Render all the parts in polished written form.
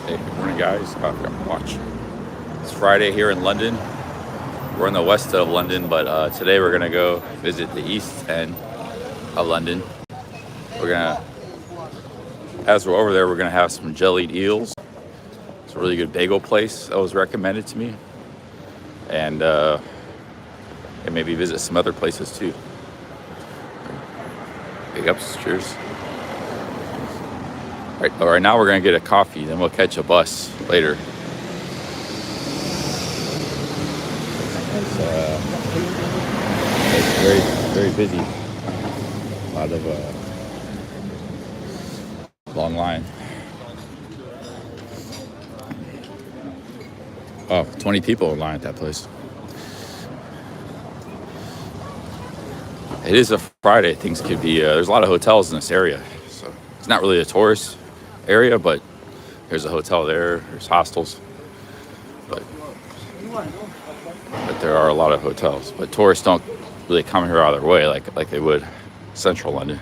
Hey, good morning, guys. Watch. It's Friday here in London. We're in the west of London, but today we're gonna go visit the east end of London. We're gonna, as we're over there, we're gonna have some jellied eels. It's a really good bagel place that was recommended to me, and maybe visit some other places too. Big ups, cheers. All right, now we're gonna get a coffee, then we'll catch a bus later. It's very, very busy. A lot of long line. Oh, 20 people in line at that place. It is a Friday. Things could be, there's a lot of hotels in this area. So it's not really a tourist area, but there's a hotel there, there's hostels. But there are a lot of hotels. But tourists don't really come here out of their way like they would central London.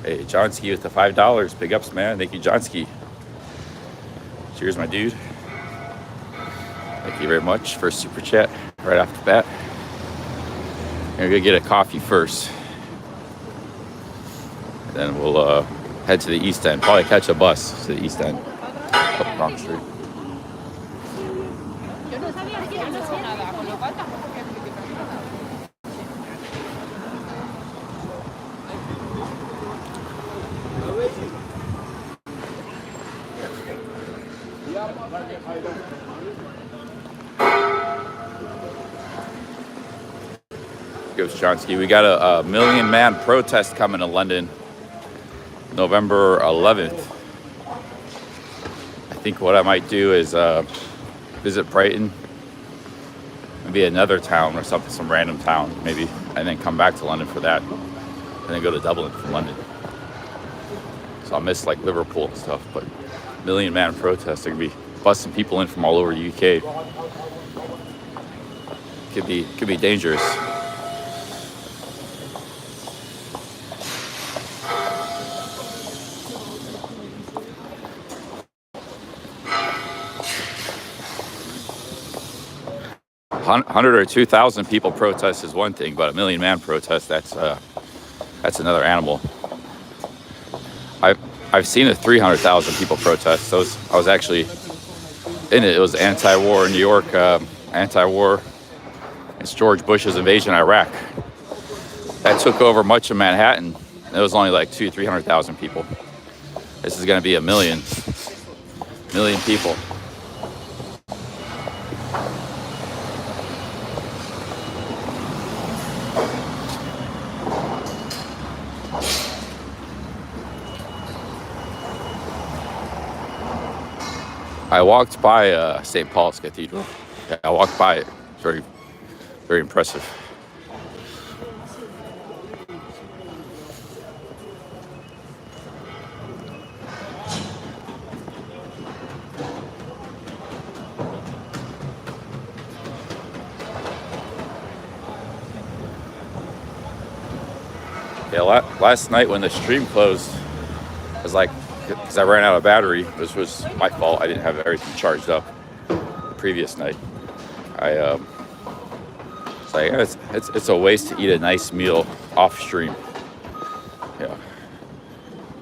Hey, Johnski with the $5. Big ups, man. Thank you, Johnski. Cheers, my dude. Thank you very much for a super chat right off the bat. We're gonna get a coffee first. Then we'll head to the east end. Probably catch a bus to the east end. Up Bronx Street. Goes Johnsky. We got a million man protest coming to London November 11th. I think what I might do is visit Brighton, maybe another town or something, some random town maybe, and then come back to London for that, and then go to Dublin from London. So I'll miss like Liverpool and stuff, but million man protest, they're gonna be busting people in from all over the UK. Could be dangerous. $100 or 2,000 people protest is one thing, but a million man protest, that's another animal. I've seen a 300,000 people protest. I was actually in it. It was anti-war in New York, anti-war. It's George Bush's invasion of Iraq. That took over much of Manhattan. It was only like 300,000 people. This is going to be a million people. I walked by St. Paul's Cathedral. Yeah, I walked by it. It's very, very impressive. Yeah, last night when the stream closed, I was like, because I ran out of battery, which was my fault. I didn't have everything charged up the previous night. It's like it's a waste to eat a nice meal off stream. Yeah.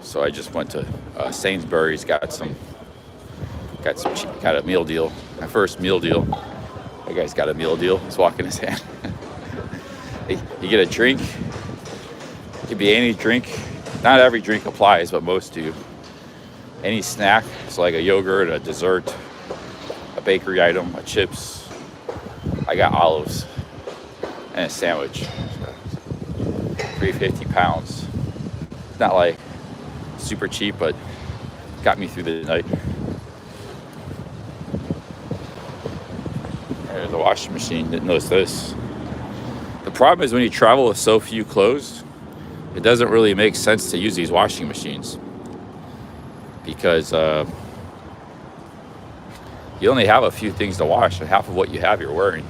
So I just went to Sainsbury's, got a meal deal. My first meal deal. That guy's got a meal deal. He's walking his hand. You get a drink. It could be any drink. Not every drink applies, but most do. Any snack, so like a yogurt, a dessert, a bakery item, a chips. I got olives and a sandwich. £3.50. Not like super cheap, but got me through the night. There's the washing machine. Didn't notice this. The problem is when you travel with so few clothes, it doesn't really make sense to use these washing machines. Because you only have a few things to wash, and half of what you have you're wearing.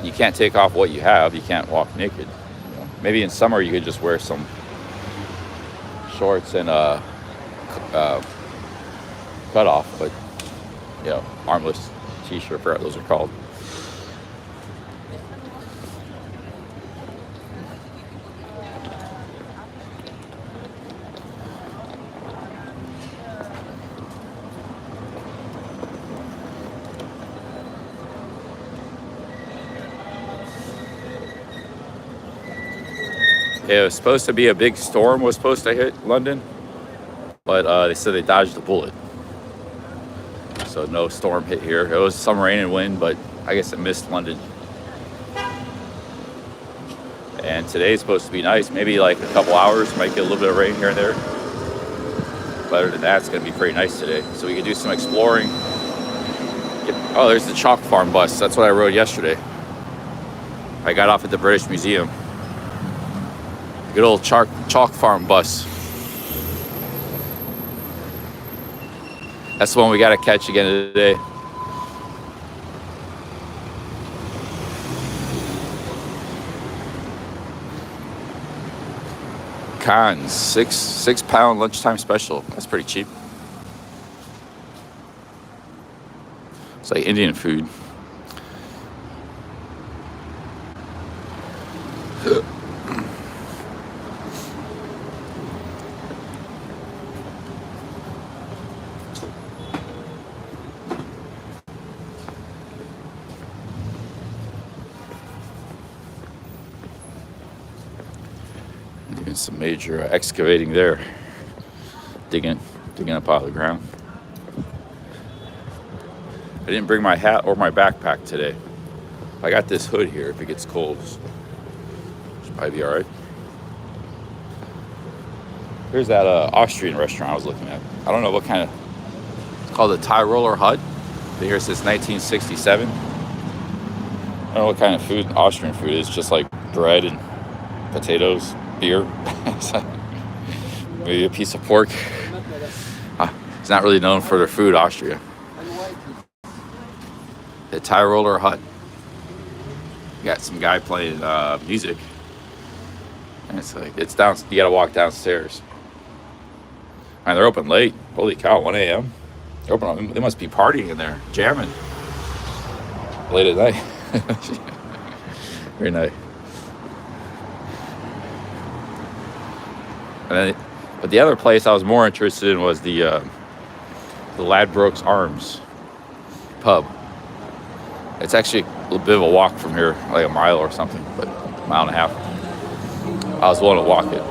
you can't take off what you have. You can't walk naked. You know? Maybe in summer you could just wear some shorts and cut off, but armless t-shirt, I forgot those are called. It was supposed to be a big storm was supposed to hit London, but they said they dodged the bullet. So no storm hit here. It was some rain and wind, but I guess it missed London. And today's supposed to be nice. Maybe like a couple hours, might get a little bit of rain here and there. But other than that, it's going to be pretty nice today. So we can do some exploring. Oh, there's the chalk farm bus. That's what I rode yesterday. I got off at the British Museum. Good old chalk farm bus. That's the one we got to catch again today. Cons, six pound lunchtime special. That's pretty cheap. It's like Indian food. Doing some major excavating there, digging up out of the ground. I didn't bring my hat or my backpack today. I got this hood here if it gets cold. Should probably be all right. Here's that Austrian restaurant I was looking at. I don't know what kind of, it's called the Tyroler Hut. Been here since 1967. I don't know what kind of food Austrian food is, just like bread and potatoes, beer, maybe a piece of pork. It's not really known for their food, Austria. The Tyroler Hut. You got some guy playing music, and it's down. You got to walk downstairs. And they're open late. Holy cow, 1 a.m. They're open. They must be partying in there, jamming late at night. Very nice. But the other place I was more interested in was the Ladbrokes Arms pub. It's actually a little bit of a walk from here, like a mile or something, but a mile and a half. I was willing to walk it.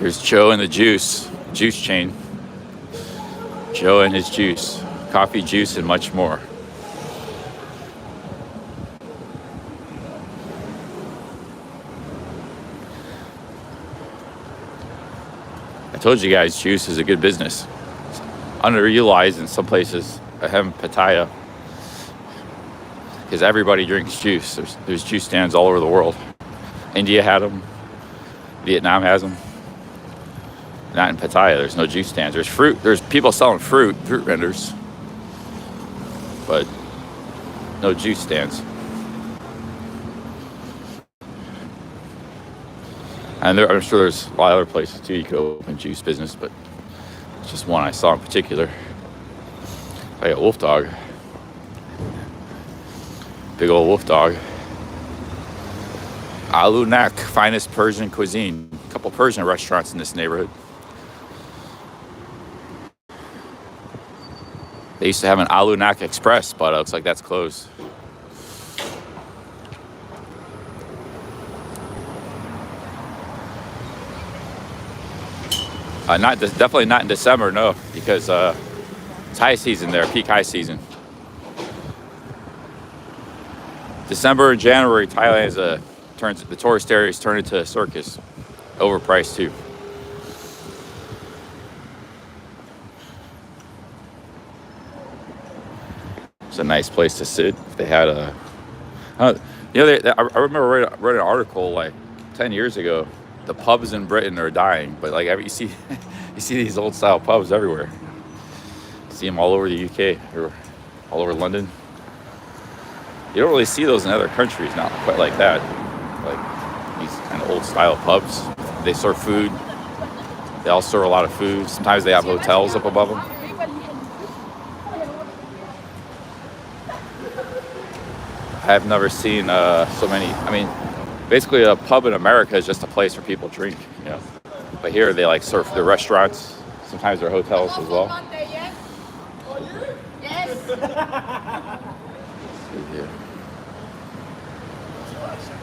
There's Joe and the juice chain. Joe and his juice, coffee, juice, and much more. I told you guys, juice is a good business. It's underutilized in some places, Pattaya, because everybody drinks juice. There's juice stands all over the world. India had them. Vietnam has them. Not in Pattaya. There's no juice stands. There's fruit. There's people selling fruit vendors, but no juice stands. And I'm sure there's a lot of other places too you could open juice business, but it's just one I saw in particular. Like a wolf dog. Big old wolf dog. Alu Nak, finest Persian cuisine. A couple Persian restaurants in this neighborhood. They used to have an Alu Nak Express, but it looks like that's closed. Definitely not in December, no, because it's high season there, peak high season. December and January, Thailand is the tourist areas turn into a circus, overpriced too. It's a nice place to sit. If they had I remember reading an article like 10 years ago the pubs in Britain are dying, but like you see, you see these old style pubs everywhere. You see them all over the UK or all over London. You don't really see those in other countries, not quite like that. Like these kind of old style pubs. They serve food. They all serve a lot of food. Sometimes they have hotels up above them. I have never seen so many. I mean, basically a pub in America is just a place where people drink, you know. But here they like serve the restaurants. Sometimes they're hotels as well.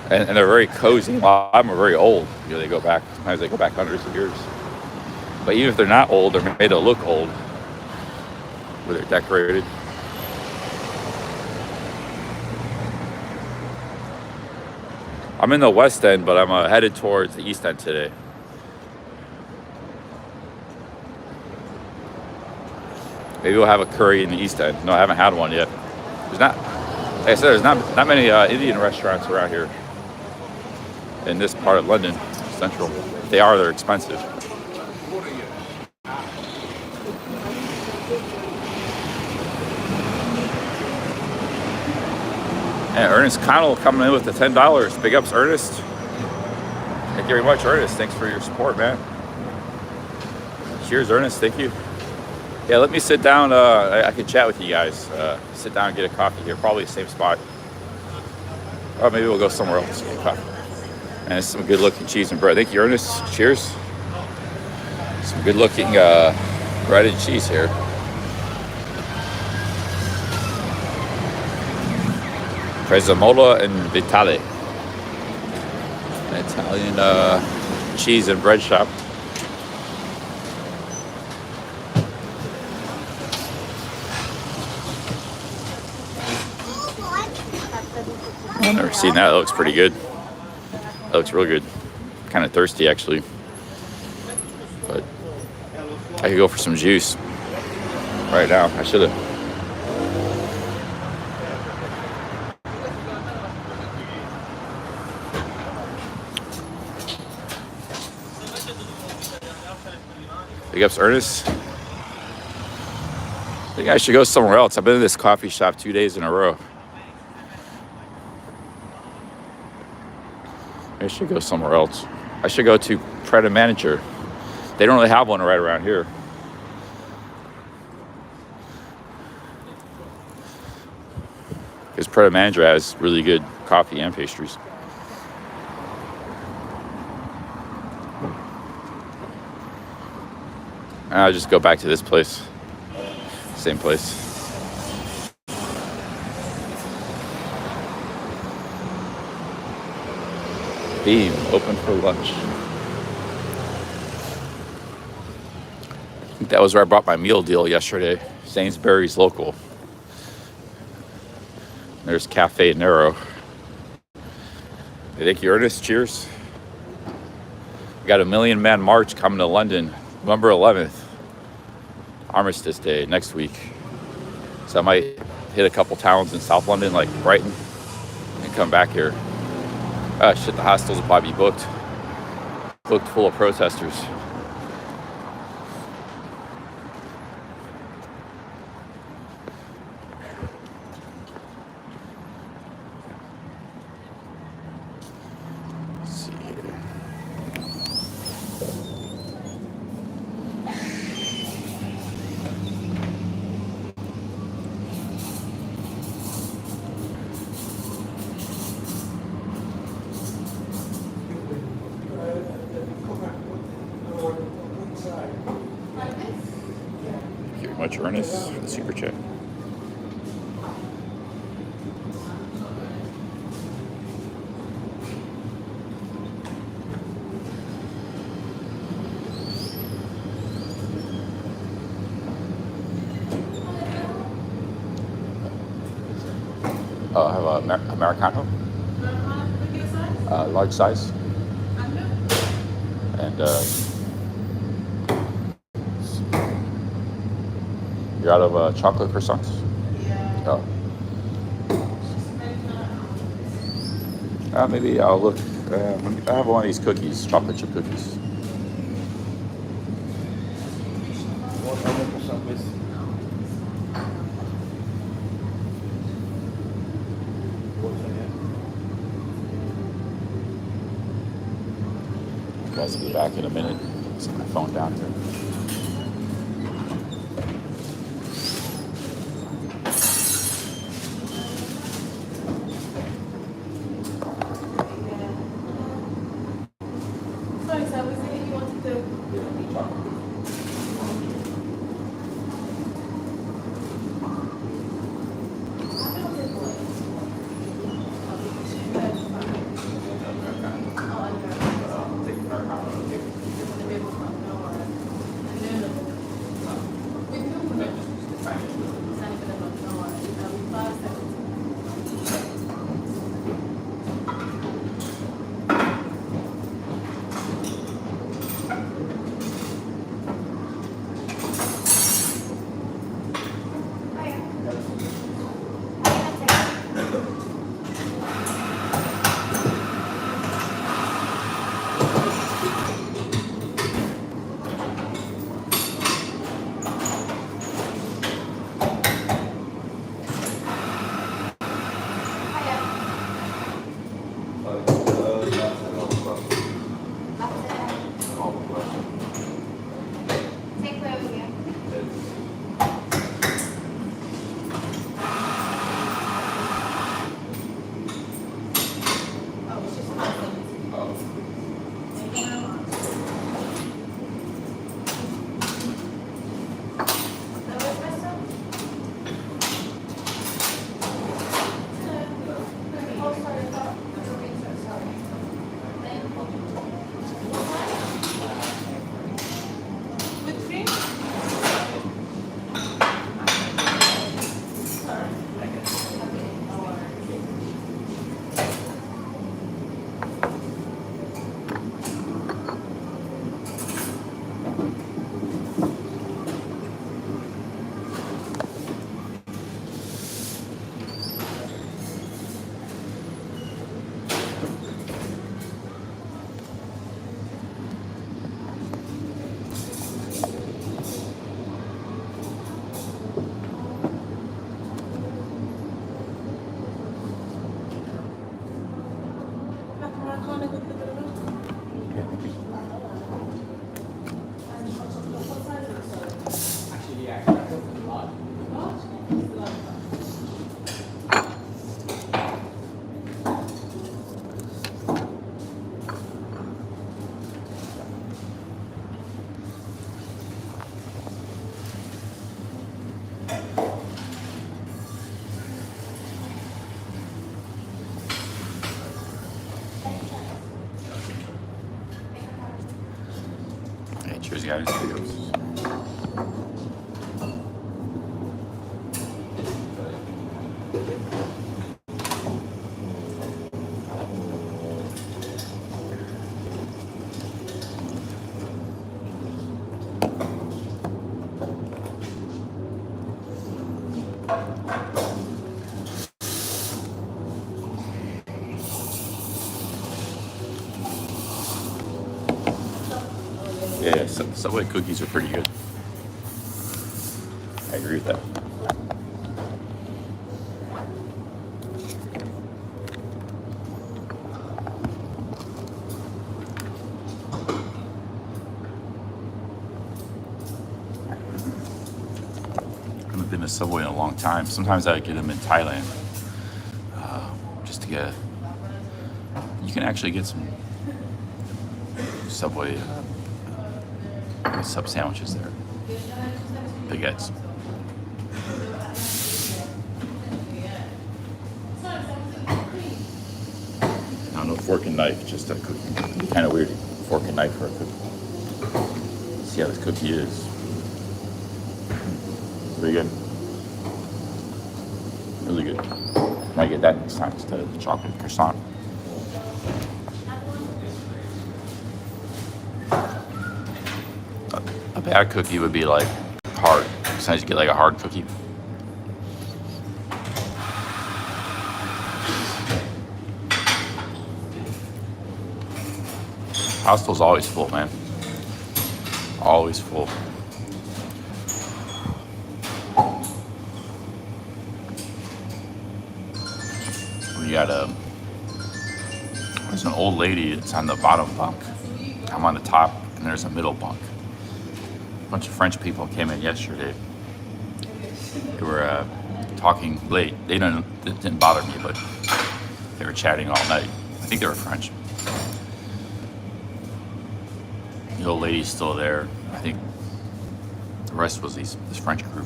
And they're very cozy. A lot of them are very old. You know, they go back. Sometimes they go back hundreds of years. But even if they're not old, they're made to look old. Where they're decorated. I'm in the West End, but I'm headed towards the East End today. Maybe we'll have a curry in the East End. No, I haven't had one yet. There's not, like I said, there's not many Indian restaurants around here in this part of London, Central. If they are, they're expensive. And Ernest Connell coming in with the $10. Big ups, Ernest. Thank you very much, Ernest. Thanks for your support, man. Cheers, Ernest. Thank you. Yeah, let me sit down. I can chat with you guys. Sit down and get a coffee here. Probably the same spot. Or maybe we'll go somewhere else to get coffee. And it's some good-looking cheese and bread. Thank you, Ernest. Cheers. Some good-looking breaded cheese here. Prezzemolo and Vitale. An Italian cheese and bread shop. I've never seen that. That looks pretty good. That looks real good. Kind of thirsty, actually. But I could go for some juice right now. I should have. Big ups, Ernest. I think I should go somewhere else. I've been in this coffee shop 2 days in a row. I should go somewhere else. I should go to Pret a Manager. They don't really have one right around here. Because Pret a Manager has really good coffee and pastries. I'll just go back to this place. Same place. Beam, open for lunch. I think that was where I bought my meal deal yesterday. Sainsbury's local. There's Cafe Nero. Hey, thank you, Ernest. Cheers. We got a Million Man March coming to London, November 11th. Armistice Day next week. So I might hit a couple towns in South London like Brighton and come back here. Ah, shit, the hostels will probably be booked full of protesters. Let's see here. Much Ernest for the super chat. I have a Americano, large size, and you're out of chocolate croissants? Yeah. Oh. Maybe I'll look I have one of these cookies, chocolate chip cookies. Guys will be back in a minute. Set my phone down here. Cheers, guys. Yeah, Subway cookies are pretty good. I agree with that. I haven't been to Subway in a long time. Sometimes I get them in Thailand, just to get. You can actually get some Subway sub sandwiches there. Baguettes. No fork and knife, just a cookie. Kind of weird, fork and knife for a cookie. See how this cookie is. Pretty good. Really good. Might get that next time instead of the chocolate croissant. A bad cookie would be like hard. Sometimes you get like a hard cookie. Hostel's always full, man. Always full. We got there's an old lady that's on the bottom bunk. I'm on the top, and there's a middle bunk. A bunch of French people came in yesterday. They were talking late. It didn't bother me, but they were chatting all night. I think they were French. The old lady's still there. I think the rest was this French group.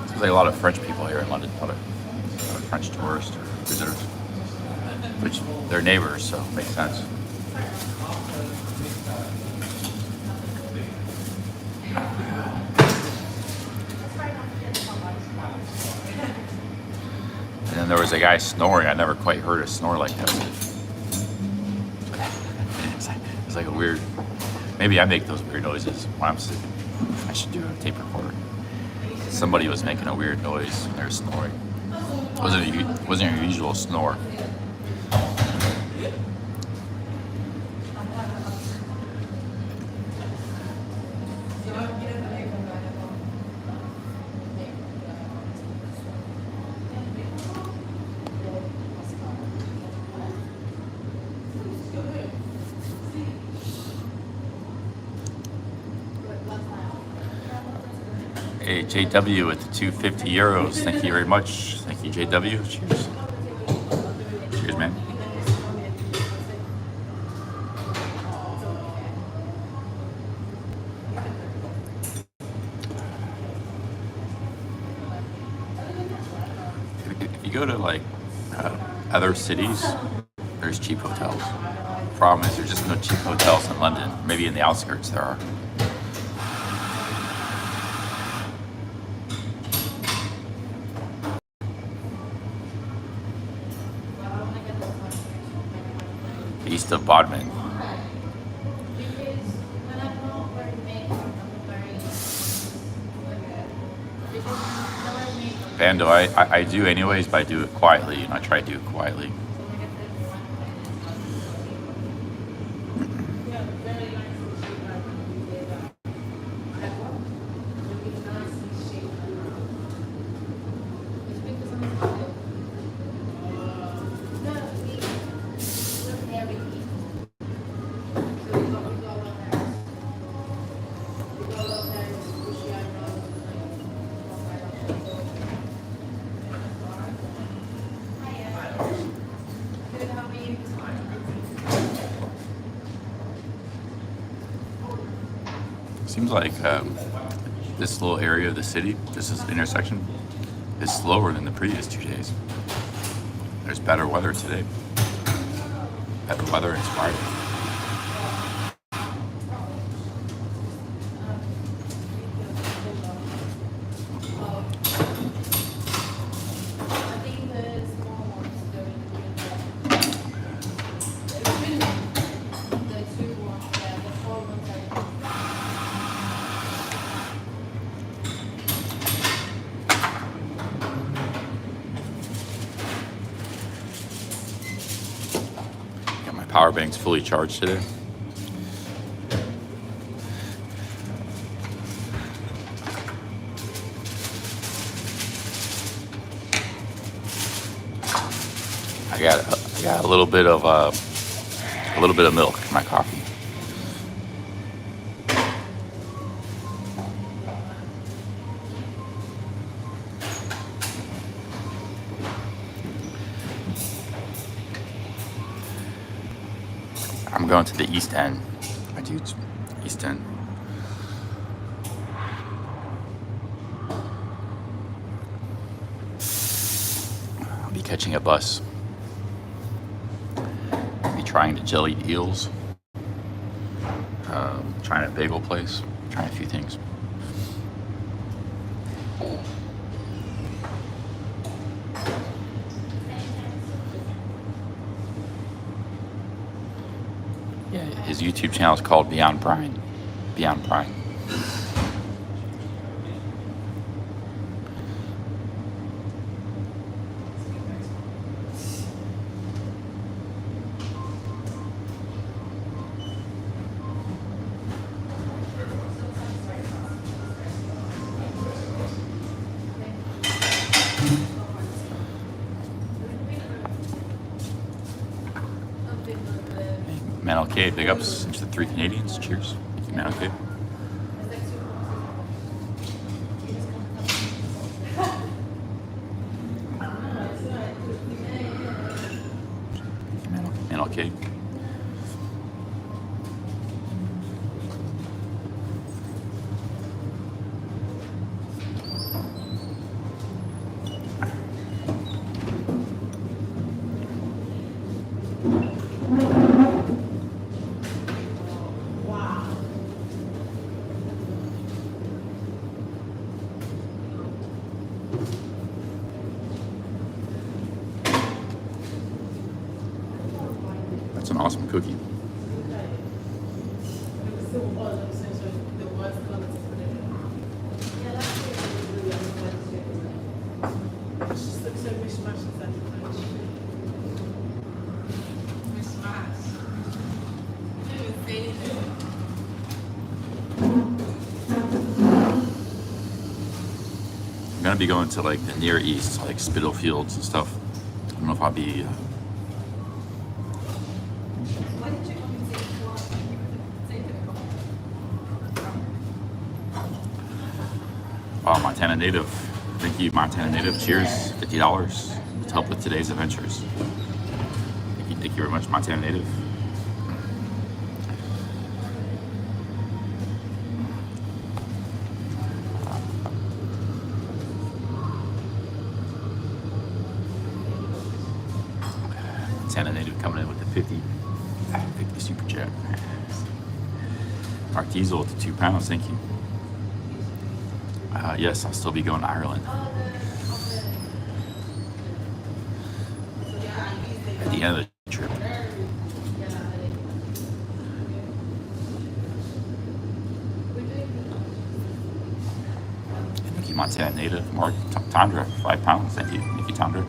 There's like a lot of French people here in London. A lot of French tourists or visitors, which they're neighbors, so it makes sense. And then there was a guy snoring. I never quite heard a snore like that. It's like a weird. Maybe I make those weird noises when I'm sick. I should do a tape recorder. Somebody was making a weird noise and they were snoring. It wasn't your usual snore. Hey, JW with the 250 euros. Thank you very much. Thank you, JW. Cheers. Cheers, man. If you go to like other cities, there's cheap hotels. The problem is there's just no cheap hotels in London. Maybe in the outskirts there are. East of Bodmin. Bando, I do anyways, but I do it quietly, and I try to do it quietly. Seems like this little area of the city, this is the intersection, is slower than the previous 2 days. There's better weather today. Better weather, it's Friday. Power bank's fully charged today. I got a little bit of milk in my coffee. I'm going to the East End. My dude's East End. I'll be catching a bus. I'll be trying the Jellied Eels. Trying a bagel place. Trying a few things. Yeah, his YouTube channel is called Beyond Prime. Beyond Prime. okay, big ups into the 3 Canadians. Cheers. Thank you, man. Okay. Man, okay. That's an awesome cookie. I'm gonna be going to like the Near East, like Spitalfields and stuff. I don't know if I'll be. Montana Native. Thank you, Montana Native. Cheers. $50 to help with today's adventures. Thank you very much, Montana Native. Montana Native coming in with the 50 super chat. Mark Diesel with the 2 pounds. Thank you. Yes, I'll still be going to Ireland. At the end of the trip. Thank you, Montana Native. Mark Tundra, 5 pounds. Thank you. Thank you, Tundra.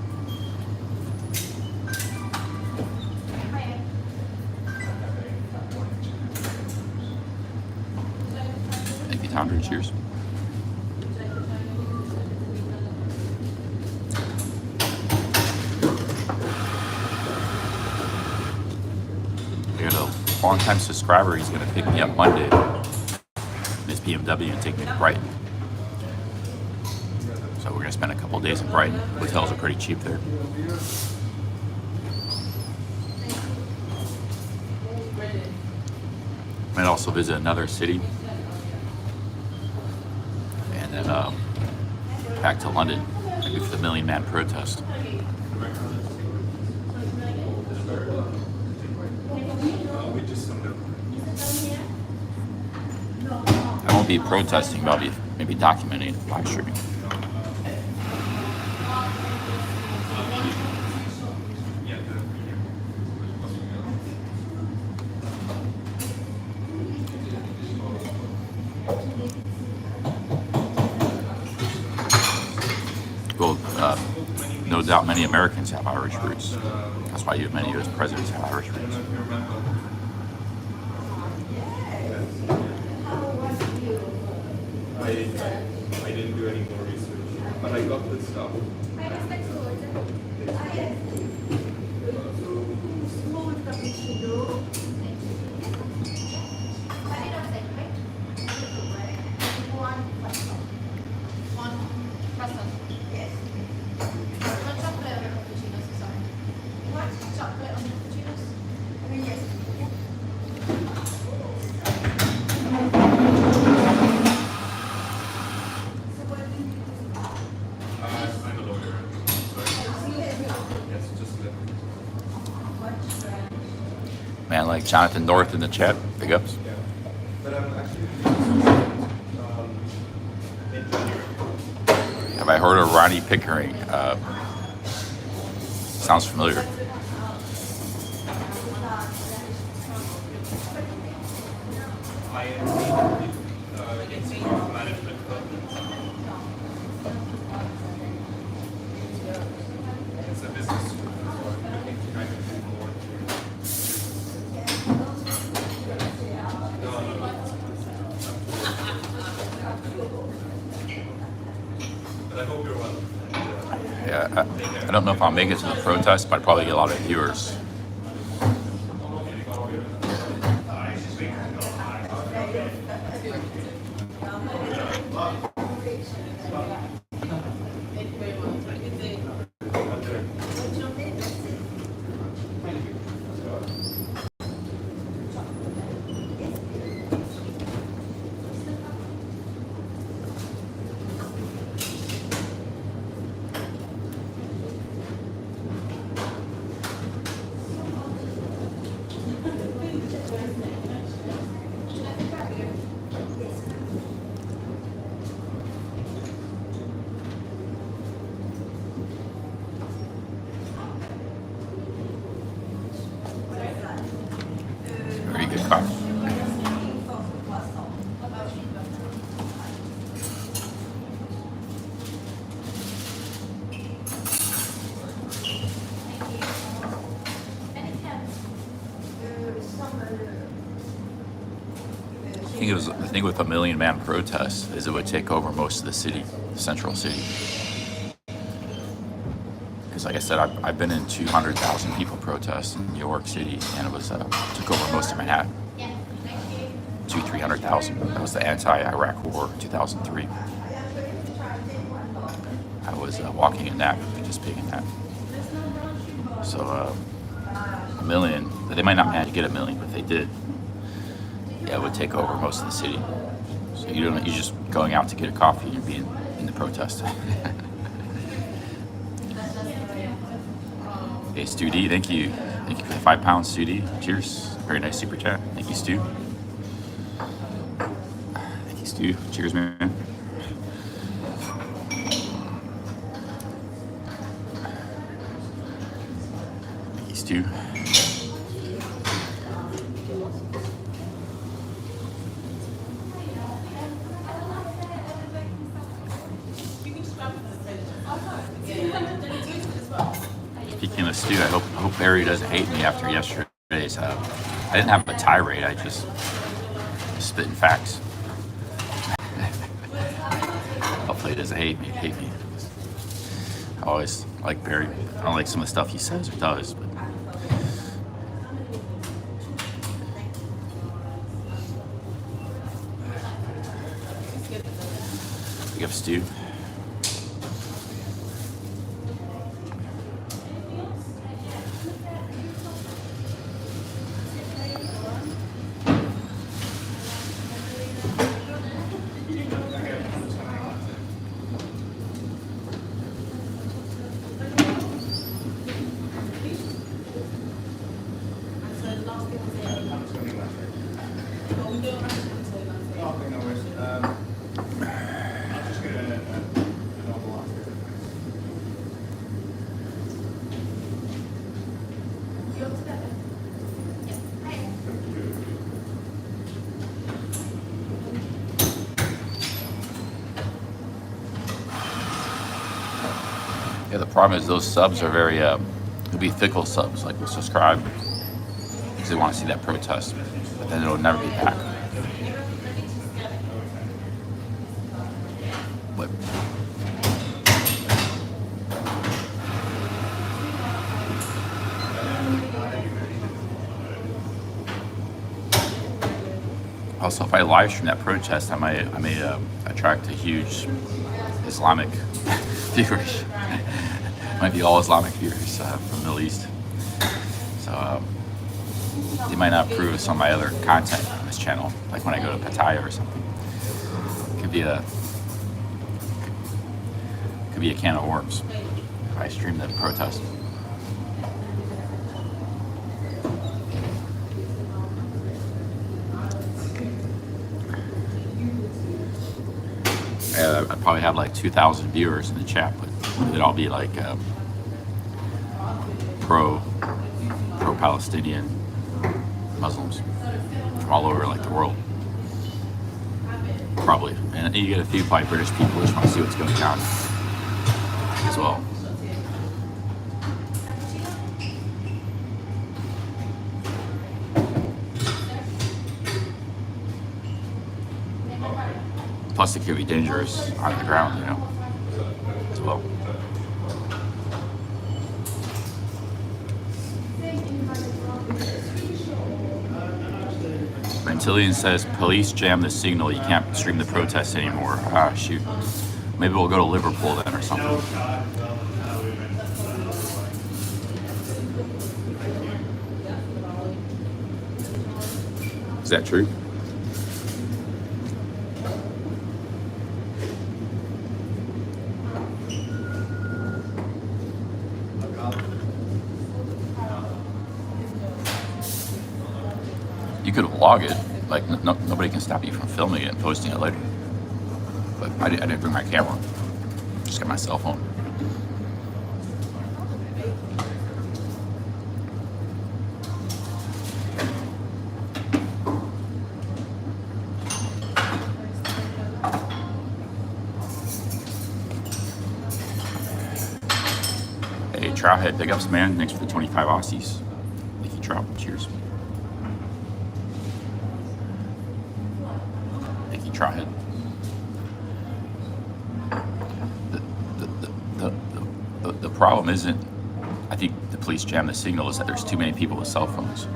Thank you, Tundra. Cheers. Long-time subscriber, he's going to pick me up Monday in his BMW and take me to Brighton. So we're going to spend a couple of days in Brighton. Hotels are pretty cheap there. Might also visit another city. And then back to London, maybe for the $1 Million Man protest. I won't be protesting, but I'll be maybe documenting, live streaming. Well, no doubt many Americans have Irish roots. That's why you have many U.S. presidents have Irish roots. I didn't do any more research, but I got the stuff. Man, like Jonathan North in the chat, big ups. Yeah. But I'm actually in January. Have I heard of Ronnie Pickering? Sounds familiar. I am in management. It's a business school, so I'm looking to kind of do more. But I hope you're well. Yeah, I don't know if I'll make it to the protest, but I'd probably get a lot of viewers. the thing with a million man protest is it would take over most of the city, the central city. Because like I said, I've been in 200,000 people protest in New York City, and it was took over most of Manhattan. 300,000. That was the anti-Iraq War, 2003. I was walking in that, participating in that. So a million, they might not manage to get a million, but if they did, yeah, it would take over most of the city. So you're just going out to get a coffee and you're being in the protest. Hey, Stu D, thank you. Thank you for the £5, Stu D. Cheers. Very nice super chat. Thank you, Stu. Thank you, Stu. Cheers, man. Thank you, Stu. Speaking of Stu, I hope Barry doesn't hate me after yesterday's. I didn't have a tirade. I just spitting facts. Hopefully he doesn't hate me. I always like Barry. I don't like some of the stuff he says or does, but we have Stu. Yeah, the problem is those subs are very, it'll be fickle subs, like will subscribe because they want to see that protest, but then it'll never be back. But also, if I live stream that protest, I may attract a huge Islamic viewers. Might be all Islamic viewers from the Middle East. So they might not approve of some of my other content on this channel, like when I go to Pattaya or something. Could be a can of worms if I stream the protest. I'd probably have like 2,000 viewers in the chat, but it'd all be like pro-Palestinian Muslims from all over like the world, probably. And you get a few probably British people who just want to see what's going down as well. Plus, it could be dangerous on the ground, you know, as well. Rentillion says, police jam the signal. You can't stream the protest anymore. Ah, shoot. Maybe we'll go to Liverpool then or something. Is that true? You could vlog it, like nobody can stop you from filming it and posting it later. But I didn't bring my camera, just got my cell phone. Hey, Trouthead, big ups, man. Thanks for the 25 Aussies. Thank you, Trout. Cheers. trying. The problem isn't, I think the police jam the signal, is that there's too many people with cell phones,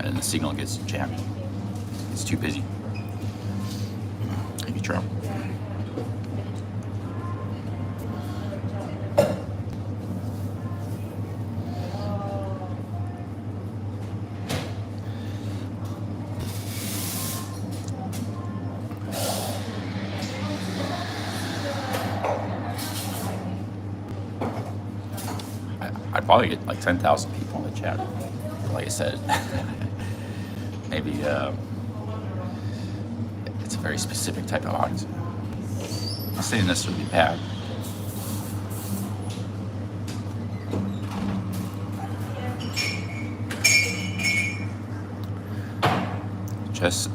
and the signal gets jammed. It's too busy. Thank you, Trump. I'd probably get like 10,000 people in the chat. Like I said, maybe it's a very specific type of audience. I'm not saying this would be bad.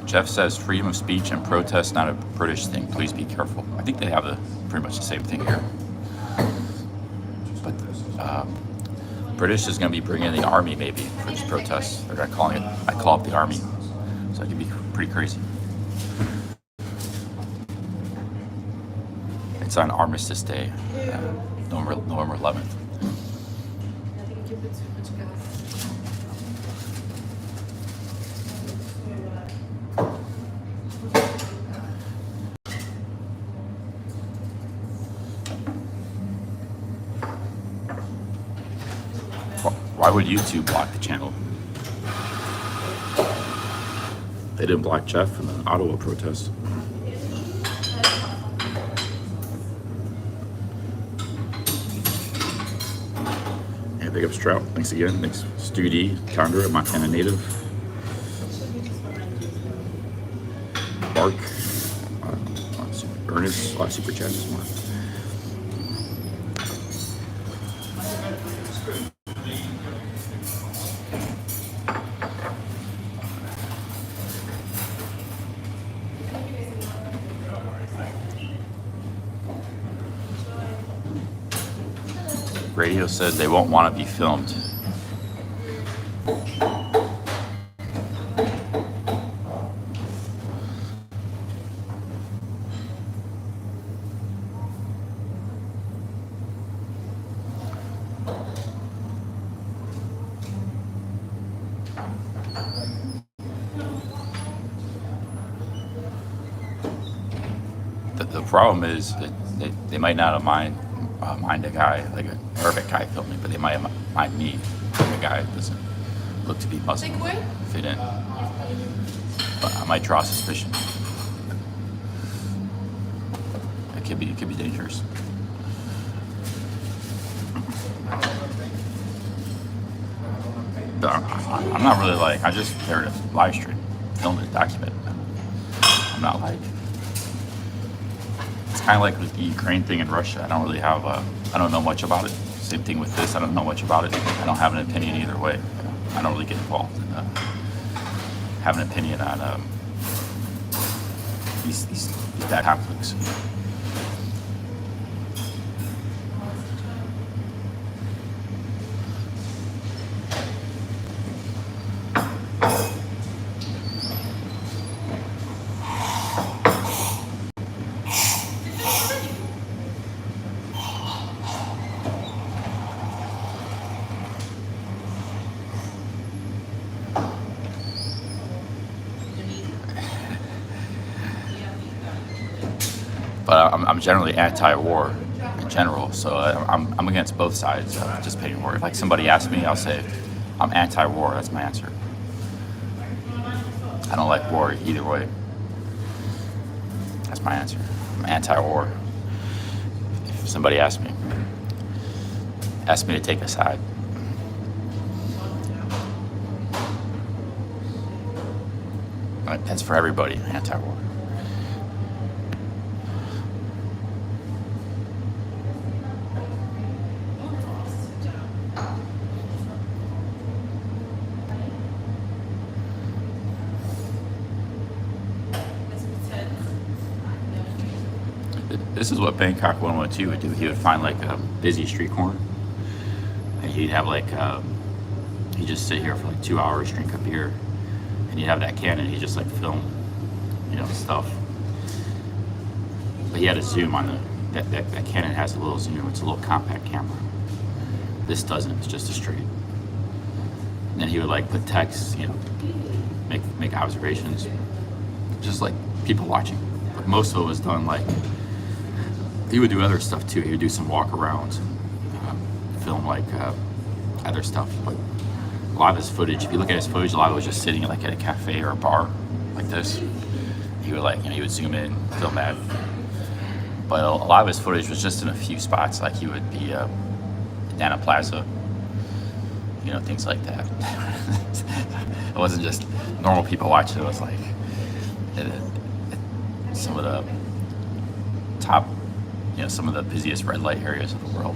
Jeff says freedom of speech and protest not a British thing. Please be careful. I think they have pretty much the same thing here. But British is going to be bringing the army maybe for these protests. They're going to call it the army. So it could be pretty crazy. It's on Armistice Day, November 11th. Why would YouTube block the channel? They didn't block Jeff in the Ottawa protest. Yeah, big ups Trout. Thanks again. Thanks Stu D, Condor, Montana native. Bark, Ernest, a lot of super chats this morning. Radio says they won't want to be filmed. The problem is that they might not have mind a guy, like a Arabic guy filming, but they might mind me, like a guy that doesn't look to be Muslim, fit in. But I might draw suspicion. It could be dangerous. But I'm not really like, I'm just there to live stream, film it, document it. I'm not like, it's kind of like with the Ukraine thing in Russia. I don't really have I don't know much about it. Same thing with this. I don't know much about it. I don't have an opinion either way. I don't really get involved in have an opinion on these bad conflicts. But I'm generally anti-war in general, so I'm against both sides of participating in war. If like somebody asks me, I'll say I'm anti-war. That's my answer. I don't like war either way. That's my answer. I'm anti-war. If somebody asks me to take a side. That's for everybody, anti-war. This is what Bangkok 112 would do. He would find like a busy street corner, and he'd have like he'd just sit here for like 2 hours, drink a beer, and he'd have that Canon. He'd just like film, stuff. But he had a zoom on that Canon has a little zoom. It's a little compact camera. This doesn't. It's just a straight. And then he would like put text, you know, make observations, just like people watching. But most of it was done like, he would do other stuff too. He would do some walk arounds, film like other stuff. But a lot of his footage, if you look at his footage, a lot of it was just sitting like at a cafe or a bar like this. He would like, you know, he would zoom in, film that. But a lot of his footage was just in a few spots. Like he would be at Nana Plaza, you know, things like that. It wasn't just normal people watching. It was like some of the top, you know, some of the busiest red light areas of the world.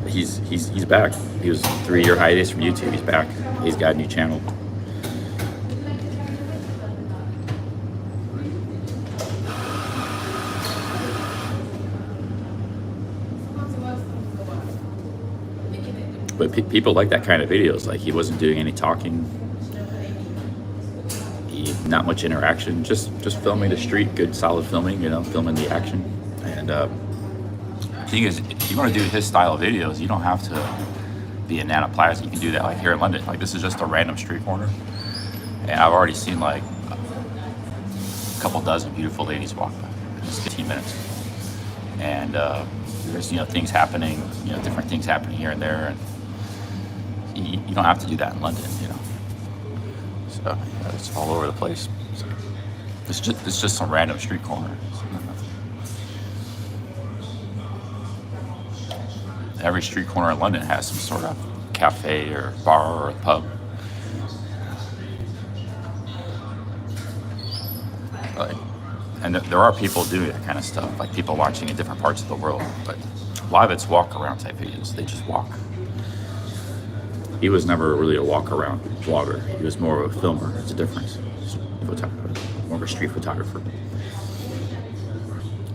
He's back. He was 3-year hiatus from YouTube. He's back. He's got a new channel. But people like that kind of videos. Like he wasn't doing any talking. Not much interaction. Just filming the street. Good solid filming. You know, filming the action. And the thing is, if you want to do his style of videos, you don't have to be in Nana Plaza. You can do that like here in London. Like this is just a random street corner, and I've already seen like a couple dozen beautiful ladies walk by in just 15 minutes. And there's, you know, things happening, you know, different things happening here and there, and you don't have to do that in London, you know. So yeah, it's all over the place. So, it's just some random street corner. Every street corner in London has some sort of cafe or bar or pub. And there are people doing that kind of stuff, like people watching in different parts of the world. But a lot of it's walk around type videos. They just walk. He was never really a walk around vlogger. He was more of a filmer. It's a difference. More of a street photographer.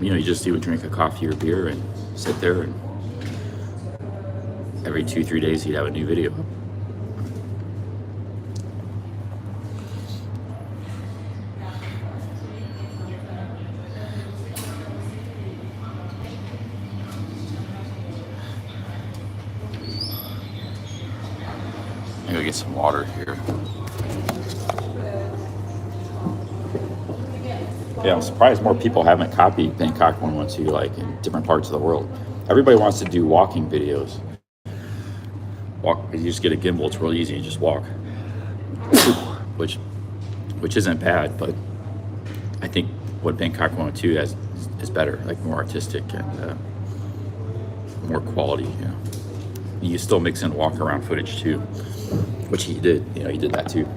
You know, he would drink a coffee or beer and sit there, and every 2-3 days he'd have a new video up. I'm gonna get some water here. Yeah, I'm surprised more people haven't copied Bangkok 112 like in different parts of the world. Everybody wants to do walking videos. You just get a gimbal, it's real easy, you just walk. which isn't bad, but I think what Bangkok 102 has is better, like more artistic and more quality, you know. You still mix in walk around footage too, which he did, you know, he did that too.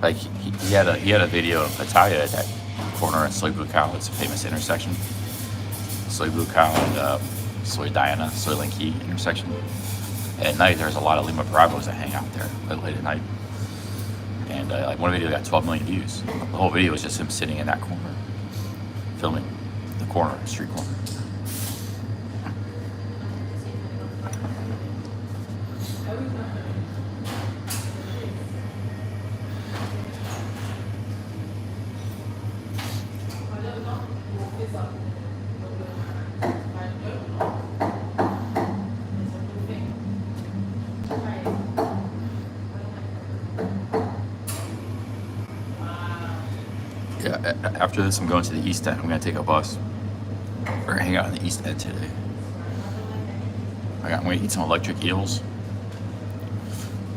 Like he had a video of Pattaya at that corner in Soy Bukaw. It's a famous intersection. Soy Bukaw and Soy Diana, Soy Link Key intersection. At night, there's a lot of Lima Bravos that hang out there late at night. And like one video got 12 million views. The whole video was just him sitting in that corner, filming the corner, street corner. Yeah, after this I'm going to the East End. I'm going to take a bus. We're going to hang out in the East End today. I'm going to eat some electric eels.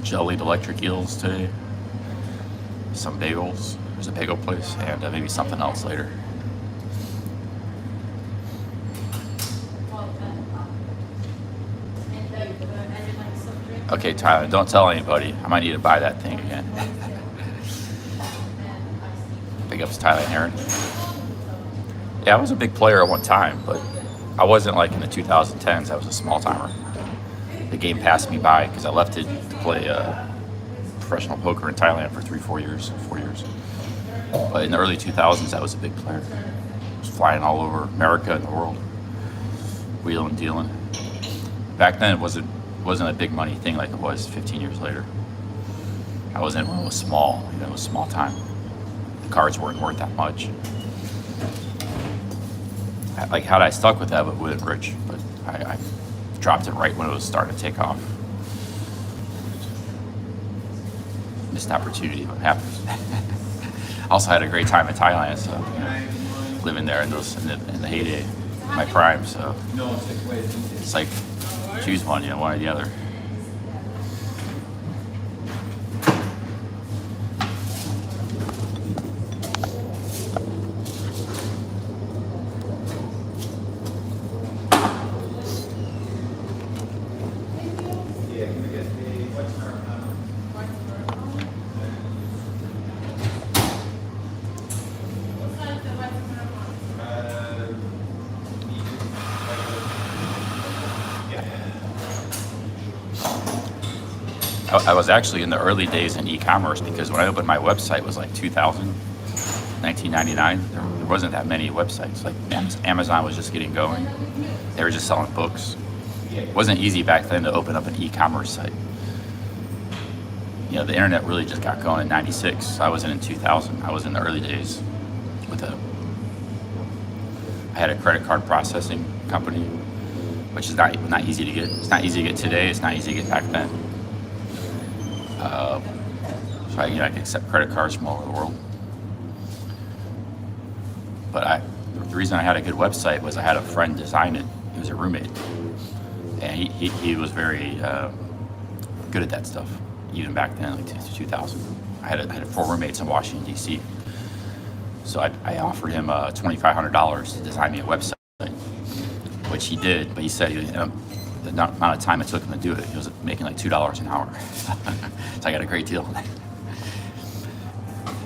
Jellied electric eels today. Some bagels. There's a bagel place. And maybe something else later. Okay, Tyler, don't tell anybody. I might need to buy that thing again. Big ups, Tyler and Aaron. Yeah, I was a big player at one time, but I wasn't like in the 2010s. I was a small timer. The game passed me by because I left it to play professional poker in Thailand for 4 years. But in the early 2000s, I was a big player. I was flying all over America and the world, wheeling, dealing. Back then, it wasn't a big money thing like it was 15 years later. I was in when it was small, it was small time. The cards weren't worth that much. Like, had I stuck with that, I would have been rich, but I dropped it right when it was starting to take off. Missed opportunity, but happens. Also had a great time in Thailand, so living there in the heyday, my prime. So it's like choose one, one or the other. I was actually in the early days in e-commerce because when I opened my website, it was like 2000, 1999. There wasn't that many websites. Like Amazon was just getting going. They were just selling books. It wasn't easy back then to open up an e-commerce site. The internet really just got going in 96. I wasn't in 2000. I was in the early days I had a credit card processing company, which is not easy to get. It's not easy to get today. It's not easy to get back then. So I could accept credit cards from all over the world. But the reason I had a good website was I had a friend design it. He was a roommate, and he was very good at that stuff. Even back then, like 2000, I had 4 roommates in Washington D.C. So I offered him $2,500 to design me a website, which he did. But he said the amount of time it took him to do it, he was making like $2 an hour. So I got a great deal.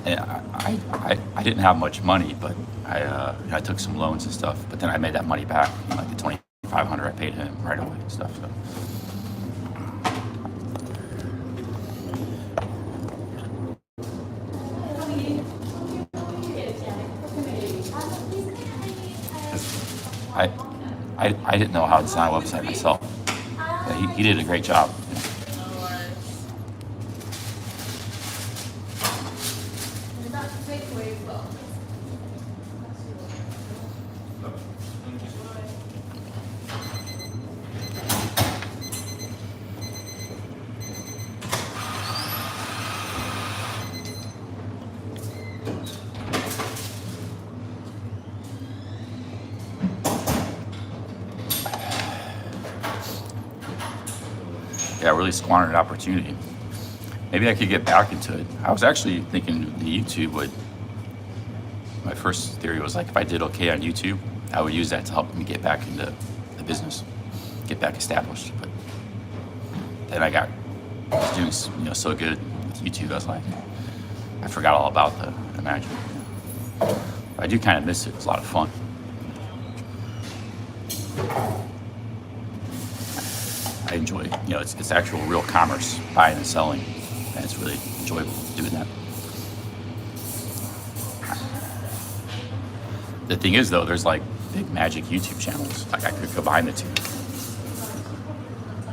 And I didn't have much money, but I took some loans and stuff. But then I made that money back, like the $2,500 I paid him right away and stuff. So. I didn't know how to design a website myself. He did a great job. Yeah, I really squandered an opportunity. Maybe I could get back into it. I was actually thinking the YouTube would. My first theory was like if I did okay on YouTube, I would use that to help me get back into the business, get back established. But then I was doing so good with YouTube. I was like, I forgot all about the magic. I do kind of miss it. It's a lot of fun. I enjoy, it's actual real commerce, buying and selling, and it's really enjoyable doing that. The thing is, though, there's like big magic YouTube channels. Like I could combine the two,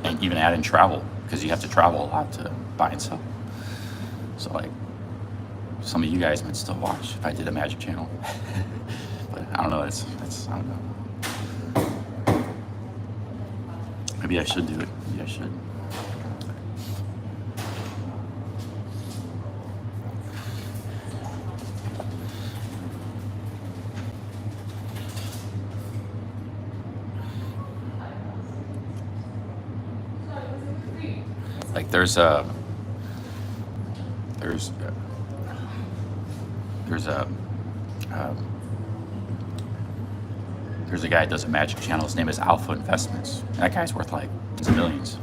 and even add in travel because you have to travel a lot to buy and sell. So like, some of you guys might still watch if I did a magic channel, but I don't know. That's I don't know. Maybe I should do it. Maybe I should. Like there's a guy that does a magic channel. His name is Alpha Investments. That guy's worth like millions.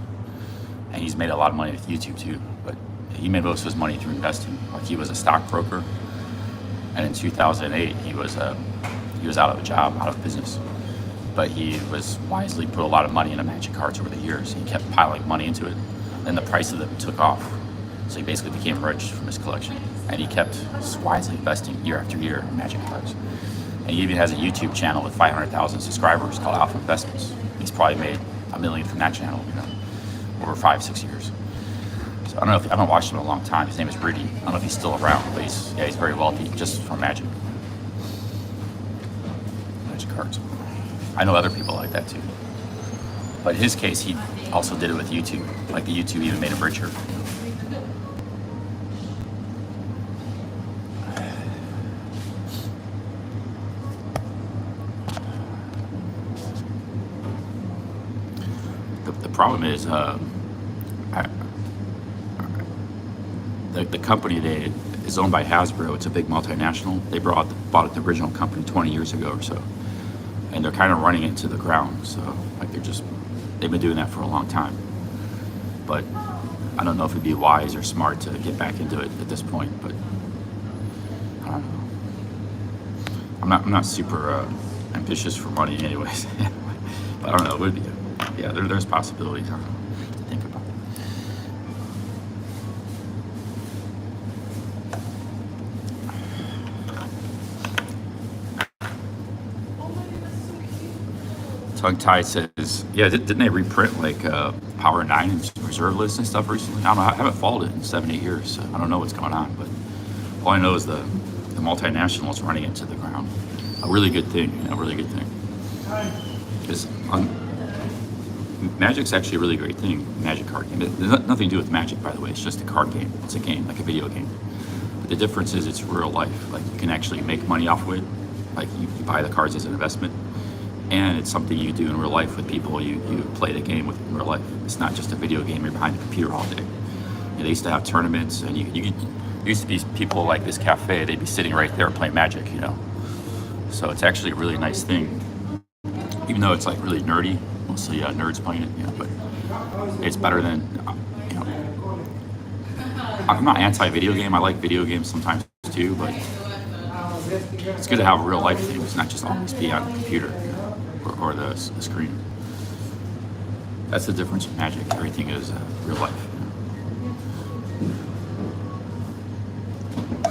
and he's made a lot of money with YouTube too. But he made most of his money through investing. Like he was a stockbroker, and in 2008 he was out of a job, out of business. But he was wisely put a lot of money into Magic cards over the years. He kept piling money into it, and the price of them took off. So he basically became rich from his collection, and he kept wisely investing year after year in Magic cards. And he even has a YouTube channel with 500,000 subscribers called Alpha Investments. He's probably made $1 million from that channel, over 5-6 years. So I don't know if I haven't watched him in a long time. His name is Rudy. I don't know if he's still around, but he's very wealthy just from Magic cards. I know other people like that too. But in his case, he also did it with YouTube. Like the YouTube even made him richer. The problem is the company is owned by Hasbro. It's a big multinational. They bought the original company 20 years ago or so. And they're kind of running it into the ground. So like they've been doing that for a long time. But I don't know if it'd be wise or smart to get back into it at this point. But I don't know. I'm not super ambitious for money anyways. But I don't know. It would be. Yeah, there's possibilities. I don't know, to think about. Tongue Tied says, yeah, didn't they reprint like Power 9 and Reserve List and stuff recently? I don't know. I haven't followed it in 7-8 years, so I don't know what's going on. But all I know is the multinational is running it to the ground. A really good thing, a really good thing. Because Magic's actually a really great thing, Magic card game. There's nothing to do with Magic, by the way. It's just a card game. It's a game, like a video game. But the difference is it's real life. Like you can actually make money off of it. Like you buy the cards as an investment. And it's something you do in real life with people you play the game with in real life. It's not just a video game you're behind the computer all day. They used to have tournaments, and you used to be people like this cafe. They'd be sitting right there playing Magic, So it's actually a really nice thing, even though it's like really nerdy. Mostly nerds playing it, but it's better than I'm not anti-video game. I like video games sometimes too, but it's good to have real life things, not just always be on the computer or the screen. That's the difference with Magic. Everything is real life.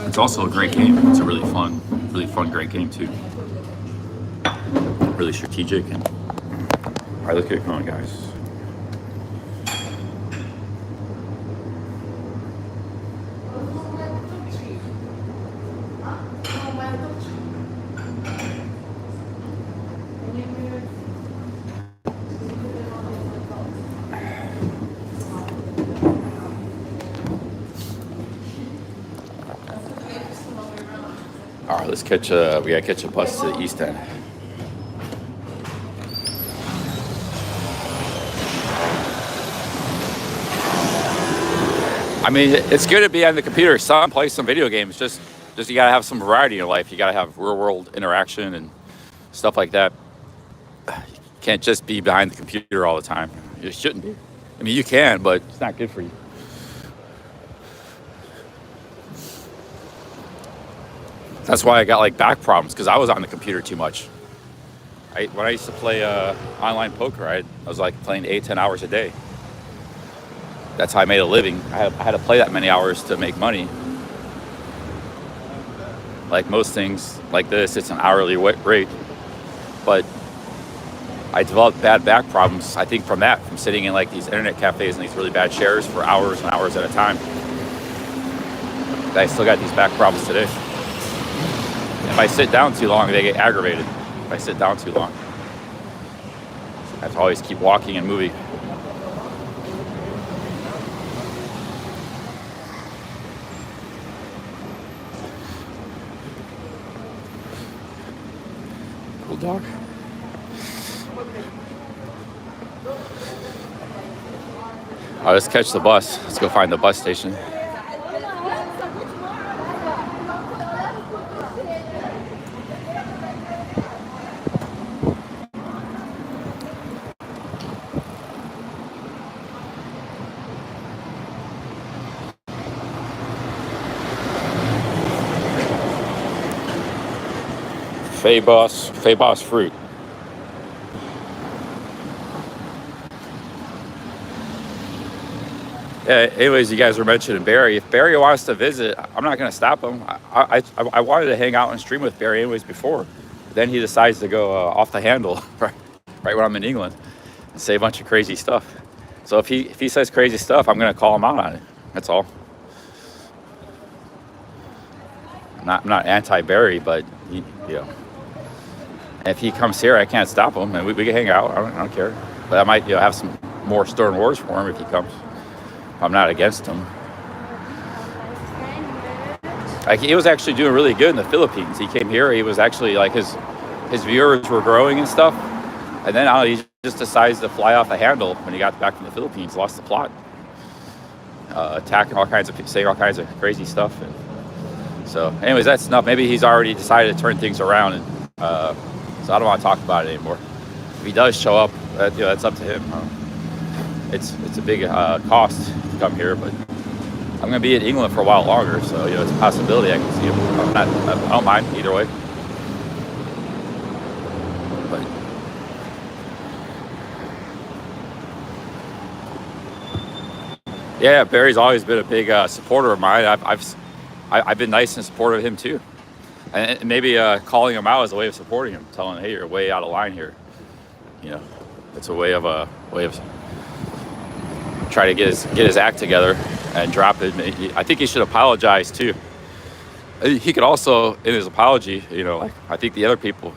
It's also a great game. It's a really fun, great game too. Really strategic and. All right, let's get going, guys. All right, let's catch we gotta catch a bus to the East End. I mean, it's good to be on the computer, play some video games. Just you gotta have some variety in your life. You gotta have real world interaction and stuff like that. You can't just be behind the computer all the time. You shouldn't be. I mean, you can, but it's not good for you. That's why I got like back problems, because I was on the computer too much. When I used to play online poker, I was like playing 8-10 hours a day. That's how I made a living. I had to play that many hours to make money. Like most things like this, it's an hourly rate. But I developed bad back problems, I think, from sitting in like these internet cafes and these really bad chairs for hours and hours at a time. I still got these back problems today. If I sit down too long, they get aggravated. If I sit down too long, I have to always keep walking and moving. Cool dog. All right, let's catch the bus. Let's go find the bus station. Fabos fruit. Yeah, anyways, you guys were mentioning Barry. If Barry wants to visit, I'm not going to stop him. I wanted to hang out and stream with Barry anyways before. Then he decides to go off the handle right when I'm in England and say a bunch of crazy stuff. So if he says crazy stuff, I'm going to call him out on it. That's all. I'm not anti-Barry, but you know, if he comes here, I can't stop him, and we can hang out. I don't care. But I might have some more stern words for him if he comes. I'm not against him. Like, he was actually doing really good in the Philippines. He came here. He was actually like his viewers were growing and stuff. And then he just decides to fly off the handle when he got back from the Philippines. Lost the plot, attacking saying all kinds of crazy stuff. And so, anyways, that's enough. Maybe he's already decided to turn things around, and so I don't want to talk about it anymore. If he does show up, that's up to him. It's a big cost to come here, but I'm going to be in England for a while longer, so it's a possibility I can see him. I don't mind either way. But yeah, Barry's always been a big supporter of mine. I've been nice and supportive of him too, and maybe calling him out is a way of supporting him, telling him, hey, you're way out of line here. It's a way of try to get his act together and drop it. I think he should apologize too. He could also, in his apology, like I think the other people,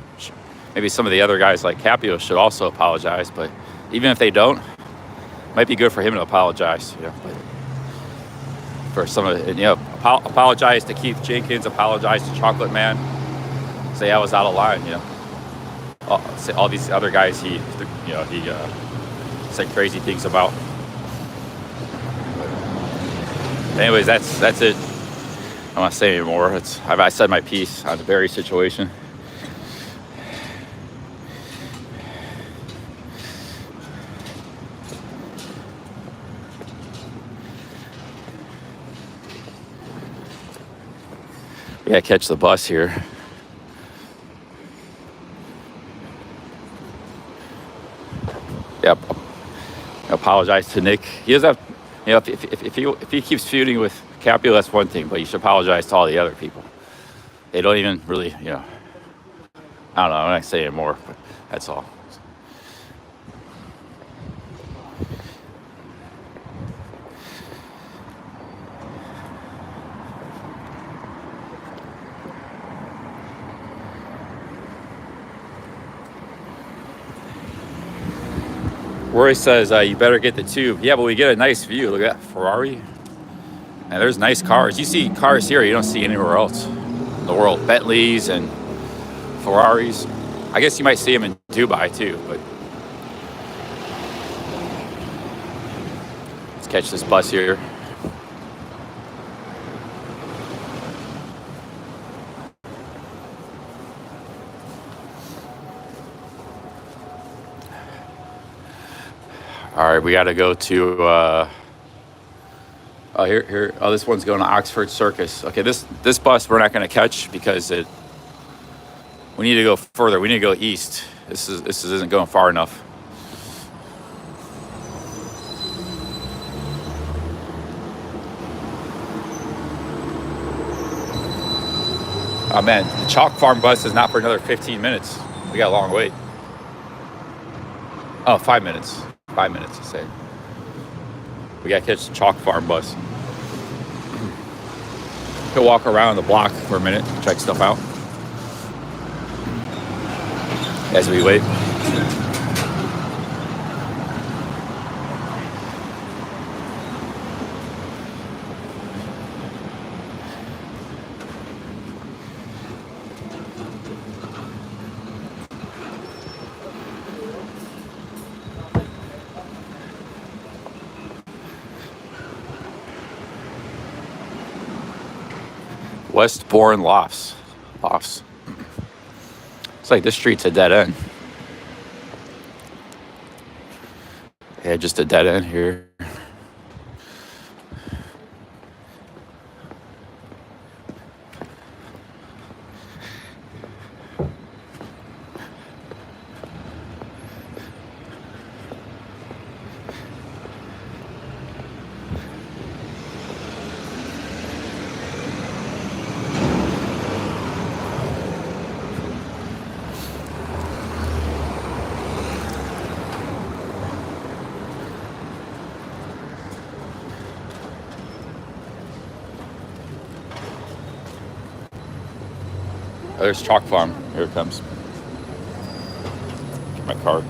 maybe some of the other guys like Capio should also apologize. But even if they don't, it might be good for him to apologize. But for some of it, apologize to Keith Jenkins, apologize to Chocolate Man, say I was out of line. Say all these other guys he said crazy things about. Anyways, that's it. I don't want to say anymore. I said my piece on the Barry situation. We gotta catch the bus here. Yep. Apologize to Nick. He does have. If he keeps feuding with Capio, that's one thing, but you should apologize to all the other people. They don't even really, I don't know, I'm not gonna say anymore, but that's all. Roy says, you better get the tube. Yeah, but we get a nice view. Look at that Ferrari. And there's nice cars. You see cars here you don't see anywhere else in the world. Bentleys and Ferraris. I guess you might see them in Dubai too, but let's catch this bus here. All right, we got to go to here. Oh, this one's going to Oxford Circus. Okay, this bus we're not going to catch because we need to go further. We need to go east. This isn't going far enough. Oh man, the Chalk Farm bus is not for another 15 minutes. We got a long wait. Oh, 5 minutes. 5 minutes, I say. We gotta catch the Chalk Farm bus. Go walk around the block for a minute, check stuff out as we wait. Westbourne Lofts. It's like this street's a dead end. Yeah, just a dead end here. there's Chalk Farm. Here it comes. Get my card.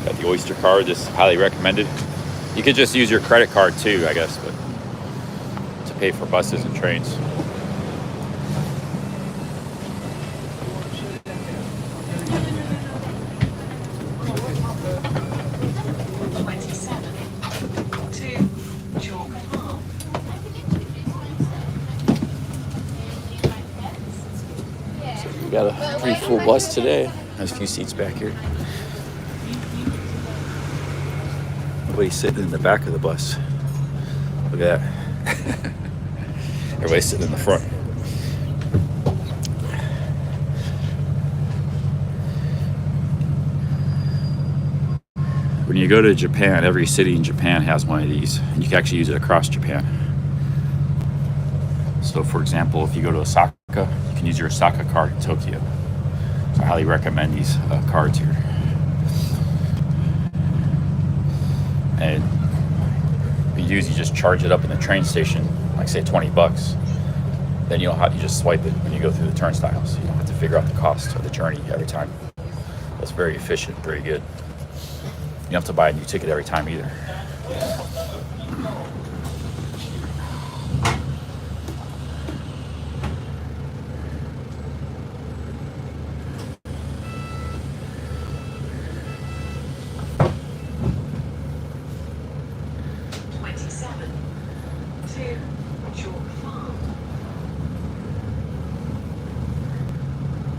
Got the Oyster card. This is highly recommended. You could just use your credit card too, I guess, but to pay for buses and trains. We got a pretty full bus today. There's a few seats back here. Nobody's sitting in the back of the bus. Look at that. Everybody's sitting in the front. When you go to Japan, every city in Japan has one of these. And you can actually use it across Japan. So for example, if you go to Osaka, you can use your Osaka card in Tokyo. So I highly recommend these cards here. And you just charge it up in the train station, like say $20. Then you just swipe it when you go through the turnstiles. You don't have to figure out the cost of the journey every time. That's very efficient, very good. You don't have to buy a new ticket every time either.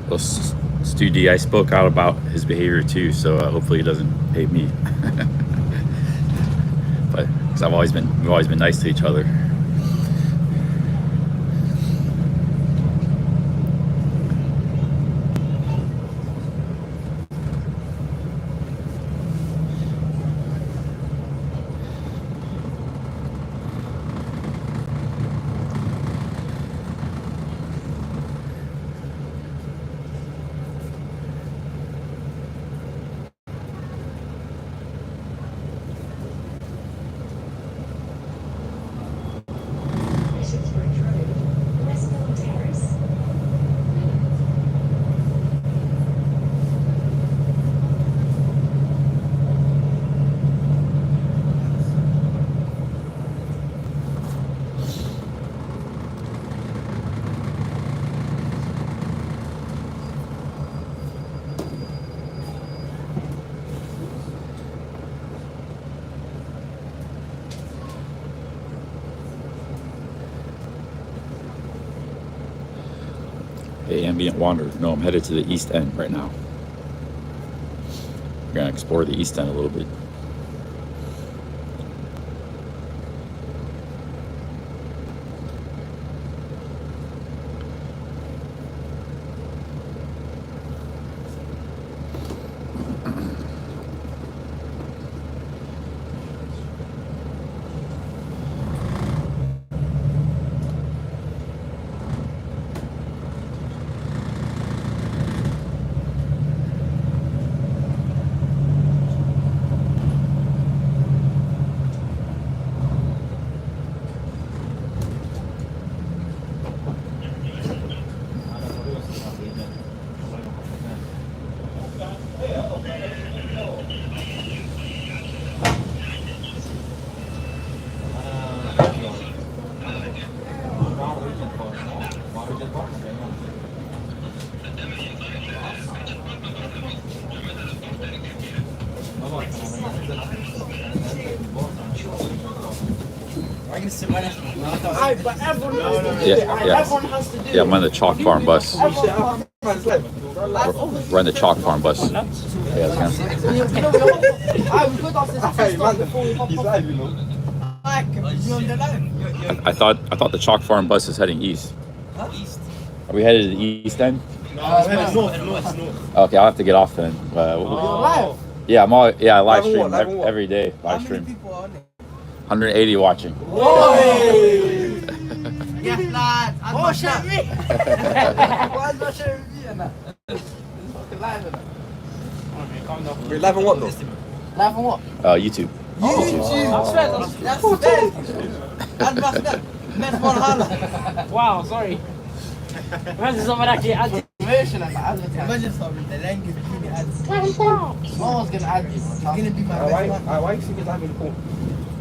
Well, Stu D, I spoke out about his behavior too, so hopefully he doesn't hate me. But because we've always been nice to each other. Hey, Ambient Wanderer. No, I'm headed to the East End right now. We're gonna explore the East End a little bit. Yeah, I'm on the Chalk Farm bus. We're on the Chalk Farm bus. Yeah, I thought the Chalk Farm bus is heading east. East. Are we headed to the East End? North. Okay, I'll have to get off then. Yeah, I live stream every day. Live stream. 180 watching. Yes, lad. Oh, shit me. Why is not sharing me? We're live on what though? Live on what? YouTube. YouTube. That's bad. Advanced. Mest bara hala. Wow, sorry. Imagine someone actually added. Imagine something. The language really adds. No one's gonna add you. It's gonna be my best man. Why you think it's having porn?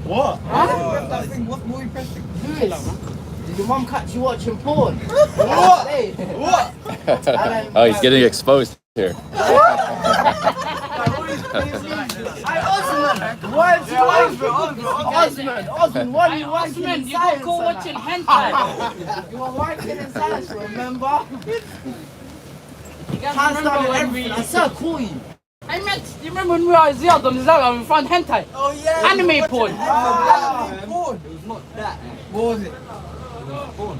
What? What movie pressing? Did your mum catch you watching porn? What? What? Oh, he's getting exposed here. Osman, you gotta go watching hentai. You were working in science, remember? You guys remember when we... I said call you. You remember when we were at Jellied on the Zaga, we found hentai? Oh yeah. Anime porn. Porn. It was not that. What was it? Porn.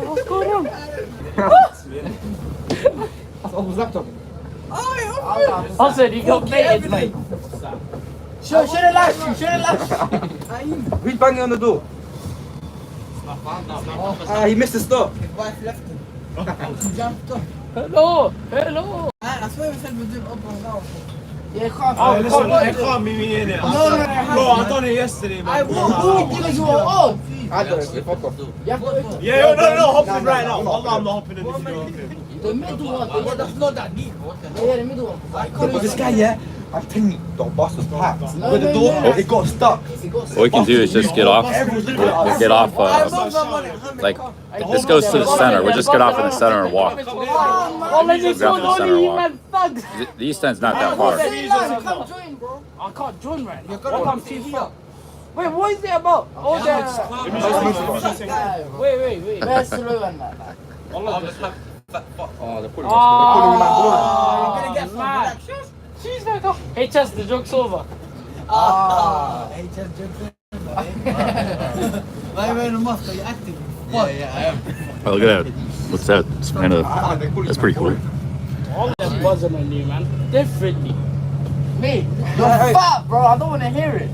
What's going on? That's Open's laptop. Also, you got baited, mate. Show the light. Who's banging on the door? He missed the stop. His wife left him. He jumped off. Hello. I swear we said we're doing up and down. Yeah, It can't be me in it. No, Bro, I done it yesterday, man. because you were on. I done it. Fuck off. Yeah, No, hopping right now. Allah, I'm not hopping in this video. the middle one. That's not that deep. Yeah, the middle one. But this guy, yeah, I'm telling you, the bus was packed. No, With the door, no. it got stuck. What we can do is just get off. We'll get off. Like this goes to the center. We'll just get off in the center and walk. Oh, let's just go Grab the to center the walk. man thugs. The East End's not that far. Come join, bro. I can't join right now. What time TV? Wait, what is it about? Oh, wait. Where's slow and that? Oh, they're putting Oh, You're gonna get man. She's like, oh. Hey, Chess, the joke's over. Hey, just jump in. Why are you wearing a mask? Are you acting? Yeah, I am. Oh, look at that. What's that? It's kind of. That's pretty cool. All that buzzing on you, man. Differently. Me? You're fat, bro. I don't want to hear it.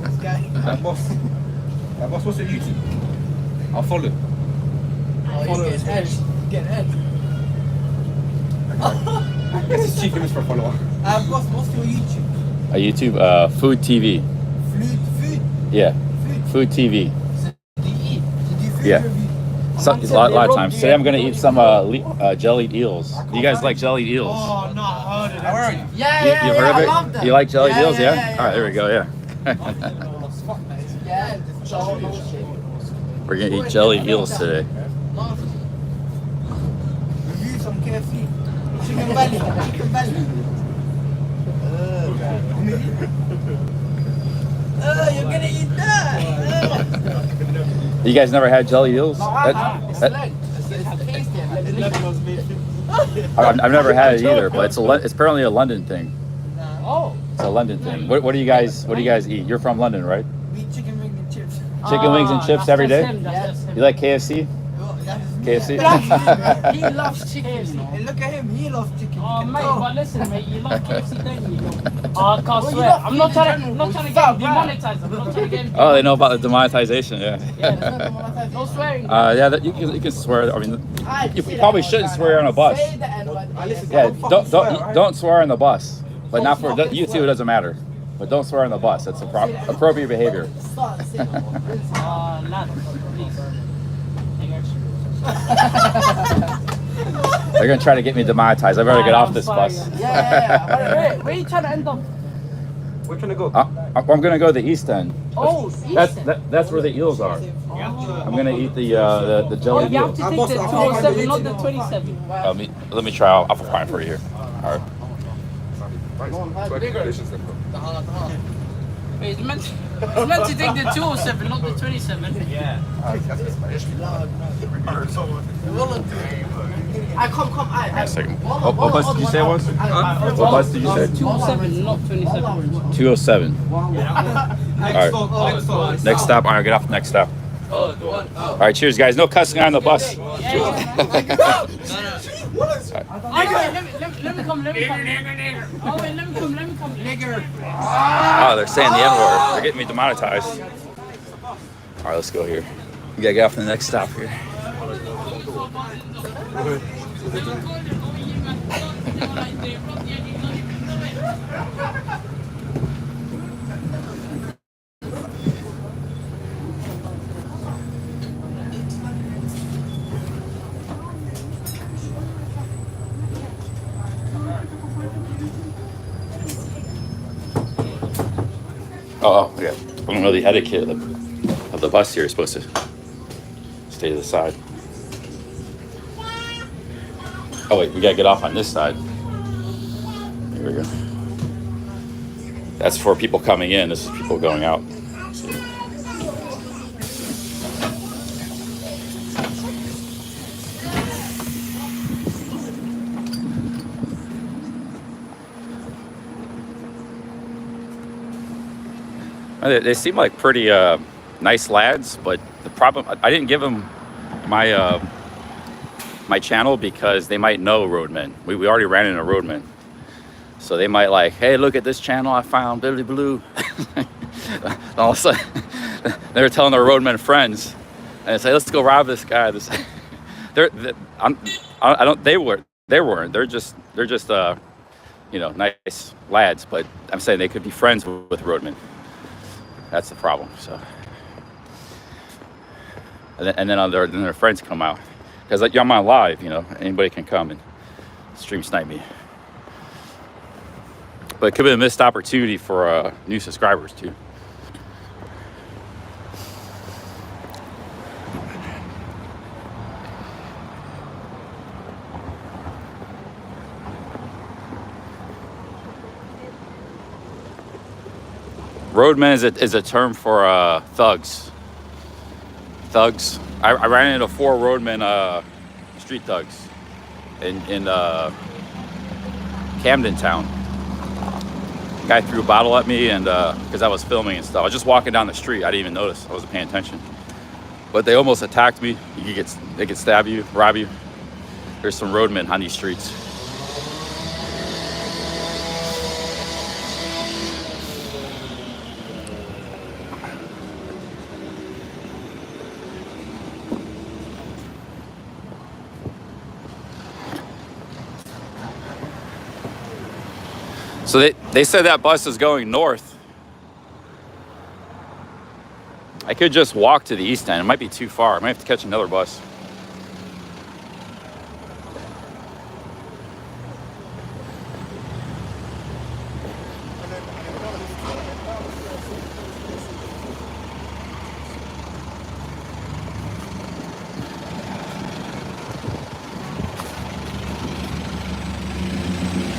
This guy. That boss, what's your YouTube? I'll follow. Oh, he's getting edged. Getting edged. This is cheeky, Mr. Follower. Boss, what's your YouTube? YouTube, food TV. Food? Yeah, food TV. Do you eat? Did you food Yeah. review? A lot of times. Today I'm gonna eat some jellied eels. You guys like jellied eels? Oh, no, I heard it. Where are you? You heard of I it? love them. You like jellied Yeah, eels? yeah, Yeah. All right, there we go. Yeah. Yeah, We're gonna eat jellied eels today. review some KFC. Chicken belly. You're gonna eat that. You guys never had jellied eels? It's That- tasty. I've never had it either, but it's apparently a London thing. Oh. It's a London thing. What do you guys eat? You're from London, right? We eat chicken wings and chips. Chicken wings and chips every day? That's him. You like KFC? KFC? He loves chicken, you know. Hey, look at him. He loves chicken. Oh, mate, but listen, mate, you love KFC, don't you? Oh, I can't Well, you swear. love I'm not food trying in to general, get stop, him man. demonetized. I'm not trying to get him. Oh, they know about the demonetization, yeah. No swearing. Yeah, you can swear. I mean, you probably shouldn't swear on a bus. Say the N-word. Yeah, don't swear on the bus. But not for you two. It doesn't matter. But don't swear on the bus. That's appropriate behavior. Start saying it. Lad, please. They're gonna try to get me demonetized. I better get off this bus. Yeah. Where are you trying to end up? We're trying to go. I'm gonna go to the East End. Oh, That's where the eels are. I'm gonna eat the Oh, jelly you have to eel. take the 207, not the 27. Let me try. I'll find it for you here. All right. Wait, it's meant to take the 207, not the 27. Yeah. I come. Wait a second. What bus did you say it was? What bus did you say? 207, not 27. 207. All right. Next stop. All right, get off the next stop. All right, cheers, guys. No cussing on the bus. Let me come. Oh, wait, let me come. Nigger. Oh, they're saying the N-word. They're getting me demonetized. All right, let's go here. You gotta get off to the next stop here. Oh, yeah. I don't know the etiquette of the bus here. Is supposed to stay to the side. Oh wait, we gotta get off on this side. Here we go. That's for people coming in. This is people going out. See? They seem like pretty nice lads, but the problem, I didn't give them my my channel because they might know roadmen. We already ran into roadmen, so they might like, hey, look at this channel I found, Billy Blue. All of a sudden, they were telling their roadmen friends, and they say, let's go rob this guy. This, they weren't. They're just you know, nice lads, but I'm saying they could be friends with roadmen. That's the problem. So, and then their friends come out, because like, I'm on live, you know, anybody can come and stream snipe me. But it could be a missed opportunity for new subscribers too. Roadman is a term for thugs. Thugs. I ran into 4 roadmen, street thugs, in Camden Town. Guy threw a bottle at me, and because I was filming and stuff. I was just walking down the street. I didn't even notice. I wasn't paying attention. But they almost attacked me. They could stab you, rob you. There's some roadmen on these streets. So they said that bus is going north. I could just walk to the east end. It might be too far. I might have to catch another bus.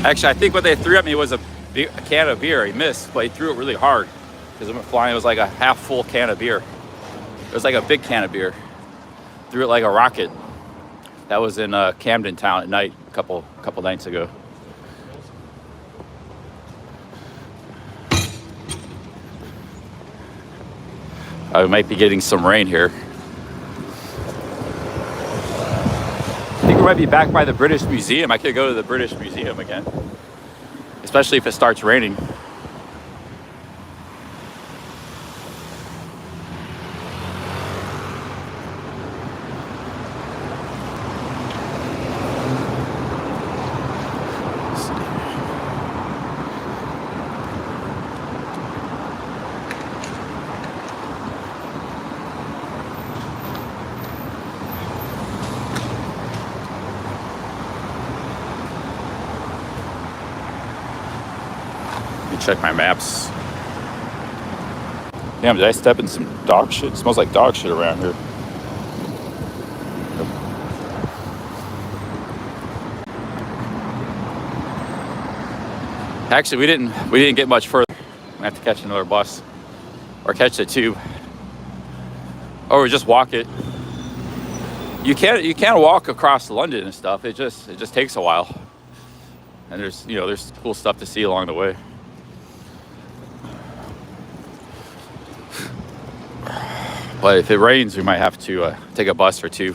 Actually, I think what they threw at me was a can of beer. He missed, but he threw it really hard because it went flying. It was like a half full can of beer. It was like a big can of beer. Threw it like a rocket. That was in Camden Town at night a couple nights ago. I might be getting some rain here. I think we might be back by the British Museum. I could go to the British Museum again, especially if it starts raining. Check my maps. Damn, did I step in some dog shit? It smells like dog shit around here. Actually, we didn't get much further. I have to catch another bus or catch the tube, or just walk it. You can't walk across London and stuff. It just takes a while, and there's cool stuff to see along the way. But if it rains, we might have to take a bus or two.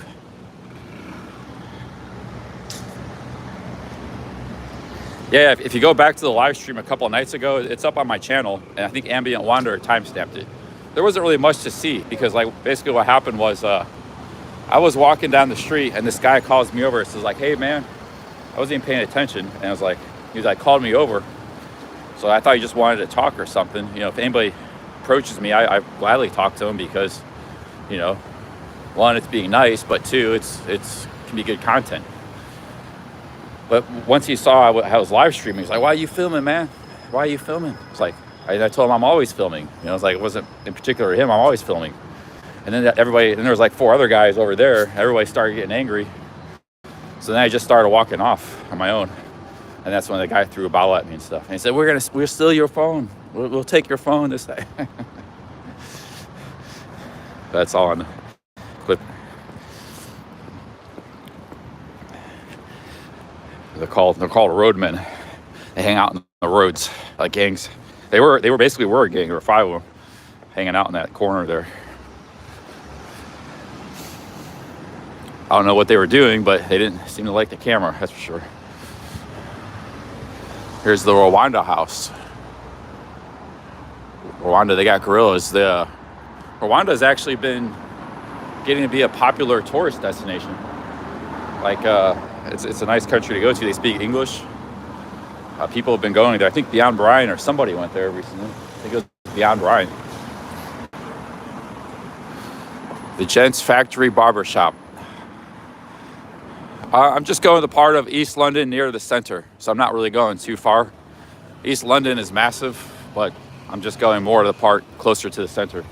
Yeah, if you go back to the live stream a couple of nights ago, it's up on my channel, and I think Ambient Wanderer timestamped it. There wasn't really much to see because, like, basically what happened was I was walking down the street, and this guy calls me over. Says like, "Hey man," I wasn't even paying attention, and I was like, called me over, So I thought he just wanted to talk or something. You know, if anybody approaches me, I gladly talk to him because, you know, one, it's being nice, but two, it's can be good content. But once he saw I was live streaming, he's like, "Why are you filming, man? Why are you filming?" It's like, I told him I'm always filming. You know, it's like, it wasn't in particular him, I'm always filming. And then everybody, and there was like 4 other guys over there, everybody started getting angry. So then I just started walking off on my own. And that's when the guy threw a bottle at me and stuff. And he said, we'll steal your phone. We'll take your phone this day. That's all on the clip. They're called roadmen. They hang out in the roads like gangs. They were basically a gang. There were 5 of them hanging out in that corner there. I don't know what they were doing, but they didn't seem to like the camera, that's for sure. Here's the Rwanda house. Rwanda, they got gorillas. Rwanda has actually been getting to be a popular tourist destination. Like, it's a nice country to go to. They speak English. People have been going there. I think Beyond Bryan or somebody went there recently. I think it was Beyond Bryan. The Gents Factory Barbershop. I'm just going to the part of East London near the center, so I'm not really going too far. East London is massive, but I'm just going more to the part closer to the center.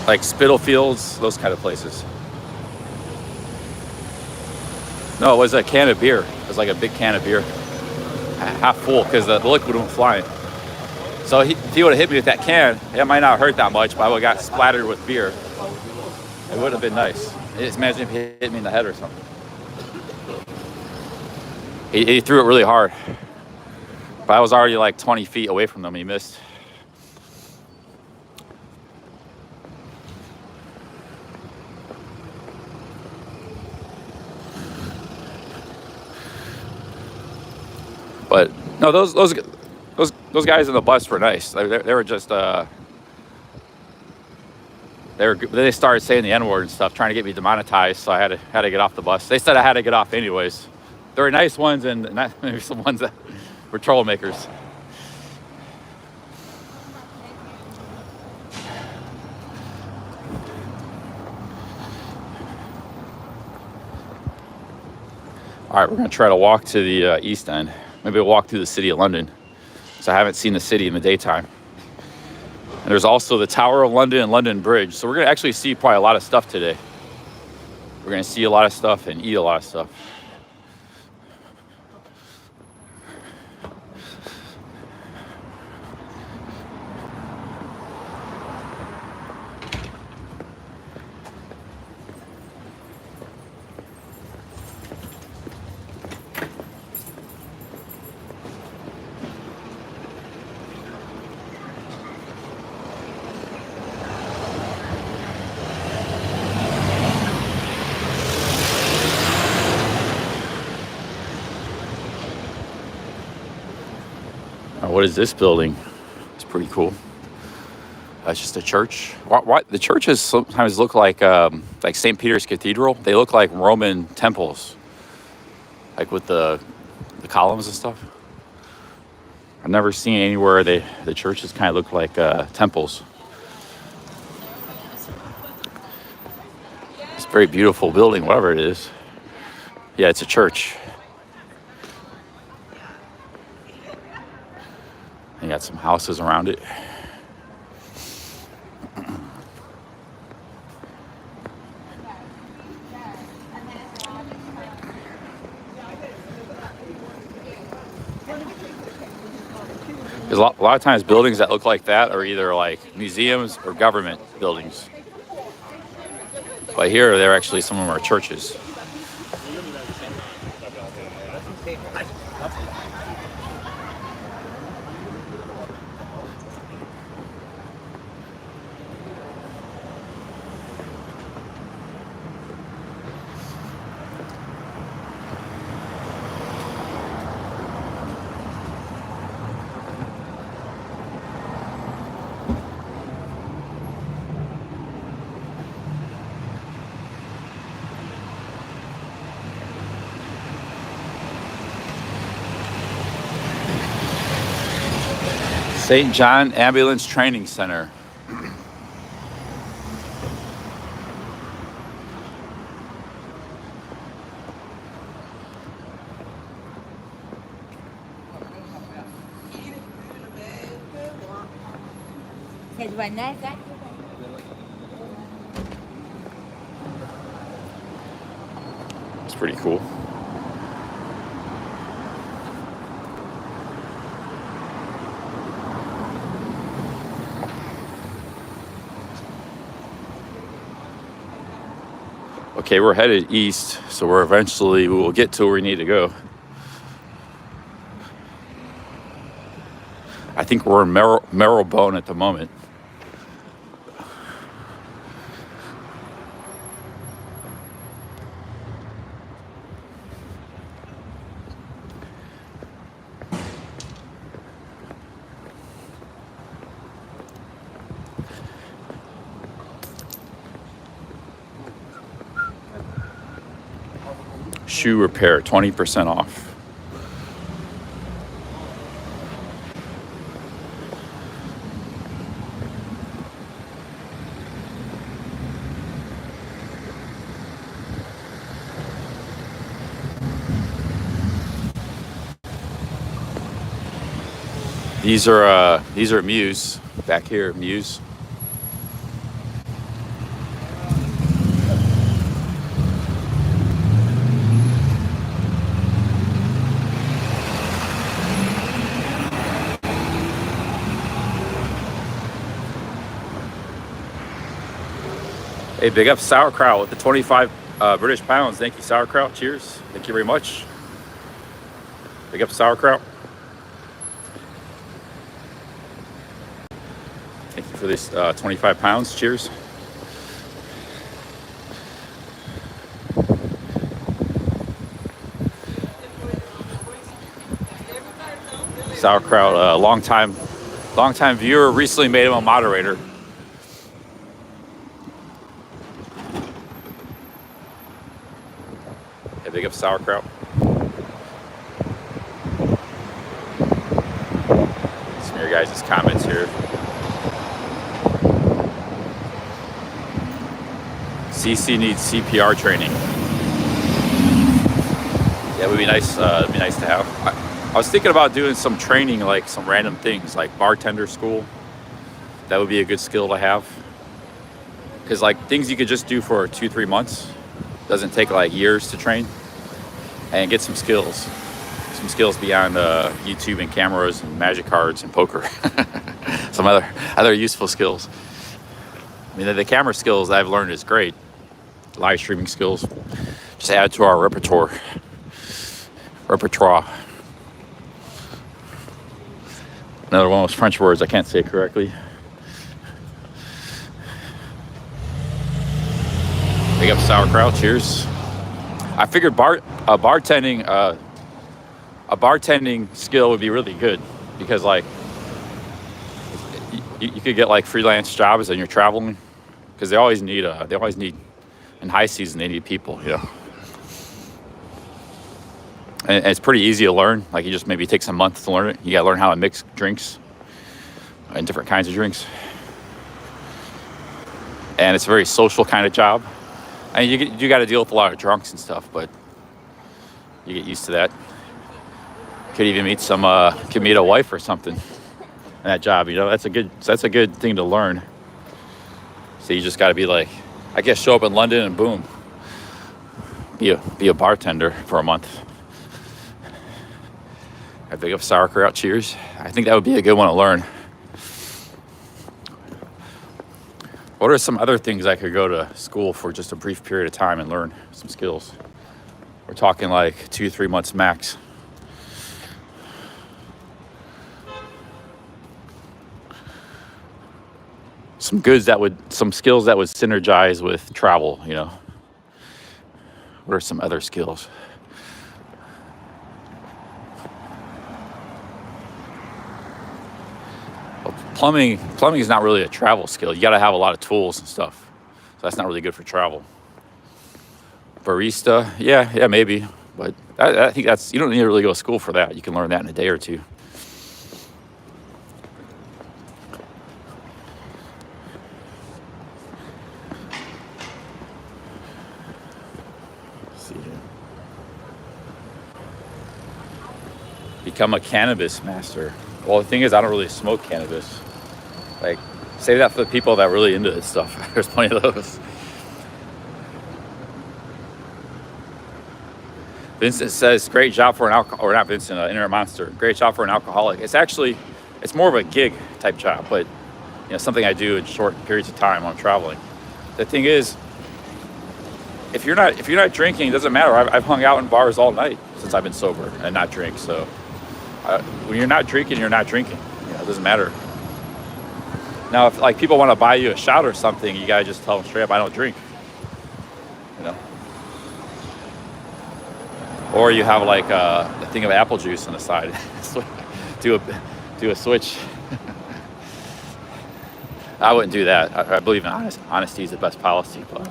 Like Spitalfields, those kind of places. No, it was a can of beer. It was like a big can of beer, half full, because the liquid went flying. So if he would have hit me with that can, it might not hurt that much, but I would have got splattered with beer. It would have been nice. Just imagine if he hit me in the head or something. He threw it really hard, but I was already like 20 feet away from him. He missed. But no, those guys in the bus were nice. They were just they started saying the N-word and stuff, trying to get me demonetized. So I had to get off the bus. They said I had to get off anyways. There were nice ones and not maybe some ones that were troublemakers. All right, we're gonna try to walk to the East End. Maybe we'll walk through the city of London. So I haven't seen the city in the daytime. And there's also the Tower of London and London Bridge. So we're gonna actually see probably a lot of stuff today. We're gonna see a lot of stuff and eat a lot of stuff. What is this building? It's pretty cool. That's just a church. Why the churches sometimes look like St. Peter's Cathedral. They look like Roman temples, like with the columns and stuff. I've never seen anywhere the churches kind of look like temples. It's a very beautiful building, whatever it is. Yeah, it's a church. You got some houses around it. There's a lot of times buildings that look like that are either like museums or government buildings. But here, they're actually, some of them are churches. St. John Ambulance Training Center. It's pretty cool. Okay, we're headed east, so we will get to where we need to go. I think we're in Marrowbone at the moment. Shoe repair, 20% off. These are Muse back here, Muse. Hey, big up Sauerkraut with the 25 British pounds. Thank you, Sauerkraut. Cheers. Thank you very much. Big up Sauerkraut. Thank you for this 25 pounds. Cheers. Sauerkraut, long time viewer, recently made him a moderator. Yeah, big up Sauerkraut. Some of your guys' comments here. CC needs CPR training. Yeah, it would be nice. It'd be nice to have. I was thinking about doing some training, like some random things, like bartender school. That would be a good skill to have. Because like things you could just do for 2-3 months, doesn't take like years to train, and get some skills. Some skills beyond YouTube and cameras and magic cards and poker. Some other useful skills. I mean, the camera skills I've learned is great. Live streaming skills. Just add to our repertoire. Another one of those French words I can't say correctly. Big up Sauerkraut. Cheers. I figured a bartending skill would be really good because like you could get like freelance jobs and you're traveling because they always need in high season they need people, you know. And it's pretty easy to learn. Like you just maybe take some months to learn it. You gotta learn how to mix drinks and different kinds of drinks. And it's a very social kind of job. And you got to deal with a lot of drunks and stuff, but you get used to that. Could even meet a wife or something in that job. You know, that's a good thing to learn. So you just got to be like, I guess, show up in London and boom, be a bartender for a month. I big up Sauerkraut. Cheers. I think that would be a good one to learn. What are some other things I could go to school for just a brief period of time and learn some skills? We're talking like 2-3 months max. Some skills that would synergize with travel, you know. What are some other skills? Plumbing is not really a travel skill. You got to have a lot of tools and stuff. So that's not really good for travel. Barista, yeah, maybe. But I think you don't need to really go to school for that. You can learn that in a day or two. Become a cannabis master. Well, the thing is, I don't really smoke cannabis. Like, save that for the people that are really into this stuff. There's plenty of those. Vincent says, great job for an alcohol, or not Vincent, Inner Monster. Great job for an alcoholic. It's more of a gig type job, but something I do in short periods of time when I'm traveling. The thing is, if you're not drinking, it doesn't matter. I've hung out in bars all night since I've been sober and not drink. So when you're not drinking, you're not drinking. It doesn't matter. Now, if like people want to buy you a shot or something, you gotta just tell them straight up, I don't drink. Or you have like a thing of apple juice on the side. do a switch. I wouldn't do that. I believe in honesty is the best policy, but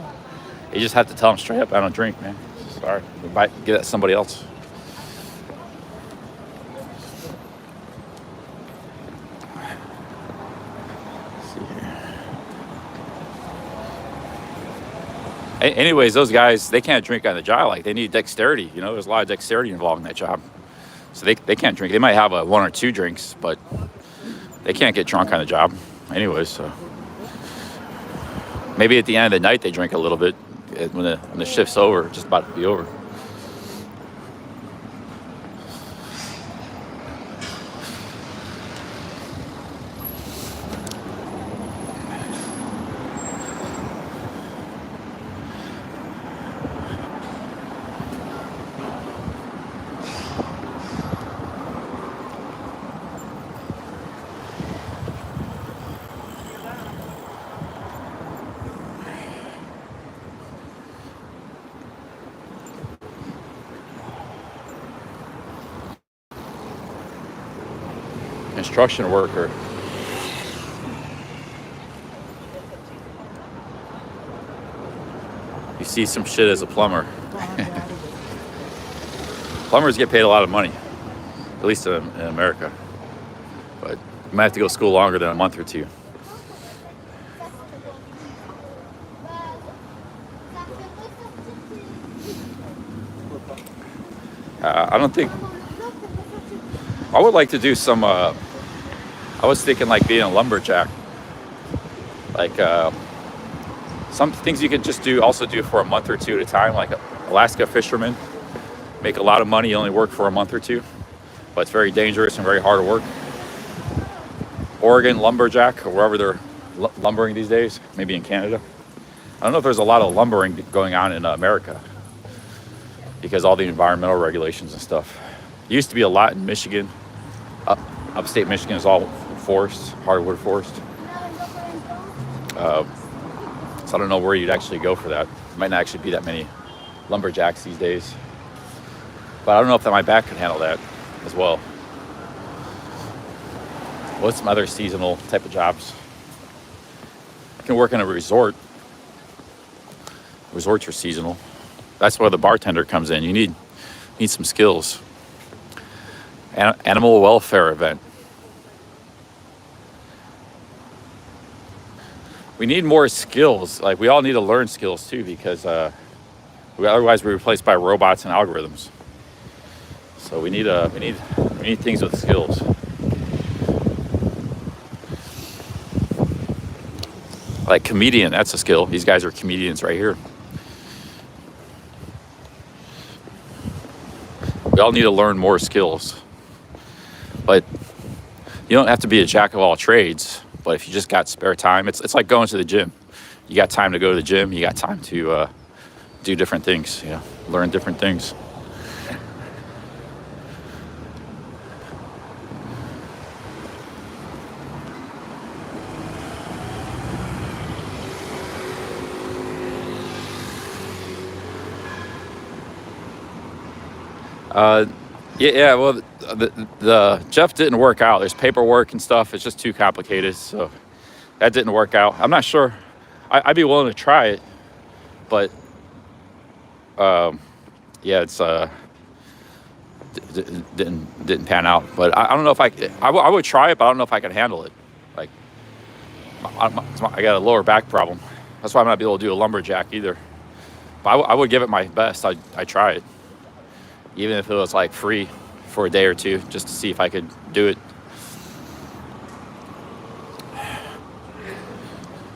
you just have to tell them straight up, I don't drink, man. Sorry, get at somebody else. Anyways, those guys, they can't drink on the job. Like, they need dexterity. There's a lot of dexterity involved in that job. So they can't drink. They might have one or two drinks, but they can't get drunk on the job. Anyways, so maybe at the end of the night they drink a little bit when the shift's over, just about to be over. Construction worker. You see some shit as a plumber. Plumbers get paid a lot of money, at least in America. But you might have to go to school longer than a month or two. I don't think... I would like to do some, I was thinking like being a lumberjack. Like some things you could just also do for a month or two at a time, like Alaska fisherman. Make a lot of money, you only work for a month or two, but it's very dangerous and very hard to work. Oregon lumberjack, or wherever they're lumbering these days, maybe in Canada. I don't know if there's a lot of lumbering going on in America because all the environmental regulations and stuff. Used to be a lot in Michigan. Upstate Michigan is all forest, hardwood forest. So I don't know where you'd actually go for that. Might not actually be that many lumberjacks these days. But I don't know if my back could handle that as well. What's some other seasonal type of jobs? You can work in a resort. Resorts are seasonal. That's where the bartender comes in. You need some skills. Animal welfare event. We need more skills. Like, we all need to learn skills too, because otherwise we're replaced by robots and algorithms. So we need things with skills. Like comedian, that's a skill. These guys are comedians right here. We all need to learn more skills. But you don't have to be a jack of all trades. But if you just got spare time, it's like going to the gym. You got time to go to the gym. You got time to do different things. Learn different things. Yeah. Well, the Jeff didn't work out. There's paperwork and stuff. It's just too complicated. So that didn't work out. I'm not sure. I'd be willing to try it, but yeah, it's didn't pan out. But I don't know if I would try it, but I don't know if I can handle it. Like, I got a lower back problem. That's why I'm not be able to do a lumberjack either. But I would give it my best. I'd try it. Even if it was like free for a day or two just to see if I could do it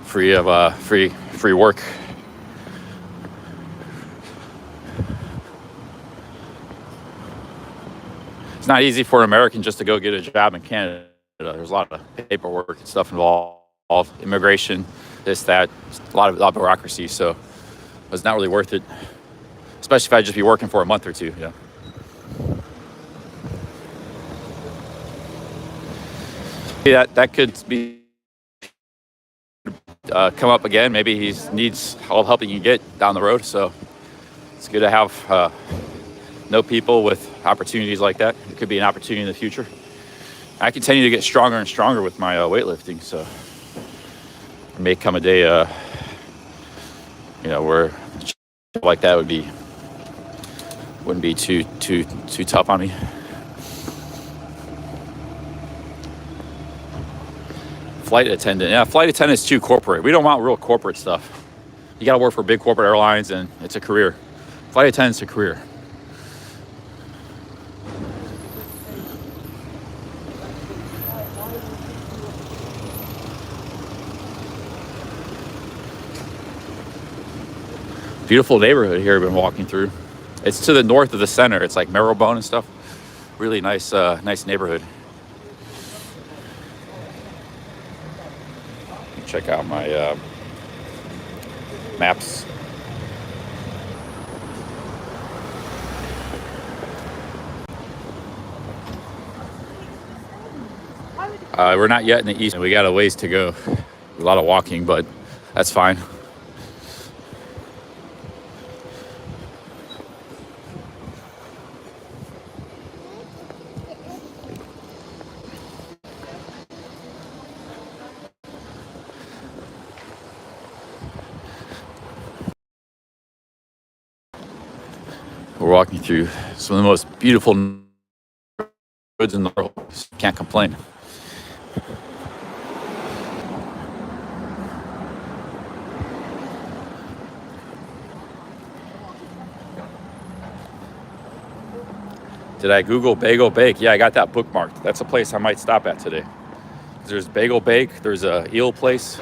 free of free work. It's not easy for an American just to go get a job in Canada. There's a lot of paperwork and stuff involved, immigration, this, that, a lot of bureaucracy. So it's not really worth it, especially if I'd just be working for a month or two. Yeah. That could be come up again. Maybe he needs all the help he can get down the road. So it's good to have know people with opportunities like that. It could be an opportunity in the future. I continue to get stronger and stronger with my weightlifting. So there may come a day, where like that wouldn't be too tough on me. Flight attendant. Yeah, flight attendant is too corporate. We don't want real corporate stuff. You got to work for big corporate airlines, and it's a career. Flight attendant's a career. Beautiful neighborhood here I've been walking through. It's to the north of the center. It's like Marrowbone and stuff. Really nice neighborhood. Check out my maps. We're not yet in the east. We got a ways to go. A lot of walking, but that's fine. We're walking through some of the most beautiful neighborhoods in the world. Can't complain. Did I Google Bagel Bake? Yeah, I got that bookmarked. That's a place I might stop at today. There's Bagel Bake. There's a eel place,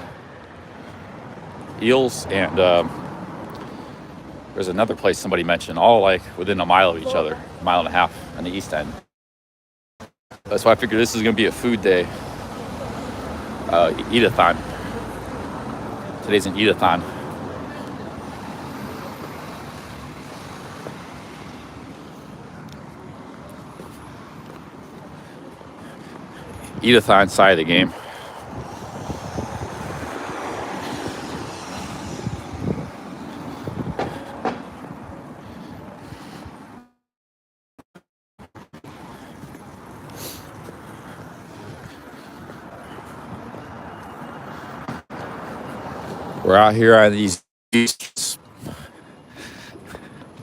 Eels, and there's another place somebody mentioned, all like within a mile of each other, a mile and a half on the east end. That's why I figured this is going to be a food day. Eatathon. Today's an Eatathon. Eatathon side of the game. We're out here on these streets,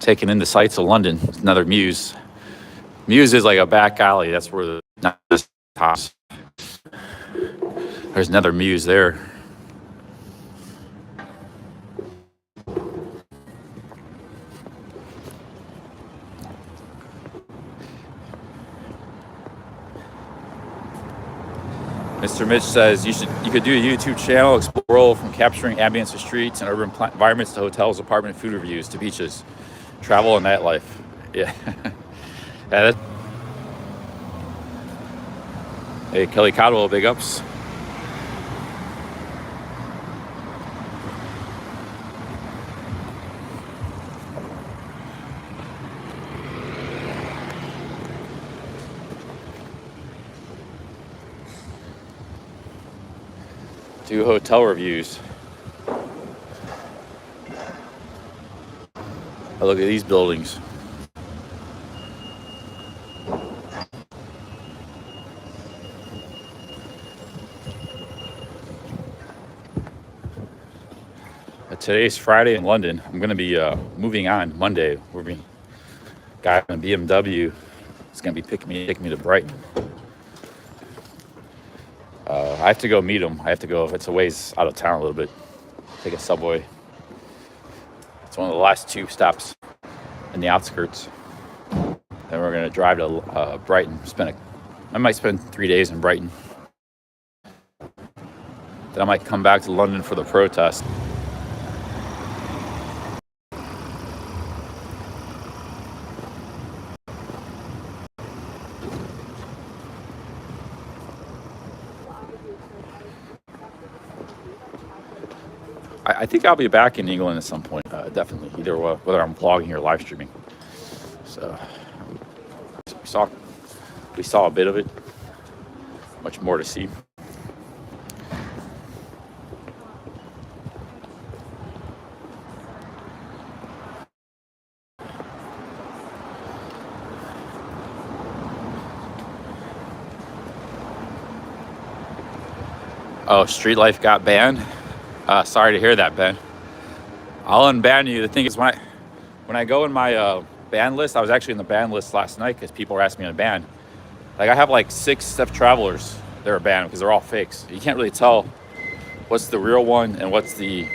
taking in the sights of London. Another Muse. Muse is like a back alley. That's where the tops. There's another Muse there. Mr. Mitch says you could do a YouTube channel, explore from capturing ambience of streets and urban environments to hotels, apartment, food reviews to beaches, travel and nightlife. Yeah. Hey, Kelly Codwell, big ups. Do hotel reviews. Oh, look at these buildings. Today's Friday in London. I'm going to be moving on Monday. We're being guy in a BMW. It's going to be taking me to Brighton. I have to go meet him. I have to go. It's a ways out of town a little bit. Take a subway. It's one of the last 2 stops in the outskirts. Then we're gonna drive to Brighton. I might spend 3 days in Brighton. Then I might come back to London for the protest. I think I'll be back in England at some point, definitely, either whether I'm vlogging or live streaming. So we saw a bit of it. Much more to see. Oh, Street Life got banned. Sorry to hear that, Ben. I'll unban you. The thing is, when I go in my ban list, I was actually in the ban list last night because people were asking me to ban. Like, I have like 6 Steph Travelers that are banned because they're all fakes. You can't really tell what's the real one and what's the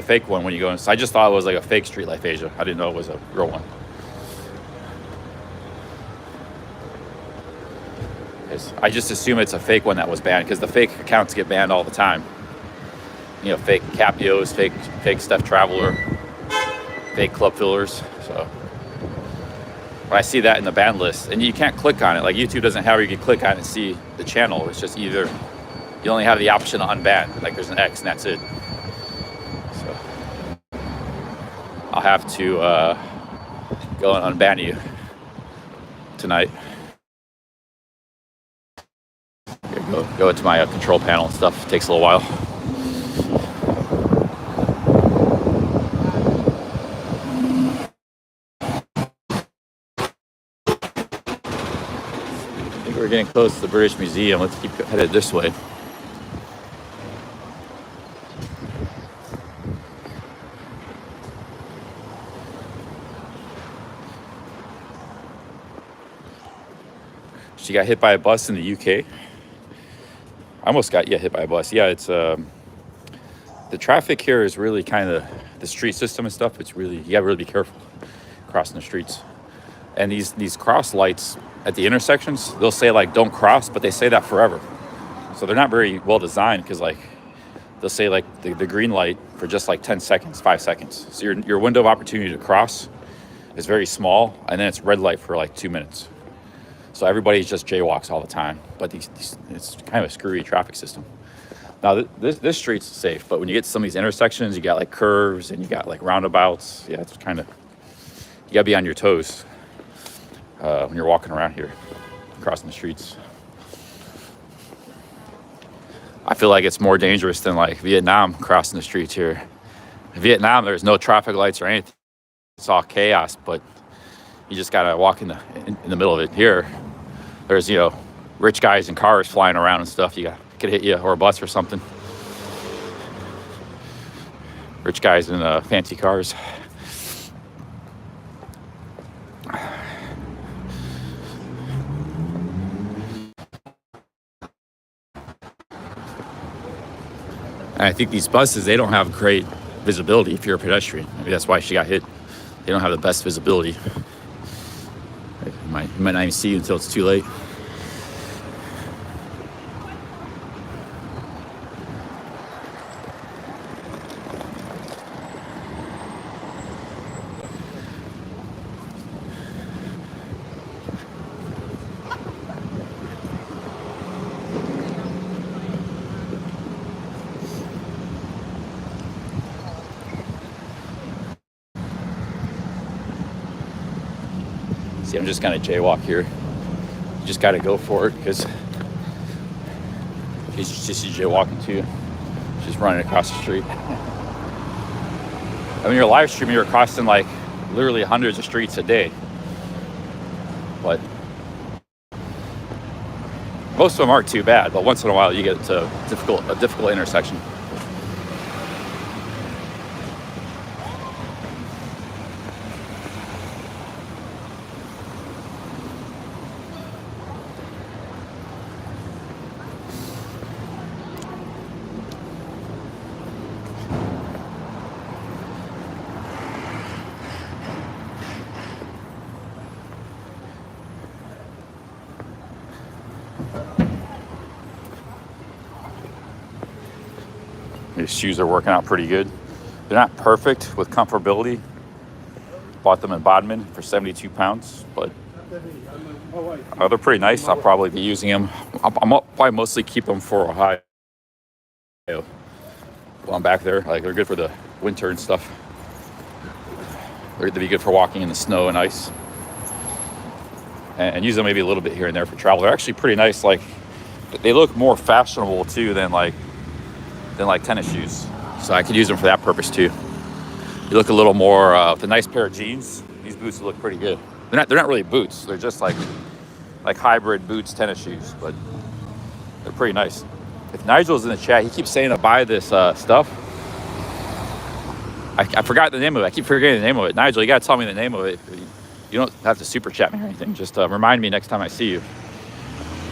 fake one when you go in. So I just thought it was like a fake Street Life Asia. I didn't know it was a real one. I just assume it's a fake one that was banned because the fake accounts get banned all the time. You know, fake Capios, fake Steph Traveler, fake club fillers. So when I see that in the ban list, and you can't click on it, like YouTube doesn't have where you can click on it and see the channel. It's just either you only have the option to unban, like there's an X and that's it. So I'll have to go and unban you tonight. Go into my control panel and stuff. It takes a little while. I think we're getting close to the British Museum. Let's keep headed this way. She got hit by a bus in the UK. I almost got hit by a bus. Yeah, it's the traffic here is really kind of the street system and stuff. It's really, you gotta really be careful crossing the streets. And these cross lights at the intersections, they'll say like don't cross, but they say that forever. So they're not very well designed because like they'll say like the green light for just like 10 seconds, 5 seconds. So your window of opportunity to cross is very small, and then it's red light for like 2 minutes. So everybody just jaywalks all the time, but it's kind of a screwy traffic system. Now this street's safe, but when you get to some of these intersections, you got like curves and you got like roundabouts. Yeah, it's kind of, you gotta be on your toes when you're walking around here, crossing the streets. I feel like it's more dangerous than like Vietnam crossing the streets here. In Vietnam, there's no traffic lights or anything. It's all chaos, but you just gotta walk in the middle of it. Here, there's, you know, rich guys in cars flying around and stuff. Could hit you, or a bus or something. Rich guys in fancy cars. And I think these buses, they don't have great visibility if you're a pedestrian. Maybe that's why she got hit. They don't have the best visibility. You might not even see you until it's too late. See, I'm just gonna jaywalk here. You just gotta go for it because she's just jaywalking too. She's running across the street. I mean, you're live streaming, you're crossing like literally hundreds of streets a day. But most of them aren't too bad, but once in a while you get to a difficult intersection. These shoes are working out pretty good. They're not perfect with comfortability. Bought them in Bodmin for 72 pounds, but they're pretty nice. I'll probably be using them. I'll probably mostly keep them for Ohio. While I'm back there, like they're good for the winter and stuff. They'd be good for walking in the snow and ice. And use them maybe a little bit here and there for travel. They're actually pretty nice. Like they look more fashionable too than like tennis shoes. So I could use them for that purpose too. You look a little more with a nice pair of jeans. These boots look pretty good. They're not really boots. They're just like hybrid boots, tennis shoes, but they're pretty nice. If Nigel's in the chat, he keeps saying to buy this stuff. I forgot the name of it. I keep forgetting the name of it. Nigel, you gotta tell me the name of it. You don't have to super chat me or anything. Just remind me next time I see you.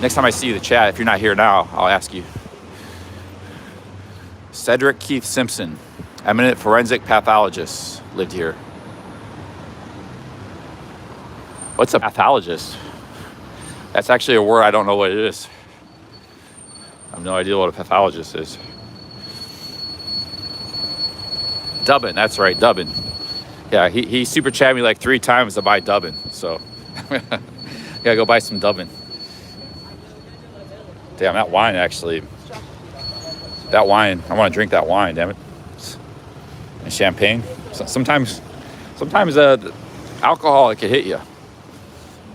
Next time I see you in the chat, if you're not here now, I'll ask you. Cedric Keith Simpson, eminent forensic pathologist, lived here. What's a pathologist? That's actually a word I don't know what it is. I have no idea what a pathologist is. Dubbin, that's right, Dubbin. Yeah, he super chatted me like 3 times to buy Dubbin, so gotta go buy some Dubbin. Damn, that wine actually. That wine, I want to drink that wine, damn it. And champagne. So sometimes alcohol, it can hit you.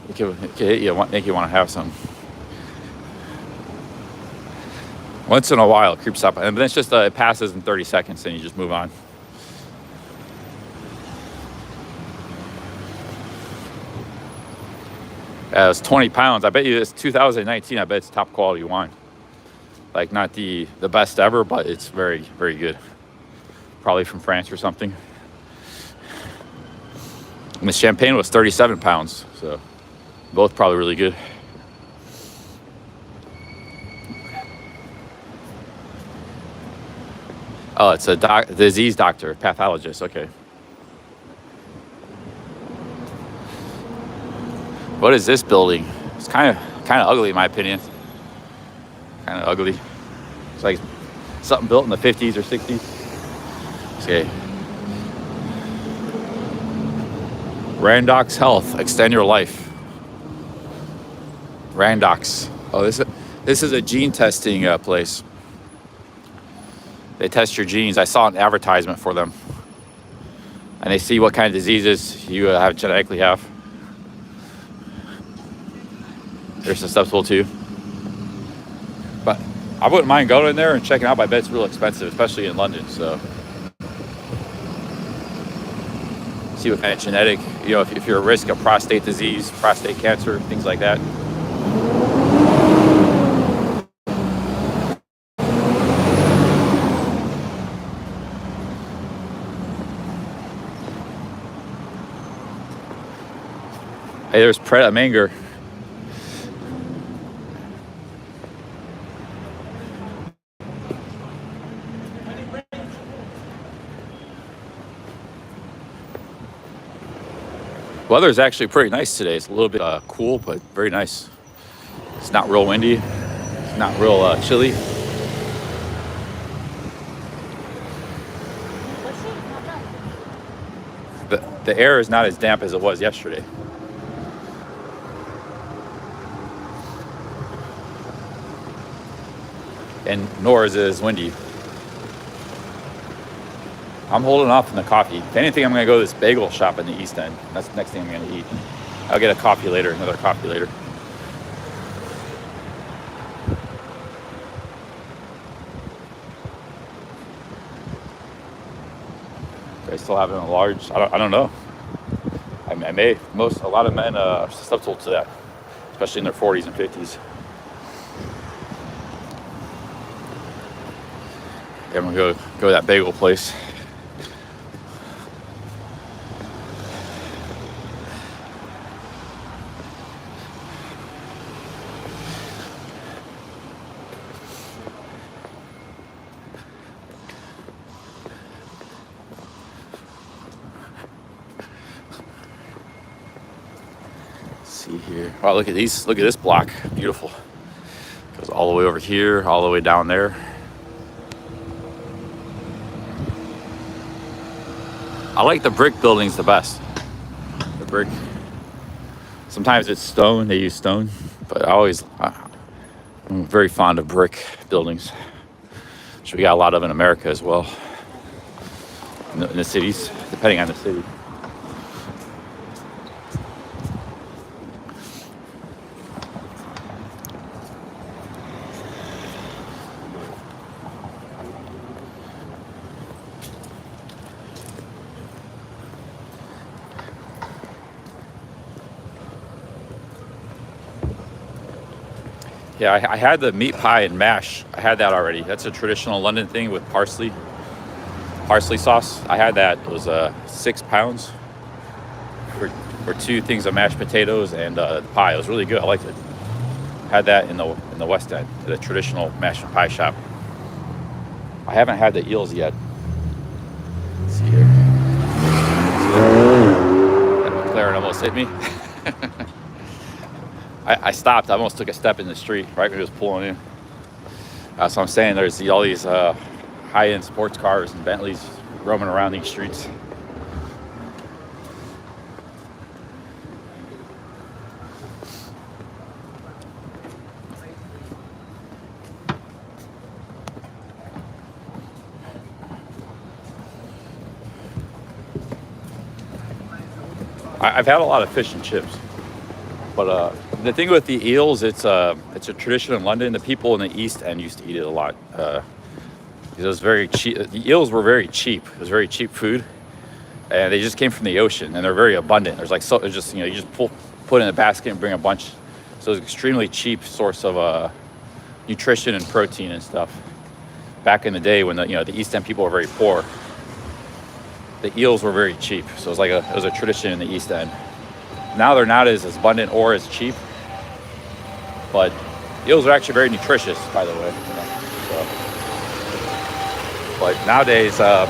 It can hit you, make you want to have some. Once in a while, it creeps up, and then it's just it passes in 30 seconds, and you just move on. It's 20 pounds. I bet you it's 2019. I bet it's top quality wine. Like not the best ever, but it's very, very good. Probably from France or something. And the champagne was 37 pounds, so both probably really good. Oh, it's a disease doctor, pathologist. Okay. What is this building? It's kind of ugly in my opinion. Kind of ugly. It's like something built in the 50s or 60s. Okay. Randox Health, extend your life. Randox. Oh, this is a gene testing place. They test your genes. I saw an advertisement for them. And they see what kind of diseases you genetically have. They're susceptible to. But I wouldn't mind going in there and checking out. I bet it's real expensive, especially in London. So see what kind of genetic, if you're at risk of prostate disease, prostate cancer, things like that. Hey, there's Pret Manger. Weather's actually pretty nice today. It's a little bit cool, but very nice. It's not real windy. It's not real chilly. The air is not as damp as it was yesterday. And nor is it as windy. I'm holding off on the coffee. If anything, I'm going to go to this bagel shop in the East End. That's the next thing I'm going to eat. I'll get a coffee later, another coffee later. They still having a large, I don't know. A lot of men are susceptible to that, especially in their 40s and 50s. I'm going to go to that bagel place. See here. Wow, look at these. Look at this block. Beautiful. Goes all the way over here, all the way down there. I like the brick buildings the best. The brick. Sometimes it's stone. They use stone, but I'm very fond of brick buildings, which we got a lot of in America as well. In the cities, depending on the city. Yeah, I had the meat pie and mash. I had that already. That's a traditional London thing with parsley sauce. I had that. It was 6 pounds for 2 things of mashed potatoes and the pie. It was really good. I liked it. Had that in the West End, at a traditional mash and pie shop. I haven't had the eels yet. Let's see here. That McLaren almost hit me. I stopped. I almost took a step in the street right when he was pulling in. So I'm saying there's all these high-end sports cars and Bentleys roaming around these streets. I've had a lot of fish and chips. But the thing with the eels, it's a tradition in London. The people in the East End used to eat it a lot. It was very cheap. The eels were very cheap. It was very cheap food, and they just came from the ocean, and they're very abundant. There's like it's just you just put in a basket and bring a bunch. So it's an extremely cheap source of nutrition and protein and stuff. Back in the day when the East End people were very poor, the eels were very cheap. So it was a tradition in the East End. Now they're not as abundant or as cheap, but eels are actually very nutritious, by the way. So, but nowadays, they're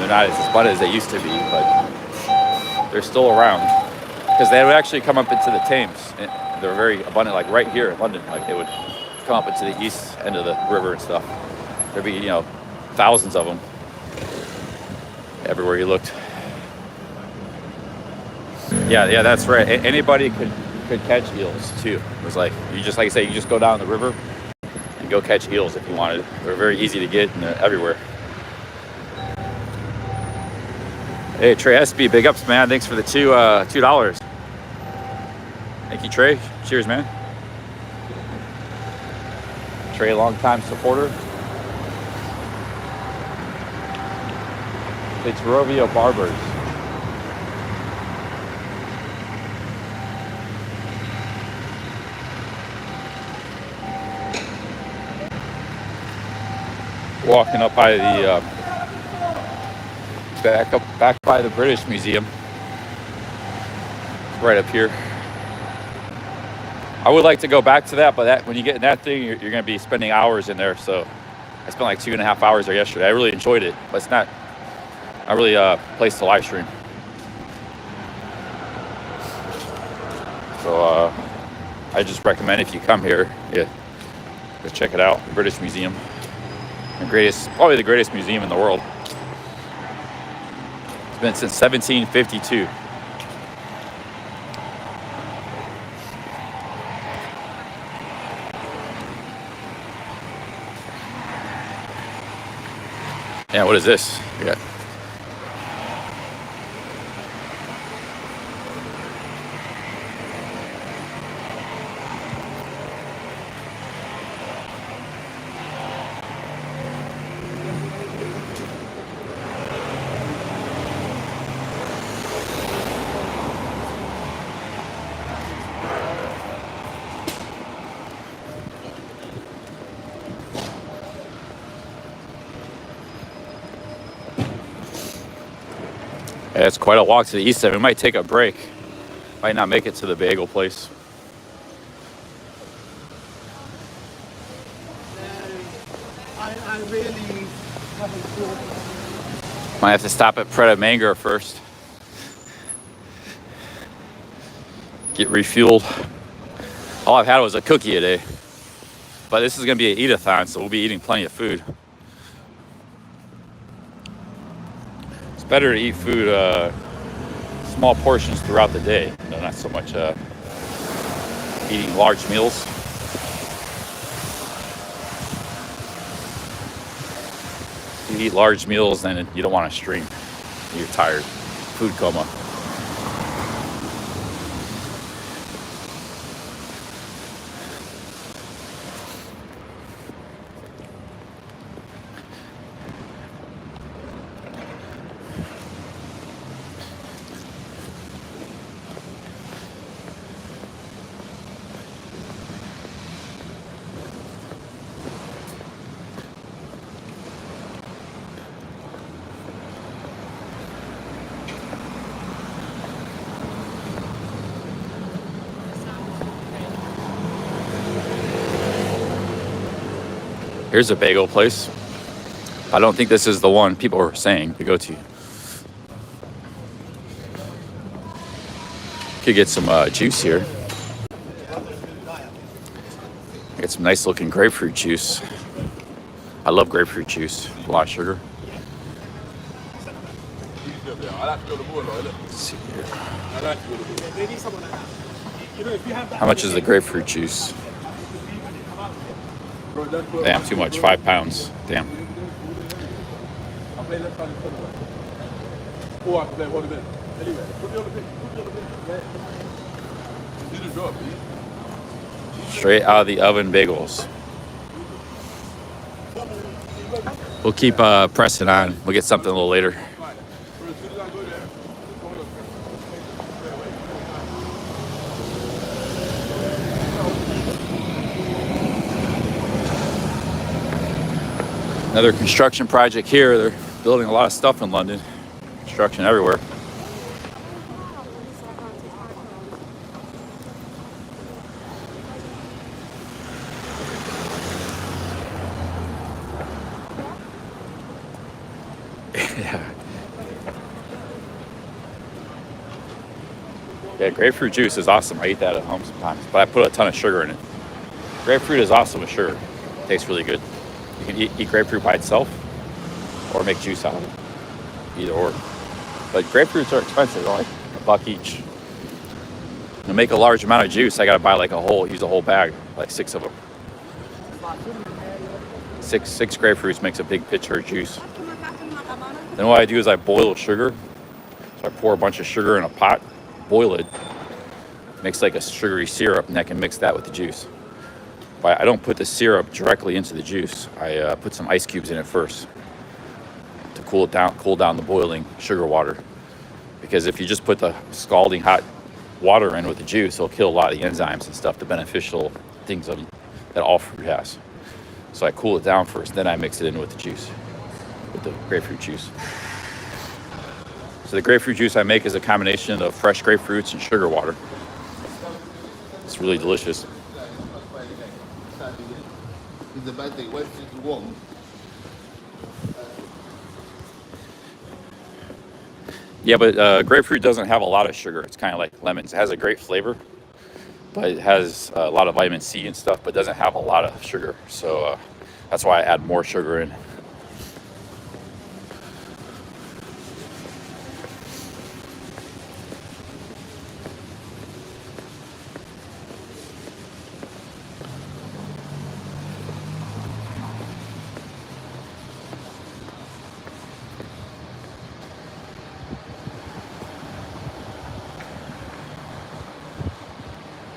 not as abundant as they used to be, but they're still around because they would actually come up into the Thames. They're very abundant, like right here in London. Like they would come up into the east end of the river and stuff. There'd be thousands of them everywhere you looked. Yeah, that's right. Anybody could catch eels too. It was like you just go down the river and go catch eels if you wanted. They're very easy to get and they're everywhere. Hey Trey SB, big ups, man. Thanks for the $2. Thank you, Trey. Cheers, man. Trey, longtime supporter. It's Rovio Barbers. Walking up by the back by the British Museum. It's right up here. I would like to go back to that, but when you get in that thing, you're going to be spending hours in there. So I spent like 2.5 hours there yesterday. I really enjoyed it, but it's not really a place to live stream. So I just recommend if you come here, go check it out. The British Museum. Probably the greatest museum in the world. It's been since 1752. Yeah, what is this? Yeah. Yeah, it's quite a walk to the east side. We might take a break. Might not make it to the bagel place. I really haven't thought. Might have to stop at Pret a Manger first. Get refueled. All I've had was a cookie today. But this is going to be an eat-a-thon, so we'll be eating plenty of food. better to eat food small portions throughout the day. You know, not so much eating large meals. You eat large meals, then you don't want to stream. You're tired. Food coma. Here's a bagel place. I don't think this is the one people were saying to go to. Could get some juice here. Get some nice looking grapefruit juice. I love grapefruit juice. A lot of sugar. Let's see here. How much is the grapefruit juice? Damn, too much. 5 pounds. Damn. Straight out of the oven bagels. We'll keep pressing on. We'll get something a little later. Another construction project here. They're building a lot of stuff in London. Construction everywhere. Yeah, grapefruit juice is awesome. I eat that at home sometimes, but I put a ton of sugar in it. Grapefruit is awesome with sugar. Tastes really good. You can eat grapefruit by itself or make juice out of it. Either or. But grapefruits are expensive. They're like $1 each. To make a large amount of juice, I gotta buy like use a whole bag, like 6 of them. Six grapefruits makes a big pitcher of juice. Then what I do is I boil sugar. So I pour a bunch of sugar in a pot, boil it, makes like a sugary syrup, and I can mix that with the juice. But I don't put the syrup directly into the juice. I put some ice cubes in it first to cool down the boiling sugar water. Because if you just put the scalding hot water in with the juice, it'll kill a lot of the enzymes and stuff, the beneficial things that all fruit has. So I cool it down first, then I mix it in with the juice, with the grapefruit juice. So the grapefruit juice I make is a combination of fresh grapefruits and sugar water. It's really delicious. Yeah, but grapefruit doesn't have a lot of sugar. It's kind of like lemons. It has a great flavor, but it has a lot of vitamin C and stuff, but doesn't have a lot of sugar. So that's why I add more sugar in.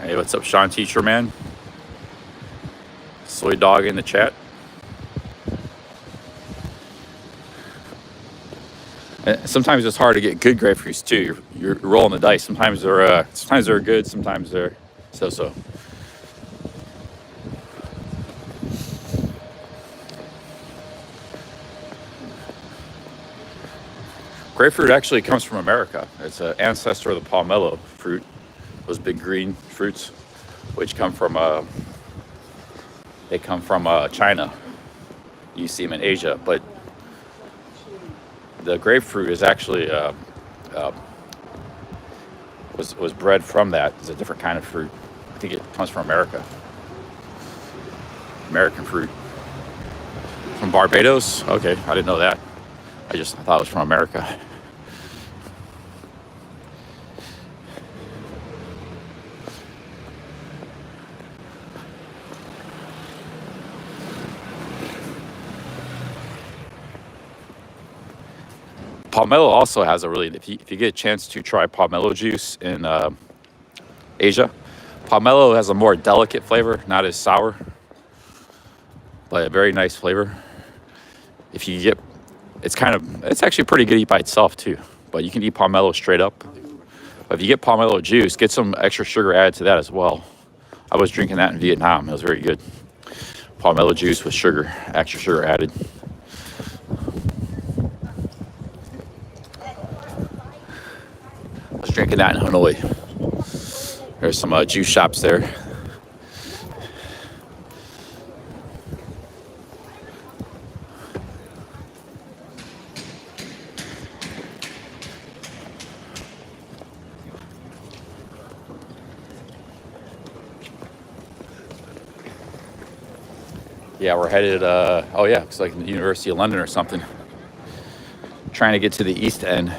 Hey, what's up, Sean Teacher Man? Soy Dog in the chat. And sometimes it's hard to get good grapefruits too. You're rolling the dice. Sometimes they're good. Sometimes they're so-so. Grapefruit actually comes from America. It's an ancestor of the pomelo fruit. Those big green fruits, which come from China. You see them in Asia, but the grapefruit is actually was bred from that. It's a different kind of fruit. I think it comes from America. American fruit. From Barbados? Okay, I didn't know that. I thought it was from America. Pomelo also has a really, if you get a chance to try pomelo juice in Asia, pomelo has a more delicate flavor, not as sour, but a very nice flavor. If you get, it's actually pretty good to eat by itself too, but you can eat pomelo straight up. But if you get pomelo juice, get some extra sugar added to that as well. I was drinking that in Vietnam. It was very good. Pomelo juice with sugar, extra sugar added. I was drinking that in Hanoi. There's some juice shops there. Yeah, we're headed, oh yeah, it's like the University of London or something. Trying to get to the East End.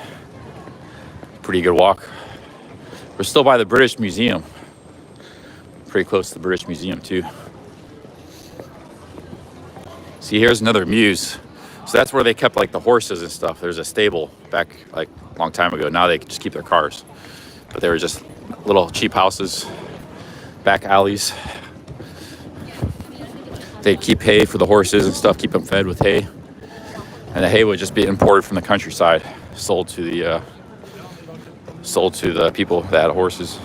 Pretty good walk. We're still by the British Museum. Pretty close to the British Museum too. See, here's another muse. So that's where they kept like the horses and stuff. There's a stable back like a long time ago. Now they just keep their cars. But they were just little cheap houses, back alleys. They'd keep hay for the horses and stuff, keep them fed with hay. And the hay would just be imported from the countryside, sold to the people that had horses.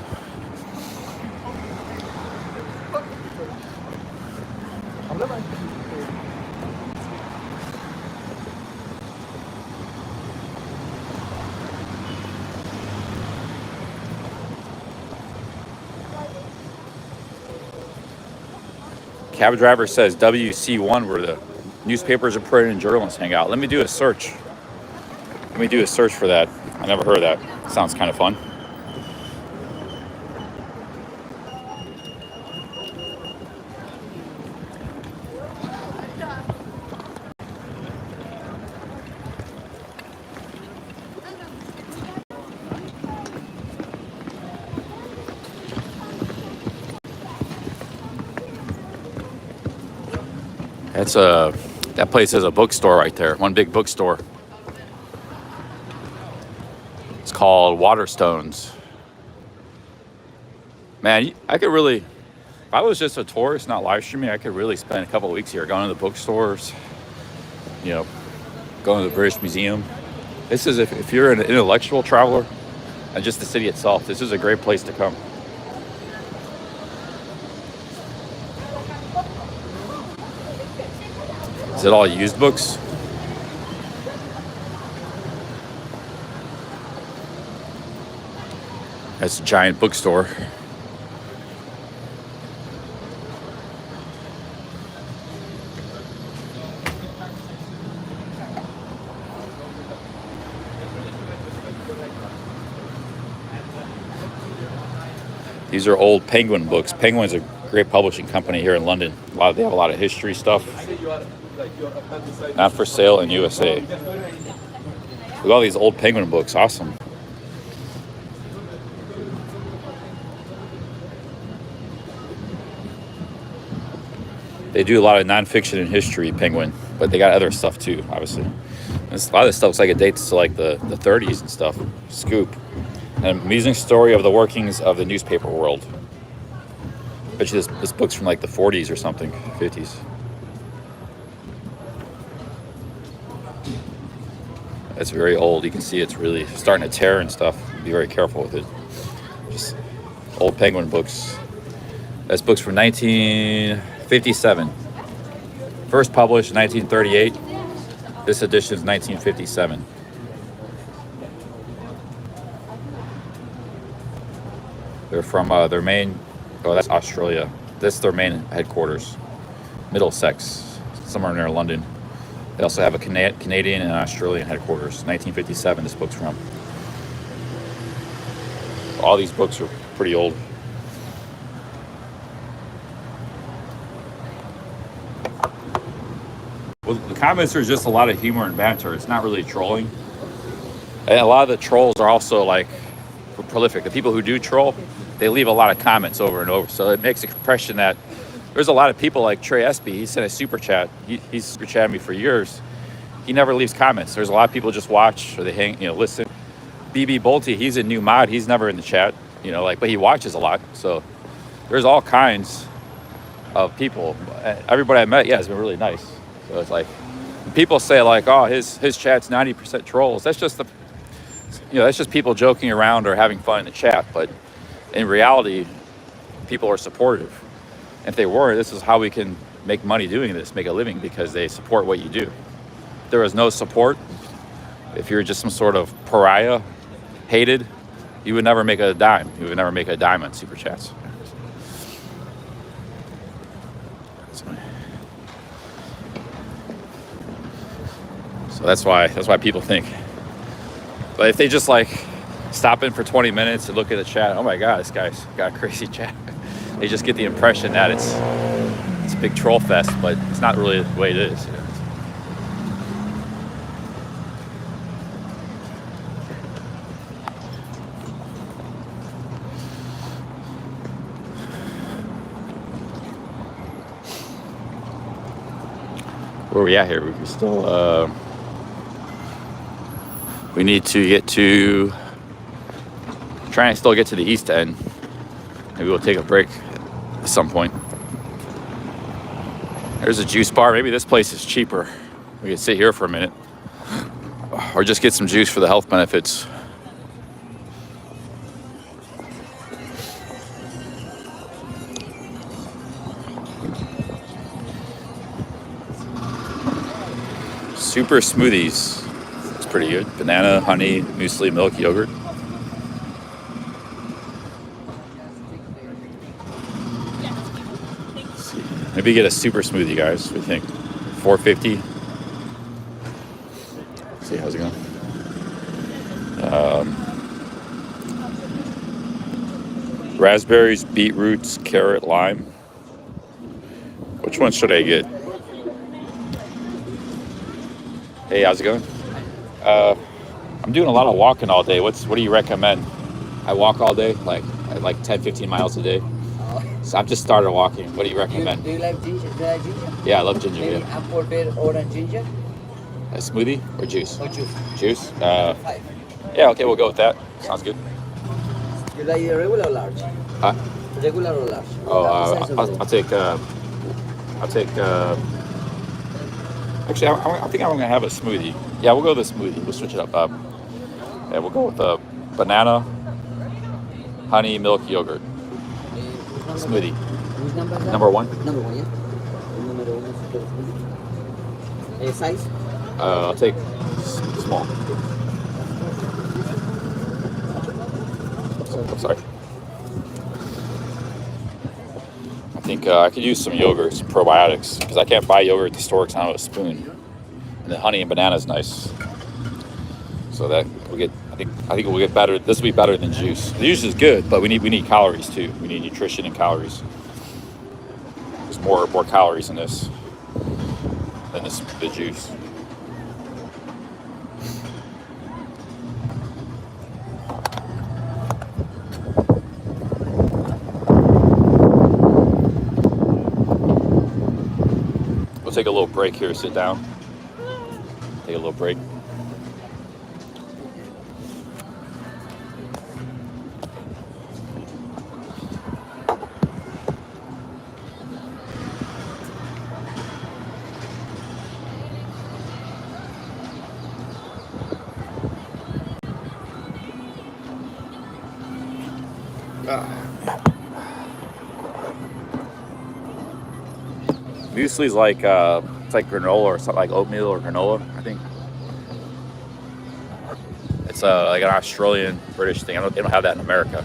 Cab driver says WC1 where the newspapers are printed and journalists hang out. Let me do a search. Let me do a search for that. I never heard of that. Sounds kind of fun. That place has a bookstore right there. One big bookstore. It's called Waterstones. Man, I could really, if I was just a tourist, not live streaming, I could really spend a couple of weeks here going to the bookstores, you know, going to the British Museum. This is, if you're an intellectual traveler and just the city itself, this is a great place to come. Is it all used books? That's a giant bookstore. These are old Penguin books. Penguin's a great publishing company here in London. They have a lot of history stuff. Not for sale in USA. Look at all these old Penguin books. Awesome. They do a lot of nonfiction and history, Penguin, but they got other stuff too, obviously. And a lot of this stuff looks like it dates to like the 30s and stuff. Scoop. An amusing story of the workings of the newspaper world. Bet you this book's from like the 40s or something, 50s. It's very old. You can see it's really starting to tear and stuff. Be very careful with it. Just old Penguin books. That's books from 1957. First published in 1938. This edition is 1957. They're from their main, oh, that's Australia. This is their main headquarters. Middlesex, somewhere near London. They also have a Canadian and Australian headquarters. 1957, this book's from. All these books are pretty old. Well, the comments are just a lot of humor and banter. It's not really trolling. And a lot of the trolls are also like prolific. The people who do troll, they leave a lot of comments over and over. So it makes an impression that there's a lot of people like Trey Espy. He sent a super chat. He's super chatted me for years. he never leaves comments. There's a lot of people just watch or they hang, listen. BB Bolte, he's a new mod. He's never in the chat, but he watches a lot. So there's all kinds of people. Everybody I met, has been really nice. So it's like, people say like, oh, his chat's 90% trolls. That's just that's just people joking around or having fun in the chat. But in reality, people are supportive. If they weren't, this is how we can make money doing this, make a living, because they support what you do. If there was no support, if you're just some sort of pariah, hated, you would never make a dime. You would never make a dime on Super Chats. So that's why people think. But if they just like stop in for 20 minutes and look at the chat, oh my God, this guy's got a crazy chat. They just get the impression that it's a big troll fest, but it's not really the way it is. Where are we at here? We still we need to get to try and still get to the east end. Maybe we'll take a break at some point. There's a juice bar. Maybe this place is cheaper. We can sit here for a minute, or just get some juice for the health benefits. Super smoothies. It's pretty good. Banana, honey, muesli, milk, yogurt. Maybe get a super smoothie, guys. What do you think? $4.50. See, how's it going? Raspberries, beetroots, carrot, lime. Which one should I get? Hey, how's it going? I'm doing a lot of walking all day. What do you recommend? I walk all day, like 10, 15 miles a day. So I've just started walking. What do you recommend? Do you like ginger? Yeah, I love ginger. Maybe Yeah. imported orange ginger A smoothie or juice? or juice? Juice? 5. Yeah, okay, we'll go with that. Sounds good. You like regular or large? Huh? Regular or large? I'll take. Actually, I think I'm gonna have a smoothie. Yeah, we'll go with the smoothie. We'll switch it up. Yeah, we'll go with the banana, honey, milk, yogurt smoothie. Which number is that? Number one. Number 1, yeah. Number 1 is size? I'll take small. I'm sorry. I think I could use some yogurt, some probiotics, because I can't buy yogurt at the store because I don't have a spoon. And the honey and banana is nice. So that we'll get. I think we'll get better. This will be better than juice. The juice is good, but we need calories too. We need nutrition and calories. There's more calories in this than the juice. We'll take a little break here. Sit down. Take a little break. Muesli's like it's like granola or something, like oatmeal or granola, I think. It's like an Australian British thing. They don't have that in America.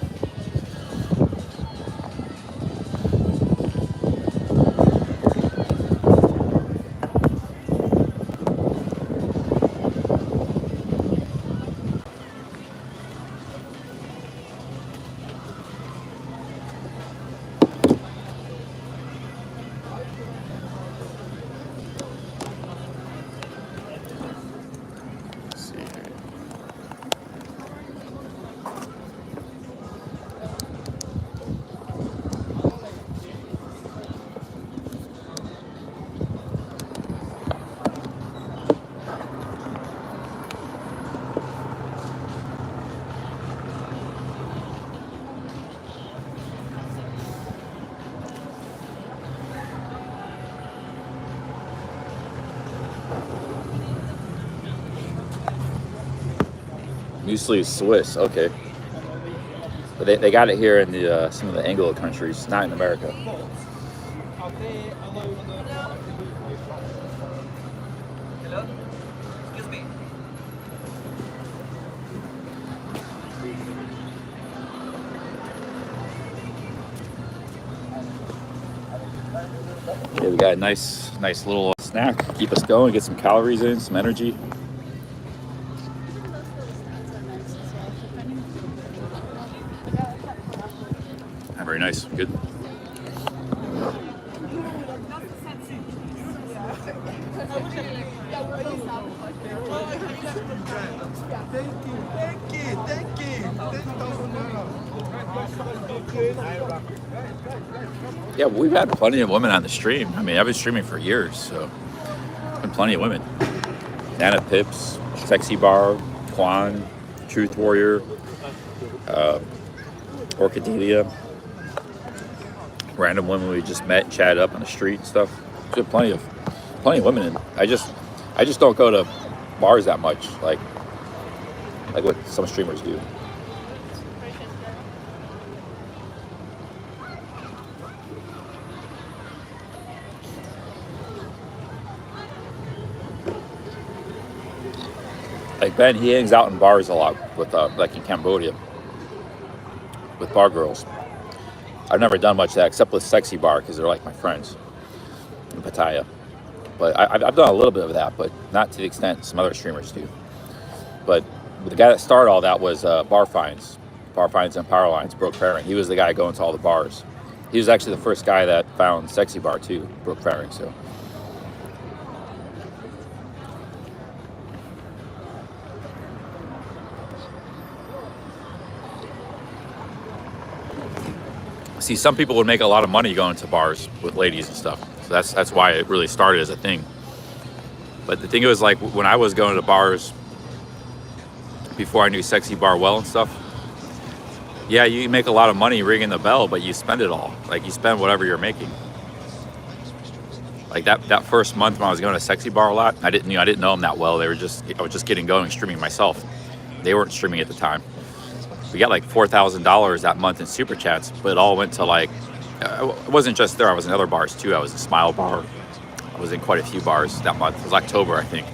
Muesli is Swiss, okay. But they got it here in the some of the Anglo countries, not in America. Hello? Excuse me. Yeah, we got a nice little snack. Keep us going, get some calories in, some energy. Very nice, good. Thank you. 10,000 Yeah, we've had plenty of women on the stream. I mean, I've been streaming for years, so been plenty of women. Nana Pips, Sexy Bar, Quan, Truth Warrior, Orchidelia. Random women we just met, chat up on the street and stuff. There's plenty of women in. I just don't go to bars that much, like what some streamers do. Like Ben, he hangs out in bars a lot with like in Cambodia with bar girls. I've never done much of that except with Sexy Bar because they're like my friends in Pattaya. But I've done a little bit of that, but not to the extent some other streamers do. But the guy that started all that was Bar Finds and Power Lines, Brooke Farring. He was the guy going to all the bars. He was actually the first guy that found Sexy Bar too, Brooke Farring. So. See, some people would make a lot of money going to bars with ladies and stuff. So that's why it really started as a thing. But the thing was, like, when I was going to bars before I knew Sexy Bar well and stuff, yeah, you make a lot of money ringing the bell, but you spend it all. Like, you spend whatever you're making. Like that first month when I was going to Sexy Bar a lot, I didn't know them that well. I was just getting going streaming myself. They weren't streaming at the time. We got like $4,000 that month in super chats, but it all went to like, it wasn't just there. I was in other bars too. I was in Smile Bar. I was in quite a few bars that month. It was October, I think.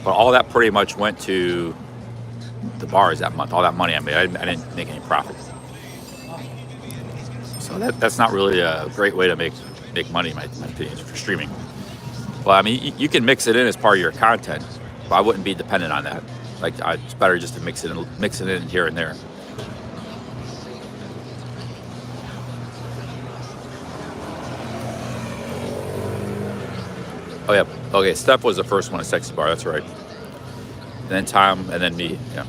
But all that pretty much went to the bars that month. All that money I made, I didn't make any profit. So that's not really a great way to make money, in my opinion, for streaming. Well, I mean, you can mix it in as part of your content, but I wouldn't be dependent on that. Like, it's better just to mix it in here and there. Oh yeah, okay. Steph was the first one at Sexy Bar. That's right. And then Tom, and then me. Yeah.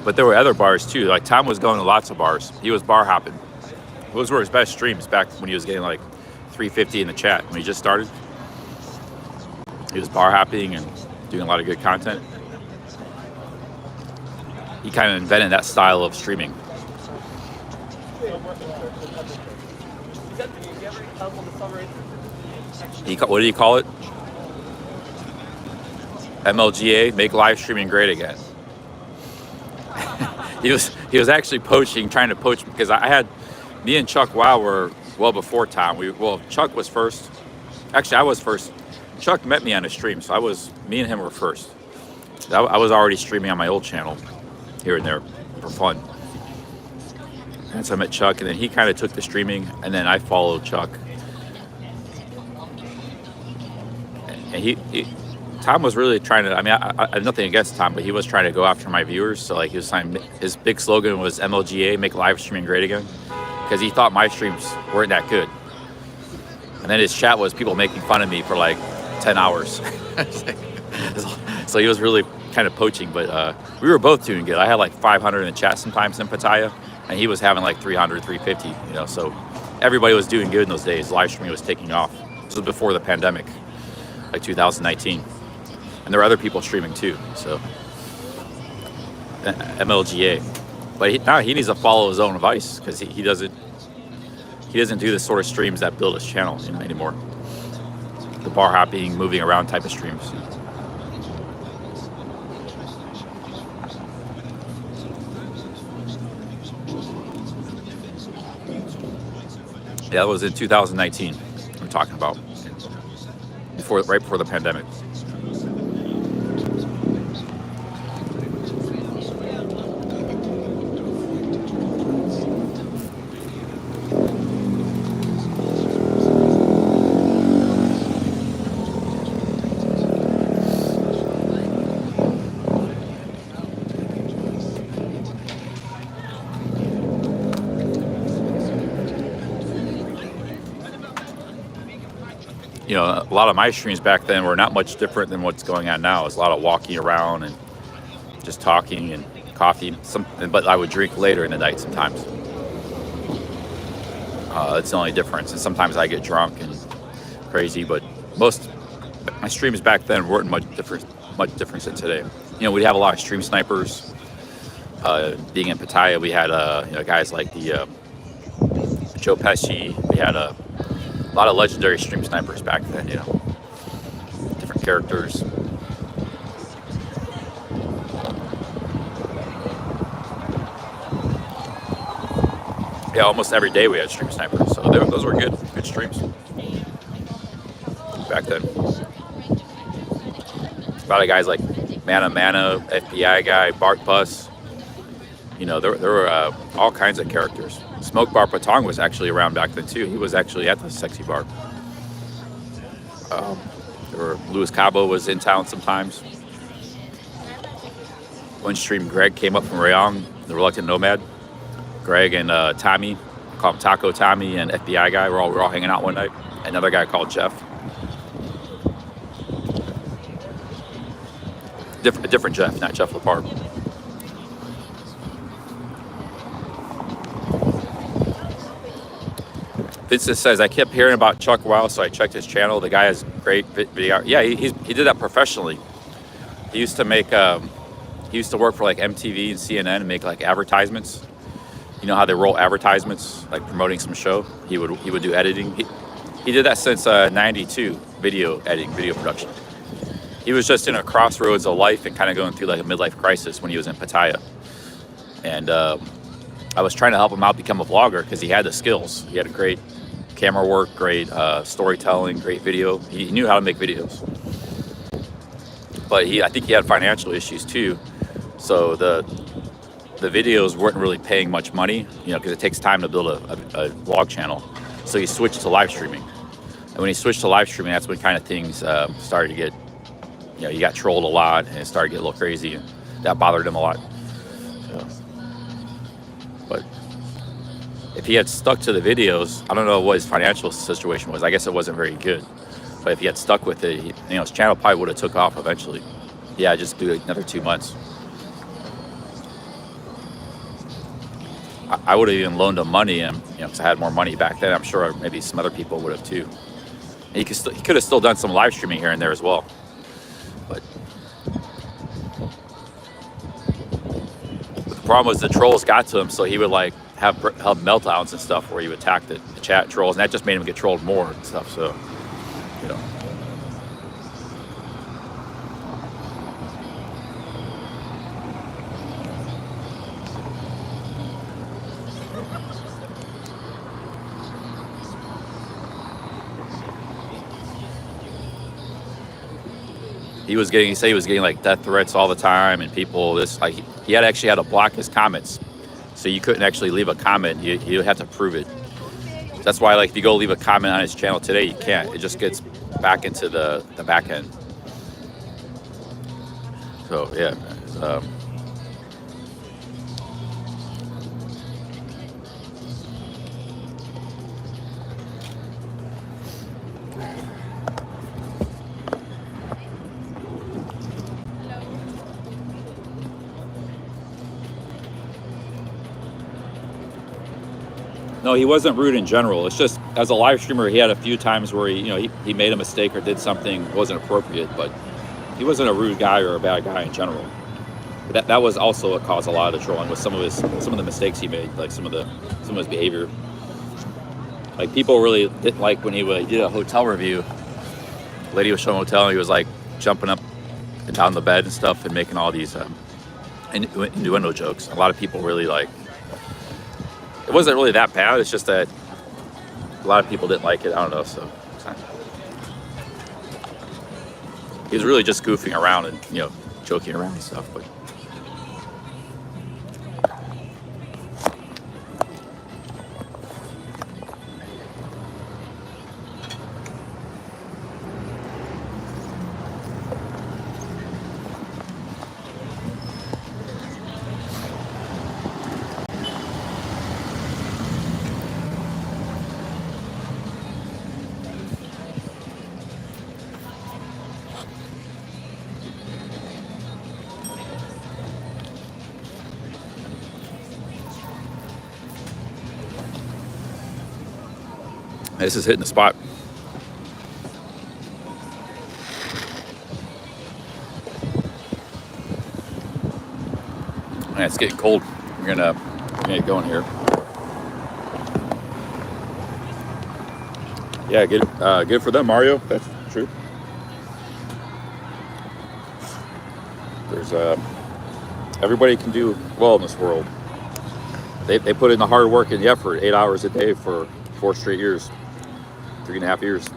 But there were other bars too. Like Tom was going to lots of bars. He was bar hopping. Those were his best streams back when he was getting like 350 in the chat when he just started. He was bar hopping and doing a lot of good content. He kind of invented that style of streaming. What do you call it? MLGA, make live streaming great again. he was actually trying to poach, because me and Chuck Wow were well before Tom. Chuck was first. Actually, I was first. Chuck met me on a stream, so me and him were first. I was already streaming on my old channel here and there for fun. And so I met Chuck, and then he kind of took the streaming, and then I followed Chuck. And Tom was really trying to, I mean, I have nothing against Tom, but he was trying to go after my viewers. So like his big slogan was MLGA, make live streaming great again, because he thought my streams weren't that good. And then his chat was people making fun of me for like 10 hours. So he was really kind of poaching, but we were both doing good. I had like 500 in the chat sometimes in Pattaya, and he was having like 300, 350, so everybody was doing good in those days. Live streaming was taking off. This was before the pandemic, like 2019. And there were other people streaming too, so MLGA. But now he needs to follow his own advice, because he doesn't do the sort of streams that build his channel anymore. The bar hopping, moving around type of streams. Yeah, that was in 2019. I'm talking about right before the pandemic. You know, a lot of my streams back then were not much different than what's going on now. It's a lot of walking around and just talking and coffee. But I would drink later in the night sometimes. That's the only difference. And sometimes I get drunk and crazy. But most my streams back then weren't much different than today. You know, we'd have a lot of stream snipers. Being in Pattaya, we had guys like the Joe Pesci. We had a lot of legendary stream snipers back then, you know, different characters. Yeah, almost every day we had stream snipers, so those were good streams back then. A lot of guys like Mana, FBI guy, Bart Bus. You know, there were all kinds of characters. Smoke Bar Patong was actually around back then too. He was actually at the Sexy Bar. Luis Cabo was in town sometimes. One stream, Greg came up from Rayong, the Reluctant Nomad. Greg and Tommy, call him Taco Tommy, and FBI guy. We're all hanging out one night. Another guy called Jeff. A different Jeff, not Jeff Lepar. Vincent says, I kept hearing about Chuck Wow, so I checked his channel. The guy has great video. Yeah, he did that professionally. He used to make, he used to work for like MTV and CNN and make like advertisements. You know how they roll advertisements, like promoting some show? He would do editing. He did that since 92, video editing, video production. He was just in a crossroads of life and kind of going through like a midlife crisis when he was in Pattaya. And I was trying to help him out become a vlogger because he had the skills. He had a great camera work, great storytelling, great video. He knew how to make videos. But I think he had financial issues too. So the videos weren't really paying much money, you know, because it takes time to build a vlog channel. So he switched to live streaming. And when he switched to live streaming, that's when kind of things started to get, you know, he got trolled a lot and it started to get a little crazy. And that bothered him a lot. So, but if he had stuck to the videos, I don't know what his financial situation was. I guess it wasn't very good. But if he had stuck with it, his channel probably would have took off eventually. Yeah, just do another 2 months. I would have even loaned him money, and because I had more money back then. I'm sure maybe some other people would have too. He could have still done some live streaming here and there as well. But the problem was the trolls got to him, so he would like have meltdowns and stuff where he would attack the chat trolls, and that just made him get trolled more and stuff. So, you know. He said he was getting like death threats all the time, and people, he had to block his comments. So you couldn't actually leave a comment. You had to prove it. That's why, like, if you go leave a comment on his channel today, you can't. It just gets back into the back end. So yeah. No, he wasn't rude in general. It's just, as a live streamer, he had a few times where he made a mistake or did something that wasn't appropriate, but he wasn't a rude guy or a bad guy in general. But that was also what caused a lot of the trolling, was some of the mistakes he made, like some of his behavior. Like, people really didn't like when he did a hotel review. The lady was showing a hotel, and he was like jumping up and down the bed and stuff and making all these innuendo jokes. A lot of people really like. It wasn't really that bad. It's just that a lot of people didn't like it. I don't know. So he was really just goofing around and joking around and stuff. But this is hitting the spot. Man, it's getting cold. We're gonna get going here. Yeah, good for them, Mario. That's true. There's everybody can do well in this world. They put in the hard work and the effort, 8 hours a day for 4 straight years, 3.5 years.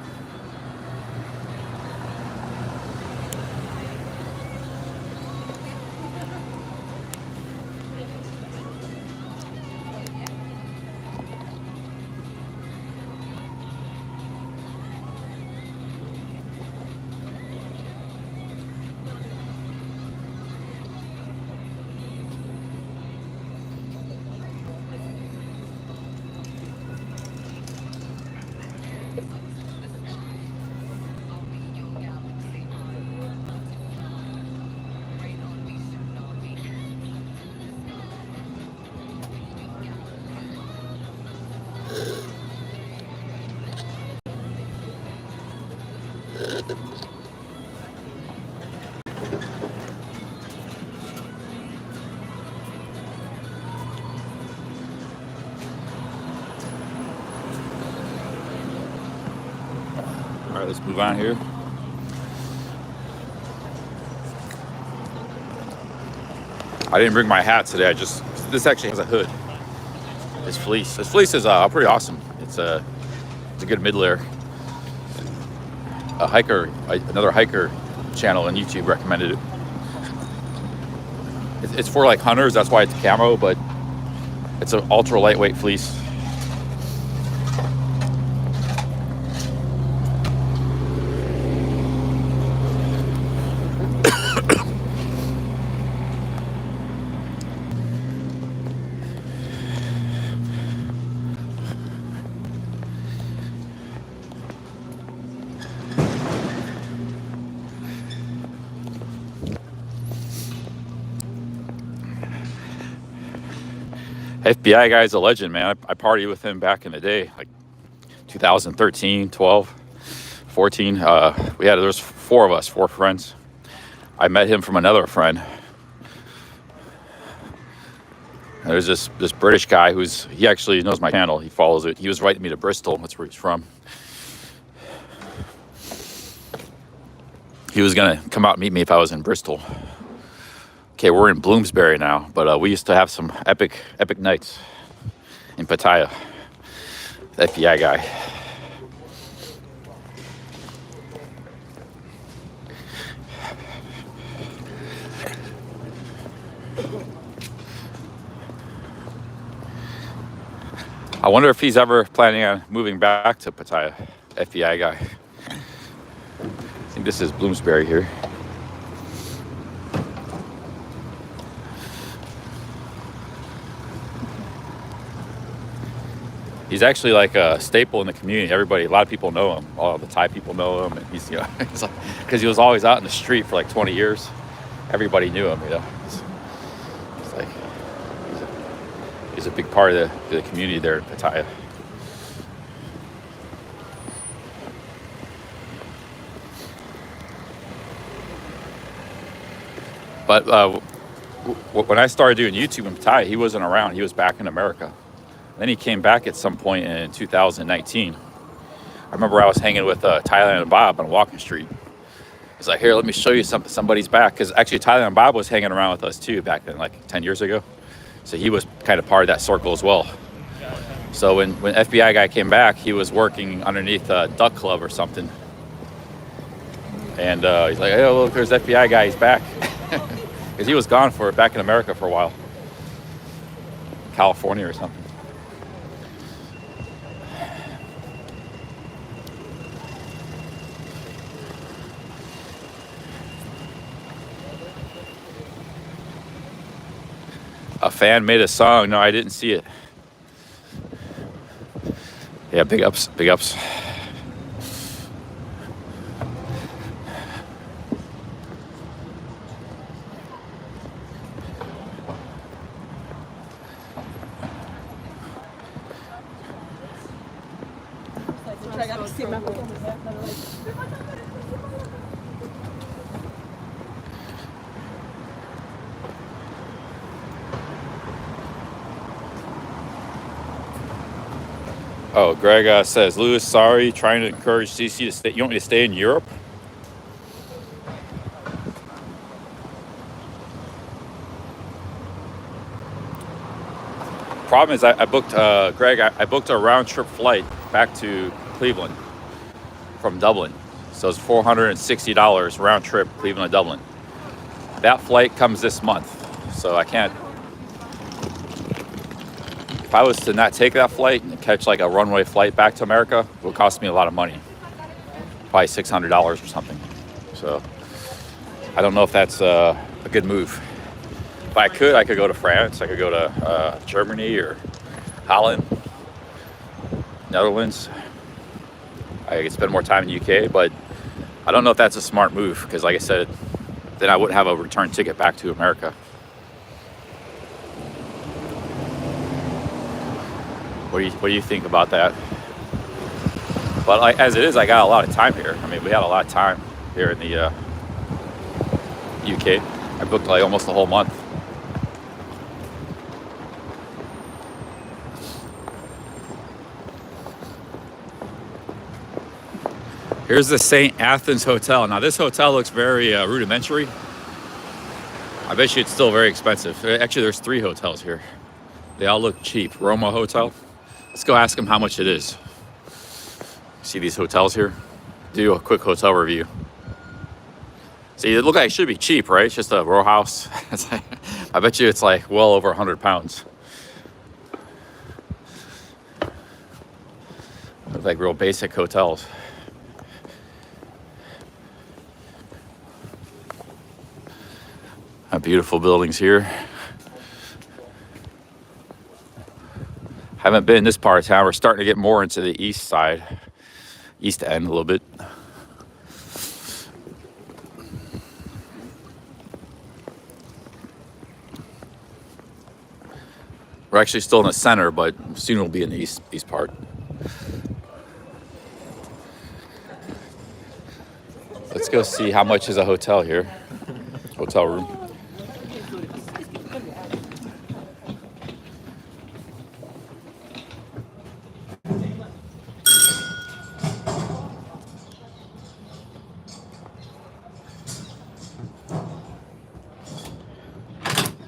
All right, let's move on here. I didn't bring my hat today. This actually has a hood. This fleece is pretty awesome. It's a good mid layer. Another hiker channel on YouTube recommended it. It's for like hunters, that's why it's camo, but it's an ultra lightweight fleece. FBI guy's a legend, man. I partied with him back in the day, like 2013, 12, 14. There's 4 of us, 4 friends. I met him from another friend. And there's this British guy he actually knows my channel. He follows it. He was writing me to Bristol. That's where he's from. He was gonna come out and meet me if I was in Bristol. Okay, we're in Bloomsbury now, but we used to have some epic nights in Pattaya. The FBI guy. I wonder if he's ever planning on moving back to Pattaya. FBI guy. I think this is Bloomsbury here. He's actually like a staple in the community. A lot of people know him. All the Thai people know him, and he's because he was always out in the street for like 20 years. Everybody knew him, It's like he's a big part of the community there in Pattaya. But when I started doing YouTube in Pattaya, he wasn't around. He was back in America. Then he came back at some point in 2019. I remember I was hanging with Thailand and Bob on Walking Street. He's like, here, let me show you something. Somebody's back. Because actually Thailand and Bob was hanging around with us too back then, like 10 years ago. So he was kind of part of that circle as well. So when FBI guy came back, he was working underneath a duck club or something. And he's like, "Oh, look, there's FBI guy. He's back." Because he was gone back in America for a while. California or something. A fan made a song. No, I didn't see it. Yeah, big ups, big ups. Oh, Greg says, Lewis, sorry, trying to encourage CC to stay. You want me to stay in Europe? Problem is, I booked, Greg, I booked a round trip flight back to Cleveland from Dublin. So it's $460 round trip, Cleveland to Dublin. That flight comes this month, so I can't. If I was to not take that flight and catch like a runway flight back to America, it would cost me a lot of money. Probably $600 or something. So I don't know if that's a good move. If I could go to France. I could go to Germany or Holland, Netherlands. I could spend more time in the UK, but I don't know if that's a smart move because, like I said, then I wouldn't have a return ticket back to America. What do you think about that? But like, as it is, I got a lot of time here. I mean, we had a lot of time here in the UK. I booked like almost the whole month. Here's the St. Athens Hotel. Now this hotel looks very rudimentary. I bet you it's still very expensive. Actually, there's 3 hotels here. They all look cheap. Roma Hotel. Let's go ask them how much it is. See these hotels here? Do a quick hotel review. See, it looks like it should be cheap, right? It's just a row house. It's like, I bet you it's like well over 100 pounds. Look like real basic hotels. Beautiful buildings here. Haven't been in this part of town. We're starting to get more into the east side, east end a little bit. We're actually still in the center, but soon we'll be in the east part. Let's go see how much is a hotel here. Hotel room.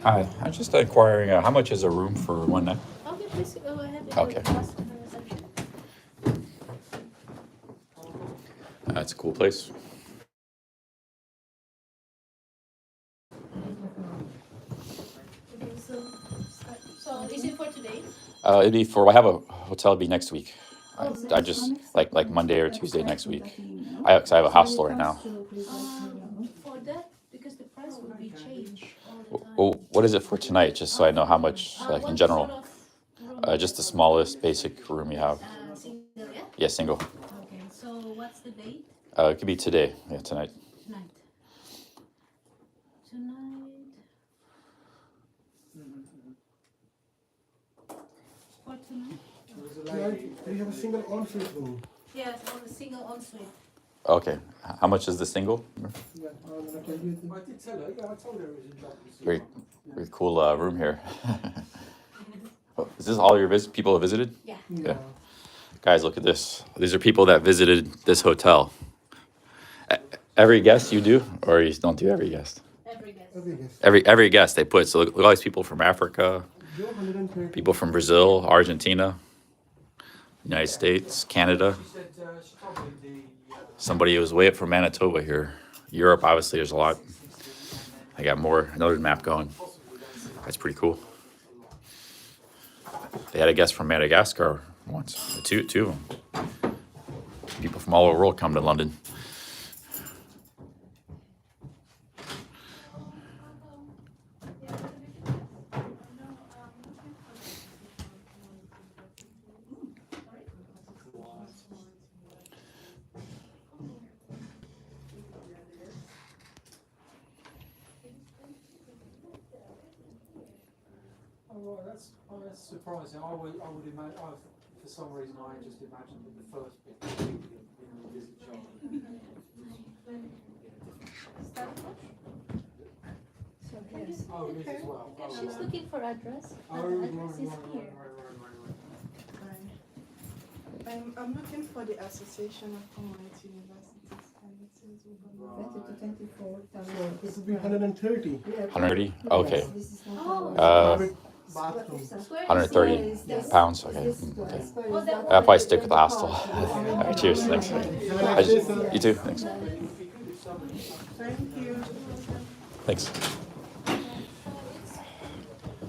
Hi, I'm just inquiring how much is a room for one night? Okay, please go ahead. Okay. That's a cool place. So is it for today? It'd be for, I have a hotel, it'd be next week. I just, like Monday or Tuesday next week. 'Cause I have a house floor right now. For that, because the price will be changed all the time. Well, what is it for tonight, just so I know how much, like in What general? sort of room? Just the smallest basic room you have. Single, yeah? Yeah, single. Okay, so what's the date? It could be today, yeah, tonight. Tonight. Tonight. For tonight? Do you have a single ensuite room? Yes, on a single ensuite. Okay, how much is the single? Yeah, I did tell her. Yeah, I told her it was a job. Very, very cool room here. Oh, is this all your people have visited? Yeah. Yeah. Guys, look at this. These are people that visited this hotel. Every guest you do, or you don't do every guest? Every guest. Every guest. Every guest they put. So look at all these people from Africa, 120. people from Brazil, Argentina. United States, Canada. She said she told me Somebody was way up from Manitoba here. Europe, obviously, there's a lot. I got another map going. That's pretty cool. They had a guest from Madagascar once, two of them. People from all over the world come to London. oh, right, that's surprising. I would imagine. For some reason, I just imagined that the first bit would be the visit shop. So here's Oh, it is as well. Yeah, Oh, she's right. looking for address. Oh, The right, address is right, here. I'm looking for the Association of Community Universities, and it says It would be 130. 130? Okay. Oh. Private bathroom. Square is 130 pounds. Okay. Okay. Oh, that I'll probably stick with the hostel. All right, cheers. Thanks. You too. Thanks. Thank you. Thanks.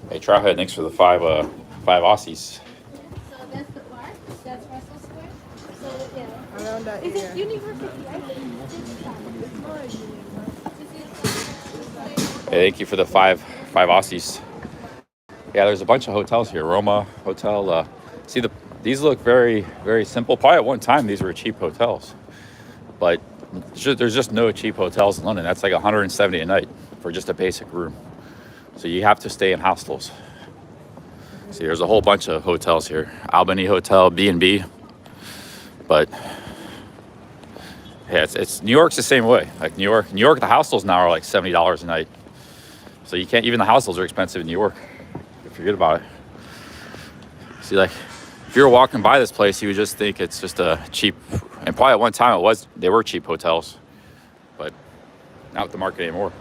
Hey, Trailhead, thanks for the five Aussies. So that's the park. That's Russell Square. So yeah. Around that Is it area. university? I think Hey, thank you for the five Aussies. Yeah, there's a bunch of hotels here. Roma Hotel. See, these look very, very simple. Probably at one time these were cheap hotels, but there's just no cheap hotels in London. That's like 170 a night for just a basic room. So you have to stay in hostels. See, there's a whole bunch of hotels here. Albany Hotel, B&B. But yeah, it's New York's the same way. Like New York, the hostels now are like $70 a night. So you can't, even the hostels are expensive in New York. Forget about it. See, like, if you were walking by this place, you would just think it's just a cheap, and probably at one time they were cheap hotels, but not with the market anymore.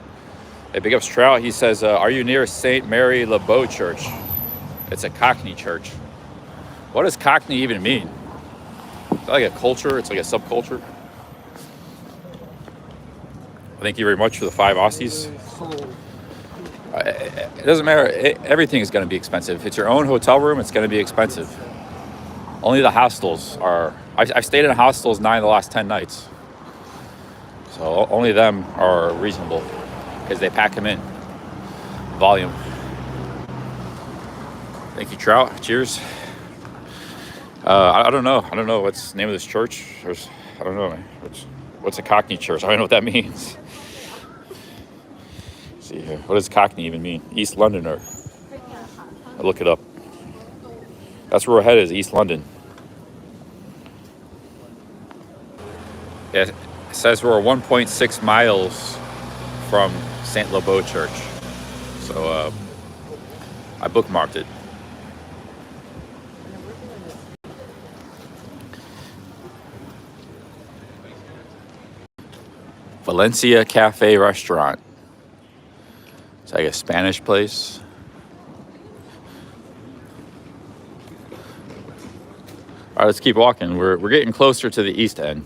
Hey, big ups Trout. He says, are you near St. Mary Le Beau Church? It's a Cockney church. What does Cockney even mean? Is that like a culture? It's like a subculture? Thank you very much for the 5 Aussies. It doesn't matter. Everything is going to be expensive. If it's your own hotel room, it's going to be expensive. Only the hostels are. I've stayed in hostels 9 of the last 10 nights. So only them are reasonable because they pack them in. Volume. Thank you, Trout. Cheers. I don't know. I don't know what's the name of this church. I don't know. What's a Cockney church? I don't know what that means. See here. What does Cockney even mean? East Londoner. I'll look it up. That's where we're headed, is East London. Yeah, it says we're 1.6 miles from St. Le Beau Church. So I bookmarked it. Valencia Cafe Restaurant. It's like a Spanish place. All right, let's keep walking. We're getting closer to the East End.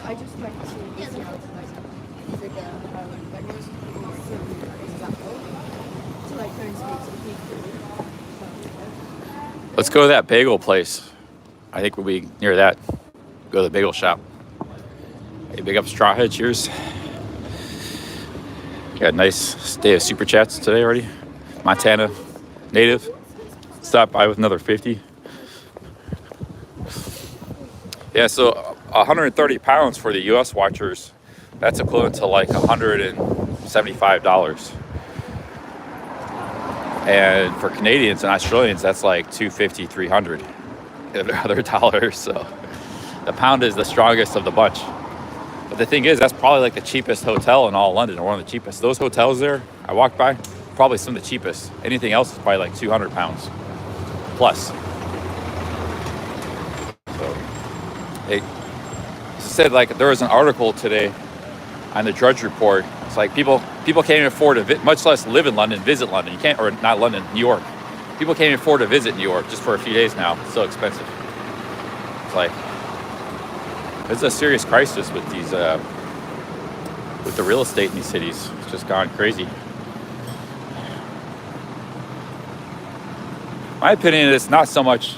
I just went to this year, figure to like go and speak to people. Let's go to that bagel place. I think we'll be near that. Go to the bagel shop. Hey, big up Strawhead, cheers. Got a nice day of super chats today already. Montana native. Stopped by with another 50. Yeah, so 130 pounds for the US watchers, that's equivalent to like $175. And for Canadians and Australians, that's like $250, $300 other dollars. So the pound is the strongest of the bunch. But the thing is, that's probably like the cheapest hotel in all London, or one of the cheapest. Those hotels there, I walked by, probably some of the cheapest. Anything else is probably like 200 pounds plus. So, hey, said like there was an article today on the Drudge Report. It's like people can't even afford to, much less live in London, visit London. You can't, or not London, New York. People can't even afford to visit New York just for a few days now. It's so expensive. It's like it's a serious crisis with these with the real estate in these cities. It's just gone crazy. My opinion is not so much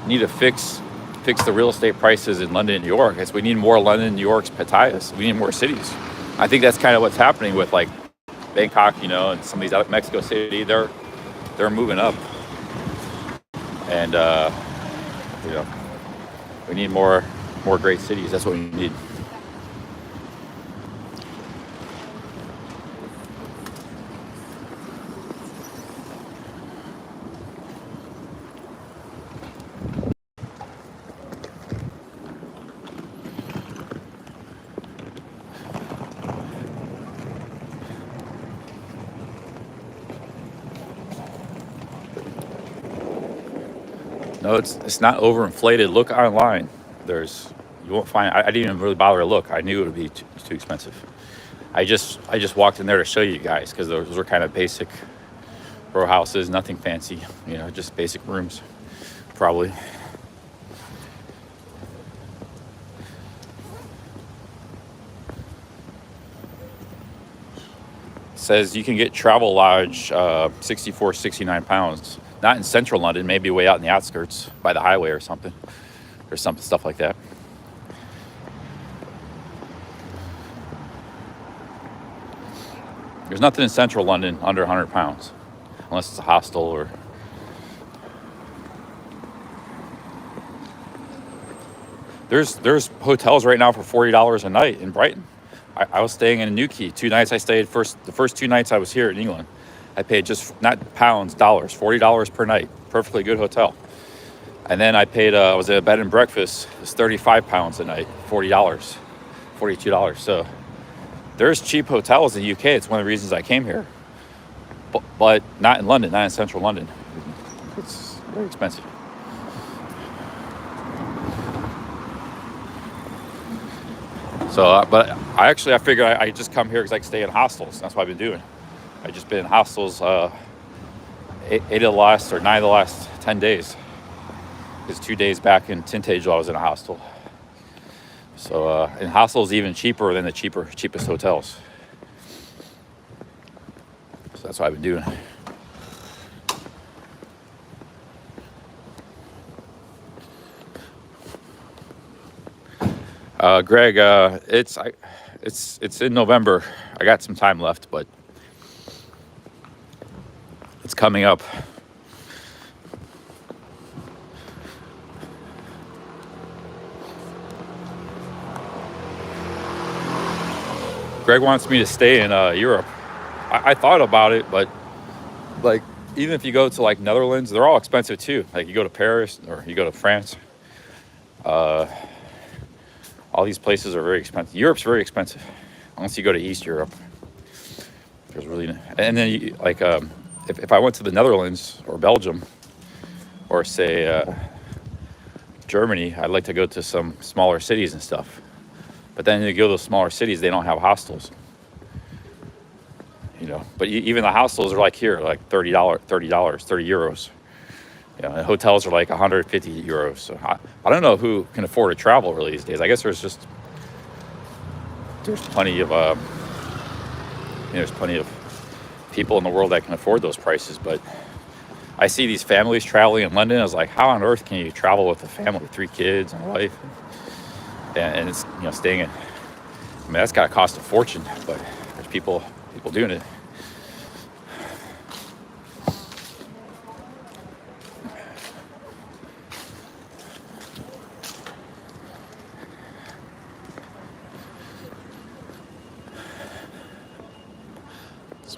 need to fix the real estate prices in London and New York. It's we need more London and New York's Pattayas. We need more cities. I think that's kind of what's happening with like Bangkok, you know, and some of these other Mexico City. They're moving up, and you know, we need more great cities. That's what we need. No, it's not overinflated. Look online. You won't find. I didn't even really bother to look. I knew it would be too expensive. I just walked in there to show you guys because those were kind of basic row houses, nothing fancy. You know, just basic rooms, probably. It says you can get Travel Lodge 64, 69 pounds. Not in central London, maybe way out in the outskirts by the highway or something. Or something, stuff like that. There's nothing in central London under 100 pounds. Unless it's a hostel or... There's hotels right now for $40 a night in Brighton. I was staying in Newquay. 2 nights I stayed, the first 2 nights I was here in England. I paid just, not pounds, dollars, $40 per night. Perfectly good hotel. And then I paid, I was at a bed and breakfast. It was 35 pounds a night, $40, $42. So there's cheap hotels in the UK. It's one of the reasons I came here. But not in London, not in central London. It's very expensive. So, but I figured I just come here because I can stay in hostels. That's what I've been doing. I've just been in hostels 8 of the last, or 9 of the last 10 days. Because 2 days back in Tintagel, I was in a hostel. So, and hostels even cheaper than the cheapest hotels. So that's what I've been doing. Greg, it's in November. I got some time left, but it's coming up. Greg wants me to stay in Europe. I thought about it, but like even if you go to like Netherlands, they're all expensive too. Like you go to Paris or you go to France. All these places are very expensive. Europe's very expensive, unless you go to East Europe. There's really, and then you, like if I went to the Netherlands or Belgium, or say Germany, I'd like to go to some smaller cities and stuff. But then you go to those smaller cities, they don't have hostels. You know, but even the hostels are like here, like $30, 30 euros. You know, and hotels are like 150 euros. So I don't know who can afford to travel really these days. I guess there's plenty of there's plenty of people in the world that can afford those prices. But I see these families traveling in London. I was like, how on earth can you travel with a family, 3 kids and a wife, and it's, you know, staying in? I mean, that's got to cost a fortune. But there's people doing it.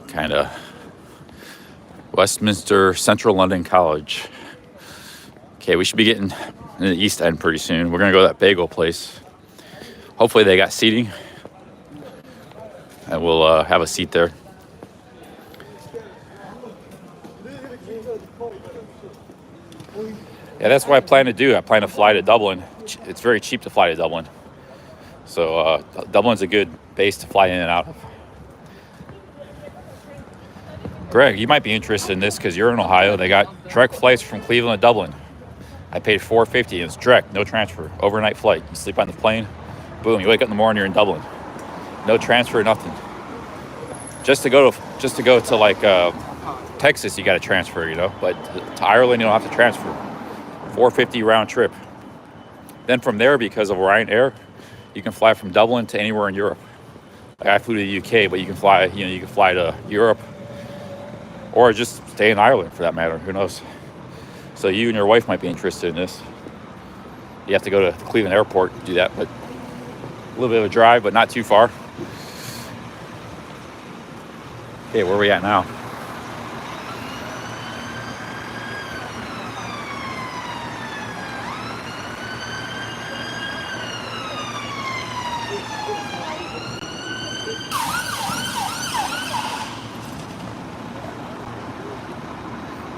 Kind of Westminster Central London College. Okay, we should be getting in the East End pretty soon. We're gonna go to that bagel place. Hopefully they got seating, and we'll have a seat there. Yeah, that's what I plan to do. I plan to fly to Dublin. It's very cheap to fly to Dublin. So Dublin's a good base to fly in and out of. Greg, you might be interested in this because you're in Ohio. They got direct flights from Cleveland to Dublin. I paid $450 and it's direct, no transfer, overnight flight. You sleep on the plane, boom, you wake up in the morning, you're in Dublin. No transfer, nothing. Just to go to like Texas, you got to transfer, you know. But to Ireland, you don't have to transfer. $450 round trip. Then from there, because of Ryanair, you can fly from Dublin to anywhere in Europe. Like I flew to the UK, but you can fly to Europe, or just stay in Ireland for that matter. Who knows? So you and your wife might be interested in this. You have to go to Cleveland Airport to do that, but a little bit of a drive, but not too far. Okay, where are we at now?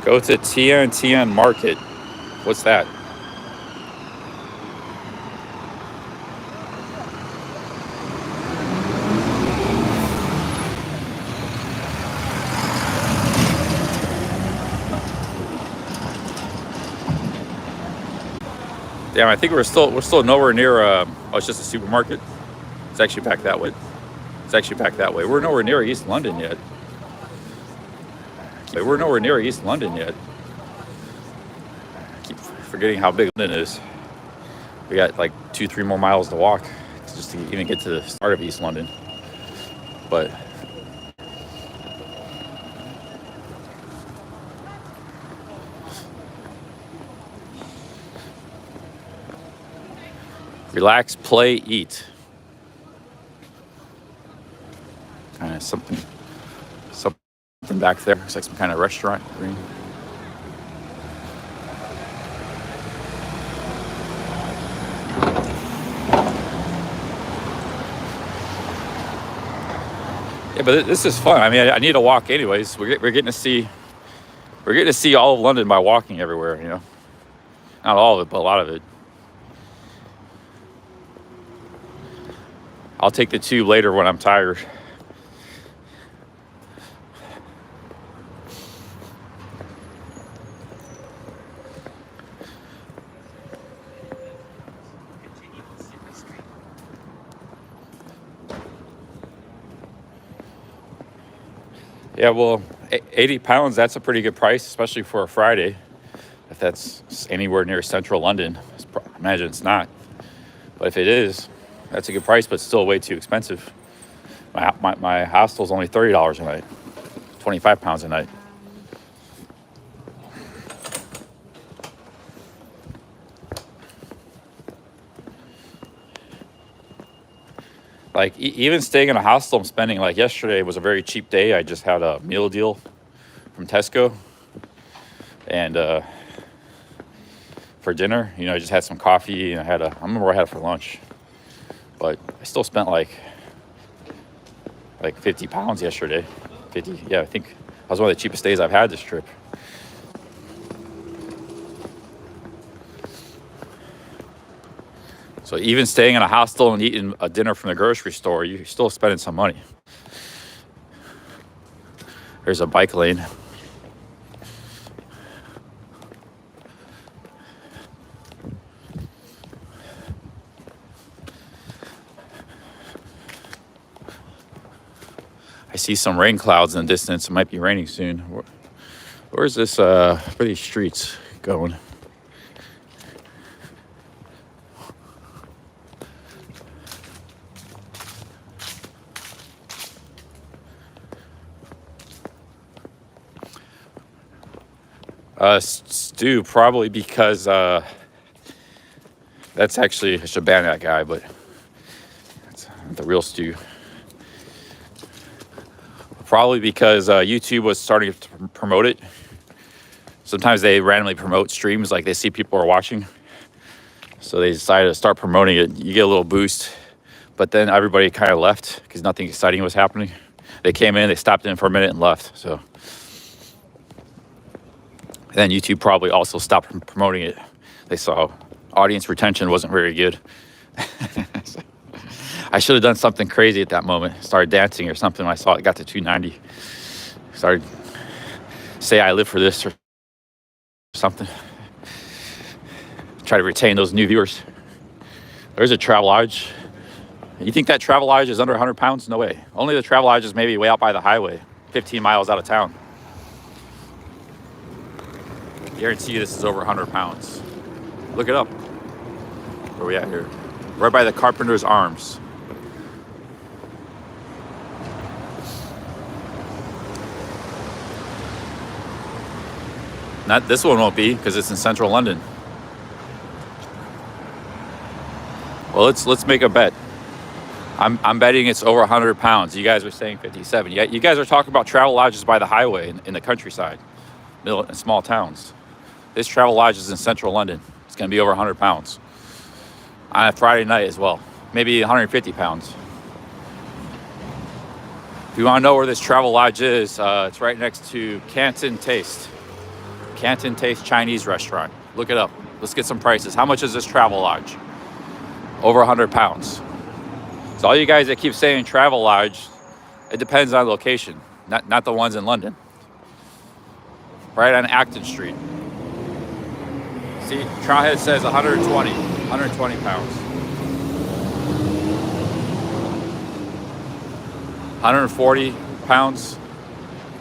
Go to TNTN Market. What's that? Damn, I think we're still nowhere near. Oh, it's just a supermarket. It's actually back that way. We're nowhere near East London yet. I keep forgetting how big London is. We got like 2-3 more miles to walk just to even get to the start of East London. But relax, play, eat. Kind of something back there. Looks like some kind of restaurant. Green. Yeah, but this is fun. I mean, I need to walk anyways. We're getting to see all of London by walking everywhere. You know, not all of it, but a lot of it. I'll take the tube later when I'm tired. Yeah, well, 80 pounds, that's a pretty good price, especially for a Friday. If that's anywhere near central London, I imagine it's not. But if it is, that's a good price, but still way too expensive. My hostel's only $30 a night, 25 pounds a night. Like even staying in a hostel, I'm spending, like yesterday was a very cheap day. I just had a meal deal from Tesco, and for dinner, you know, I just had some coffee, and I remember what I had for lunch, but I still spent like 50 pounds yesterday. 50, yeah, I think that was one of the cheapest days I've had this trip. So even staying in a hostel and eating a dinner from the grocery store, you're still spending some money. There's a bike lane. I see some rain clouds in the distance. It might be raining soon. Where's this, where are these streets going? Stu, probably because that's actually, I should ban that guy, but that's the real Stu. Probably because YouTube was starting to promote it. Sometimes they randomly promote streams, like they see people are watching. So they decided to start promoting it. You get a little boost, but then everybody kind of left because nothing exciting was happening. They came in, they stopped in for a minute and left, so. And then YouTube probably also stopped promoting it. They saw audience retention wasn't very good. I should have done something crazy at that moment. Started dancing or something when I saw it got to 290. Started say I live for this or something. Try to retain those new viewers. There's a Travelodge. You think that Travelodge is under 100 pounds? No way. Only the Travelodge is maybe way out by the highway, 15 miles out of town. Guarantee you this is over 100 pounds. Look it up. Where are we at here? Right by the Carpenter's Arms. Not this one won't be because it's in central London. Well, let's make a bet. I'm betting it's over 100 pounds. You guys are saying 57. Yeah, you guys are talking about travel lodges by the highway in the countryside, in small towns. This travel lodge is in central London. It's going to be over 100 pounds on a Friday night as well. Maybe 150 pounds. If you want to know where this travel lodge is, it's right next to Canton Taste. Canton Taste Chinese restaurant. Look it up. Let's get some prices. How much is this travel lodge? Over 100 pounds. So all you guys that keep saying travel lodge, it depends on location, not the ones in London. Right on Acton Street. See, Trailhead says 120 pounds. 140 pounds,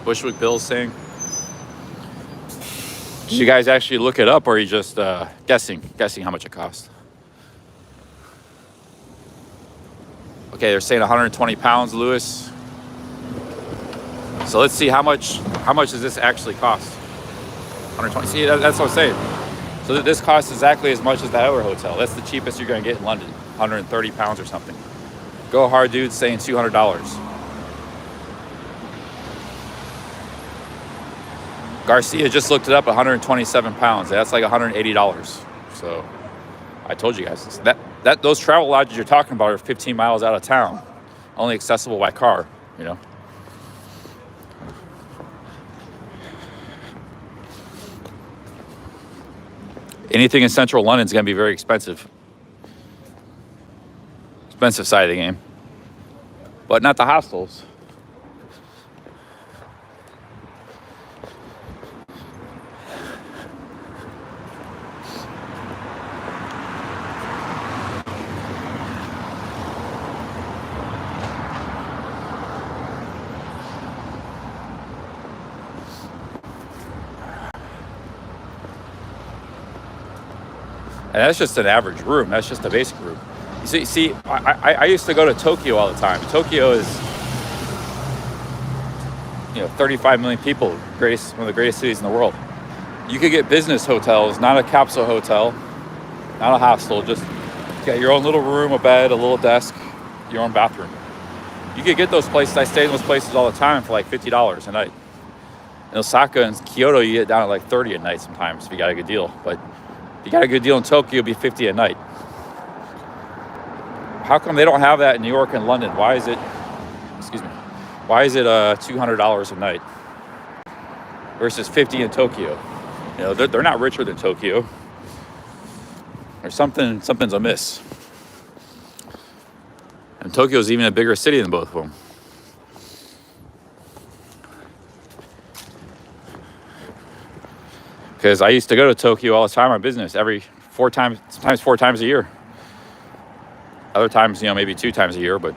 Bushwick Bill's saying. Did you guys actually look it up, or are you just guessing how much it costs? Okay, they're saying 120 pounds, Lewis. So let's see how much does this actually cost? 120. See, that's what I'm saying. So this costs exactly as much as the other hotel. That's the cheapest you're going to get in London. 130 pounds or something. Go Hard Dude saying $200. Garcia just looked it up, 127 pounds. That's like $180. So I told you guys that those travel lodges you're talking about are 15 miles out of town, only accessible by car, you know. Anything in central London is going to be very expensive. Expensive side of the game. But not the hostels. And that's just an average room. That's just a basic room. You see, I used to go to Tokyo all the time. Tokyo is, 35 million people, one of the greatest cities in the world. You could get business hotels, not a capsule hotel, not a hostel, just get your own little room, a bed, a little desk, your own bathroom. You could get those places. I stay in those places all the time for like $50 a night. In Osaka and Kyoto, you get down at like 30 a night sometimes if you got a good deal. But if you got a good deal in Tokyo, it'll be 50 a night. How come they don't have that in New York and London? Why is it $200 a night versus 50 in Tokyo? They're not richer than Tokyo. There's something's amiss. And Tokyo's even a bigger city than both of them. Because I used to go to Tokyo all the time on business, sometimes 4 times a year. Other times, maybe 2 times a year, but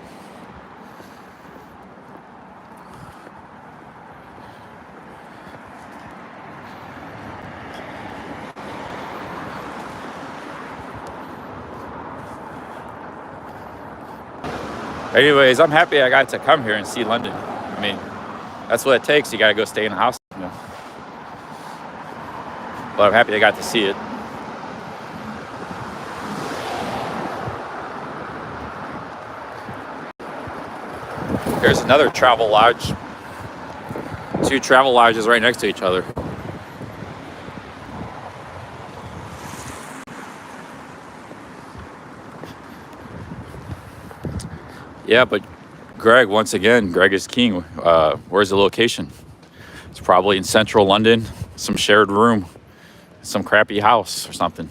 anyways, I'm happy I got to come here and see London. I mean, that's what it takes. You got to go stay in a house. But I'm happy I got to see it. There's another travel lodge. 2 travel lodges right next to each other. Yeah, but Greg is king. Where's the location? It's probably in central London, some shared room, some crappy house or something.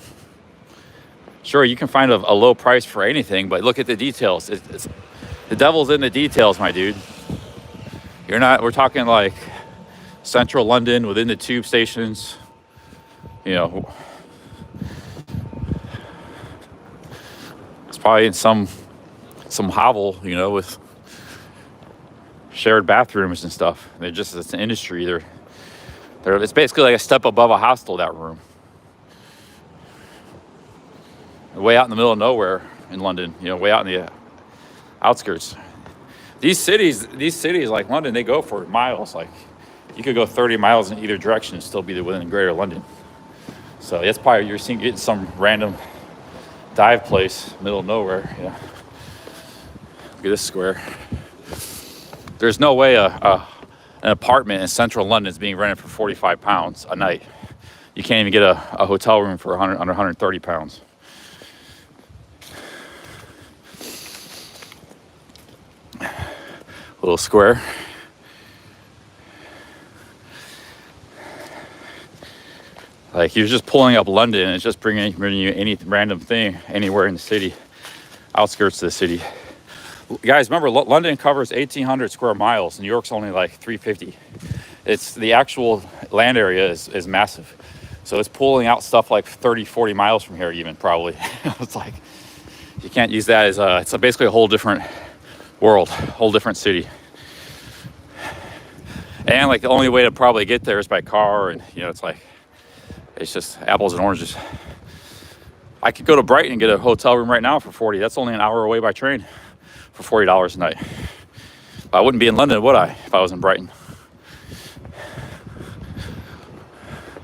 Sure, you can find a low price for anything, but look at the details. The devil's in the details, my dude. We're talking like central London within the tube stations, you know. It's probably in some hovel, you know, with shared bathrooms and stuff. It's an industry. It's basically like a step above a hostel, that room. Way out in the middle of nowhere in London, you know, way out in the outskirts. These cities like London, they go for miles. Like, you could go 30 miles in either direction and still be within Greater London. So that's probably you're getting some random dive place, middle of nowhere. Yeah. Look at this square. There's no way an apartment in central London is being rented for £45 a night. You can't even get a hotel room for under £130. Little square. Like, you're just pulling up London and it's just bringing you any random thing anywhere in the city, outskirts of the city. Guys, remember, London covers 1,800 square miles. New York's only like 350. It's the actual land area is massive. So it's pulling out stuff like 30, 40 miles from here even, probably. It's like, you can't use that as it's basically a whole different world, whole different city. And like the only way to probably get there is by car, and you know, it's just apples and oranges. I could go to Brighton and get a hotel room right now for 40. That's only an hour away by train for $40 a night. But I wouldn't be in London, would I, if I was in Brighton?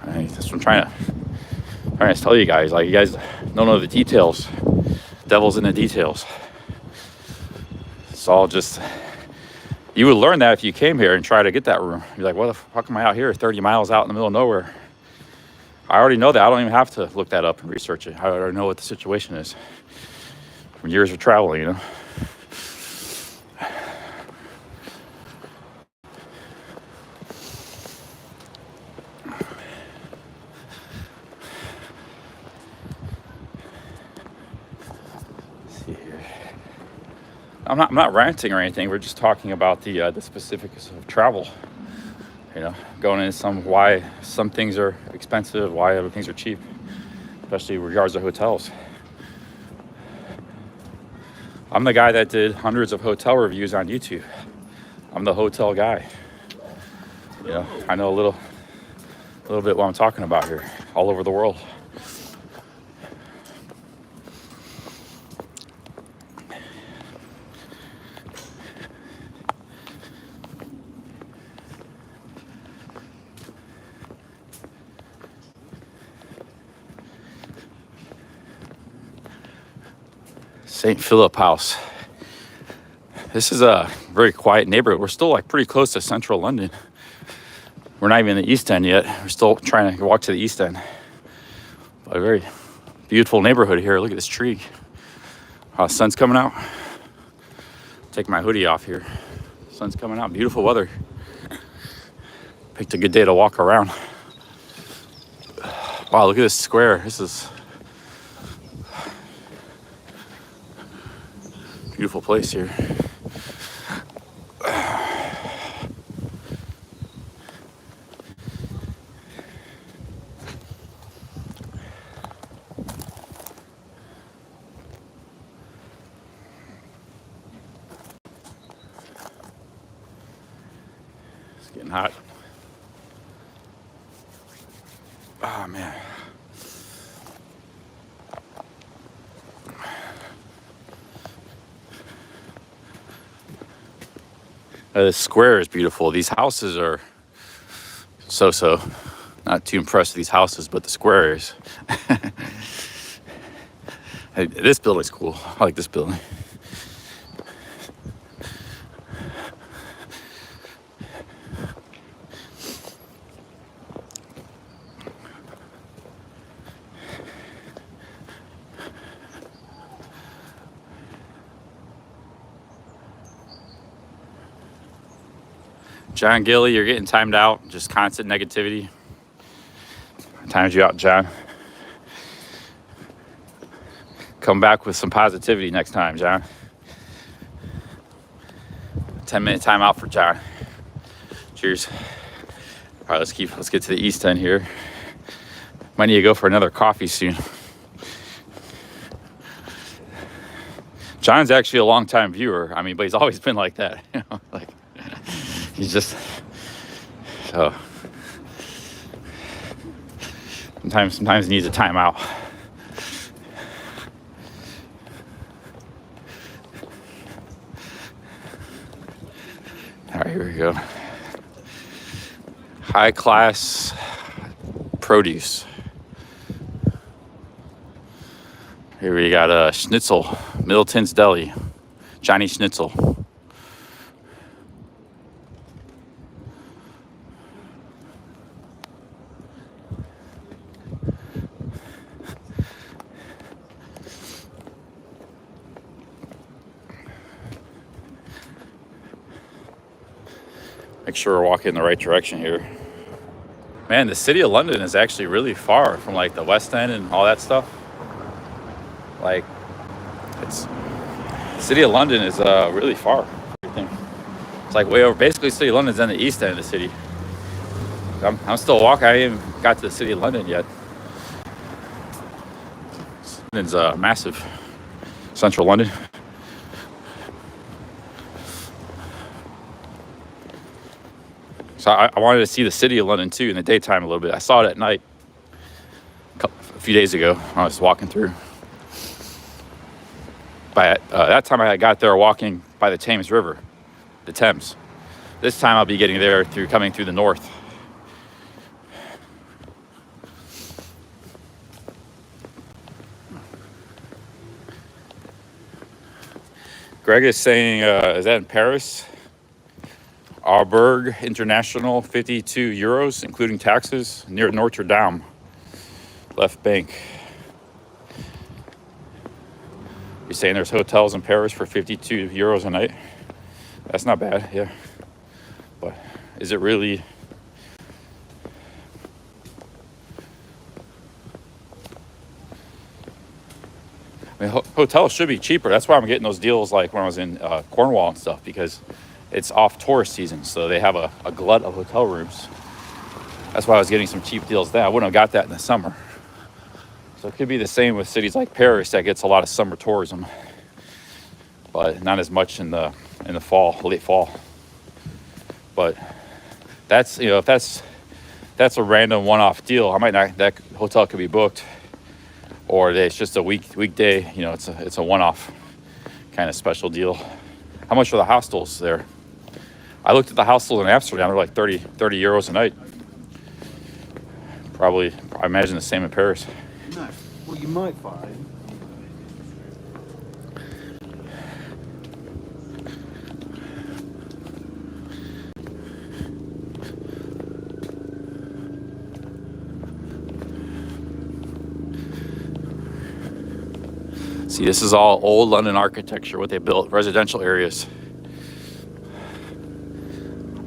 That's what I'm trying to tell you guys. Like, you guys don't know the details. Devil's in the details. It's all just, you would learn that if you came here and tried to get that room. You're like, what the fuck am I out here 30 miles out in the middle of nowhere? I already know that. I don't even have to look that up and research it. I already know what the situation is from years of traveling, you know. I'm not ranting or anything. We're just talking about the specifics of travel. You know, going into why some things are expensive, why other things are cheap, especially in regards to hotels. I'm the guy that did hundreds of hotel reviews on YouTube. I'm the hotel guy. You know, I know a little bit what I'm talking about here, all over the world. St. Philip House. This is a very quiet neighborhood. We're still like pretty close to central London. We're not even in the East End yet. We're still trying to walk to the East End. But a very beautiful neighborhood here. Look at this tree. The sun's coming out. Take my hoodie off here. Sun's coming out. Beautiful weather. Picked a good day to walk around. Wow, look at this square. This is beautiful place here. It's getting hot. Oh man. This square is beautiful. These houses are so. Not too impressed with these houses, but the square is. Hey, this building's cool. I like this building. John Gilly, you're getting timed out. Just constant negativity. Timed you out, John. Come back with some positivity next time, John. 10-minute timeout for John. Cheers. All right, let's get to the East End here. Might need to go for another coffee soon. John's actually a long-time viewer. I mean, but he's always been like that. You know, like he's just so. Sometimes he needs a timeout. All right, here we go. High class produce. Here we got a schnitzel, Middleton's Deli, Johnny Schnitzel. Make sure we're walking in the right direction here. Man, the city of London is actually really far from like the West End and all that stuff. Like, city of London is really far. Everything. It's like way over. Basically, city of London's in the east end of the city. I'm still walking. I ain't even got to the city of London yet. London's massive. Central London. So I wanted to see the city of London too in the daytime a little bit. I saw it at night a few days ago when I was walking through. But that time I got there walking by the Thames River, the Thames. This time I'll be getting there coming through the north. Greg is saying, is that in Paris? Auberg International, 52 euros, including taxes, near Notre Dame, left bank. You're saying there's hotels in Paris for 52 euros a night? That's not bad, yeah. But is it really? I mean, hotels should be cheaper. That's why I'm getting those deals like when I was in Cornwall and stuff, because it's off tourist season, so they have a glut of hotel rooms. That's why I was getting some cheap deals there. I wouldn't have got that in the summer. So it could be the same with cities like Paris that gets a lot of summer tourism, but not as much in the fall, late fall. But that's, you know, if that's a random one-off deal, I might not. That hotel could be booked, or it's just a weekday. You know, it's a one-off kind of special deal. How much are the hostels there? I looked at the hostels in Amsterdam. They're like 30 euros a night. Probably, I imagine the same in Paris. No. Well, you might find. See, this is all old London architecture, what they built, residential areas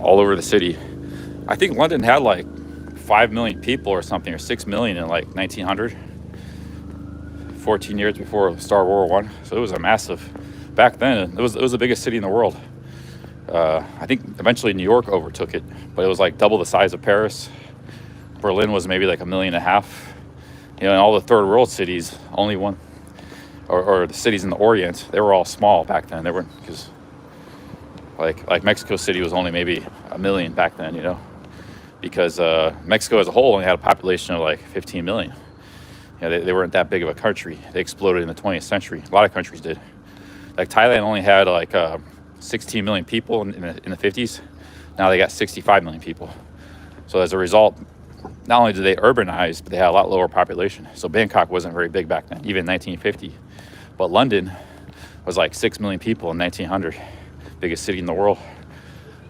all over the city. I think London had like 5 million people or something, or 6 million in like 1900, 14 years before Star World War I. So it was a massive, back then, it was the biggest city in the world. I think eventually New York overtook it, but it was like double the size of Paris. Berlin was maybe like 1.5 million. You know, and all the third world cities, only one, or the cities in the Orient, they were all small back then. They weren't, because like Mexico City was only maybe 1 million back then, you know, because Mexico as a whole only had a population of like 15 million. You know, they weren't that big of a country. They exploded in the 20th century. A lot of countries did. Like Thailand only had like 16 million people in the 50s. Now they got 65 million people. So as a result, not only did they urbanize, but they had a lot lower population. So Bangkok wasn't very big back then, even in 1950. But London was like 6 million people in 1900, biggest city in the world.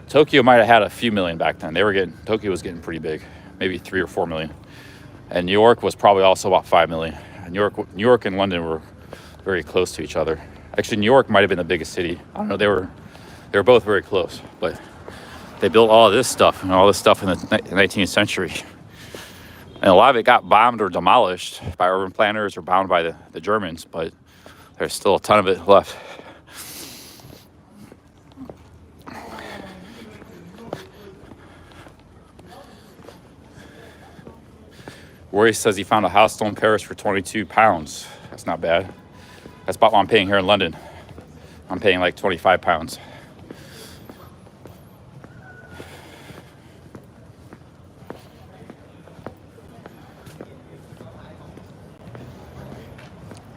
Tokyo might have had a few million back then. Tokyo was getting pretty big, maybe 3 or 4 million. And New York was probably also about 5 million. New York and London were very close to each other. Actually, New York might have been the biggest city. I don't know, they were both very close, but they built all of this stuff and all this stuff in the 19th century. And a lot of it got bombed or demolished by urban planners or bombed by the Germans, but there's still a ton of it left. Roy says he found a house stone Paris for £22. That's not bad. That's about what I'm paying here in London. I'm paying like £25.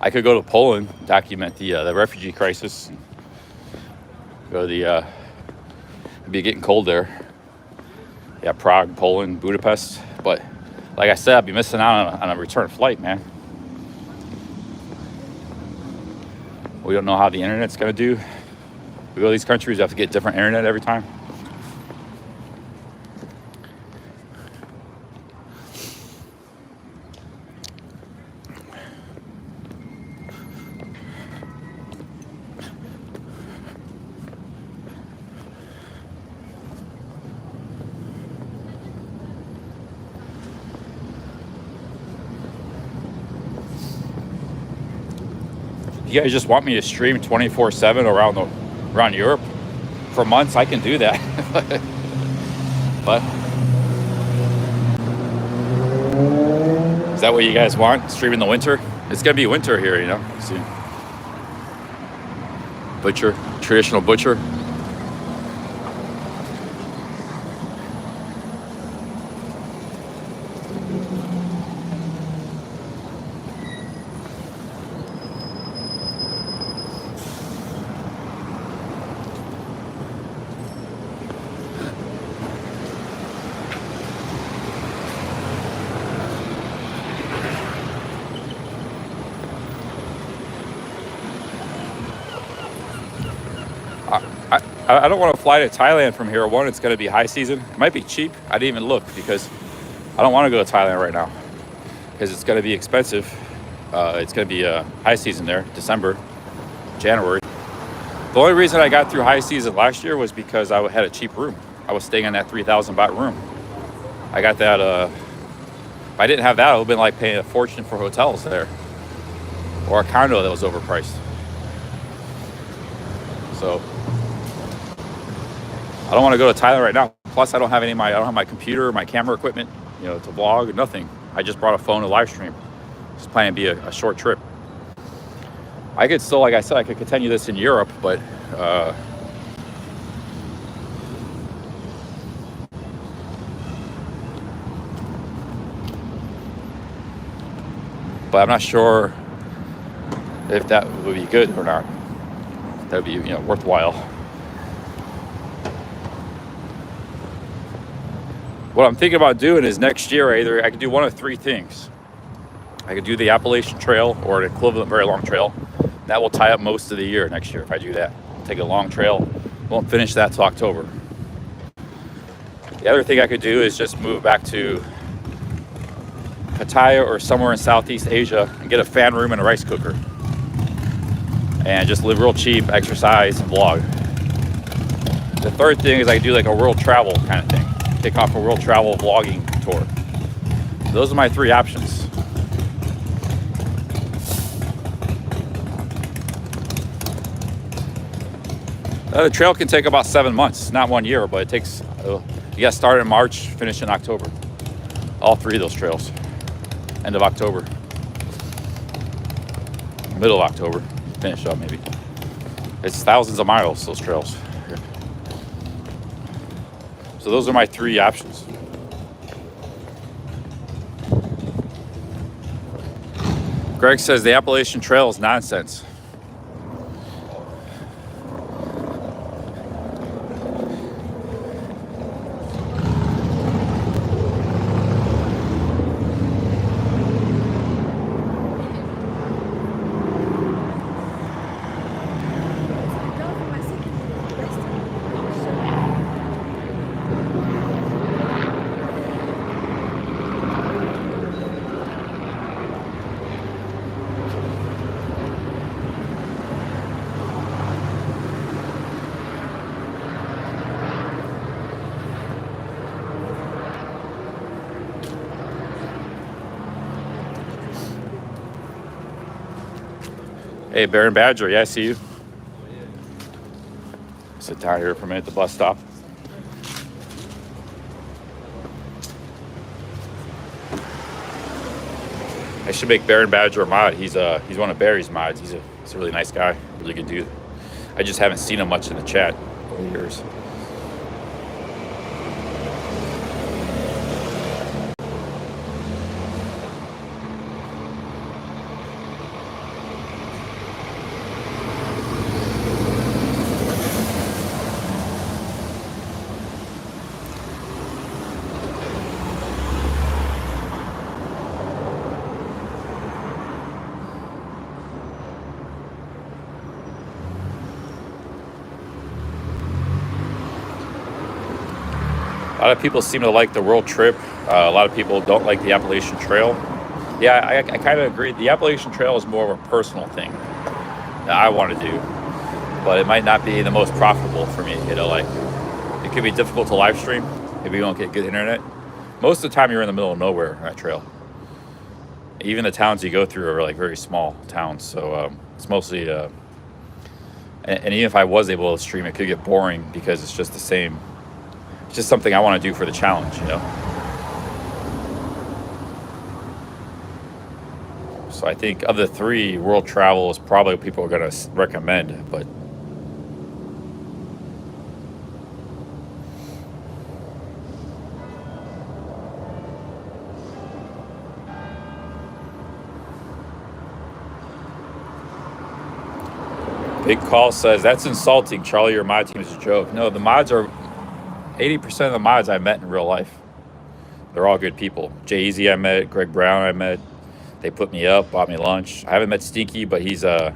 I could go to Poland, document the refugee crisis. Go to the, it'd be getting cold there. Yeah, Prague, Poland, Budapest. But like I said, I'd be missing out on a return flight, man. We don't know how the internet's gonna do. We go to these countries, we have to get different internet every time. You guys just want me to stream 24/7 around Europe for months? I can do that. But is that what you guys want? Stream in the winter? It's gonna be winter here, you know. See, butcher, traditional butcher. I don't want to fly to Thailand from here. One, it's going to be high season. It might be cheap. I didn't even look because I don't want to go to Thailand right now because it's going to be expensive. It's going to be high season there, December, January. The only reason I got through high season last year was because I had a cheap room. I was staying in that 3,000 baht room. I got that. If I didn't have that, it would have been like paying a fortune for hotels there or a condo that was overpriced. So I don't want to go to Thailand right now. Plus, I don't have my computer or my camera equipment, you know, to vlog, nothing. I just brought a phone to live stream. Just planning to be a short trip. I could still, like I said, I could continue this in Europe, but I'm not sure if that would be good or not. That would be, you know, worthwhile. What I'm thinking about doing is next year, either I could do one of three things. I could do the Appalachian Trail or an equivalent very long trail. That will tie up most of the year next year if I do that. Take a long trail, won't finish that till October. The other thing I could do is just move back to Pattaya or somewhere in Southeast Asia and get a fan room and a rice cooker. And just live real cheap, exercise, and vlog. The third thing is I could do like a world travel kind of thing. Kick off a world travel vlogging tour. Those are my three options. The trail can take about 7 months, not 1 year, but it takes, you got to start in March, finish in October. All three of those trails. End of October. Middle of October, finish up maybe. It's thousands of miles, those trails. So those are my three options. Greg says the Appalachian Trail is nonsense. Hey, Baron Badger, yeah, I see you. Sit down here for a minute at the bus stop. I should make Baron Badger a mod. He's one of Barry's mods. He's a really nice guy, really good dude. I just haven't seen him much in the chat over the years. A lot of people seem to like the world trip. A lot of people don't like the Appalachian Trail. Yeah, I kind of agree. The Appalachian Trail is more of a personal thing that I want to do, but it might not be the most profitable for me. You know, like it could be difficult to live stream if you don't get good internet. Most of the time, you're in the middle of nowhere on that trail. Even the towns you go through are like very small towns, so it's mostly. And even if I was able to stream, it could get boring because it's just the same. It's just something I want to do for the challenge, you know. So I think of the three, world travel is probably what people are going to recommend, but Big Call says, that's insulting, Charlie, your mod team is a joke. No, the mods are 80% of the mods I met in real life. They're all good people. Jay-Z I met, Greg Brown I met. They put me up, bought me lunch. I haven't met Stinky, but he's been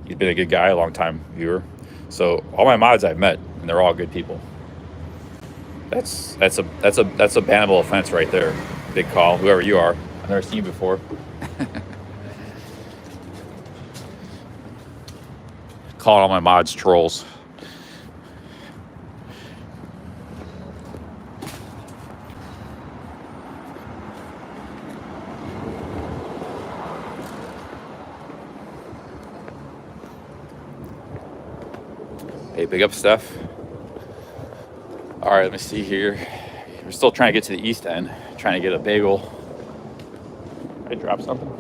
a good guy, a long time viewer. So all my mods I've met, and they're all good people. That's a bannable offense right there. Big Call, whoever you are. I've never seen you before. Calling all my mods trolls. Hey, big up, Steph. All right, let me see here. We're still trying to get to the east end, trying to get a bagel. I dropped something.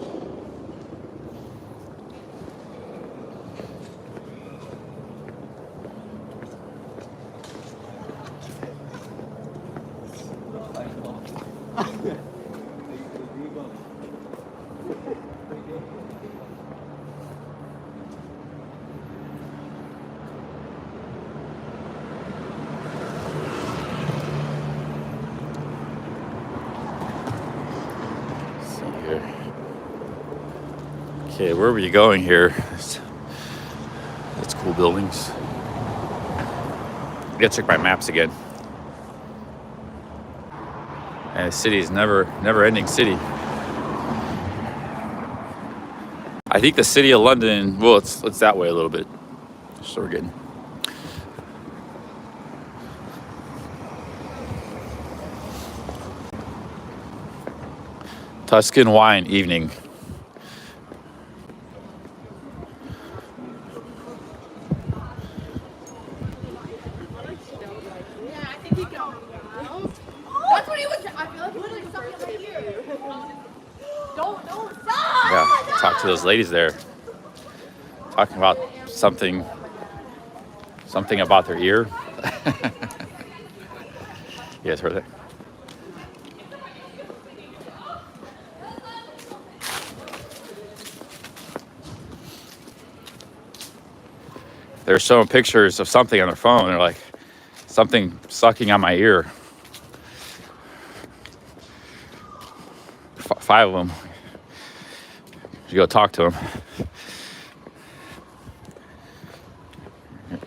Okay, where were you going here? That's cool buildings. I gotta check my maps again. And the city is never-ending city. I think the city of London, well, it's that way a little bit. So we're getting. Tuscan wine evening. Talk to those ladies there, talking about something about their ear. You guys heard that? They're showing pictures of something on their phone. They're like, something sucking on my ear. 5 of them. You go talk to him.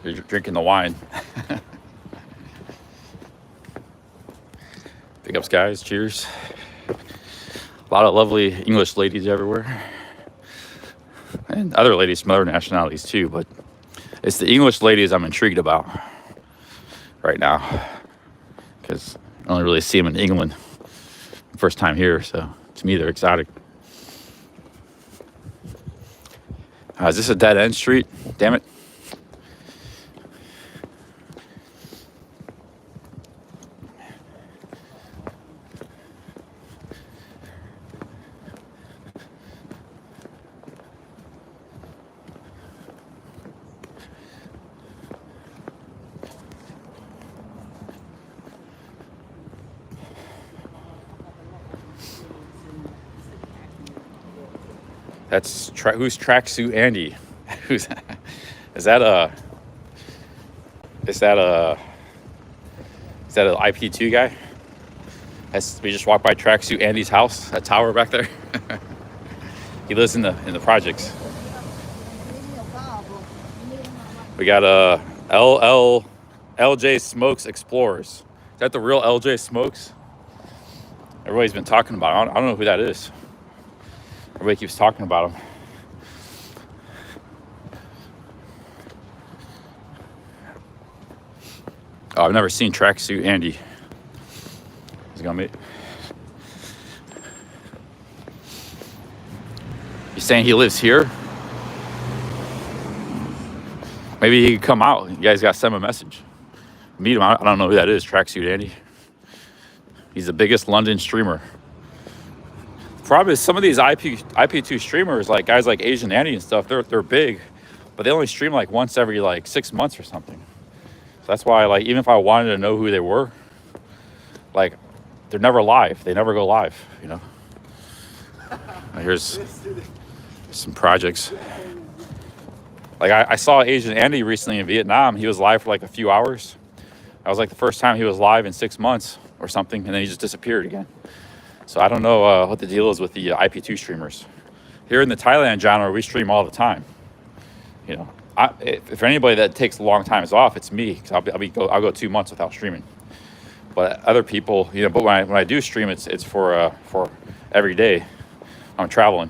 You're drinking the wine. Big ups, guys. Cheers. A lot of lovely English ladies everywhere. And other ladies from other nationalities too, but it's the English ladies I'm intrigued about right now. Because I only really see them in England. First time here, so to me they're exotic. Is this a dead end street? Damn it. That's who's tracksuit Andy? Who's is that a is that a is that an IP2 guy? We just walked by tracksuit Andy's house, that tower back there. He lives in the projects. We got LJ Smokes Explorers. Is that the real LJ Smokes? Everybody's been talking about it. I don't know who that is. Everybody keeps talking about him. Oh, I've never seen tracksuit Andy. He's gonna meet. You saying he lives here? Maybe he could come out. You guys got to send him a message. Meet him. I don't know who that is. Tracksuit Andy. He's the biggest London streamer. The problem is some of these IP2 streamers, like guys like Asian Andy and stuff, they're big, but they only stream like once every like 6 months or something. So that's why, like, even if I wanted to know who they were, like, they're never live. They never go live, you know. Here's some projects. Like I saw Asian Andy recently in Vietnam. He was live for like a few hours. That was like the first time he was live in 6 months or something, and then he just disappeared again. So I don't know what the deal is with the IP2 streamers. Here in the Thailand genre, we stream all the time. You know, if anybody that takes a long time is off, it's me, because I'll go 2 months without streaming. But other people, you know, but when I do stream, it's for every day. I'm traveling.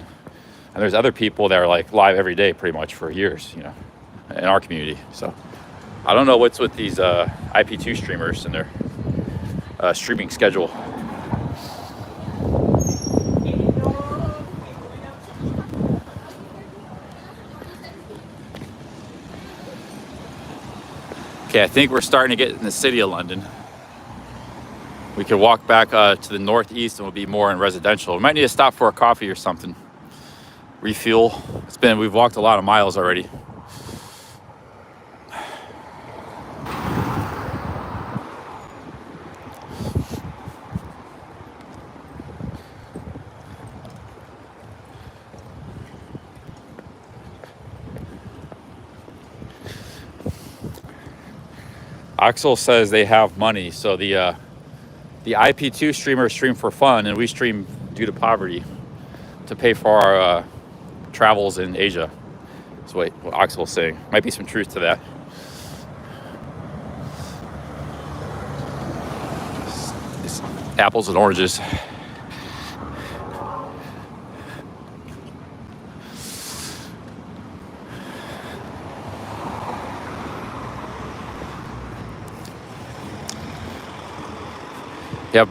And there's other people that are like live every day pretty much for years, you know, in our community. So I don't know what's with these IP2 streamers and their streaming schedule. Okay, I think we're starting to get in the city of London. We could walk back to the northeast and we'll be more in residential. We might need to stop for a coffee or something. Refuel. We've walked a lot of miles already. Axel says they have money, so the IP2 streamers stream for fun, and we stream due to poverty to pay for our travels in Asia. That's what Axel's saying. Might be some truth to that. It's apples and oranges. Yeah,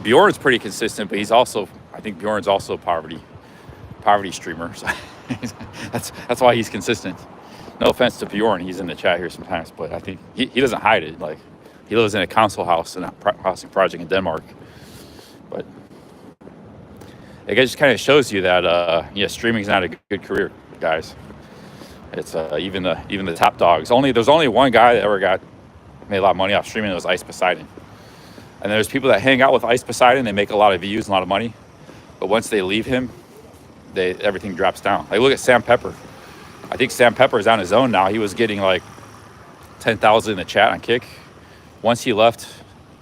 Bjorn's pretty consistent, but I think Bjorn's also a poverty streamer. So that's why he's consistent. No offense to Bjorn, he's in the chat here sometimes, but I think he doesn't hide it. Like, he lives in a council house in a housing project in Denmark. But it just kind of shows you that streaming is not a good career, guys. It's even the top dogs. There's only one guy that ever made a lot of money off streaming. It was Ice Poseidon. And there's people that hang out with Ice Poseidon. They make a lot of views and a lot of money, but once they leave him, everything drops down. Like, look at Sam Pepper. I think Sam Pepper is on his own now. He was getting like 10,000 in the chat on Kick. Once he left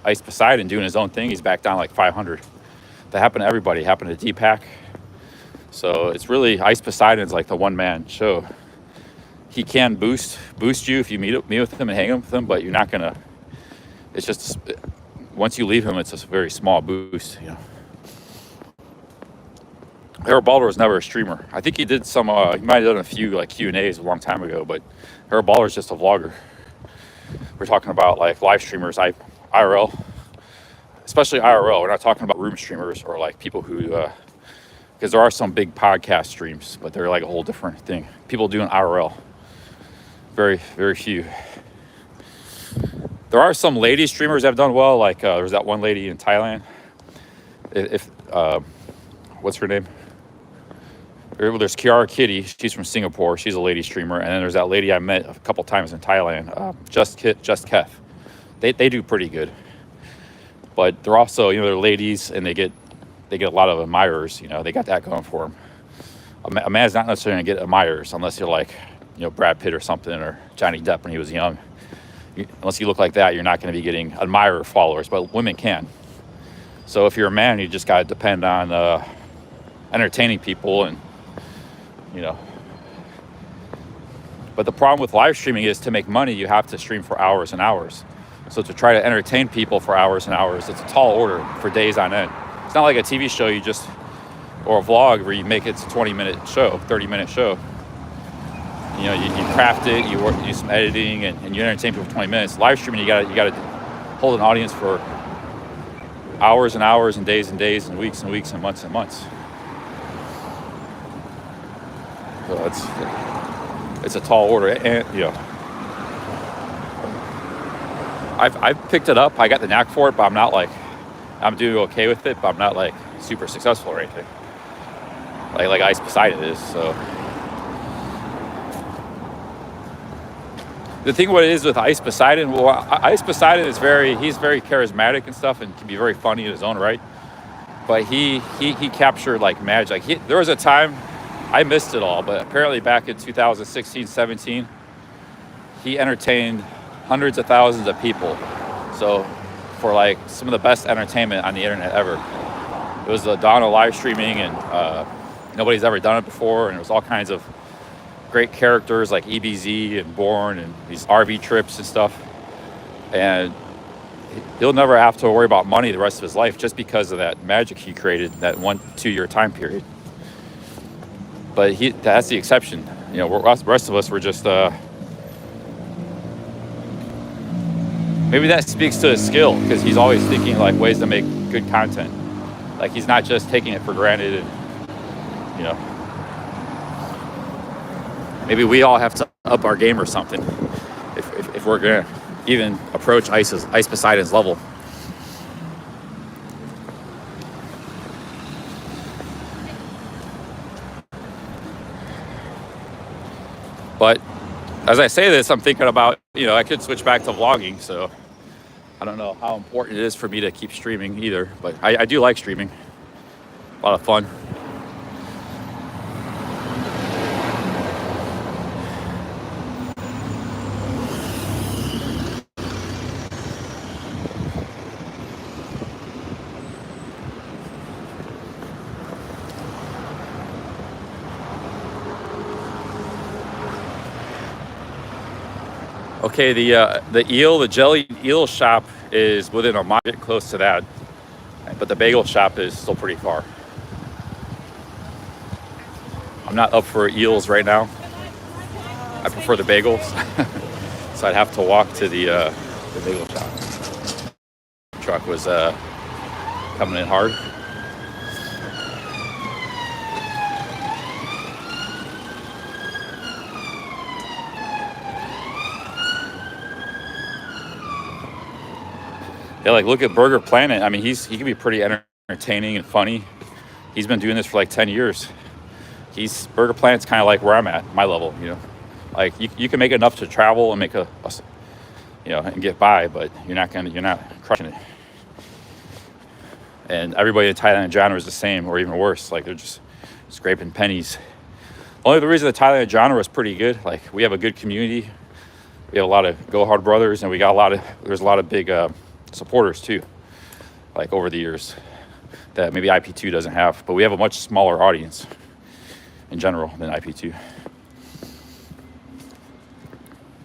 Ice Poseidon doing his own thing, he's back down like 500. That happened to everybody. It happened to Deepak. So it's really, Ice Poseidon's like the one-man show. He can boost you if you meet with him and hang with him, but you're not gonna. It's just, once you leave him, it's a very small boost, you know. Harold Balder was never a streamer. I think he did some, he might have done a few like Q&As a long time ago, but Harold Balder is just a vlogger. We're talking about like live streamers, IRL, especially IRL. We're not talking about room streamers or like people who because there are some big podcast streams, but they're like a whole different thing. People doing IRL, very, very few. There are some lady streamers that have done well, like there's that one lady in Thailand. What's her name? There's Kiara Kitty. She's from Singapore. She's a lady streamer. And then there's that lady I met a couple times in Thailand, Just Keth. They do pretty good. But they're also, they're ladies, and they get a lot of admirers. They got that going for them. A man's not necessarily gonna get admirers unless you're like, Brad Pitt or something, or Johnny Depp when he was young. Unless you look like that, you're not going to be getting admirer followers, but women can. So if you're a man, you just got to depend on entertaining people, and But the problem with live streaming is, to make money, you have to stream for hours and hours. So to try to entertain people for hours and hours, it's a tall order for days on end. It's not like a TV show or a vlog where you make it a 20-minute show, 30-minute show. You craft it, you do some editing, and you entertain people for 20 minutes. Live streaming, you gotta hold an audience for hours and hours and days and weeks and months and months. So it's a tall order, and I've picked it up. I got the knack for it, but I'm doing okay with it, but I'm not like super successful or anything. Like Ice Poseidon is, so. The thing what it is with Ice Poseidon, Ice Poseidon he's very charismatic and stuff, and can be very funny in his own right. But he captured like magic. There was a time, I missed it all, but apparently back in 2016, 17, he entertained hundreds of thousands of people. So for like some of the best entertainment on the internet ever. It was the dawn of live streaming, and nobody's ever done it before, and it was all kinds of great characters like EBZ and Bourne and these RV trips and stuff. And he'll never have to worry about money the rest of his life just because of that magic he created that 1-2 year time period. But that's the exception. The rest of us were just maybe that speaks to his skill, because he's always thinking like ways to make good content. Like he's not just taking it for granted, and maybe we all have to up our game or something if we're gonna even approach Ice Poseidon's level. But as I say this, I'm thinking about, I could switch back to vlogging, so I don't know how important it is for me to keep streaming either, but I do like streaming. A lot of fun. Okay, the Jellied Eel shop is within a mile, close to that, but the bagel shop is still pretty far. I'm not up for eels right now. I prefer the bagels, so I'd have to walk to the bagel shop. Truck was coming in hard. Yeah, like look at Burger Planet. I mean, he can be pretty entertaining and funny. He's been doing this for like 10 years. Burger Planet's kind of like where I'm at, my level, Like you can make enough to travel and make and get by, but you're not crushing it. And everybody in Thailand genre is the same, or even worse. Like they're just scraping pennies. Only the reason the Thailand genre is pretty good, like we have a good community. We have a lot of Go Hard brothers, and there's a lot of big supporters too, like over the years, that maybe IP2 doesn't have, but we have a much smaller audience in general than IP2.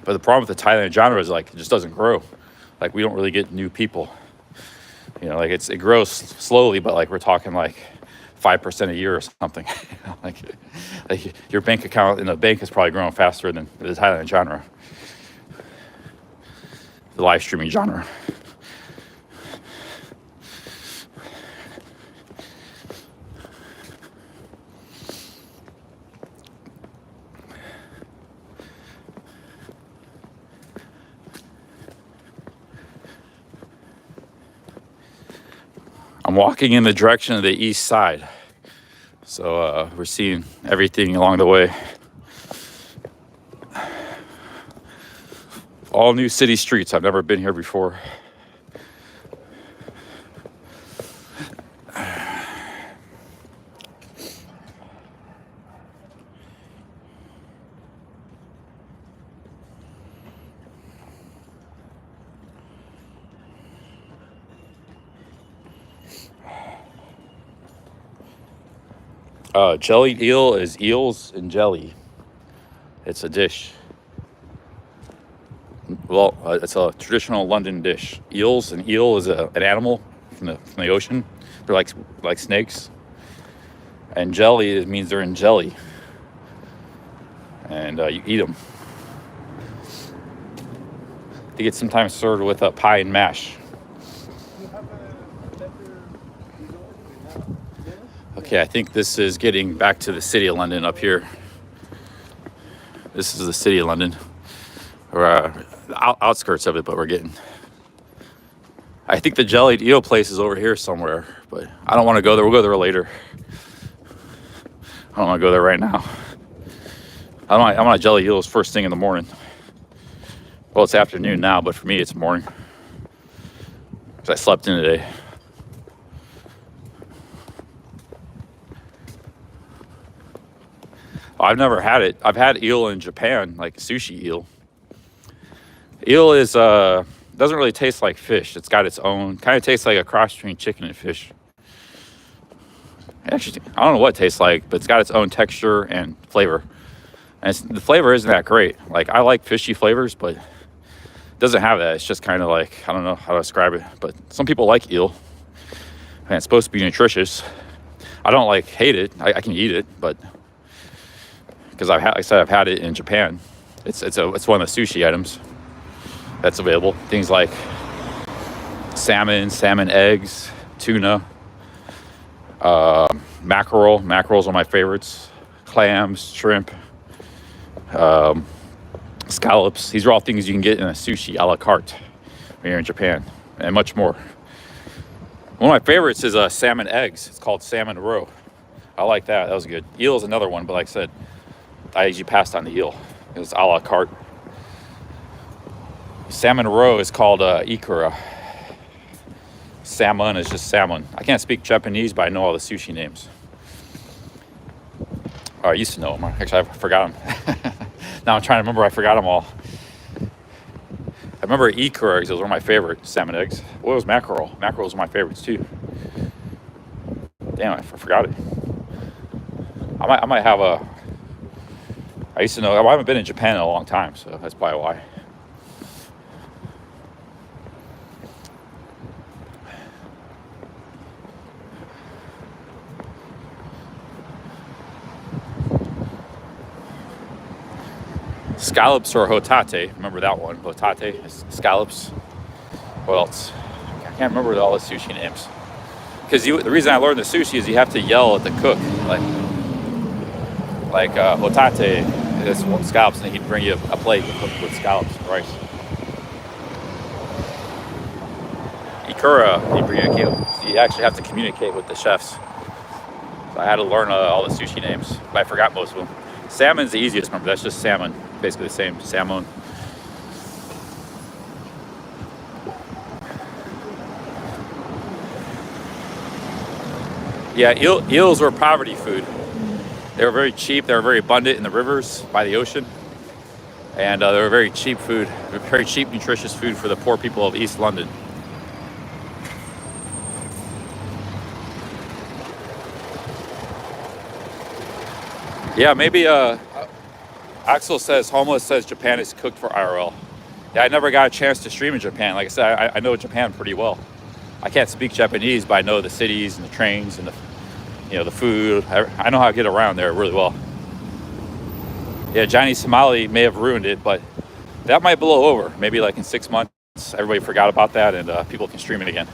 But the problem with the Thailand genre is like it just doesn't grow. Like we don't really get new people. Like it grows slowly, but like we're talking like 5% a year or something. like your bank account in the bank is probably growing faster than the Thailand genre, the live streaming genre. I'm walking in the direction of the east side. So we're seeing everything along the way. All new city streets. I've never been here before. Jellied eel is eels and jelly. It's a dish. Well, it's a traditional London dish. Eels, an eel is an animal from the ocean. They're like snakes. And jelly, it means they're in jelly. And you eat them. They get sometimes served with a pie and mash. Okay, I think this is getting back to the city of London up here. This is the city of London. Or outskirts of it, but we're getting... I think the jellied eel place is over here somewhere, but I don't want to go there. We'll go there later. I don't want to go there right now. I want to jelly eels first thing in the morning. Well, it's afternoon now, but for me, it's morning. Because I slept in today. I've never had it. I've had eel in Japan, like sushi eel. Eel is doesn't really taste like fish. It's got its own, kind of tastes like a cross between chicken and fish. Actually, I don't know what it tastes like, but it's got its own texture and flavor. And the flavor isn't that great. Like, I like fishy flavors, but it doesn't have that. It's just kind of like, I don't know how to describe it, but some people like eel, and it's supposed to be nutritious. I don't like hate it. I can eat it, but because like I said, I've had it in Japan. It's one of the sushi items that's available. Things like salmon eggs, tuna, mackerel. Mackerel's one of my favorites. Clams, shrimp, scallops. These are all things you can get in a sushi a la carte when you're in Japan, and much more. One of my favorites is salmon eggs. It's called salmon roe. I like that. That was good. Eel is another one, but like I said, I usually passed on the eel. It was a la carte. Salmon roe is called ikura. Salmon is just salmon. I can't speak Japanese, but I know all the sushi names. I used to know them. Actually, I forgot them. Now I'm trying to remember. I forgot them all. I remember ikura eggs. Those were my favorite salmon eggs. What was mackerel? Mackerel was my favorites too. Damn, I forgot it. I might have a... I used to know... I haven't been in Japan in a long time, so that's probably why. Scallops or hotate. Remember that one? Hotate, scallops. What else? I can't remember all the sushi names. Because the reason I learned the sushi is you have to yell at the cook, like hotate. That's scallops, and he'd bring you a plate with scallops and rice. Ikura, he'd bring you a kilo. So you actually have to communicate with the chefs. So I had to learn all the sushi names, but I forgot most of them. Salmon's the easiest, remember, that's just salmon. Basically the same, salmon. Yeah, eels were poverty food. They were very cheap, they were very abundant in the rivers by the ocean. And they were very cheap food, very cheap, nutritious food for the poor people of East London. Yeah, maybe Axel says, Homeless says Japan is cooked for IRL. Yeah, I never got a chance to stream in Japan. Like I said, I know Japan pretty well. I can't speak Japanese, but I know the cities and the trains and the food. I know how to get around there really well. Yeah, Johnny Somali may have ruined it, but that might blow over. Maybe like in 6 months, everybody forgot about that and people can stream it again.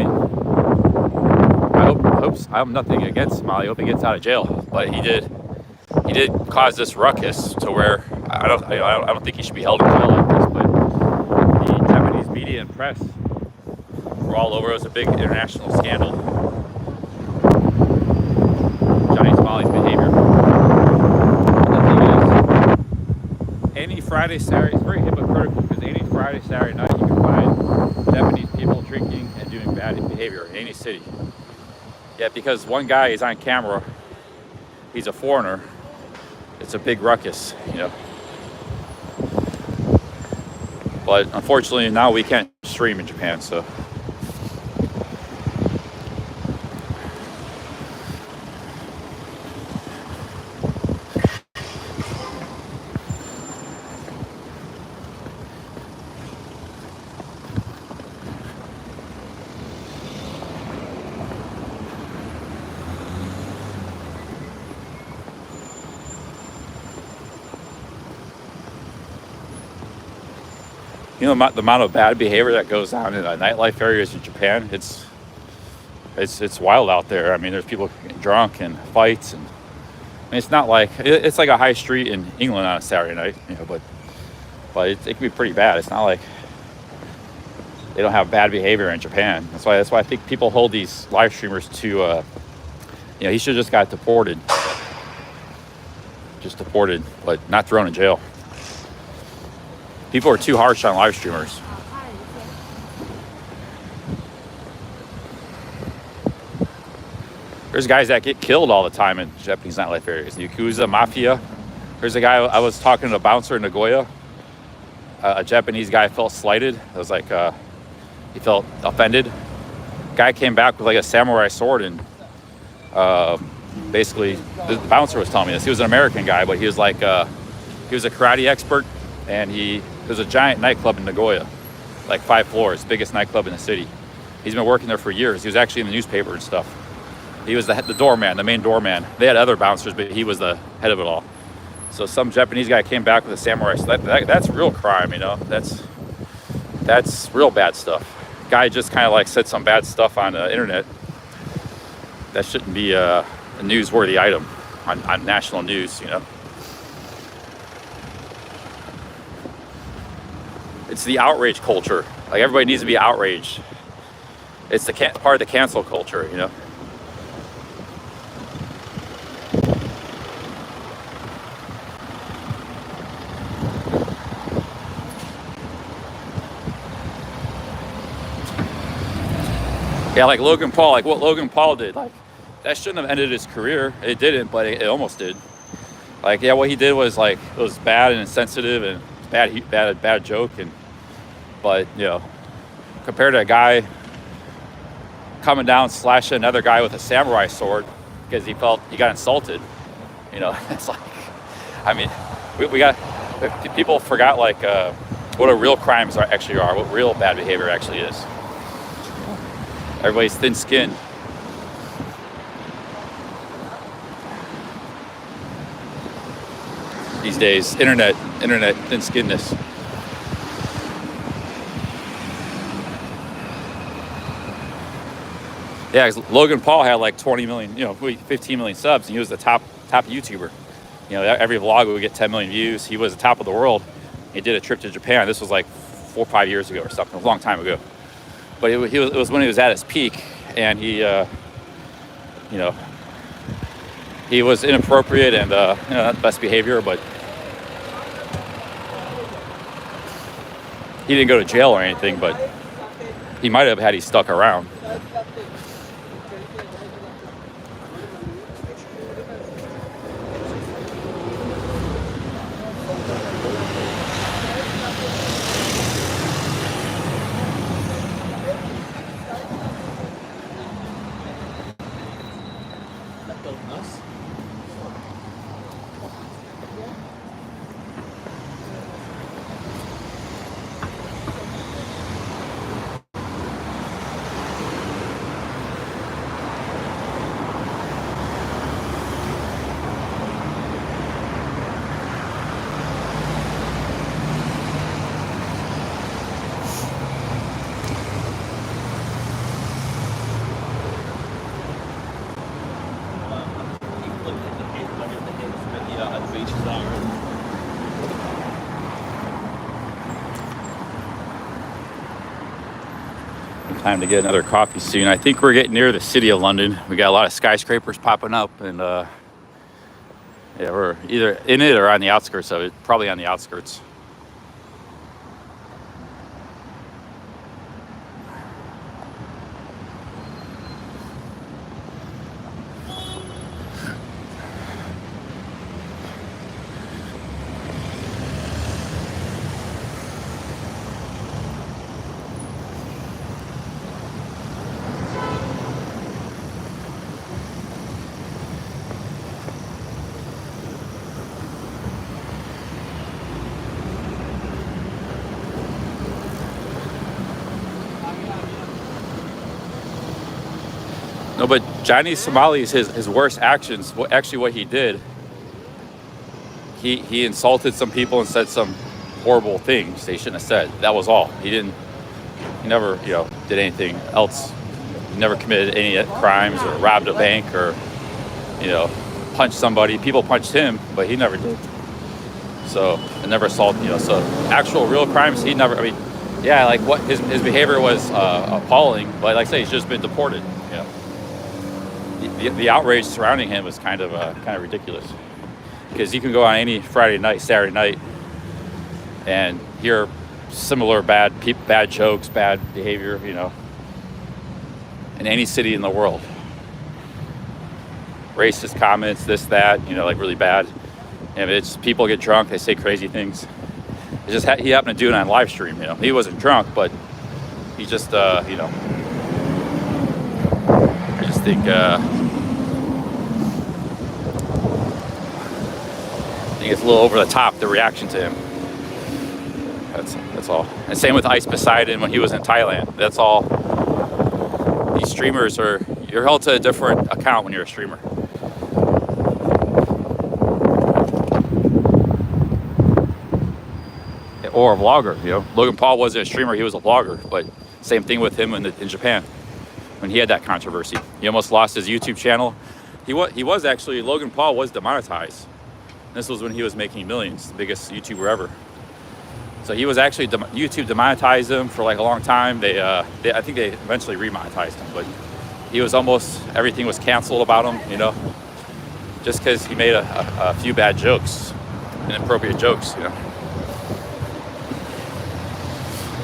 mean, I'm nothing against Smiley. I hope he gets out of jail, but he did cause this ruckus to where I don't think he should be held in jail like this. But the Japanese media and press were all over. It was a big international scandal. Johnny Smiley's behavior. And the thing is, any Friday, Saturday, it's very hypocritical because any Friday, Saturday night you can find Japanese people drinking and doing bad behavior in any city. Yet because one guy is on camera, he's a foreigner, it's a big ruckus, you know. But unfortunately now we can't stream in Japan, so. You know, the amount of bad behavior that goes on in nightlife areas in Japan, it's wild out there. I mean, there's people getting drunk and fights, and it's not like, it's like a high street in England on a Saturday night, you know, but it can be pretty bad. It's not like they don't have bad behavior in Japan. That's why I think people hold these live streamers to, you know, he should have just got deported. Just deported, but not thrown in jail. People are too harsh on live streamers. There's guys that get killed all the time in Japanese nightlife areas. Yakuza, Mafia. There's a guy, I was talking to a bouncer in Nagoya. A Japanese guy felt slighted. It was like, he felt offended. Guy came back with like a samurai sword and basically, the bouncer was telling me this. He was an American guy, but he was like, he was a karate expert, and there's a giant nightclub in Nagoya, like 5 floors, biggest nightclub in the city. He's been working there for years. He was actually in the newspaper and stuff. He was the doorman, the main doorman. They had other bouncers, but he was the head of it all. So some Japanese guy came back with a samurai. So that's real crime, you know. That's real bad stuff. Guy just kind of like said some bad stuff on the internet. That shouldn't be a newsworthy item on national news, you know. It's the outrage culture. Like, everybody needs to be outraged. It's the part of the cancel culture, you know. Yeah, like Logan Paul, like what Logan Paul did, like that shouldn't have ended his career. It didn't, but it almost did. Like, yeah, what he did was like, it was bad and insensitive and bad joke, but you know, compared to a guy coming down slashing another guy with a samurai sword because he felt he got insulted, you know, it's like, I mean, we got, people forgot like what a real crimes actually are, what real bad behavior actually is. Everybody's thin-skinned. These days, internet thin-skinnedness. Yeah, 'cause Logan Paul had like 20 million, you know, 15 million subs, and he was the top YouTuber. You know, every vlog would get 10 million views. He was the top of the world. He did a trip to Japan. This was like 4 or 5 years ago or something, a long time ago. But it was when he was at his peak, and he, you know, he was inappropriate and, you know, not the best behavior, but he didn't go to jail or anything, but he might have had he stuck around. Time to get another coffee soon. I think we're getting near the city of London. We got a lot of skyscrapers popping up, and yeah, we're either in it or on the outskirts of it. Probably on the outskirts. No, but Johnny Somali's his worst actions. Actually, what he did, he insulted some people and said some horrible things they shouldn't have said. That was all. He never, did anything else. He never committed any crimes or robbed a bank or, punched somebody. People punched him, but he never did. So, and never assaulted. So actual real crimes, he never. I mean, yeah, like what his behavior was appalling, but like I say, he's just been deported. The outrage surrounding him was kind of ridiculous, because you can go on any Friday night, Saturday night, and hear similar bad jokes, bad behavior, in any city in the world. Racist comments, this, that, like really bad. And it's people get drunk, they say crazy things. It just he happened to do it on live stream. He wasn't drunk, but he just I just think. I think it's a little over the top, the reaction to him. That's all. And same with Ice Poseidon when he was in Thailand. That's all. These streamers you're held to a different account when you're a streamer. Or a vlogger, Logan Paul wasn't a streamer, he was a vlogger. But same thing with him in Japan when he had that controversy. He almost lost his YouTube channel. Logan Paul was demonetized. This was when he was making millions, the biggest YouTuber ever. So he was actually, YouTube demonetized him for like a long time. I think they eventually remonetized him, but he was everything was canceled about him, just because he made a few bad jokes, inappropriate jokes,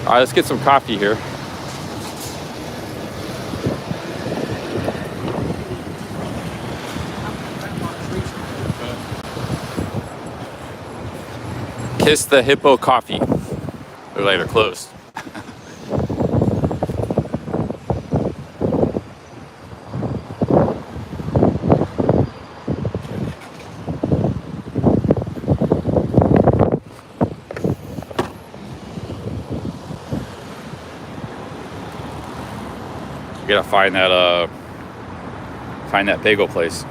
All right, let's get some coffee here. Kiss the Hippo Coffee. They're later closed. You gotta find that bagel place.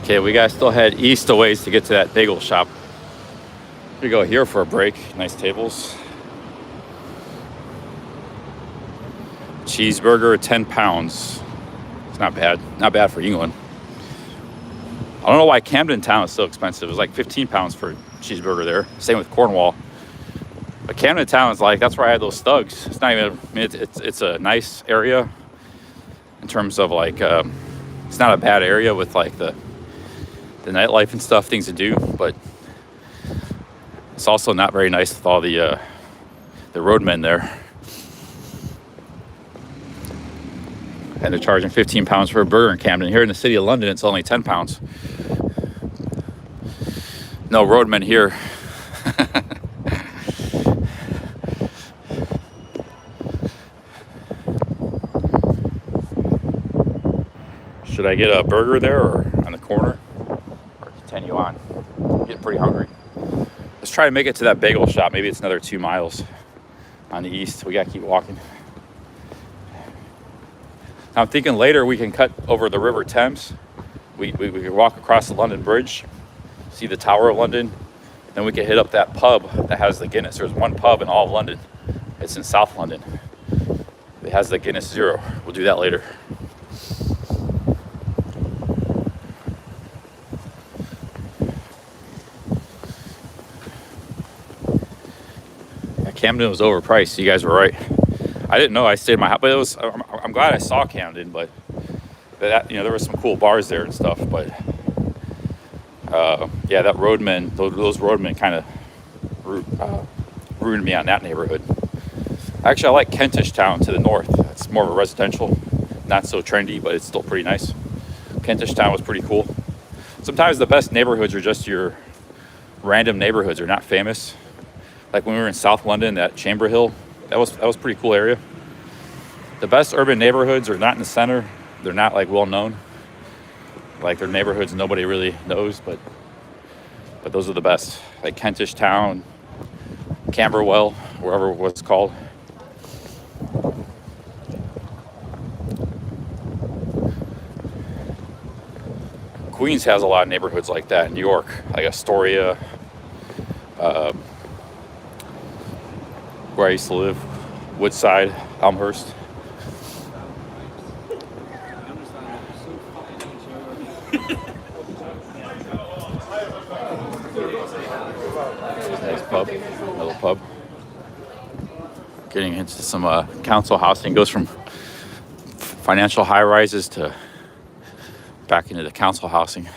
Okay, we gotta still head east a ways to get to that bagel shop. We go here for a break. Nice tables. Cheeseburger, 10 pounds. It's not bad. Not bad for England. I don't know why Camden Town is so expensive. It's like 15 pounds for a cheeseburger there. Same with Cornwall. But Camden Town is like, that's where I had those thugs. It's not even, I mean, it's a nice area in terms of like, it's not a bad area with like the nightlife and stuff, things to do, but it's also not very nice with all the roadmen there. And they're charging 15 pounds for a burger in Camden. Here in the city of London, it's only 10 pounds. No roadmen here. Should I get a burger there or on the corner? Or continue on? I'm getting pretty hungry. Let's try to make it to that bagel shop. Maybe it's another 2 miles on the east. We gotta keep walking. I'm thinking later we can cut over the River Thames. We could walk across the London Bridge, see the Tower of London. Then we could hit up that pub that has the Guinness. There's one pub in all of London. It's in South London. It has the Guinness Zero. We'll do that later. Yeah, Camden was overpriced. You guys were right. I didn't know. I stayed in my house, but it was. I'm glad I saw Camden, but that, you know, there were some cool bars there and stuff. But yeah, that roadman, those roadmen kind of ruined me on that neighborhood. Actually, I like Kentish Town to the north. It's more of a residential, not so trendy, but it's still pretty nice. Kentish Town was pretty cool. Sometimes the best neighborhoods are just your random neighborhoods. They're not famous. Like when we were in South London, that Chamber Hill, that was a pretty cool area. The best urban neighborhoods are not in the center. They're not like well known. Like they're neighborhoods nobody really knows, but those are the best. Like Kentish Town, Camberwell, wherever it was called. Queens has a lot of neighborhoods like that. New York, like Astoria, where I used to live, Woodside, Elmhurst. Nice pub, little pub. Getting into some council housing. Goes from financial high rises to back into the council housing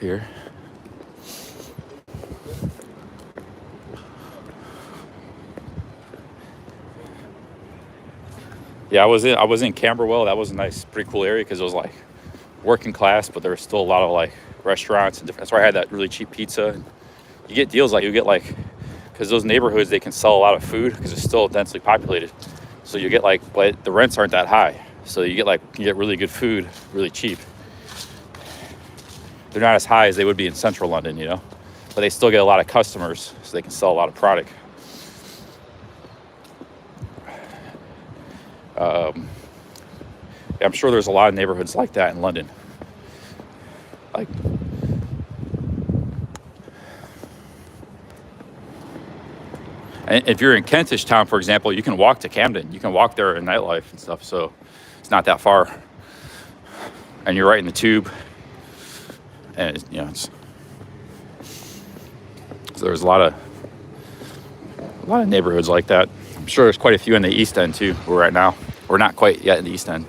here. Yeah, I was in Camberwell. That was a nice, pretty cool area because it was like working class, but there was still a lot of like restaurants and different. That's why I had that really cheap pizza. You get deals like you get like, because those neighborhoods, they can sell a lot of food because it's still densely populated. So you get like, but the rents aren't that high. So you get really good food, really cheap. They're not as high as they would be in central London, you know, but they still get a lot of customers, so they can sell a lot of product. I'm sure there's a lot of neighborhoods like that in London. Like, and if you're in Kentish Town, for example, you can walk to Camden. You can walk there in nightlife and stuff, so it's not that far. And you're right in the tube. And you know, so there's a lot of neighborhoods like that. I'm sure there's quite a few in the East End too. Where we're at now. We're not quite yet in the East End.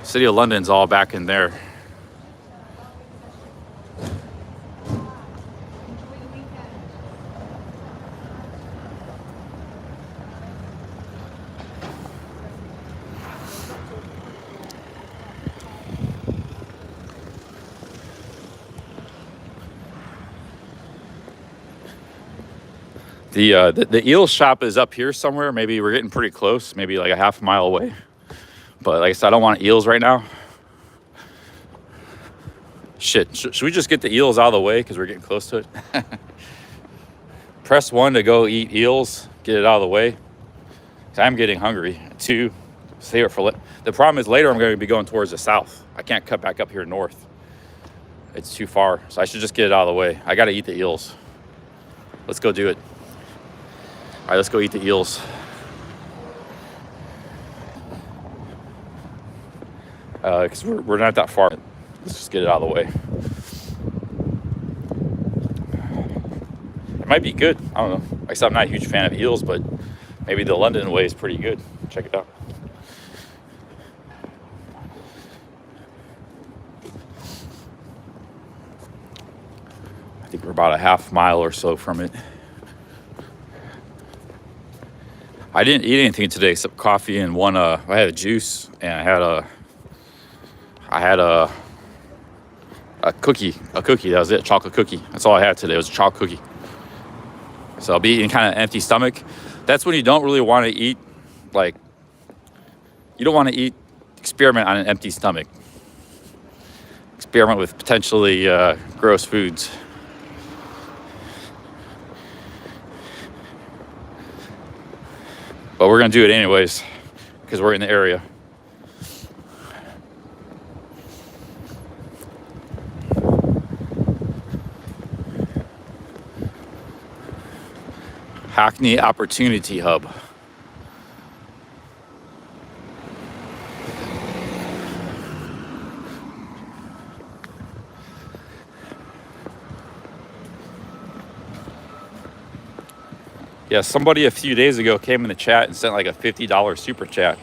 City of London's all back in there. The Eels shop is up here somewhere. Maybe we're getting pretty close, maybe like a half mile away. But like I said, I don't want eels right now. Shit, should we just get the eels out of the way because we're getting close to it? Press 1 to go eat eels, get it out of the way. I'm getting hungry. 2, save it for the problem is later I'm going to be going towards the south. I can't cut back up here north. It's too far, so I should just get it out of the way. I got to eat the eels. Let's go do it. All right, let's go eat the eels. Because we're not that far. Let's just get it out of the way. It might be good. I don't know. Like I said, I'm not a huge fan of eels, but maybe the London way is pretty good. Check it out. I think we're about a half mile or so from it. I didn't eat anything today except coffee and one. I had a juice and I had a cookie. A cookie. That was it. Chocolate cookie. That's all I had today. It was a chocolate cookie. So I'll be eating kind of empty stomach. That's when you don't really want to eat. Like, you don't want to eat. Experiment on an empty stomach. Experiment with potentially gross foods. But we're gonna do it anyways, because we're in the area. Hackney Opportunity Hub. Yeah, somebody a few days ago came in the chat and sent like a $50 super chat.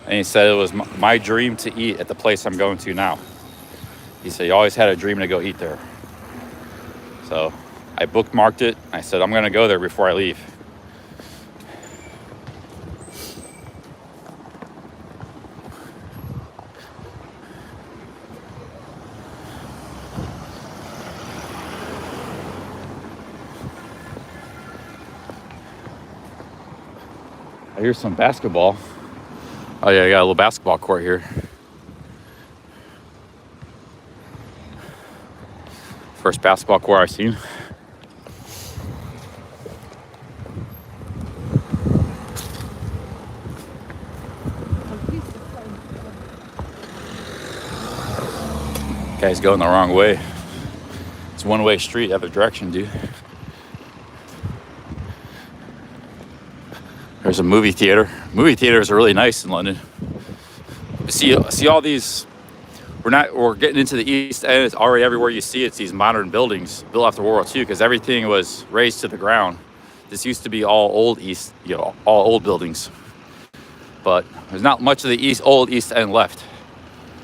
And he said it was my dream to eat at the place I'm going to now. He said he always had a dream to go eat there. So I bookmarked it. I said, I'm going to go there before I leave. I hear some basketball. Oh yeah, I got a little basketball court here. First basketball court I've seen. Guy's going the wrong way. It's one-way street, other direction, dude. There's a movie theater. Movie theaters are really nice in London. See all these. We're getting into the East End. It's already everywhere you see. It's these modern buildings built after World War II because everything was razed to the ground. This used to be all old East, all old buildings. But there's not much of the old East End left.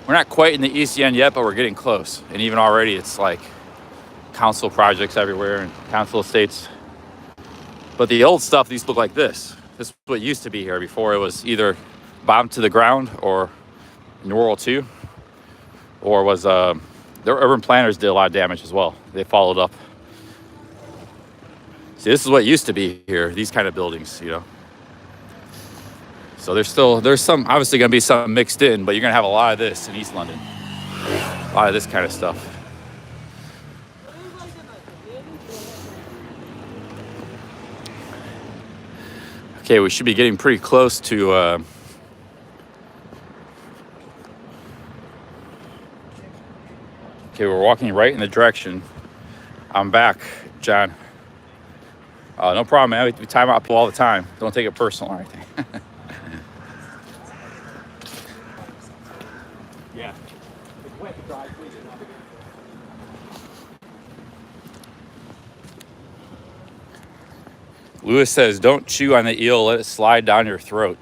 We're not quite in the East End yet, but we're getting close. And even already, it's like council projects everywhere and council estates. But the old stuff used to look like this. This is what used to be here before it was either bombed to the ground or in World War II, or was the urban planners did a lot of damage as well. They followed up. See, this is what used to be here, these kind of buildings, So there's some, obviously gonna be some mixed in, but you're gonna have a lot of this in East London. A lot of this kind of stuff. Okay, we should be getting pretty close to okay, we're walking right in the direction. I'm back, John. No problem, man. We time out all the time. Don't take it personal or anything. Yeah. Lewis says, don't chew on the eel, let it slide down your throat.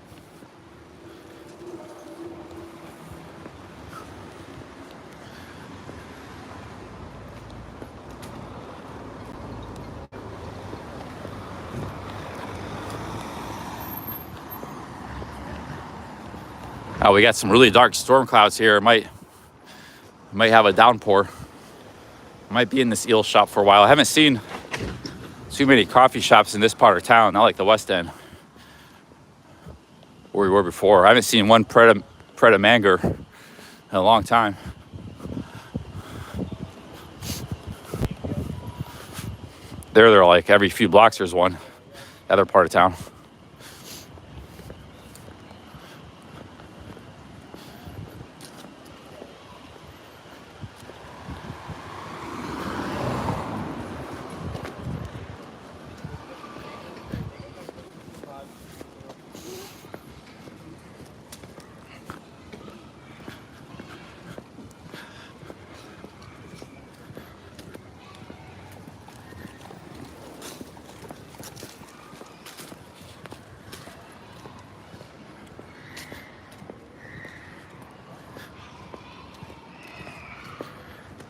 We got some really dark storm clouds here. Might have a downpour. Might be in this eel shop for a while. I haven't seen too many coffee shops in this part of town, not like the West End where we were before. I haven't seen one Pret a Manger in a long time. They're like every few blocks there's one, the other part of town.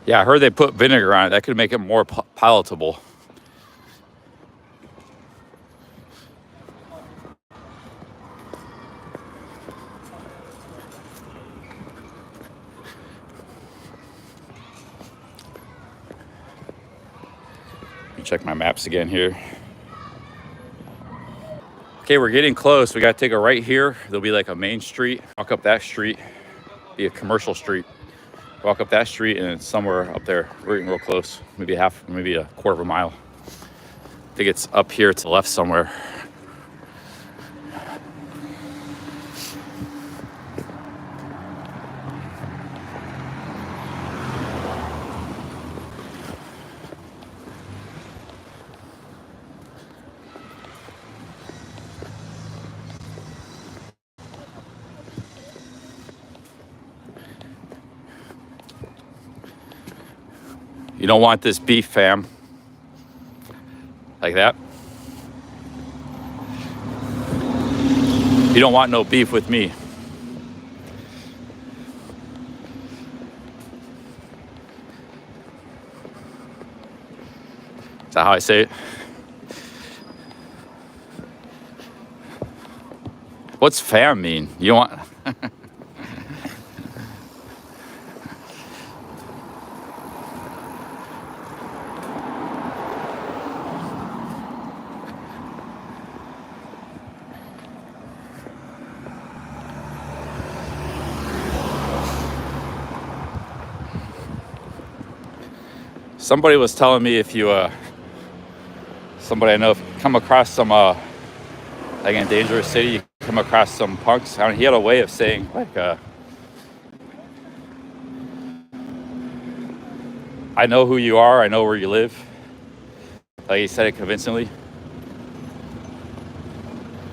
Yeah, I heard they put vinegar on it. That could make it more palatable. Let me check my maps again here. Okay, we're getting close. We got to take a right here. There'll be like a main street. Walk up that street. Be a commercial street. Walk up that street and it's somewhere up there. We're getting real close. Maybe a quarter of a mile. I think it's up here to the left somewhere. You don't want this beef, fam. Like that. You don't want no beef with me. Is that how I say it? What's fam mean? You want... Somebody was telling me if you, somebody I know, if you come across some, like in a dangerous city, you come across some punks. I mean, he had a way of saying, like, I know who you are, I know where you live. Like, he said it convincingly.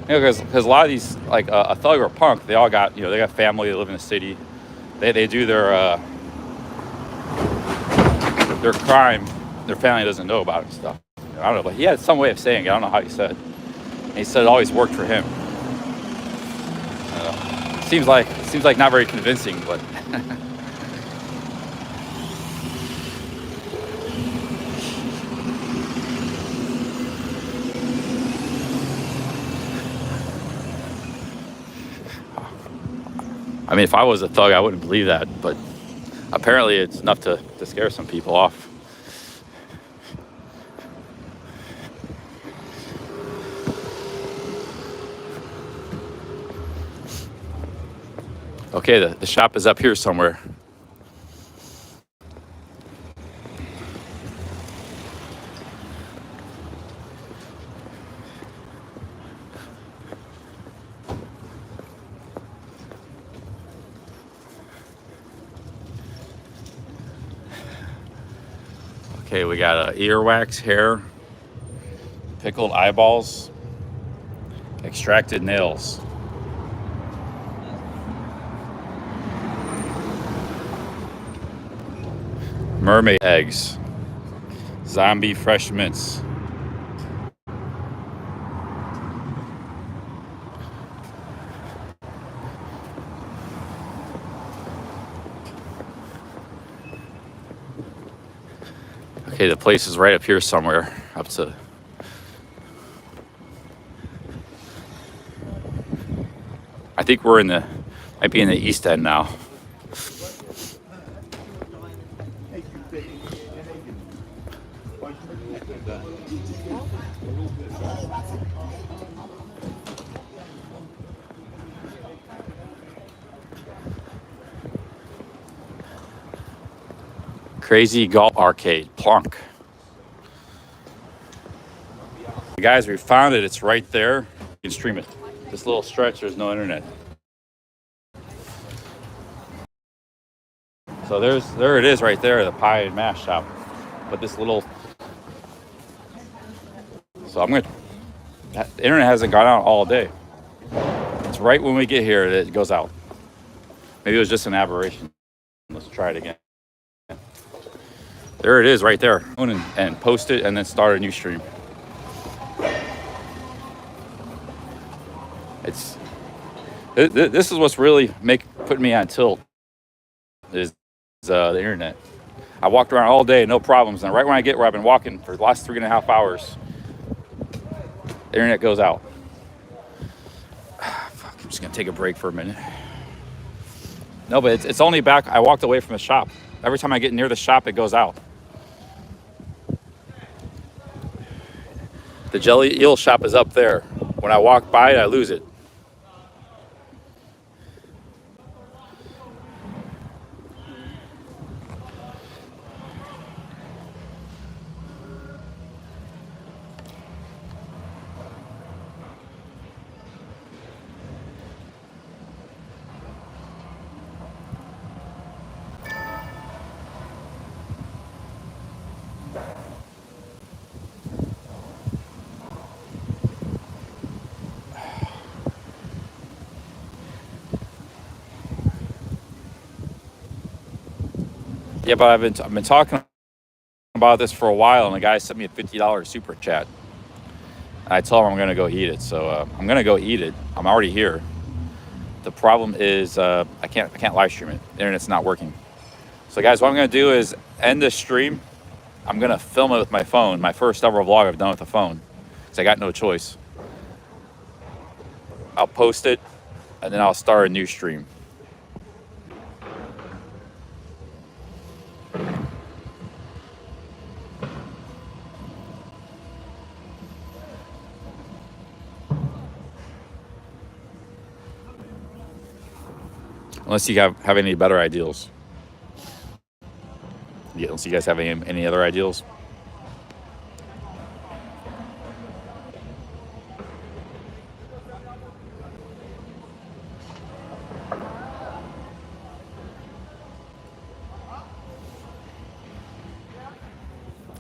You know, because a lot of these, like a thug or a punk, they all got, you know, they got family, they live in the city. They do their crime, their family doesn't know about it and stuff. I don't know, but he had some way of saying it. I don't know how he said. And he said it always worked for him. I don't know. Seems like not very convincing, but I mean, if I was a thug, I wouldn't believe that, but apparently it's enough to scare some people off. Okay, the shop is up here somewhere. Okay, we got earwax, hair, pickled eyeballs, extracted nails. Mermaid eggs, zombie fresh mints. Okay, the place is right up here somewhere, up to... I think we're in the, might be in the East End now. Crazy Golf Arcade, Plunk. Guys, we found it. It's right there. You can stream it. This little stretch, there's no internet. So there it is right there, the pie and mash shop. But this little... So I'm gonna... The internet hasn't gone out all day. It's right when we get here that it goes out. Maybe it was just an aberration. Let's try it again. There it is right there. And post it and then start a new stream. This is what's really putting me on tilt is the internet. I walked around all day, no problems, and right when I get where I've been walking for the last 3.5 hours, the internet goes out. Fuck, I'm just gonna take a break for a minute. No, but it's only back. I walked away from the shop. Every time I get near the shop, it goes out. The Jellied Eel shop is up there. When I walk by it, I lose it. Yeah, but I've been talking about this for a while, and the guy sent me a $50 super chat. And I told him I'm gonna go eat it, so I'm gonna go eat it. I'm already here. The problem is I can't live stream it. The internet's not working. So guys, what I'm gonna do is end this stream. I'm gonna film it with my phone. My first ever vlog I've done with the phone, because I got no choice. I'll post it, and then I'll start a new stream. Unless you have any better ideals. Yeah, unless you guys have any other ideals.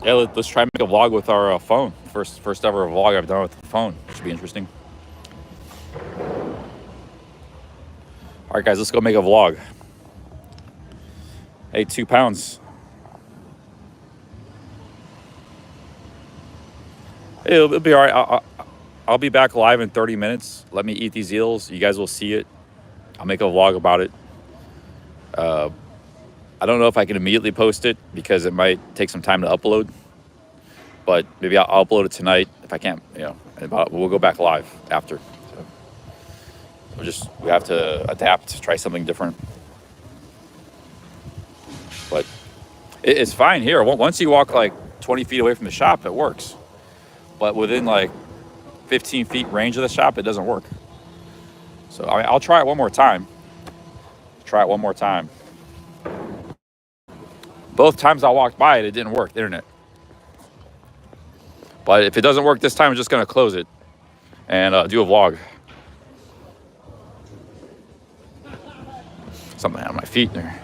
Yeah, let's try and make a vlog with our phone. First ever vlog I've done with the phone. Should be interesting. All right, guys, let's go make a vlog. Hey, 2 pounds. Hey, it'll be all right. I'll be back live in 30 minutes. Let me eat these eels. You guys will see it. I'll make a vlog about it. I don't know if I can immediately post it because it might take some time to upload. But maybe I'll upload it tonight. If I can't, we'll go back live after. So we have to adapt, try something different. But it's fine here. Once you walk like 20 feet away from the shop, it works. But within like 15 feet range of the shop, it doesn't work. So I'll try it one more time. Both times I walked by it didn't work, the internet. But if it doesn't work this time, I'm just gonna close it and do a vlog. Something on my feet there.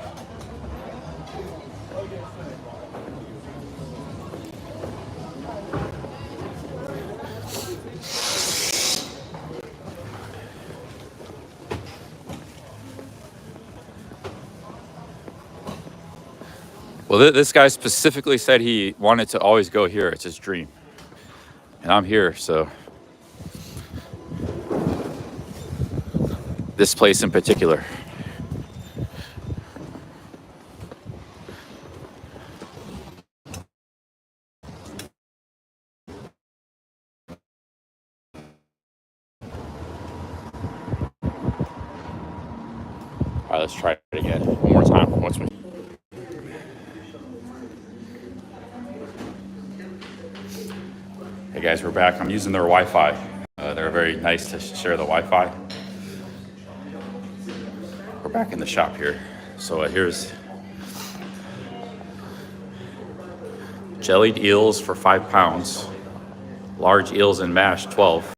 Well, this guy specifically said he wanted to always go here. It's his dream. And I'm here, so. This place in particular. All right, let's try it again. One more time. Once we. Hey guys, we're back. I'm using their Wi-Fi. They're very nice to share the Wi-Fi. We're back in the shop here. So here's jellied eels for 5 pounds. Large eels and mash, 12.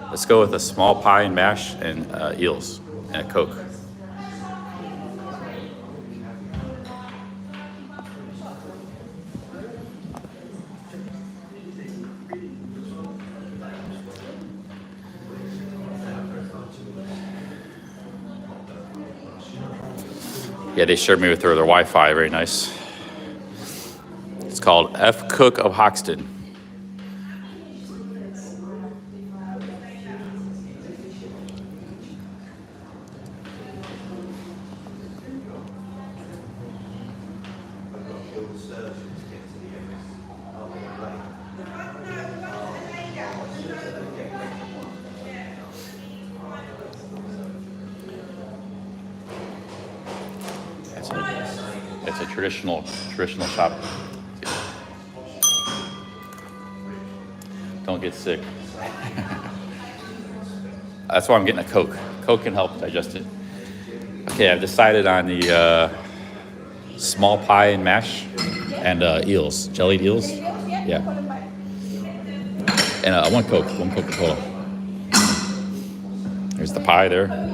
Let's go with a small pie and mash and eels and a Coke. Yeah, they shared me with their Wi-Fi, very nice. It's called F. Cook of Hoxton. It's a traditional shop. Don't get sick. That's why I'm getting a Coke. Coke can help digest it. Okay, I've decided on the small pie and mash and eels, jellied eels. Yeah. And one Coca-Cola. There's the pie there.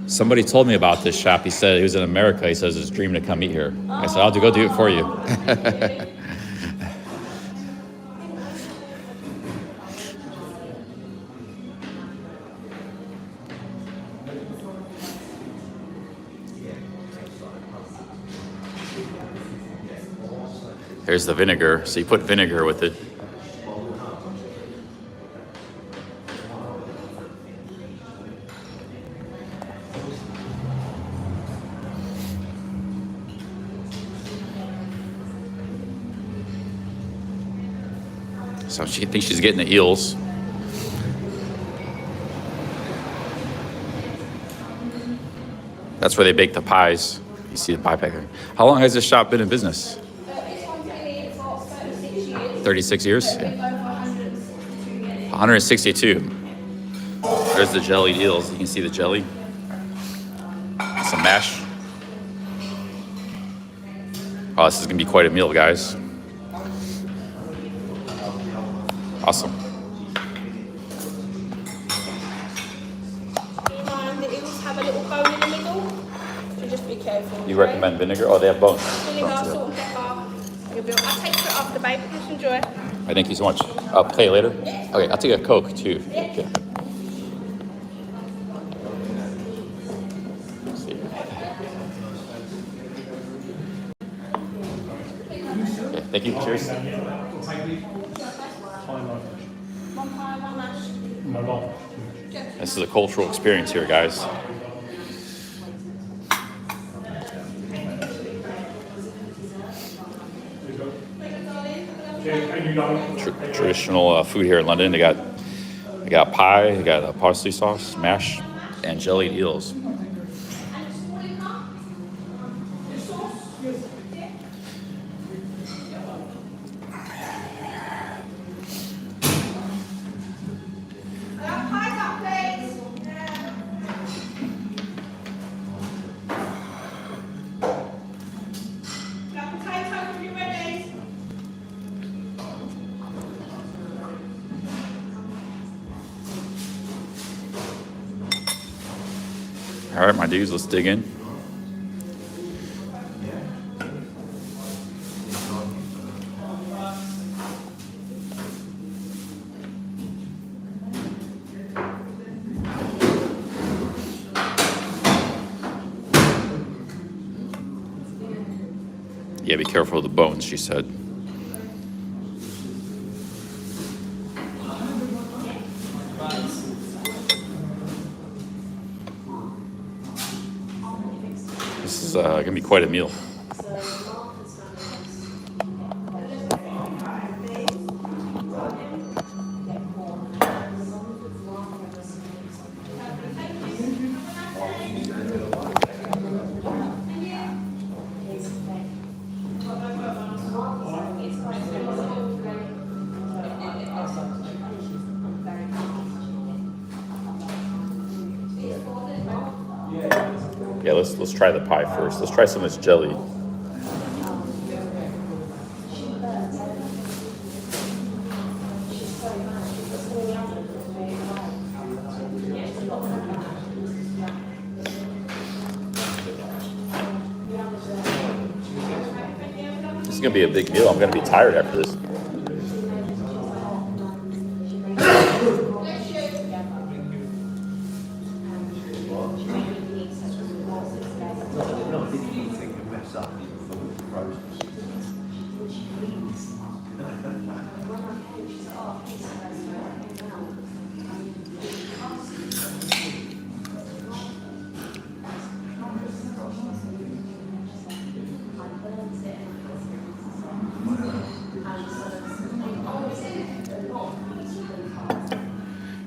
Somebody told me about this shop. He said he was in America. He says it's his dream to come eat here. I said, I'll go do it for you. Here's the vinegar. So you put vinegar with it. So she thinks she's getting the eels. That's where they bake the pies. You see the pie packer. How long has this shop been in business? This one's been here for 36 years. 36 years? Over Yeah. 162 years. 162. There's the jellied eels. You can see the jelly. Some mash. Oh, this is gonna be quite a meal, guys. Awesome. The eels have a little bone in the middle, so just be careful. You recommend vinegar? Oh, they have bones. Vinegar, salt and pepper. I'll take it after, babe. Just enjoy. Thank you so much. I'll play later. Okay, I'll take a Coke too. Okay. Let's see. Okay, thank you. Cheers. One pie, one mash. This is a cultural experience here, guys. Traditional food here in London. They got pie, they got parsley sauce, mash, and jellied eels. All right, my dudes, let's dig in. Yeah, be careful of the bones, she said. This is gonna be quite a meal. Yeah, let's try the pie first. Let's try some of this jelly. This is gonna be a big meal. I'm gonna be tired after this.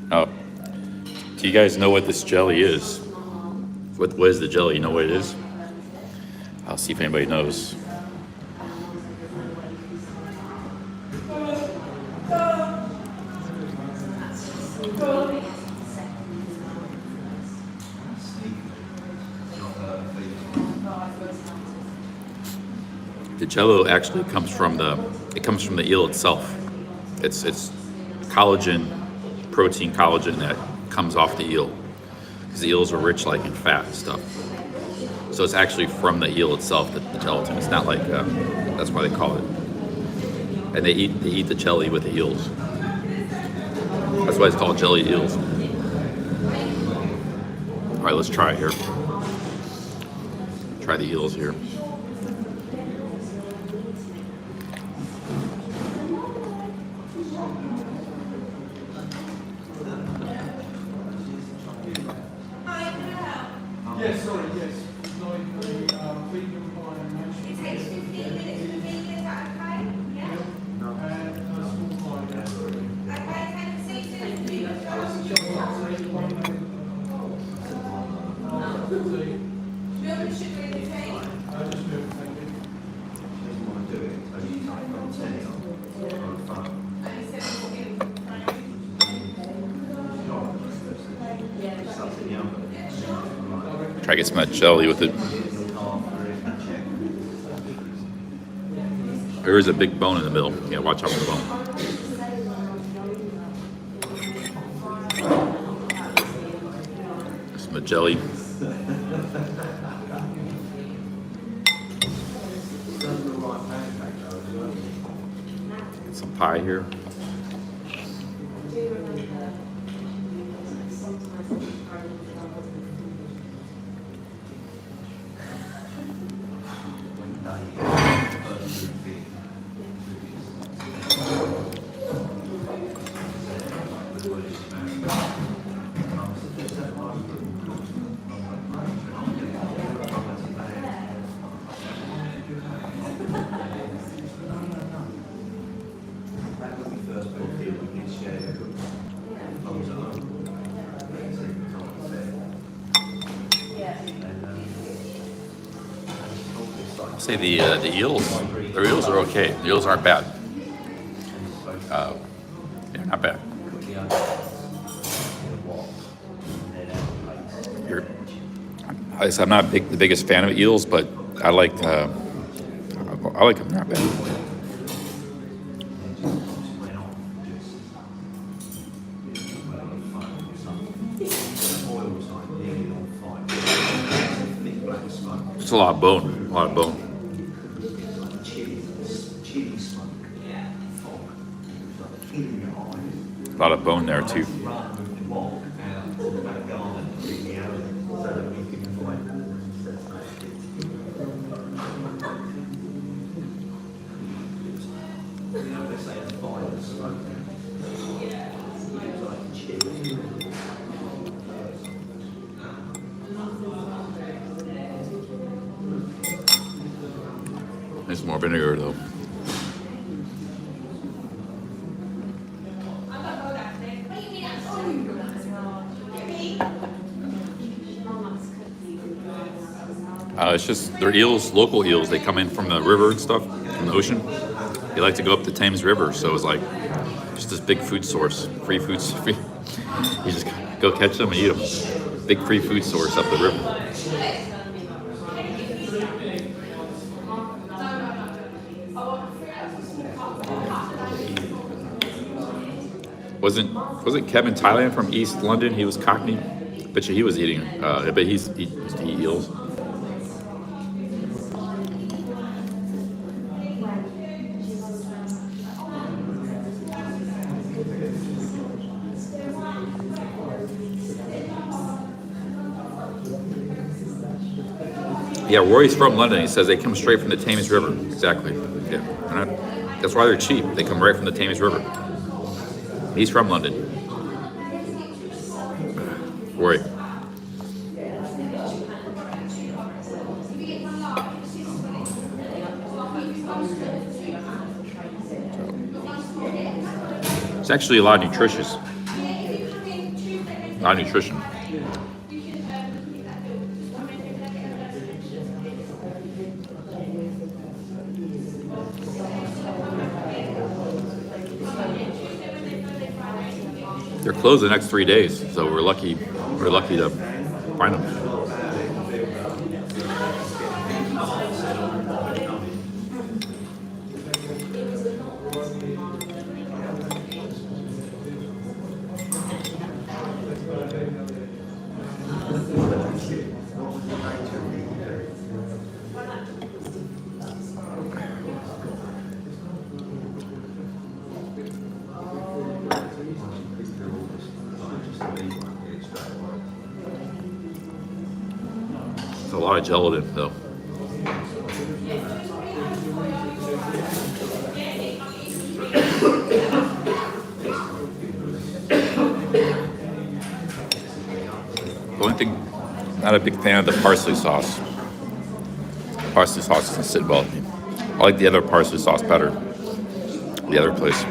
Oh, do you guys know what this jelly is? What is the jelly? You know what it is? I'll see if anybody knows. The Jello actually comes from the eel itself. It's collagen, protein collagen that comes off the eel, because the eels are rich like in fat and stuff. So it's actually from the eel itself, the gelatin. It's not like that's why they call it. And they eat the jelly with the eels. That's why it's called jellied eels. All right, let's try it here. Try the eels here. Yes, sorry, yes. Like the vegan pie and mashed It takes 15 minutes for me, is that okay? Yeah? and small pie. Okay, can you see to the vegan sauce? Milk and sugar in the tea? Just milk, thank you. Try to get some of that jelly with it. There is a big bone in the middle. Yeah, watch out for the bone. Some of the jelly. Some pie here. I'll say the eels. The eels are okay. The eels aren't bad. Yeah, not bad. I'm not the biggest fan of eels, but I like them. They're not bad. It's a lot of bone. A lot of bone. A lot of bone there too. There's more vinegar though. It's just they're eels, local eels. They come in from the river and stuff, from the ocean. They like to go up the Thames River, so it's like just this big food source, free foods. Free. You just go catch them and eat them. Big free food source up the river. Wasn't Kevin Thailand from East London? He was Cockney. Bet you he was eating. I bet he used to eat eels. Yeah, Roy's from London. He says they come straight from the Thames River. Exactly. Yeah, that's why they're cheap. They come right from the Thames River. He's from London. Roy. It's actually a lot of nutritious. A lot of nutrition. They're closed the next 3 days, so we're lucky to find them. It's a lot of gelatin, though. The only thing Not a big fan of the parsley sauce. Parsley sauce doesn't sit well with me. I like the other parsley sauce better. The other place.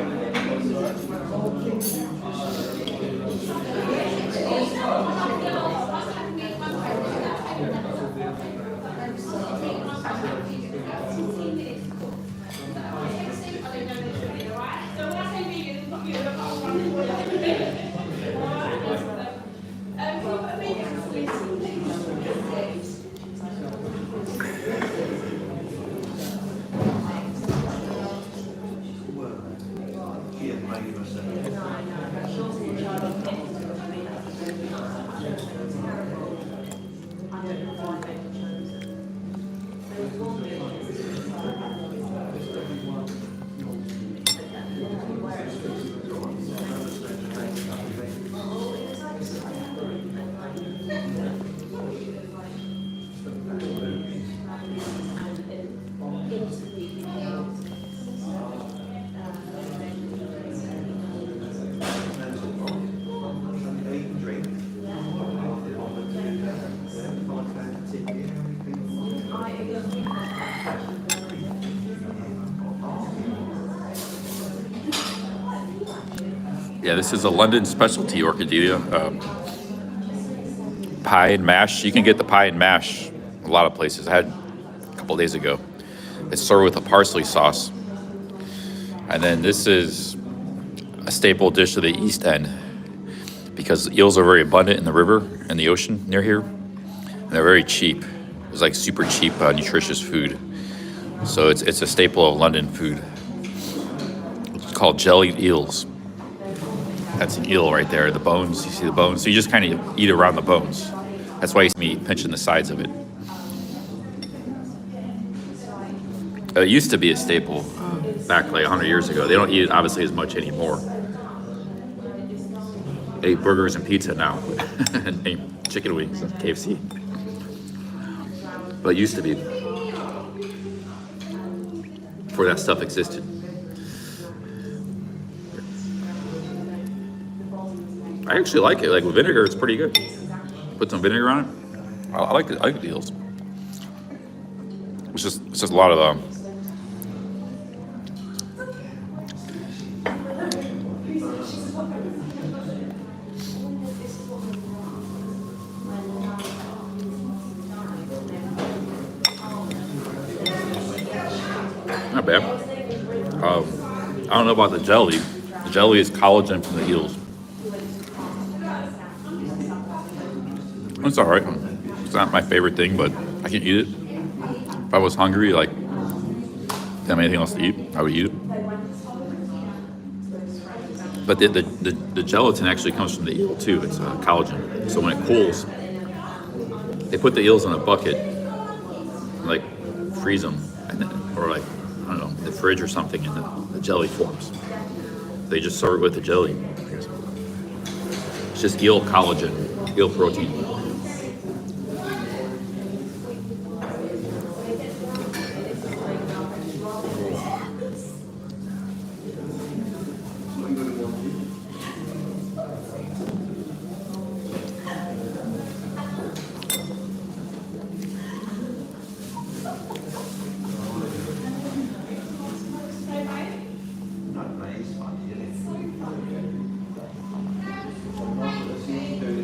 Yeah, this is a London specialty orchidea. Pie and mash. You can get the pie and mash a lot of places. I had a couple days ago. It's served with a parsley sauce. And then this is a staple dish of the East End because eels are very abundant in the river and the ocean near here. And they're very cheap. It's like super cheap, nutritious food. So it's a staple of London food. It's called jellied eels. That's an eel right there, the bones, you see the bones? So you just kind of eat around the bones. That's why you see me pinching the sides of it. It used to be a staple back like 100 years ago. They don't eat it obviously as much anymore. They eat burgers and pizza now, and chicken wings and KFC. But it used to be, before that stuff existed. I actually like it. Like with vinegar, it's pretty good. Put some vinegar on it. I like it. I like the eels. It's just a lot of not bad. I don't know about the jelly. The jelly is collagen from the eels. It's all right. It's not my favorite thing, but I can eat it. If I was hungry, like, didn't have anything else to eat, I would eat it. But the gelatin actually comes from the eel too. It's collagen. So when it cools, they put the eels in a bucket, and, like, freeze them, and then, or like, I don't know, the fridge or something, and the jelly forms. They just serve it with the jelly. It's just eel collagen, eel protein.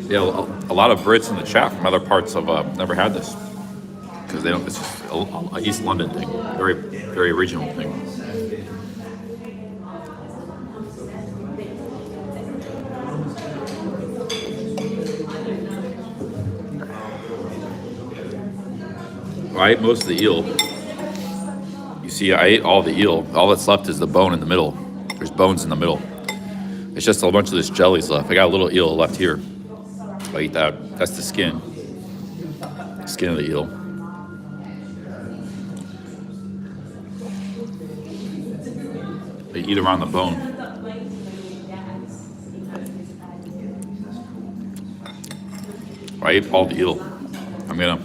Yeah, a lot of Brits in the chat from other parts have never had this because they don't. It's just a East London thing, very regional thing. I ate most of the eel. You see, I ate all the eel. All that's left is the bone in the middle. There's bones in the middle. It's just a bunch of this jelly's left. I got a little eel left here. I eat that. That's the skin. Skin of the eel. They eat around the bone. I ate all the eel. I'm gonna.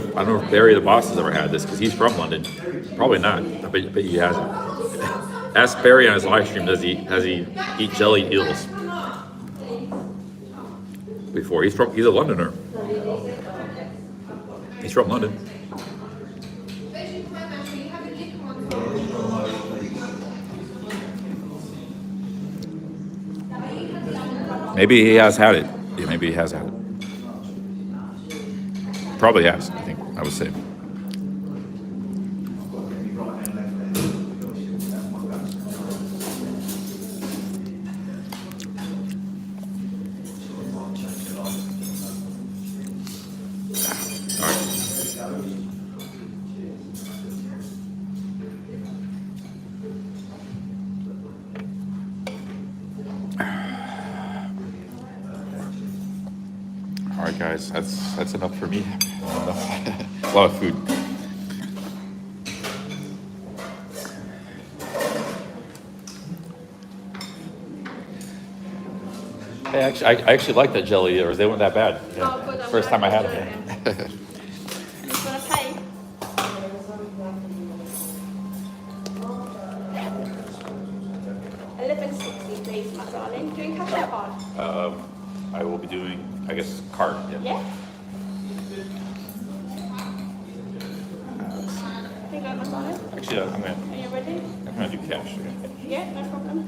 don't know if Barry the boss has ever had this because he's from London. Probably not. I bet he hasn't. Ask Barry on his live stream. Has he eat jellied eels before? He's a Londoner. He's from London. Maybe he has had it. Yeah, maybe he has had it. Probably has, I would say. All right, guys, that's enough for me. A lot of food. Hey, I actually like that jelly eaters. They weren't that bad. Yeah. Oh, good, I'm First time I glad had them. you want to pay? £11.60, please, my darling. Doing cash out card? I will be doing, I guess, card. Yeah. Here you go, my darling. Actually, Are you ready? I'm gonna do cash. Yeah, no problem.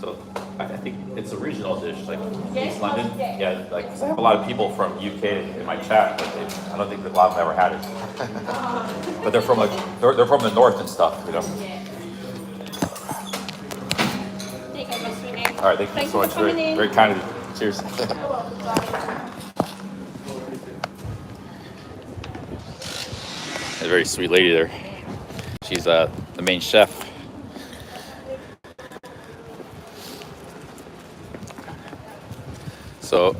So I think it's a regional dish, like Yes, East London. yeah. Yeah, like 'cause I have a lot of people from UK in my chat, but I don't think that a lot of them ever had it. But they're from they're from the north and stuff, you know. Yeah. There you go, my sweetie. All right, thank you so much. for coming in. Very kind of you. Cheers. You're welcome, darling. A very sweet lady there. She's the main chef. So,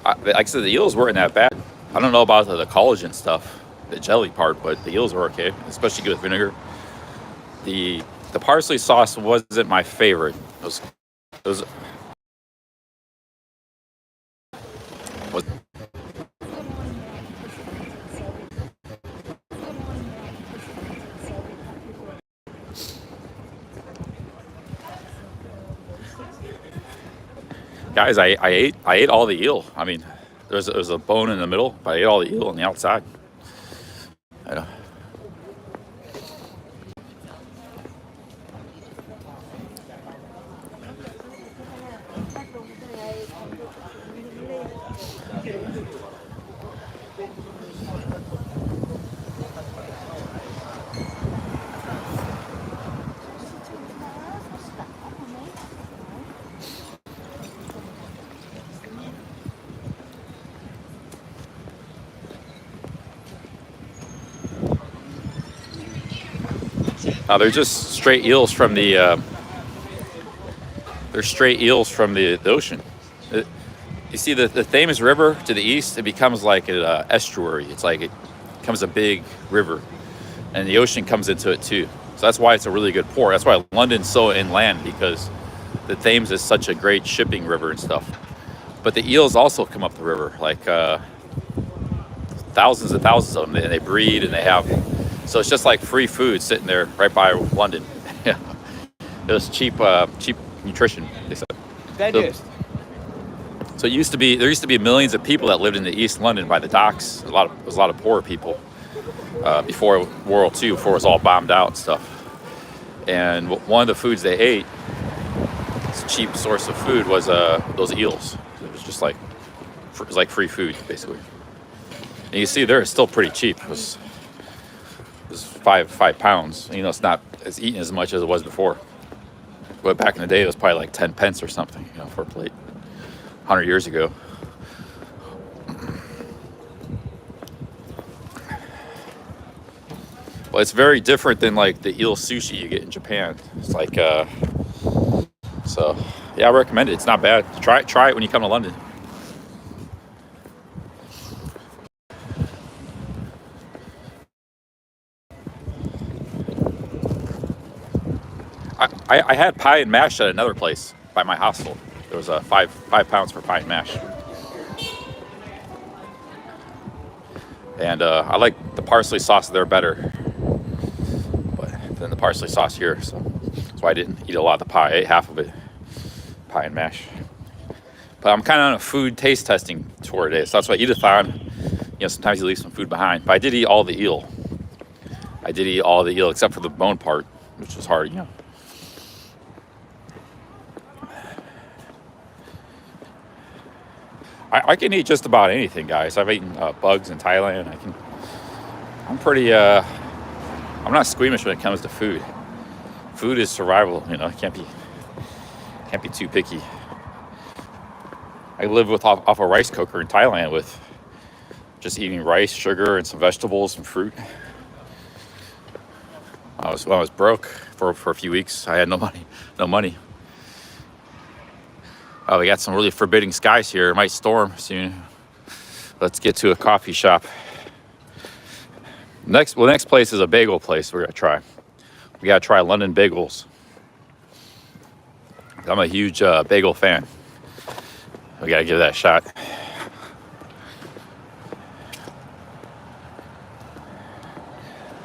like I said, the eels weren't that bad. I don't know about the collagen stuff, the jelly part, but the eels were okay, especially good with vinegar. The parsley sauce wasn't my favorite. It was guys, I ate all the eel. I mean, there was a bone in the middle, but I ate all the eel on the outside. I know. They're just straight eels from the ocean. You see the Thames River to the east, it becomes like an estuary. It's like it becomes a big river, and the ocean comes into it too. So that's why it's a really good port. That's why London's so inland, because the Thames is such a great shipping river and stuff. But the eels also come up the river, like thousands and thousands of them, and they breed and they have. So it's just like free food sitting there right by London. Yeah, it was cheap nutrition. They said. So there used to be millions of people that lived in the East London by the docks. There was a lot of poor people before World War II, before it was all bombed out and stuff. And one of the foods they ate, this cheap source of food, was those eels. It was just like free food basically. And you see there, it's still pretty cheap. It was 5 pounds. You know, it's not as eaten as much as it was before. But back in the day, it was probably like 10 pence or something, you know, for a plate. 100 years ago. Well, it's very different than like the eel sushi you get in Japan. It's like, so yeah, I recommend it. It's not bad. Try it when you come to London. I had pie and mash at another place by my hostel. There was a 5 pounds for pie and mash. And I like the parsley sauce there better than the parsley sauce here. So that's why I didn't eat a lot of the pie. I ate half of it, pie and mash. But I'm kind of on a food taste testing tour today. So that's why Eatathon, you know, sometimes you leave some food behind. But I did eat all the eel. I did eat all the eel except for the bone part, which was hard, you know. I can eat just about anything, guys. I've eaten bugs in Thailand. I'm pretty, I'm not squeamish when it comes to food. Food is survival, you know. Can't be too picky. I live off a rice cooker in Thailand with just eating rice, sugar, and some vegetables, some fruit. When I was broke for a few weeks. I had no money. Oh, we got some really forbidding skies here. It might storm soon. Let's get to a coffee shop. Next place is a bagel place we're gonna try. We gotta try London Bagels. I'm a huge bagel fan. We gotta give that a shot.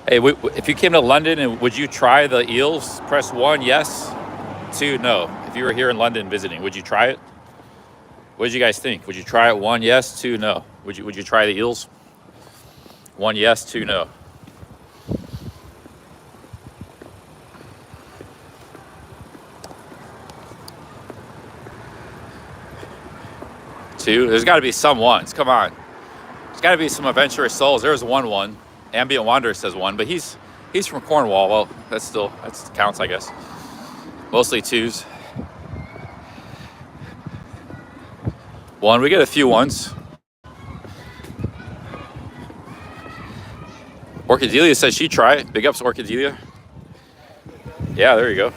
Hey, if you came to London, and would you try the eels? Press 1, yes. 2, no. If you were here in London visiting, would you try it? What did you guys think? Would you try it? 1, yes. 2, no. Would you try the eels? 1, yes. 2, no. Two. There's got to be some ones. Come on. There's got to be some adventurous souls. There's one. Ambient Wanderer says 1, but he's from Cornwall. Well, that counts, I guess. Mostly 2s. 1. We get a few 1s. Orchidelia says she'd try it. Big ups, Orchidelia. Yeah, there you go.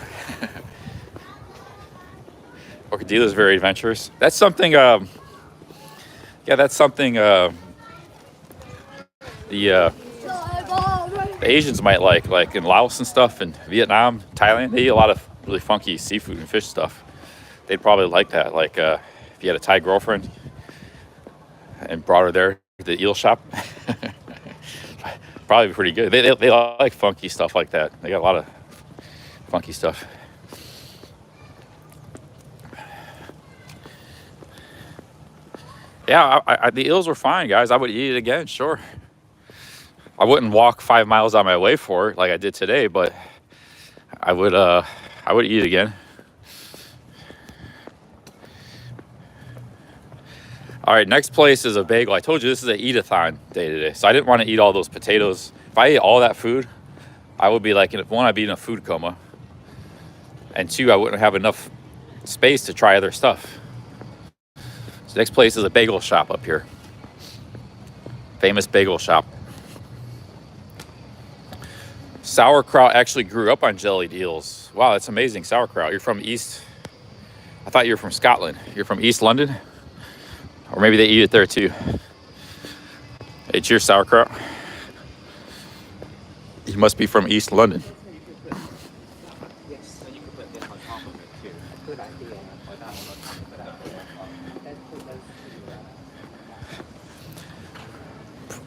Orchidelia is very adventurous. That's something. Yeah, that's something. The Asians might like in Laos and stuff, and Vietnam, Thailand. They eat a lot of really funky seafood and fish stuff. They'd probably like that. Like if you had a Thai girlfriend and brought her there to the eel shop, probably be pretty good. They like funky stuff like that. They got a lot of funky stuff. Yeah, the eels were fine, guys. I would eat it again, sure. I wouldn't walk 5 miles on my way for it like I did today, but I would eat it again. All right, next place is a bagel. I told you this is an eat-a-thon day today, so I didn't want to eat all those potatoes. If I ate all that food, I would be like, one, I'd be in a food coma, and 2, I wouldn't have enough space to try other stuff. So next place is a bagel shop up here. Famous bagel shop. Sauerkraut actually grew up on jellied eels. Wow, that's amazing. Sauerkraut. You're from East. I thought you were from Scotland. You're from East London? Or maybe they eat it there too. Hey, cheers, sauerkraut. You must be from East London.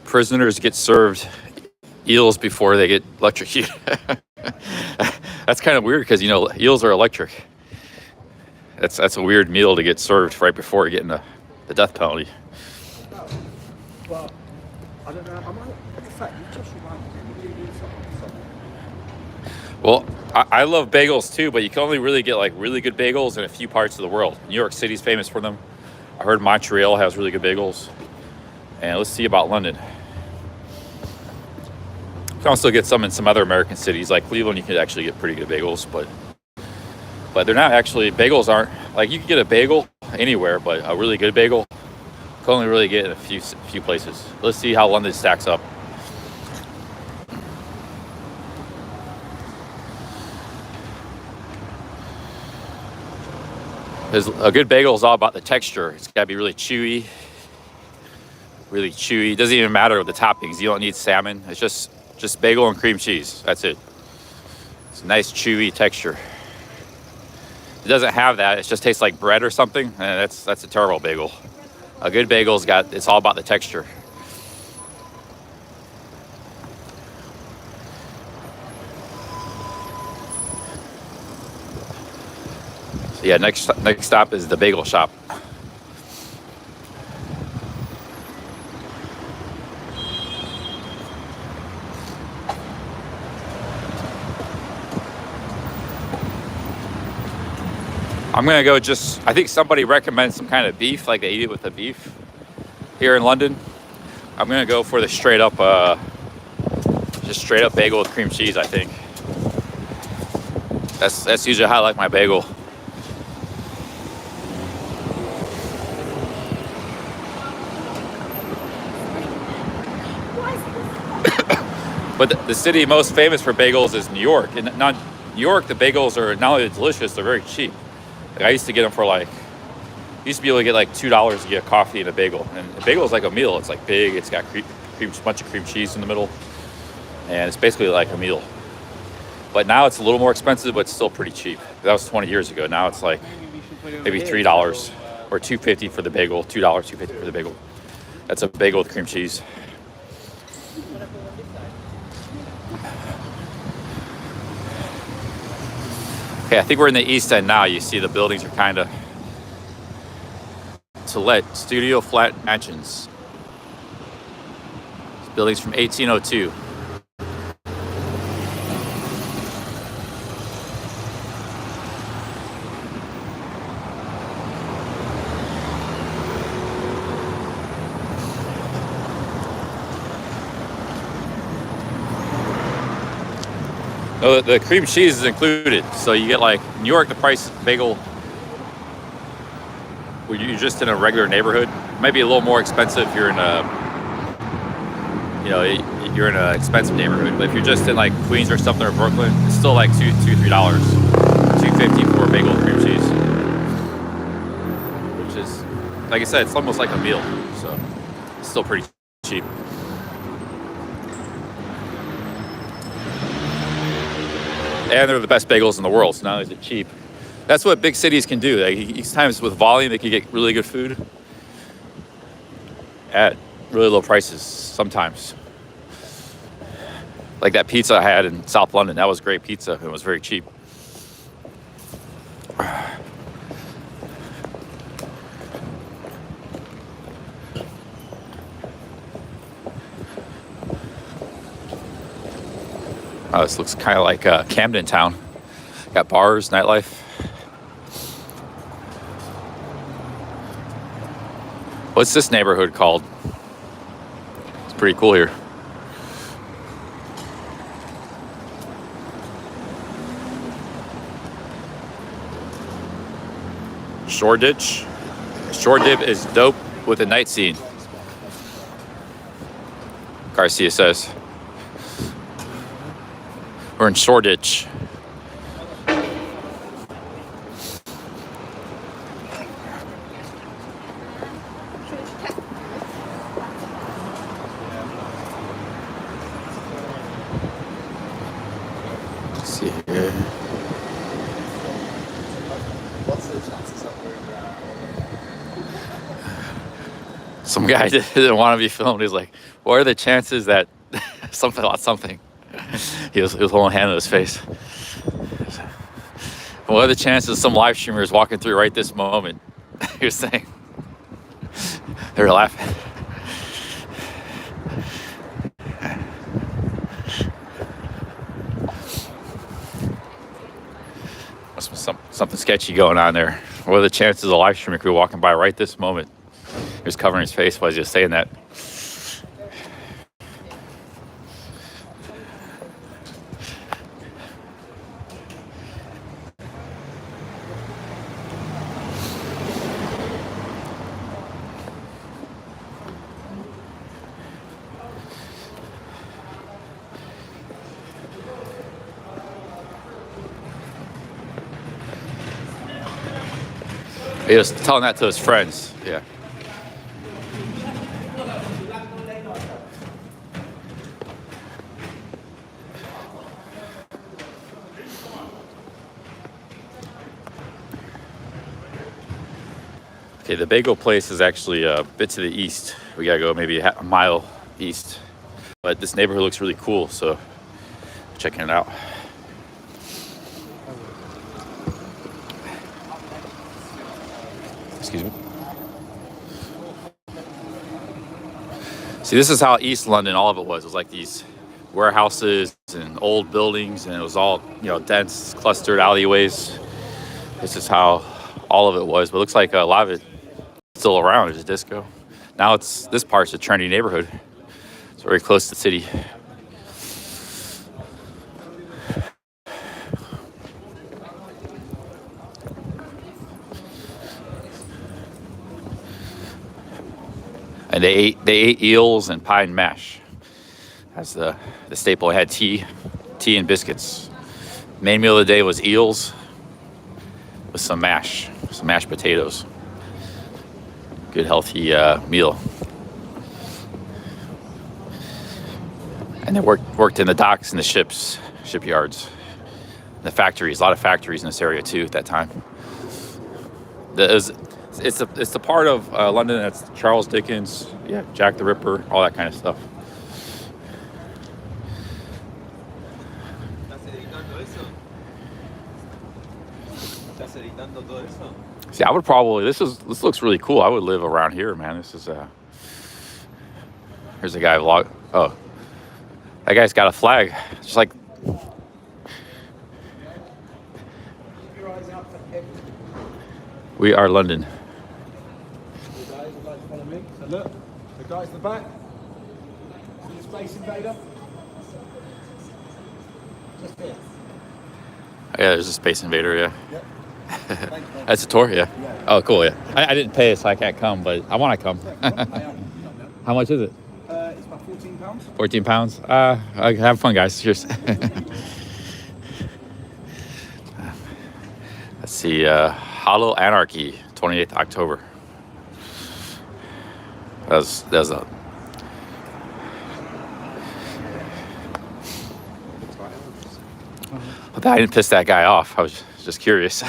Prisoners get served eels before they get electrocuted. That's kind of weird because, you know, eels are electric. That's a weird meal to get served right before getting the death penalty. Well, I don't know. In fact, you just reminded me of something. Well, I love bagels too, but you can only really get like really good bagels in a few parts of the world. New York City's famous for them. I heard Montreal has really good bagels. And let's see about London. You can also get some in some other American cities, like Cleveland. You can actually get pretty good bagels, but they're not actually, bagels aren't, like you can get a bagel anywhere, but a really good bagel you can only really get in a few places. Let's see how London stacks up. Because a good bagel is all about the texture. It's got to be really chewy. Really chewy. It doesn't even matter with the toppings. You don't need salmon. It's just bagel and cream cheese. That's it. It's a nice chewy texture. It doesn't have that. It just tastes like bread or something. And that's a terrible bagel. A good bagel's it's all about the texture. So yeah, next stop is the bagel shop. I'm gonna go I think somebody recommends some kind of beef, like they eat it with the beef here in London. I'm gonna go for the straight up bagel with cream cheese, I think. That's usually how I like my bagel. But the city most famous for bagels is New York. And not New York, the bagels are not only delicious, they're very cheap. Like I used to get them for used to be able to get like $2 to get a coffee and a bagel. And a bagel is like a meal. It's like big, it's got bunch of cream cheese in the middle. And it's basically like a meal. But now it's a little more expensive, but still pretty cheap. That was 20 years ago. Now it's like maybe $3 or $2.50 for the bagel, $2.50 for the bagel. That's a bagel with cream cheese. Okay, I think we're in the East End now. You see the buildings are kind of to let, studio flat mansions. This building's from 1802. No, the cream cheese is included. So you get like, New York, the price bagel, when you're just in a regular neighborhood, it might be a little more expensive if you're in you're in an expensive neighborhood. But if you're just in like Queens or something or Brooklyn, it's still like $2, $3, $2.50 for a bagel with cream cheese. Which is, like I said, it's almost like a meal. So it's still pretty cheap. And they're the best bagels in the world, so not only is it cheap. That's what big cities can do. Each times with volume, they can get really good food at really low prices sometimes. Like that pizza I had in South London, that was great pizza. It was very cheap. Oh, this looks kind of like Camden Town. Got bars, nightlife. What's this neighborhood called? It's pretty cool here. Shoreditch. Shoreditch is dope with a night scene, Garcia says. We're in Shoreditch. Let's see here. What's the chances of we're Some guy didn't want to be filmed. He's like, what are the chances that something about something? He was holding a hand on his face. What are the chances some live streamer is walking through right this moment? He was saying. They were laughing. Must be something sketchy going on there. What are the chances of a live streamer could be walking by right this moment? He was covering his face while he was just saying that. He was telling that to his friends. Yeah. Okay, the bagel place is actually a bit to the east. We gotta go maybe a mile east. But this neighborhood looks really cool, so checking it out. Excuse me. See, this is how East London, all of it was. It was like these warehouses and old buildings, and it was all, you know, dense, clustered alleyways. This is how all of it was. But it looks like a lot of it is still around. There's a disco. Now this part's a trendy neighborhood. It's very close to the city. And they ate eels and pie and mash. That's the staple. I had tea and biscuits. Main meal of the day was eels with some mashed potatoes. Good healthy meal. And they worked in the docks and the shipyards, the factories. A lot of factories in this area too at that time. It's the part of London that's Charles Dickens, yeah, Jack the Ripper, all that kind of stuff. See, I would probably, this looks really cool. I would live around here, man. This is here's a guy vlog. Oh, that guy's got a flag. Just like. We are London. You guys would like to follow me? So look, the guys in the back. See the Space Invader? Just here. Yeah, there's a Space Invader, yeah. Yep. That's a tour, yeah. Yeah. Oh, cool, yeah. I didn't pay it, so I can't come, but I want to come. How much is it? It's about £14. 14 pounds. Have fun, guys. Cheers. Let's see. Hollow Anarchy, 28th October. That was a. But I didn't piss that guy off. I was just curious.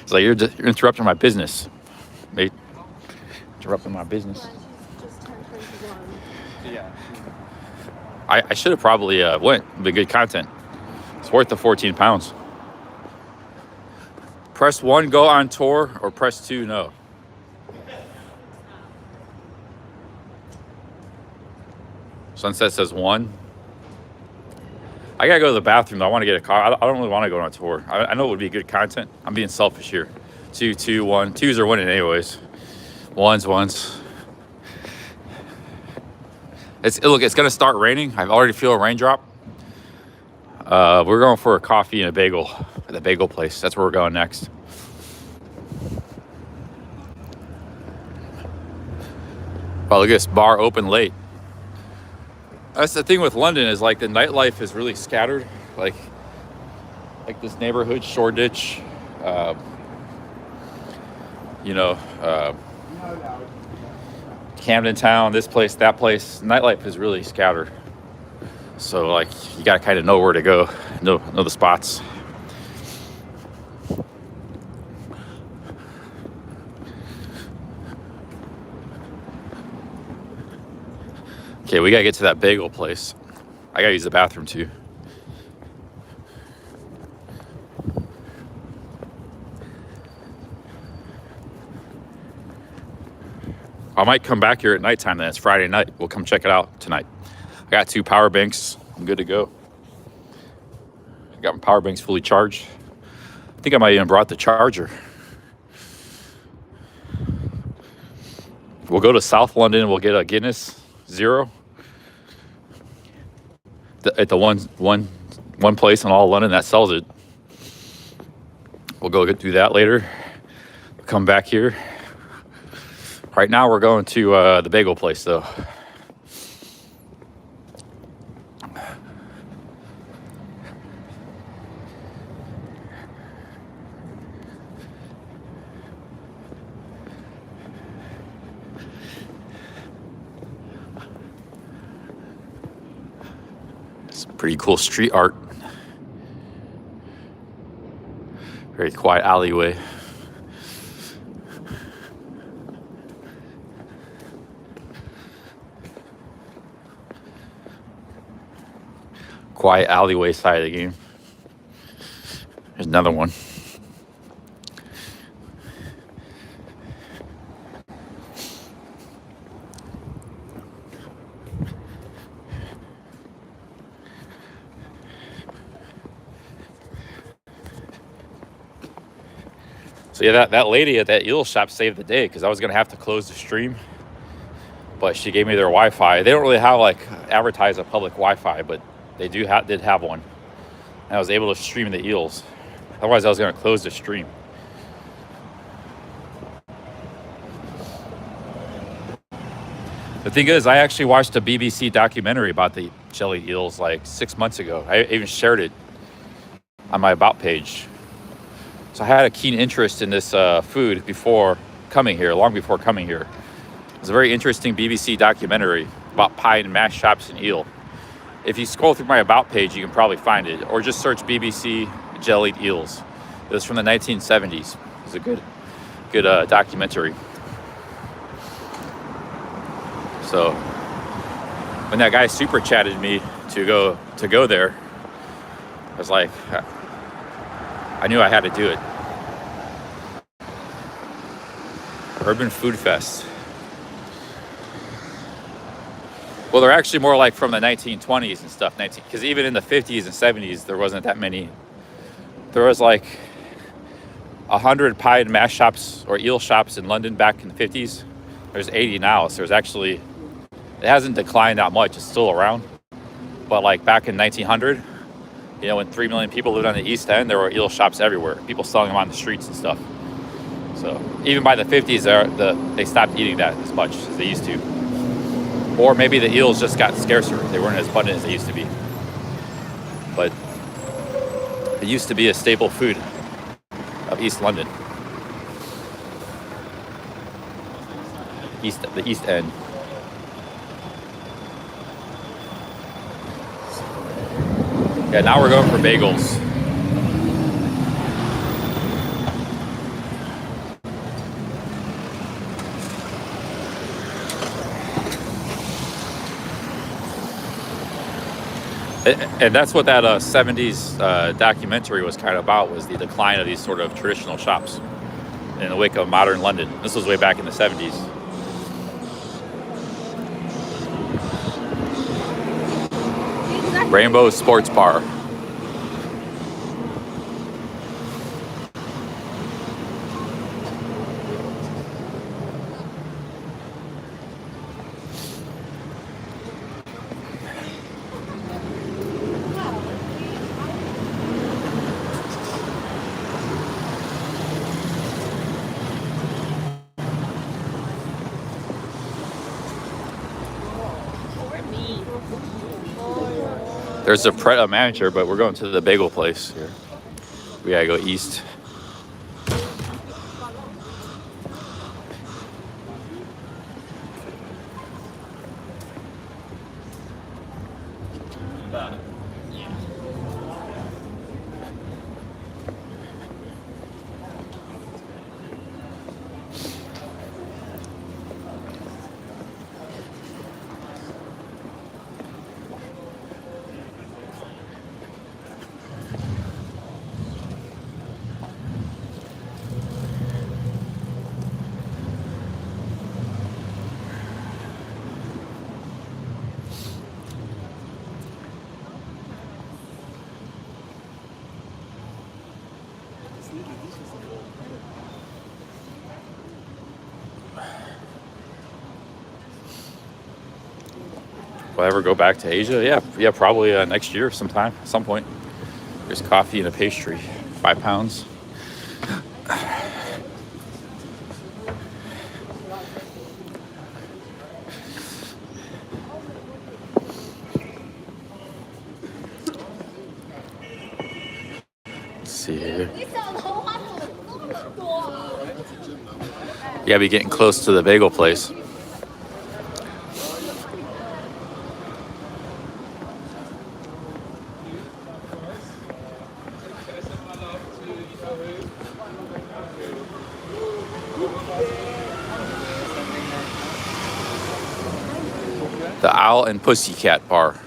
It's like you're interrupting my business, mate. Interrupting my business. I should have probably went. It'd be good content. It's worth the 14 pounds. Press 1, go on tour, or press 2, no. Sunset says 1. I gotta go to the bathroom. I want to get a car. I don't really want to go on a tour. I know it would be good content. I'm being selfish here. 2, 2, 1. 2s are winning anyways. 1s. Look, it's gonna start raining. I already feel a raindrop. We're going for a coffee and a bagel at the bagel place. That's where we're going next. Wow, look at this bar open late. That's the thing with London is like the nightlife is really scattered. Like this neighborhood, Shoreditch, Camden Town, this place, that place. Nightlife is really scattered. So like you gotta kind of know where to go, know the spots. Okay, we gotta get to that bagel place. I gotta use the bathroom too. I might come back here at nighttime then. It's Friday night. We'll come check it out tonight. I got 2 power banks. I'm good to go. I got my power banks fully charged. I think I might even brought the charger. We'll go to South London. We'll get a Guinness Zero. At the one place in all of London that sells it. We'll go do that later. Come back here. Right now we're going to the bagel place though. It's pretty cool street art. Very quiet alleyway. Quiet alleyway side of the game. There's another one. So yeah, that lady at that eel shop saved the day because I was gonna have to close the stream, but she gave me their Wi-Fi. They don't really have like advertise a public Wi-Fi, but they did have one. And I was able to stream the eels. Otherwise, I was gonna close the stream. The thing is, I actually watched a BBC documentary about the jellied eels like 6 months ago. I even shared it on my About page. So I had a keen interest in this food before coming here, long before coming here. It's a very interesting BBC documentary about pie and mash shops and eel. If you scroll through my About page, you can probably find it, or just search BBC jellied eels. It was from the 1970s. It's a good documentary. So when that guy super chatted me to go there, I was like, I knew I had to do it. Urban Food Fest. Well, they're actually more like from the 1920s and stuff. Because even in the 50s and 70s, there wasn't that many. There was like 100 pie and mash shops or eel shops in London back in the 50s. There's 80 now, so there's actually, it hasn't declined that much. It's still around. But like back in 1900, you know, when 3 million people lived on the East End, there were eel shops everywhere. People selling them on the streets and stuff. So even by the 50s, they stopped eating that as much as they used to. Or maybe the eels just got scarcer. They weren't as abundant as they used to be. But it used to be a staple food of East London. The East End. Yeah, now we're going for bagels. And that's what that 70s documentary was kind of about, was the decline of these sort of traditional shops in the wake of modern London. This was way back in the 70s. Rainbow Sports Bar. There's a manager, but we're going to the bagel place here. We gotta go east. Will I ever go back to Asia? Yeah, probably next year sometime, at some point. There's coffee and a pastry, 5 pounds. Let's see here. You gotta be getting close to the bagel place. The Owl and Pussycat Bar.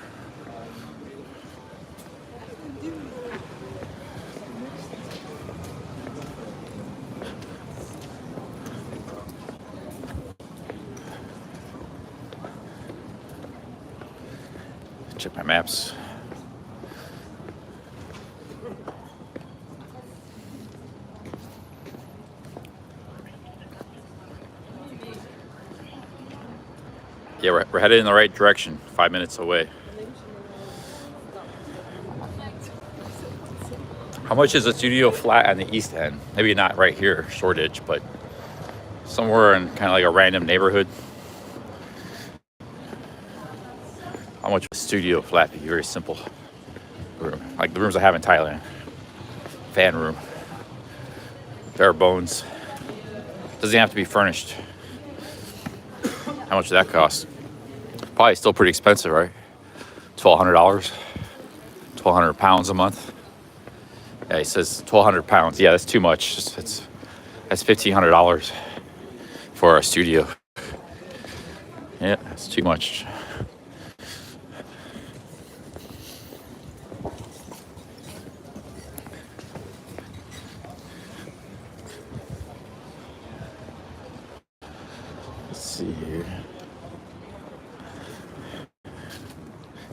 Check my maps. Yeah, we're headed in the right direction. 5 minutes away. How much is a studio flat on the east end? Maybe not right here, Shoreditch, but somewhere in kind of like a random neighborhood. How much a studio flat be? Very simple room, like the rooms I have in Thailand. Fan room, bare bones. Doesn't have to be furnished. How much does that cost? Probably still pretty expensive, right? $1,200, 1,200 pounds a month. Yeah, he says 1,200 pounds. Yeah, that's too much. That's $1,500 for a studio. Yeah, that's too much. Let's see here.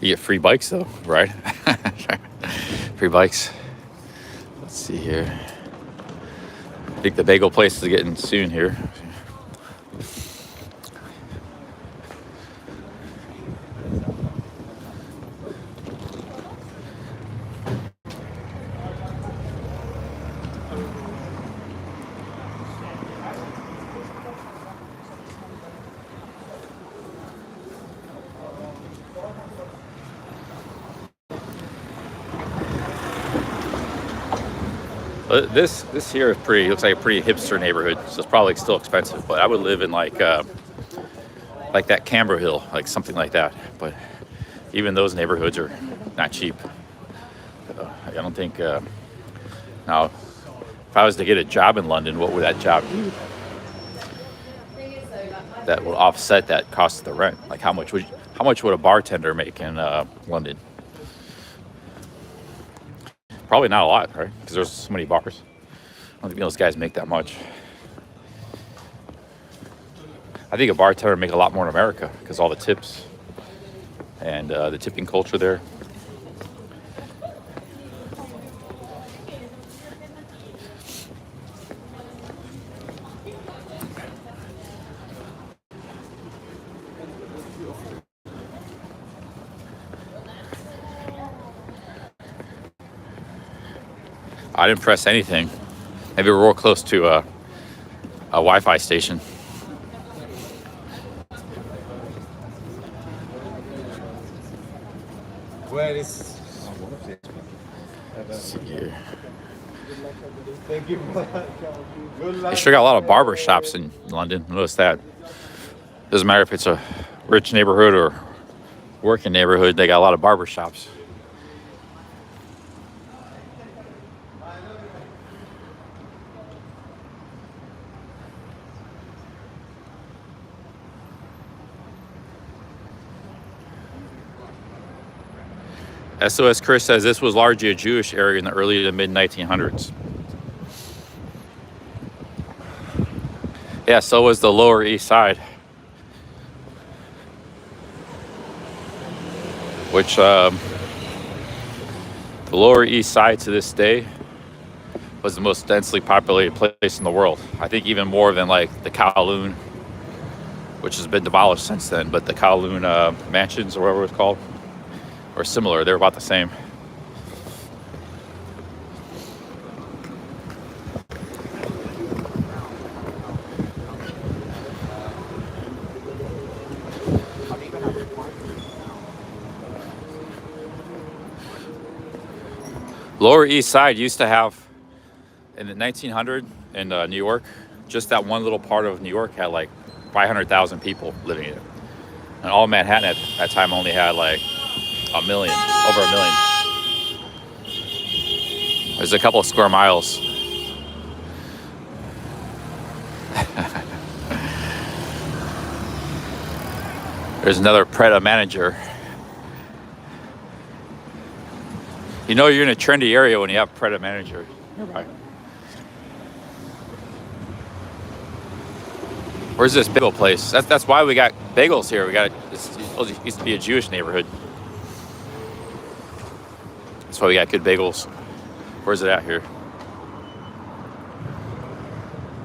You get free bikes though, right? Free bikes. Let's see here. I think the bagel place is getting soon here. This here is pretty. Looks like a pretty hipster neighborhood, so it's probably still expensive. But I would live in like that Canberra Hill, like something like that. But even those neighborhoods are not cheap. I don't think. Now, if I was to get a job in London, what would that job do? That would offset that cost of the rent. Like how much would a bartender make in London? Probably not a lot, right? Because there's so many bars. I don't think those guys make that much. I think a bartender would make a lot more in America because all the tips and the tipping culture there. I didn't press anything. Maybe we're real close to a Wi-Fi station. Where is? Let's see here. Thank you. Good They luck. sure got a lot of barber shops in London. Notice that. Doesn't matter if it's a rich neighborhood or working neighborhood, they got a lot of barber shops. SOS Chris says this was largely a Jewish area in the early to mid 1900s. Yeah, so was the Lower East Side, which the Lower East Side to this day was the most densely populated place in the world. I think even more than like the Kowloon, which has been demolished since then, but the Kowloon mansions or whatever it's called, or similar, they're about the same. Lower East Side used to have, in the 1900 in New York, just that one little part of New York had like 500,000 people living in it. And all Manhattan at that time only had like a million, over a million. There's a couple of square miles. There's another Preda manager. You know you're in a trendy area when you have Preda manager nearby. Where's this bagel place? That's why we got bagels here. It used to be a Jewish neighborhood. That's why we got good bagels. Where's it at here?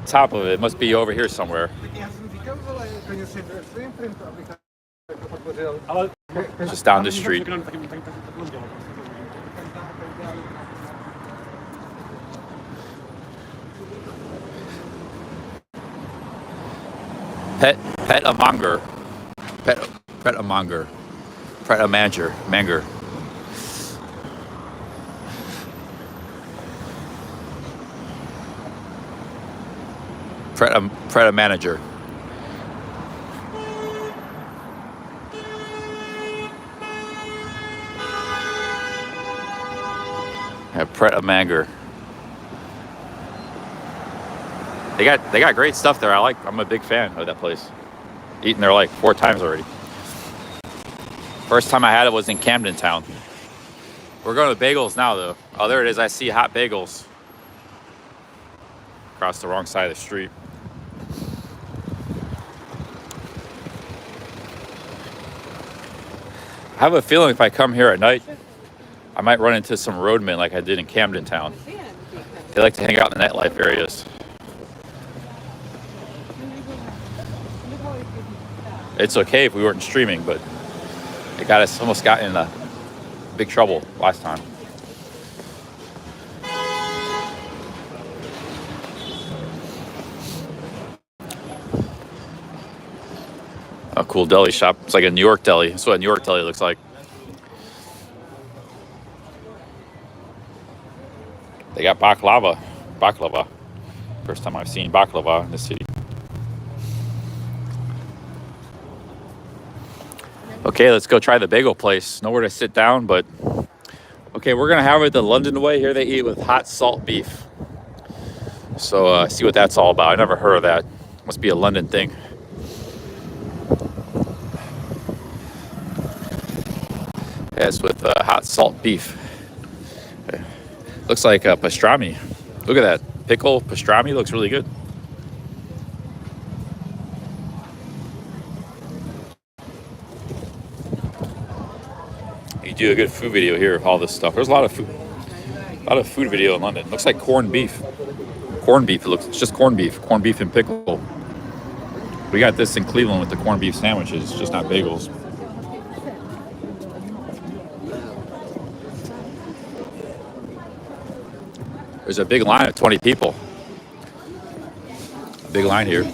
Top of it must be over here somewhere. Hello. Just down the street. Pet a monger. Pet a monger. Pet a manger. Pet a manager. Yeah, Pret a Manger. They got great stuff there. I'm a big fan of that place. Eaten there like 4 times already. First time I had it was in Camden Town. We're going to Bagels now though. Oh, there it is. I see Hot Bagels. Across the wrong side of the street. I have a feeling if I come here at night, I might run into some roadmen like I did in Camden Town. They like to hang out in the nightlife areas. It's okay if we weren't streaming, but it almost got in big trouble last time. A cool deli shop. It's like a New York deli. That's what a New York deli looks like. They got baklava. First time I've seen baklava in the city. Okay, let's go try the bagel place. Nowhere to sit down, but okay, we're gonna have it the London way. Here they eat with hot salt beef. So see what that's all about. I never heard of that. Must be a London thing. Yeah, it's with hot salt beef. Looks like pastrami. Look at that. Pickle pastrami looks really good. You do a good food video here of all this stuff. There's a lot of food video in London. Looks like corned beef. It's just corned beef and pickle. We got this in Cleveland with the corned beef sandwiches, just not bagels. There's a big line of 20 people. A big line here.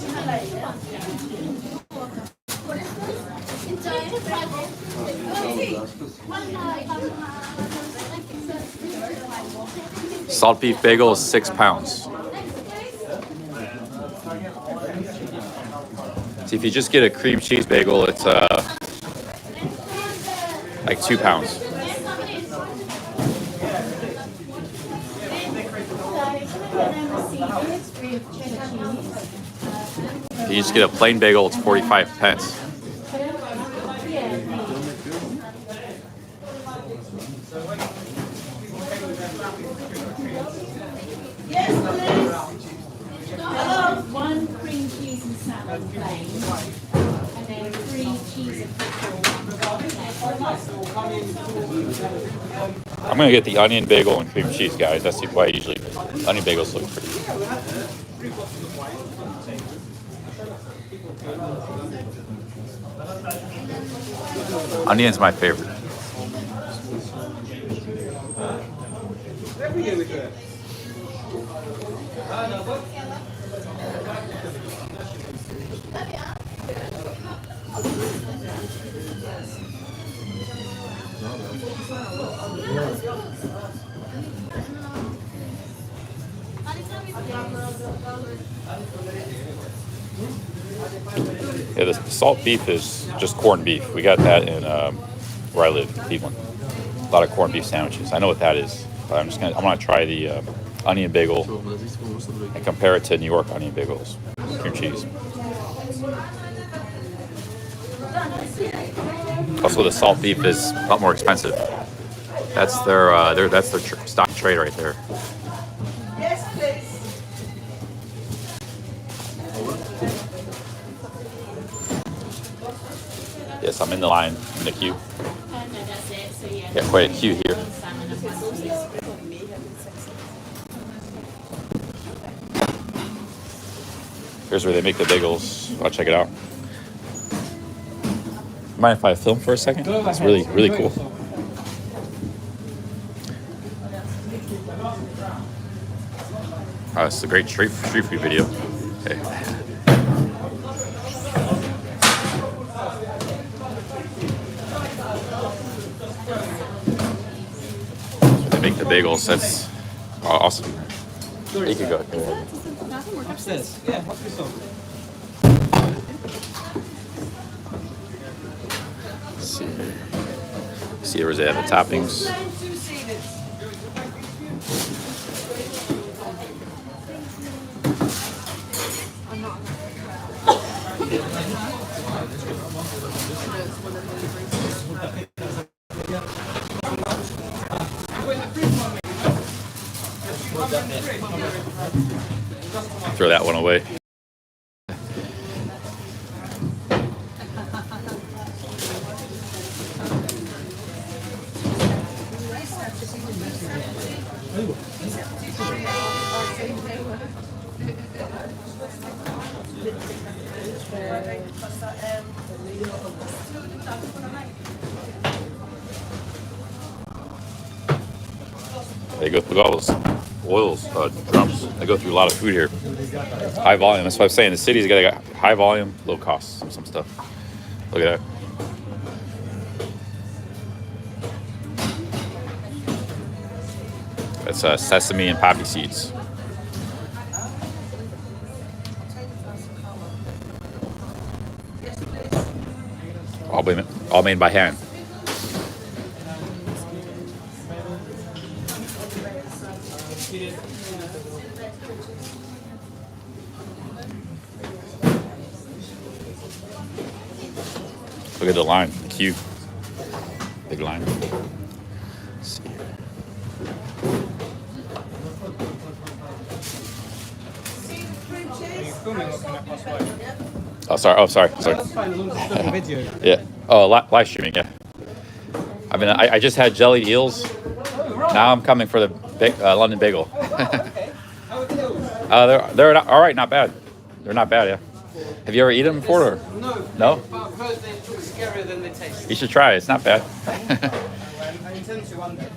Salt beef bagel is 6 pounds. See, if you just get a cream cheese bagel, it's like 2 pounds. If you just get a plain bagel, it's 45 pence. One cream cheese and salad plain, and then 3 cheese and pickle. I'm gonna get the onion bagel and cream cheese, guys. That's why usually onion bagels look pretty good. Onion's my favorite. Yeah, the salt beef is just corned beef. We got that in where I live, Cleveland. A lot of corned beef sandwiches. I know what that is, but I'm gonna try the onion bagel and compare it to New York onion bagels, cream cheese. Also, the salt beef is a lot more expensive. That's their stock trade right there. Yes, please. Yes, I'm in the line, in the queue. No, that's it. So yeah. Got quite a queue here. Salmon and pickles. Here's where they make the bagels. I'll check it out. Mind if I film for a second? It's really, really cool. Oh, it's a great street food video. Okay. They make the bagels. That's awesome. You can go. Upstairs. Yeah, help yourself. Let's see where they have the toppings. Throw that one away. They go through all those oils, drums. They go through a lot of food here. High volume. That's what I'm saying. The city's got high volume, low cost, some stuff. Look at that. That's sesame and poppy seeds. All made by hand. Look at the line, the queue. Big line. Let's see here. Oh, sorry. That's fine, as long as it's on video. Yeah. Oh, live streaming. Yeah. I mean, I just had jellied eels. Now I'm coming for the London bagel. Okay. How are the Eels? They're all right. Not bad. They're not bad. Yeah. Have you ever eaten them before? Or? No. No? But I've heard they look scarier than they taste. You should try it. It's not bad. I intend to one day.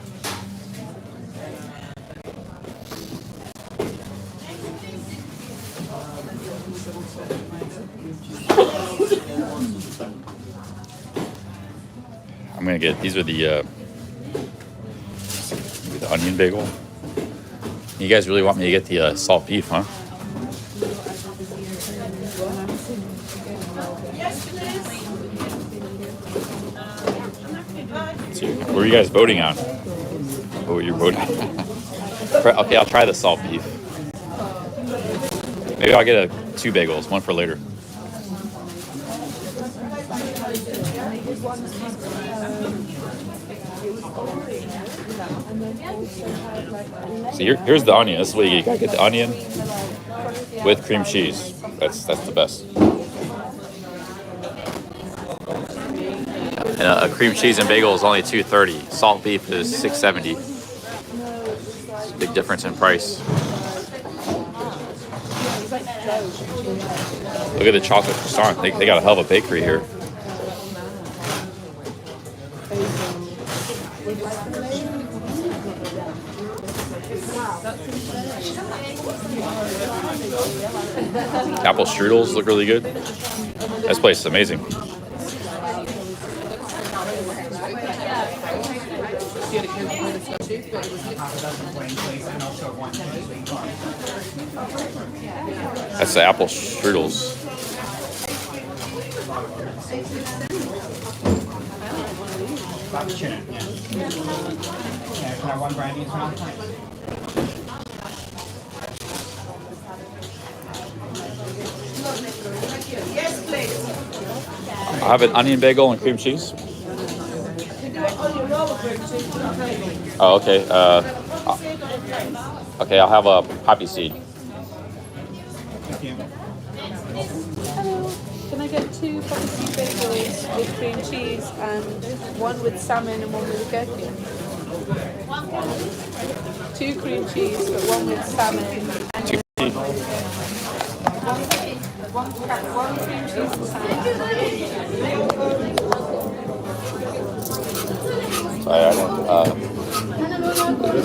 I'm gonna get these are the onion bagel. You guys really want me to get the salt beef, huh? So, what are you guys voting on? Oh, you're voting. Okay, I'll try the salt beef. Maybe I'll get 2 bagels, one for later. So here's the onion. This is what you gotta get: the onion with cream cheese. That's the best. And a cream cheese and bagel is only $2.30. Salt beef is $6.70. It's a big difference in price. Look at the chocolate croissant. They got a hell of a bakery here. Apple strudels look really good. This place is amazing. That's the apple strudels. Can I have one brandy as well? Yes, please. I'll have an onion bagel and cream cheese. Oh, okay. Okay, I'll have a poppy seed. Hello. Can I get 2 poppy seed bagels with cream cheese and one with salmon and one with gherkin? 2 cream cheese, but one with salmon and one cream cheese and salmon.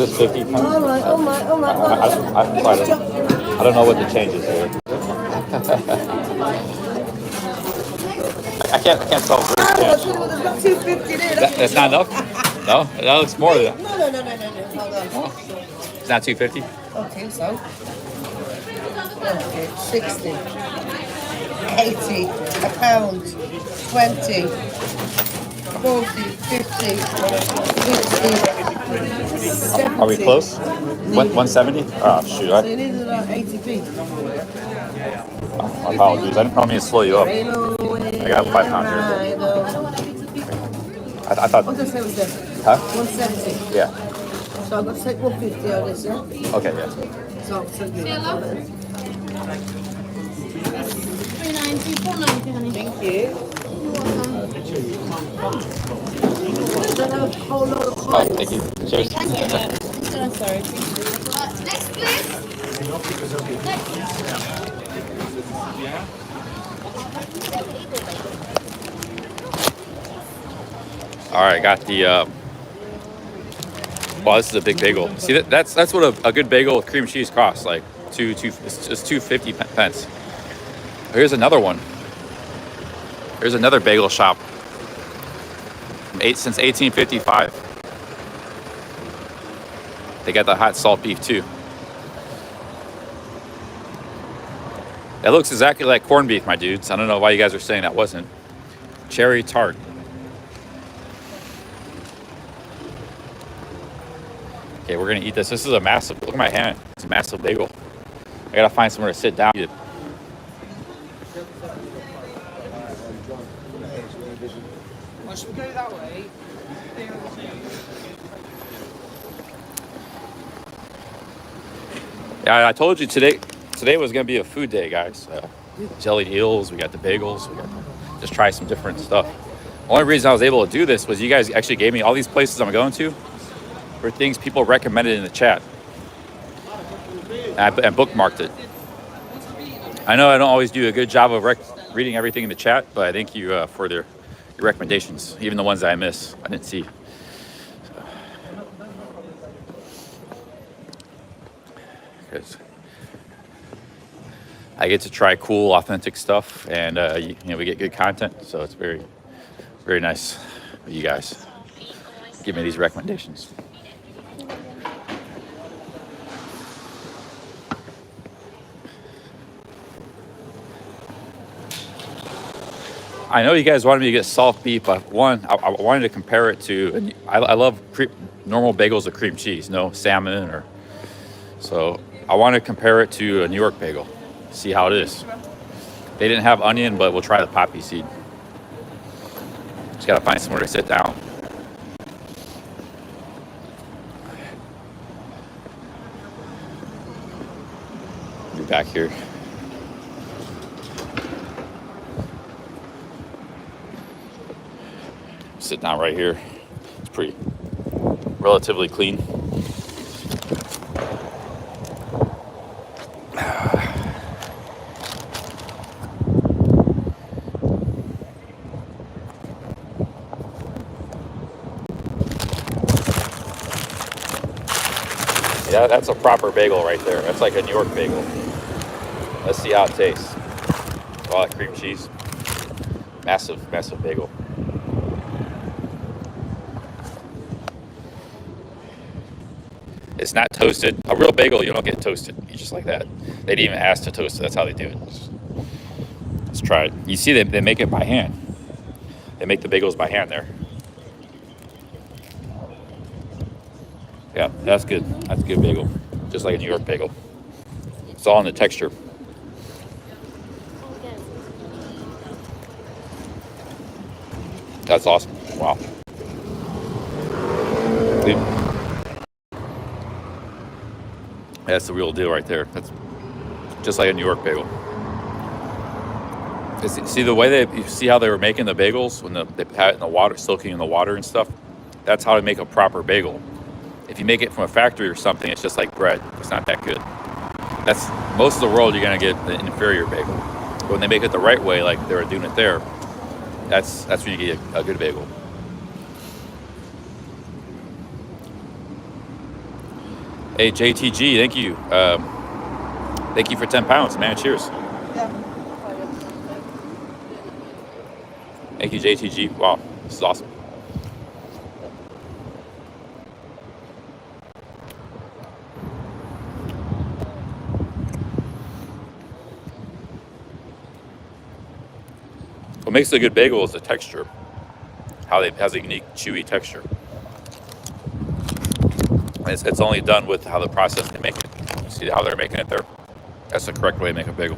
this 50? All right. I don't know what the change is here. I can't solve this. There's not 250 there. That's not enough? No? That looks more than that. No. Hold on. It's not 250? Okay, so. Okay, 60, 80, a pound, 20, 40, 50, 60, 70. Are we close? 170? Oh, shoot. So you need about 80p. My apologies. I don't mean to slow you up. I got 5 pounds here. I thought. What did I say was there? Huh? 170. Yeah. So I've got to take 150 out of this, yeah? Okay, yeah. So I'll send you that. 390, 490, honey. Thank you. You're welcome. Don't have a whole lot of Oh, coins. thank you. Cheers. Sorry. Next, please. All right, got the. Wow, this is a big bagel. See, that's what a good bagel with cream cheese costs. Like it's just 250 pence. Here's another one. Here's another bagel shop. Since 1855. They got the hot salt beef too. That looks exactly like corned beef, my dudes. I don't know why you guys are saying that wasn't. Cherry tart. Okay, we're gonna eat this. This is a massive, look at my hand. It's a massive bagel. I gotta find somewhere to sit down. Eat it. Well, should we go that way? Yeah, I told you today was gonna be a food day, guys. Jellied eels, we got the bagels, we got just try some different stuff. Only reason I was able to do this was you guys actually gave me all these places I'm going to were things people recommended in the chat. And bookmarked it. I know I don't always do a good job of reading everything in the chat, but I thank you for your recommendations, even the ones that I miss, I didn't see. Because I get to try cool, authentic stuff, and we get good content, so it's very, very nice of you guys give me these recommendations. I know you guys wanted me to get soft beef, but one, I wanted to compare it to, I love normal bagels with cream cheese, no salmon so I want to compare it to a New York bagel, see how it is. They didn't have onion, but we'll try the poppy seed. Just gotta find somewhere to sit down. Be back here. Sit down right here. It's pretty relatively clean. Yeah, that's a proper bagel right there. That's like a New York bagel. Let's see how it tastes. All that cream cheese. Massive, massive bagel. It's not toasted. A real bagel, you don't get toasted. You just like that. They didn't even ask to toast it. That's how they do it. Let's try it. You see, they make it by hand. They make the bagels by hand there. Yeah, that's good. That's a good bagel. Just like a New York bagel. It's all in the texture. That's awesome. Wow. Dude. That's the real deal right there. That's just like a New York bagel. See the way you see how they were making the bagels when they had it in the water, soaking in the water and stuff? That's how to make a proper bagel. If you make it from a factory or something, it's just like bread. It's not that good. That's most of the world. You're gonna get the inferior bagel. But when they make it the right way, like they were doing it there, that's when you get a good bagel. Hey, JTG, thank you. Thank you for 10 pounds, man. Cheers. Thank you, JTG. Wow, this is awesome. What makes a good bagel is the texture. How it has a unique, chewy texture. And it's only done with how the process they make it. See how they're making it there? That's the correct way to make a bagel.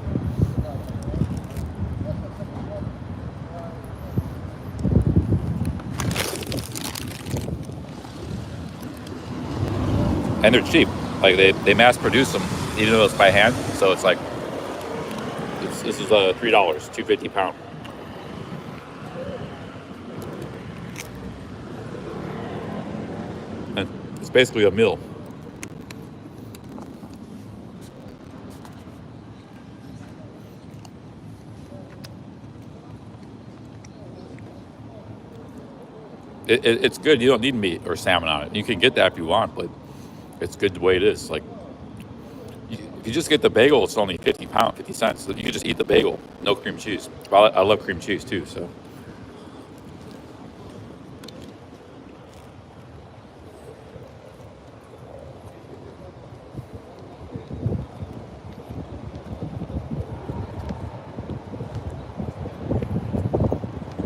And they're cheap. Like they mass produce them, even though it's by hand. So it's like, this is $3, $2.50 a pound. And it's basically a meal. It's good. You don't need meat or salmon on it. You can get that if you want, but it's good the way it is. Like, if you just get the bagel, it's only 50 cents. So you can just eat the bagel, no cream cheese. Well, I love cream cheese too, so.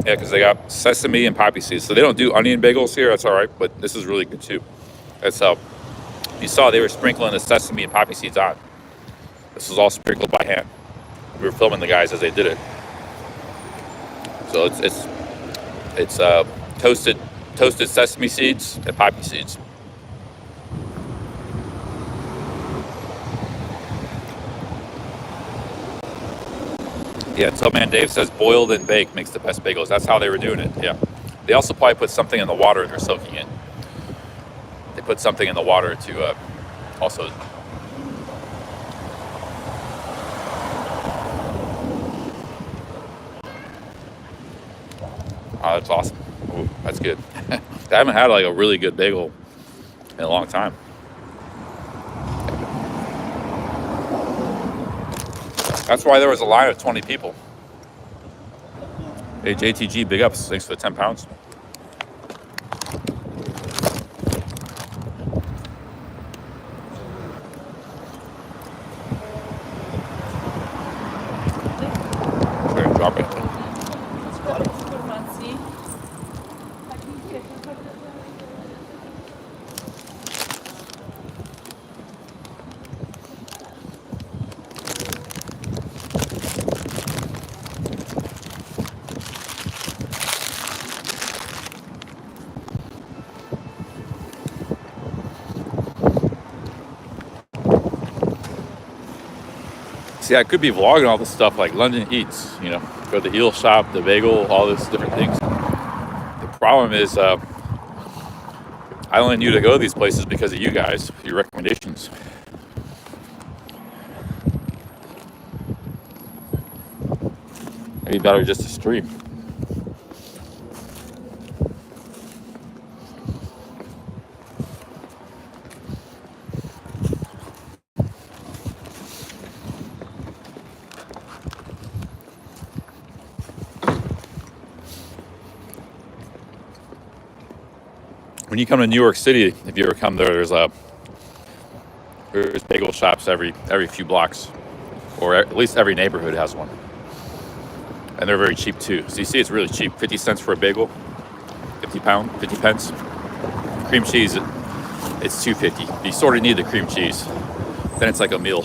Yeah, because they got sesame and poppy seeds. So they don't do onion bagels here. That's all right, but this is really good too. That's how you saw they were sprinkling the sesame and poppy seeds on. This was all sprinkled by hand. We were filming the guys as they did it. So it's toasted sesame seeds and poppy seeds. Yeah, Tillman Dave says boiled and baked makes the best bagels. That's how they were doing it, yeah. They also probably put something in the water they're soaking in. They put something in the water to also... Oh, that's awesome. Ooh, that's good. I haven't had like a really good bagel in a long time. That's why there was a line of 20 people. Hey, JTG, big ups. Thanks for the 10 pounds. We're going to drop it. See, I could be vlogging all this stuff like London Eats, you know, go to the eel shop, the bagel, all these different things. The problem is I only knew to go to these places because of you guys, your recommendations. Maybe better just to stream. When you come to New York City, if you ever come there, there's bagel shops every few blocks, or at least every neighborhood has one, and they're very cheap too. So you see, it's really cheap. 50 cents for a bagel, 50 pence. Cream cheese, it's $2.50. You sort of need the cream cheese. Then it's like a meal.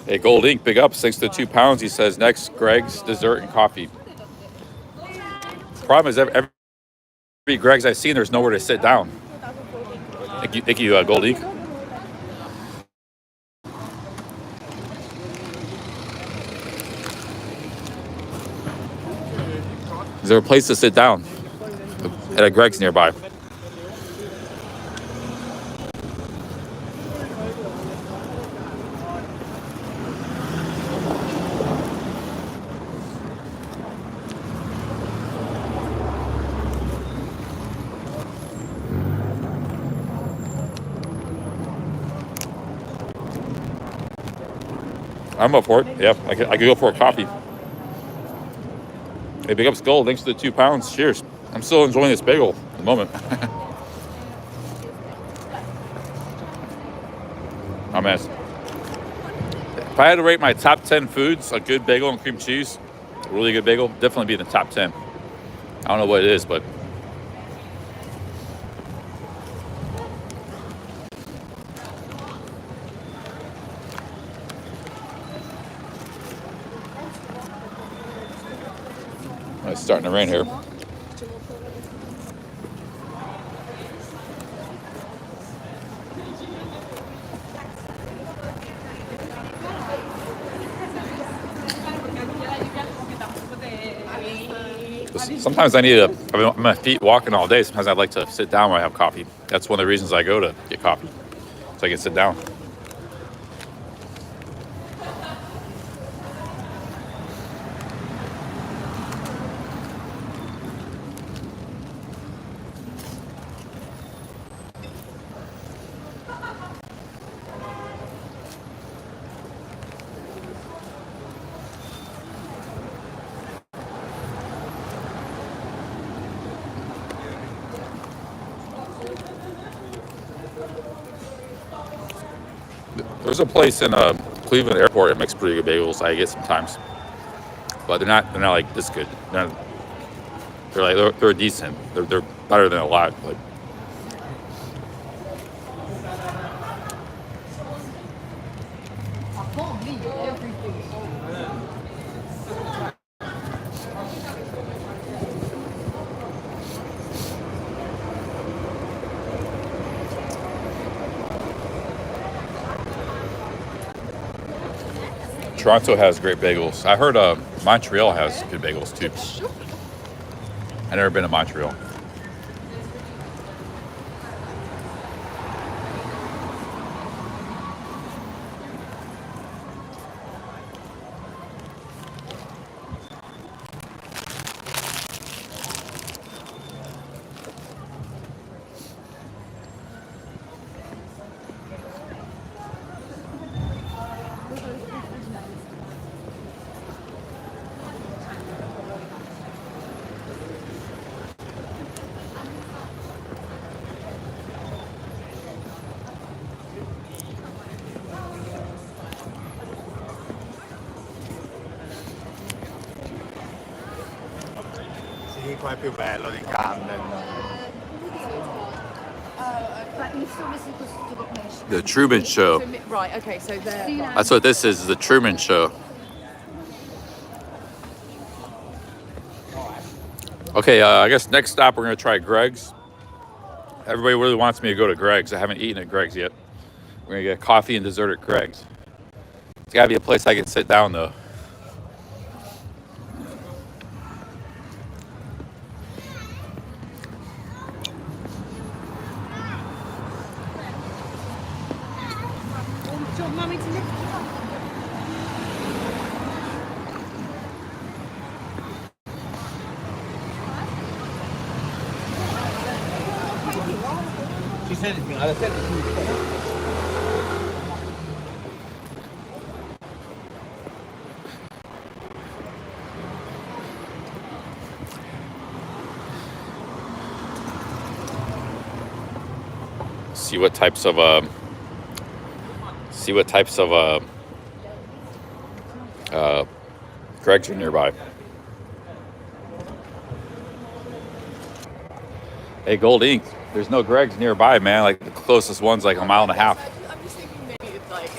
Hey, Gold Ink, big ups. Thanks to the 2 pounds. He says next, Greg's dessert and coffee. Problem is, every Greg's I've seen, there's nowhere to sit down. Thank you, Gold Ink. Is there a place to sit down at a Greg's nearby? I'm up for it. Yeah, I could go for a coffee. Hey, big ups, Gold. Thanks for the 2 pounds. Cheers. I'm still enjoying this bagel at the moment. Oh, man. If I had to rate my top 10 foods, a good bagel and cream cheese, a really good bagel, definitely be in the top 10. I don't know what it is, but it's starting to rain here. Sometimes I need my feet walking all day. Sometimes I'd like to sit down when I have coffee. That's one of the reasons I go to get coffee, so I can sit down. There's a place in Cleveland Airport that makes pretty good bagels. I get sometimes, but they're not like this good. They're decent. They're better than a lot. But I can't believe everything. Toronto has great bagels. I heard Montreal has good bagels too. I've never been to Montreal. Sì, qua è più bello di Camden. The Truman Show. Right, okay, so there. That's what this is, the Truman Show. Okay, I guess next stop we're going to try Greg's. Everybody really wants me to go to Greg's. I haven't eaten at Greg's yet. We're going to get coffee and dessert at Greg's. It's got to be a place I can sit down, though. Do you want Mummy to lift you up? She said it to me. I said it to you. See what types of Greg's are nearby. Hey, Gold Ink, there's no Greg's nearby, man. Like the closest one's like a mile and a half. I'm just thinking maybe it's like.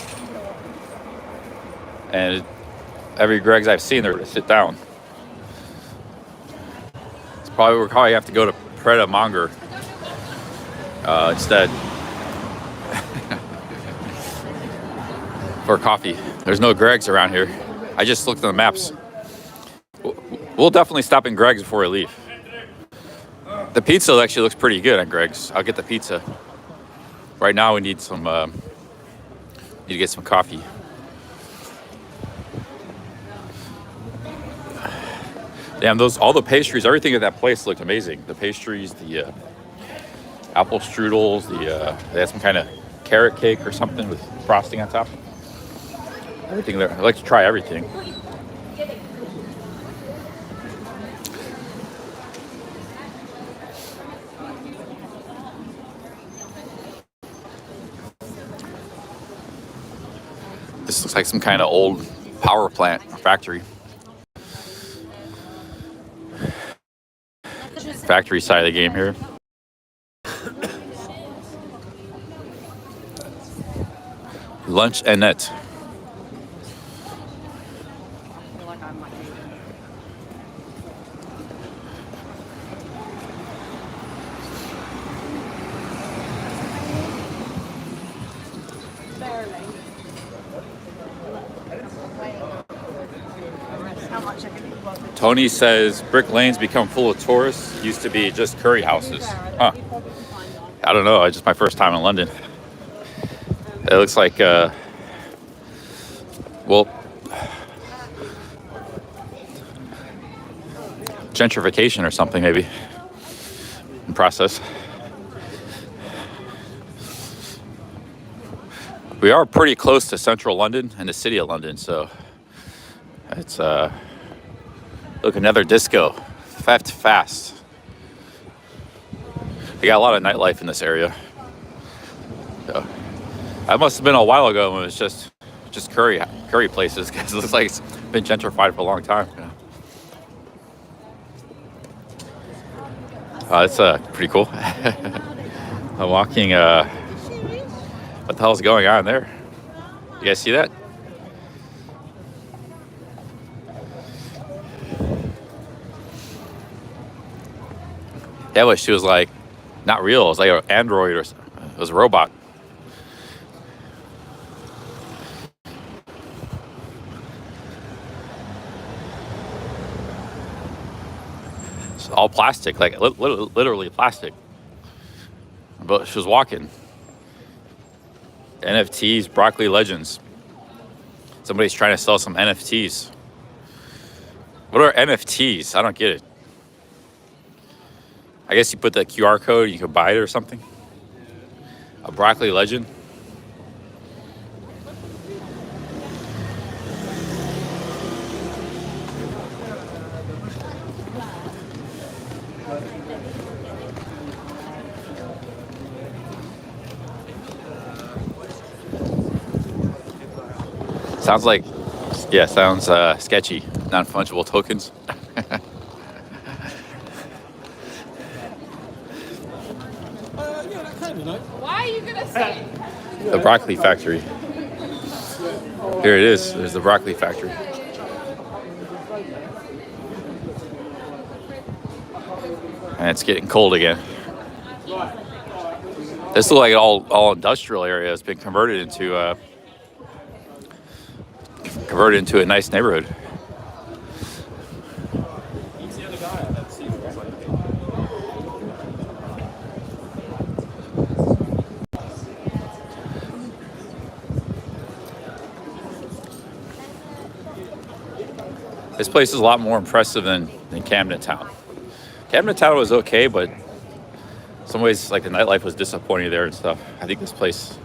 And every Greg's I've seen, they're to sit down. We'll probably have to go to Pret a Manger instead for coffee. There's no Greg's around here. I just looked at the maps. We'll definitely stop in Greg's before we leave. The pizza actually looks pretty good at Greg's. I'll get the pizza. Right now we need some. Need to get some coffee. Damn, all the pastries, everything at that place looked amazing. The pastries, the apple strudels, they had some kind of carrot cake or something with frosting on top. Everything there. I'd like to try everything. This looks like some kind of old power plant or factory. Factory side of the game here. Lunch and net. Tony says brick lanes become full of tourists. Used to be just curry houses. Huh. I don't know. It's just my first time in London. It looks like, well, gentrification or something maybe in process. We are pretty close to central London and the city of London, so it's look, another disco. Fast. They got a lot of nightlife in this area. So, that must have been a while ago when it was just curry places, because it looks like it's been gentrified for a long time. You know? That's pretty cool. I'm walking. What the hell is going on there? You guys see that? Yeah, but she was like, not real. It was like an android or something. It was a robot. It's all plastic, like literally plastic. But she was walking. NFTs, broccoli legends. Somebody's trying to sell some NFTs. What are NFTs? I don't get it. I guess you put the QR code and you can buy it or something. A broccoli legend. Sounds like, yeah, sounds sketchy. Non-fungible tokens. Why are you gonna say? The broccoli factory. Here it is. There's the broccoli factory. And it's getting cold again. This looks like an all industrial area. It's been converted into a nice neighborhood. This place is a lot more impressive than Camden Town. Camden Town was okay, but in some ways, like, the nightlife was disappointing there and stuff. I think this place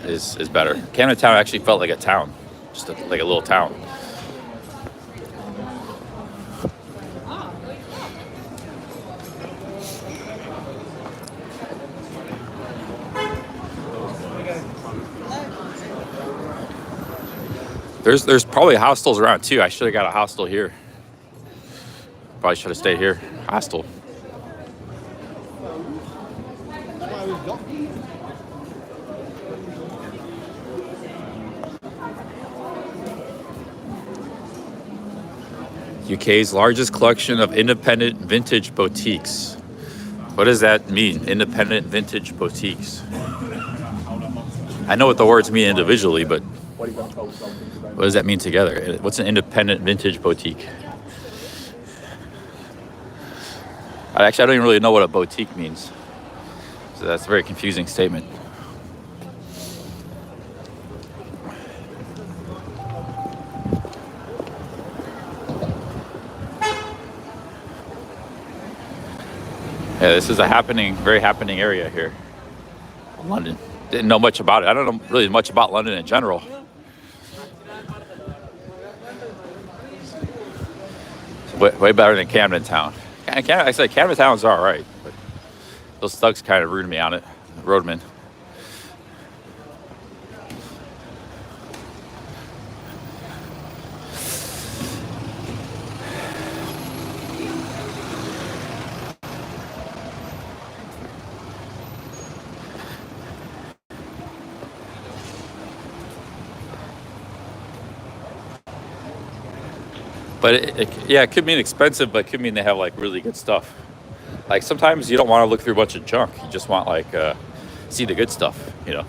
is better. Camden Town actually felt like a town, just like a little town. There's probably hostels around too. I should have got a hostel here. Probably should have stayed here. Hostel. UK's largest collection of independent vintage boutiques. What does that mean, independent vintage boutiques? I know what the words mean individually, but what does that mean together? What's an independent vintage boutique? I don't even really know what a boutique means. So that's a very confusing statement. Yeah, this is a very happening area here. London. Didn't know much about it. I don't know really much about London in general. It's way better than Camden Town. I said Camden Town's all right, but those thugs kind of ruined me on it. Roadmen. But it could mean expensive, but it could mean they have like really good stuff. Like sometimes you don't want to look through a bunch of junk. You just want like see the good stuff, you know.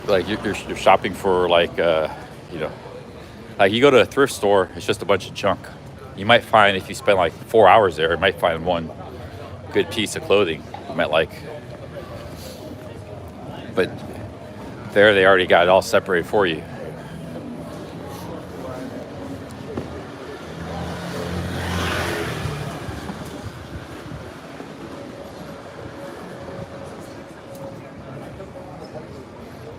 Like you're shopping for like you know, like you go to a thrift store, it's just a bunch of junk. You might find if you spend like 4 hours there, you might find one good piece of clothing you might like. But there they already got it all separated for you.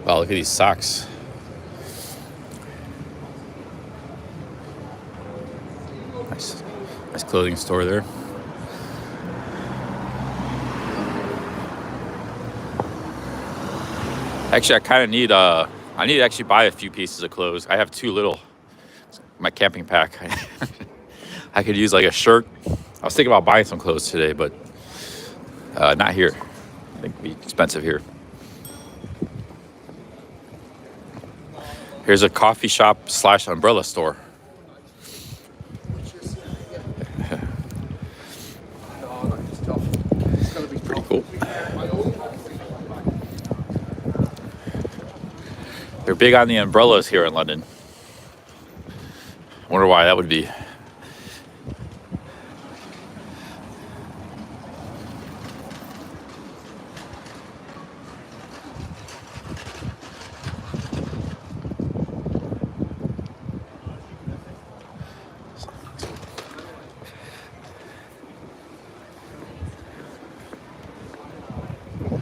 Wow, look at these socks. Nice clothing store there. Actually, I kind of need I need to actually buy a few pieces of clothes. I have too little. My camping pack. I could use like a shirt. I was thinking about buying some clothes today, but not here. I think it'd be expensive here. Here's a coffee shop / umbrella store. Pretty cool. They're big on the umbrellas here in London. Wonder why that would be.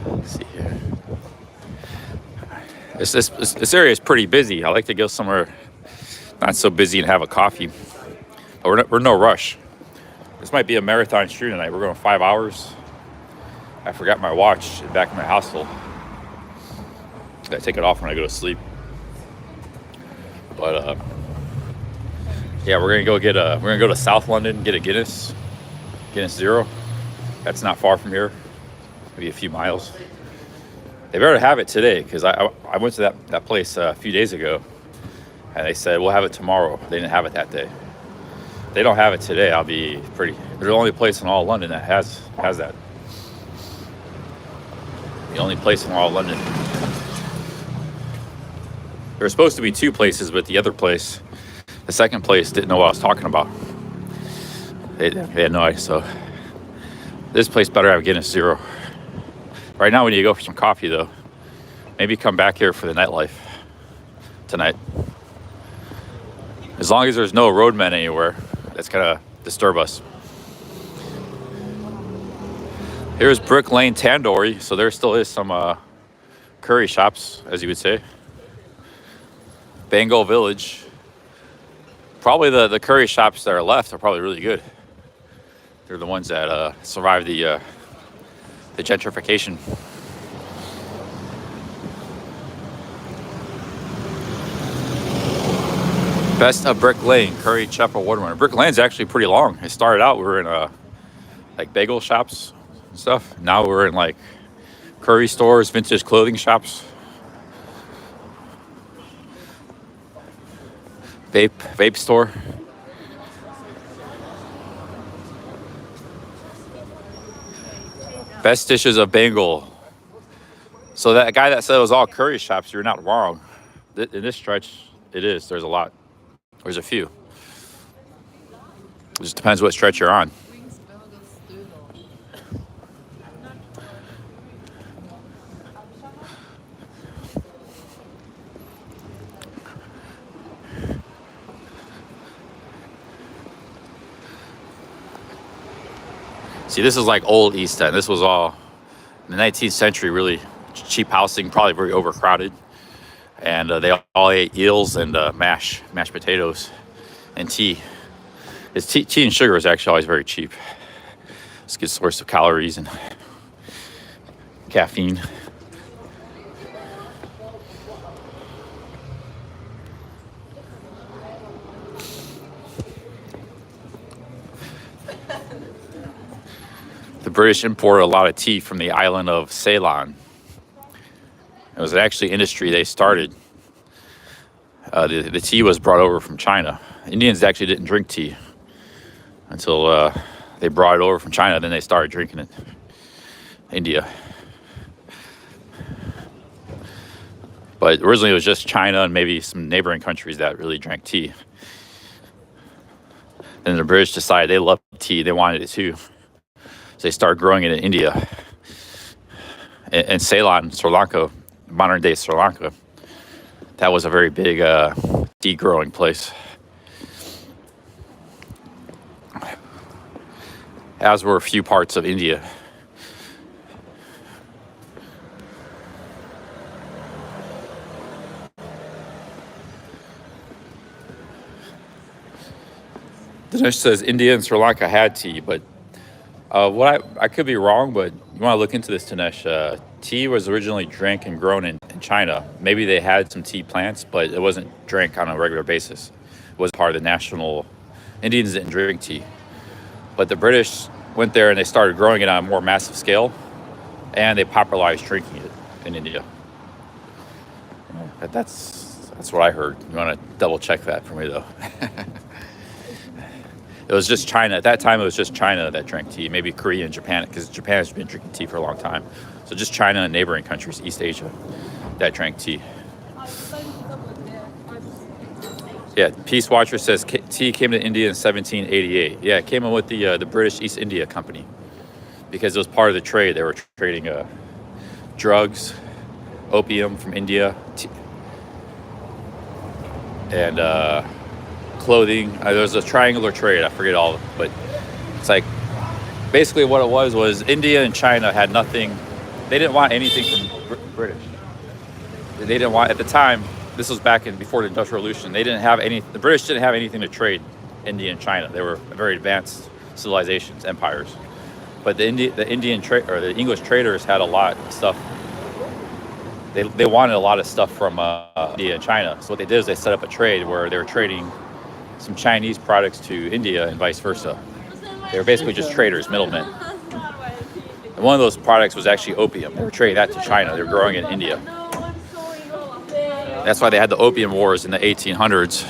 Let's see here. This area is pretty busy. I like to go somewhere not so busy and have a coffee. But we're in no rush. This might be a marathon shoot tonight. We're going 5 hours. I forgot my watch back in my hostel. I take it off when I go to sleep. But yeah, we're gonna go to South London, get a Guinness Zero. That's not far from here, maybe a few miles. They better have it today because I went to that place a few days ago, and they said we'll have it tomorrow. They didn't have it that day. If they don't have it today, I'll be pretty. They're the only place in all London that has that. The only place in all London. There were supposed to be 2 places, but the other place, the second place, didn't know what I was talking about. They had no idea. So this place better have Guinness Zero. Right now we need to go for some coffee though. Maybe come back here for the nightlife tonight. As long as there's no roadmen anywhere that's gonna disturb us. Here's Brick Lane Tandoori. So there still is some curry shops, as you would say. Bengal Village. Probably the curry shops that are left are probably really good. They're the ones that survived the gentrification. Best of Brick Lane, Curry Chef Award winner. Brick Lane's actually pretty long. It started out, we were in like bagel shops and stuff. Now we're in like curry stores, vintage clothing shops. Vape store. Best dishes of Bengal. So that guy that said it was all curry shops, you're not wrong. In this stretch, it is. There's a lot. There's a few. It just depends what stretch you're on. See, this is like old East End. This was all in the 19th century, really cheap housing, probably very overcrowded. And they all ate eels and mashed potatoes and tea. Tea and sugar is actually always very cheap. It's a good source of calories and caffeine. The British imported a lot of tea from the island of Ceylon. It was actually industry they started. The tea was brought over from China. Indians actually didn't drink tea until they brought it over from China. Then they started drinking it. India. But originally it was just China and maybe some neighboring countries that really drank tea. Then the British decided they loved tea. They wanted it too. So they started growing it in India. In Ceylon, Sri Lanka, modern day Sri Lanka, that was a very big tea growing place. As were a few parts of India. Dinesh says India and Sri Lanka had tea, but I could be wrong, but you want to look into this, Dinesh. Tea was originally drank and grown in China. Maybe they had some tea plants, but it wasn't drank on a regular basis. It wasn't part of the national. Indians didn't drink tea. But the British went there and they started growing it on a more massive scale, and they popularized drinking it in India. That's what I heard. You want to double check that for me, though. It was just China. At that time, it was just China that drank tea. Maybe Korea and Japan, because Japan has been drinking tea for a long time. So just China and neighboring countries, East Asia, that drank tea. Yeah, Peace Watcher says tea came to India in 1788. Yeah, it came in with the British East India Company because it was part of the trade. They were trading drugs, opium from India, and clothing. There was a triangular trade. I forget all, but it's like basically what it was India and China had nothing. They didn't want anything from British. They didn't want, at the time, this was back before the Industrial Revolution, the British didn't have anything to trade India and China. They were very advanced civilizations, empires. But the English traders had a lot of stuff. They wanted a lot of stuff from India and China. So what they did is they set up a trade where they were trading some Chinese products to India and vice versa. They were basically just traders, middlemen. And one of those products was actually opium. They were trading that to China. They were growing it in India. That's why they had the opium wars in the 1800s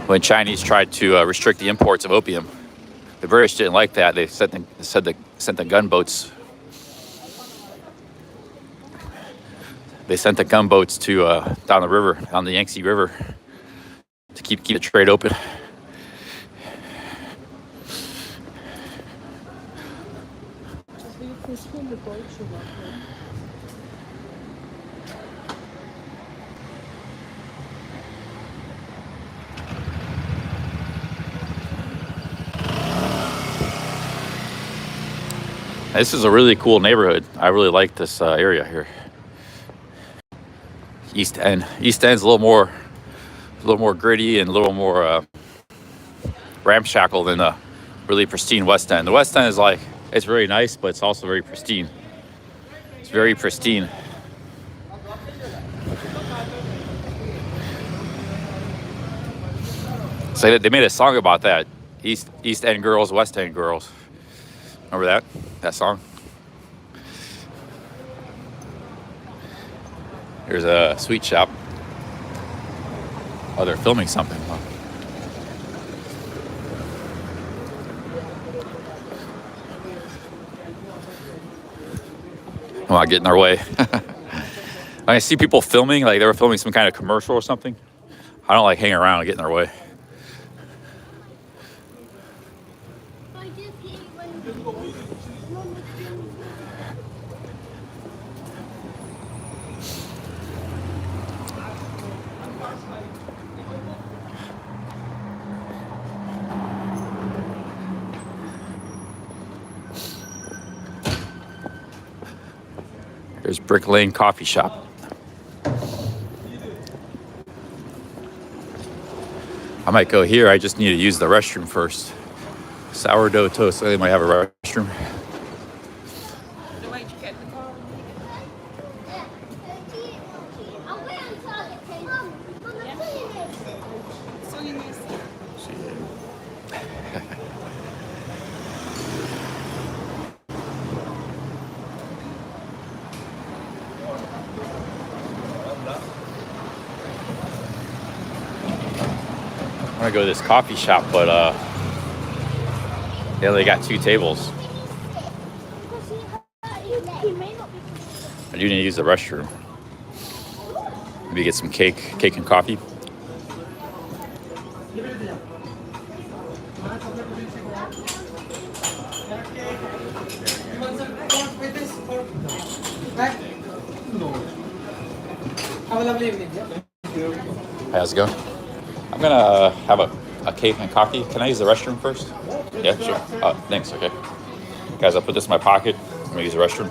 when Chinese tried to restrict the imports of opium. The British didn't like that. They sent the gunboats. They sent the gunboats to down the river, down the Yangtze River, to keep the trade open. This is a really cool neighborhood. I really like this area here. East End. East End's a little more gritty and a little more ramshackle than the really pristine West End. The West End is like, it's really nice, but it's also very pristine. It's very pristine. So they made a song about that. East End girls, West End girls. Remember that song? Here's a sweet shop. Oh, they're filming something. Huh? I'm not getting in their way. I see people filming, like they were filming some kind of commercial or something. I don't like hanging around and get in their way. There's Brick Lane Coffee Shop. I might go here. I just need to use the restroom first. Sourdough toast. They might have a restroom. I want to go to this coffee shop, but they only got 2 tables. I do need to use the restroom. Maybe get some cake and coffee. Have a lovely evening. How's it going? I'm gonna have a cake and coffee. Can I use the restroom first? Yeah, sure. Thanks. Okay, guys, I'll put this in my pocket. I'm gonna use the restroom.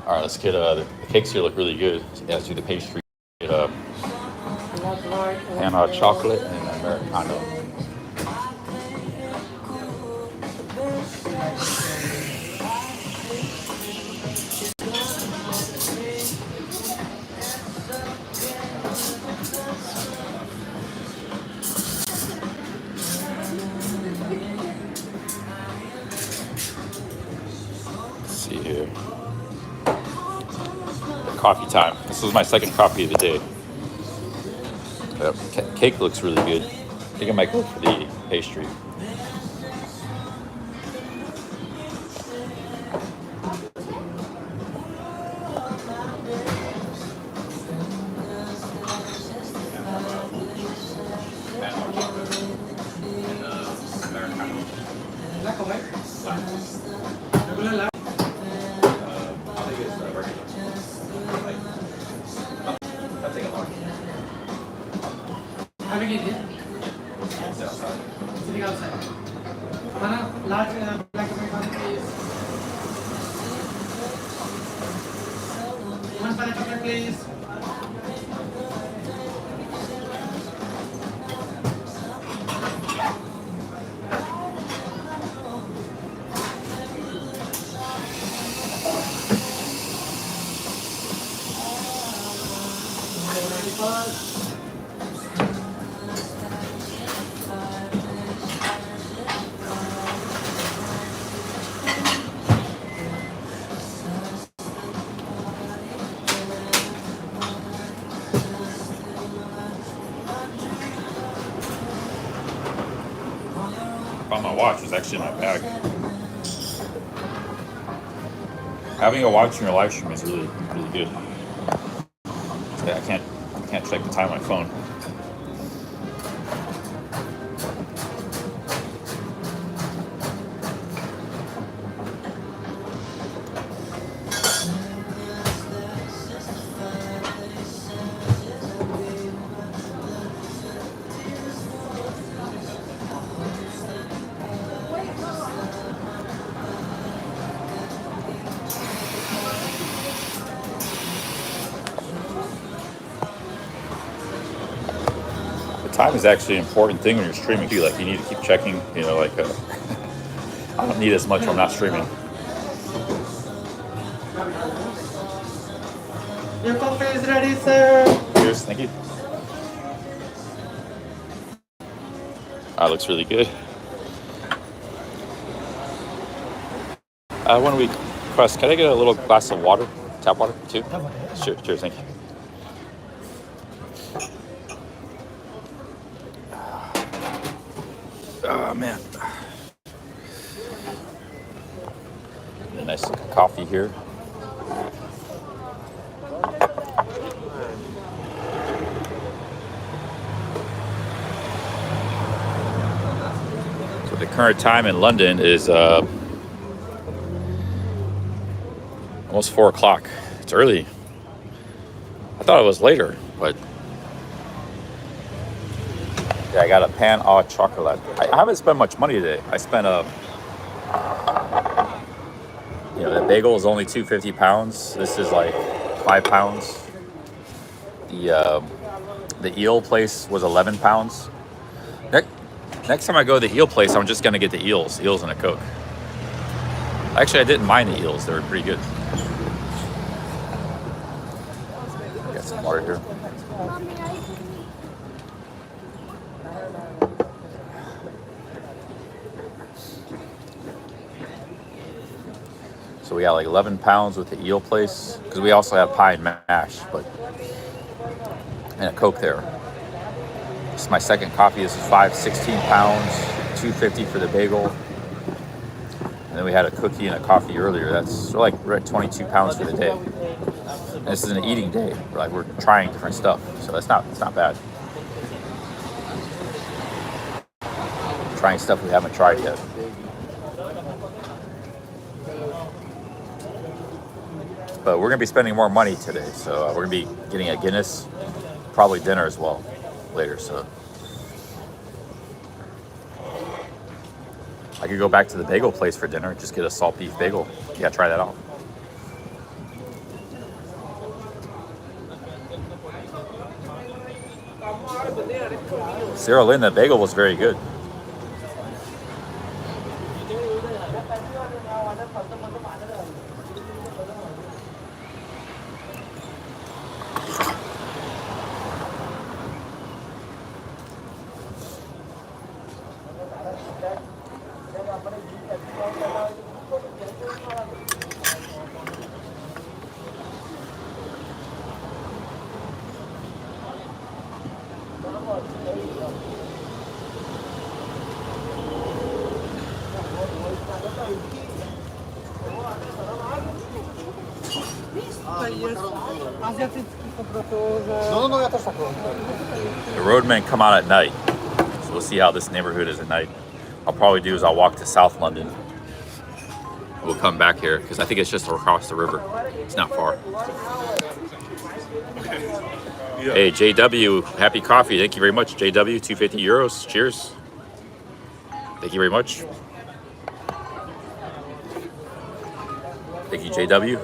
All right, let's get the cakes here look really good. Let's do the pastry. And chocolate and Americano. Let's see here. Coffee time. This was my second coffee of the day. Yep. Cake looks really good. I think I might go for the pastry. Sitting outside. Mana, large black and white one, please. One for the chocolate, please. Found my watch. It's actually in my bag. Having a watch in your live stream is really, really good. I can't check the time on my phone. Time is actually an important thing when you're streaming too. Like you need to keep checking, you know, like I don't need as much when I'm not streaming. Your coffee is ready, sir. Cheers, thank you. That looks really good. When we request, can I get a little glass of water, tap water too? Sure, cheers, thank you. Oh man. A nice coffee here. So the current time in London is almost 4 o'clock. It's early. I thought it was later, but yeah, I got a pan au chocolat. I haven't spent much money today. I spent you know, the bagel is only £2.50. This is like £5. The eel place was £11. Next time I go to the eel place, I'm just gonna get the eels and a Coke. Actually, I didn't mind the eels; they were pretty good. Got some water here. So we got like £11 with the eel place, because we also have pie and mash, and a Coke there. This is my second coffee. This is £16, $2.50 for the bagel. And then we had a cookie and a coffee earlier. We're at £22 for the day. And this is an eating day. We're trying different stuff, so it's not bad. Trying stuff we haven't tried yet. But we're gonna be spending more money today, so we're gonna be getting a Guinness, probably dinner as well later. So I could go back to the bagel place for dinner, just get a salt beef bagel. Yeah, try that out. Sarah Lynn, the bagel was very good. The roadmen come out at night, so we'll see how this neighborhood is at night. I'll probably do is I'll walk to South London. We'll come back here because I think it's just across the river. It's not far. Hey, JW, happy coffee. Thank you very much, JW. 250 euros. Cheers. Thank you very much. Thank you, JW.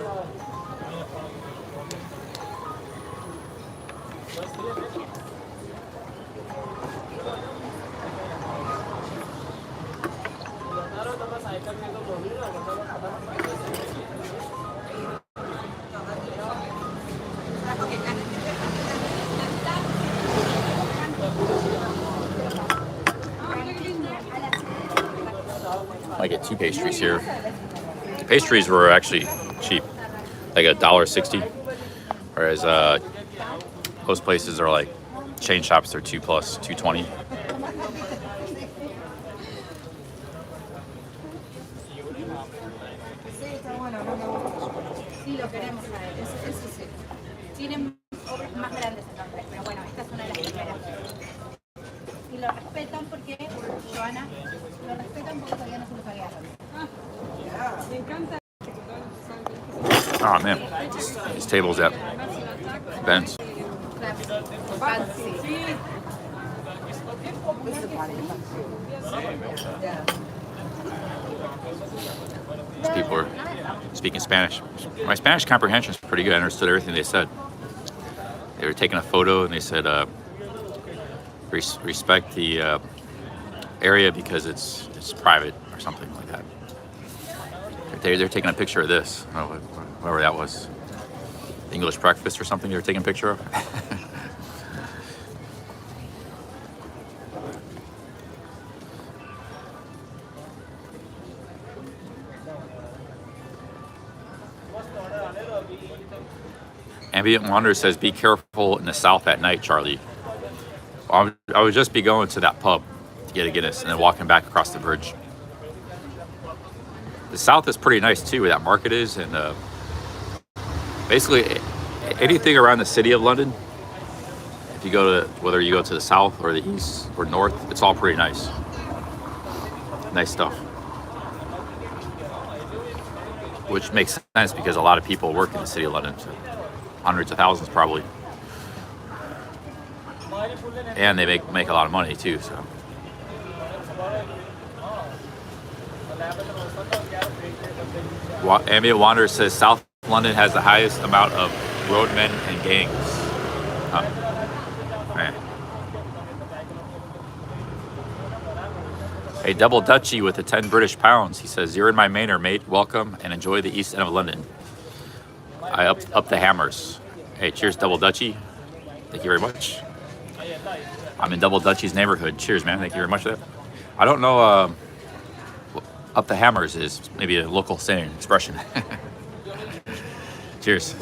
I get 2 pastries here. The pastries were actually cheap, like $1.60, whereas most places are like chain shops. They're $2 plus, $2.20. Sí, lo queremos saber, eso sí. Tienen obras más grandes en Londres, pero bueno, esta es una de las primeras. Y lo respetan porque, Joana, lo respetan porque todavía no se los agarran. Me encanta. Oh man, these tables at Ben's. These people are speaking Spanish. My Spanish comprehension is pretty good. I understood everything they said. They were taking a photo and they said, respect the area because it's private or something like that. They're taking a picture of this, I don't know, whatever that was. English breakfast or something they were taking a picture of. Ambient Wanderer says, be careful in the south at night, Charlie. I would just be going to that pub to get a Guinness and then walking back across the bridge. The south is pretty nice too, where that market is, and basically anything around the city of London, if you go to, whether you go to the south or the east or north, it's all pretty nice. Nice stuff. Which makes sense because a lot of people work in the city of London, so hundreds of thousands probably. And they make a lot of money too, so. Ambient Wanderer says South London has the highest amount of roadmen and gangs. Huh. Man. A double Dutchie with the 10 British pounds. He says, you're in my manor, mate. Welcome and enjoy the East End of London. I up the hammers. Hey, cheers, Double Dutchie. Thank you very much. I'm in Double Dutchie's neighborhood. Cheers, man. Thank you very much for that. I don't know, up the hammers is maybe a local saying, expression. Cheers.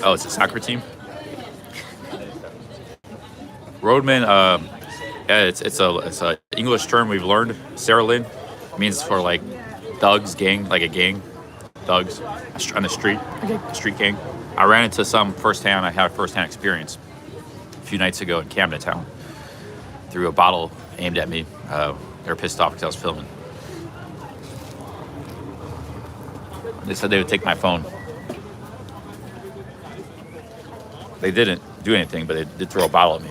Oh, it's a soccer team? Roadman, yeah, it's a English term we've learned. Sarah Lynn means for like thugs, gang, like a gang, thugs on the street, a street gang. I ran into some firsthand. I had a firsthand experience a few nights ago in Camden Town. Threw a bottle aimed at me. They were pissed off because I was filming. They said they would take my phone. They didn't do anything, but they did throw a bottle at me.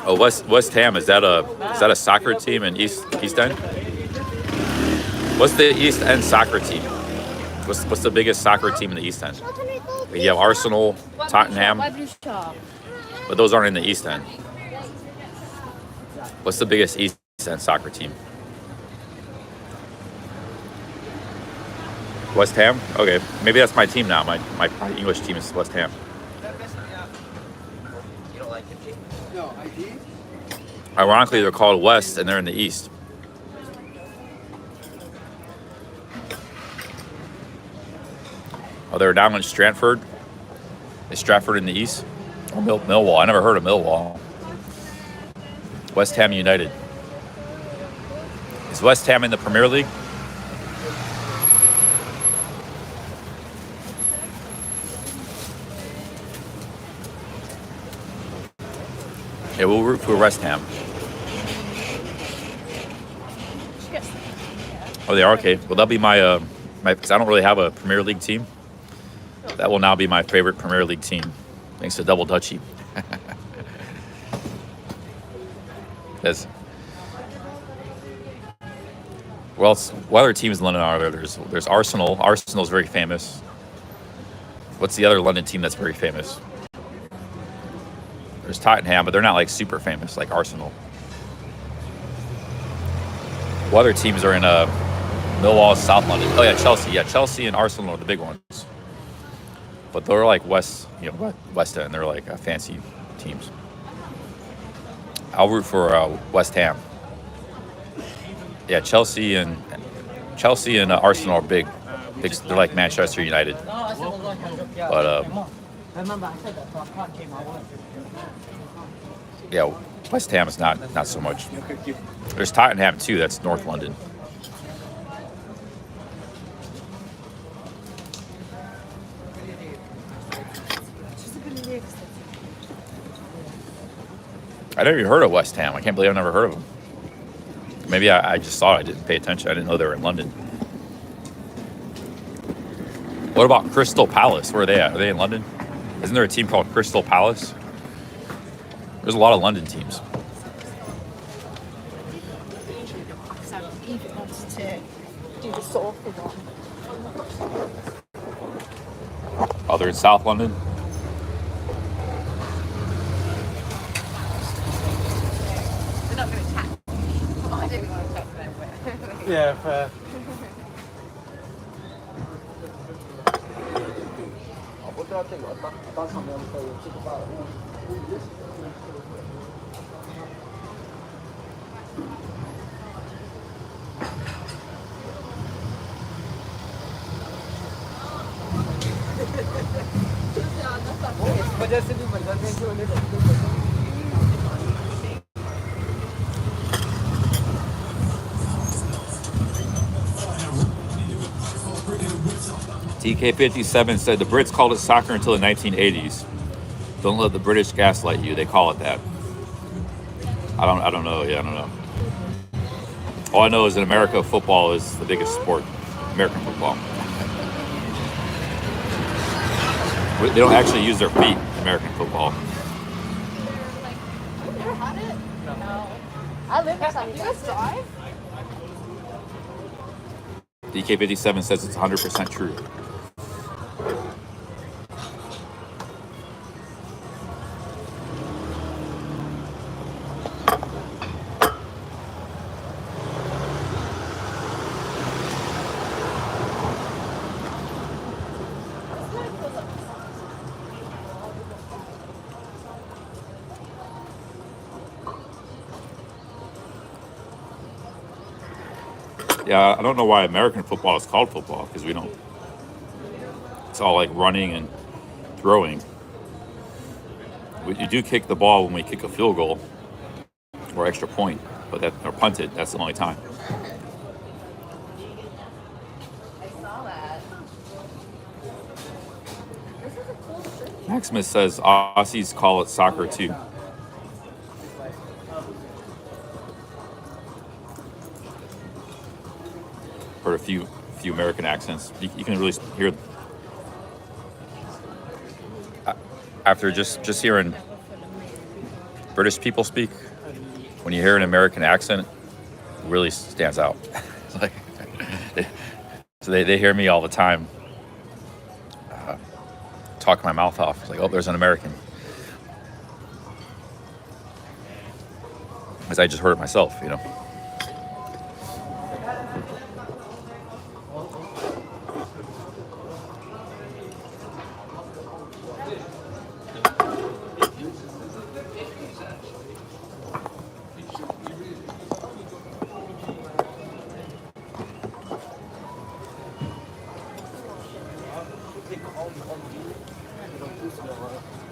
Oh, West Ham, is that a soccer team in East End? What's the East End soccer team? What's the biggest soccer team in the East End? You have Arsenal, Tottenham, but those aren't in the East End. What's the biggest East End soccer team? West Ham? Okay, maybe that's my team now. My English team is West Ham. Ironically, they're called West and they're in the East. Oh, they're down in Stratford. Is Stratford in the East? Oh, Millwall. I never heard of Millwall. West Ham United. Is West Ham in the Premier League? Yeah, we'll root for West Ham. Oh, they are? Okay. Well, that'll be my because I don't really have a Premier League team. That will now be my favorite Premier League team, thanks to Double Dutchie. What other teams in London are there? There's Arsenal. Arsenal's very famous. What's the other London team that's very famous? There's Tottenham, but they're not like super famous like Arsenal. What other teams are in Millwall, South London? Oh yeah, Chelsea. Yeah, Chelsea and Arsenal are the big ones. But they're like West End. They're like fancy teams. I'll root for West Ham. Yeah, Chelsea and Arsenal are big. They're like Manchester United. But yeah, West Ham is not so much. There's Tottenham too. That's North London. I never even heard of West Ham. I can't believe I've never heard of them. Maybe I just saw it. I didn't pay attention. I didn't know they were in London. What about Crystal Palace? Where are they at? Are they in London? Isn't there a team called Crystal Palace? There's a lot of London teams. So Eve wanted to do the soulful one. Oh, they're in South London? They're not going to attack. Oh, I don't want to talk to them. Yeah, fair. TK57 said the Brits called it soccer until the 1980s. Don't let the British gaslight you. They call it that. I don't know. Yeah, I don't know. All I know is in America, football is the biggest sport. American football. They don't actually use their feet in American football. I live in San Diego. DK57 says it's 100% true. Yeah, I don't know why American football is called football, because we don't. It's all like running and throwing. You do kick the ball when we kick a field goal or extra point, but or punt it. That's the only time. I saw that. This is a cool shirt. Maximus says Aussies call it soccer too. Heard a few American accents. You can really hear after just hearing British people speak. When you hear an American accent, it really stands out. Like, so they hear me all the time talk my mouth off. It's like, oh, there's an American. Because I just heard it myself, you know.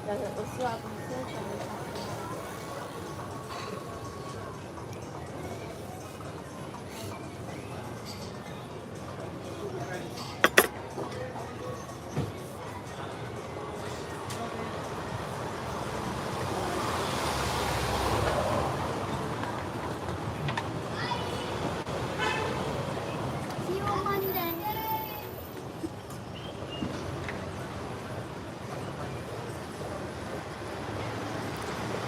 See you on Monday.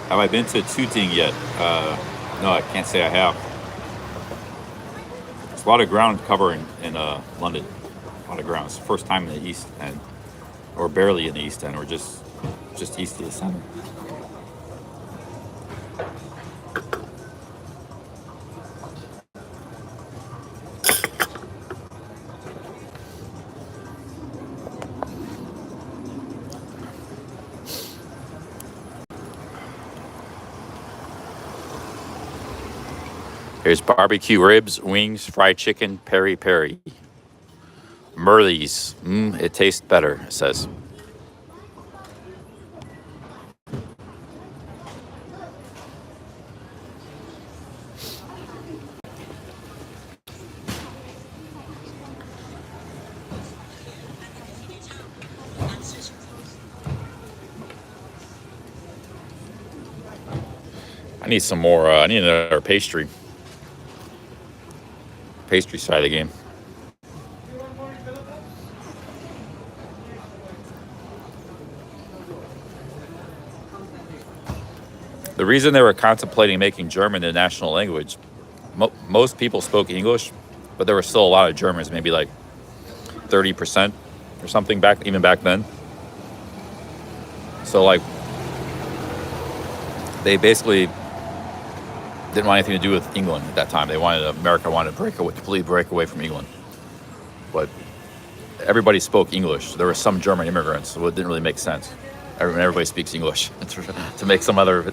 Have I been to Tooting yet? No, I can't say I have. There's a lot of ground covering in London. A lot of ground. It's the first time in the East End, or barely in the East End, or just east of the center. Here's barbecue ribs, wings, fried chicken, peri peri. Merleys. It tastes better, it says. I need some more. I need another pastry. Pastry side of the game. The reason they were contemplating making German the national language, most people spoke English, but there were still a lot of Germans, maybe like 30% or something even back then. So like, they basically didn't want anything to do with England at that time. America wanted to completely break away from England. But everybody spoke English. There were some German immigrants, so it didn't really make sense. Everybody speaks English to make some other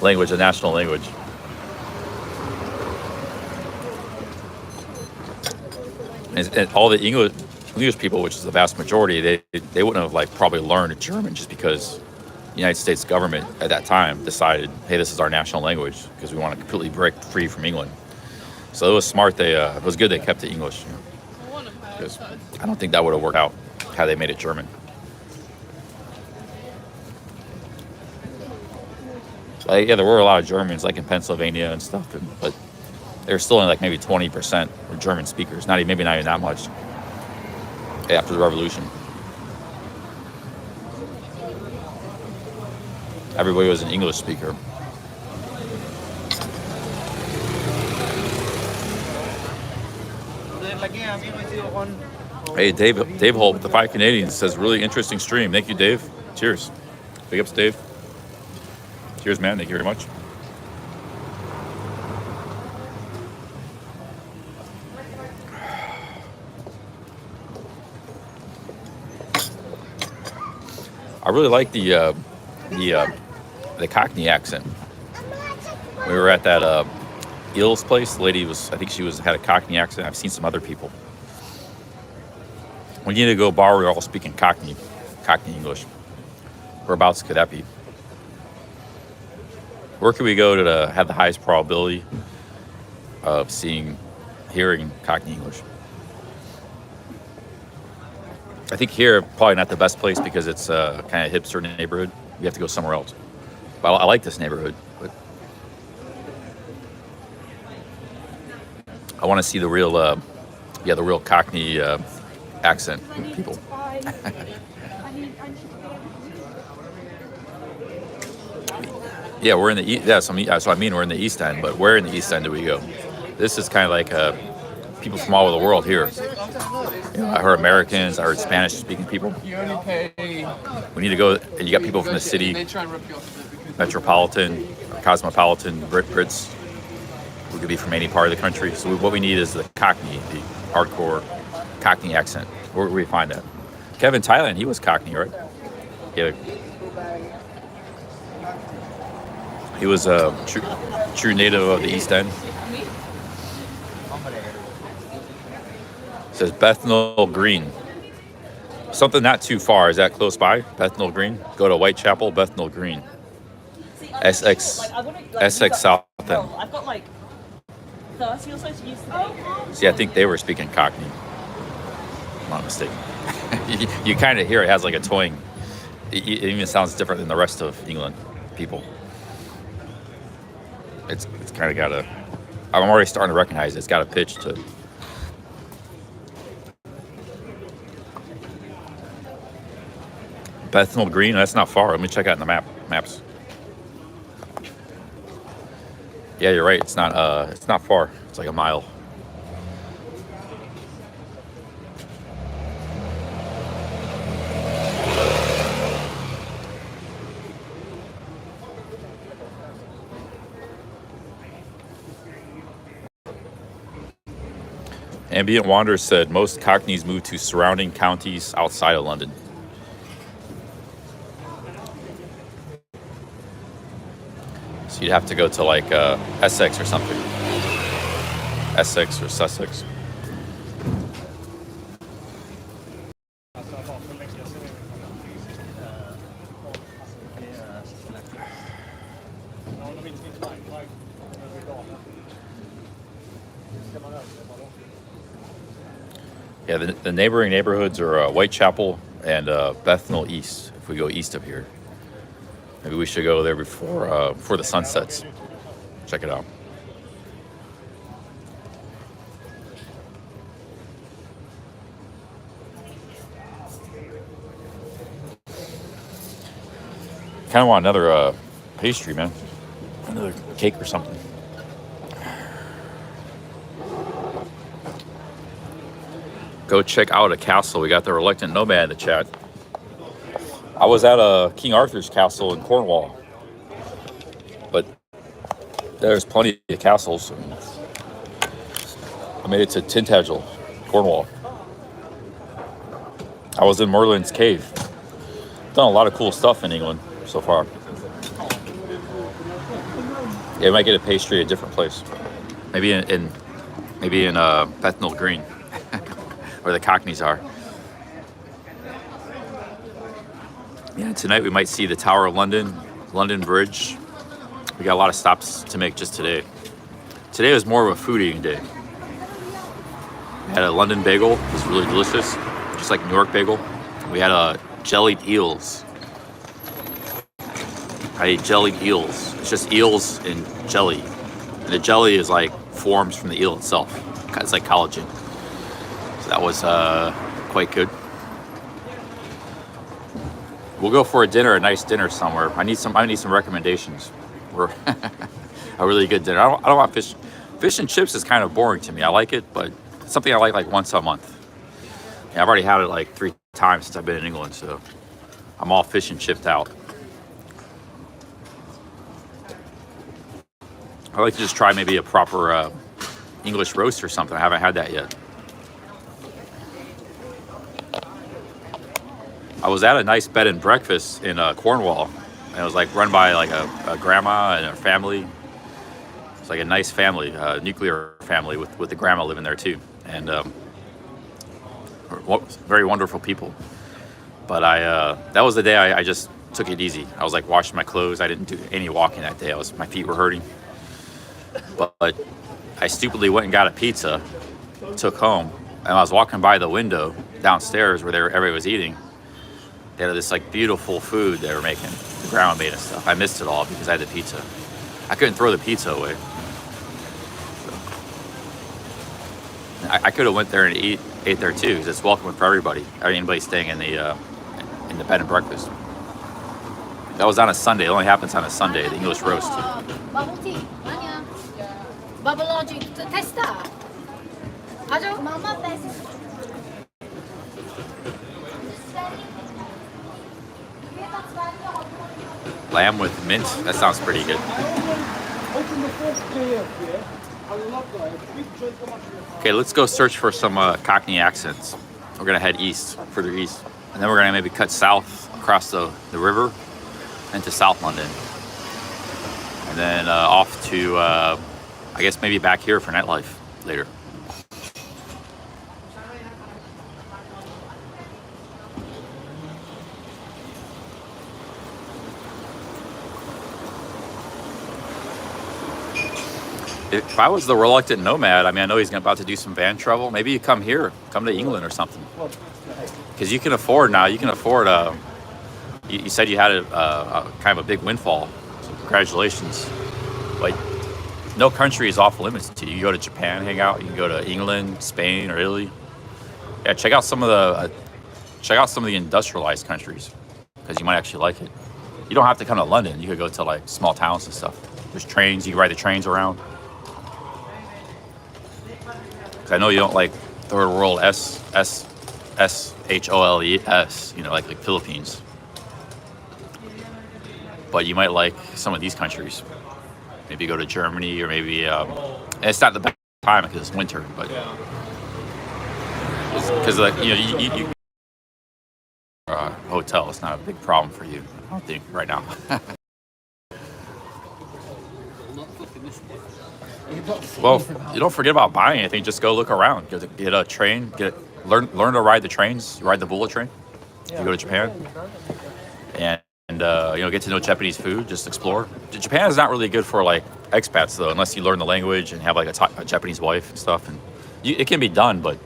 language a national language. And all the English people, which is the vast majority, they wouldn't have like probably learned German just because the United States government at that time decided, hey, this is our national language because we want to completely break free from England. So it was smart. It was good they kept it English. Because I don't think that would have worked out had they made it German. Like, yeah, there were a lot of Germans, like in Pennsylvania and stuff, but there's still only like maybe 20% were German speakers. Maybe not even that much after the revolution. Everybody was an English speaker. Hey, Dave Holt with the 5 Canadians says, really interesting stream. Thank you, Dave. Cheers. Big ups, Dave. Cheers, man. Thank you very much. I really like the Cockney accent. We were at that Eels place. The lady had a Cockney accent. I've seen some other people. We need to go bar. We're all speaking Cockney English. Whereabouts could that be? Where could we go to have the highest probability of hearing Cockney English? I think here probably not the best place because it's kind of hipster neighborhood. We have to go somewhere else. But I like this neighborhood. But I want to see the real Cockney accent people. Yeah, we're in the East. Yeah, so I mean we're in the East End, but where in the East End do we go? This is kind of like people from all over the world here. I heard Americans, I heard Spanish-speaking people. We need to go, and you got people from the city, metropolitan, cosmopolitan, Brits, who could be from any part of the country. So what we need is the Cockney, the hardcore Cockney accent. Where do we find that? Kevin Thailand, he was Cockney, right? Yeah. He was a true native of the East End. It says Bethnal Green. Something not too far. Is that close by? Bethnal Green? Go to Whitechapel, Bethnal Green. Essex South End. I've got like 30 or so to use today. See, I think they were speaking Cockney. I'm not mistaken. You kind of hear it has like a twang. It even sounds different than the rest of England people. It's kind of got a... I'm already starting to recognize it. It's got a pitch to it. Bethnal Green, that's not far. Let me check out in the maps. Yeah, you're right. It's not far. It's like a mile. Ambient Wanderer said most Cockneys moved to surrounding counties outside of London. So you'd have to go to like Essex or something. Essex or Sussex. Yeah, the neighboring neighborhoods are Whitechapel and Bethnal East, if we go east of here. Maybe we should go there before the sun sets. Check it out. Kind of want another pastry, man. Another cake or something. Go check out a castle. We got the Reluctant Nomad in the chat. I was at King Arthur's castle in Cornwall, but there's plenty of castles. I made it to Tintagel, Cornwall. I was in Merlin's Cave. Done a lot of cool stuff in England so far. Yeah, we might get a pastry at a different place. Maybe in Bethnal Green, where the Cockneys are. Yeah, tonight we might see the Tower of London, London Bridge. We got a lot of stops to make just today. Today was more of a food eating day. We had a London bagel, it was really delicious, just like New York bagel. We had a jellied eels. I ate jellied eels. It's just eels in jelly. And the jelly is like forms from the eel itself. It's like collagen. So that was quite good. We'll go for a nice dinner somewhere. I need some recommendations. We're a really good dinner. I don't want fish. Fish and chips is kind of boring to me. I like it, but it's something I like once a month. Yeah, I've already had it like 3 times since I've been in England, so I'm all fish and chipped out. I'd like to just try maybe a proper English roast or something. I haven't had that yet. I was at a nice bed and breakfast in Cornwall, and it was like run by like a grandma and her family. It's like a nice family, nuclear family with the grandma living there too, and very wonderful people. But that was the day I just took it easy. I was like washing my clothes. I didn't do any walking that day. My feet were hurting. But I stupidly went and got a pizza, took home, and I was walking by the window downstairs where everybody was eating. They had this like beautiful food they were making. The grandma made and stuff. I missed it all because I had the pizza. I couldn't throw the pizza away. So I could have went there and ate there too, because it's welcome for everybody. Anybody staying in the bed and breakfast. That was on a Sunday. It only happens on a Sunday. The English roast. Bubble tea. Bubble logic tester. Lamb with mint. That sounds pretty good. Okay, let's go search for some Cockney accents. We're gonna head east, further east, and then we're gonna maybe cut south across the river into South London, and then off to I guess maybe back here for nightlife later. If I was the reluctant nomad, I mean, I know he's about to do some van travel. Maybe you come here, come to England or something, because you can afford now. You can afford you said you had a kind of a big windfall. So congratulations. Like, no country is off limits to you. You go to Japan, hang out. You can go to England, Spain, or Italy. Yeah, check out some of the industrialized countries, because you might actually like it. You don't have to come to London. You could go to like small towns and stuff. There's trains. You can ride the trains around. Because I know you don't like third world SHOLES. You know, like Philippines. But you might like some of these countries. Maybe go to Germany, or maybe and it's not the best time because it's winter, but because like you hotel, it's not a big problem for you, I don't think, right now. Well, you don't forget about buying anything. Just go look around. Get a train. Learn to ride the trains. You ride the bullet train. You go to Japan, and get to know Japanese food. Just explore. Japan is not really good for like expats though, unless you learn the language and have like a Japanese wife and stuff. And it can be done, but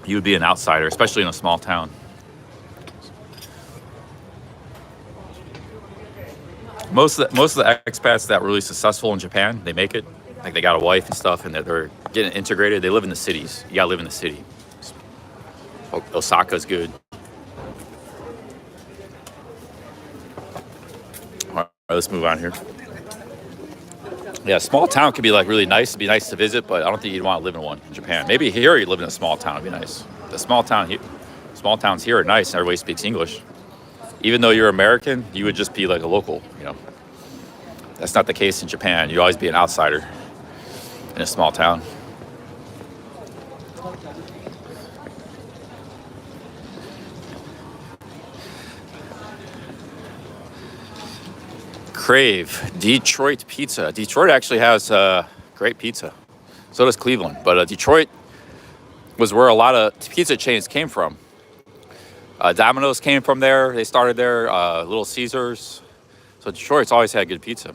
you would be an outsider, especially in a small town. Most of the expats that are really successful in Japan, they make it. Like they got a wife and stuff, and they're getting integrated. They live in the cities. You gotta live in the city. Osaka's good. All right, let's move on here. Yeah, small town could be like really nice. It'd be nice to visit, but I don't think you'd want to live in one in Japan. Maybe here you live in a small town. It'd be nice. The small towns here are nice, and everybody speaks English. Even though you're American, you would just be like a local, you know. That's not the case in Japan. You'd always be an outsider in a small town. Crave Detroit pizza. Detroit actually has great pizza. So does Cleveland. But Detroit was where a lot of pizza chains came from. Domino's came from there. They started there. Little Caesars. So Detroit's always had good pizza.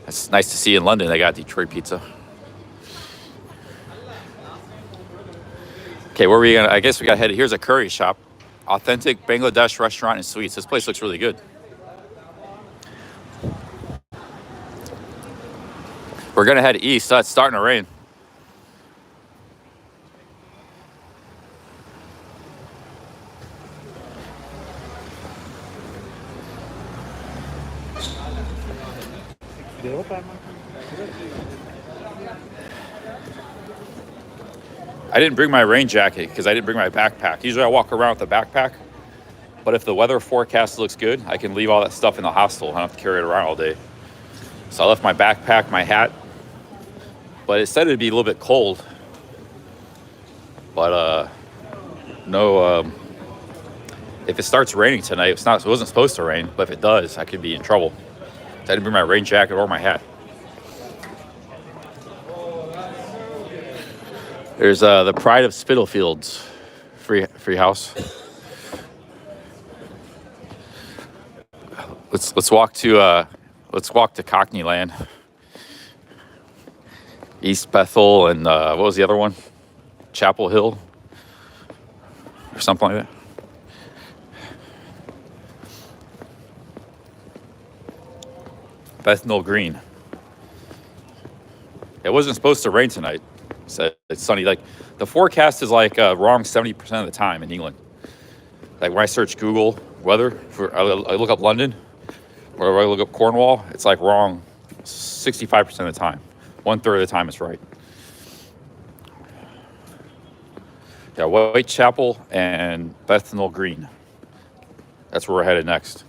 It's nice to see in London they got Detroit pizza. Okay, where are we gonna? I guess we got headed. Here's a curry shop. Authentic Bangladesh restaurant and sweets. This place looks really good. We're gonna head east. It's starting to rain. I didn't bring my rain jacket because I didn't bring my backpack. Usually I walk around with a backpack, but if the weather forecast looks good, I can leave all that stuff in the hostel. I don't have to carry it around all day. So I left my backpack, my hat, but it said it'd be a little bit cold. But no, if it starts raining tonight, it wasn't supposed to rain, but if it does, I could be in trouble. So I didn't bring my rain jacket or my hat. There's the Pride of Spitalfields free house. Let's walk to Cockney Land, East Bethel, and what was the other one? Chapel Hill, or something like that. Bethnal Green. It wasn't supposed to rain tonight. So it's sunny. Like the forecast is like wrong 70% of the time in England. Like when I search Google weather I look up London, or I look up Cornwall, it's like wrong 65% of the time. 1/3 of the time it's right. Yeah, Whitechapel and Bethnal Green. That's where we're headed next.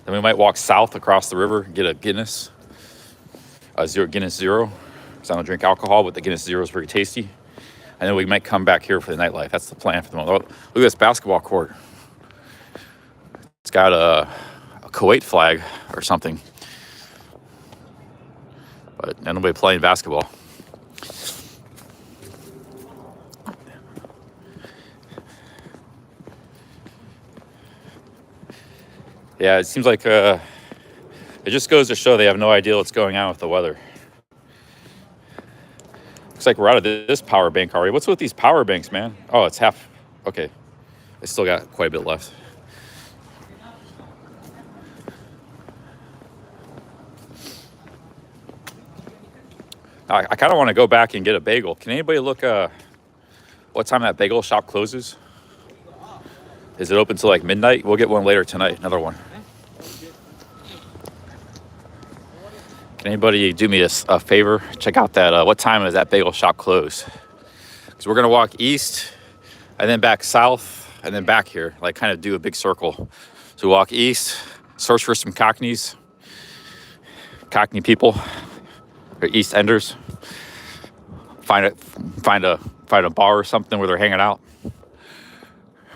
Then we might walk south across the river and get a Guinness, Guinness Zero. Because I don't drink alcohol, but the Guinness Zero is pretty tasty. And then we might come back here for the nightlife. That's the plan for the moment. Look at this basketball court. It's got a Kuwait flag or something. But nobody playing basketball. Yeah, it seems like it just goes to show they have no idea what's going on with the weather. Looks like we're out of this power bank already. What's with these power banks, man? Oh, it's half. Okay. I still got quite a bit left. I kind of want to go back and get a bagel. Can anybody look what time that bagel shop closes? Is it open till like midnight? We'll get one later tonight, another one. Can anybody do me a favor? Check out that, what time does that bagel shop close? Because we're going to walk east and then back south and then back here, like kind of do a big circle. So we walk east, search for some Cockney people, or East Enders. Find a bar or something where they're hanging out.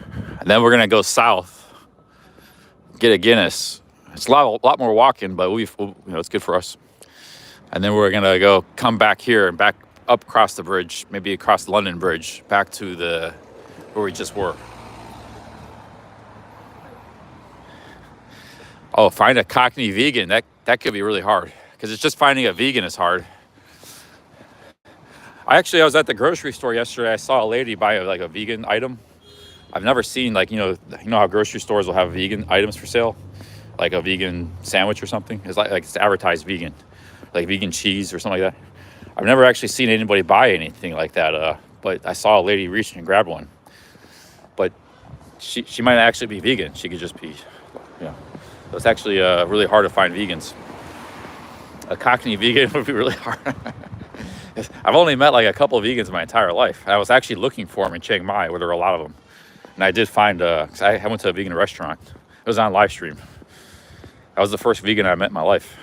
And then we're going to go south, get a Guinness. It's a lot more walking, but it's good for us. And then we're gonna go come back here and back up across the bridge, maybe across London Bridge, back to where we just were. Oh, find a Cockney vegan. That could be really hard because it's just finding a vegan is hard. I was at the grocery store yesterday. I saw a lady buy a vegan item. I've never seen you know how grocery stores will have vegan items for sale, like a vegan sandwich or something. It's like it's advertised vegan. Like vegan cheese or something like that. I've never actually seen anybody buy anything like that, but I saw a lady reach and grab one. But she might actually be vegan. She could just be, So it's actually really hard to find vegans. A Cockney vegan would be really hard. I've only met like a couple of vegans in my entire life. I was actually looking for them in Chiang Mai, where there are a lot of them. And I did find, cause I went to a vegan restaurant. It was on live stream. I was the first vegan I met in my life.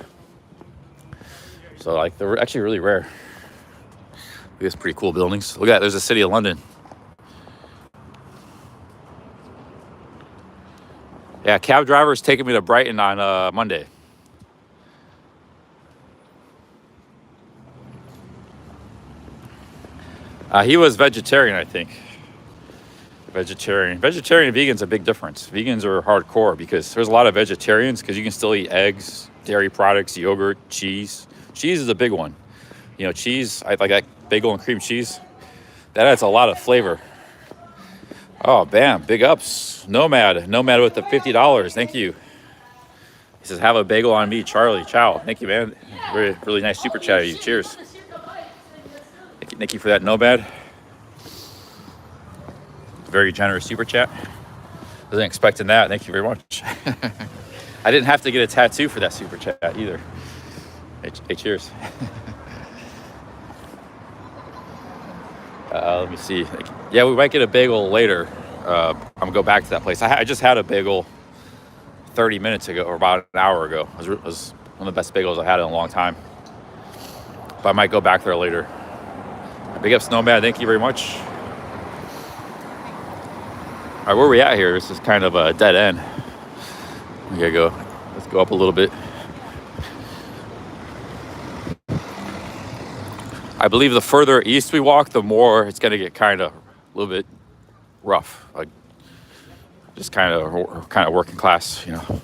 So like they're actually really rare. Look at these pretty cool buildings. Look at that, there's the city of London. Yeah, cab driver's taking me to Brighton on Monday. He was vegetarian, I think. Vegetarian and vegan's a big difference. Vegans are hardcore because there's a lot of vegetarians because you can still eat eggs, dairy products, yogurt, cheese. Cheese is a big one. You know, cheese, I like that bagel and cream cheese. That adds a lot of flavor. Oh, bam, big ups. Nomad with the $50. Thank you. He says, have a bagel on me, Charlie. Ciao. Thank you, man. Really, really nice super chat of you. Cheers. Thank you for that, Nomad. Very generous super chat. Wasn't expecting that. Thank you very much. I didn't have to get a tattoo for that super chat either. Hey, cheers. Let me see. Yeah, we might get a bagel later. I'm gonna go back to that place. I just had a bagel 30 minutes ago, or about an hour ago. It was one of the best bagels I had in a long time. But I might go back there later. Big ups, Nomad. Thank you very much. All right, where are we at here? This is kind of a dead end. We gotta go. Let's go up a little bit. I believe the further east we walk, the more it's going to get kind of a little bit rough, like just kind of working class, you know.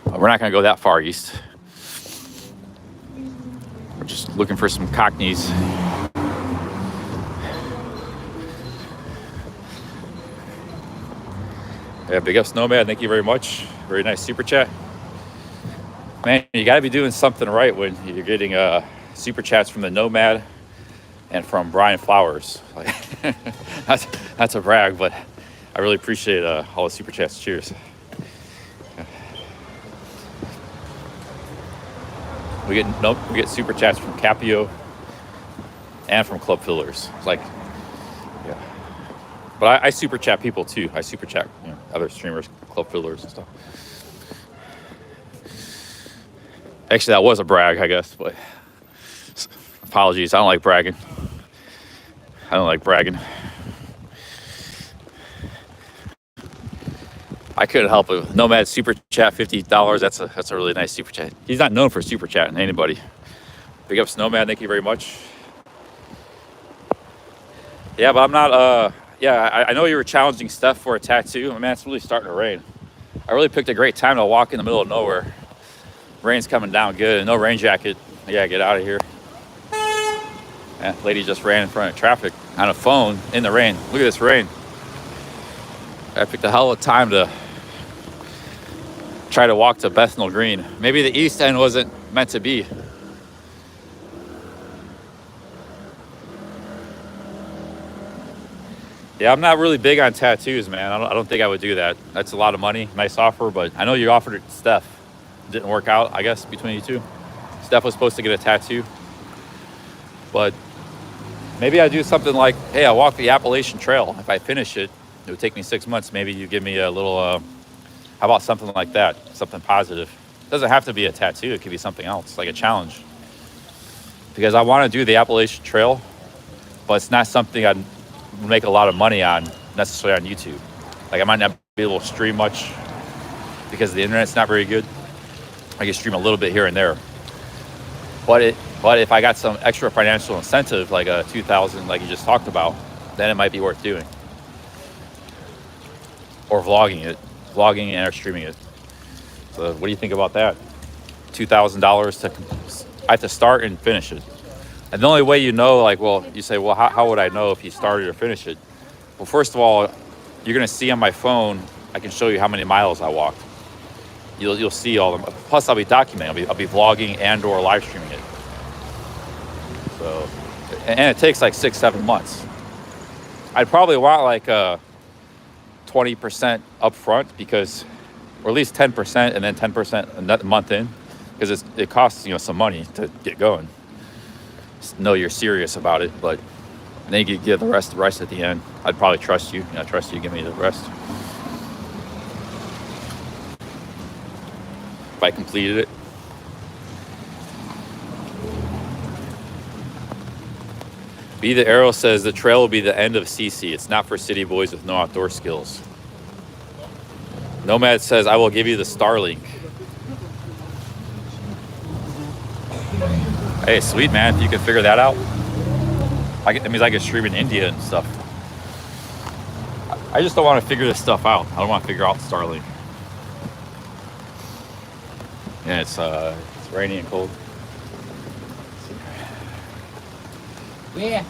We're not going to go that far east. We're just looking for some Cockneys. Yeah, big ups, Nomad. Thank you very much. Very nice super chat. Man, you got to be doing something right when you're getting super chats from the Nomad and from Brian Flowers. Like, that's a brag, but I really appreciate all the super chats. Cheers. We get super chats from Capio and from Club Fillers. It's like, yeah. But I super chat people too. I super chat, you know, other streamers, Club Fillers and stuff. Actually, that was a brag, I guess, but apologies. I don't like bragging. I couldn't help it. Nomad super chat, $50. That's a really nice super chat. He's not known for super chatting anybody. Big ups, Nomad. Thank you very much. Yeah, but I'm not. I know you were challenging Steph for a tattoo. Man, it's really starting to rain. I really picked a great time to walk in the middle of nowhere. Rain's coming down good. No rain jacket. Yeah, get out of here. Lady just ran in front of traffic on a phone in the rain. Look at this rain. I picked a hell of a time to try to walk to Bethnal Green. Maybe the east end wasn't meant to be. Yeah, I'm not really big on tattoos, man. I don't think I would do that. That's a lot of money. Nice offer, but I know you offered it to Steph. Didn't work out, I guess, between you two. Steph was supposed to get a tattoo. But maybe I do something like, hey, I walk the Appalachian Trail. If I finish it, it would take me 6 months. Maybe you give me a little, how about something like that? Something positive. It doesn't have to be a tattoo. It could be something else, like a challenge. Because I want to do the Appalachian Trail, but it's not something I'd make a lot of money on necessarily on YouTube. Like I might not be able to stream much because the internet's not very good. I can stream a little bit here and there. But if I got some extra financial incentive, like a 2,000, like you just talked about, then it might be worth doing. Or vlogging and streaming it. So what do you think about that? $2,000 to, I have to start and finish it. And the only way you know, like, well, you say, well, how would I know if you started or finished it? Well, first of all, you're gonna see on my phone, I can show you how many miles I walked. You'll see all of them. Plus, I'll be documenting. I'll be vlogging and or live streaming it. So, and it takes like 6-7 months. I'd probably want like 20% up front because, or at least 10% and then 10% another month in, because it costs some money to get going. Just know you're serious about it, but then you get the rest at the end. I'd probably trust you. Trust you. Give me the rest. If I completed it. Be the Arrow says the trail will be the end of CC. It's not for city boys with no outdoor skills. Nomad says I will give you the Starlink. Hey, sweet man, if you can figure that out. That means I can stream in India and stuff. I just don't want to figure this stuff out. I don't want to figure out Starlink. Yeah, it's rainy and cold. Yeah.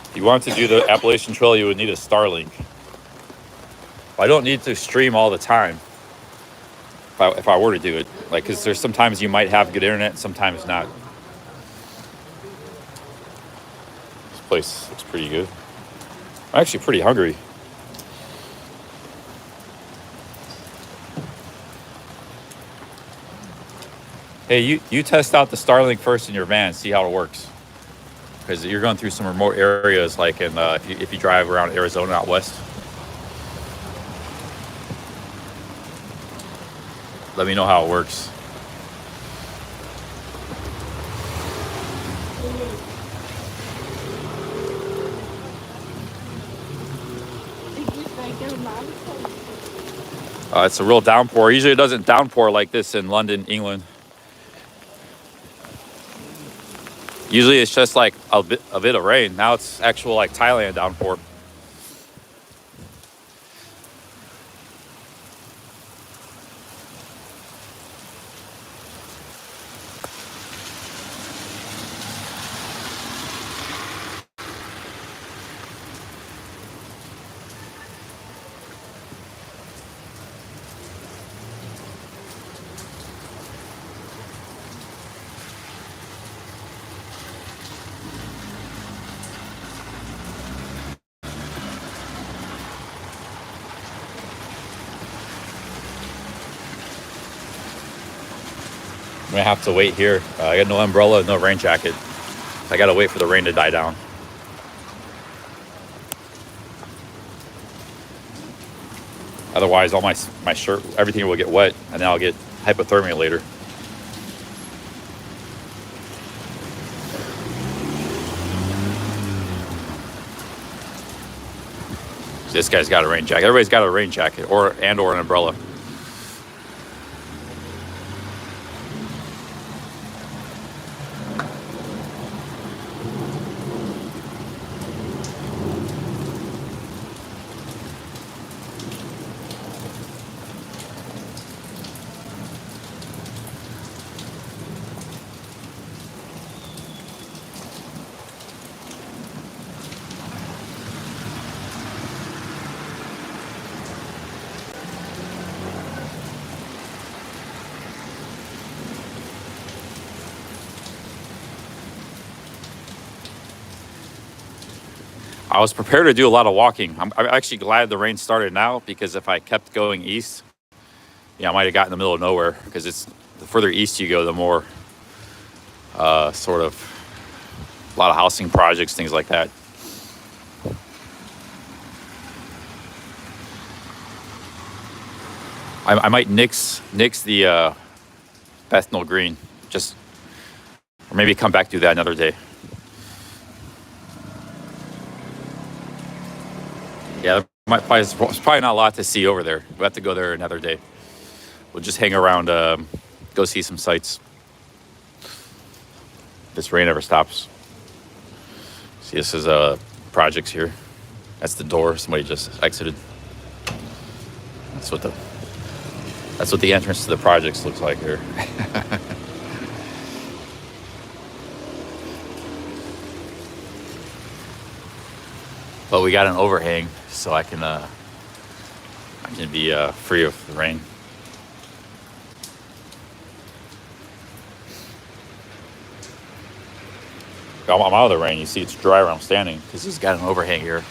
If you want to do the Appalachian Trail, you would need a Starlink. I don't need to stream all the time if I were to do it. Like, because there's sometimes you might have good internet and sometimes not. This place looks pretty good. I'm actually pretty hungry. Hey, you test out the Starlink first in your van, see how it works. Because you're going through some remote areas, like in if you drive around Arizona out west. Let me know how it works. It's a real downpour. Usually it doesn't downpour like this in London, England. Usually it's just like a bit of rain. Now it's actual like Thailand downpour. I'm gonna have to wait here. I got no umbrella, no rain jacket. I gotta wait for the rain to die down. Otherwise, all my shirt, everything will get wet, and then I'll get hypothermia later. This guy's got a rain jacket. Everybody's got a rain jacket or an umbrella. I was prepared to do a lot of walking. I'm actually glad the rain started now, because if I kept going east, I might have got in the middle of nowhere, because it's the further east you go, the more sort of a lot of housing projects, things like that. I might nix the Bethnal Green, or maybe come back to that another day. Yeah, there's probably not a lot to see over there. We'll have to go there another day. We'll just hang around, go see some sights. This rain never stops. See, this is projects here. That's the door. Somebody just exited. That's what the entrance to the projects looks like here. But we got an overhang, so I can be free of the rain. I'm out of the rain. You see, it's dry where I'm standing because he's got an overhang here.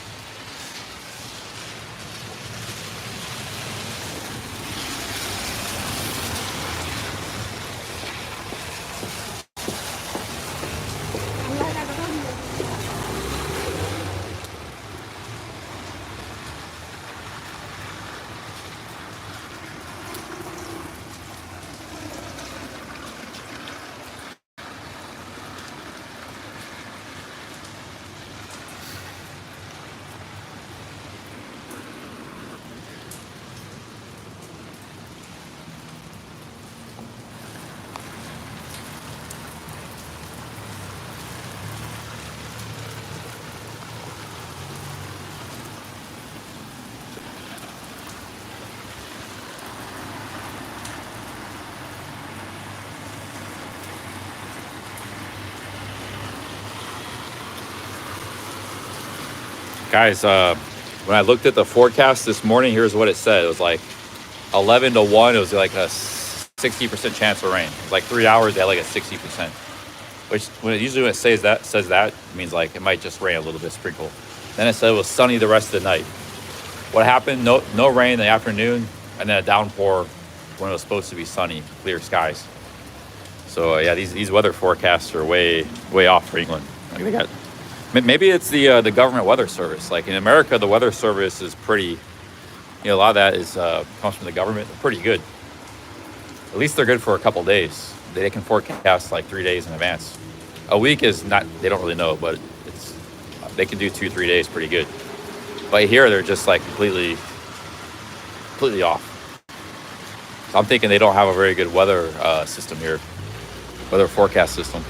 Guys, when I looked at the forecast this morning, here's what it said. It was like 11 to 1. It was like a 60% chance of rain. It was like 3 hours, they had like a 60%. Which, when it says that, it means like it might just rain a little bit, sprinkle. Then it said it was sunny the rest of the night. What happened? No rain in the afternoon, and then a downpour when it was supposed to be sunny, clear skies. So yeah, these weather forecasts are way off for England. Like they got. Maybe it's the government weather service. Like in America, the weather service is pretty, a lot of that is comes from the government. They're pretty good. At least they're good for a couple days. They can forecast like 3 days in advance. A week is not, they don't really know, but they can do 2-3 days pretty good. But here they're just like completely off. So I'm thinking they don't have a very good weather system here, weather forecast system.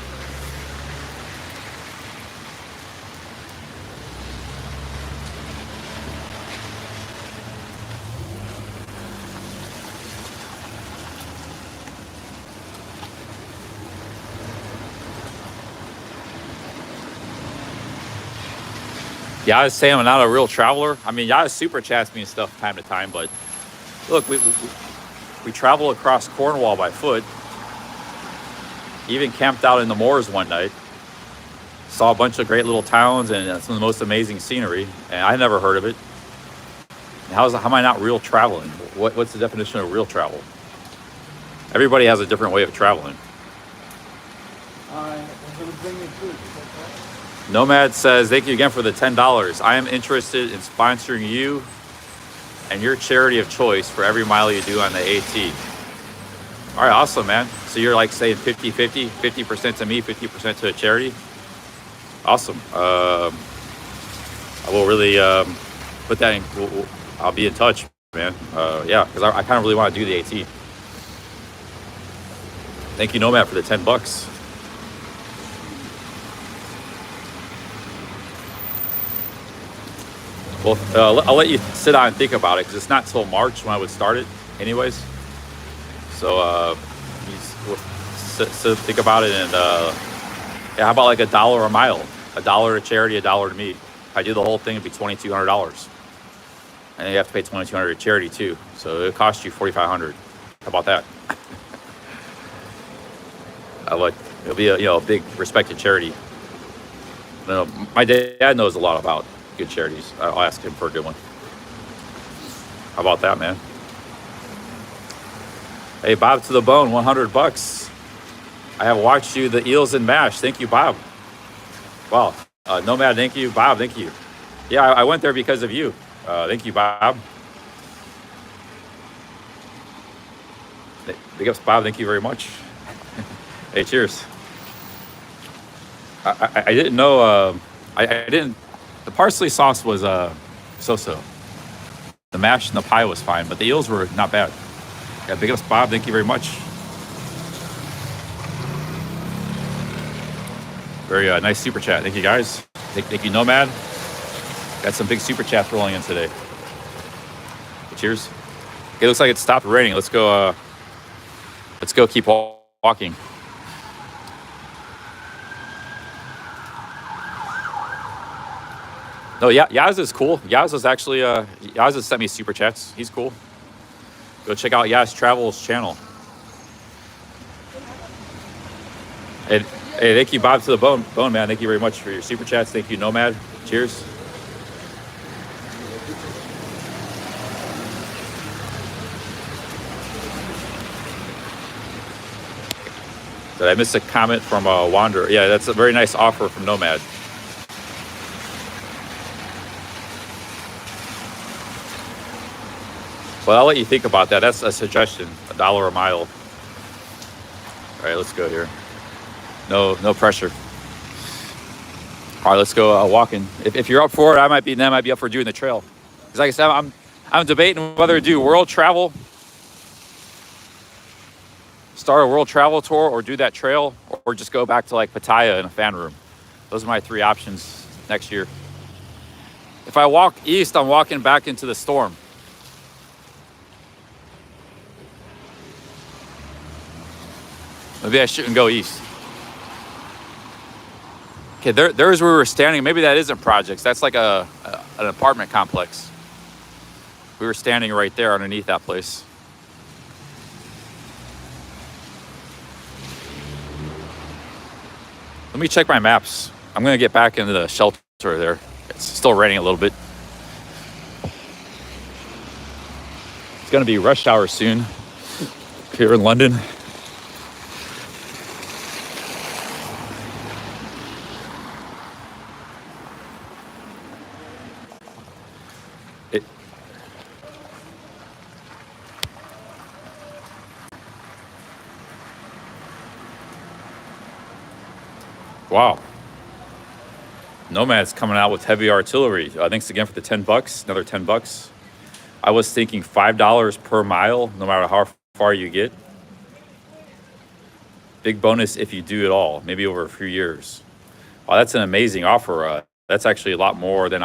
Yeah, I was saying I'm not a real traveler. I mean, yeah, super chats me and stuff time to time, but look, we travel across Cornwall by foot. Even camped out in the moors one night. Saw a bunch of great little towns and some of the most amazing scenery, and I never heard of it. How am I not real traveling? What's the definition of real travel? Everybody has a different way of traveling. I'm going to bring you food. Nomad says, thank you again for the $10. I am interested in sponsoring you and your charity of choice for every mile you do on the AT. All right, awesome, man. So you're like saying 50-50, 50% to me, 50% to a charity? Awesome. I will really put that in. I'll be in touch, man. Yeah, because I kind of really want to do the AT. Thank you, Nomad, for the $10. Well, I'll let you sit down and think about it because it's not till March when I would start it, anyways. So think about it, and yeah, how about like $1 a mile? $1 to charity, $1 to me. If I do the whole thing, it'd be $2,200, and then you have to pay $2,200 to charity too. So it costs you $4,500. How about that? It'll be a big respected charity. My dad knows a lot about good charities. I'll ask him for a good one. How about that, man? Hey, Bob to the bone, $100. I have watched you, the Eels and Mash. Thank you, Bob. Wow. Nomad, thank you. Bob, thank you. Yeah, I went there because of you. Thank you, Bob. Big ups, Bob. Thank you very much. Hey, cheers. I didn't know. I didn't. The parsley sauce was so-so. The mash and the pie was fine, but the eels were not bad. Yeah, big ups, Bob. Thank you very much. Very nice super chat. Thank you, guys. Thank you, Nomad. Got some big super chats rolling in today. Cheers. It looks like it stopped raining. Let's go. Let's go. Keep walking. No, Yaz is cool. Yaz is actually, Yaz has sent me super chats. He's cool. Go check out Yaz Travel's channel. Hey, thank you, Bob to the bone, man. Thank you very much for your super chats. Thank you, Nomad. Cheers. Did I miss a comment from Wander? Yeah, that's a very nice offer from Nomad. Well, I'll let you think about that. That's a suggestion, $1 a mile. All right, let's go here. No pressure. All right, let's go walking. If you're up for it, I might be up for doing the trail. Because like I said, I'm debating whether to do world travel, start a world travel tour, or do that trail, or just go back to like Pattaya in a fan room. Those are my three options next year. If I walk east, I'm walking back into the storm. Maybe I shouldn't go east. Okay, there's where we were standing. Maybe that isn't projects. That's like an apartment complex. We were standing right there underneath that place. Let me check my maps. I'm gonna get back into the shelter there. It's still raining a little bit. It's gonna be rush hour soon here in London. Wow. Nomad's coming out with heavy artillery. Thanks again for the $10. Another $10. I was thinking $5 per mile, no matter how far you get. Big bonus if you do it all, maybe over a few years. Wow, that's an amazing offer. That's actually a lot more than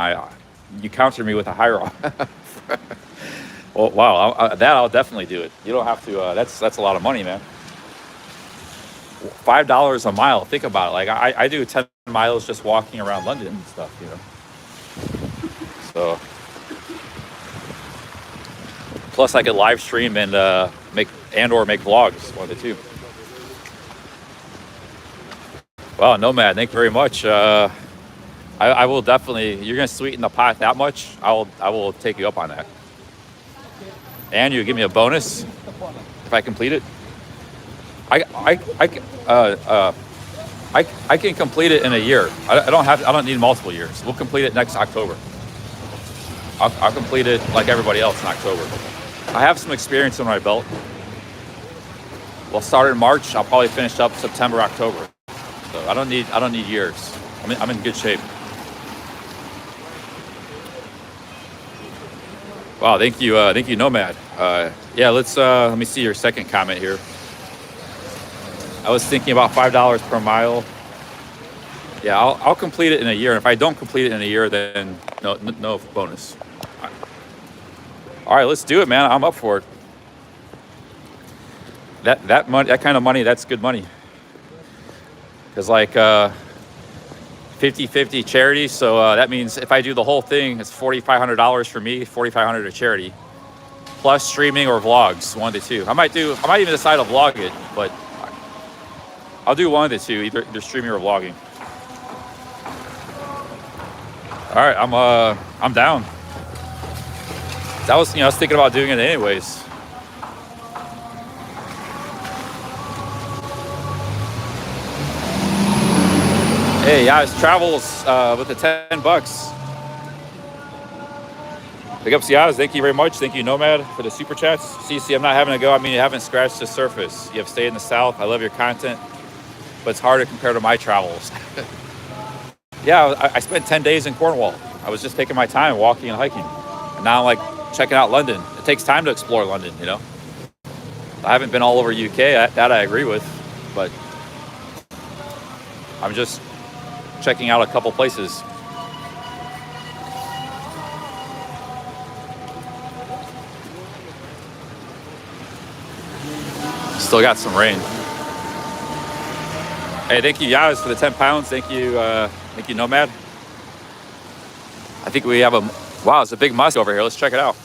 you countered me with a higher offer. Well, wow, I'll definitely do it. You don't have to, that's a lot of money, man. $5 a mile. Think about it. Like I do 10 miles just walking around London and stuff, you know. So plus I could live stream and make vlogs, one of the two. Wow, Nomad, thank you very much. I will definitely. You're gonna sweeten the pot that much. I will take you up on that. And you give me a bonus if I complete it. I can complete it in a year. I don't need multiple years. We'll complete it next October. I'll complete it like everybody else in October. I have some experience on my belt. We'll start in March. I'll probably finish up September, October. So I don't need years. I'm in good shape. Wow, thank you, Nomad. Yeah, let me see your second comment here. I was thinking about $5 per mile. Yeah, I'll complete it in a year. And if I don't complete it in a year, then no bonus. All right, let's do it, man. I'm up for it. That money, that kind of money, that's good money. Because like 50-50 charity, so that means if I do the whole thing, it's $4,500 for me, $4,500 to charity, plus streaming or vlogs, one of the two. I might even decide to vlog it, but I'll do one of the two, either streaming or vlogging. All right, I'm down. I was thinking about doing it anyways. Hey, yeah, it's travels with the $10. Big ups, Yaz. Thank you very much. Thank you, Nomad, for the super chats. CC, I'm not having a go. I mean, you haven't scratched the surface. You have stayed in the South. I love your content, but it's hard to compare to my travels. Yeah, I spent 10 days in Cornwall. I was just taking my time walking and hiking. And now I'm like checking out London. It takes time to explore London, you know? I haven't been all over UK. That I agree with, but I'm just checking out a couple places. Still got some rain. Hey, thank you, Yaz, for the 10 pounds. Thank you, Nomad. I think we have wow, it's a big mosque over here. Let's check it out.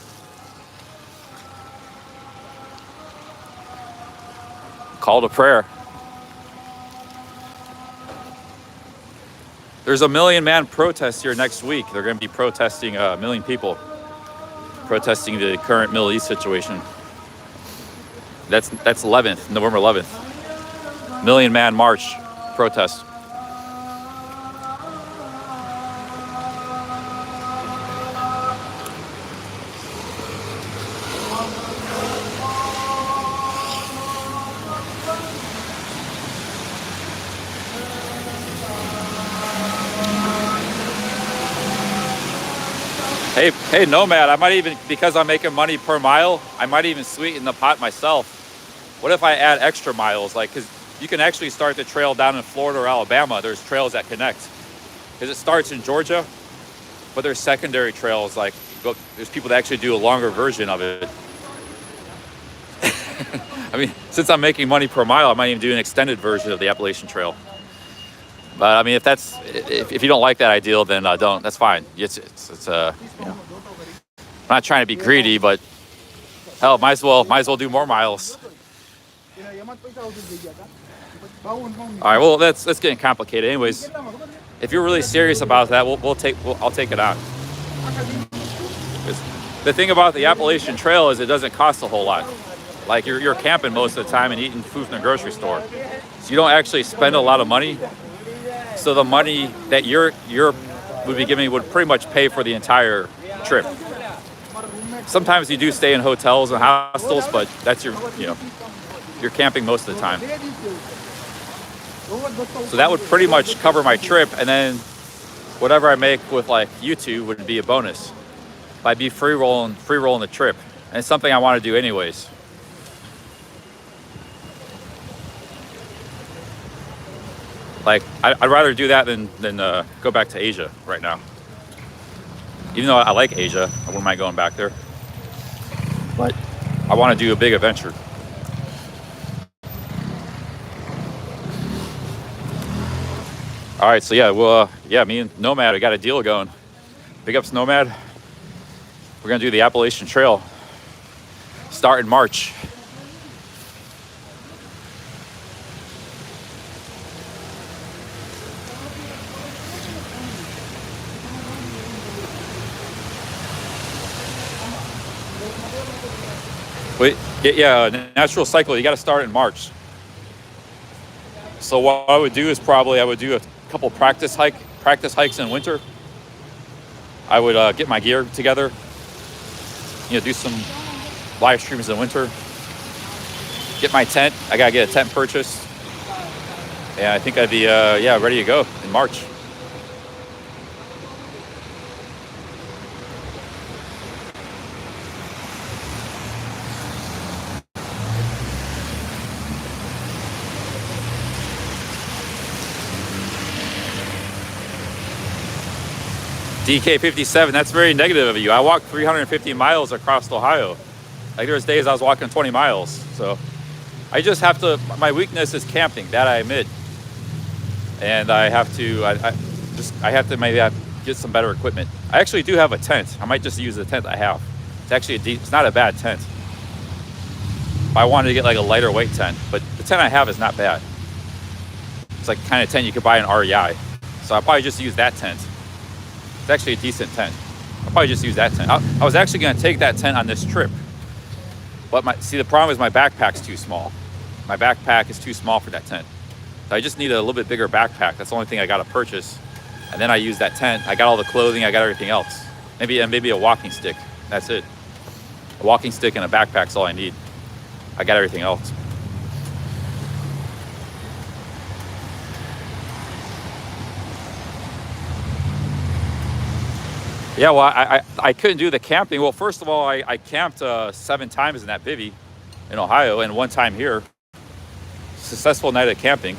Call to prayer. There's a 1 million man protest here next week. They're going to be protesting 1 million people, protesting the current Middle East situation. That's 11th, November 11th. 1 million man march protest. Hey, Nomad, I might even, because I'm making money per mile, I might even sweeten the pot myself. What if I add extra miles? Like, because you can actually start the trail down in Florida or Alabama. There's trails that connect. Because it starts in Georgia, but there's secondary trails. Like, there's people that actually do a longer version of it. I mean, since I'm making money per mile, I might even do an extended version of the Appalachian Trail. But I mean, if you don't like that ideal, then don't. That's fine. It's you know, I'm not trying to be greedy, but hell, might as well do more miles. All right, well, that's getting complicated. Anyways, if you're really serious about that, I'll take it on. The thing about the Appalachian Trail is it doesn't cost a whole lot. Like you're camping most of the time and eating food from the grocery store, so you don't actually spend a lot of money. So the money that you would be giving would pretty much pay for the entire trip. Sometimes you do stay in hotels and hostels, but that's you're camping most of the time. So that would pretty much cover my trip, and then whatever I make with like YouTube would be a bonus. I'd be free rolling the trip, and it's something I want to do anyways. Like, I'd rather do that than go back to Asia right now. Even though I like Asia, I wouldn't mind going back there. But I want to do a big adventure. All right, so yeah, well, me and Nomad, I got a deal going. Big ups, Nomad. We're gonna do the Appalachian Trail. Start in March. Wait, yeah, natural cycle, you got to start in March. So what I would do is I would do a couple practice hikes in winter. I would get my gear together, do some live streams in winter. Get my tent. I got to get a tent purchased. And I think I'd be, ready to go in March. DK57, that's very negative of you. I walked 350 miles across Ohio. Like there was days I was walking 20 miles. So I just have to, my weakness is camping, that I admit. And I have to, I have to maybe get some better equipment. I actually do have a tent. I might just use the tent I have. It's actually it's not a bad tent. I wanted to get like a lighter weight tent, but the tent I have is not bad. It's like kind of tent you could buy in REI. So I'll probably just use that tent. It's actually a decent tent. I'll probably just use that tent. I was actually going to take that tent on this trip. But see, the problem is my backpack's too small. My backpack is too small for that tent. So I just need a little bit bigger backpack. That's the only thing I got to purchase. And then I use that tent. I got all the clothing. I got everything else. Maybe a walking stick. That's it. A walking stick and a backpack's all I need. I got everything else. Yeah, well, I couldn't do the camping. Well, first of all, I camped 7 times in that bivvy in Ohio and 1 time here. Successful night of camping,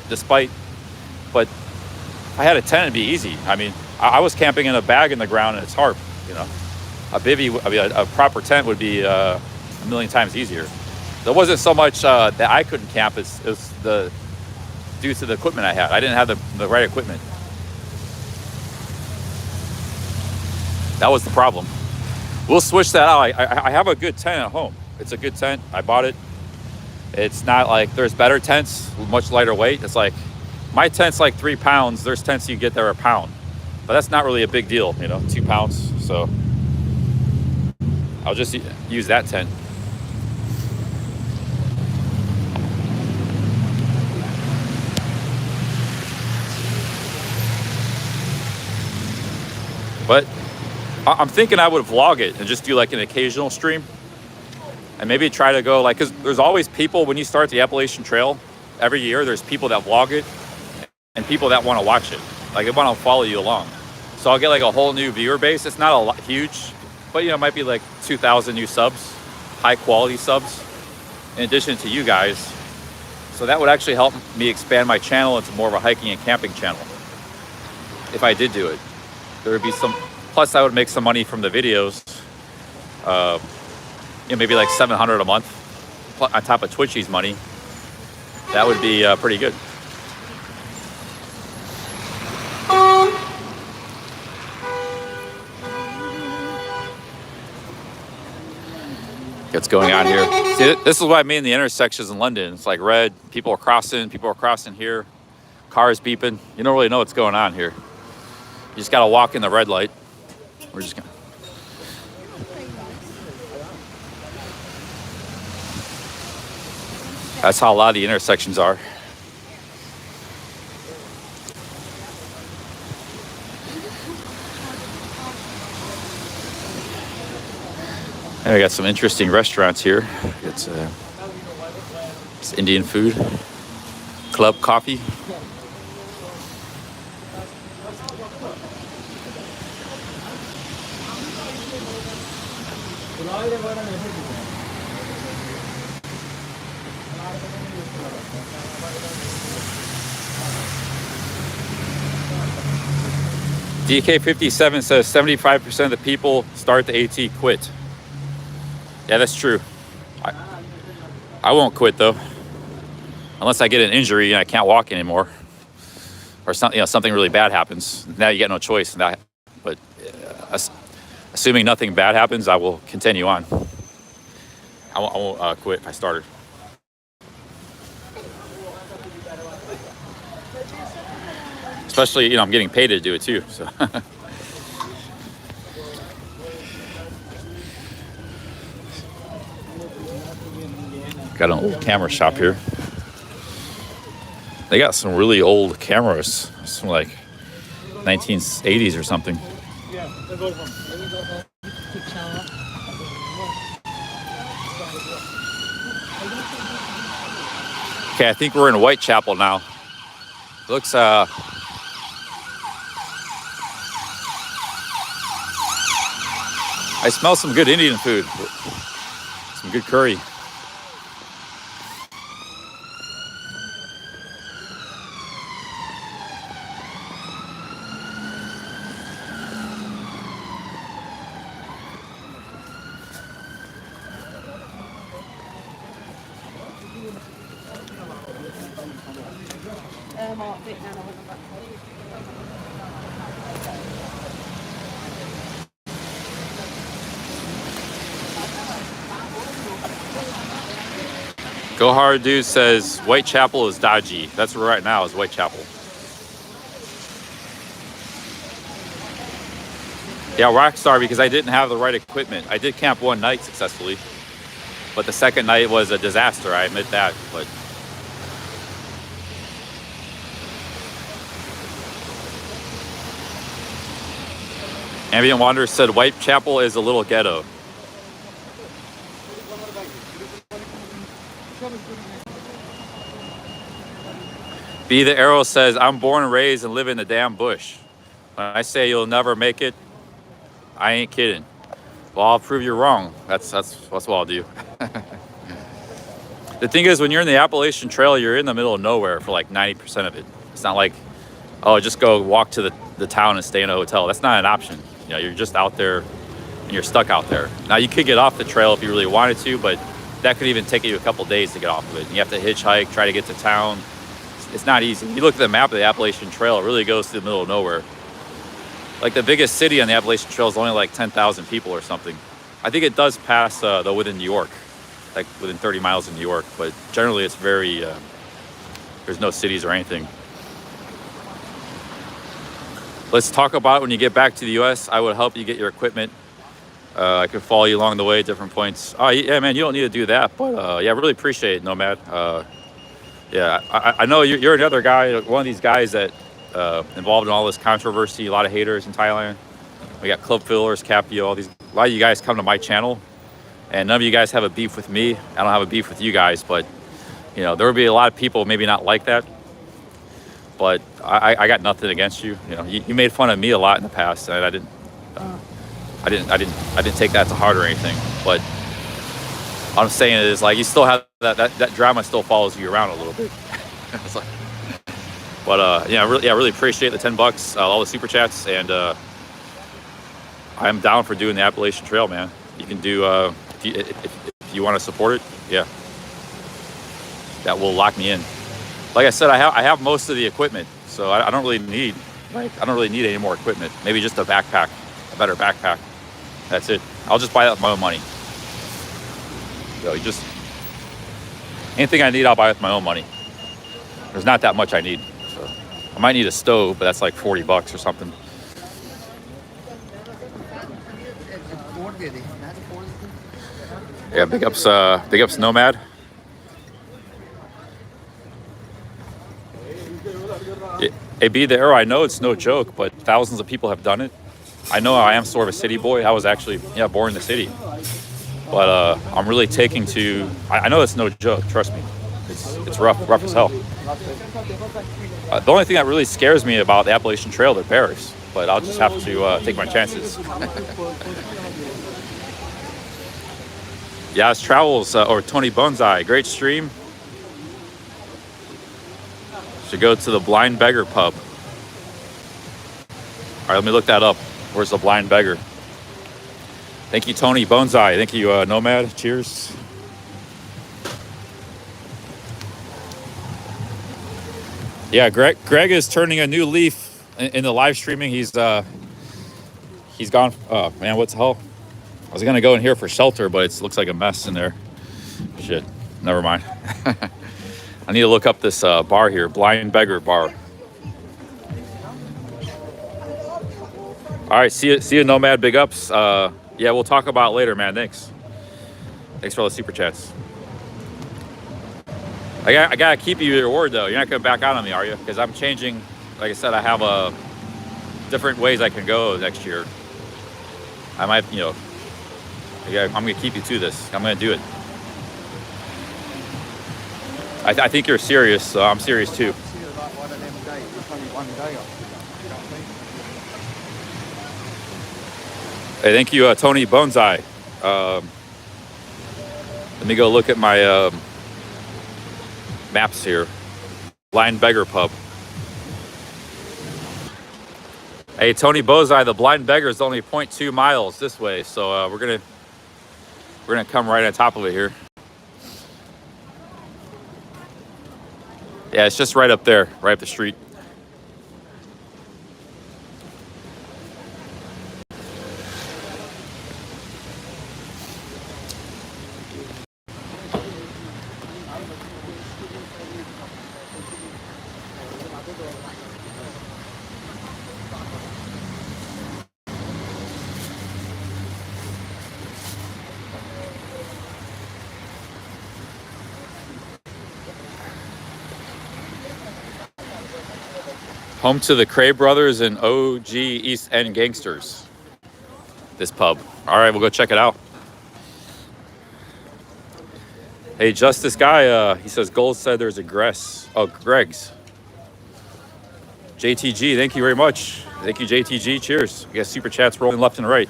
but if I had a tent, it'd be easy. I mean, I was camping in a bag in the ground and it's hard, you know. A bivvy, I mean, a proper tent would be a million times easier. There wasn't so much that I couldn't camp, it was due to the equipment I had. I didn't have the right equipment. That was the problem. We'll switch that out. I have a good tent at home. It's a good tent. I bought it. It's not like there's better tents, much lighter weight. It's like my tent's like 3 pounds. There's tents you get that are a pound, but that's not really a big deal, you know, 2 pounds. So I'll just use that tent. But I'm thinking I would vlog it and just do like an occasional stream. And maybe try to go like, because there's always people when you start the Appalachian Trail every year, there's people that vlog it and people that want to watch it. Like they want to follow you along. So I'll get like a whole new viewer base. It's not a lot huge, but you know, it might be like 2,000 new subs, high quality subs, in addition to you guys. So that would actually help me expand my channel into more of a hiking and camping channel. If I did do it, there would be some, plus I would make some money from the videos. You know, maybe like $700 a month on top of Twitchy's money. That would be pretty good. What's going on here? See, this is what I mean, the intersections in London. It's like red, people are crossing here, cars beeping. You don't really know what's going on here. You just gotta walk in the red light. We're just gonna. That's how a lot of the intersections are. And we got some interesting restaurants here. It's Indian food, club coffee. DK57 says 75% of the people start the AT quit. Yeah, that's true. I won't quit though, unless I get an injury and I can't walk anymore, or something. You know, something really bad happens. Now you get no choice. But assuming nothing bad happens, I will continue on. I won't quit if I started. Especially, you know, I'm getting paid to do it too. So. Got an old camera shop here. They got some really old cameras, some like 1980s or something. Okay, I think we're in Whitechapel now. Looks I smell some good Indian food. Some good curry. warm outfit and I went on back. Go Hard Dude says Whitechapel is dodgy. That's where right now is Whitechapel. Yeah, Rockstar, because I didn't have the right equipment. I did camp one night successfully, but the second night was a disaster. I admit that, but Ambient Wanderer said Whitechapel is a little ghetto. Be the Arrow says, I'm born and raised and live in the damn bush. When I say you'll never make it, I ain't kidding. Well, I'll prove you're wrong. That's what I'll do. The thing is, when you're in the Appalachian Trail, you're in the middle of nowhere for like 90% of it. It's not like, oh, just go walk to the town and stay in a hotel. That's not an option. You know, you're just out there and you're stuck out there. Now, you could get off the trail if you really wanted to, but that could even take you a couple days to get off of it. You have to hitchhike, try to get to town. It's not easy. You look at the map of the Appalachian Trail, it really goes to the middle of nowhere. Like the biggest city on the Appalachian Trail is only like 10,000 people or something. I think it does pass though within New York, like within 30 miles of New York, but generally it's very, there's no cities or anything. Let's talk about when you get back to the US. I would help you get your equipment. I could follow you along the way at different points. Oh yeah, man, you don't need to do that, but yeah, I really appreciate it, Nomad. Yeah, I know you're another guy, one of these guys that involved in all this controversy, a lot of haters in Thailand. We got club fillers, Capio, all these. A lot of you guys come to my channel, and none of you guys have a beef with me. I don't have a beef with you guys, but you know there would be a lot of people maybe not like that. But I got nothing against you. You know, you made fun of me a lot in the past, and I didn't take that to heart or anything. But what I'm saying is, like, you still have that drama still follows you around a little bit. It's like, but yeah, I really appreciate the $10, all the super chats, and I'm down for doing the Appalachian Trail, man. You can do if you want to support it, yeah. That will lock me in. Like I said, I have most of the equipment, so I don't really need any more equipment. Maybe just a backpack, a better backpack. That's it. I'll just buy that with my own money. So anything I need, I'll buy with my own money. There's not that much I need. So I might need a stove, but that's like $40 or something. Yeah, big ups Nomad. Hey, Be the Arrow, I know it's no joke, but thousands of people have done it. I know I am sort of a city boy. I was actually, born in the city. But I'm really taking to, I know it's no joke, trust me. It's rough as hell. The only thing that really scares me about the Appalachian Trail, they're bears. But I'll just have to take my chances. Yas Travels, or Tony Bonsai, great stream. Should go to the Blind Beggar pub. All right, let me look that up. Where's the Blind Beggar? Thank you, Tony Bonsai. Thank you, Nomad. Cheers. Yeah, Greg is turning a new leaf in the live streaming. He's gone. Oh man, what the hell? I was gonna go in here for shelter, but it looks like a mess in there. Shit. Never mind. I need to look up this bar here, Blind Beggar Bar. All right, see you, Nomad. Big ups. Yeah, we'll talk about it later, man. Thanks for all the super chats. I gotta keep you your word, though. You're not gonna back out on me, are you? Because I'm changing. Like I said, I have different ways I can go next year. I might, I'm gonna keep you to this. I'm gonna do it. I think you're serious, so I'm serious too. Hey, thank you, Tony Bonsai. Let me go look at my maps here. Blind Beggar Pub. Hey, Tony Bonsai, the Blind Beggar is only 0.2 miles this way, so we're gonna come right on top of it here. Yeah, it's just right up there, right up the street. Home to the Cray Brothers and OG East End Gangsters. This pub. All right, we'll go check it out. Hey, just this guy, he says Gold said there's a Greg's. JTG, thank you very much. Thank you, JTG. Cheers. We got super chats rolling left and right.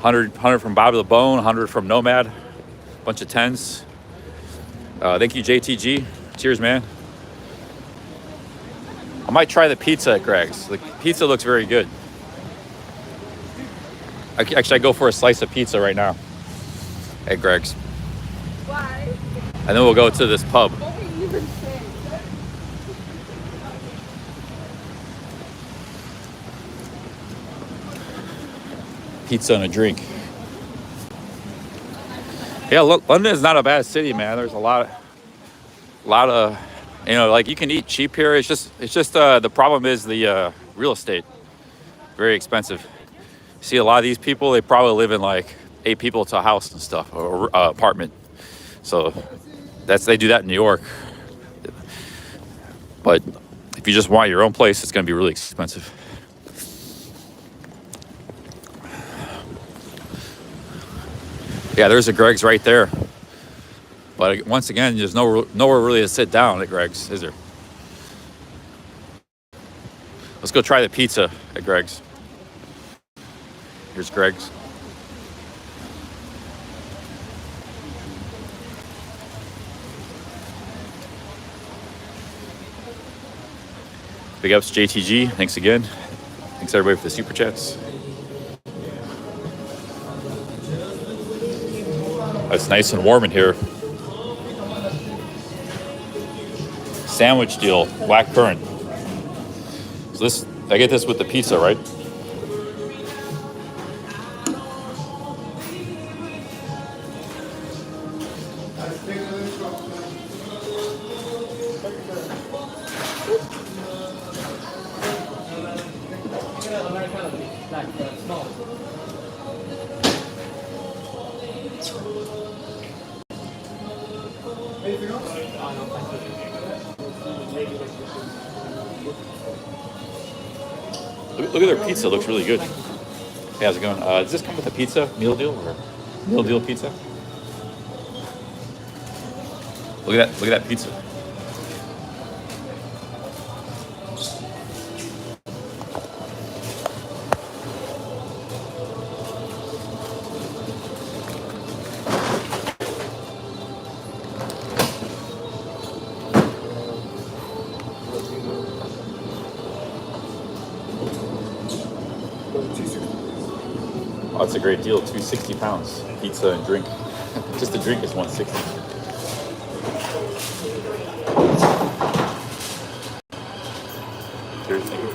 100 from Bobby the Bone, 100 from Nomad, bunch of 10s. Thank you, JTG. Cheers, man. I might try the pizza at Greg's. The pizza looks very good. Actually, I go for a slice of pizza right now at Greg's. Why? And then we'll go to this pub. What were you even saying? Pizza and a drink. Yeah, London is not a bad city, man. There's a lot of, you know, like you can eat cheap here. It's just the problem is the real estate, very expensive. See a lot of these people, they probably live in like 8 people to a house and stuff, or apartment. So they do that in New York. But if you just want your own place, it's going to be really expensive. Yeah, there's a Greg's right there. But once again, there's nowhere really to sit down at Greg's, is there? Let's go try the pizza at Greg's. Here's Greg's. Big ups JTG. Thanks again. Thanks everybody for the super chats. It's nice and warm in here. Sandwich deal, black currant. So I get this with the pizza, right? Look at their pizza. It looks really good. Hey, how's it going? Does this come with a pizza meal deal or meal deal pizza? Look at that pizza. Oh, it's a great deal. 260 pounds. Pizza and drink. Just the drink is 160. Cheers, thank you.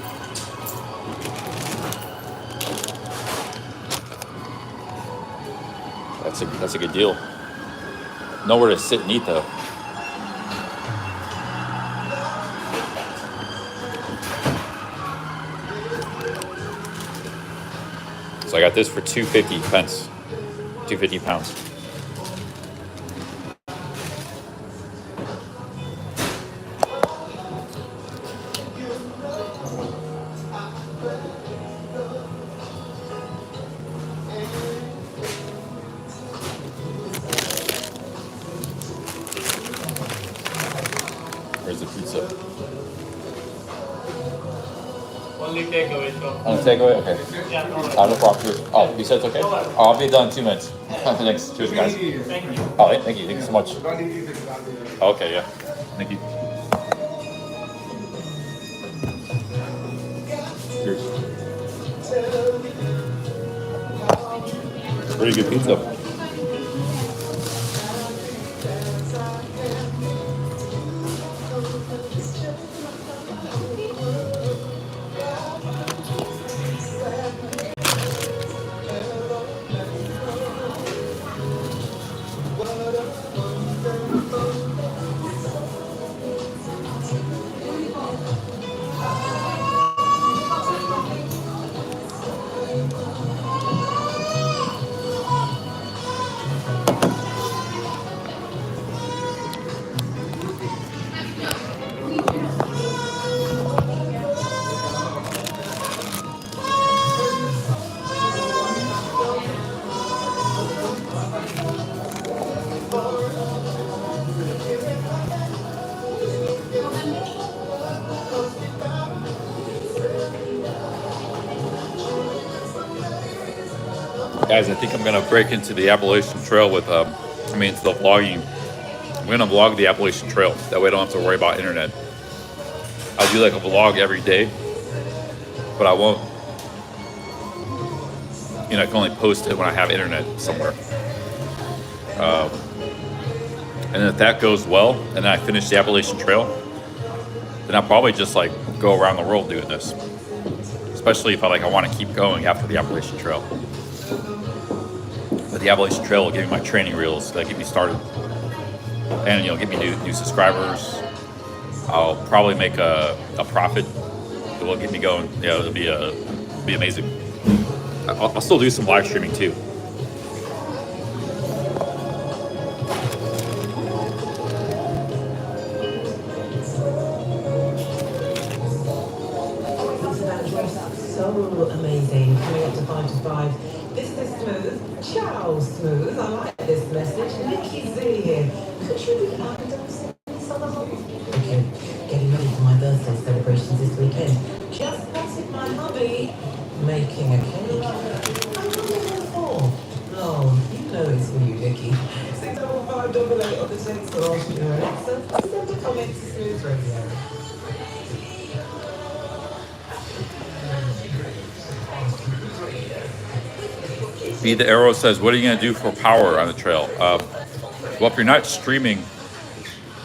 That's a good deal. Nowhere to sit and eat though. So I got this for 250 pence, 250 pounds. Where's the pizza? Only takeaway, so. Only takeaway? Okay. Yeah, no. No problem. Oh, you said it's okay? Oh, I'll be done in 2 minutes. Thanks. Cheers, guys. Thank you. Oh, thank you. Thank you so much. Okay, yeah. Thank you. Cheers. Pretty good pizza. Guys, I think I'm gonna break into the Appalachian Trail with, the vlogging. I'm gonna vlog the Appalachian Trail. That way I don't have to worry about internet. I'll do like a vlog every day, but I won't, I can only post it when I have internet somewhere. And if that goes well, and then I finish the Appalachian Trail, then I'll probably just like go around the world doing this. Especially if I want to keep going after the Appalachian Trail. But the Appalachian Trail will give me my training reels that get me started, and get me new subscribers. I'll probably make a profit that will get me going. Yeah, it'll be amazing. I'll still do some live streaming too. So amazing. Coming up to 5 to 5. This is Smooth. Ciao, Smooth. I like this message. Nikki Z here. Could you be up and down this on the whole? Okay, getting ready for my birthday celebrations this weekend. Just spotted my hubby making a cake. I'm looking for. Oh, you know it's for you, Nikki. 65588 on the text or ask your Alexa. Send a comment to Smooth Radio. Be the Arrow says, what are you going to do for power on the trail? Well, if you're not streaming,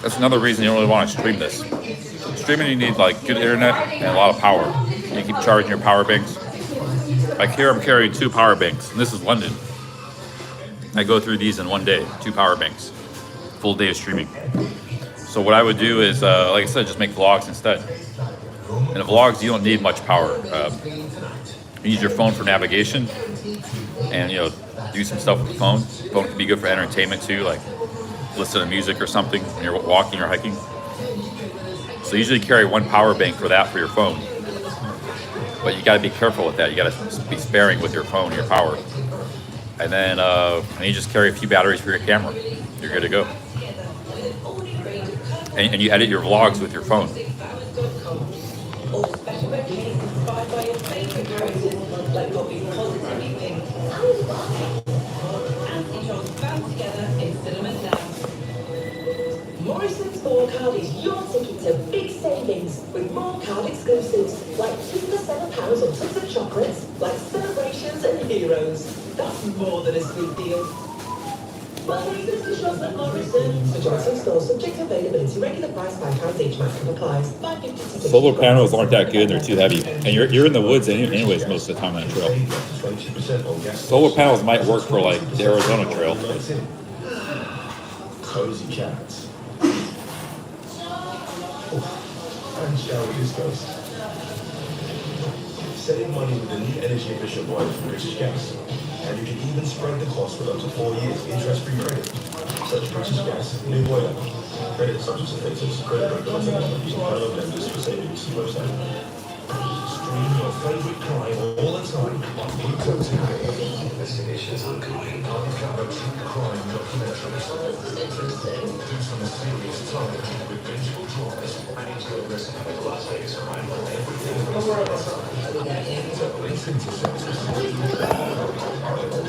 that's another reason you don't really want to stream this. Streaming, you need like good internet and a lot of power. You keep charging your power banks. Like here, I'm carrying 2 power banks, and this is London. I go through these in one day, 2 power banks, full day of streaming. So what I would do is, like I said, just make vlogs instead. In the vlogs, you don't need much power. You use your phone for navigation, and do some stuff with the phone. The phone can be good for entertainment too, like listen to music or something when you're walking or hiking. So usually carry 1 power bank for that for your phone. But you got to be careful with that. You got to be sparing with your phone, your power. And then you just carry a few batteries for your camera. You're good to go. And you edit your vlogs with your phone. Morrison's 4 card is your ticket to big savings with more card exclusives like 2% of pounds on tons of chocolates, like celebrations and heroes. That's more than a sweet deal. Morrison's to shop at Morrison. Majority stores subject to availability. Regular price £5 each. Maximum applies. $5.50 Solar panels aren't that good. They're too heavy. And you're in the woods anyways most of the time on the trail. Solar panels might work for like the Arizona trail. Cozy chats. And shall we discuss? Save money with the new energy efficient wine from British Gas. And you can even spread the cost with up to 4 years interest-free credit. Search British Gas, new boiler. Credit subject to status, credit recommended using fellow members for savings website. Stream your favourite crime all the time on Pluto TV. Investigations ongoing. Uncovered crime documentaries. Interesting. Do some serious time with bingeable dramas and enjoy the rest of Las Vegas crime on everything. Listen to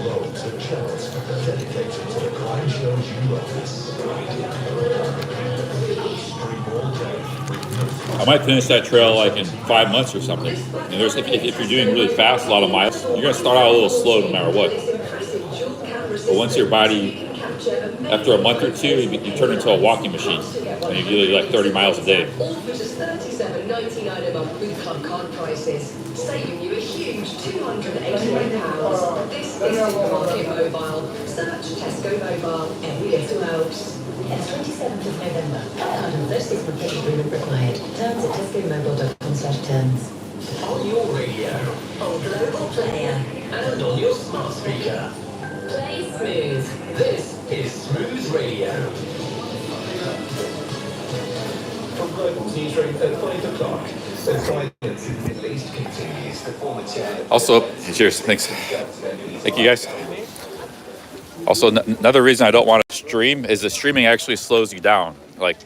loads of channels dedicated to the crime shows you love. Stream all day with I might finish that trail like in 5 months or something. And if you're doing really fast, a lot of miles, you're gonna start out a little slow no matter what. But once your body, after a month or 2, you turn into a walking machine, and you do like 30 miles a day. Offers $37.99 a month with club card prices, saving you a huge £288. This is Supermarket Mobile. Search Tesco Mobile. Every little helps. It's 27th of November. 136 monthly agreement required. Terms at tescomobile.com/terms. on your radio, On Global Player. and on your smart speaker. Play Smooth. This is Smooth Radio. From Global Newsroom at 5 o'clock, the silence in the Middle East continues. The former chair. Also, cheers. Thanks. Thank you, guys. Also, another reason I don't want to stream is the streaming actually slows you down. Like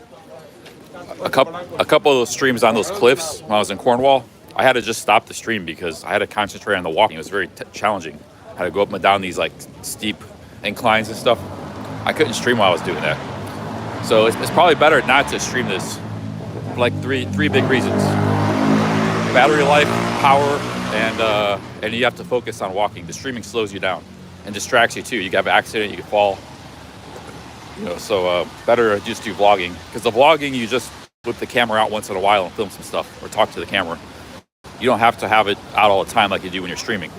a couple of those streams on those cliffs when I was in Cornwall, I had to just stop the stream because I had to concentrate on the walking. It was very challenging. I how to go up and down these like steep inclines and stuff. I couldn't stream while I was doing that. So it's probably better not to stream this for like three big reasons: battery life, power, and you have to focus on walking. The streaming slows you down and distracts you too. You can have an accident, you can fall. You know, so better just do vlogging, because the vlogging, you just whip the camera out once in a while and film some stuff or talk to the camera. You don't have to have it out all the time like you do when you're streaming.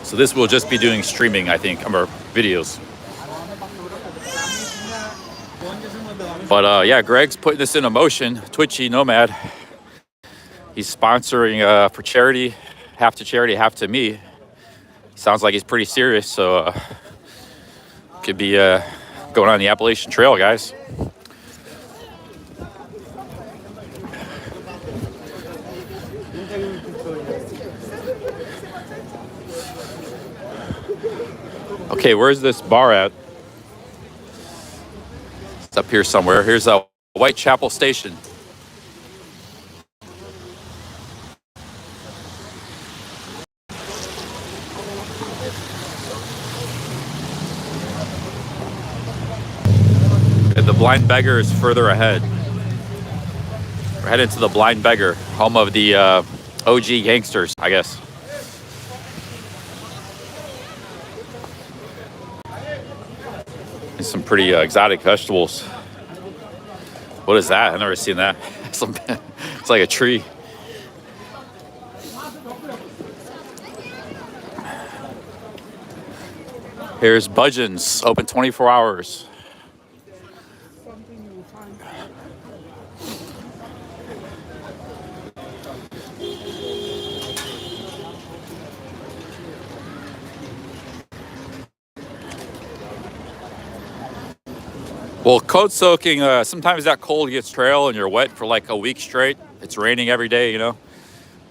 So this will just be doing streaming, I think, or videos. But yeah, Greg's putting this into motion. Twitchy Nomad. He's sponsoring for charity, half to charity, half to me. Sounds like he's pretty serious, so could be going on the Appalachian Trail, guys. Okay, where's this bar at? It's up here somewhere. Here's a Whitechapel Station. And the Blind Beggar is further ahead. We're headed to the Blind Beggar, home of the OG gangsters, I guess. Some pretty exotic vegetables. What is that? I've never seen that. It's like a tree. Here's Budgeon's, open 24 hours. Well, cold soaking, sometimes that cold gets trail and you're wet for like a week straight. It's raining every day, you know.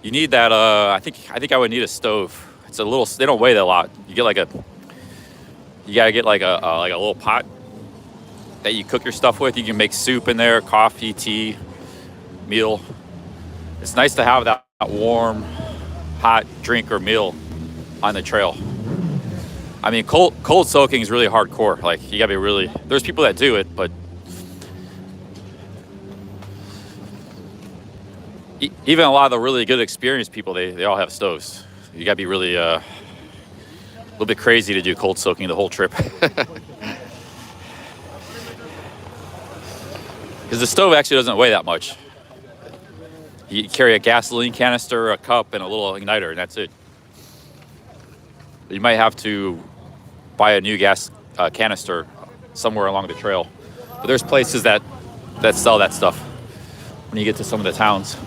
You need that, I think I would need a stove. It's a little, they don't weigh that a lot. You get like you gotta get like a little pot that you cook your stuff with. You can make soup in there, coffee, tea, meal. It's nice to have that warm, hot drink or meal on the trail. I mean, cold soaking is really hardcore. Like, you gotta be really, there's people that do it, but even a lot of the really good experienced people, they all have stoves. You gotta be really a little bit crazy to do cold soaking the whole trip. Because the stove actually doesn't weigh that much. You carry a gasoline canister, a cup, and a little igniter, and that's it. You might have to buy a new gas canister somewhere along the trail. But there's places that sell that stuff when you get to some of the towns.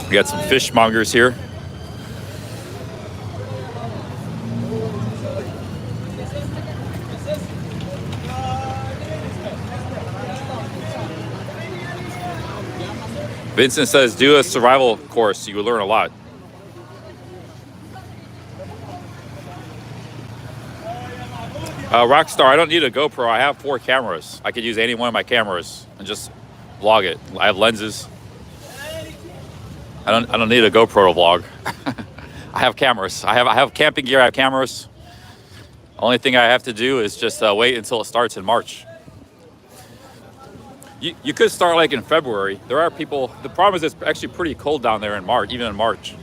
We got some fishmongers here. Vincent says, do a survival course. You will learn a lot. Rockstar, I don't need a GoPro. I have 4 cameras. I could use any one of my cameras and just vlog it. I have lenses. I don't need a GoPro to vlog. I have cameras. I have camping gear. I have cameras. Only thing I have to do is just wait until it starts in March. You could start like in February. There are people, the problem is it's actually pretty cold down there in March, even in March.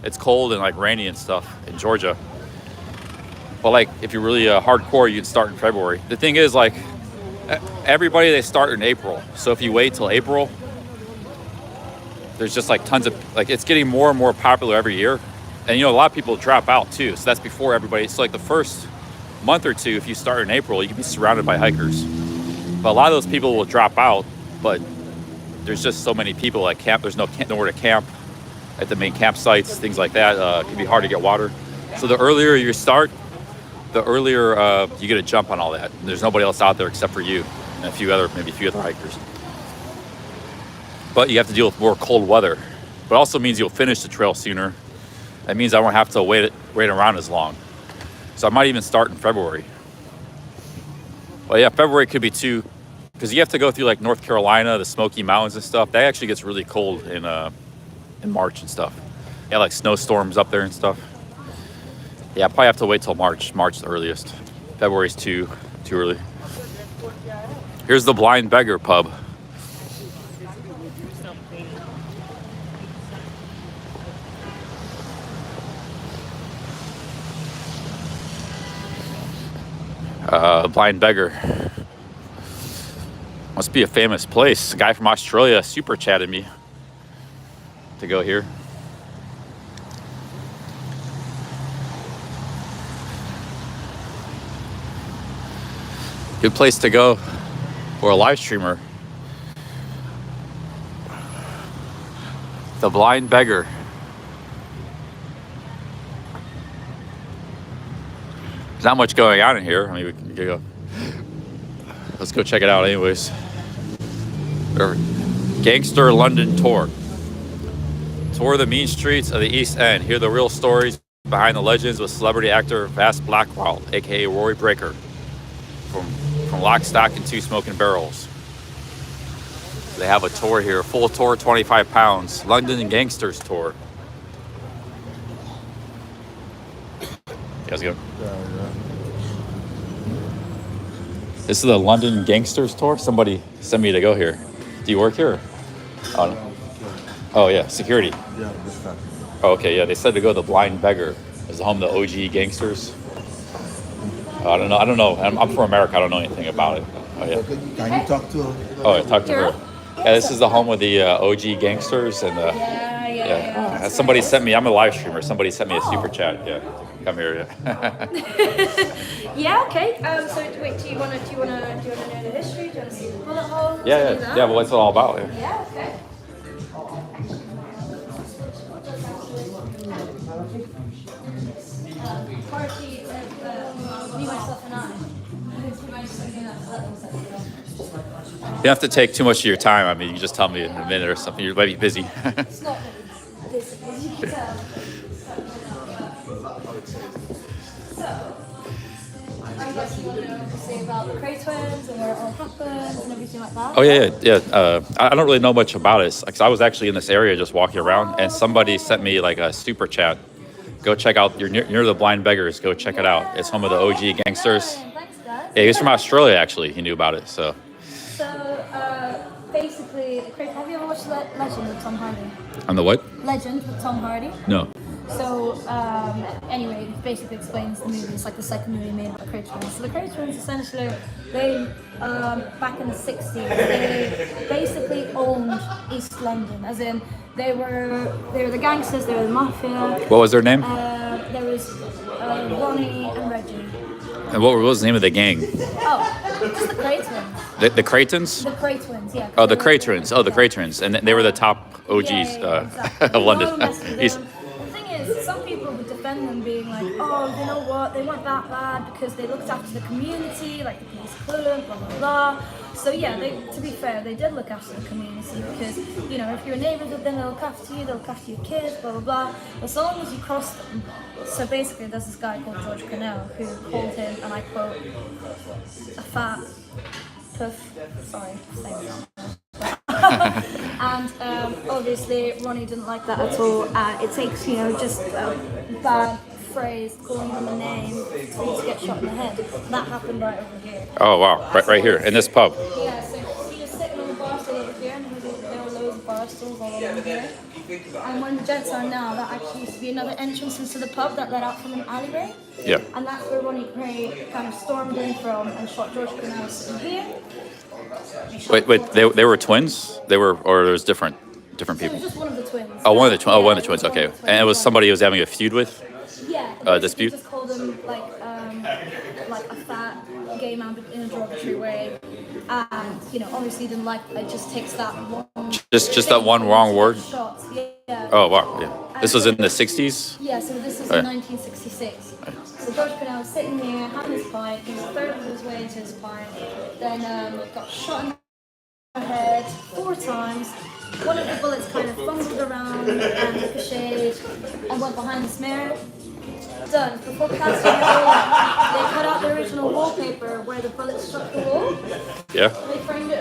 It's cold and like rainy and stuff in Georgia. But like, if you're really hardcore, you can start in February. The thing is, like, everybody, they start in April. So if you wait till April, there's just like tons of, like, it's getting more and more popular every year. And you know, a lot of people drop out too. So that's before everybody. So like the first month or two, if you start in April, you can be surrounded by hikers. But a lot of those people will drop out, but there's just so many people at camp. There's nowhere to camp at the main campsites, things like that. It can be hard to get water. So the earlier you start, the earlier you get a jump on all that. There's nobody else out there except for you and maybe a few other hikers. But you have to deal with more cold weather. But it also means you'll finish the trail sooner. That means I won't have to wait around as long. So I might even start in February. Well, yeah, February could be too because you have to go through like North Carolina, the Smoky Mountains and stuff. That actually gets really cold in March and stuff. Yeah, like snowstorms up there and stuff. Yeah, I probably have to wait till March. March the earliest. February's too early. Here's the Blind Beggar pub. Blind Beggar. Must be a famous place. A guy from Australia super chatted me to go here. Good place to go for a live streamer. The Blind Beggar. There's not much going on in here. I mean, we can go. Let's go check it out anyways. Gangster London Tour. Tour the mean streets of the East End. Hear the real stories behind the legends with celebrity actor Vass Blackwell, aka Rory Breaker, from Lock, Stock, and Two Smoking Barrels. They have a tour here, full tour, 25 pounds. London Gangsters Tour. You guys go. This is the London Gangsters Tour. Somebody sent me to go here. Do you work here? Oh, no. Oh yeah, security. Yeah, this time. Oh, okay, yeah. They said to go to the Blind Beggar. It's the home of the OG gangsters. I don't know. I'm from America. I don't know anything about it. Oh yeah. Can you talk to her? Oh, yeah, talk to her. Yeah, this is the home of the OG gangsters, and yeah. Somebody sent me. I'm a live streamer. Somebody sent me a super chat. Yeah, come here. Yeah. Yeah. Okay. So wait. Do you wanna know the history? Do you wanna see the bullet holes? Yeah. Well, what's it all about? Yeah. Yeah. Okay. Party me, myself, and I. You don't have to take too much of your time. I mean, you can just tell me in a minute or something. You might be busy. It's not busy, as you can tell. So, I guess you want to know say about the Cray twins and where it all happened and everything like that. Oh yeah. I don't really know much about it. Cause I was actually in this area just walking around, and somebody sent me like a super chat. Go check out. You're near the Blind Beggars. Go check it out. It's home of the OG gangsters. Thanks, guys. Yeah, he's from Australia actually. He knew about it. So basically, have you ever watched Legend with Tom Hardy? On the what? Legend with Tom Hardy. No. So, anyway, it basically explains the movie. It's like the second movie made by the Cray twins. So the Cray twins, essentially, they, back in the 60s, they basically owned East London. As in, they were the gangsters, they were the mafia. What was their name? There was Ronnie and Reggie. And what was the name of the gang? Oh, just the Cray twins. The Craytons? The Cray twins, yeah. Oh, the Cray twins. Oh, the Cray twins. And they were the top OGs exactly. of London. The thing is, some people would defend them being like, oh, you know what, they weren't that bad because they looked after the community, like the police couldn't, blah, blah, blah. So yeah, to be fair, they did look after the community because, you know, if you're neighbours with them, they'll look after you, they'll look after your kids, blah, blah, blah. But so long as you cross them. So basically, there's this guy called George Cornell who called him, and I quote, a fat puff, sorry, and obviously Ronnie didn't like that at all. It takes, just a bad phrase, calling him a name, for you to get shot in the head. That happened right over here. Oh wow, right here in this pub. Yeah, so he was sitting on the bar stool over here, and there were loads of bar stools all over here. And when the Jets are now, that actually used to be another entrance into the pub that led out from an alleyway. Yeah. And that's where Ronnie Cray kind of stormed in from and shot George Cornell sitting here. Wait, they were twins? Or there was different people? So it was just one of the twins. Oh, one of the twins. Okay, and it was somebody he was having a feud with. Yeah. Dispute. Just called him like a fat gay man in a derogatory way, and obviously didn't like. It just takes that one. Just that one wrong word. Shots. Yeah. Oh wow, yeah. This was in the 60s. Yeah, so this is in 1966. So George Cornell was sitting here having his pint. He was a third of his way into his pint. Then got shot in the head 4 times. One of the bullets kind of fumbled around and ricocheted and went behind the mirror. Done. Before casting it all, they cut out the original wallpaper where the bullet struck the wall. Yeah. They framed it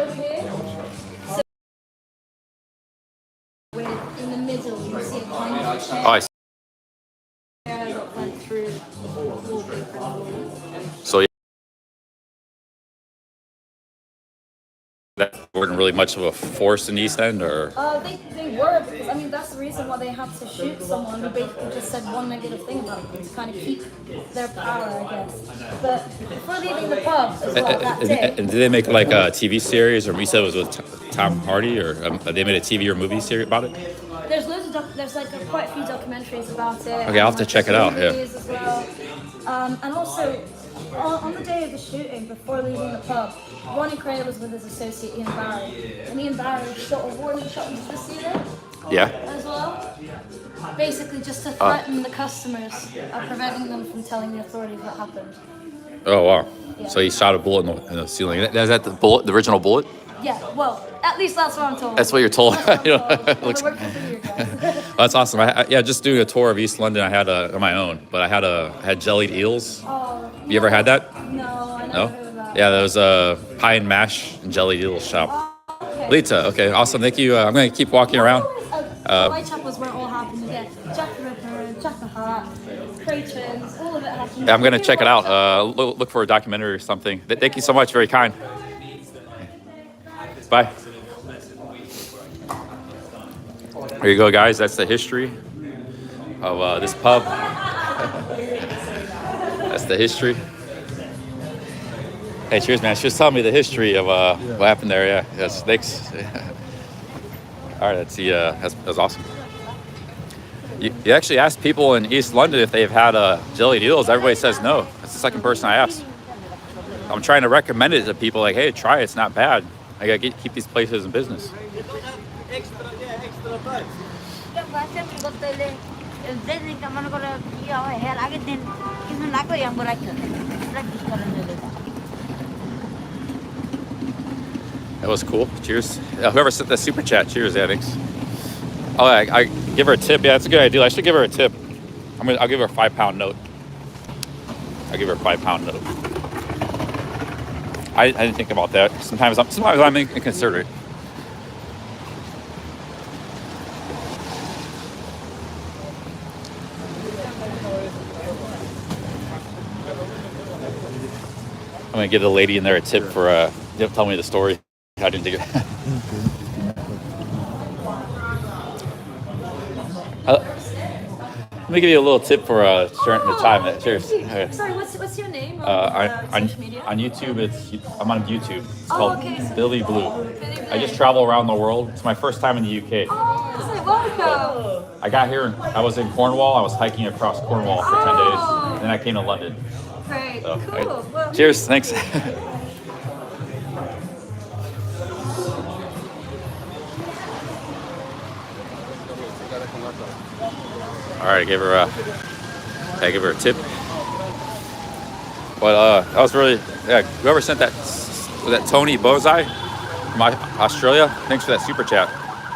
that weren't really much of a force in East End, or? They were, because I mean that's the reason why they had to shoot someone who basically just said one negative thing about them to kind of keep their power, I guess. But before leaving the pub as well that day. And did they make like a TV series, or you said it was with Tom Hardy, or they made a TV or movie series about it? There's loads of there's like quite a few documentaries about it. Okay, I'll have to check it out. Yeah. As well. And also on the day of the shooting, before leaving the pub, Ronnie Cray was with his associate Ian Barry, and Ian Barry shot a warning shot into the ceiling. Yeah. As well. Basically, just to threaten the customers, preventing them from telling the authorities what happened. Oh wow! Yeah. So he shot a bullet in the ceiling. Is that the bullet, the original bullet? Yeah. Well, at least that's what I'm told. That's what you're told. You know, I've looks, worked for you guys. that's awesome. Yeah, just doing a tour of East London. I had on my own, but I had Jellied Eels. Oh, You ever had that? no, I never No. heard of that. Yeah, there was a pie and mash and Jellied Eels shop. Okay. Lita, okay, awesome. Thank you. I'm gonna keep walking around. Whitechapel's where it all happened. You get Jack the Ripper, Jack the Hat, Craytons, all of it happened. Yeah, I'm gonna check it out. Look for a documentary or something. Thank you so much. Very kind. Bye. There you go, guys. That's the history of this pub. That's the history. Hey, cheers, man. She was telling me the history of what happened there. Yeah, yes, thanks. All right, that's awesome. You actually asked people in East London if they've had Jellied Eels. Everybody says no. That's the second person I asked. I'm trying to recommend it to people, like, hey, try it. It's not bad. I gotta keep these places in business. That was cool. Cheers. Whoever sent the super chat, cheers, thanks. Oh, I give her a tip. Yeah, that's a good idea. I should give her a tip. I'll give her a £5 note. I'll give her a £5 note. I didn't think about that. Sometimes I'm inconsiderate. I'm gonna give the lady in there a tip for tell me the story. I didn't think of Let me give you a little tip for sharing the time. Cheers. Sorry, what's your name on social media? On YouTube, I'm on YouTube. It's called okay. Billy Blue. I just travel around the world. It's my first time in the UK. Oh, welcome. I got here, I was in Cornwall. I was hiking across Cornwall for 10 days. Then I came to London. Great, So, cool. Well, cheers, thanks. All right, I gave her a tip. But that was really, yeah. Whoever sent that Tony Bozai from Australia, thanks for that super chat.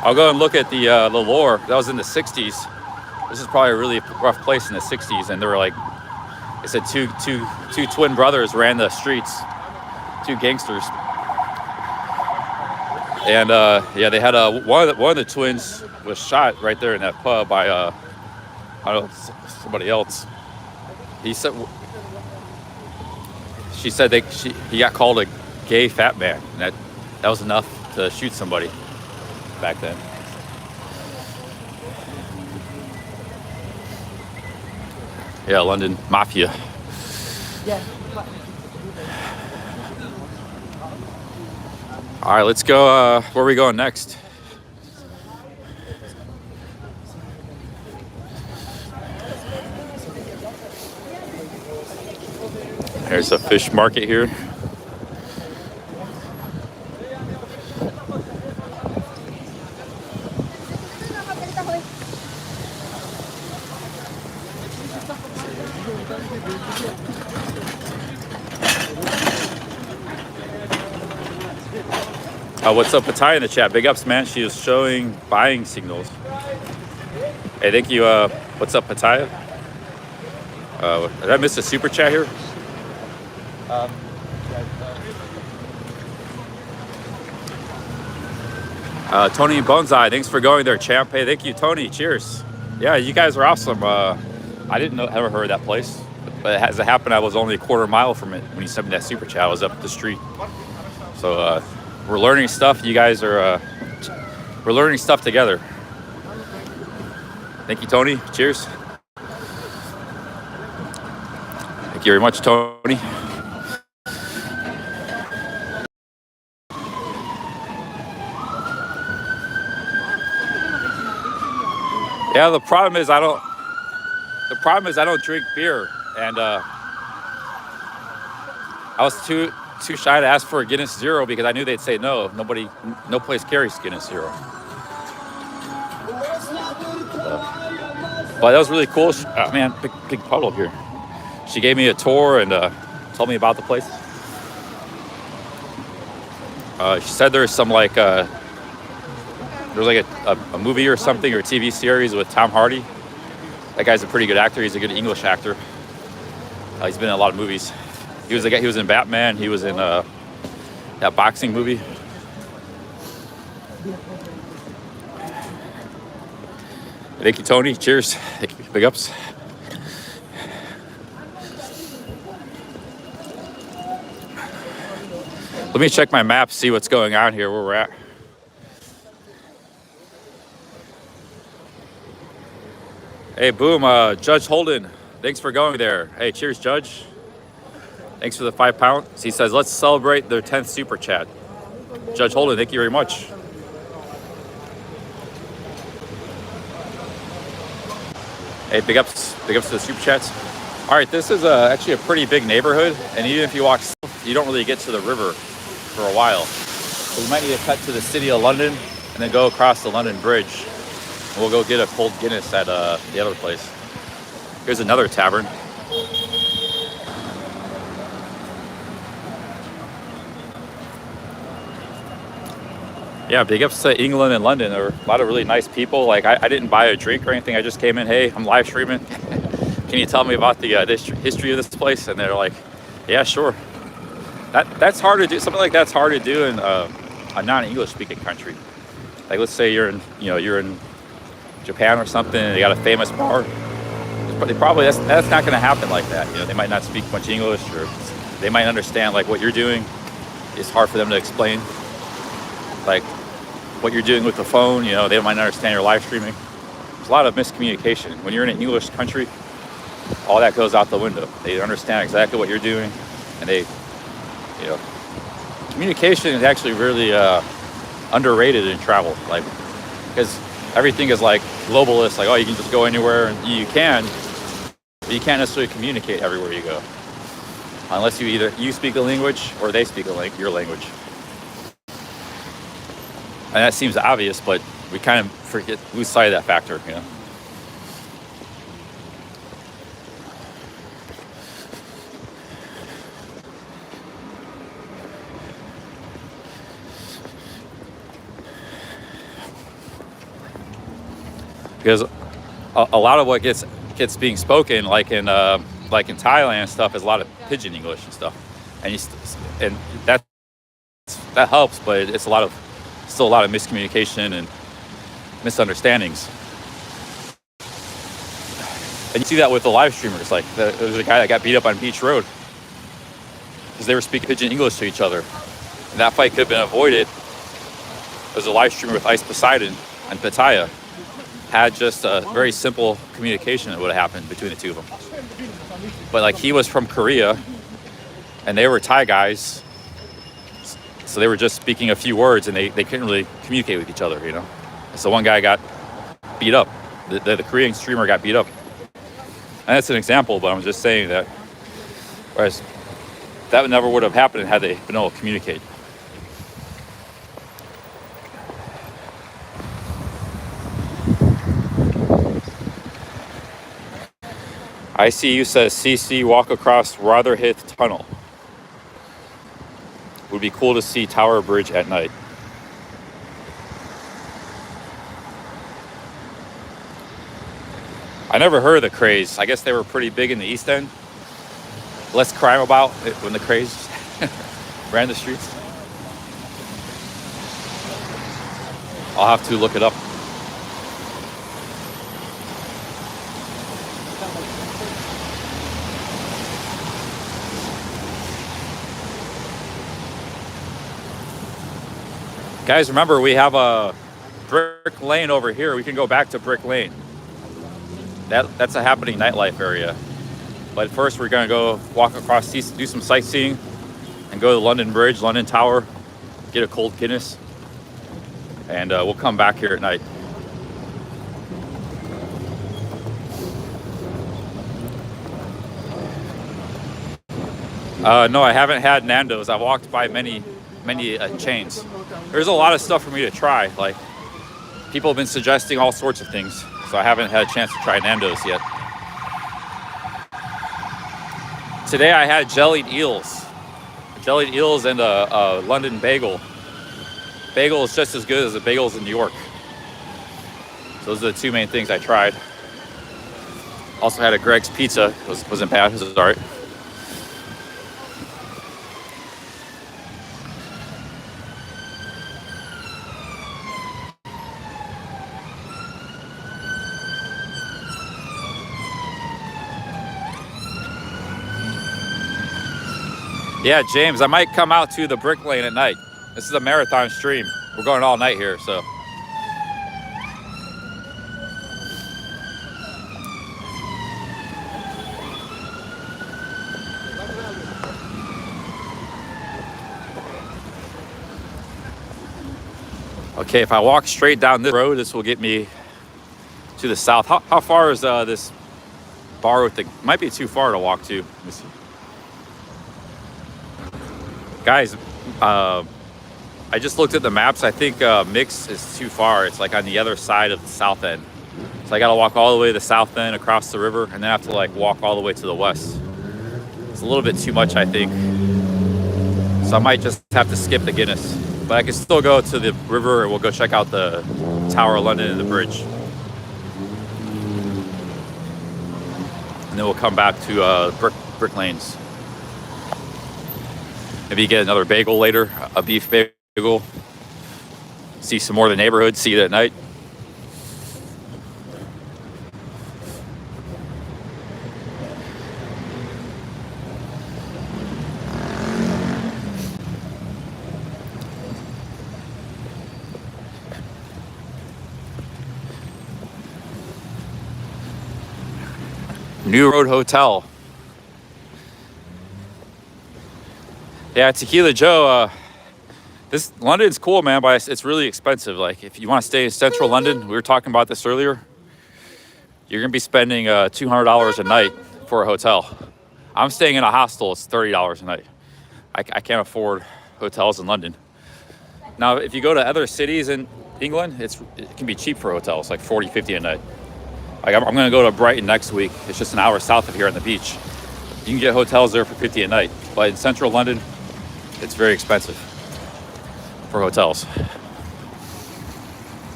I'll go and look at the lore. That was in the 60s. This is probably a really rough place in the 60s, and they were like, it said two twin brothers ran the streets, two gangsters, and yeah, they had one of the twins was shot right there in that pub by I don't know, somebody else. He said, she said he got called a gay fat man, and that was enough to shoot somebody back then. Yeah, London Mafia. Yeah. All right, let's go. Where are we going next? There's a fish market here. What's up, Pattaya in the chat? Big ups, man. She is showing buying signals. Hey, thank you. What's up, Pattaya? Did I miss a super chat here? Tony Bonsai, thanks for going there, champ. Hey, thank you, Tony. Cheers. Yeah, you guys are awesome. I didn't ever heard of that place, but as it happened, I was only a quarter mile from it when you sent me that super chat. I was up the street. So we're learning stuff. You guys are, we're learning stuff together. Thank you, Tony. Cheers. Thank you very much, Tony. Yeah, the problem is I don't drink beer, and I was too shy to ask for a Guinness Zero because I knew they'd say no. No place carries Guinness Zero. But that was really cool. Oh, man, big puddle here. She gave me a tour and told me about the place. She said there's some like there's like a movie or something or a TV series with Tom Hardy. That guy's a pretty good actor. He's a good English actor. He's been in a lot of movies. He was in Batman. He was in that boxing movie. Thank you, Tony. Cheers. Thank you. Big ups. Let me check my map, see what's going on here, where we're at. Hey, boom, Judge Holden. Thanks for going there. Hey, cheers, Judge. Thanks for the £5. He says, let's celebrate their 10th super chat. Judge Holden, thank you very much. Hey, big ups to the super chats. All right, this is actually a pretty big neighborhood, and even if you walk south, you don't really get to the river for a while. So we might need to cut to the city of London and then go across the London Bridge. And we'll go get a cold Guinness at the other place. Here's another tavern. Yeah, big ups to England and London. There were a lot of really nice people. Like I didn't buy a drink or anything. I just came in, hey, I'm live streaming. Can you tell me about the history of this place? And they're like, yeah, sure. That's hard to do. Something like that's hard to do in a non-English speaking country. Like let's say you're in Japan or something, and they got a famous bar. But that's not going to happen like that. You know, they might not speak much English, or they might understand like what you're doing. It's hard for them to explain. Like what you're doing with the phone, you know, they might not understand your live streaming. There's a lot of miscommunication. When you're in an English country, all that goes out the window. They understand exactly what you're doing, and they, you know, communication is actually really underrated in travel. Like, because everything is like globalist, like, oh, you can just go anywhere, and you can, but you can't necessarily communicate everywhere you go. Unless you speak a language or they speak your language. And that seems obvious, but we kind of lose sight of that factor, you know. Because a lot of what gets being spoken, like in Thailand and stuff, is a lot of pidgin English and stuff, and that helps, but it's still a lot of miscommunication and misunderstandings. And you see that with the live streamers. Like there was a guy that got beat up on Beach Road because they were speaking pidgin English to each other. And that fight could have been avoided. There was a live streamer with Ice Poseidon and Pattaya. Had just a very simple communication that would have happened between the two of them. But like he was from Korea and they were Thai guys. So they were just speaking a few words and they couldn't really communicate with each other, you know. So one guy got beat up. The Korean streamer got beat up. And that's an example, but I'm just saying that whereas that never would have happened had they been able to communicate. ICU says CC walk across Rotherhithe Tunnel. Would be cool to see Tower Bridge at night. I never heard of the craze. I guess they were pretty big in the East End. Less crime about it when the craze ran the streets. I'll have to look it up. Guys, remember we have a Brick Lane over here. We can go back to Brick Lane. That's a happening nightlife area. But first we're gonna go walk across, do some sightseeing, and go to the London Bridge, London Tower, get a cold Guinness, and we'll come back here at night. No, I haven't had Nando's. I've walked by many chains. There's a lot of stuff for me to try. Like, people have been suggesting all sorts of things, so I haven't had a chance to try Nando's yet. Today I had jellied eels. Jellied eels and a London bagel. Bagel is just as good as the bagels in New York. So those are the two main things I tried. Also had a Greg's pizza. Wasn't bad. It was alright. Yeah, James, I might come out to the Brick Lane at night. This is a marathon stream. We're going all night here, so. Okay, if I walk straight down this road, this will get me to the south. How far is this bar with the, might be too far to walk to. Let me see. Guys, I just looked at the maps. I think Mix is too far. It's like on the other side of the south end. So I gotta walk all the way to the south end across the river, and then I have to like walk all the way to the west. It's a little bit too much, I think. So I might just have to skip the Guinness. But I can still go to the river and we'll go check out the Tower of London and the bridge. And then we'll come back to Brick Lanes. Maybe get another bagel later, a beef bagel. See some more of the neighborhood, see it at night. New Road Hotel. Yeah, Tequila Joe, this London's cool, man, but it's really expensive. Like, if you want to stay in central London, we were talking about this earlier, you're going to be spending $200 a night for a hotel. I'm staying in a hostel, it's $30 a night. I can't afford hotels in London. Now, if you go to other cities in England, it can be cheap for hotels, like $40, $50 a night. Like, I'm going to go to Brighton next week. It's just an hour south of here on the beach. You can get hotels there for $50 a night, but in central London, it's very expensive for hotels.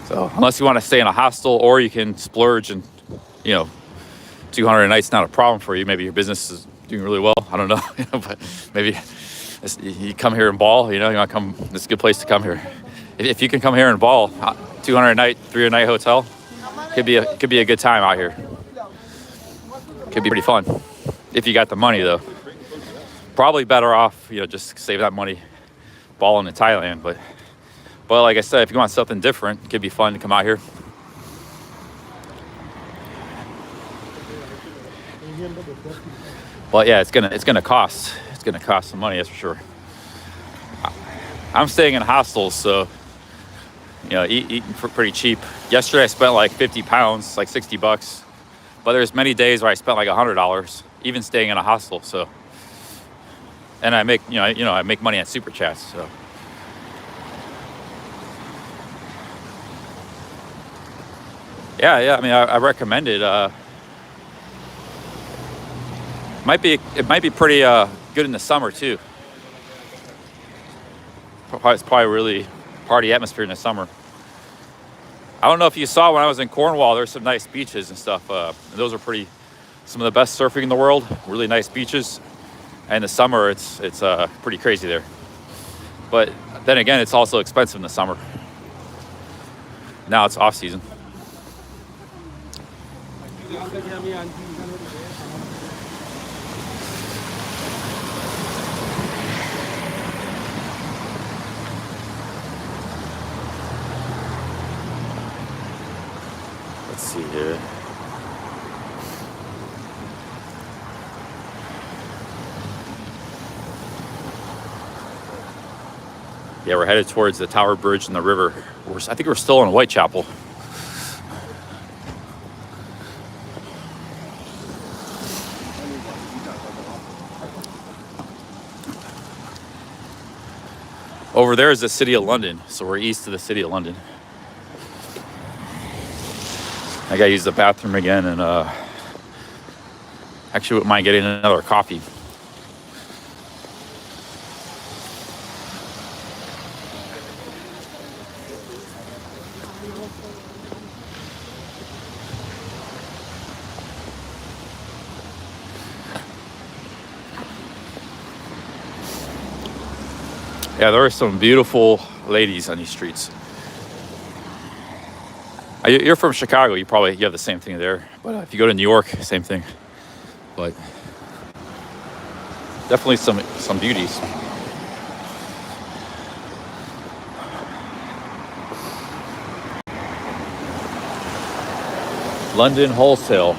So unless you want to stay in a hostel, or you can splurge and, you know, $200 a night's not a problem for you. Maybe your business is doing really well. I don't know, but maybe you come here and ball. You know, you want to come. It's a good place to come here. If you can come here and ball, $200 a night, $300 a night hotel, could be a good time out here. Could be pretty fun if you got the money, though. Probably better off, you know, just save that money balling in Thailand. But like I said, if you want something different, it could be fun to come out here. But yeah, it's gonna cost some money, that's for sure. I'm staying in hostels, so you know, eating for pretty cheap. Yesterday I spent like 50 pounds, like $60. But there's many days where I spent like $100, even staying in a hostel. So. And I make, I make money on super chats. So, yeah. I mean, I recommend it. It might be pretty good in the summer too. It's probably really party atmosphere in the summer. I don't know if you saw when I was in Cornwall. There's some nice beaches and stuff. And those are some of the best surfing in the world. Really nice beaches. And in the summer, it's pretty crazy there. But then again, it's also expensive in the summer. Now it's off season. see here. Yeah, we're headed towards the Tower Bridge and the river. I think we're still in Whitechapel. Over there is the City of London, so we're east of the City of London. I gotta use the bathroom again, and actually wouldn't mind getting another coffee. Yeah, there are some beautiful ladies on these streets. You're from Chicago, you have the same thing there. But if you go to New York, same thing. But definitely some beauties. London wholesale.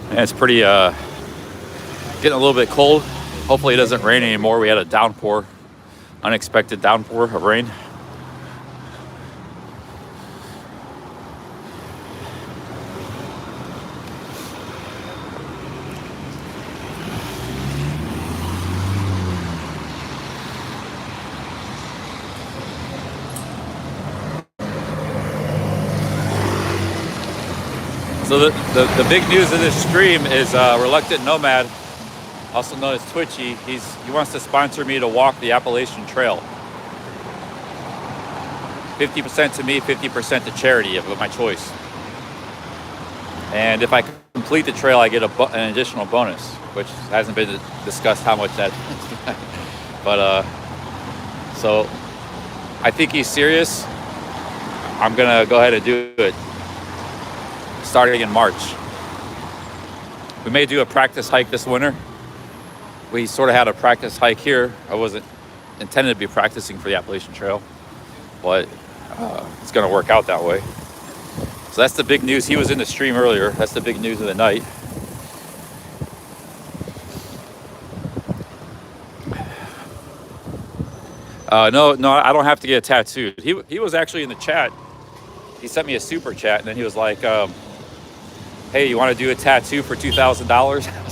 And it's pretty, getting a little bit cold. Hopefully it doesn't rain anymore. We had a downpour, unexpected downpour of rain. So the big news of this stream is Reluctant Nomad, also known as Twitchy. He wants to sponsor me to walk the Appalachian Trail. 50% to me, 50% to charity of my choice. And if I complete the trail, I get an additional bonus, which hasn't been discussed how much that is. But so I think he's serious. I'm gonna go ahead and do it. Starting in March. We may do a practice hike this winter. We sort of had a practice hike here. I wasn't intended to be practicing for the Appalachian Trail, but it's going to work out that way. So that's the big news. He was in the stream earlier. That's the big news of the night. No, I don't have to get a tattoo. He was actually in the chat. He sent me a super chat, and then he was like, hey, you want to do a tattoo for $2,000? I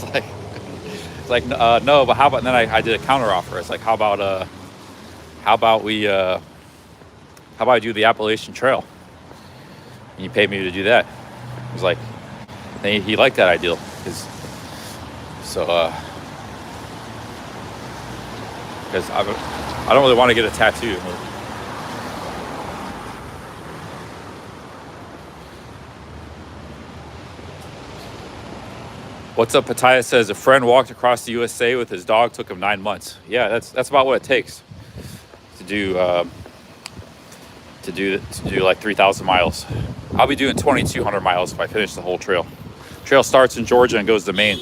was like, no, but how about, and then I did a counter offer. It's like, how about I do the Appalachian Trail? And you paid me to do that. It was like, he liked that idea. Because I don't really want to get a tattoo. What's up, Pataya says, a friend walked across the USA with his dog, took him 9 months. Yeah, that's about what it takes to do like 3,000 miles. I'll be doing 2,200 miles if I finish the whole trail. Trail starts in Georgia and goes to Maine.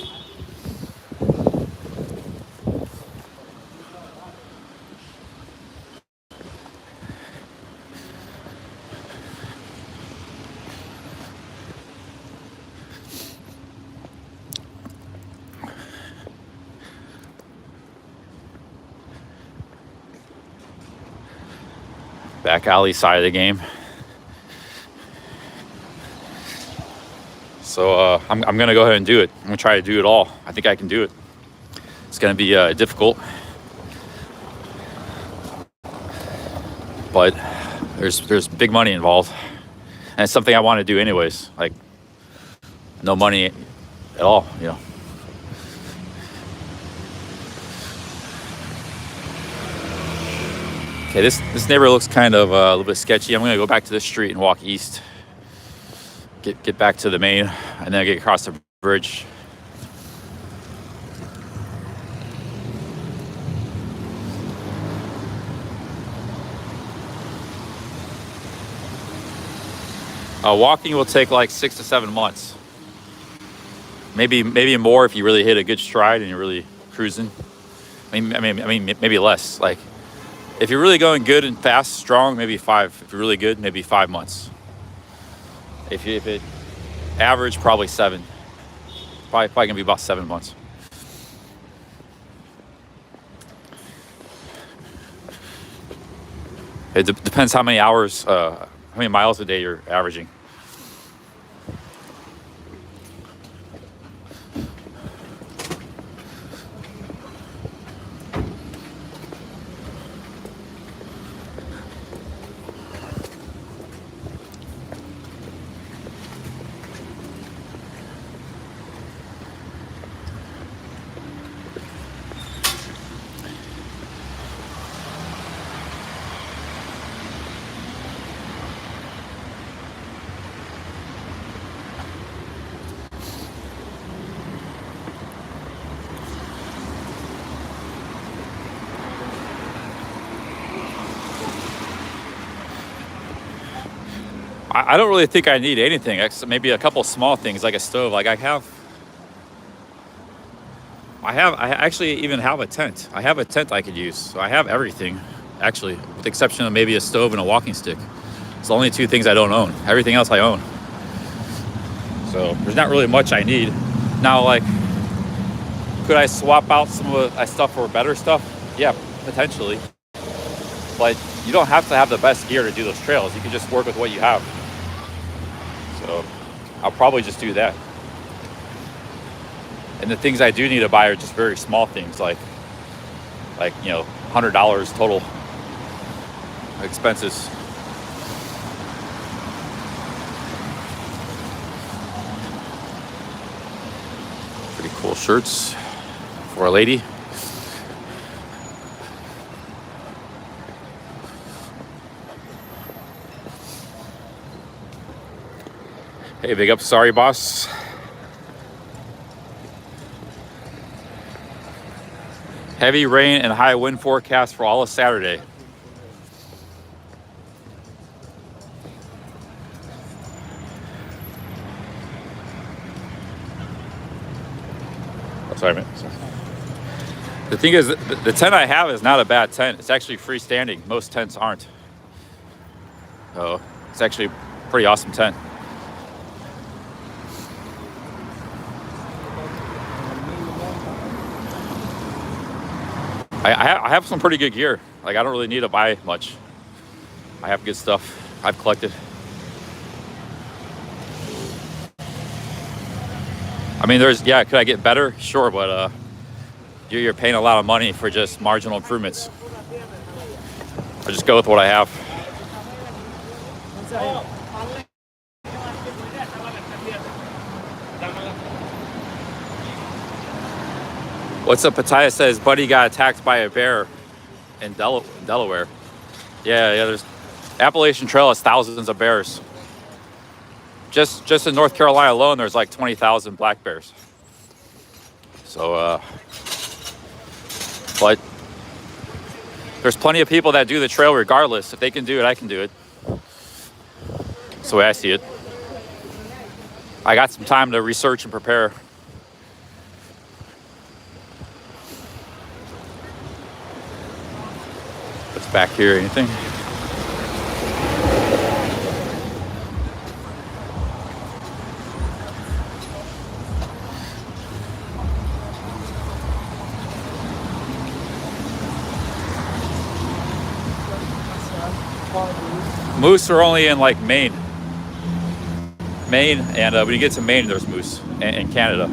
Back alley side of the game. So I'm gonna go ahead and do it. I'm gonna try to do it all. I think I can do it. It's gonna be difficult, but there's big money involved, and it's something I want to do anyways. Like no money at all, you know. Okay, this neighborhood looks kind of a little bit sketchy. I'm gonna go back to this street and walk east. get back to the main, and then get across the bridge. Walking will take like 6 to 7 months. Maybe more if you really hit a good stride and you're really cruising. I mean, maybe less. Like, if you're really going good and fast, strong, maybe 5. If you're really good, maybe 5 months. If it average, probably 7. Probably gonna be about 7 months. It depends how many hours, how many miles a day you're averaging. I don't really think I need anything, maybe a couple small things like a stove. Like I actually even have a tent. I have a tent I could use. So I have everything, actually, with the exception of maybe a stove and a walking stick. It's the only 2 things I don't own. Everything else I own. So there's not really much I need. Now, like, could I swap out some of my stuff for better stuff? Yeah, potentially. But you don't have to have the best gear to do those trails. You can just work with what you have. So I'll probably just do that. And the things I do need to buy are just very small things, like you know, $100 total expenses. Pretty cool shirts for a lady. Hey, big up, sorry boss. Heavy rain and high wind forecast for all of Saturday. Oh, sorry, man. Sorry. The thing is, the tent I have is not a bad tent. It's actually freestanding. Most tents aren't. So it's actually a pretty awesome tent. I have some pretty good gear. Like, I don't really need to buy much. I have good stuff I've collected. I mean, could I get better? Sure, but you're paying a lot of money for just marginal improvements. I just go with what I have. What's up, Pataya says, buddy got attacked by a bear in Delaware. Yeah, there's Appalachian Trail has thousands of bears. Just in North Carolina alone, there's like 20,000 black bears. So, but there's plenty of people that do the trail regardless. If they can do it, I can do it. That's the way I see it. I got some time to research and prepare. What's back here? Anything? Moose are only in like Maine, and when you get to Maine, there's moose, and in Canada.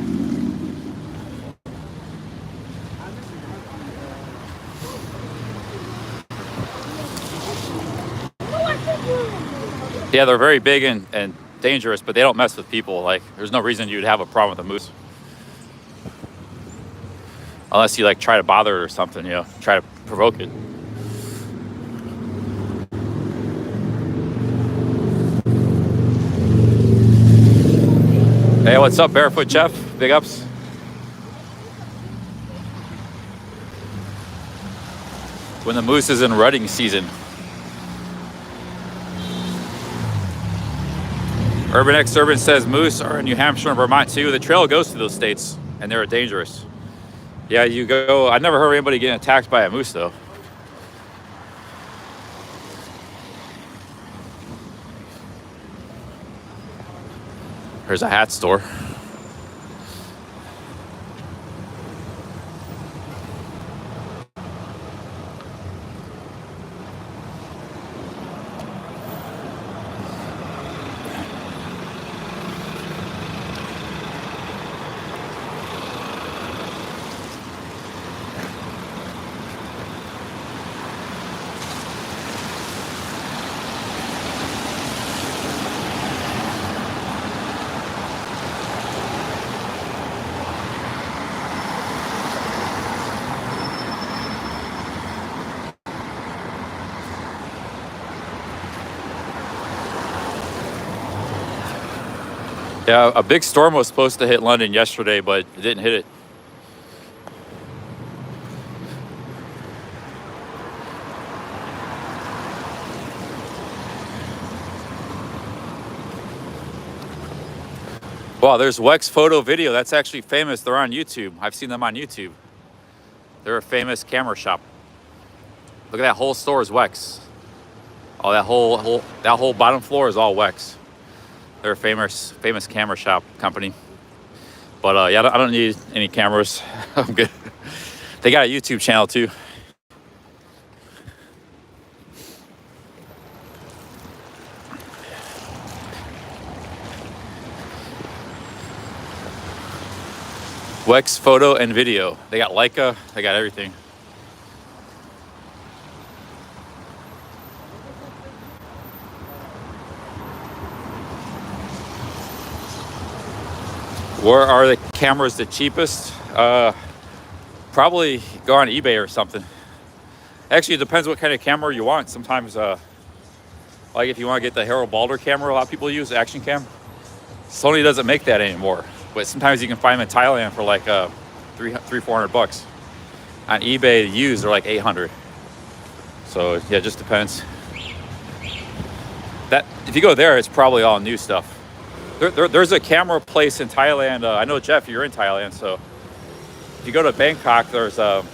Yeah, they're very big and dangerous, but they don't mess with people. Like, there's no reason you'd have a problem with a moose, unless you like try to bother it or something. You know, try to provoke it. Hey, what's up, Barefoot Jeff? Big ups. When the moose is in rutting season. Urban X Urban says moose are in New Hampshire and Vermont too. The trail goes to those states and they're dangerous. Yeah, you go. I never heard of anybody getting attacked by a moose though. There's a hat store. Yeah, a big storm was supposed to hit London yesterday, but it didn't hit it. Wow, there's Wex Photo Video. That's actually famous. They're on YouTube. I've seen them on YouTube. They're a famous camera shop. Look at that whole store is Wex. Oh, that whole bottom floor is all Wex. They're a famous camera shop company. But yeah, I don't need any cameras. I'm good. They got a YouTube channel too. Wex Photo and Video. They got Leica. They got everything. Where are the cameras the cheapest? Probably go on eBay or something. Actually, it depends what kind of camera you want. Sometimes, like if you want to get the Harold Balder camera, a lot of people use Action Cam. Sony doesn't make that anymore, but sometimes you can find them in Thailand for like $300-400. On eBay, used they're like 800. So yeah, it just depends. That if you go there, it's probably all new stuff. There's a camera place in Thailand. I know, Jeff, you're in Thailand, so if you go to Bangkok, there's some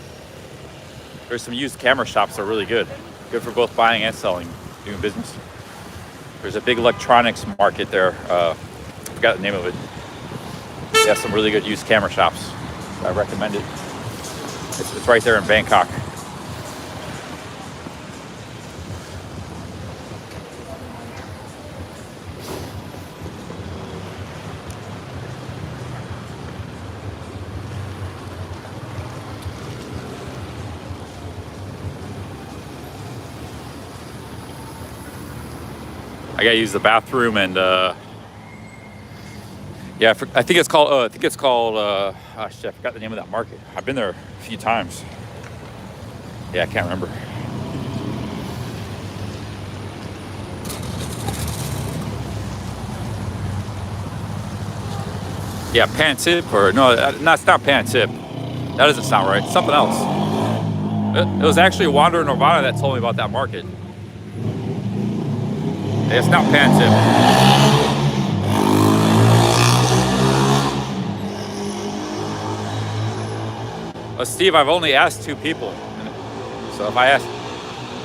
used camera shops that are really good. Good for both buying and selling, doing business. There's a big electronics market there. I forgot the name of it. They have some really good used camera shops. I recommend it. It's right there in Bangkok. I gotta use the bathroom and yeah, I think it's called. I forgot the name of that market. I've been there a few times. Yeah, I can't remember. Yeah, Pan Tip or no, it's not Pan Tip. That doesn't sound right. Something else. It was actually Wander Nirvana that told me about that market. It's not Pan Tip. Steve, I've only asked 2 people. So if I ask,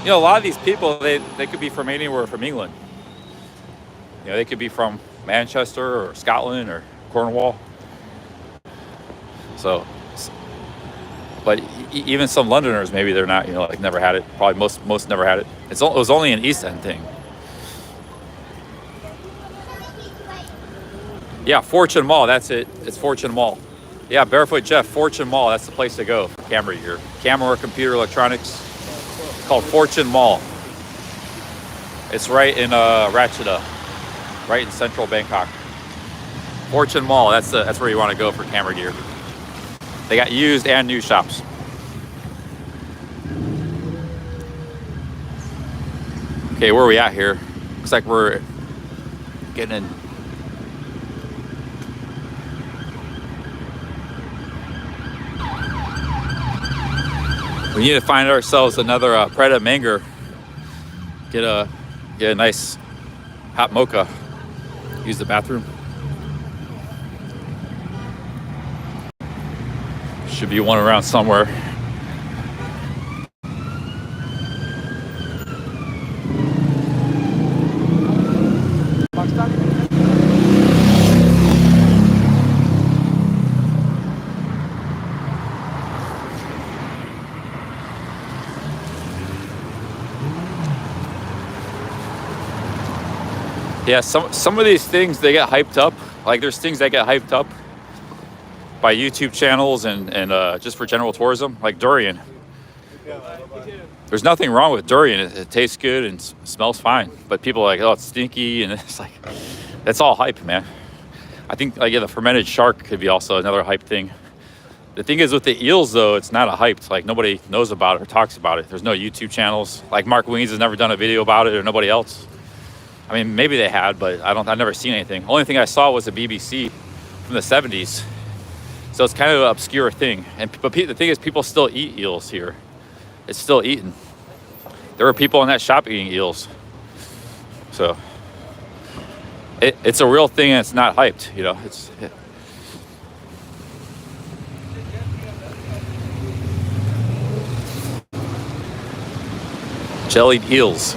a lot of these people, they could be from anywhere from England. They could be from Manchester or Scotland or Cornwall. So, but even some Londoners, maybe they're not, like never had it. Probably most never had it. It was only an East End thing. Yeah, Fortune Mall, that's it. It's Fortune Mall. Yeah, Barefoot Jeff, Fortune Mall, that's the place to go for camera gear. Camera or computer electronics. It's called Fortune Mall. It's right in Ratcheda, right in central Bangkok. Fortune Mall, that's where you want to go for camera gear. They got used and new shops. Okay, where are we at here? Looks like we're getting in. We need to find ourselves another Preda Manger. Get a nice hot mocha. Use the bathroom. Should be one around somewhere. Yeah, some of these things, they get hyped up. Like there's things that get hyped up by YouTube channels and just for general tourism, like durian. There's nothing wrong with durian. It tastes good and smells fine. But people are like, oh, it's stinky, and it's like, that's all hype, man. I think like the fermented shark could be also another hype thing. The thing is with the eels though, it's not a hyped. Like nobody knows about it or talks about it. There's no YouTube channels. Like Mark Wiens has never done a video about it, or nobody else. I mean, maybe they had, but I've never seen anything. Only thing I saw was a BBC from the 70s. So it's kind of an obscure thing. But the thing is, people still eat eels here. It's still eaten. There were people in that shop eating eels. So it's a real thing, and it's not hyped, you know. Jellied eels.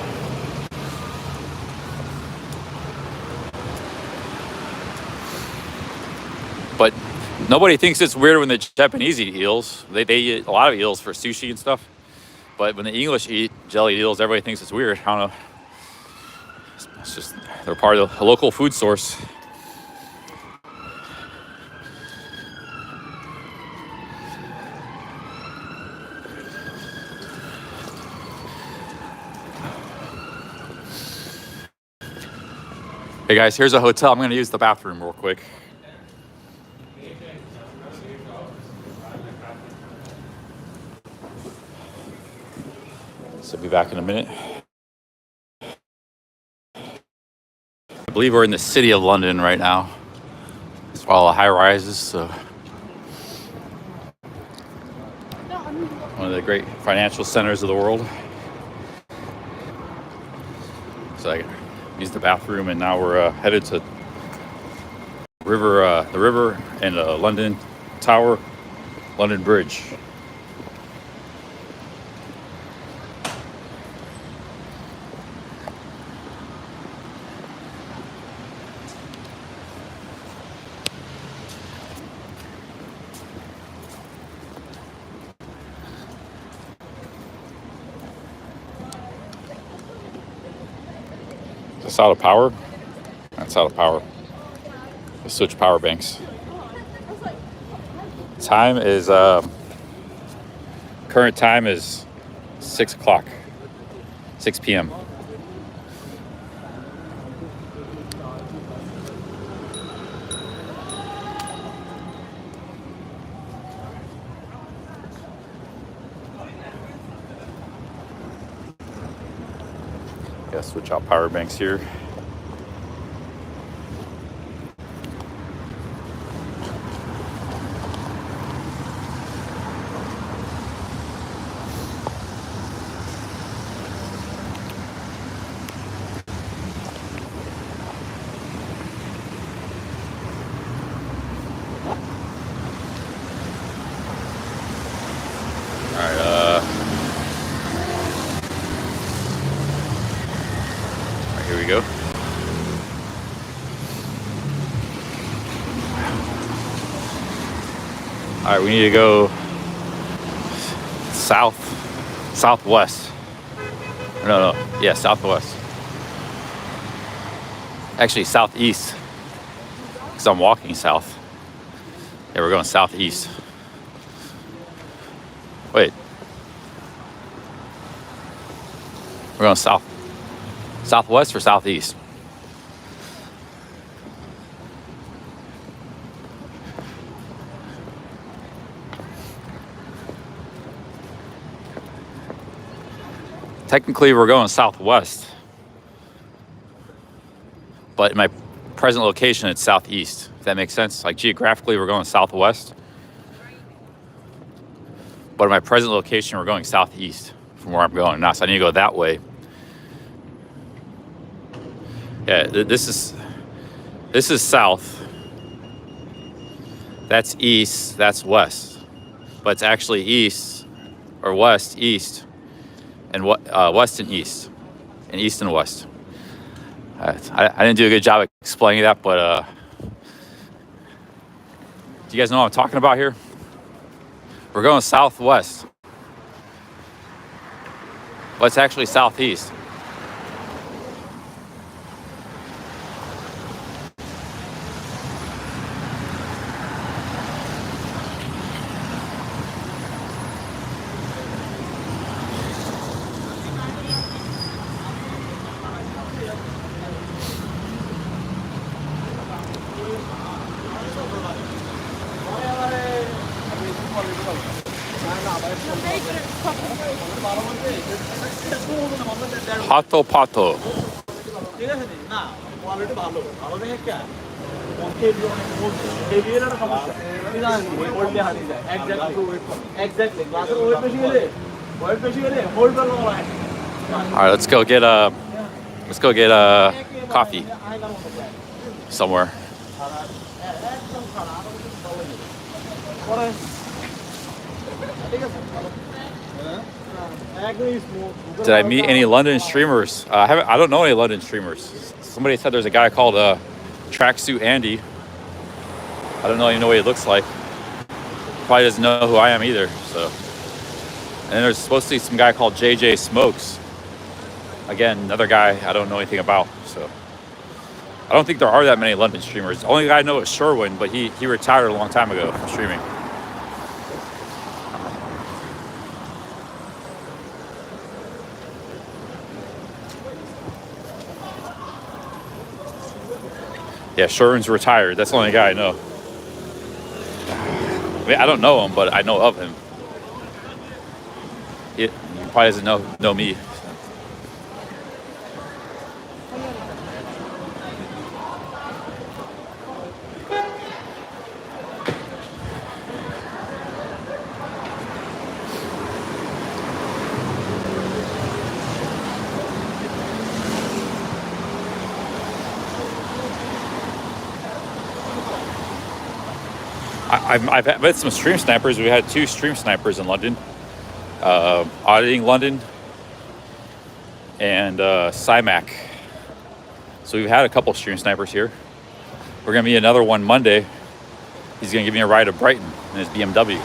But nobody thinks it's weird when the Japanese eat eels. They eat a lot of eels for sushi and stuff. But when the English eat jellied eels, everybody thinks it's weird. I don't know. It's just, they're part of a local food source. Hey guys, here's a hotel. I'm gonna use the bathroom real quick. So I'll be back in a minute. I believe we're in the city of London right now. It's all the high rises, so one of the great financial centers of the world. So I used the bathroom, and now we're headed to the river and London Tower, London Bridge. It's out of power. That's out of power. Let's switch power banks. Time is current time is 6 o'clock, 6 p.m. Gotta switch out power banks here. Here we go. All right, we need to go southwest. No, yeah, southwest. Actually, southeast, because I'm walking south. Yeah, we're going southeast. Wait. We're going southwest or southeast? Technically, we're going southwest, but in my present location, it's southeast. If that makes sense. Like geographically, we're going southwest, But in my present location, we're going southeast from where I'm going now, so I need to go that way. Yeah, this is south. That's east. That's west. But it's actually east or west, east, and west and east, and east and west. I didn't do a good job explaining that, but do you guys know what I'm talking about here? We're going southwest, but it's actually southeast. Pato pato. ঠিক আছে না quality ভালো ভালো দেখে কে heavy অনেক heavy এর একটা সমস্যা কি জানেন ওয়েট হারিয়ে যায় এক্স্যাক্টলি গ্লাসের ওয়েট বেশি গেলে হোল্ড করতে হয় All right, let's go get coffee somewhere. Did I meet any London streamers? I don't know any London streamers. Somebody said there's a guy called Tracksuit Andy. I don't even know what he looks like. Probably doesn't know who I am either. So, and then there's supposed to be some guy called JJ Smokes. Again, another guy I don't know anything about. So, I don't think there are that many London streamers. The only guy I know is Sherwin, but he retired a long time ago from streaming. Yeah, Sherwin's retired. That's the only guy I know. I mean, I don't know him, but I know of him. He probably doesn't know me. I've met some stream snipers. We had 2 stream snipers in London, auditing London and CIMAC. So we've had a couple stream snipers here. We're gonna meet another one Monday. He's gonna give me a ride to Brighton in his BMW.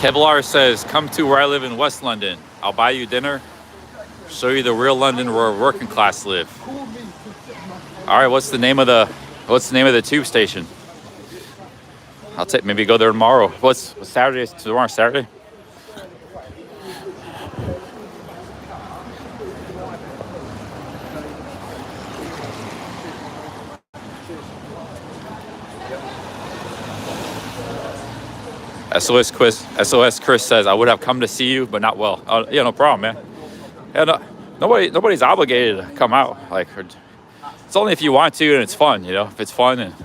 Kevlar says, come to where I live in West London. I'll buy you dinner, show you the real London where working class live. All right, what's the name of the tube station? I'll maybe go there tomorrow. What's Saturday? Tomorrow Saturday? SOS Chris says, I would have come to see you, but not well. Yeah, no problem, man. Yeah, nobody's obligated to come out. Like, it's only if you want to and it's fun, you know. If it's fun and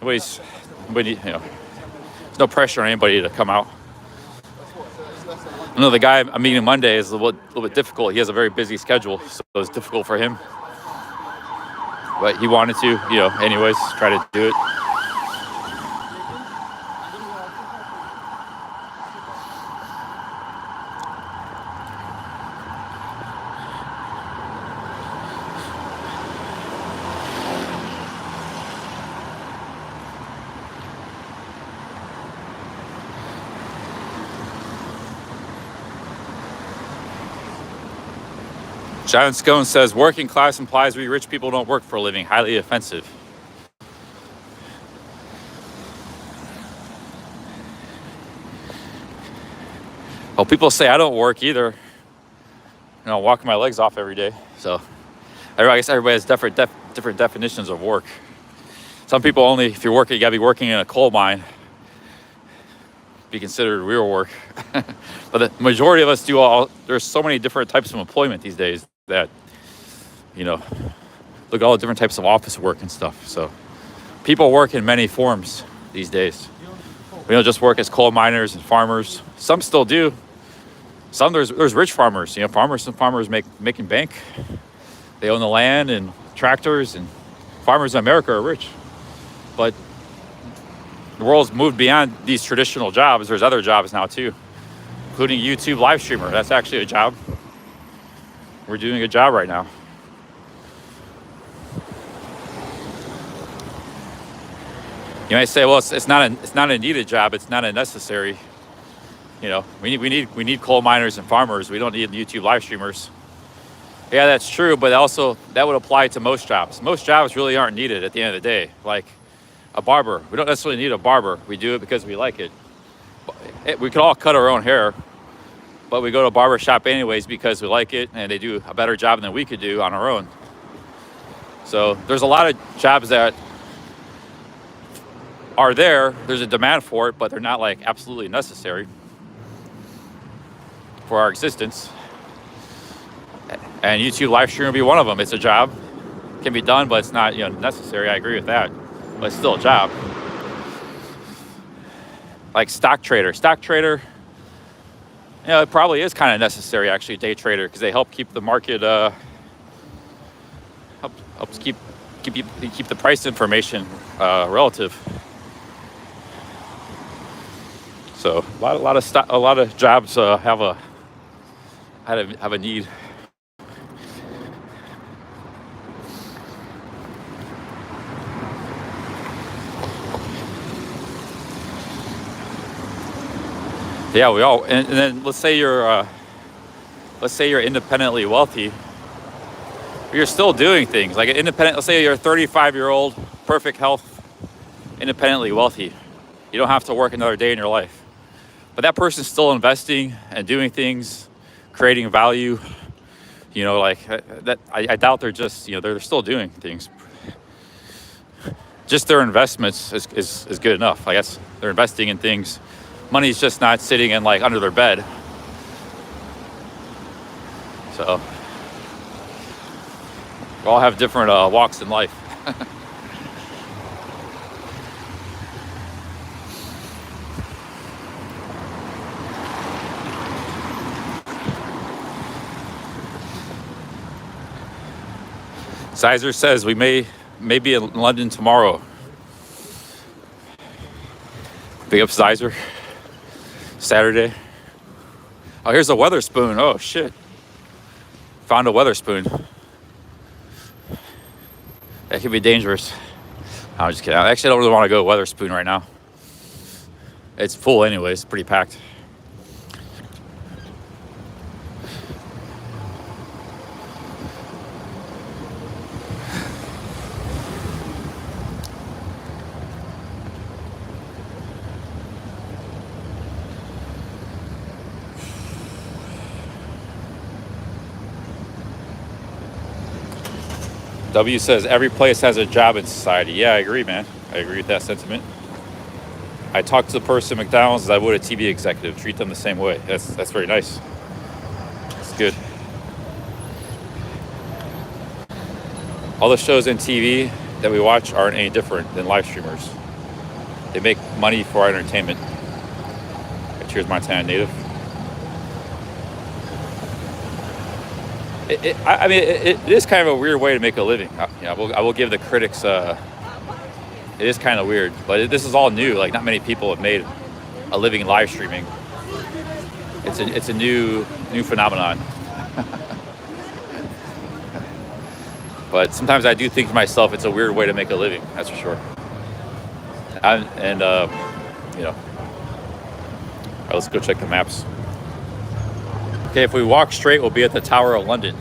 nobody, you know, there's no pressure on anybody to come out. I know the guy I'm meeting Monday is a little bit difficult. He has a very busy schedule, so it's difficult for him. But he wanted to, you know, anyways, try to do it. John Scone says, working class implies we rich people don't work for a living. Highly offensive. Well, people say I don't work either. You know, walking my legs off every day. So I guess everybody has different definitions of work. Some people only, if you're working, you gotta be working in a coal mine. be considered real work. But the majority of us do all, there's so many different types of employment these days that, you know, look at all the different types of office work and stuff. So people work in many forms these days. We don't just work as coal miners and farmers. Some still do. Some there's rich farmers. You know, farmers making bank. They own the land and tractors, and farmers in America are rich. But the world's moved beyond these traditional jobs. There's other jobs now too, including YouTube live streamer. That's actually a job. We're doing a job right now. You might say, well, it's not a needed job. It's not a necessary. You know, we need coal miners and farmers. We don't need YouTube live streamers. Yeah, that's true, but also that would apply to most jobs. Most jobs really aren't needed at the end of the day. Like a barber, we don't necessarily need a barber. We do it because we like it. We could all cut our own hair, but we go to a barber shop anyways because we like it, and they do a better job than we could do on our own. So there's a lot of jobs that are there's a demand for it, but they're not like absolutely necessary for our existence. And YouTube live stream would be one of them. It's a job, can be done, but it's not, you know, necessary. I agree with that, but it's still a job. Like stock trader, you know, it probably is kind of necessary actually. Day trader, because they help keep the market, helps keep the price information relative. So a lot of jobs have a need. Yeah, we all, and then let's say you're independently wealthy. You're still doing things like independent. Let's say you're a 35-year-old, perfect health, independently wealthy. You don't have to work another day in your life. But that person's still investing and doing things, creating value. You know, like that. I doubt they're just, you know, they're still doing things. Just their investments is good enough. I guess they're investing in things. Money's just not sitting in like under their bed. So we all have different walks in life. Sizer says we may be in London tomorrow. Big up Sizer. Saturday. Oh, here's a weather spoon. Oh shit. Found a weather spoon. That could be dangerous. I'm just kidding. I actually don't really want to go weather spoon right now. It's full anyways, pretty packed. W says every place has a job in society. Yeah, I agree, man. I agree with that sentiment. I talked to the person at McDonald's as I would a TV executive. Treat them the same way. That's very nice. It's good. All the shows in TV that we watch aren't any different than live streamers. They make money for our entertainment. Cheers, Montana native. It is kind of a weird way to make a living. I will give the critics. It is kind of weird, but this is all new. Like, not many people have made a living live streaming. It's a new phenomenon. But sometimes I do think to myself, it's a weird way to make a living. That's for sure. All right, let's go check the maps. Okay, if we walk straight, we'll be at the Tower of London.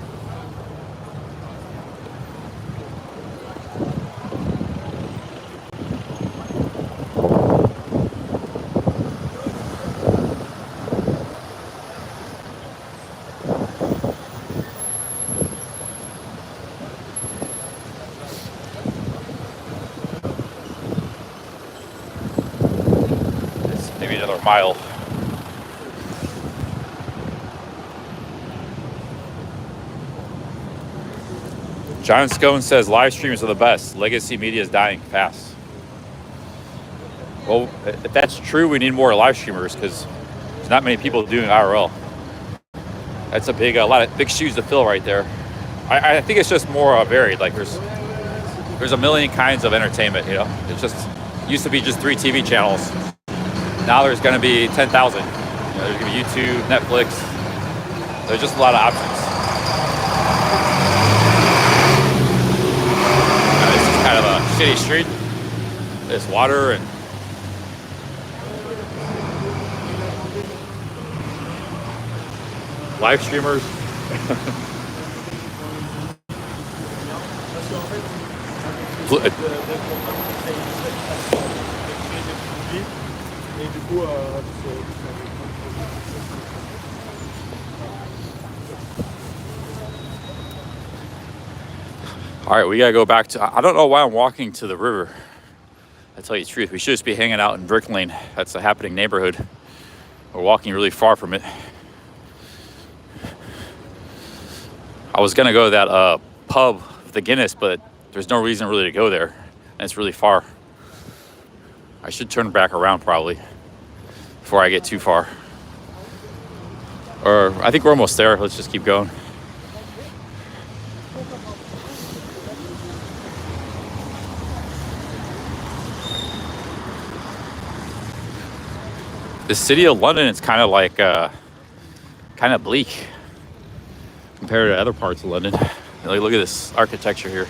Maybe another mile. John Scone says live streams are the best. Legacy media is dying fast. Well, if that's true, we need more live streamers because there's not many people doing IRL. That's a lot of big shoes to fill right there. I think it's just more varied. Like there's a million kinds of entertainment. You know, it's just used to be just 3 TV channels. Now there's going to be 10,000. You know, there's going to be YouTube, Netflix. There's just a lot of options. This is kind of a shitty street. There's water and live streamers. All right, we gotta go back to, I don't know why I'm walking to the river. I tell you the truth, we should just be hanging out in Brick Lane. That's a happening neighborhood. We're walking really far from it. I was gonna go to that pub, the Guinness, but there's no reason really to go there. And it's really far. I should turn back around probably before I get too far. Or I think we're almost there. Let's just keep going. The city of London is kind of like, kind of bleak compared to other parts of London. Like, look at this architecture here.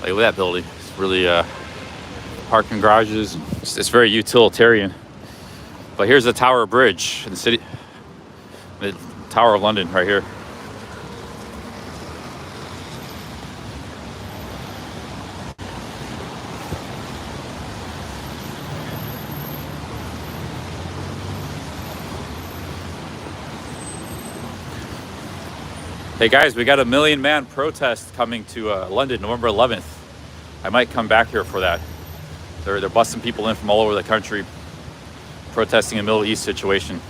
Like, look at that building. It's really parking garages. It's very utilitarian. But here's the Tower Bridge in the city, the Tower of London right here. Hey guys, we got a 1 million man protest coming to London, November 11th. I might come back here for that. They're busting people in from all over the country, protesting a Middle East situation.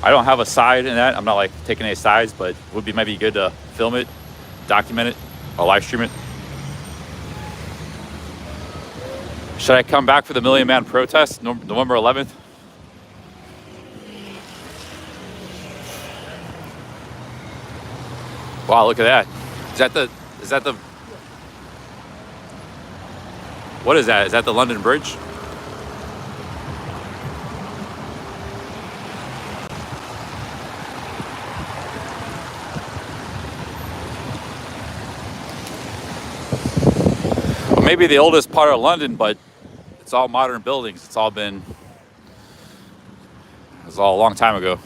I don't have a side in that. I'm not like taking any sides, but it would be maybe good to film it, document it, or live stream it. Should I come back for the 1 million man protest, November 11th? Wow, look at that. Is that the, what is that? Is that the London Bridge? Well, maybe the oldest part of London, but it's all modern buildings. It was all a long time ago.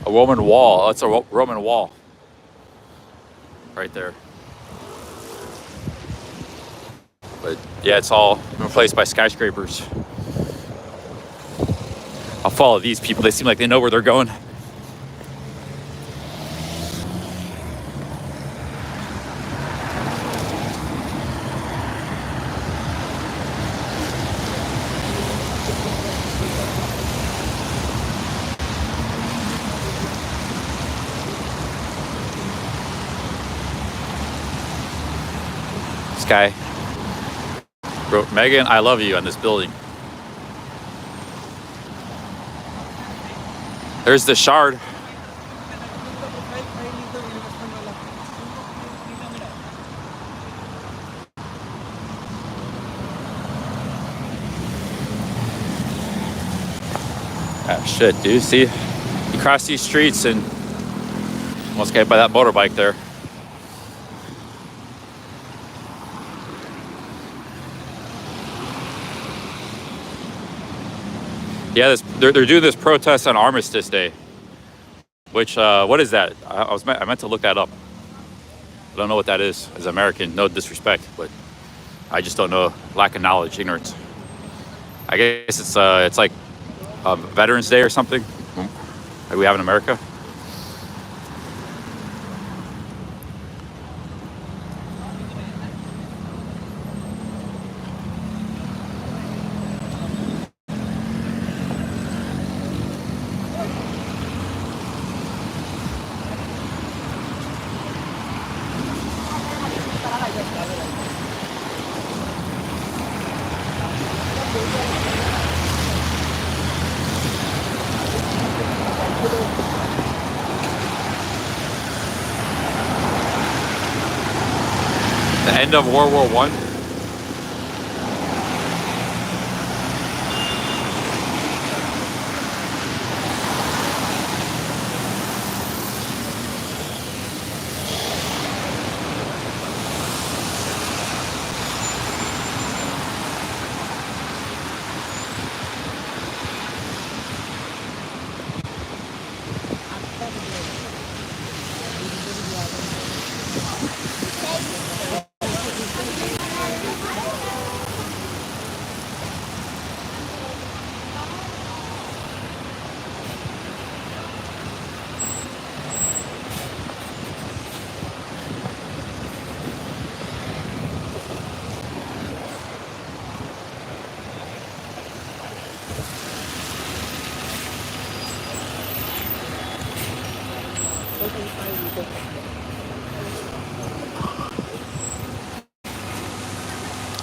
A Roman wall. That's a Roman wall right there. But yeah, it's all replaced by skyscrapers. I'll follow these people. They seem like they know where they're going. Guy wrote, "Megan, I love you" on this building. There's the Shard. Ah, shit, dude. See, you cross these streets and almost get hit by that motorbike there. Yeah, they're doing this protest on Armistice Day, which, what is that? I meant to look that up. I don't know what that is as an American, no disrespect, but I just don't know, lack of knowledge, ignorance. I guess it's like Veterans Day or something, like we have in America. The end of World War One.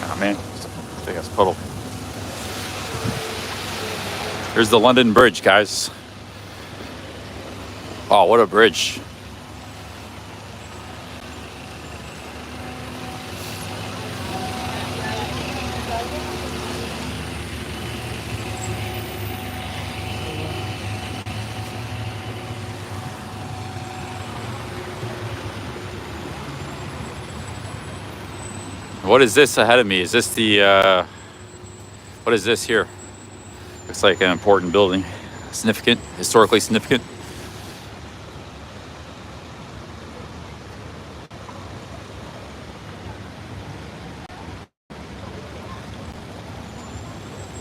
Oh man, I think that's a puddle. Here's the London Bridge, guys. Oh, what a bridge. What is this ahead of me? Is this the, what is this here? Looks like an important building. Significant, historically significant.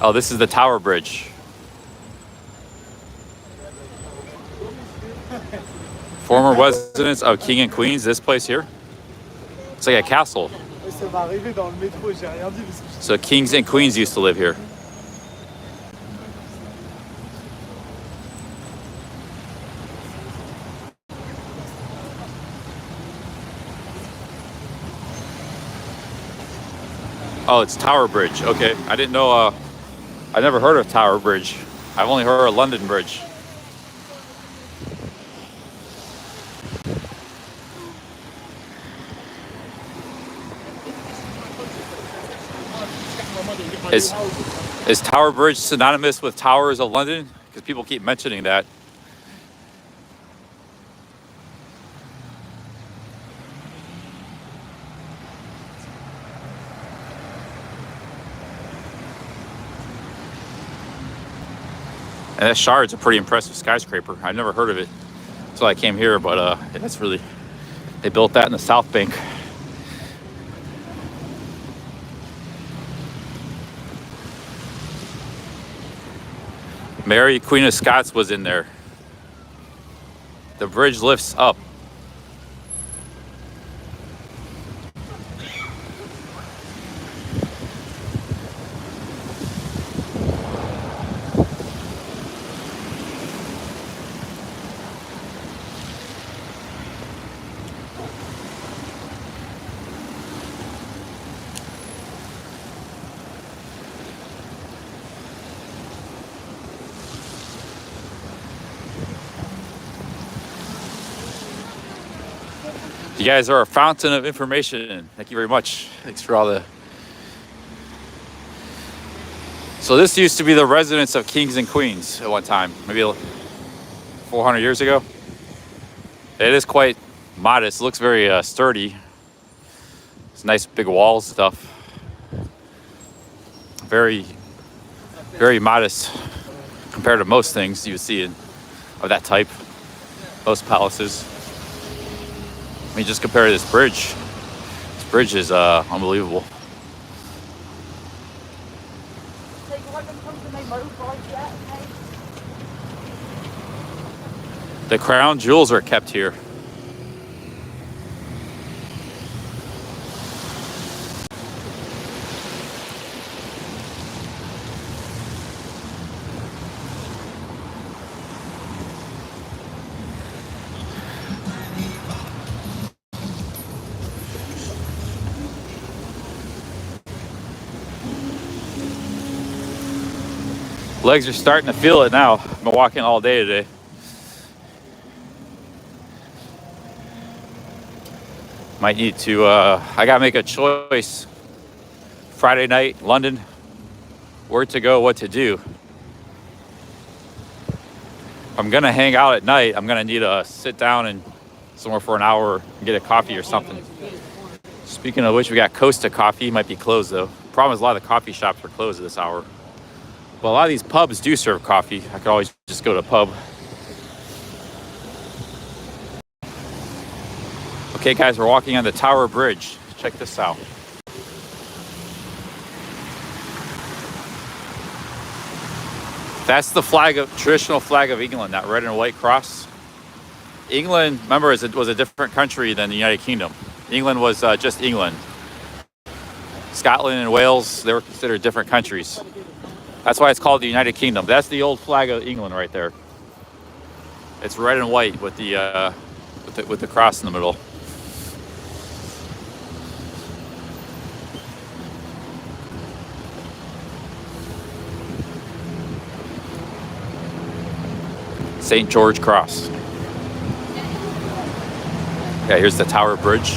Oh, this is the Tower Bridge. Former residents of King and Queens, this place here. It's like a castle. So kings and queens used to live here. Oh, it's Tower Bridge. Okay, I didn't know. I never heard of Tower Bridge. I've only heard of London Bridge. Is Tower Bridge synonymous with Towers of London? Because people keep mentioning that. And that Shard's a pretty impressive skyscraper. I've never heard of it until I came here, but it's really, they built that in the South Bank. Mary, Queen of Scots was in there. The bridge lifts up. You guys are a fountain of information. Thank you very much. Thanks for all the... So this used to be the residence of kings and queens at one time, maybe 400 years ago. It is quite modest. It looks very sturdy. It's nice big walls and stuff. Very, very modest compared to most things you would see of that type. Most palaces. I mean, just compare to this bridge. This bridge is unbelievable. The crown jewels are kept here. Legs are starting to feel it now. I've been walking all day today. Might need to, I gotta make a choice. Friday night, London, where to go, what to do. If I'm gonna hang out at night, I'm gonna need to sit down and somewhere for an hour and get a coffee or something. Speaking of which, we got Costa Coffee, might be closed though. Problem is a lot of the coffee shops are closed at this hour. But a lot of these pubs do serve coffee. I could always just go to a pub. Okay guys, we're walking on the Tower Bridge. Check this out. That's the traditional flag of England, that red and white cross. England, remember, was a different country than the United Kingdom. England was just England. Scotland and Wales, they were considered different countries. That's why it's called the United Kingdom. That's the old flag of England right there. It's red and white with the cross in the middle. St. George Cross. Yeah, here's the Tower Bridge.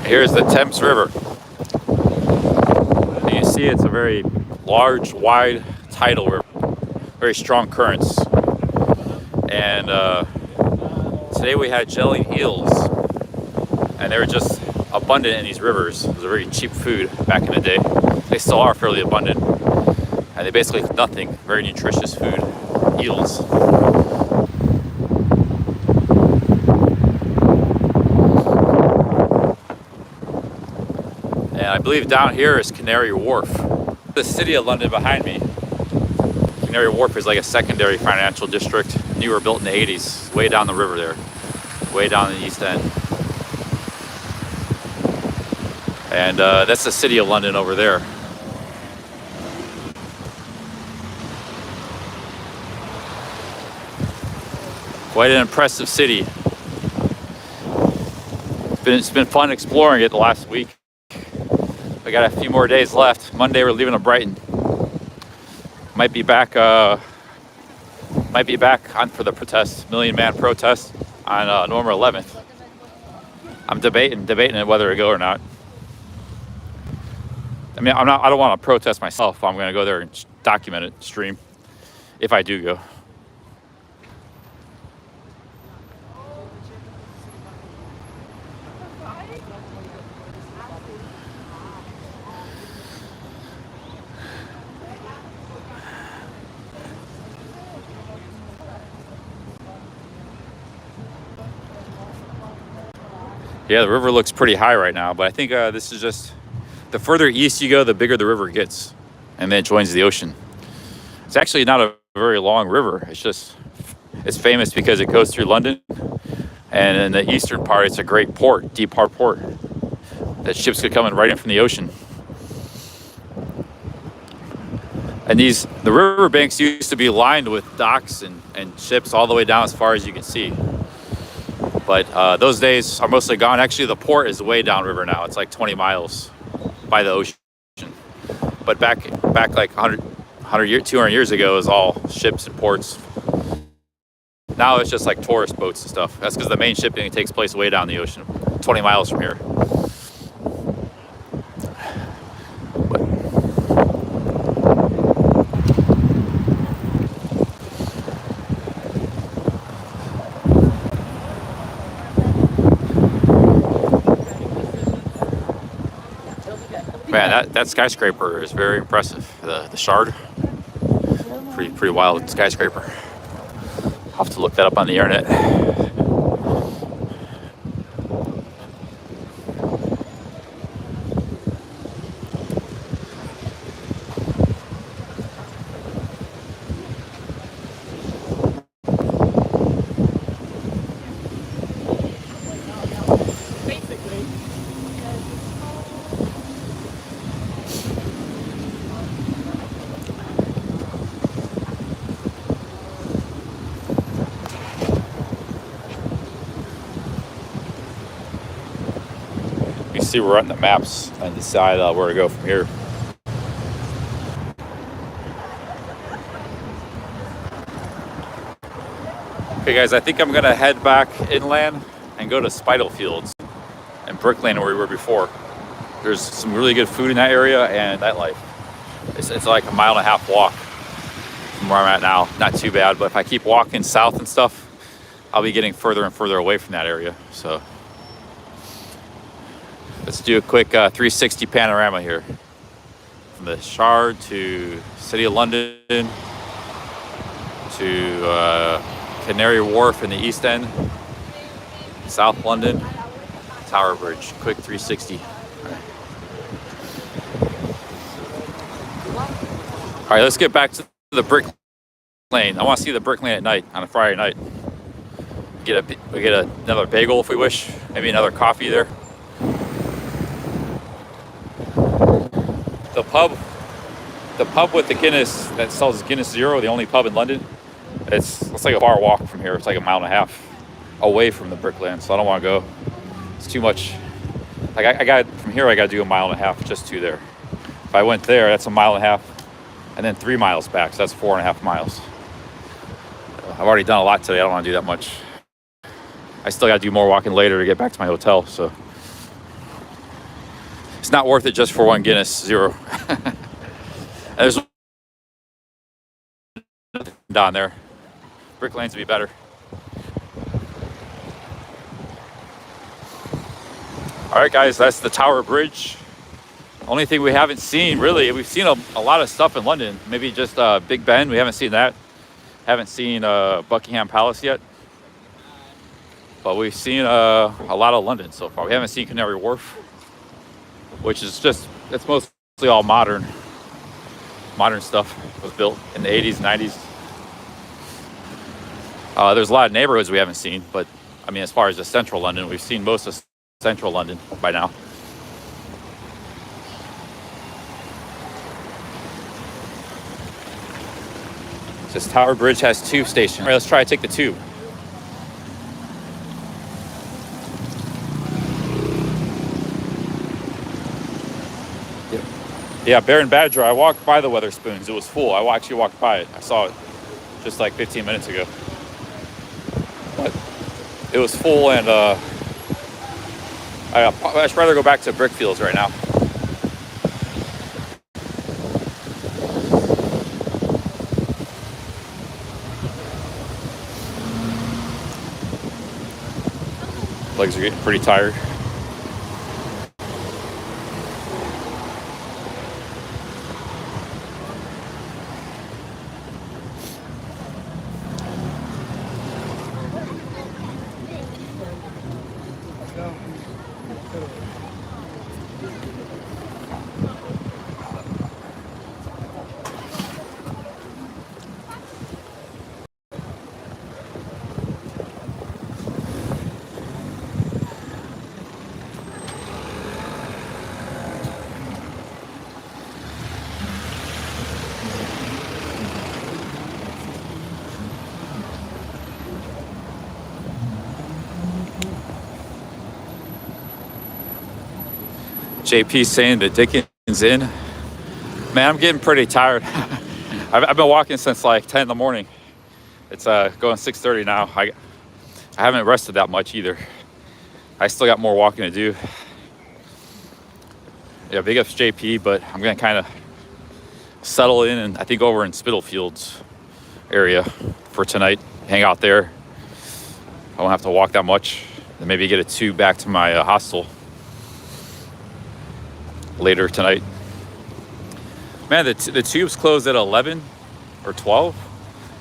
Here's the Thames River. And you see it's a very large, wide, tidal river. Very strong currents. And today we had jellied eels. And they were just abundant in these rivers. It was a very cheap food back in the day. They still are fairly abundant. And they basically cook nothing. Very nutritious food. Eels. I believe down here is Canary Wharf. The city of London behind me. Canary Wharf is like a secondary financial district. Newer, built in the 80s, way down the river there, way down in the East End. And that's the city of London over there. Quite an impressive city. It's been fun exploring it the last week. We got a few more days left. Monday we're leaving to Brighton. Might be back on for the protest, Million Man protest on November 11th. I'm debating whether to go or not. I mean, I don't want to protest myself. I'm going to go there and document it, stream, if I do go. Yeah, the river looks pretty high right now, but I think this is just, the further east you go, the bigger the river gets, and then it joins the ocean. It's actually not a very long river. It's famous because it goes through London, and in the eastern part, it's a great port, deep port, that ships could come in right in from the ocean. And the riverbanks used to be lined with docks and ships all the way down as far as you can see. But those days are mostly gone. Actually, the port is way downriver now. It's like 20 miles by the ocean. But back like 200 years ago, it was all ships and ports. Now it's just like tourist boats and stuff. That's because the main shipping takes place way down the ocean, 20 miles from here. Man, that skyscraper is very impressive. The Shard, pretty wild skyscraper. I'll have to look that up on the internet. You see we're on the maps and decide where to go from here. Okay guys, I think I'm gonna head back inland and go to Spitalfields and Brick Lane where we were before. There's some really good food in that area and nightlife. It's like a 1.5 mile walk from where I'm at now. Not too bad, but if I keep walking south and stuff, I'll be getting further and further away from that area. So let's do a quick 360 panorama here. From the Shard to City of London to Canary Wharf in the East End, South London, Tower Bridge. Quick 360. All right, let's get back to the Brick Lane. I want to see the Brick Lane at night on a Friday night. We get another bagel if we wish. Maybe another coffee there. The pub with the Guinness that sells Guinness Zero, the only pub in London. It's like a far walk from here. It's like 1.5 miles away from the Brick Lane, so I don't want to go. It's too much. Like I got from here, I got to do 1.5 miles just to there. If I went there, that's 1.5 miles, and then 3 miles back. So that's 4.5 miles. I've already done a lot today. I don't want to do that much. I still got to do more walking later to get back to my hotel. So it's not worth it just for one Guinness Zero. There's down there. Brick Lanes would be better. All right, guys, that's the Tower Bridge. Only thing we haven't seen, really, we've seen a lot of stuff in London. Maybe just Big Ben. We haven't seen that. Haven't seen Buckingham Palace yet. But we've seen a lot of London so far. We haven't seen Canary Wharf, which is it's mostly all modern stuff. It was built in the 80s, 90s. There's a lot of neighborhoods we haven't seen, but I mean, as far as the central London, we've seen most of central London by now. This Tower Bridge has 2 stations. All right, let's try to take the tube. Yeah, Bear and Badger, I walked by the Weatherspoons. It was full. I actually walked by it. I saw it just like 15 minutes ago. But it was full, and I'd rather go back to Brickfields right now. Legs are getting pretty tired. JP saying the Dickens Inn. Man, I'm getting pretty tired. I've been walking since like 10 in the morning. It's going 6:30 now. I haven't rested that much either. I still got more walking to do. Yeah, big ups JP, but I'm gonna kind of settle in and I think over in Spitalfields area for tonight. Hang out there. I won't have to walk that much. And maybe get a tube back to my hostel. later tonight. Man, the tubes close at 11 or 12.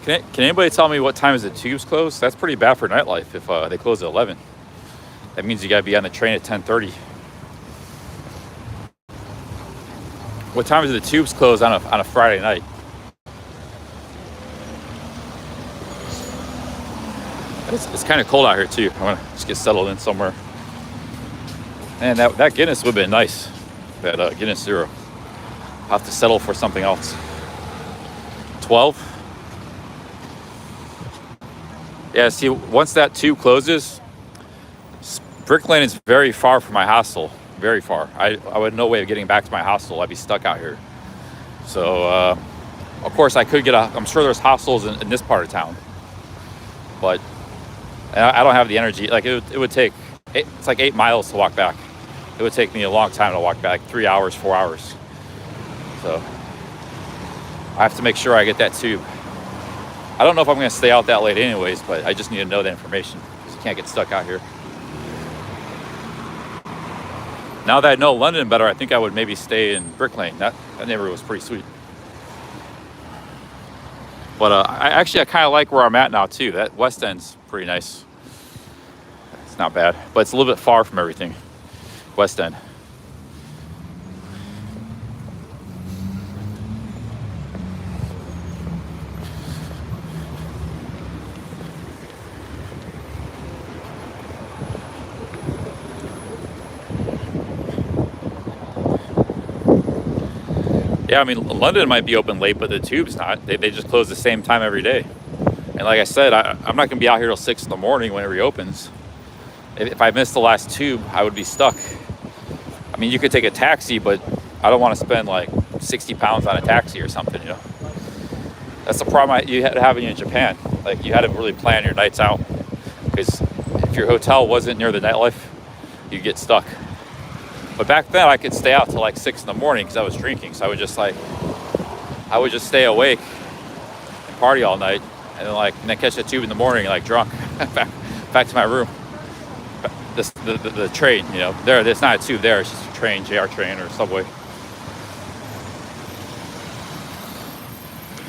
Can anybody tell me what time is the tubes close? That's pretty bad for nightlife if they close at 11. That means you gotta be on the train at 10:30. What time is the tubes close on a Friday night? It's kind of cold out here too. I want to just get settled in somewhere. And that Guinness would have been nice. That Guinness Zero. I'll have to settle for something else. 12. Yeah, see, once that tube closes, Brick Lane is very far from my hostel. Very far. I would no way of getting back to my hostel. I'd be stuck out here. So, of course, I could get I'm sure there's hostels in this part of town. But I don't have the energy. Like, it would take, it's like 8 miles to walk back. It would take me a long time to walk back, 3 hours, 4 hours. So, I have to make sure I get that tube. I don't know if I'm going to stay out that late anyways, but I just need to know that information because you can't get stuck out here. Now that I know London better, I think I would maybe stay in Brick Lane. That neighborhood was pretty sweet. But I kind of like where I'm at now too. That West End's pretty nice. It's not bad, but it's a little bit far from everything. West End. Yeah, I mean, London might be open late, but the tube's not. They just close the same time every day. And like I said, I'm not going to be out here till 6 in the morning when it reopens. If I missed the last tube, I would be stuck. I mean, you could take a taxi, but I don't want to spend like 60 pounds on a taxi or something, you know? That's the problem you had having in Japan. Like, you had to really plan your nights out. Because if your hotel wasn't near the nightlife, you'd get stuck. But back then I could stay out till like 6 in the morning because I was drinking. So I would just stay awake and party all night, and then catch a tube in the morning, like drunk, back to my room. The train, you know, there's not a tube there. It's just a train, JR train or subway.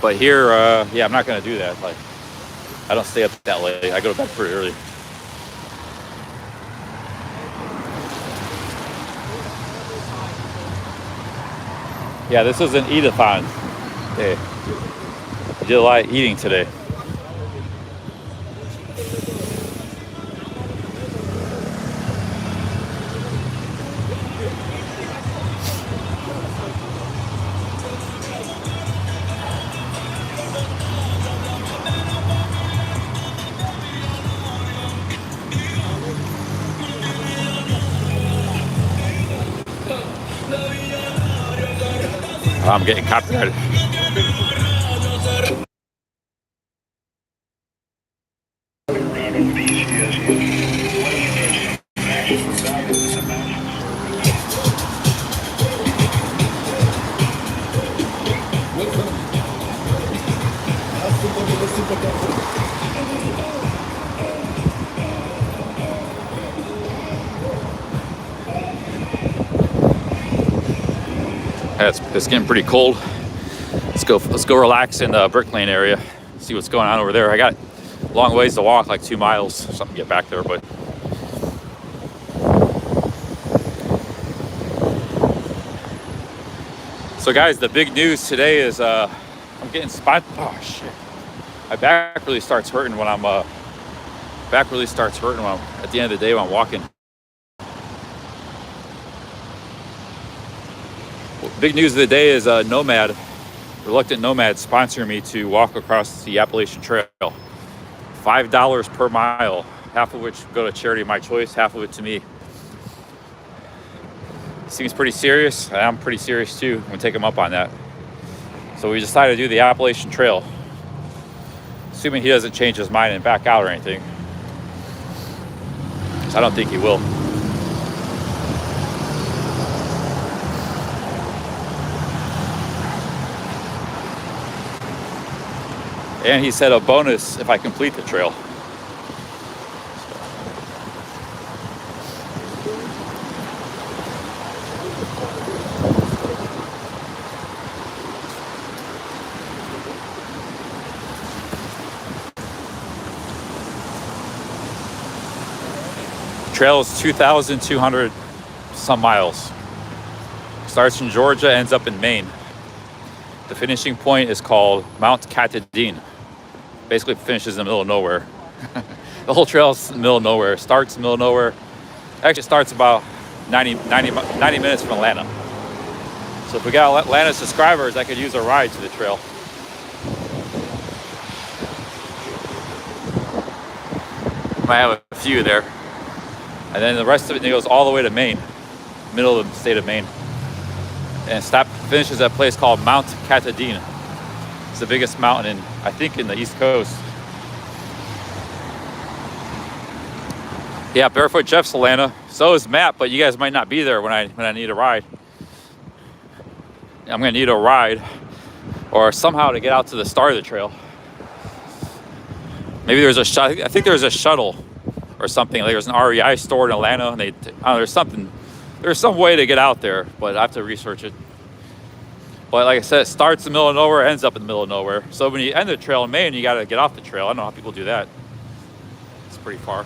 But here, yeah, I'm not gonna do that. Like, I don't stay up that late. I go to bed pretty early. Yeah, this is an Eatathon day. I did a lot of eating today. I'm getting copyrighted. It's getting pretty cold. Let's go relax in the Brick Lane area. See what's going on over there. I got a long ways to walk, like 2 miles or something to get back there, but so guys, the big news today is I'm getting spot. Oh shit! My back really starts hurting when I'm at the end of the day when I'm walking. Big news of the day is Nomad, Reluctant Nomad, sponsoring me to walk across the Appalachian Trail. $5 per mile, half of which go to charity of my choice, half of it to me. Seems pretty serious. I'm pretty serious too. I'm gonna take him up on that. So we decided to do the Appalachian Trail, assuming he doesn't change his mind and back out or anything. So I don't think he will. And he said a bonus if I complete the trail. trail is 2,200 some miles. Starts in Georgia, ends up in Maine. The finishing point is called Mount Katahdin. Basically finishes in the middle of nowhere. The whole trail is in the middle of nowhere. Starts in the middle of nowhere. Actually starts about 90 minutes from Atlanta. So if we got Atlanta subscribers, I could use a ride to the trail. Might have a few there. And then the rest of it goes all the way to Maine, middle of the state of Maine. And finishes at a place called Mount Katahdin. It's the biggest mountain I think in the East Coast. Yeah, Barefoot Jeff's Atlanta. So is Matt, but you guys might not be there when I need a ride. I'm gonna need a ride or somehow to get out to the start of the trail. Maybe there's I think there's a shuttle or something. Like there's an REI store in Atlanta, and there's some way to get out there, but I have to research it. But like I said, it starts in the middle of nowhere, ends up in the middle of nowhere. So when you end the trail in Maine, you got to get off the trail. I don't know how people do that. It's pretty far.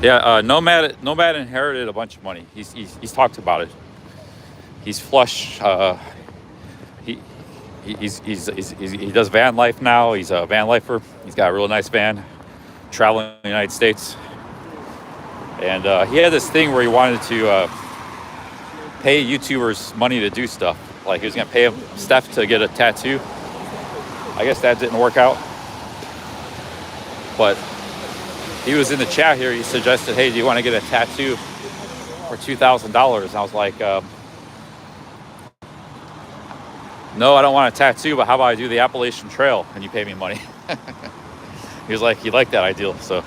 Yeah, Nomad inherited a bunch of money. He's talked about it. He's flush. He does van life now. He's a van lifer. He's got a real nice van, traveling in the United States. And he had this thing where he wanted to pay YouTubers money to do stuff. Like he was gonna pay Steph to get a tattoo. I guess that didn't work out. But he was in the chat here. He suggested, hey, do you want to get a tattoo for $2,000? And I was like, no, I don't want a tattoo, but how about I do the Appalachian Trail and you pay me money? He was like, he liked that idea. So,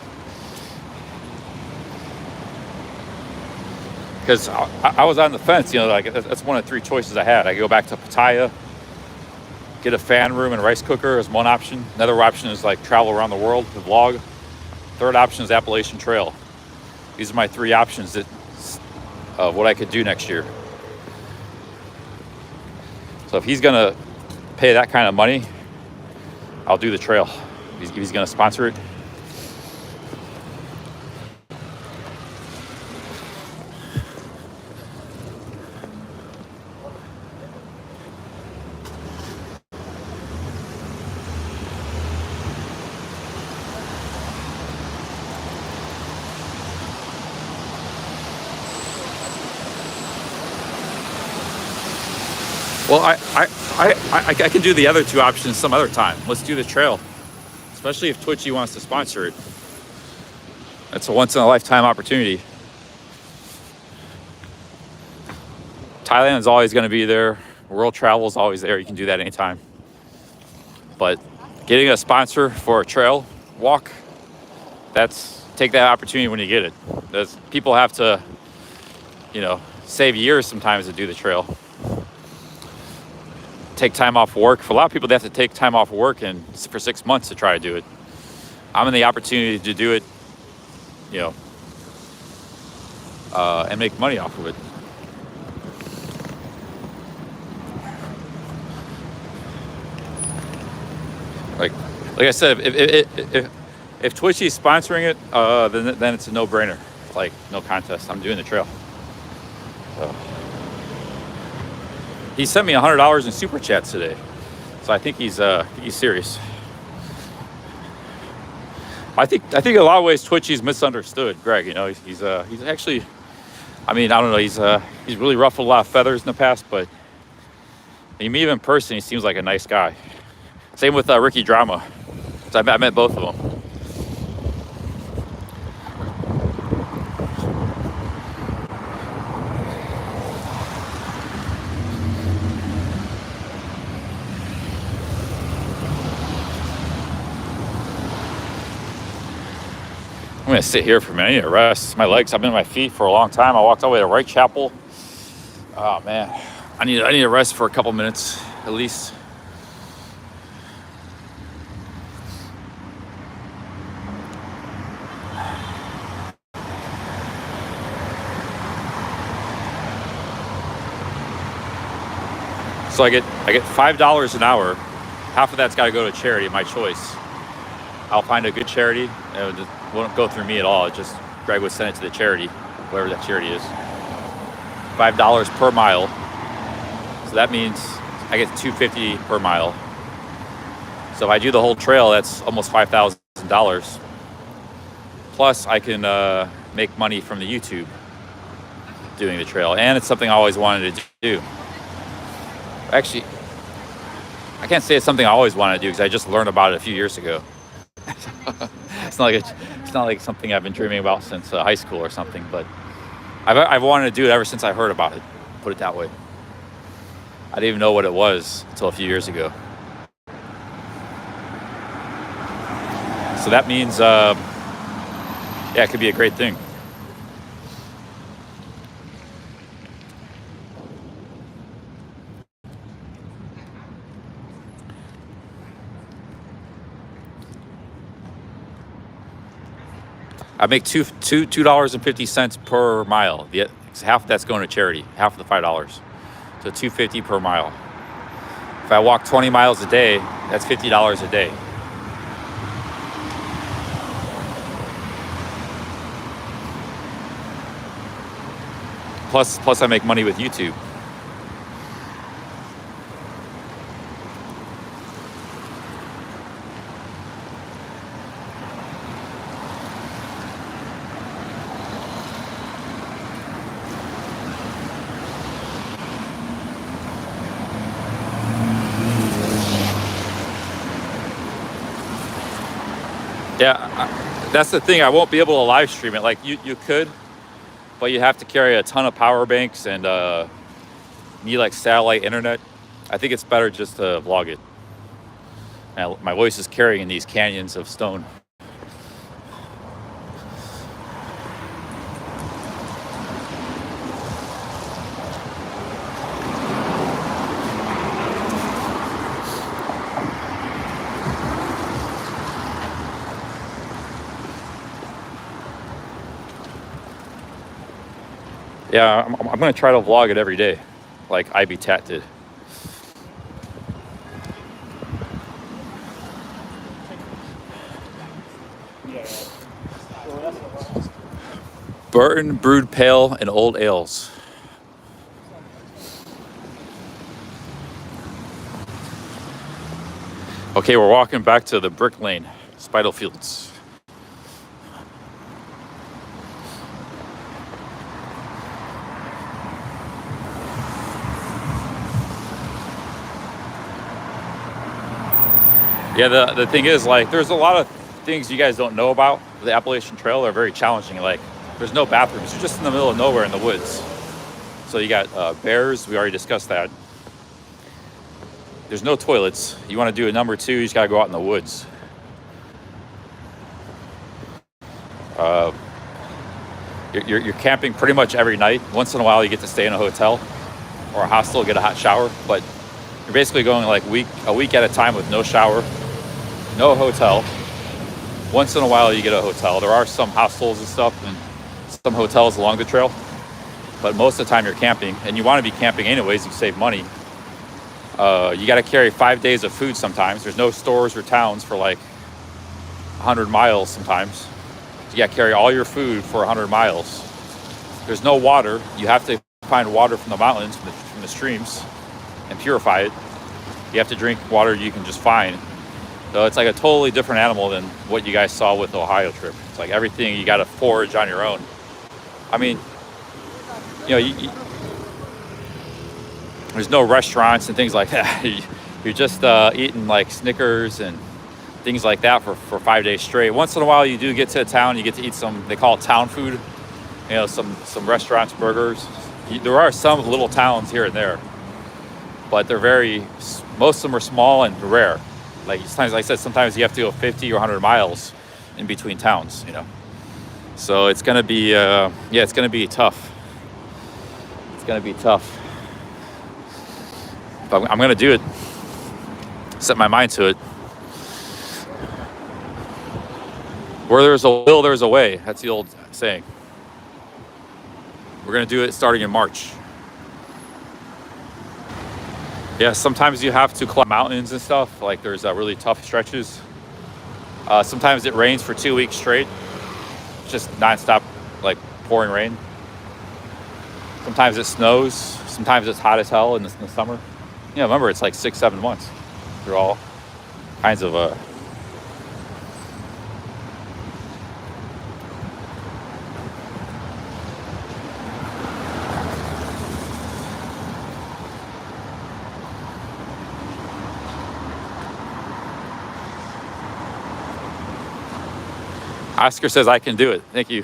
because I was on the fence, you know, like that's one of the three choices I had. I could go back to Pattaya, get a fan room and rice cooker as one option. Another option is like travel around the world, the vlog. Third option is Appalachian Trail. These are my three options of what I could do next year. So if he's gonna pay that kind of money, I'll do the trail. If he's gonna sponsor it. Well, I can do the other two options some other time. Let's do the trail, especially if Twitchy wants to sponsor it. It's a once-in-a-lifetime opportunity. Thailand is always going to be there. World travel is always there. You can do that anytime. But getting a sponsor for a trail walk, take that opportunity when you get it. People have to, save years sometimes to do the trail. Take time off work. For a lot of people, they have to take time off work for 6 months to try to do it. I'm in the opportunity to do it, and make money off of it. Like I said, if Twitchy's sponsoring it, then it's a no-brainer. Like no contest. I'm doing the trail. So. He sent me $100 in super chats today, so I think he's serious. I think in a lot of ways Twitchy's misunderstood Greg. He's actually, I don't know, he's really ruffled a lot of feathers in the past, but you meet him in person, he seems like a nice guy. Same with Ricky Drama. So I met both of them. I'm gonna sit here for a minute. I need to rest my legs. I've been on my feet for a long time. I walked all the way to Wright Chapel. Oh man, I need to rest for a couple minutes at least. So I get $5 an hour. Half of that's got to go to charity, my choice. I'll find a good charity. It won't go through me at all. It just Greg would send it to the charity, whatever that charity is. $5 per mile. So that means I get $2.50 per mile. So if I do the whole trail, that's almost $5,000. Plus, I can make money from the YouTube doing the trail, and it's something I always wanted to do. Actually, I can't say it's something I always wanted to do because I just learned about it a few years ago. It's not like something I've been dreaming about since high school or something, but I've wanted to do it ever since I heard about it. Put it that way. I didn't even know what it was until a few years ago. So that means, yeah, it could be a great thing. I make $2.50 per mile. Half of that's going to charity. Half of the $5. So $2.50 per mile. If I walk 20 miles a day, that's $50 a day. Plus I make money with YouTube. Yeah, that's the thing. I won't be able to live stream it. Like you could, but you have to carry a ton of power banks and need like satellite internet. I think it's better just to vlog it. Now, my voice is carrying these canyons of stone. Yeah, I'm going to try to vlog it every day, like IB Tat did. Burton Brewed Pale and Old Ales. Okay, we're walking back to the Brick Lane, Spitalfields. Yeah, the thing is, like, there's a lot of things you guys don't know about the Appalachian Trail. They're very challenging. Like, there's no bathrooms. You're just in the middle of nowhere in the woods. So you got bears. We already discussed that. There's no toilets. You want to do a number 2, you just got to go out in the woods. You're camping pretty much every night. Once in a while, you get to stay in a hotel or a hostel, get a hot shower. But you're basically going like a week at a time with no shower, no hotel. Once in a while, you get a hotel. There are some hostels and stuff and some hotels along the trail. But most of the time, you're camping. And you want to be camping anyways. You save money. You got to carry 5 days of food sometimes. There's no stores or towns for like 100 miles sometimes. You got to carry all your food for 100 miles. There's no water. You have to find water from the mountains, from the streams, and purify it. You have to drink water you can just find. So it's like a totally different animal than what you guys saw with the Ohio trip. It's like everything you got to forage on your own. I mean, you know, there's no restaurants and things like that. You're just eating like Snickers and things like that for 5 days straight. Once in a while, you do get to a town. You get to eat some, they call it town food. You know, some restaurants, burgers. There are some little towns here and there, but they're most of them are small and rare. Like sometimes, like I said, sometimes you have to go 50 or 100 miles in between towns, you know. So it's gonna be, yeah, it's gonna be tough. It's gonna be tough. But I'm gonna do it. Set my mind to it. Where there's a will, there's a way. That's the old saying. We're gonna do it starting in March. Yeah, sometimes you have to climb mountains and stuff. Like there's really tough stretches. Sometimes it rains for 2 weeks straight. It's just nonstop, like pouring rain. Sometimes it snows. Sometimes it's hot as hell in the summer. Yeah, remember it's like 6-7 months through all kinds of Oscar says I can do it. Thank you.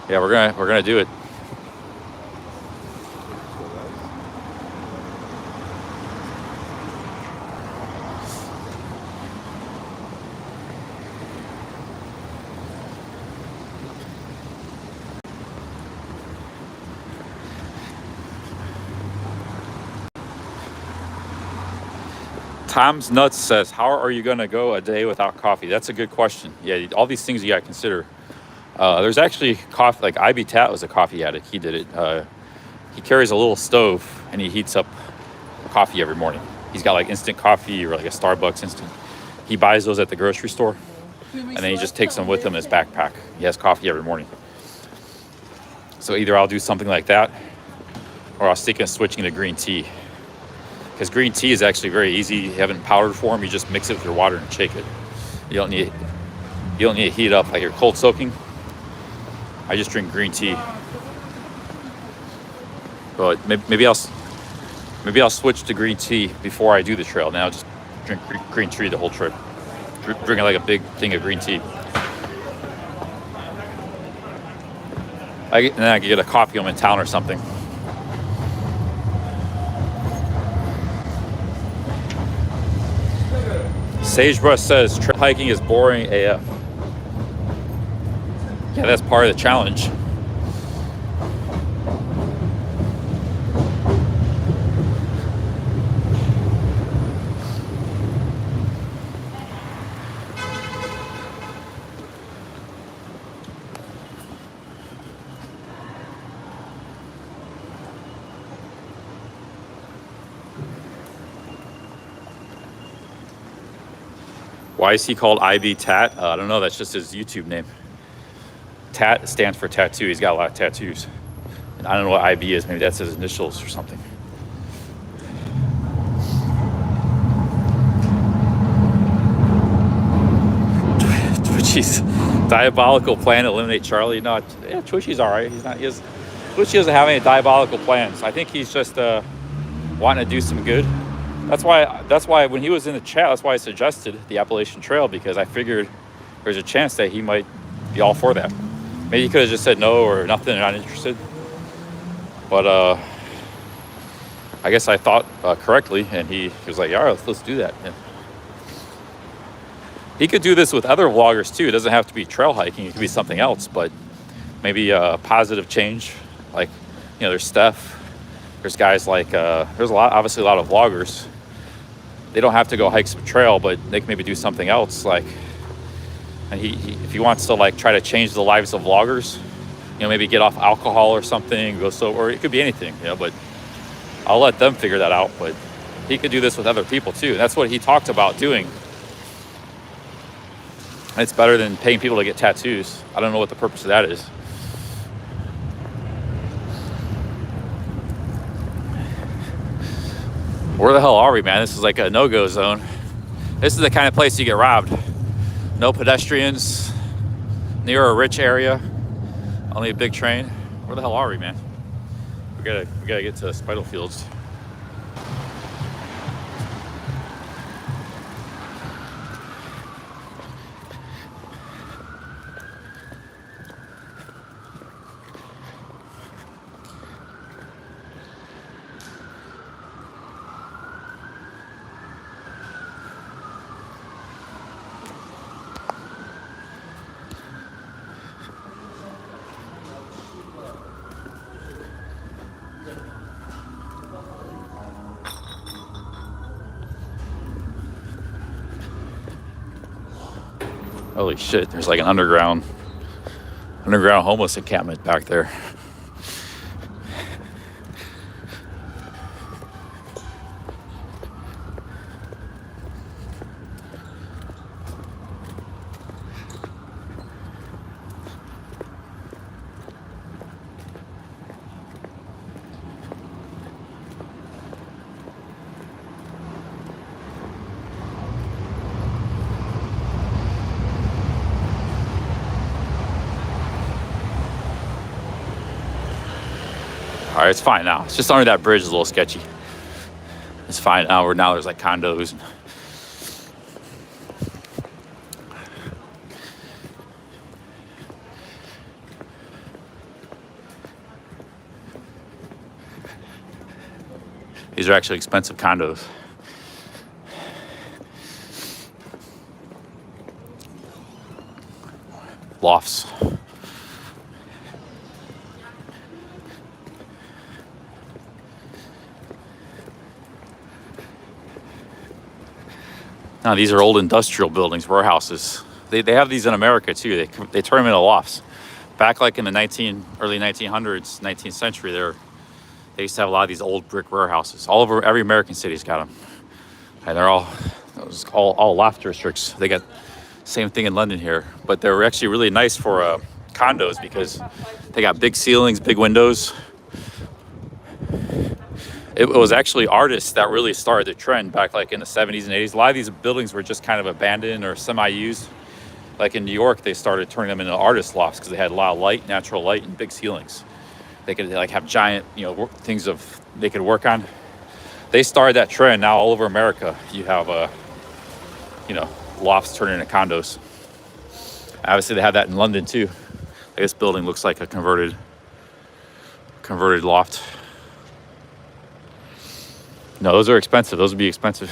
Yeah, we're gonna do it. Tom's Nuts says, how are you going to go a day without coffee? That's a good question. Yeah, all these things you got to consider. There's actually coffee, like Eatathon was a coffee addict. He did it. He carries a little stove and he heats up coffee every morning. He's got like instant coffee or like a Starbucks instant. He buys those at the grocery store and then he just takes them with him in his backpack. He has coffee every morning. So either I'll do something like that or I'll stick in switching to green tea. Because green tea is actually very easy. You have it in powdered form. You just mix it with your water and shake it. You don't need to heat it up like you're cold soaking. I just drink green tea. But maybe I'll switch to green tea before I do the trail. Now I'll just drink green tea the whole trip. Drink like a big thing of green tea. And then I can get a coffee when I'm in town or something. Sagebrush says trail hiking is boring AF. Yeah, that's part of the challenge. Why is he called IB Tat? I don't know. That's just his YouTube name. Tat stands for tattoo. He's got a lot of tattoos. And I don't know what IB is. Maybe that's his initials or something. Twitchy's diabolical plan to eliminate Charlie. No, yeah, Twitchy's all right. Twitchy doesn't have any diabolical plans. I think he's just wanting to do some good. That's why when he was in the chat, that's why I suggested the Appalachian Trail, because I figured there's a chance that he might be all for that. Maybe he could have just said no or nothing, not interested. But I guess I thought correctly, and he was like, "Yeah, let's do that." Yeah. He could do this with other vloggers too. It doesn't have to be trail hiking. It could be something else, but maybe a positive change. Like, there's Steph. There's guys like there's obviously a lot of vloggers. They don't have to go hike some trail, but they can maybe do something else. Like, and if he wants to like try to change the lives of vloggers, maybe get off alcohol or something, or it could be anything, but I'll let them figure that out. But he could do this with other people too. That's what he talked about doing. And it's better than paying people to get tattoos. I don't know what the purpose of that is. Where the hell are we, man? This is like a no-go zone. This is the kind of place you get robbed. No pedestrians, near a rich area, only a big train. Where the hell are we, man? We gotta get to Spitalfields. Holy shit, there's like an underground homeless encampment back there. All right, it's fine now. It's just under that bridge is a little sketchy. It's fine now. Now there's like condos. These are actually expensive condos. Lofts. Now these are old industrial buildings, warehouses. They have these in America too. They turn them into lofts. Back like in the early 1900s, 19th century, they used to have a lot of these old brick warehouses. All over every American city's got them, and they're all loft districts. They got same thing in London here, but they're actually really nice for condos because they got big ceilings, big windows. It was actually artists that really started the trend back like in the 70s and 80s. A lot of these buildings were just kind of abandoned or semi-used. Like in New York, they started turning them into artist lofts because they had a lot of light, natural light, and big ceilings. They could like have giant, things they could work on. They started that trend. Now all over America, you have, lofts turning into condos. Obviously, they have that in London too. This building looks like a converted loft. No, those are expensive. Those would be expensive.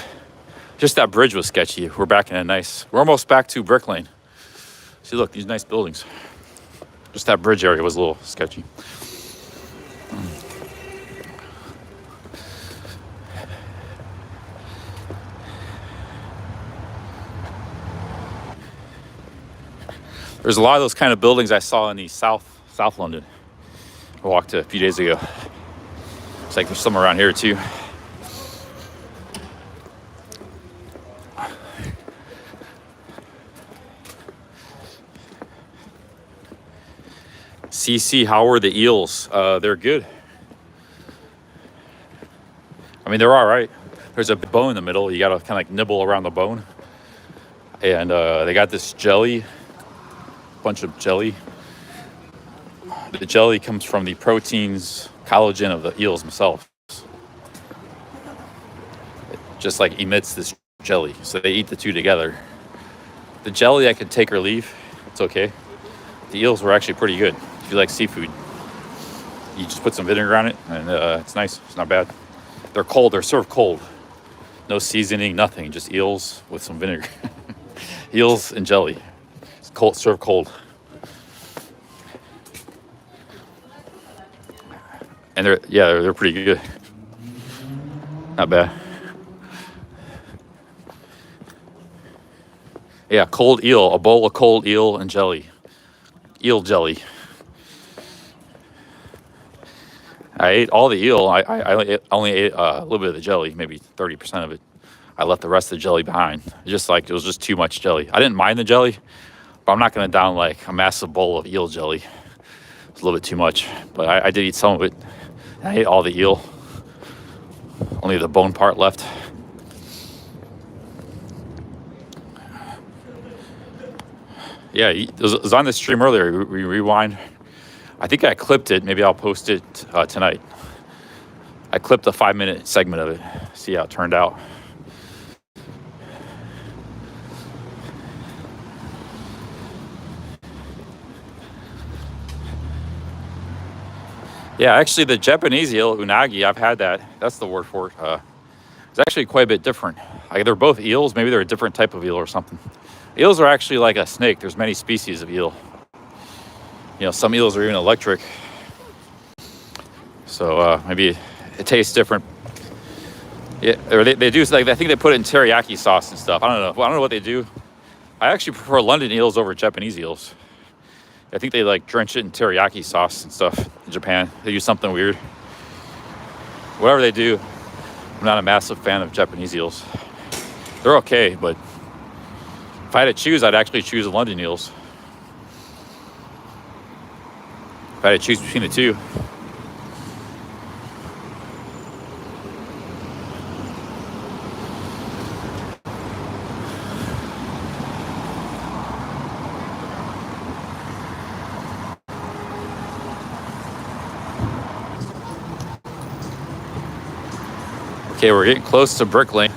Just that bridge was sketchy. We're back in we're almost back to Brick Lane. See, look, these nice buildings. Just that bridge area was a little sketchy. There's a lot of those kind of buildings I saw in the South London. I walked a few days ago. Looks like there's some around here too. CC, how are the Eels? They're good. I mean, they're all right. There's a bone in the middle. You got to kind of like nibble around the bone. And they got this jelly, bunch of jelly. The jelly comes from the proteins, collagen of the eels themselves. It just like emits this jelly. So they eat the two together. The jelly I could take or leave. It's okay. The eels were actually pretty good. If you like seafood, you just put some vinegar on it, and it's nice. It's not bad. They're cold. They're served cold. No seasoning, nothing. Just eels with some vinegar. Eels and jelly. It's cold, served cold. And they're pretty good. Not bad. Yeah, cold eel. A bowl of cold eel and jelly. Eel jelly. I ate all the eel. I only ate a little bit of the jelly, maybe 30% of it. I left the rest of the jelly behind. It was just too much jelly. I didn't mind the jelly, but I'm not going to down like a massive bowl of eel jelly. It's a little bit too much, but I did eat some of it. I ate all the eel. Only the bone part left. Yeah, it was on the stream earlier. We rewind. I think I clipped it. Maybe I'll post it tonight. I clipped a 5-minute segment of it. See how it turned out. Yeah, actually the Japanese eel, unagi, I've had that. That's the word for it. It's actually quite a bit different. They're both eels. Maybe they're a different type of eel or something. Eels are actually like a snake. There's many species of eel. Some eels are even electric. So maybe it tastes different. Yeah, or they do, like, I think they put it in teriyaki sauce and stuff. I don't know what they do. I actually prefer London eels over Japanese eels. I think they like drench it in teriyaki sauce and stuff in Japan. They use something weird. Whatever they do, I'm not a massive fan of Japanese eels. They're okay, but if I had to choose, I'd actually choose the London eels. If I had to choose between the two. Okay, we're getting close to Brick Lane.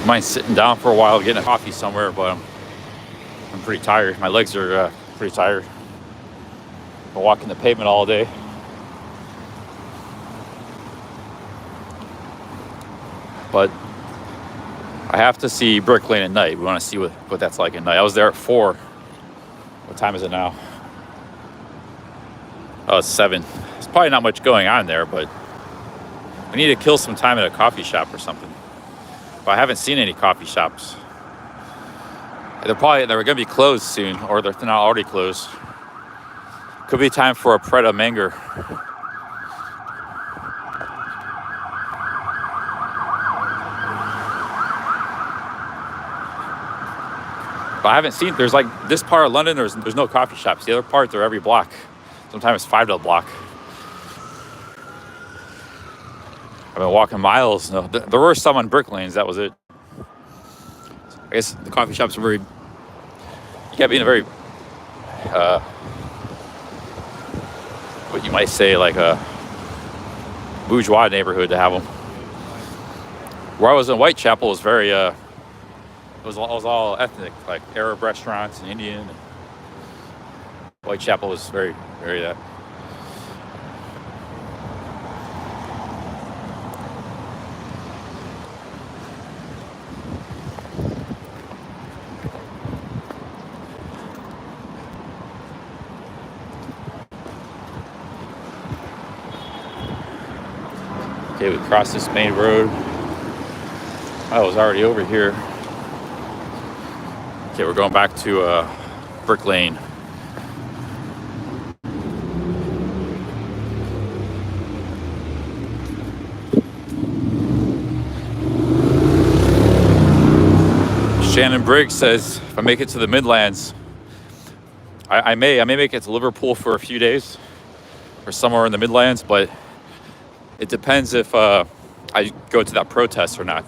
Mind sitting down for a while, getting a coffee somewhere, but I'm pretty tired. My legs are pretty tired. Been walking the pavement all day. But I have to see Brick Lane at night. We want to see what that's like at night. I was there at 4. What time is it now? Oh, it's 7. There's probably not much going on there, but we need to kill some time at a coffee shop or something. But I haven't seen any coffee shops. They're going to be closed soon, or they're not already closed. Could be time for a Pret a Manger. But I haven't seen, there's like this part of London, there's no coffee shops. The other part, they're every block. Sometimes 5 to a block. I've been walking miles. No, there were some on Brick Lanes, that was it. I guess the coffee shops are very, you gotta be in a very, what you might say, like a bourgeois neighborhood to have them. Where I was in Whitechapel was very, it was all ethnic, like Arab restaurants and Indian. And Whitechapel was very, very that. Okay, we crossed this main road. I was already over here. Okay, we're going back to Brick Lane. Shannon Briggs says if I make it to the Midlands, I may make it to Liverpool for a few days or somewhere in the Midlands, but it depends if I go to that protest or not.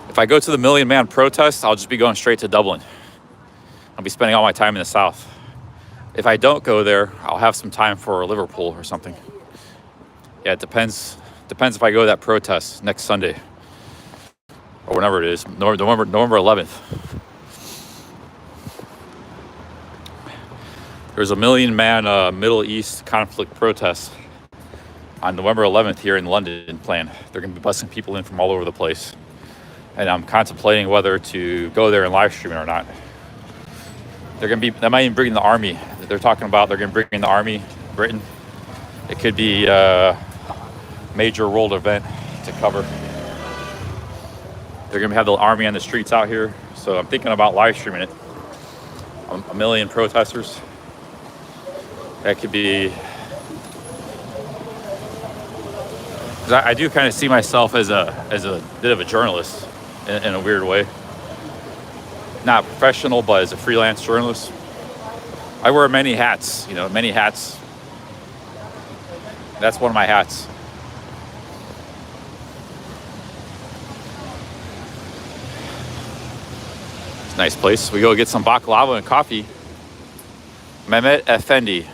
If I go to the Million Man protest, I'll just be going straight to Dublin. I'll be spending all my time in the south. If I don't go there, I'll have some time for Liverpool or something. Yeah, it depends. Depends if I go to that protest next Sunday or whenever it is, November 11th. There's a Million Man Middle East conflict protest on November 11th here in London planned. They're going to be busing people in from all over the place. And I'm contemplating whether to go there and live stream it or not. They might even bring in the army. They're talking about they're going to bring in the army, Britain. It could be a major world event to cover. They're going to have the army on the streets out here. So I'm thinking about live streaming it. A million protesters. That could be... I do kind of see myself as a bit of a journalist in a weird way. Not professional, but as a freelance journalist. I wear many hats, many hats. That's one of my hats. It's a nice place. We go get some baklava and coffee. Mehmet Effendi.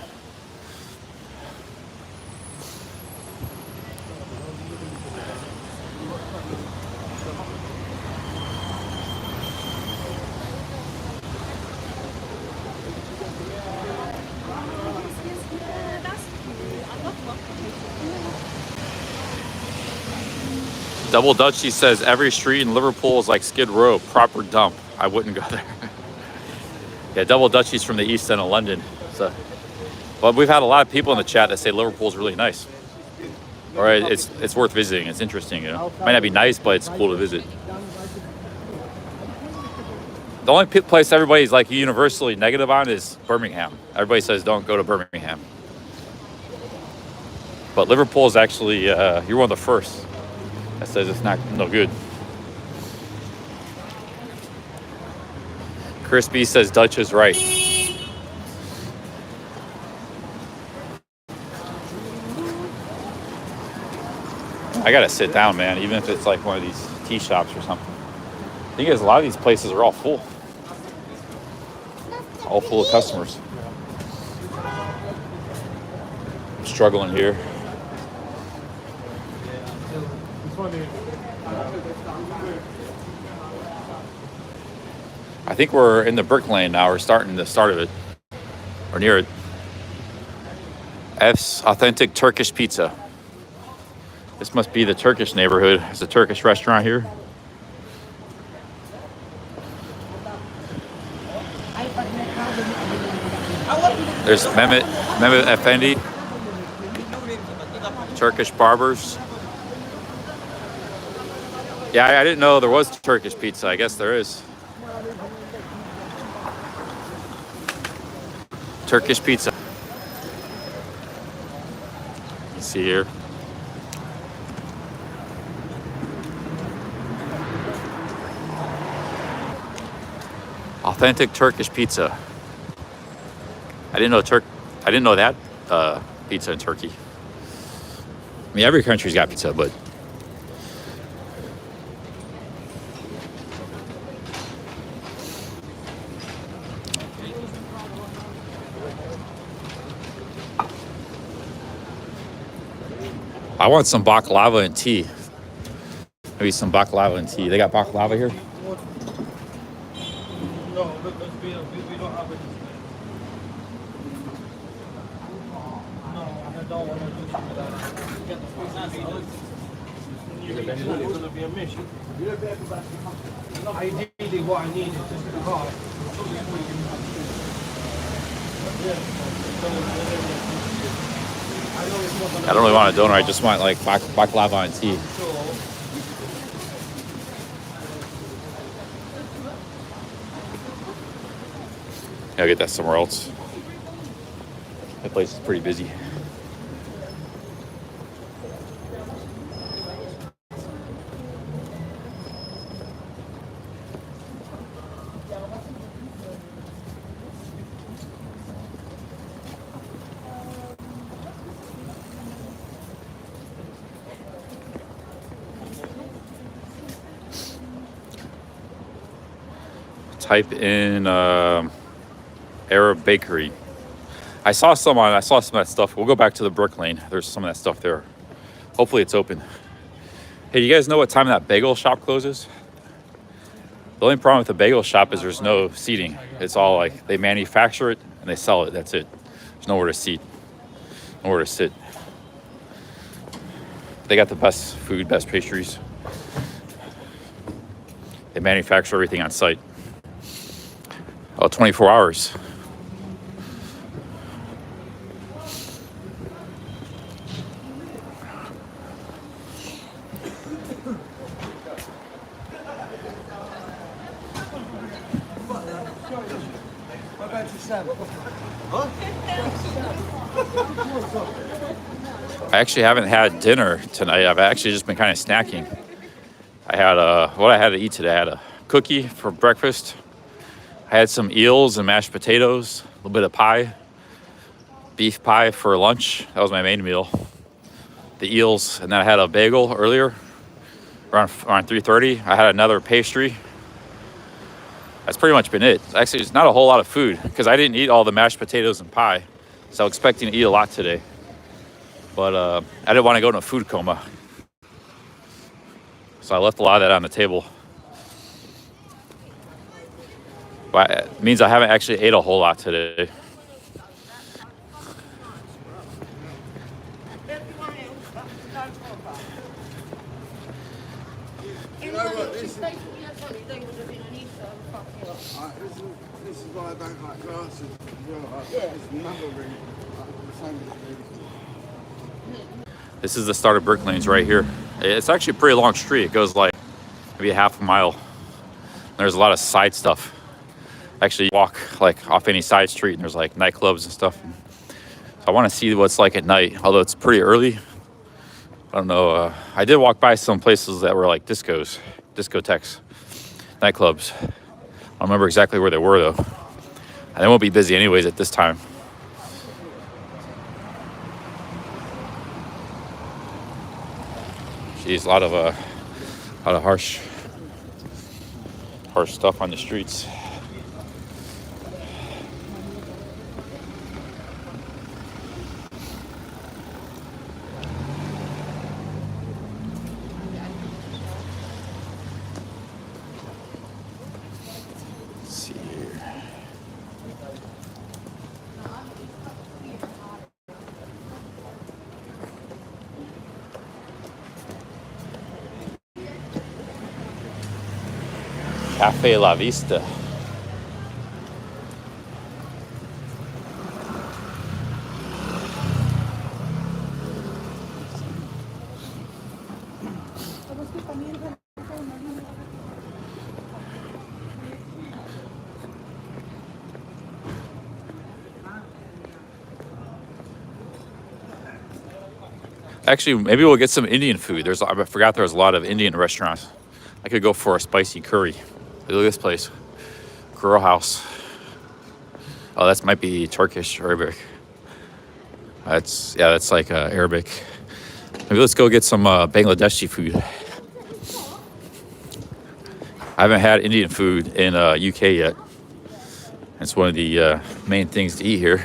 Double Dutchie says every street in Liverpool is like Skid Row, proper dump. I wouldn't go there. Yeah, Double Dutchie's from the east end of London. So, but we've had a lot of people in the chat that say Liverpool's really nice, or it's worth visiting. It's interesting, you know. Might not be nice, but it's cool to visit. The only place everybody's like universally negative on is Birmingham. Everybody says don't go to Birmingham. But Liverpool is actually, you're one of the first that says it's no good. Chris B says Dutch is right. I gotta sit down, man, even if it's like one of these tea shops or something. The thing is, a lot of these places are all full. All full of customers. I'm struggling here. I think we're in the brick lane now. We're starting the start of it. Or near it. F's Authentic Turkish Pizza. This must be the Turkish neighborhood. There's a Turkish restaurant here. There's Mehmet Efendi, Turkish barbers. Yeah, I didn't know there was Turkish pizza. I guess there is. Turkish pizza. Let's see here. Authentic Turkish pizza. I didn't know that pizza in Turkey. I mean, every country's got pizza, but I want some baklava and tea. Maybe some baklava and tea. They got baklava here? No, because we don't have it. No, I don't want to do that. Get the food. It's going to be a mission. Ideally, what I need is just a car. I don't really want a donor. I just want like baklava and tea. I'll get that somewhere else. That place is pretty busy. Type in Arab Bakery. I saw some of that stuff. We'll go back to the brick lane. There's some of that stuff there. Hopefully it's open. Hey, you guys know what time that bagel shop closes? The only problem with the bagel shop is there's no seating. It's all like they manufacture it and they sell it. That's it. There's nowhere to seat. Nowhere to sit. They got the best food, best pastries. They manufacture everything on site. Oh, 24 hours. I actually haven't had dinner tonight. I've actually just been kind of snacking. I had what I had to eat today. I had a cookie for breakfast. I had some eels and mashed potatoes, a little bit of pie, beef pie for lunch. That was my main meal. The eels, and then I had a bagel earlier, around 3:30. I had another pastry. That's pretty much been it. Actually, it's not a whole lot of food because I didn't eat all the mashed potatoes and pie, so I was expecting to eat a lot today. But I didn't want to go in a food coma, so I left a lot of that on the table. But it means I haven't actually ate a whole lot today. This is why I don't like glasses. It's never really the same as This is the start of Brick Lanes right here. It's actually a pretty long street. It goes like maybe half a mile. There's a lot of side stuff. Actually, you walk like off any side street and there's like nightclubs and stuff. So I want to see what's like at night, although it's pretty early. I don't know. I did walk by some places that were like discotheques, nightclubs. I don't remember exactly where they were though. And they won't be busy anyways at this time. Jeez, a lot of harsh stuff on the streets. Let's see here. Cafe La Vista. Actually, maybe we'll get some Indian food. I forgot there was a lot of Indian restaurants. I could go for a spicy curry. Look at this place, Grow House. Oh, that might be Turkish or Arabic. That's like Arabic. Maybe let's go get some Bangladeshi food. I haven't had Indian food in UK yet. It's one of the main things to eat here.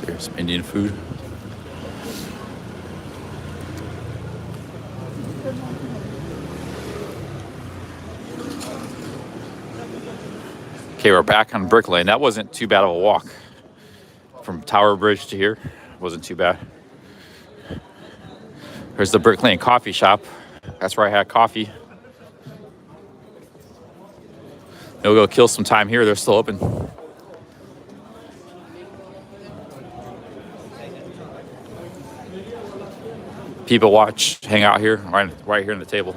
Here's some Indian food. Okay, we're back on Brick Lane. That wasn't too bad of a walk. From Tower Bridge to here, wasn't too bad. There's the Brick Lane coffee shop. That's where I had coffee. We'll go kill some time here. They're still open. People watch, hang out here, right here on the table.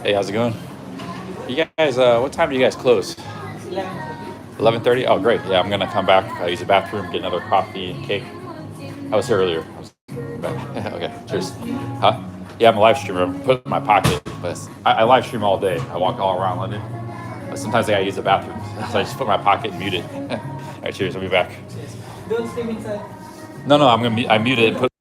Hey, how's it going? You guys, what time do you guys close? 11:30. Oh, great. Yeah, I'm gonna come back, use the bathroom, get another coffee and cake. I was here earlier. Okay, cheers. Huh? Yeah, I'm a live streamer. I put it in my pocket, but I live stream all day. I walk all around London. But sometimes I gotta use the bathroom, so I just put it in my pocket and mute it. All right, cheers. I'll be back. Don't stream inside. No, I muted it and put.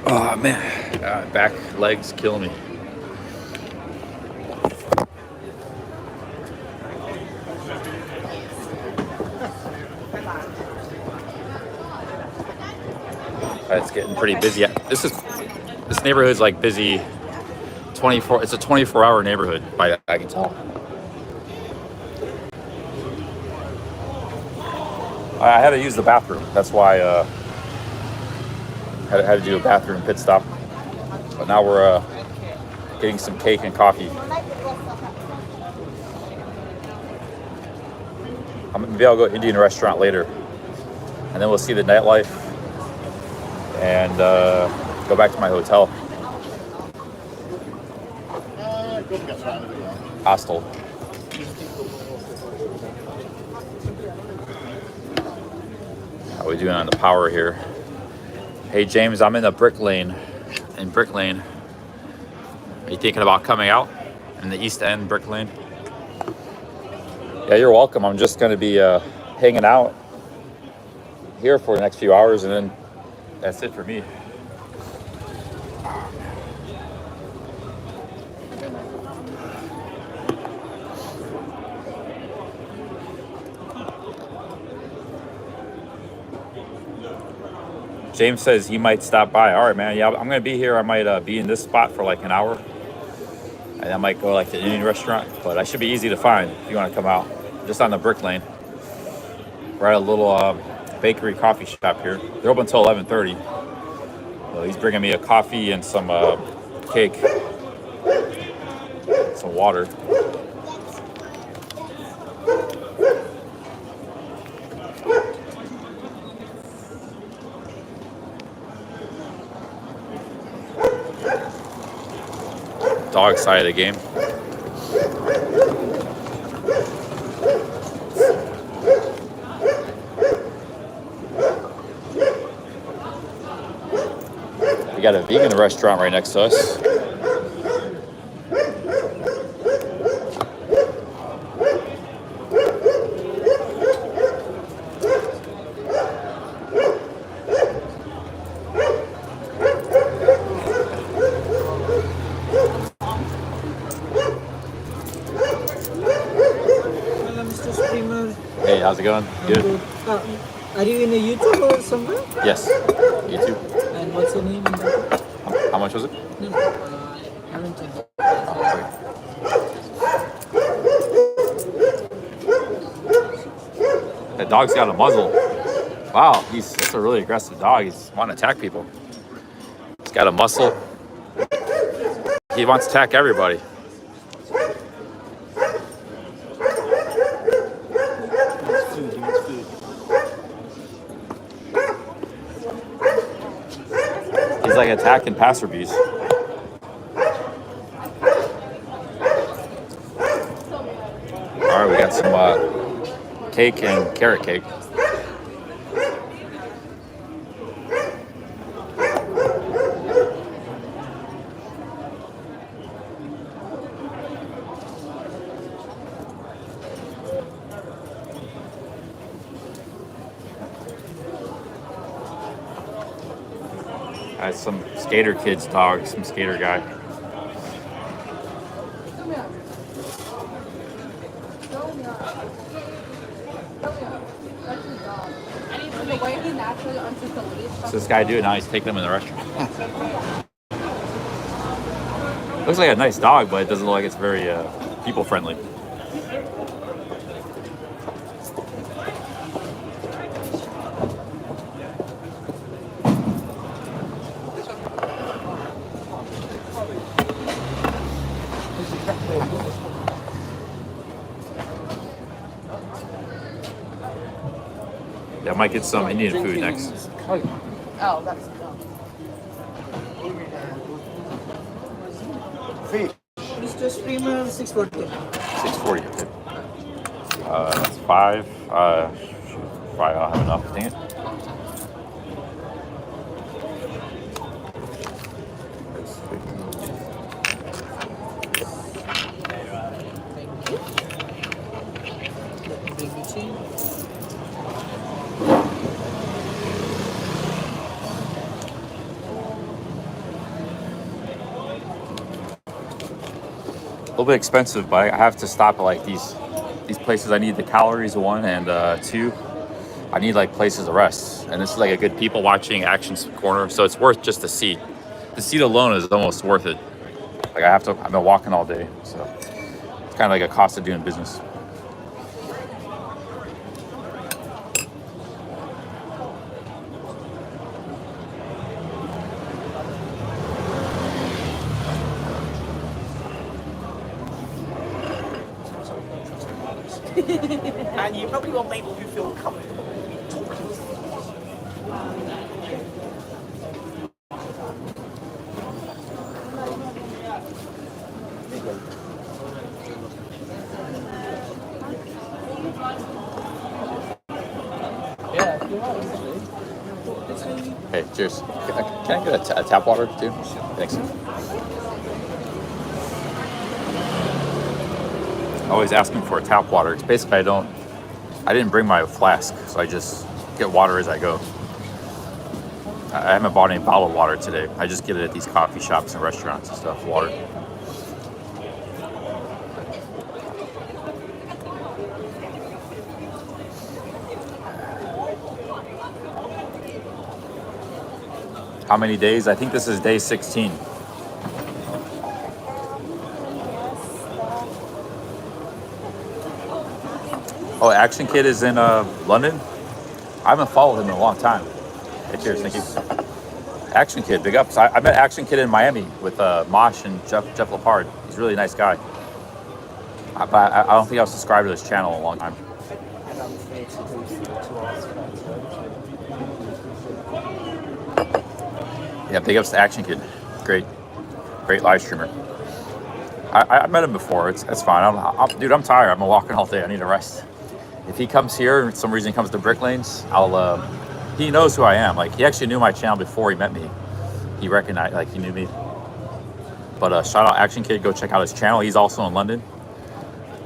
Oh man, back legs killing me. It's getting pretty busy. This neighborhood's like busy 24. It's a 24-hour neighborhood. I can tell. I had to use the bathroom. That's why I had to do a bathroom pit stop. But now we're getting some cake and coffee. Maybe I'll go to Indian restaurant later, and then we'll see the nightlife and go back to my hotel. Hostel. How are we doing on the power here? Hey James, I'm in the Brick Lane. In Brick Lane. Are you thinking about coming out in the East End Brick Lane? Yeah, you're welcome. I'm just going to be hanging out here for the next few hours, and then that's it for me. James says he might stop by. All right, man. Yeah, I'm going to be here. I might be in this spot for like an hour. And I might go like to an Indian restaurant. But I should be easy to find if you want to come out. Just on the Brick Lane. We're at a little bakery coffee shop here. They're open until 11:30. So he's bringing me a coffee and some cake. Some water. Dog side of the game. We got a vegan restaurant right next to us. Hey, how's it going? Good. Are you in a YouTube or somewhere? Yes, YouTube. And what's your name? How much was it? No, I haven't checked. That dog's got a muzzle. Wow, that's a really aggressive dog. He's wanting to attack people. He's got a muscle. He wants to attack everybody. He's like attacking passerbies. All right, we got some cake and carrot cake. Some skater kid's dog, some skater guy. What's this guy doing now? He's taking him in the restaurant. Looks like a nice dog, but it doesn't look like it's very people friendly. Yeah, I might get some Indian food next. Oh, that's dumb. Mr. Streamer 640. 640. That's five. Five. I'll have enough. Dang it. A little bit expensive, but I have to stop at like these places. I need the calories, one, and two, I need like places to rest. And this is like a good people watching action corner, so it's worth just the seat. The seat alone is almost worth it. Like I've been walking all day, so it's kind of like a cost of doing business. And you probably want people who feel comfortable talking to you. Hey, cheers. Can I get a tap water too? Thanks. Always asking for a tap water. It's basically I didn't bring my flask, so I just get water as I go. I haven't bought any bottled water today. I just get it at these coffee shops and restaurants and stuff, water. How many days? I think this is day 16. Oh, Action Kid is in London? I haven't followed him in a long time. Hey, cheers, thank you. Action Kid, big ups. I met Action Kid in Miami with Mosh and Jeff Lepard. He's a really nice guy. But I don't think I was subscribed to his channel in a long time. Yeah, big ups to Action Kid. Great live streamer. I met him before. It's fine. Dude, I'm tired. I've been walking all day. I need a rest. If he comes here, for some reason he comes to Brick Lanes, he knows who I am. Like, he actually knew my channel before he met me. He recognized, like, he knew me. But shout out Action Kid. Go check out his channel. He's also in London.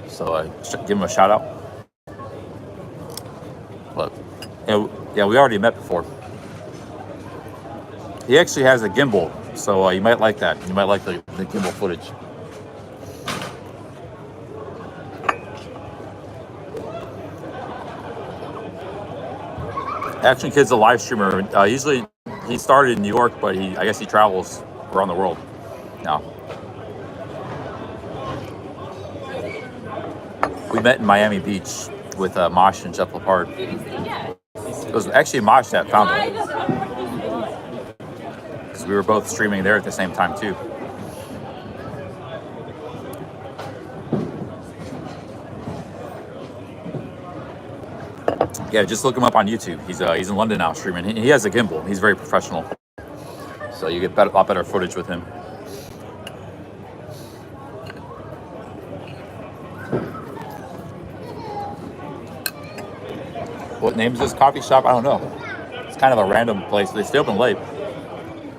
So give him a shout out. But, yeah, we already met before. He actually has a gimbal. So you might like that. You might like the gimbal footage. Action Kid's a live streamer. Usually he started in New York, but I guess he travels around the world now. We met in Miami Beach with Mosh and Jeff Lepard. It was actually Mosh that found him. Because we were both streaming there at the same time too. Yeah, just look him up on YouTube. He's in London now streaming. He has a gimbal. He's very professional. So you get a lot better footage with him. What name is this coffee shop? I don't know. It's kind of a random place. They stay open late.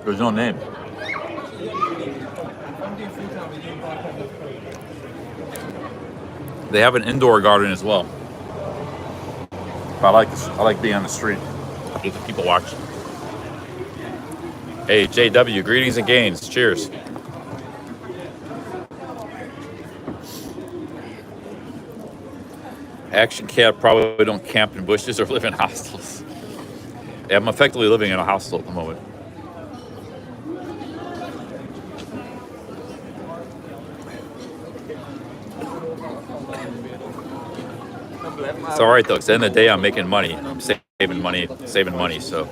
There's no name. They have an indoor garden as well. But I like this. I like being on the street. Get the people watching. Hey, JW, greetings and gains. Cheers. Action Cat probably don't camp in bushes or live in hostels. Yeah, I'm effectively living in a hostel at the moment. It's all right though, because at the end of the day, I'm making money. I'm saving money, so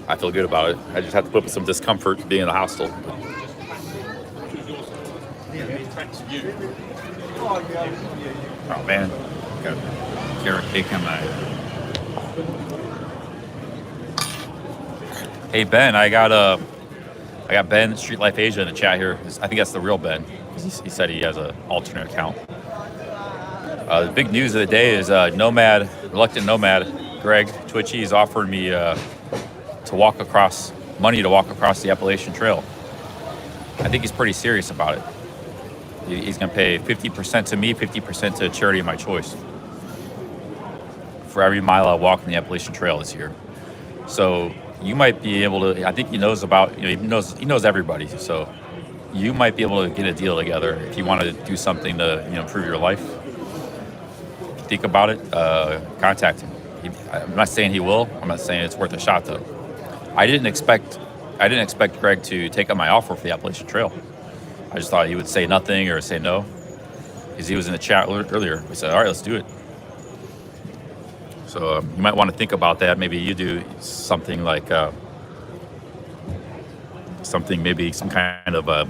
I feel good about it. I just have to put up with some discomfort being in a hostel. Oh man, got carrot cake on my. Hey Ben, I got Ben Street Life Asia in the chat here. I think that's the real Ben. He said he has an alternate account. The big news of the day is Reluctant Nomad, Greg Twitchy is offering me money to walk across the Appalachian Trail. I think he's pretty serious about it. He's going to pay 50% to me, 50% to a charity of my choice for every mile I walk in the Appalachian Trail this year. So you might be able to. I think he knows about. He knows everybody. So you might be able to get a deal together if you want to do something to improve your life. Think about it. Contact him. I'm not saying he will. I'm not saying it's worth a shot though. I didn't expect Greg to take up my offer for the Appalachian Trail. I just thought he would say nothing or say no, because he was in the chat earlier. We said, all right, let's do it. So you might want to think about that. Maybe you do something like maybe some kind of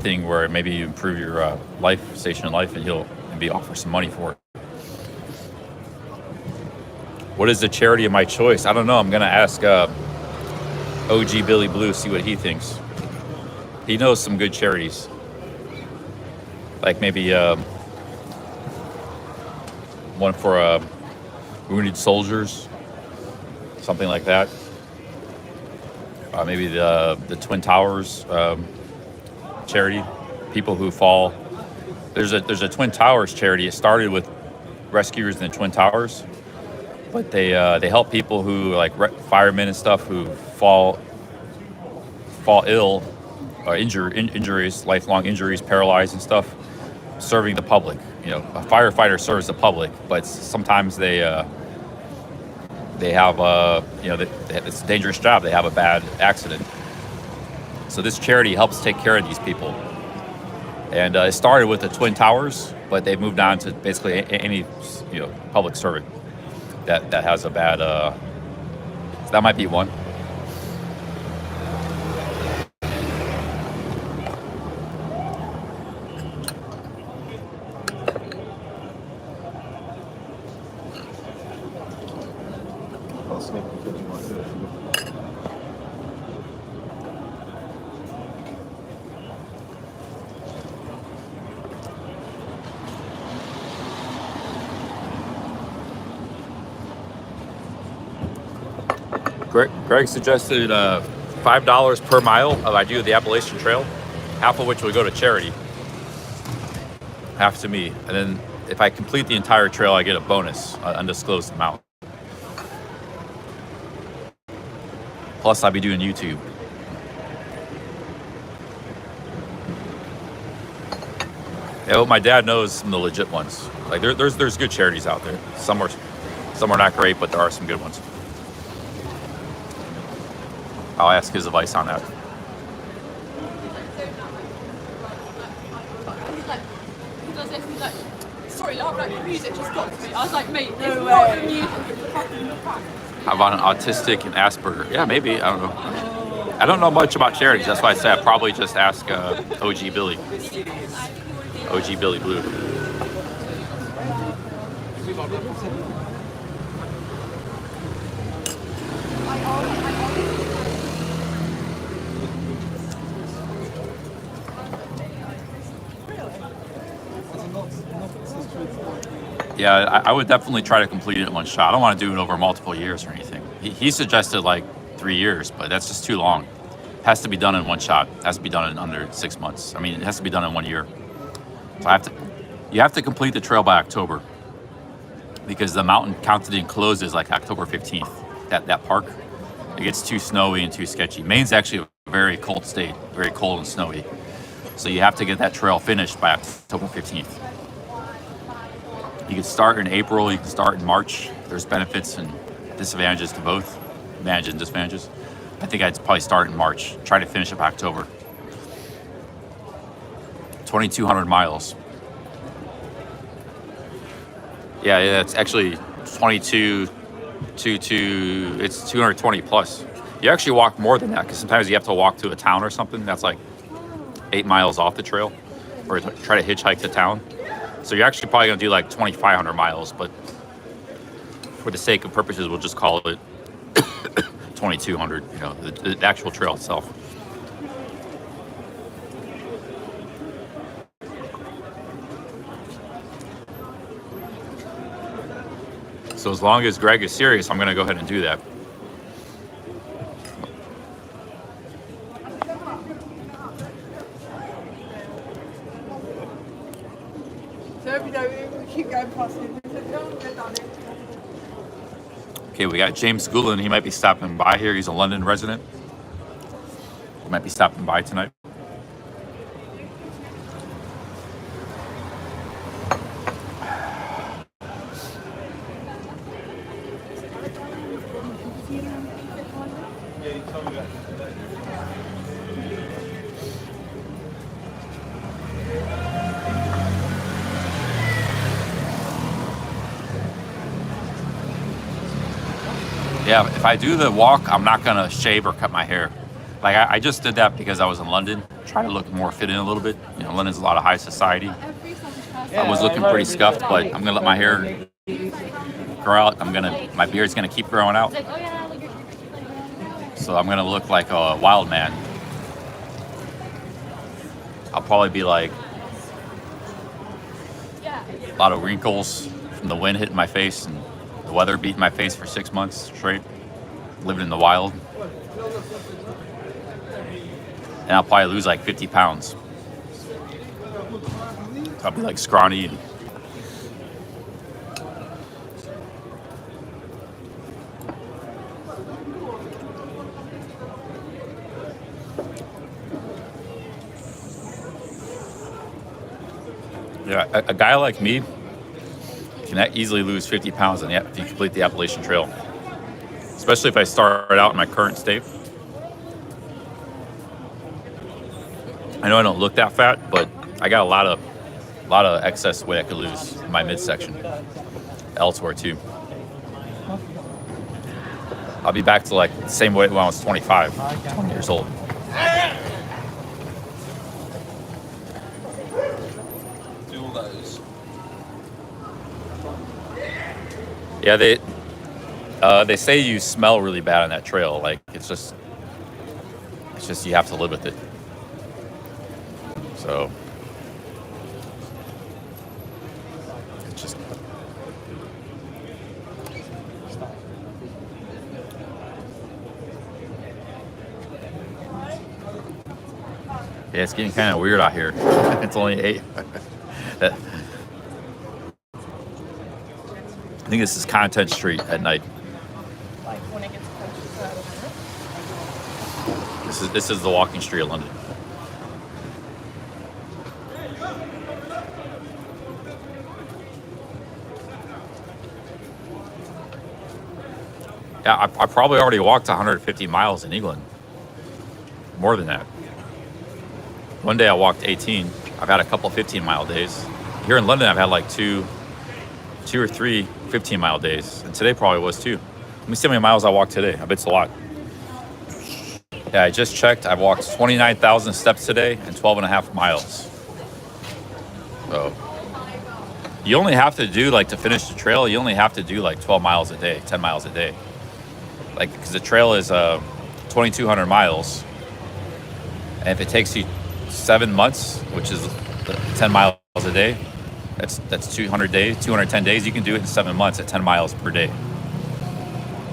thing where maybe you improve your station in life, and he'll maybe offer some money for it. What is the charity of my choice? I don't know. I'm gonna ask OG Billy Blue, see what he thinks. He knows some good charities, like maybe one for wounded soldiers, something like that. Maybe the Twin Towers charity, people who fall. There's a Twin Towers charity. It started with rescuers in the Twin Towers, but they help people who like firemen and stuff who fall ill or injuries, lifelong injuries, paralyzed and stuff, serving the public. You know, a firefighter serves the public, but sometimes they have it's a dangerous job. They have a bad accident. So this charity helps take care of these people. And it started with the Twin Towers, but they've moved on to basically any public servant that has a bad. So that might be one. Greg suggested $5 per mile if I do the Appalachian Trail, half of which will go to charity, half to me. And then if I complete the entire trail, I get a bonus, an undisclosed amount. Plus, I'll be doing YouTube. Yeah, well, my dad knows some of the legit ones. Like there's good charities out there. Some are not great, but there are some good ones. I'll ask his advice on that. He does this, he's like, sorry, love, like, music just got to me. I was like, mate, there's not the music, it's the fucking fact. How about an autistic and Asperger? Yeah, maybe. I don't know. I don't know much about charities. That's why I said I'd probably just ask OG Billy. OG Billy Blue. Yeah, I would definitely try to complete it in one shot. I don't want to do it over multiple years or anything. He suggested like 3 years, but that's just too long. It has to be done in one shot. It has to be done in under 6 months. I mean, it has to be done in 1 year. So you have to complete the trail by October because the mountain counted and closes like October 15th. That park, it gets too snowy and too sketchy. Maine's actually a very cold state, very cold and snowy. So you have to get that trail finished by October 15th. You can start in April, you can start in March. There's benefits and disadvantages to both, advantages and disadvantages. I think I'd probably start in March, try to finish up October. 2,200 miles. Yeah, it's actually 22, it's 220 plus. You actually walk more than that because sometimes you have to walk to a town or something that's like 8 miles off the trail or try to hitchhike to town. So you're actually probably going to do like 2,500 miles, but for the sake of purposes, we'll just call it 2,200, the actual trail itself. So as long as Greg is serious, I'm going to go ahead and do that. Okay, we got James Goulin. He might be stopping by here. He's a London resident. He might be stopping by tonight. Yeah, if I do the walk, I'm not going to shave or cut my hair. Like, I just did that because I was in London, try to look more fit in a little bit. London's a lot of high society. I was looking pretty scuffed, but I'm going to let my hair grow out. My beard's going to keep growing out. So I'm going to look like a wild man. I'll probably be like a lot of wrinkles from the wind hitting my face and The weather beat in my face for 6 months straight, living in the wild. And I'll probably lose like 50 pounds. I'll be like scrawny. Yeah, a guy like me can easily lose 50 pounds if you complete the Appalachian Trail. Especially if I start out in my current state. I know I don't look that fat, but I got a lot of excess weight I could lose in my midsection. Elsewhere too. I'll be back to like the same weight when I was 20 years old. Yeah, they say you smell really bad on that trail. Like it's just you have to live with it. So it's just yeah, it's getting kind of weird out here. It's only 8. I think this is Content Street at night. Like when it gets close to This is the walking street of London. Yeah, I probably already walked 150 miles in England. More than that. One day I walked 18. I've had a couple 15-mile days. Here in London, I've had like two or three 15-mile days. And today probably was too. Let me see how many miles I walked today. I bet it's a lot. Yeah, I just checked. I've walked 29,000 steps today and 12.5 miles. So you only have to do, like, to finish the trail, you only have to do like 12 miles a day, 10 miles a day. Like, because the trail is 2,200 miles. And if it takes you 7 months, which is 10 miles a day, that's 200 days, 210 days. You can do it in 7 months at 10 miles per day.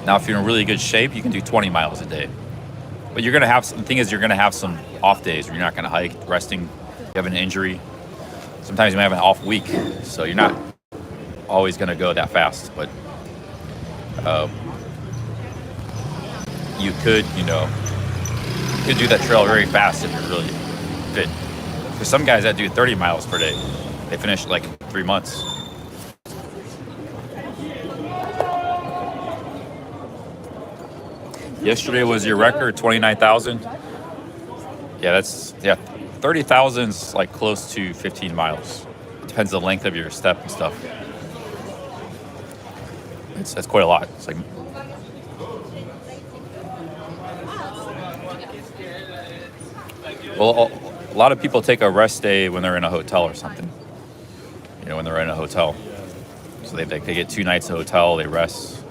Now, if you're in really good shape, you can do 20 miles a day. But you're gonna have the thing is you're gonna have some off days where you're not gonna hike, resting. You have an injury. Sometimes you might have an off week, so you're not always gonna go that fast. But you could do that trail very fast if you're really fit. For some guys that do 30 miles per day, they finish like 3 months. Yesterday was your record, 29,000. Yeah, 30,000's like close to 15 miles. Depends the length of your step and stuff. That's quite a lot. It's like well, a lot of people take a rest day when they're in a hotel or something. When they're in a hotel. So they get 2 nights in a hotel, they rest.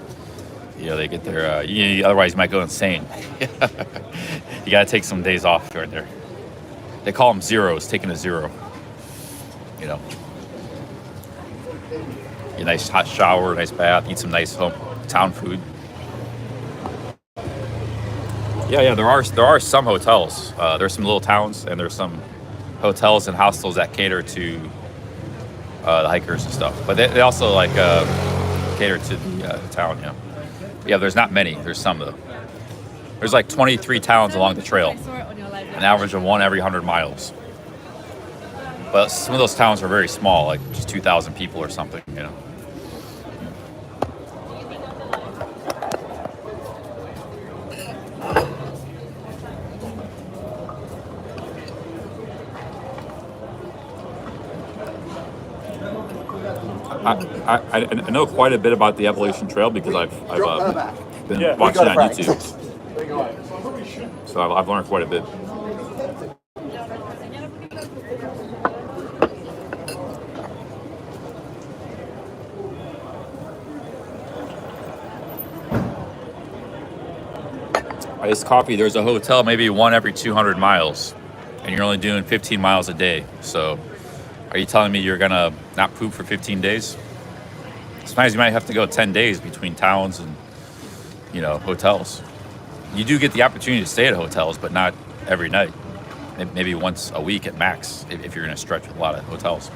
They get their, otherwise you might go insane. You gotta take some days off right there. They call them zeros, taking a zero. Get a nice hot shower, nice bath, eat some nice hometown food. Yeah, there are some hotels. There's some little towns, and there's some hotels and hostels that cater to the hikers and stuff. But they also like cater to the town, Yeah, there's not many. There's some though. There's like 23 towns along the trail, an average of 1 every 100 miles. But some of those towns are very small, like just 2,000 people or something, I know quite a bit about the Appalachian Trail because I've been watching it on YouTube. So I've learned quite a bit. Iced coffee, there's a hotel maybe 1 every 200 miles, and you're only doing 15 miles a day. So are you telling me you're gonna not poop for 15 days? Sometimes you might have to go 10 days between towns and, you know, hotels. You do get the opportunity to stay at hotels, but not every night. Maybe once a week at max, if you're going to stretch with a lot of hotels.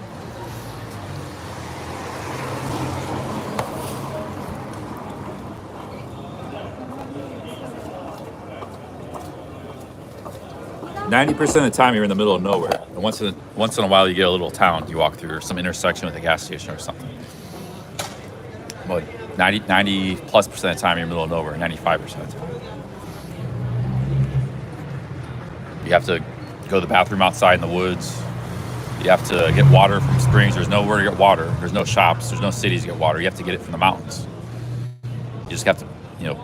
%90 of the time you're in the middle of nowhere. And once in a while you get a little town you walk through, or some intersection with a gas station or something. But 90+% of the time you're in the middle of nowhere, 95% of the time. You have to go to the bathroom outside in the woods. You have to get water from springs. There's nowhere to get water. There's no shops. There's no cities to get water. You have to get it from the mountains. You just have to, you know,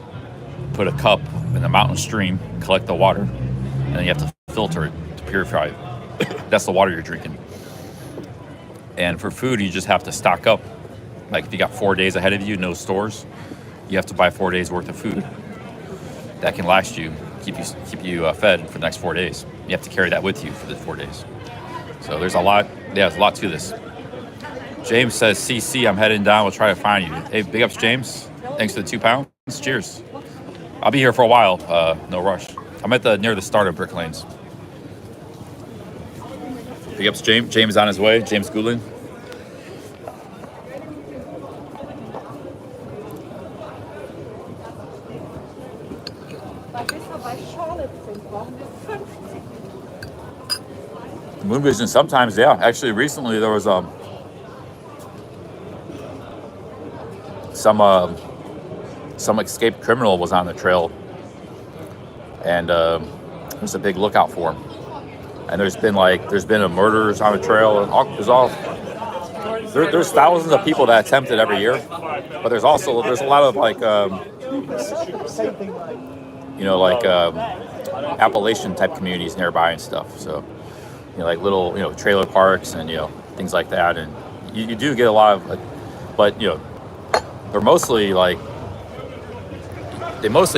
put a cup in the mountain stream, collect the water, and then you have to filter it to purify it. That's the water you're drinking. And for food, you just have to stock up. Like if you got 4 days ahead of you, no stores, you have to buy 4 days worth of food that can last you, keep you fed for the next 4 days. You have to carry that with you for the 4 days. So there's a lot. Yeah, there's a lot to this. James says, "CC, I'm heading down. We'll try to find you." Hey, big ups, James. Thanks for the 2 pounds. Cheers. I'll be here for a while. No rush. I'm at near the start of Brick Lanes. Big ups, James. James is on his way. James Goulin. Moon vision sometimes, yeah. Actually, recently there was some escaped criminal was on the trail, and there's a big lookout for him. And there's been a murders on the trail, and there's thousands of people that attempt it every year. But there's a lot of Appalachian type communities nearby and stuff. So, you know, like little, you know, trailer parks and, you know, things like that. And you do get a lot of, but, you know, they're mostly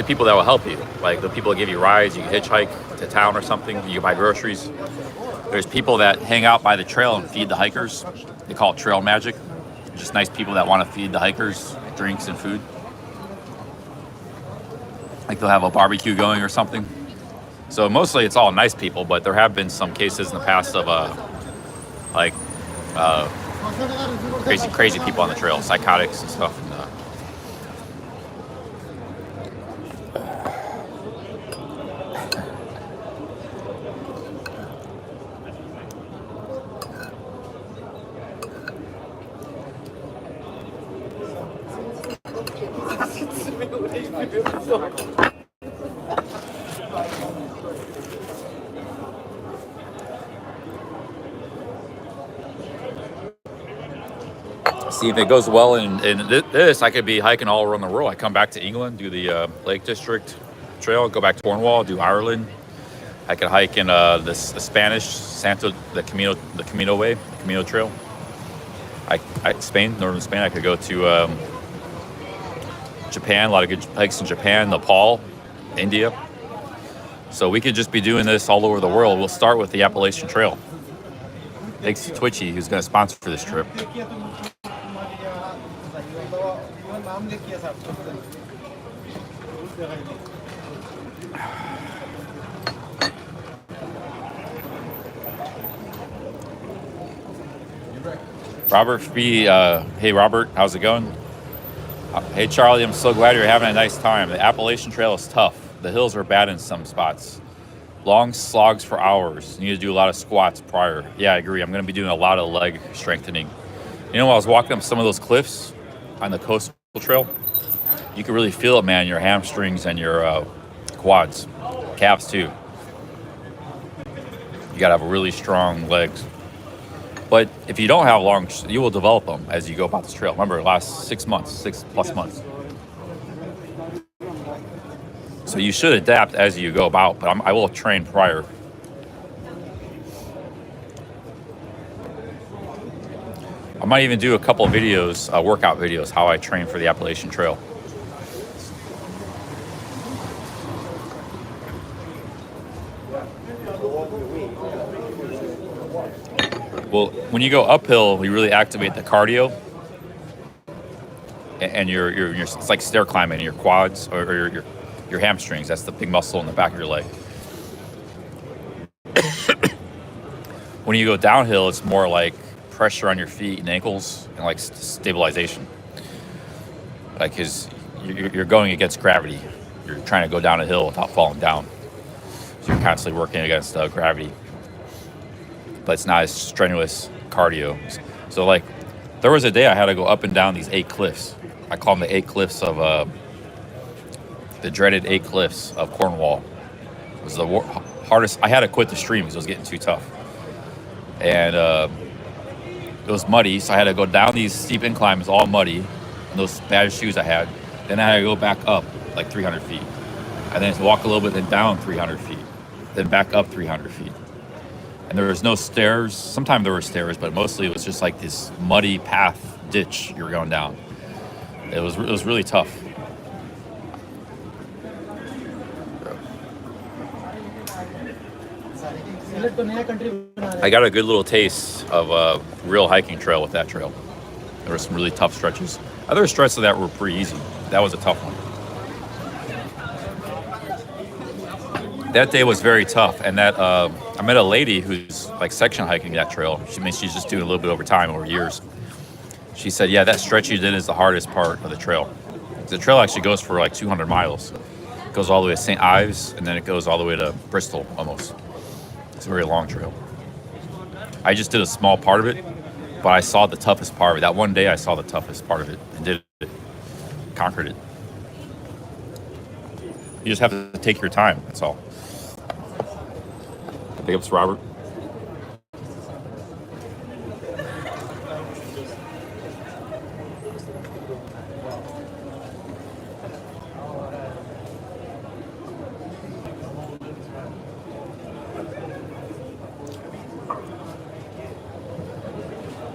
people that will help you. Like the people that give you rides, you can hitchhike to town or something, you can buy groceries. There's people that hang out by the trail and feed the hikers. They call it trail magic. Just nice people that want to feed the hikers drinks and food. Like they'll have a barbecue going or something. So mostly it's all nice people, but there have been some cases in the past of crazy people on the trail, psychotics and stuff. See if it goes well in this. I could be hiking all around the world. I come back to England, do the Lake District Trail, go back to Cornwall, do Ireland. I could hike in the Spanish the Camino Way, the Camino Trail. Spain, northern Spain. I could go to Japan, a lot of good hikes in Japan, Nepal, India. So we could just be doing this all over the world. We'll start with the Appalachian Trail. Thanks to Twitchy, who's going to sponsor for this trip. Robert hey Robert, how's it going? Hey Charlie, I'm so glad you're having a nice time. The Appalachian Trail is tough. The hills are bad in some spots. Long slogs for hours. You need to do a lot of squats prior. Yeah, I agree. I'm going to be doing a lot of leg strengthening. You know, when I was walking up some of those cliffs on the coastal trail, you can really feel it, man, your hamstrings and your quads, calves too. You got to have really strong legs. But if you don't have long, you will develop them as you go about this trail. Remember, it lasts 6 months, 6+ months. So you should adapt as you go about, but I will train prior. I might even do a couple of videos, workout videos, how I train for the Appalachian Trail. Well, when you go uphill, you really activate the cardio. and your it's like stair climbing, your quads or your hamstrings. That's the big muscle in the back of your leg. When you go downhill, it's more like pressure on your feet and ankles and like stabilization. Like, because you're going against gravity. You're trying to go down a hill without falling down. So you're constantly working against gravity. But it's not as strenuous cardio. So like, there was a day I had to go up and down these 8 cliffs. I call them the 8 cliffs of, the dreaded 8 cliffs of Cornwall. It was the hardest. I had to quit the stream because it was getting too tough. And it was muddy, so I had to go down these steep inclines, all muddy, and those bad shoes I had. Then I had to go back up like 300 feet. And then walk a little bit, then down 300 feet. Then back up 300 feet. And there was no stairs. Sometimes there were stairs, but mostly it was just like this muddy path ditch you were going down. It was really tough. I got a good little taste of a real hiking trail with that trail. There were some really tough stretches. Other stretches of that were pretty easy. That was a tough one. That day was very tough, and that I met a lady who's like section hiking that trail. She's just doing a little bit over time, over years. She said, yeah, that stretch you did is the hardest part of the trail. The trail actually goes for like 200 miles. It goes all the way to St. Ives, and then it goes all the way to Bristol, almost. It's a very long trail. I just did a small part of it, but I saw the toughest part of it. That one day I saw the toughest part of it and did it, conquered it. You just have to take your time, that's all. Big ups, Robert.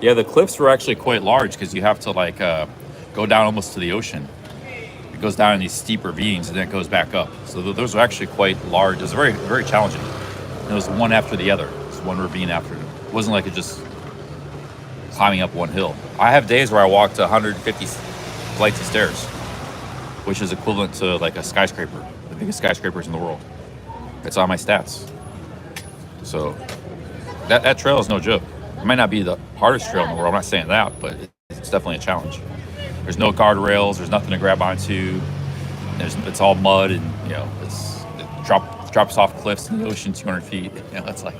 Yeah, the cliffs were actually quite large because you have to like go down almost to the ocean. It goes down in these steep ravines and then it goes back up. So those are actually quite large. It was very, very challenging. And it was one after the other. It was one ravine after it. It wasn't like it just climbing up one hill. I have days where I walked 150 flights of stairs, which is equivalent to like a skyscraper, the biggest skyscrapers in the world. It's on my stats. So that trail is no joke. It might not be the hardest trail in the world, I'm not saying that, but it's definitely a challenge. There's no guardrails, there's nothing to grab onto. It's all mud and, you know, it drops off cliffs in the ocean 200 feet. You know, it's like,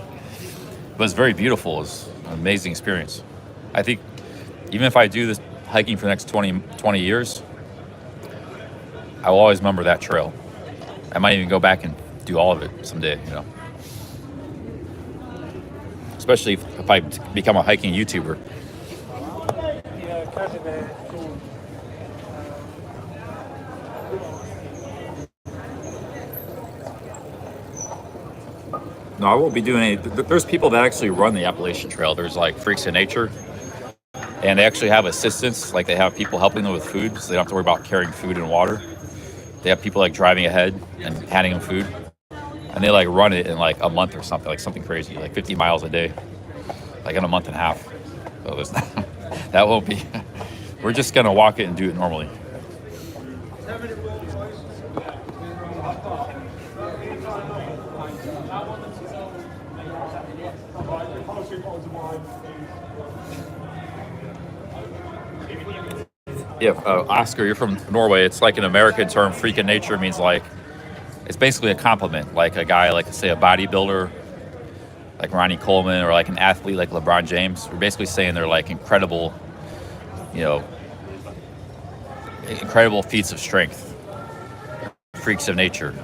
but it's very beautiful. It's an amazing experience. I think even if I do this hiking for the next 20 years, I will always remember that trail. I might even go back and do all of it someday, you know. Especially if I become a hiking YouTuber. No, I won't be doing any. There's people that actually run the Appalachian Trail. There's like freaks of nature. And they actually have assistants. Like they have people helping them with food, so they don't have to worry about carrying food and water. They have people like driving ahead and handing them food. And they like run it in like a month or something, like something crazy, like 50 miles a day, like in a month and a half. So there's that won't be. We're just gonna walk it and do it normally. Yeah, Oscar, you're from Norway. It's like an American term. Freak of nature means like, it's basically a compliment. Like a guy, like say a bodybuilder, like Ronnie Coleman, or like an athlete like LeBron James. We're basically saying they're like incredible, you know, incredible feats of strength, freaks of nature.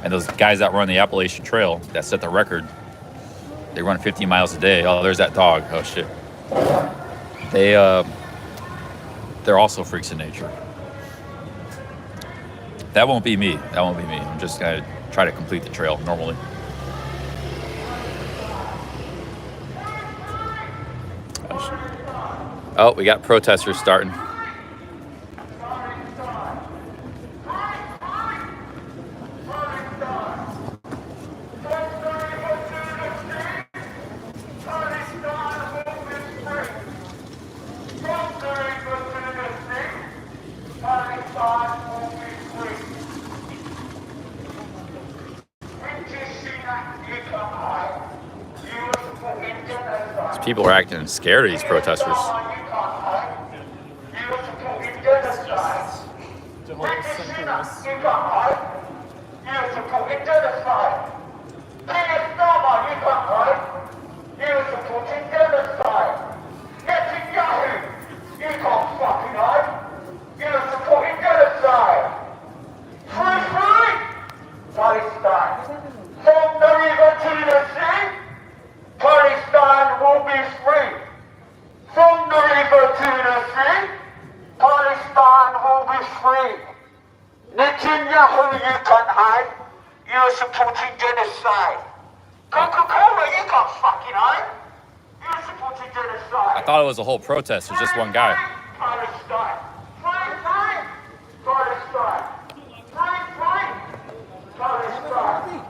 And those guys that run the Appalachian Trail, that set the record, they run 50 miles a day. Oh, there's that dog. Oh shit. They're also freaks of nature. That won't be me. That won't be me. I'm just gonna try to complete the trail normally. Oh, we got protesters starting. These people are acting scared of these protesters. Palestine will be free. From the river to the sea, Palestine will be free. Netanyahu, you can't hide. You're supporting genocide. Coca-Cola, you can't fucking hide. You're supporting genocide. I thought it was a whole protest. There's just one guy. Palestine. Free, free. Palestine. Free, free. Palestine.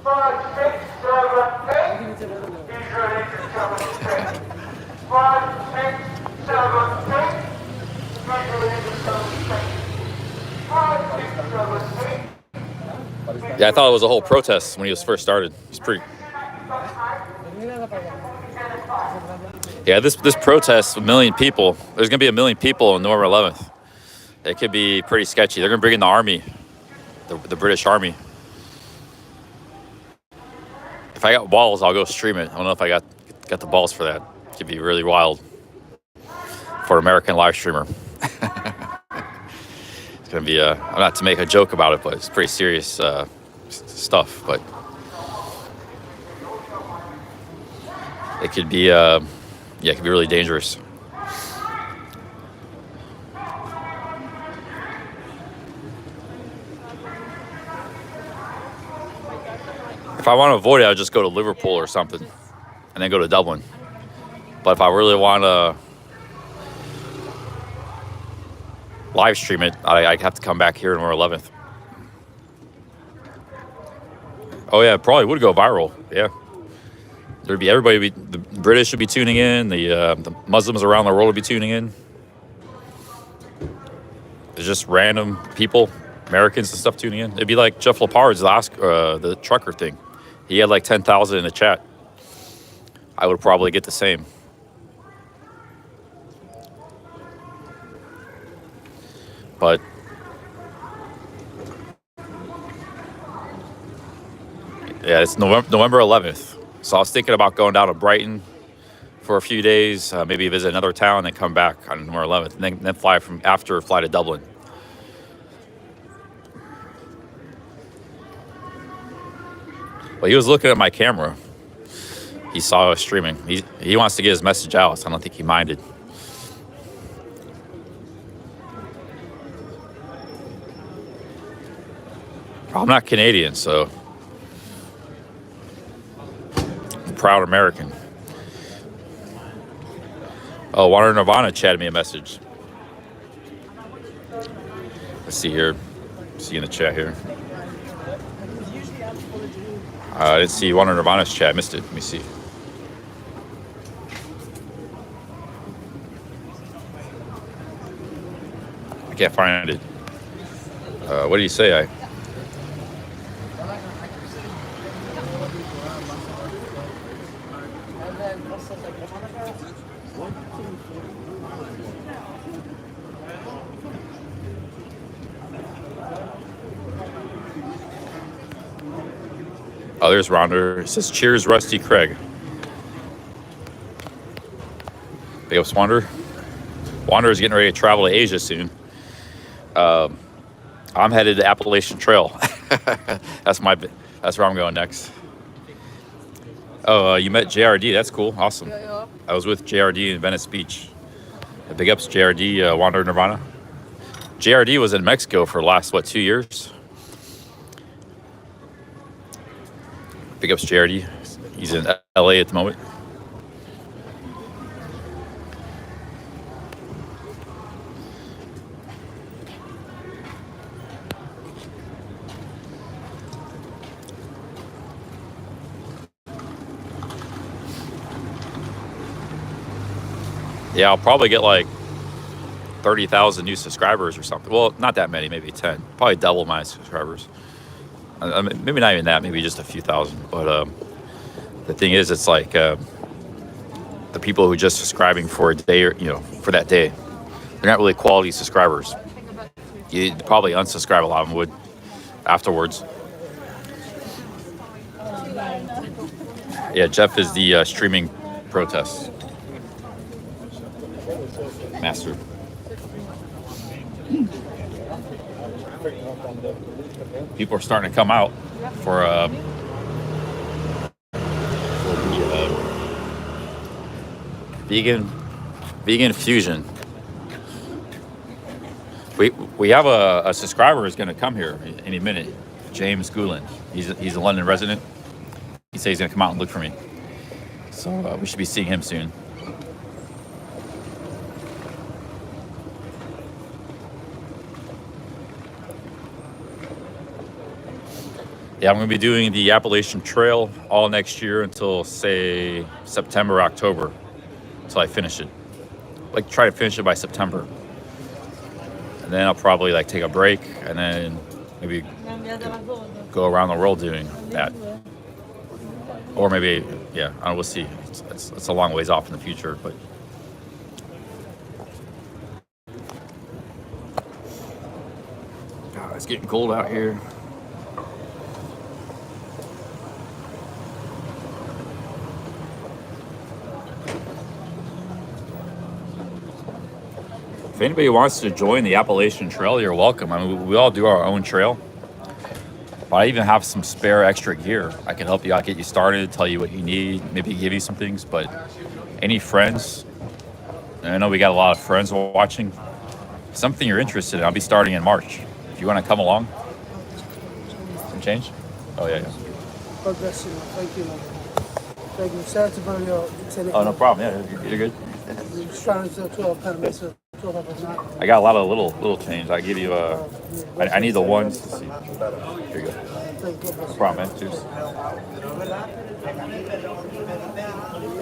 5, 6, 7, 8. Israel is a terrorist state. 5, 6, 7, 8. Israel is a terrorist state. 5, 6, 7, 8. Yeah, I thought it was a whole protest when he was first started. He's pretty. Yeah, this protest, 1 million people. There's gonna be 1 million people on November 11th. It could be pretty sketchy. They're gonna bring in the army, the British Army. If I got balls, I'll go stream it. I don't know if I got the balls for that. It could be really wild for an American live streamer. It's gonna be not to make a joke about it, but it's pretty serious stuff. But it could be yeah, it could be really dangerous. If I want to avoid it, I'll just go to Liverpool or something and then go to Dublin. But if I really want to live stream it, I have to come back here on November 11th. Oh yeah, it probably would go viral. Yeah. There'd be everybody. The British would be tuning in. The Muslims around the world would be tuning in. There's just random people, Americans and stuff tuning in. It'd be like Jeff Lepard's the trucker thing. He had like 10,000 in the chat. I would probably get the same. But yeah, it's November 11th. So I was thinking about going down to Brighton for a few days, maybe visit another town, and come back on November 11th, and then fly to Dublin. But he was looking at my camera. He saw I was streaming. He wants to get his message out, so I don't think he minded. I'm not Canadian, so I'm a proud American. Oh, Water Nirvana chatted me a message. Let's see here. See in the chat here. I didn't see Water Nirvana's chat. I missed it. Let me see. I can't find it. What do you say? Oh, there's Rhonda. It says, cheers, Rusty Craig. Big ups, Wander. Wander is getting ready to travel to Asia soon. I'm headed to Appalachian Trail. That's where I'm going next. Oh, you met JRD. That's cool. Awesome. Yeah. I was with JRD in Venice Beach. Big ups, JRD, Wander Nirvana. JRD was in Mexico for the last, 2 years? Big ups, JRD. He's in LA at the moment. Yeah, I'll probably get like 30,000 new subscribers or something. Well, not that many, maybe 10. Probably double my subscribers. Maybe not even that, maybe just a few thousand. But the thing is, it's like the people who are just subscribing for a day or, for that day, they're not really quality subscribers. You'd probably unsubscribe, a lot of them would afterwards. Yeah, Jeff is the streaming protest master. People are starting to come out for the vegan fusion. We have a subscriber who's going to come here any minute. James Gulen. He's a London resident. He said he's going to come out and look for me. So we should be seeing him soon. Yeah, I'm going to be doing the Appalachian Trail all next year until, say, September, October, until I finish it. Like, try to finish it by September. And then I'll probably, like, take a break and then maybe go around the world doing that. Or maybe, yeah, I don't know, we'll see. It's a long ways off in the future, but... God, it's getting cold out here. If anybody wants to join the Appalachian Trail, you're welcome. I mean, we all do our own trail. But I even have some spare extra gear. I can help you out, get you started, tell you what you need, maybe give you some things. But any friends, and I know we got a lot of friends watching, something you're interested in, I'll be starting in March. If you want to come along. Some change? Oh, yeah. God bless you, man. Thank you, man. Thank you. Shout out to Mario. Oh, no problem. Yeah, you're good. I'm just trying to sell 12 pounds. So 12 up at night. I got a lot of little change. I give you I need the ones to see. Here you go. No problem, man. Cheers.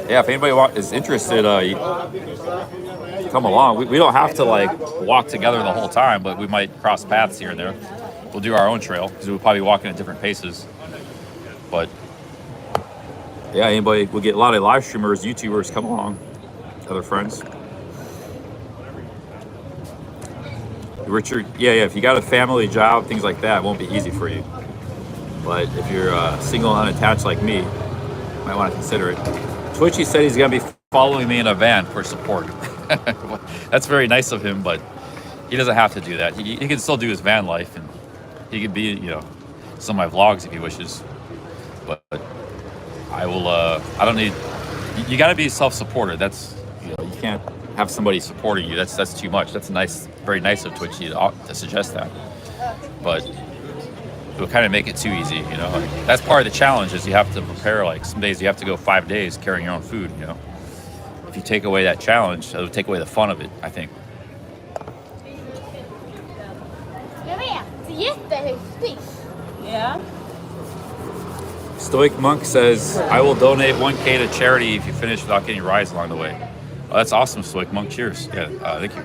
Yeah, if anybody is interested, come along. We don't have to like walk together the whole time, but we might cross paths here and there. We'll do our own trail because we'll probably be walking at different paces. But yeah, anybody, we'll get a lot of live streamers, YouTubers come along, other friends. Richard, yeah, if you got a family, job, things like that, it won't be easy for you. But if you're single and unattached like me, you might want to consider it. Twitchy said he's going to be following me in a van for support. That's very nice of him, but he doesn't have to do that. He can still do his van life, and he can be, some of my vlogs if he wishes. But I will, I don't need, you got to be self-supported. That's, you can't have somebody supporting you. That's too much. That's nice, very nice of Twitchy to suggest that. But it would kind of make it too easy, Like, that's part of the challenge is you have to prepare, like some days you have to go 5 days carrying your own food, If you take away that challenge, it'll take away the fun of it, I think. Yeah. Stoic Monk says, I will donate 1K to charity if you finish without getting rides along the way. Oh, that's awesome, Stoic Monk. Cheers. Yeah, thank you.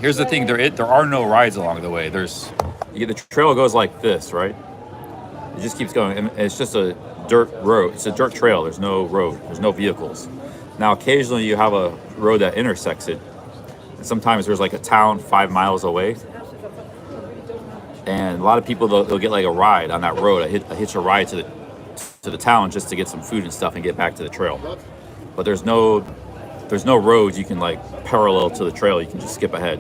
Here's the thing. There are no rides along the way. The trail goes like this, right? It just keeps going. And it's just a dirt road. It's a dirt trail. There's no road. There's no vehicles. Now, occasionally you have a road that intersects it. And sometimes there's like a town 5 miles away. And a lot of people, they'll get like a ride on that road. I hitch a ride to the town just to get some food and stuff and get back to the trail. But there's no roads you can like parallel to the trail. You can just skip ahead,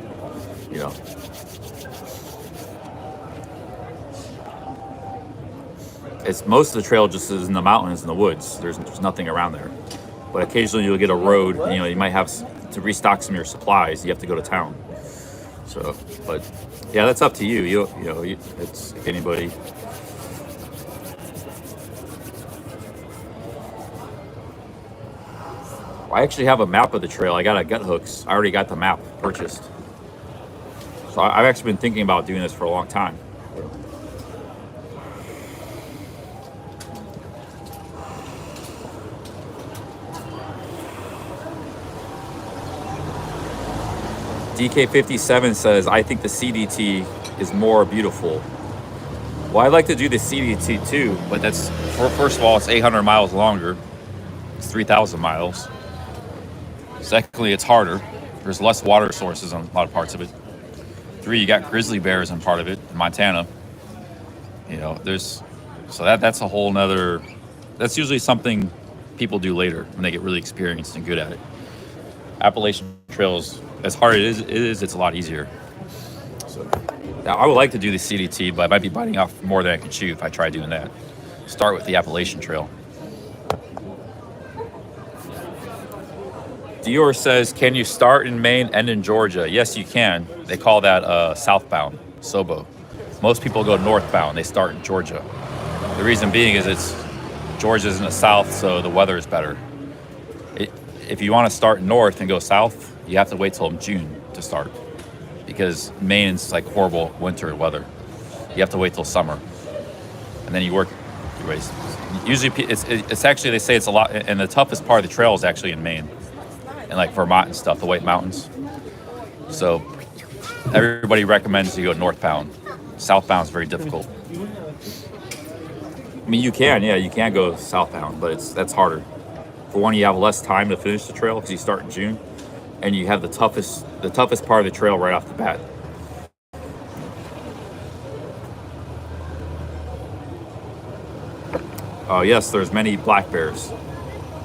It's most of the trail just is in the mountains and the woods. There's nothing around there. But occasionally you'll get a road. You might have to restock some of your supplies. You have to go to town. So, but yeah, that's up to you. It's anybody. I actually have a map of the trail. I got a gut hooks. I already got the map purchased. So I've actually been thinking about doing this for a long time. DK57 says, I think the CDT is more beautiful. Well, I'd like to do the CDT too, but that's first of all, it's 800 miles longer. It's 3,000 miles. Secondly, it's harder. There's less water sources on a lot of parts of it. 3, you got grizzly bears in part of it in Montana. You know, that's a whole nother. That's usually something people do later when they get really experienced and good at it. Appalachian Trails, as hard as it is, it's a lot easier. So now I would like to do the CDT, but I might be biting off more than I can chew if I try doing that. Start with the Appalachian Trail. Dior says, can you start in Maine, end in Georgia? Yes, you can. They call that southbound, SOBO. Most people go northbound. They start in Georgia. The reason being is Georgia's in the south, so the weather is better. If you want to start north and go south, you have to wait till June to start, because Maine's like horrible winter weather. You have to wait till summer, and then you work your ways. Usually, it's actually, they say it's a lot, and the toughest part of the trail is actually in Maine, and like Vermont and stuff, the White Mountains. So everybody recommends you go northbound. Southbound is very difficult. I mean, you can go southbound, but that's harder. For one, you have less time to finish the trail because you start in June, and you have the toughest part of the trail right off the bat. Oh yes, there's many black bears,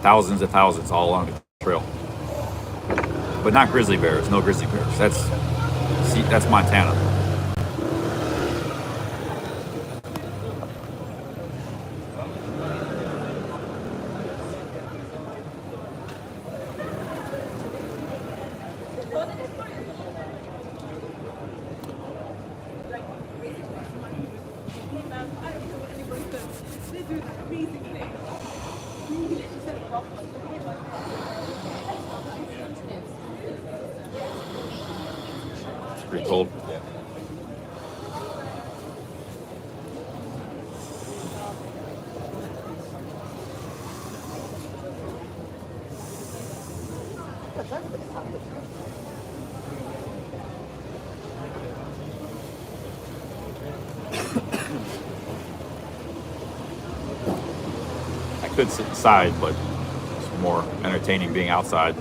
thousands and thousands all along the trail, but not grizzly bears. No grizzly bears. That's Montana. Pretty cold. I could sit inside, but it's more entertaining being outside.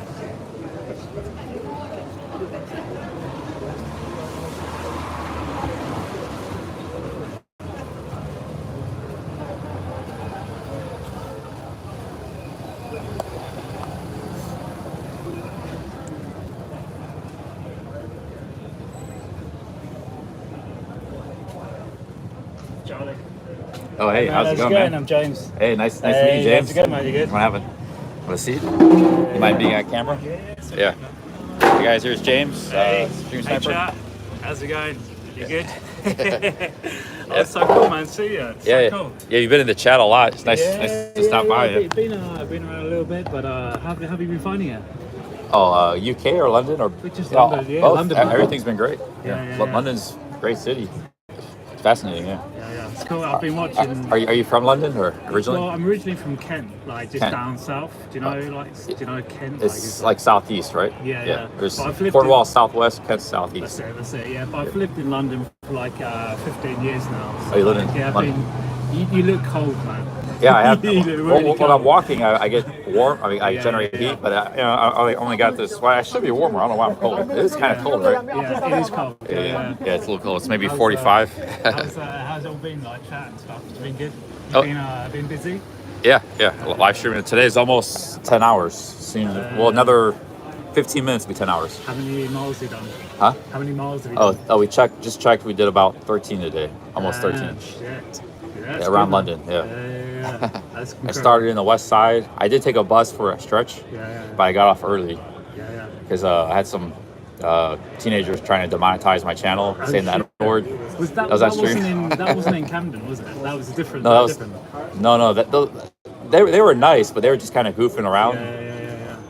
Charlie. Oh, hey, how's it going, man? I'm James. Hey, nice to meet you, James. How's it going, mate? You good? Want to have a seat? You mind being on camera? Yeah. Hey guys, here's James. Stream Sniper. Chat. How's it going? You good? That's so cool, man. See you. It's so cool. Yeah, you've been in the chat a lot. It's nice to stop by. I've been around a little bit, but how have you been finding it? Oh, UK or London or just London? Yeah, both. London. Everything's been great. Yeah. London's a great city. It's fascinating. Yeah. It's cool. I've been watching. Are you from London or originally? Well, I'm originally from Kent, like just down south. Do you know Kent? It's like southeast, right? Yeah. There's Cornwall southwest, Kent southeast. That's it. Yeah, but I've lived in London for like 15 years now. So you live in London? You look cold, man. Yeah, I have. Really when I'm walking, I get warm. I mean, I generate heat, but I only got this. Well, I should be warmer. I don't know why I'm cold. It is kind of cold, right? Yeah, it is cold. Yeah, it's a little cold. It's maybe 45. How's it all been, like chat and stuff? It's been good. You've been busy? Yeah. Live streaming. Today's almost 10 hours. Seems another 15 minutes will be 10 hours. How many miles have you done? Huh? How many miles have you done? Oh, we just checked. We did about 13 today. Almost 13. Shit. Around London, That's I started in the west side. I did take a bus for a stretch, but I got off early because I had some teenagers trying to demonetize my channel, saying the N-word. That wasn't in Camden, was it? That was different. No. They were nice, but they were just kind of goofing around.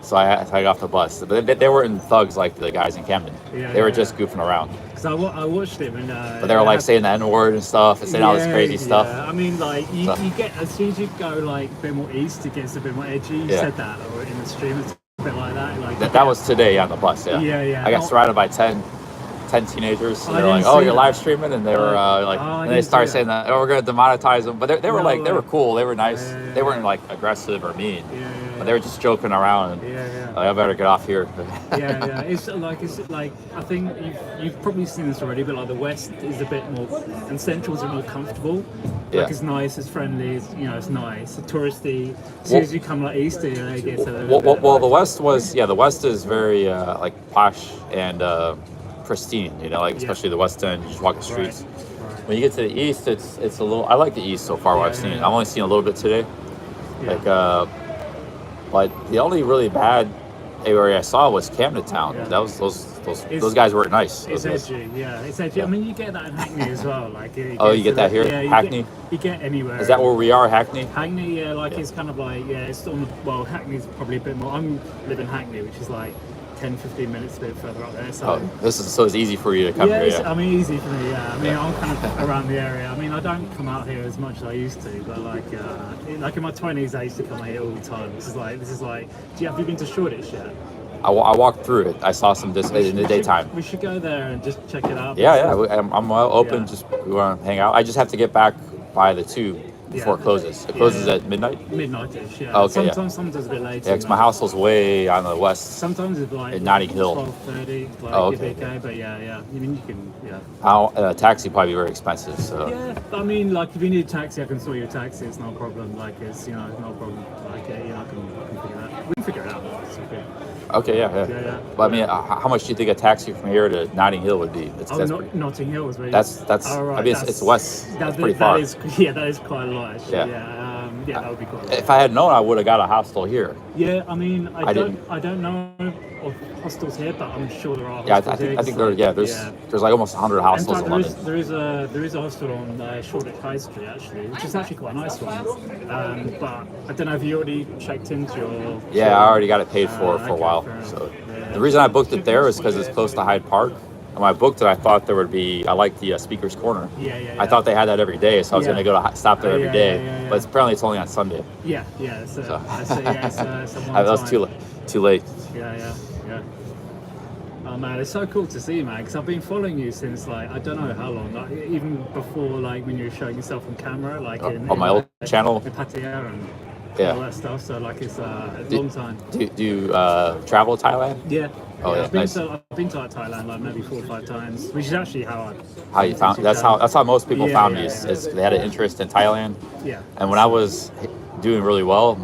So I got off the bus. But they weren't thugs like the guys in Camden. They were just goofing around. Because I watched it and but they were like saying the N-word and stuff and saying all this crazy stuff. I mean, like you get, as soon as you go like a bit more east, it gets a bit more edgy. You said that, or in the stream, it's a bit like that. Like that was today on the bus. Yeah. I got surrounded by 10 10 teenagers. And I they're like, didn't "Oh, see you're that. live streaming," and they were like, I and they didn't started see saying that, "Oh, we're gonna demonetize them." But they were No like, they way. were cool. They were nice. Yeah, They weren't like aggressive or mean. Yeah, But they were just joking around. And, Yeah. like, I better get off here. Yeah. It's like I think you've probably seen this already, but like the West is a bit more, and Central's a bit more comfortable. Like Yeah. it's nice, it's friendly, it's nice, it's touristy. As soon as you come like Easter, it gets a little bit. Well, the West the West is very like posh and pristine. Like especially the West End. You just walk the streets. When you get to the East, it's a little. I like the East so far. What I've seen. I've only seen a little bit today. Like, but the only really bad area I saw was Camden Town. That was those guys weren't nice. It's edgy, It's edgy. I mean, you get that in Hackney as well. Like, you get that here, Yeah, Hackney. You get anywhere. Is that where we are, Hackney? Hackney, it's kind of like it's on the Hackney's probably a bit more. I'm live in Hackney, which is like 10-15 minutes a bit further up there. So It's easy for you to come here. I mean, easy for me. I mean, I'm kind of around the area. I mean, I don't come out here as much as I used to, but like in my 20s, I used to come here all the time. This is like. Have you been to Shoreditch yet? I walked through it. I saw some in the daytime. We should go there and just check it out. I'm open. Just we want to hang out. I just have to get back by the 2 before it closes. It closes at midnight. Midnight-ish, Okay, sometimes a bit later. Yeah, because my house was way on the west. Sometimes it's like in Notting Hill. 12:30. Okay. But I mean, you can. A taxi probably be very expensive. So. Yeah, I mean, like if you need a taxi, I can sort you a taxi. It's no problem. Like it's no problem. Like I can figure it out. We can figure it out. It's okay. Okay, yeah. But I mean, how much do you think a taxi from here to Notting Hill would be? Notting Hill was really. That's. Right, I mean, it's west. That's pretty far. That is quite a lot. Actually. That would be cool. If I had known, I would have got a hostel here. Yeah, I mean, I don't know of hostels here, but I'm sure there are. Yeah, I think there's like almost 100 hostels in London. There is a hostel on Shoreditch High Street actually, which is actually quite a nice one. But I don't know if you already checked into your. Yeah, I already got it paid for a while. So the reason I booked it there is because it's close to Hyde Park. And when I booked it, I thought there would be. I like the Speaker's Corner. Yeah. I thought they had that every day, so I was going to stop there every day. But apparently, it's only on Sunday. Yeah. So that was too late. Yeah. Oh man, it's so cool to see, man. Because I've been following you since like I don't know how long. Like even before like when you were showing yourself on camera, like on my old channel. Pattaya and all that stuff. So like it's a long time. Do you travel to Thailand? Yeah. I've been to Thailand like maybe 4 or 5 times, which is actually how you found. That's how most people found me. Is they had an interest in Thailand. Yeah. And when I was doing really well,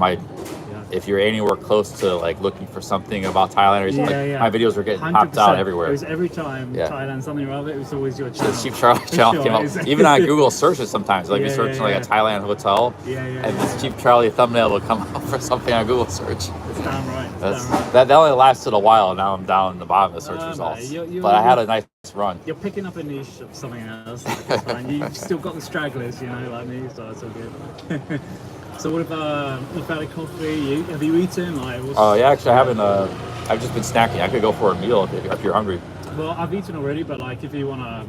if you're anywhere close to like looking for something about Thailand, or my videos were getting popped out everywhere. It was every time Thailand something or other. It was always your channel. The Cheap Charlie channel came up. Even on Google searches sometimes, like you search like a Thailand hotel, and this Cheap Charlie thumbnail will come up for something on Google search. It's damn right. That only lasted a while. Now I'm down in the bottom of the search results. But I had a nice run. You're picking up a niche of something else. Like it's fine. You've still got the stragglers, like me, so it's all good. So what about you've had a coffee? Have you eaten? Actually, I haven't. I've just been snacking. I could go for a meal if you're hungry. Well, I've eaten already, but like if you wanna,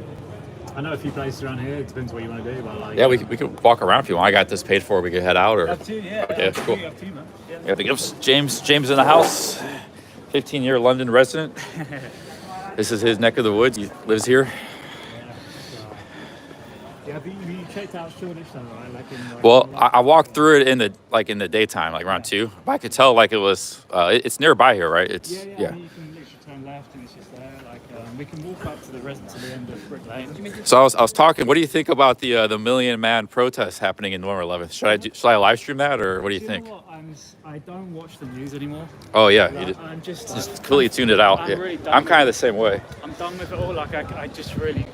I know a few places around here. It depends what you want to do, but like. We could walk around if you want. I got this paid for. We could head out or. Up to you, yeah. Okay, cool. Got the gifts. James in the house. 15-year London resident. This is his neck of the woods. He lives here. Yeah, have you checked out Shoreditch then, right? Well, I walked through it in the daytime, like around 2. But I could tell like it was. It's nearby here, right? It's yeah. You can literally turn left and it's just there. We can walk up to the end of Brick Lane. So I was talking. What do you think about the Million Man protest happening in November 11th? Should I live stream that or what do you think? Know what? I don't watch the news anymore. Oh yeah, I'm just completely tuned it out. I'm kind of the same way. I'm done with it all. Like I just really,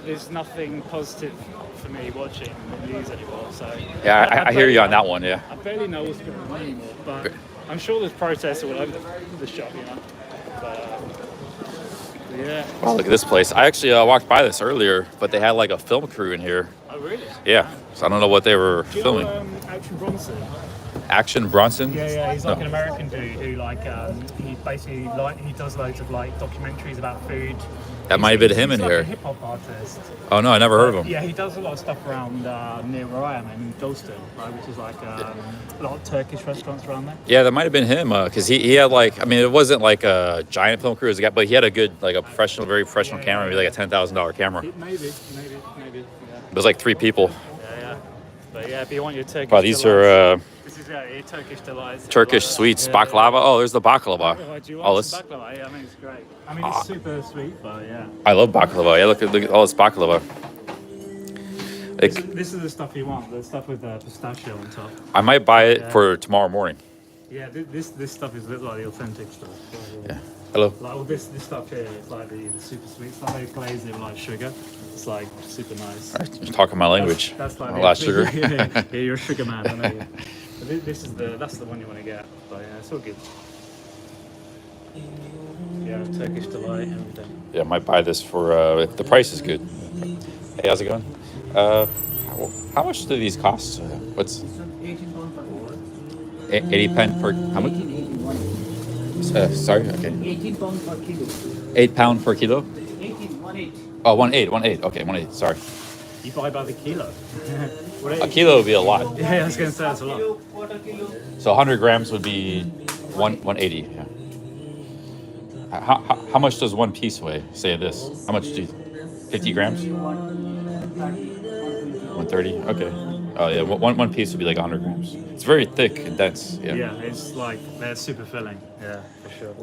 there's nothing positive for me watching the news anymore. So yeah, I hear you on that one. Yeah. I barely know what's going on anymore, but I'm sure there's protests all over the shop, But, yeah. Wow, look at this place. I actually walked by this earlier, but they had like a film crew in here. Oh really? Yeah. So I don't know what they were filming. Action Bronson. Action Bronson? Yeah, he's like an American dude who he basically he does loads of like documentaries about food That might have been him in He's like here. a hip hop artist. Oh no, I never heard of him. Yeah, he does a lot of stuff around near where I am, in Dalston, right, which is like a lot of Turkish restaurants around there. Yeah, that might have been him because he had like, I mean, it wasn't like a giant film crew, but he had a good, like a professional, very professional camera, maybe like a $10,000 camera. Maybe. Yeah. It was like 3 people. Yeah. But yeah, if you want your Turkish Wow, these delights, are this is your Turkish delights. Turkish sweets, baklava. Oh, there's the baklava. Do you Oh, want some baklava? Yeah, I mean, it's great. I mean, it's super sweet, but yeah. I love baklava. Yeah, look at all this baklava. This is the stuff you want, the stuff with the pistachio on top. I might buy it for tomorrow morning. Yeah, this stuff is like the authentic stuff. Yeah. Hello. Like all this stuff here, it's like the super sweet stuff. They glaze it with like sugar. It's like super nice. You're talking my language. That's like a lot of sugar. yeah, you're a sugar man. I know you. But that's the one you want to get. But yeah, it's all good. Yeah, Turkish delight, everything. Yeah, I might buy this for if the price is good. Hey, how's it going? How much do these cost? What's 80 pen per how much? Sorry, okay. 18 pounds per kilo. £8 per kilo? 18. Oh, 1.8. Okay, 1.8. Sorry. You buy by the kilo. A kilo would be a lot. Yeah, I was gonna say that's a lot. So 100 grams would be 180. Yeah. How much does one piece weigh? Say this. How much do you? 50 grams? 130. Okay. Oh yeah, one piece would be like 100 grams. It's very thick and dense. Yeah. Yeah, it's like they're super filling. Yeah, for sure.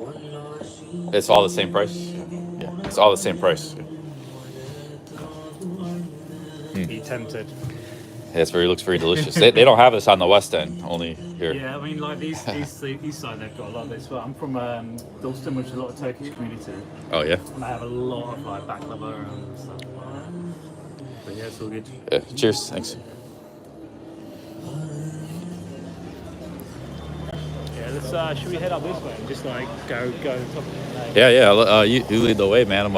It's all the same price. Yeah, it's all the same price. Be tempted. Yeah, looks very delicious. they don't have this on the West End, only here. Yeah, I mean, like these east side, they've got a lot of this. But I'm from Dalston, which is a lot of Turkish community. Oh yeah. And they have a lot of like baklava and stuff. But yeah, it's all good. Yeah. Cheers. Thanks. Yeah, let's. Should we head up this way and just like go to the top of the Yeah. You lead the way, man.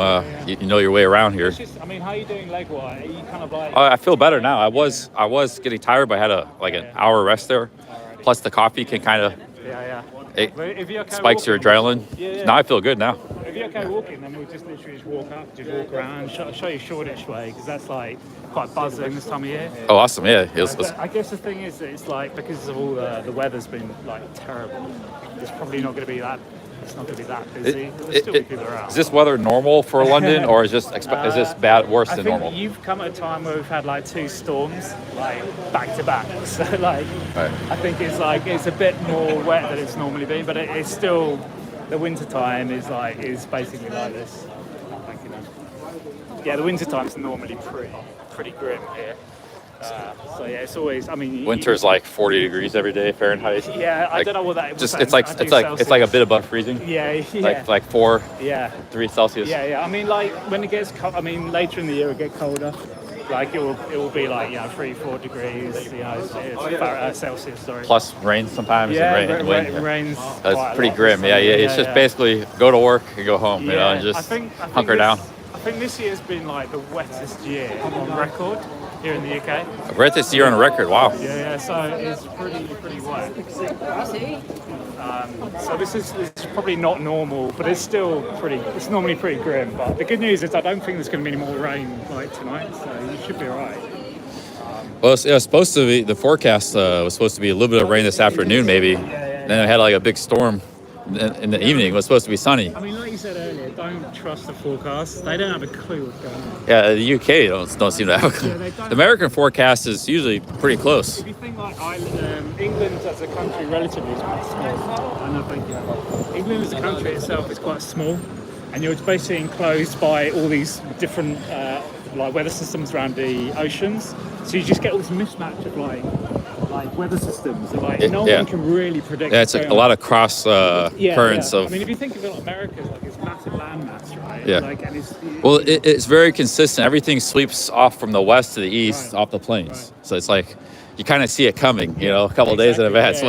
You know your way around here. I mean, how are you doing leg-wise? Are you kind of like? I feel better now. I was getting tired, but I had an hour rest there. Plus the coffee can kind of it spikes your adrenaline. Yeah. Now I feel good now. If you're okay walking, then we'll just literally walk around, show you Shoreditch way, because that's like quite buzzing this time of year. Oh, awesome! Yeah. I guess the thing is that it's like because of all the weather's been like terrible. It's probably not going to be that. It's not going to be that busy. There's still people around. Is this weather normal for London, or is this worse than normal? I think you've come at a time where we've had like 2 storms, like back to back. So like, right. I think it's a bit more wet than it's normally been, but it's still the winter time is basically like this. Thank you, man. Yeah, the winter time is normally pretty grim here. So yeah, it's always. I mean, winter's like 40 degrees every day Fahrenheit. Yeah, I don't know what that is. It's like a bit above freezing. Yeah. Like 4. Yeah. 3 Celsius. Yeah. I mean, like when it gets cold. I mean, later in the year it'll get colder. Like it will be like 3-4 degrees. It's Celsius. Sorry. Plus rain sometimes. Yeah, and wind. Rains. That's pretty grim. Yeah. It's just basically go to work and go home. You know, and just hunker down. I think this year's been like the wettest year on record here in the UK. Wettest year on record. Wow. Yeah. So it's pretty wet. So this is probably not normal, but it's still it's normally pretty grim. But the good news is I don't think there's going to be any more rain like tonight, so you should be alright. Well, it was supposed to be, the forecast was supposed to be a little bit of rain this afternoon, maybe. Then it had like a big storm in the evening. It was supposed to be sunny. I mean, like you said earlier, don't trust the forecast. They don't have a clue what's going on. Yeah, the UK don't seem to have a clue. The American forecast is usually pretty close. If you think like England as a country relatively is quite small. I know, thank you. England as a country itself is quite small, and you're basically enclosed by all these different like weather systems around the oceans. So you just get all this mismatch of like weather systems. So, no one can really predict. Yeah, it's like a lot of cross currents of. I mean, if you think of it, America is like this massive landmass, right? Yeah. It's very consistent. Everything sweeps off from the west to the east, off the plains. So it's like you kind of see it coming, you know, a couple of days in advance.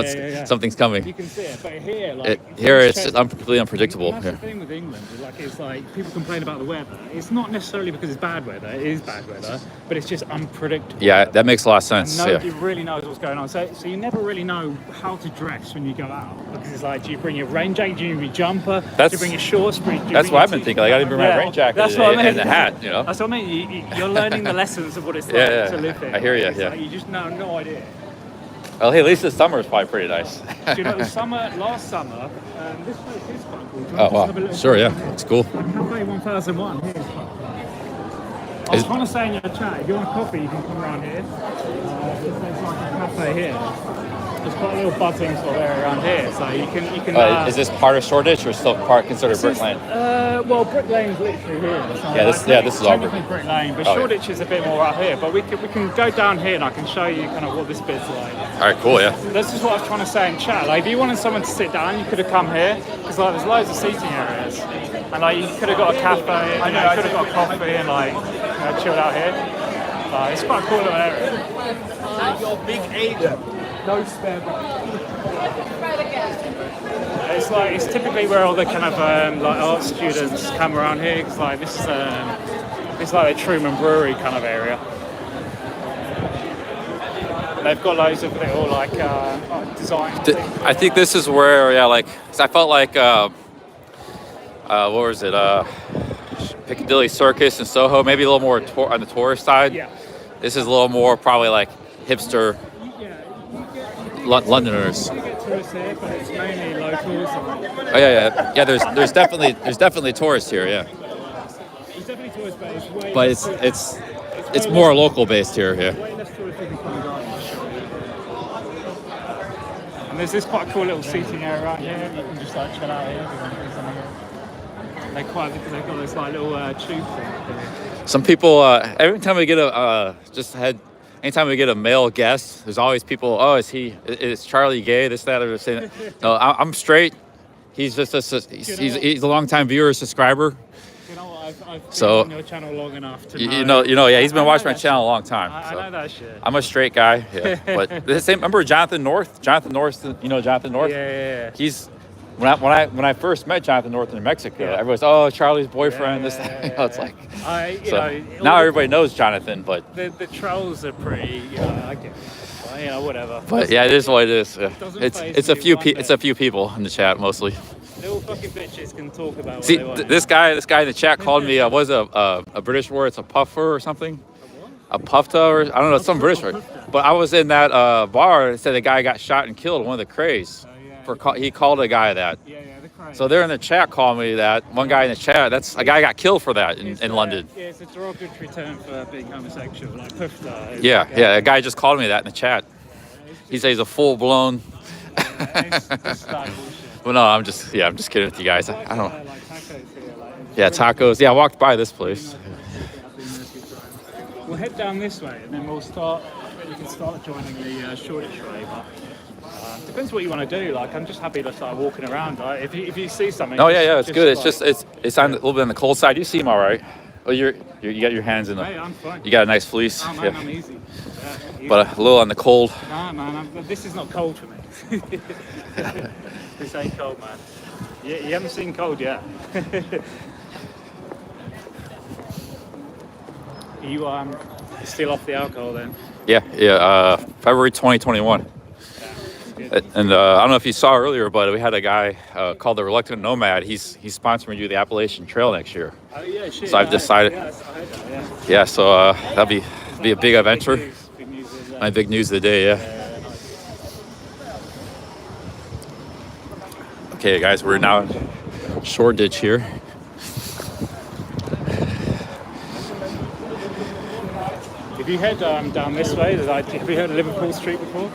Something's coming. You can see it, but here, like Here it's completely unpredictable. That's the thing with England. It's like people complain about the weather. It's not necessarily because it's bad weather. It is bad weather, but it's just unpredictable. Yeah, that makes a lot of sense. And nobody really knows what's going on. So you never really know how to dress when you go out, because it's like, do you bring your rain jacket? Do you bring your jumper? Do you bring your shorts? That's what I've been thinking. Like, I didn't bring my rain jacket and the hat. You know. That's what I mean. You're learning the lessons of what it's like to live here. I hear you. Like, you just have no idea. Well, hey, at least this summer is probably pretty nice. Do you know, last summer, this place is quite cool. Oh, wow. Sure, yeah. It's cool. Cafe 1001 here is quite cool. I was trying to say in your chat, if you want coffee, you can come around here. There's like a cafe here. There's quite a little buzzing sort of area around here, so you can. Is this part of Shoreditch or still part considered Brick Lane? Well, Brick Lane's literally here. So this is all Brick Lane, but Shoreditch is a bit more out here. But we can go down here and I can show you kind of what this bit's like. All right, cool, yeah. This is what I was trying to say in chat. Like, if you wanted someone to sit down, you could have come here, because like there's loads of seating areas, and like you could have got a cafe, you could have got coffee and like chilled out here. It's quite a cool little area. Your big age. No spare It's typically where all the kind of like art students come around here, because like this is it's like a Truman Brewery kind of area. They've got loads of little like design. I think this is where, like, 'cause I felt like what was it? Piccadilly Circus and Soho, maybe a little more on the tourist side. Yeah. This is a little more probably like hipster. Londoners. You get tourists here, but it's mainly locals. Oh yeah. There's definitely tourists here. Yeah. There's definitely tourists, but it's way. But it's more local based here. Yeah. Way less tourists than Covent Garden. And there's this quite cool little seating area right here. You can just like chill out here. If you want to do something here. They've got this like little tube thing. Some people every time we get anytime we get a male guest, there's always people, is Charlie gay, this, that, or saying, no, I'm straight. He's just he's a long-time viewer, subscriber. You know what, I've been so, on your channel long enough to he's been watching my channel a long time. I know that shit. I'm a straight guy, yeah. But the same, remember Jonathan North? Jonathan North, you know Jonathan North? Yeah. He's, when I first met Jonathan North in Mexico, everyone's, Charlie's boyfriend, this, that. It's like, now everybody knows Jonathan, but the trolls are pretty, I get it. Whatever. But yeah, it is what it is. Yeah. It's a few people in the chat mostly. Little fucking bitches can talk about what See, they want. this guy in the chat called me, a British word? It's a puffer or something? A puffta, or I don't know, some British word. But I was in that bar and said the guy got shot and killed, one of the Crays. He called a guy that. The Cray. So they're in the chat calling me that. One guy in the chat, that's a guy got killed for that in London. Yeah, it's a derogatory term for being homosexual, like puffta. Yeah, a guy just called me that in the chat. He says he's a full-blown. Well, no, I'm just kidding with you guys. I don't. Yeah, tacos. Yeah, I walked by this place. We'll head down this way, and then we'll start. You can start joining the Shoreditch way. Depends what you want to do. Like, I'm just happy to start walking around. Right? If you see something. Oh yeah, it's good. It's on a little bit on the cold side. You seem all right. Oh, you got your hands in the. Hey, I'm fine. You got a nice fleece. Oh, man, I'm easy. Yeah, but a little on the cold. Nah, man, this is not cold for me. This ain't cold, man. You haven't seen cold yet. You still off the alcohol then? Yeah. February 2021. And I don't know if you saw earlier, but we had a guy called the Reluctant Nomad. He's sponsoring you the Appalachian Trail next year. Oh yeah, shit. So I've decided. Yeah, so that'll be a big adventure. My big news of the day, yeah. Okay, guys, we're now in Shoreditch here. If you head down this way, have you heard of Liverpool Street before?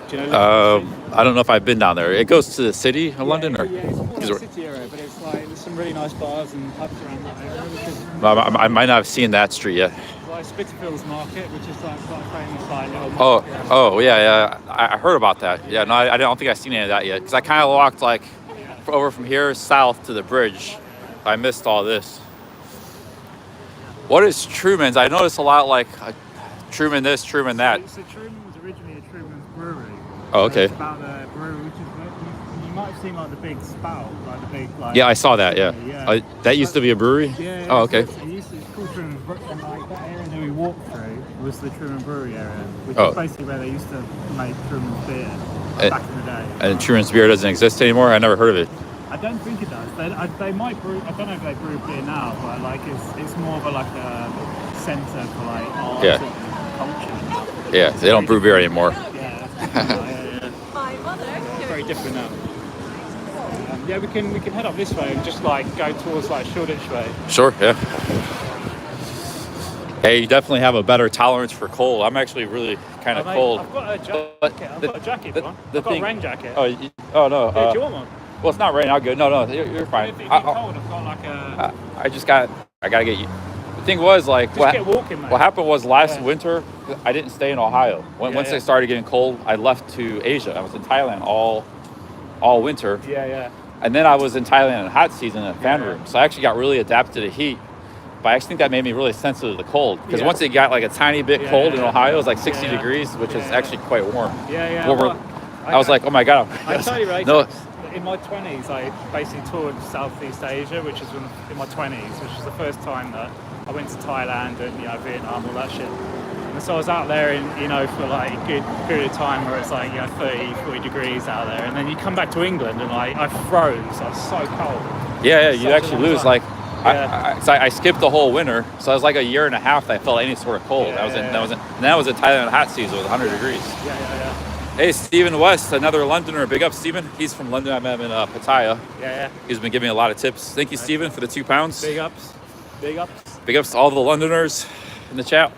Do you know I don't know if I've been down there. It goes to the city of London, or? Yeah, it's more the city area, but it's like there's some really nice bars and pubs around that area. I might not have seen that street yet. Like Spitalfields Market, which is like quite famous, like little market. Oh yeah. I heard about that. Yeah, no, I don't think I've seen any of that yet. Because I kind of walked like over from here south to the bridge. I missed all this. What is Truman's? I noticed a lot like Truman this, Truman that. So Truman was originally a Truman's brewery. Oh, okay. So it's about the brewery, which is you might have seen like the big spout, like the big like. Yeah, I saw that. Yeah. That used to be a brewery. Yeah. Oh, okay. So it's called Truman's Brewery, and like that area that we walked through was the Truman Brewery area, which is basically where they used to make Truman's beer back in the day. And Truman's beer doesn't exist anymore. I never heard of it. I don't think it does. They might brew. I don't know if they brew beer now, but like it's more of a like a centre for like art and culture. Yeah, they don't brew beer anymore. Very different now. Yeah, we can head up this way and just like go towards like Shoreditch way. Sure. Yeah. Hey, you definitely have a better tolerance for cold. I'm actually really kind of cold. I've got a jacket. I've got a jacket. I've got a rain jacket. Oh no. Yeah, do you want one? Well, it's not raining. I'm good. No, you're fine. If you're cold, I've got like a. I gotta get you. The thing was like get walking, mate. What happened was last winter I didn't stay in Ohio. Once it started getting cold, I left to Asia. I was in Thailand all winter. Yeah. And then I was in Thailand in hot season in a fan room. So I actually got really adapted to the heat. But I actually think that made me really sensitive to the cold. Because once it got like a tiny bit cold in Ohio, it was like 60 degrees, which is actually quite warm. Yeah. I was like, oh my God. I totally relate. No. In my 20s, I basically toured Southeast Asia, which is in my 20s, which was the first time that I went to Thailand and Vietnam, all that shit. And so I was out there for like a good period of time where it's like 30, 40 degrees out there, and then you come back to England and like I froze. I was so cold. Yeah, you actually lose time. I skipped the whole winter, so it was like a year and a half that I felt any sort of cold. That was in Thailand hot season with 100 degrees. Yeah. Hey, Stephen West, another Londoner. Big up, Stephen. He's from London. I met him in Pattaya. Yeah. He's been giving me a lot of tips. Thank you, Stephen, for the 2 pounds. Big ups. Big ups to all the Londoners in the chat.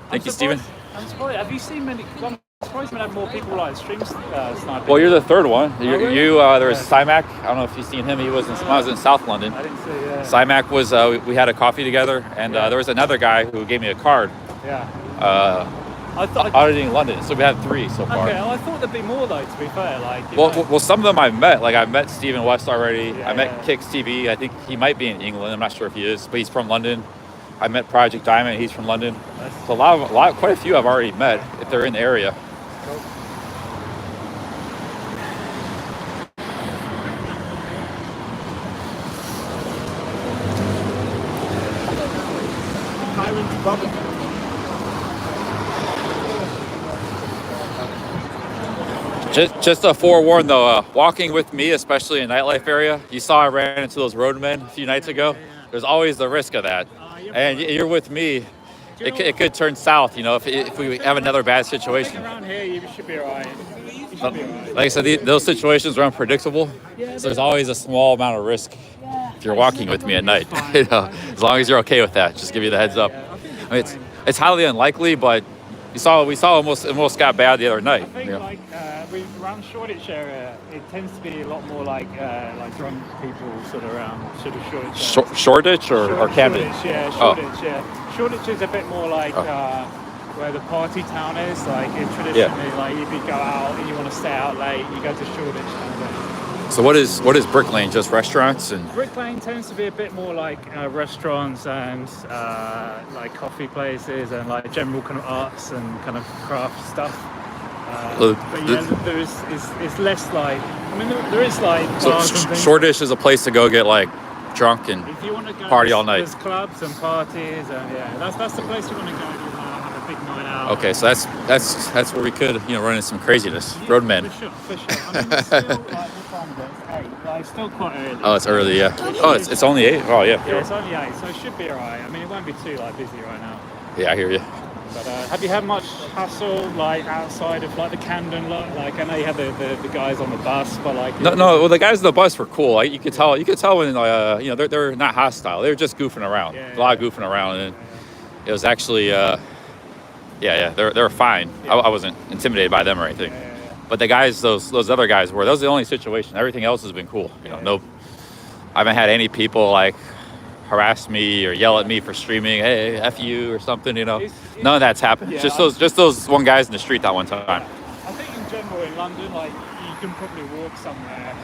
Thank you, Stephen. I'm surprised. Have you seen many? I'm surprised we have more people like stream sniping. Well, you're the third one. There was Simac. I don't know if you've seen him. He was I was in South London. I didn't see. Yeah. Simac was. We had a coffee together, and there was another guy who gave me a card. Yeah. Auditing London, so we had 3 so far. Okay, I thought there'd be more though. To be fair, well, some of them I've met. Like I've met Stephen West already. I met Kicks TV. I think he might be in England. I'm not sure if he is, but he's from London. I met Project Diamond. He's from London. So quite a few I've already met if they're in the area. Just a forewarn though, walking with me, especially in nightlife area, you saw I ran into those roadmen a few nights ago. There's always the risk of that. And you're with me, it could turn south, if we have another bad situation. Around here, you should be alright. Like I said, those situations are unpredictable. So there's always a small amount of risk if you're walking with me at night. As long as you're okay with that, just give you the heads up. I mean, it's highly unlikely, but we saw almost got bad the other night. I think around Shoreditch area, it tends to be a lot more like drunk people sort of around Shoreditch. Shoreditch or Camden? Shoreditch, yeah. Shoreditch is a bit more like where the party town is. Like traditionally, like if you go out and you want to stay out late, you go to Shoreditch kind of thing. So what is Brick Lane? Just restaurants and? Brick Lane tends to be a bit more like restaurants and like coffee places and like general kind of arts and kind of craft stuff. But it's less like. I mean, there is like bars and things. Shoreditch is a place to go get like drunk and if you want to go, party all night. There's clubs and parties and that's the place you want to go. You want to have a big night out. Okay, so that's where we could run into some craziness. Roadmen. For sure. I mean, it's still like what time is it? It's 8. Like, it's still quite early. Oh, it's early, yeah. Oh, it's only 8. Oh, yeah. Yeah, it's only 8, so it should be alright. I mean, it won't be too busy right now. Yeah, I hear you. But have you had much hassle like outside of like the Camden lot? Like I know you had the guys on the bus, but like no. Well, the guys on the bus were cool. Like, you could tell when they're not hostile. They were just goofing around. A lot of goofing around, and it was actually they're fine. I wasn't intimidated by them or anything. But the guys, those other guys were. That was the only situation. Everything else has been cool. No, I haven't had any people like harass me or yell at me for streaming, hey, F you or something, None of that's happened. Yeah, just those one guys in the street that one time. I think in general in London, like you can probably walk somewhere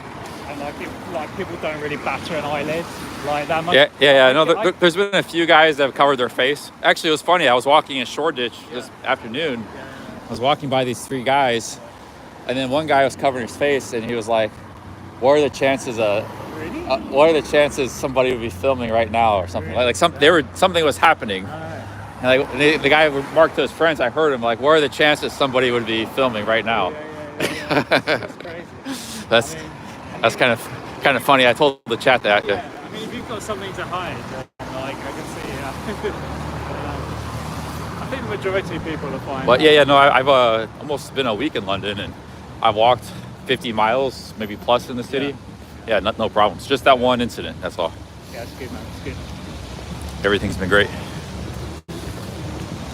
and like people don't really batter an eyelid like that much. Yeah. No, there's been a few guys that have covered their face. Actually, it was funny. I was walking in Shoreditch this afternoon. I was walking by these 3 guys, and then one guy was covering his face, and he was like, "What are the chances what are the chances somebody would be filming right now or something something was happening?" And like the guy remarked to his friends. I heard him like, "What are the chances somebody would be filming right now?" That's crazy. That's kind of funny. I told the chat that. Yeah. I mean, if you've got something to hide, like I can see. I think the majority of people are fine. But no, I've almost been a week in London, and I've walked 50 miles, maybe plus in the city. Yeah, no problems. Just that one incident. That's all. Yeah, it's good, man. It's good. Everything's been great.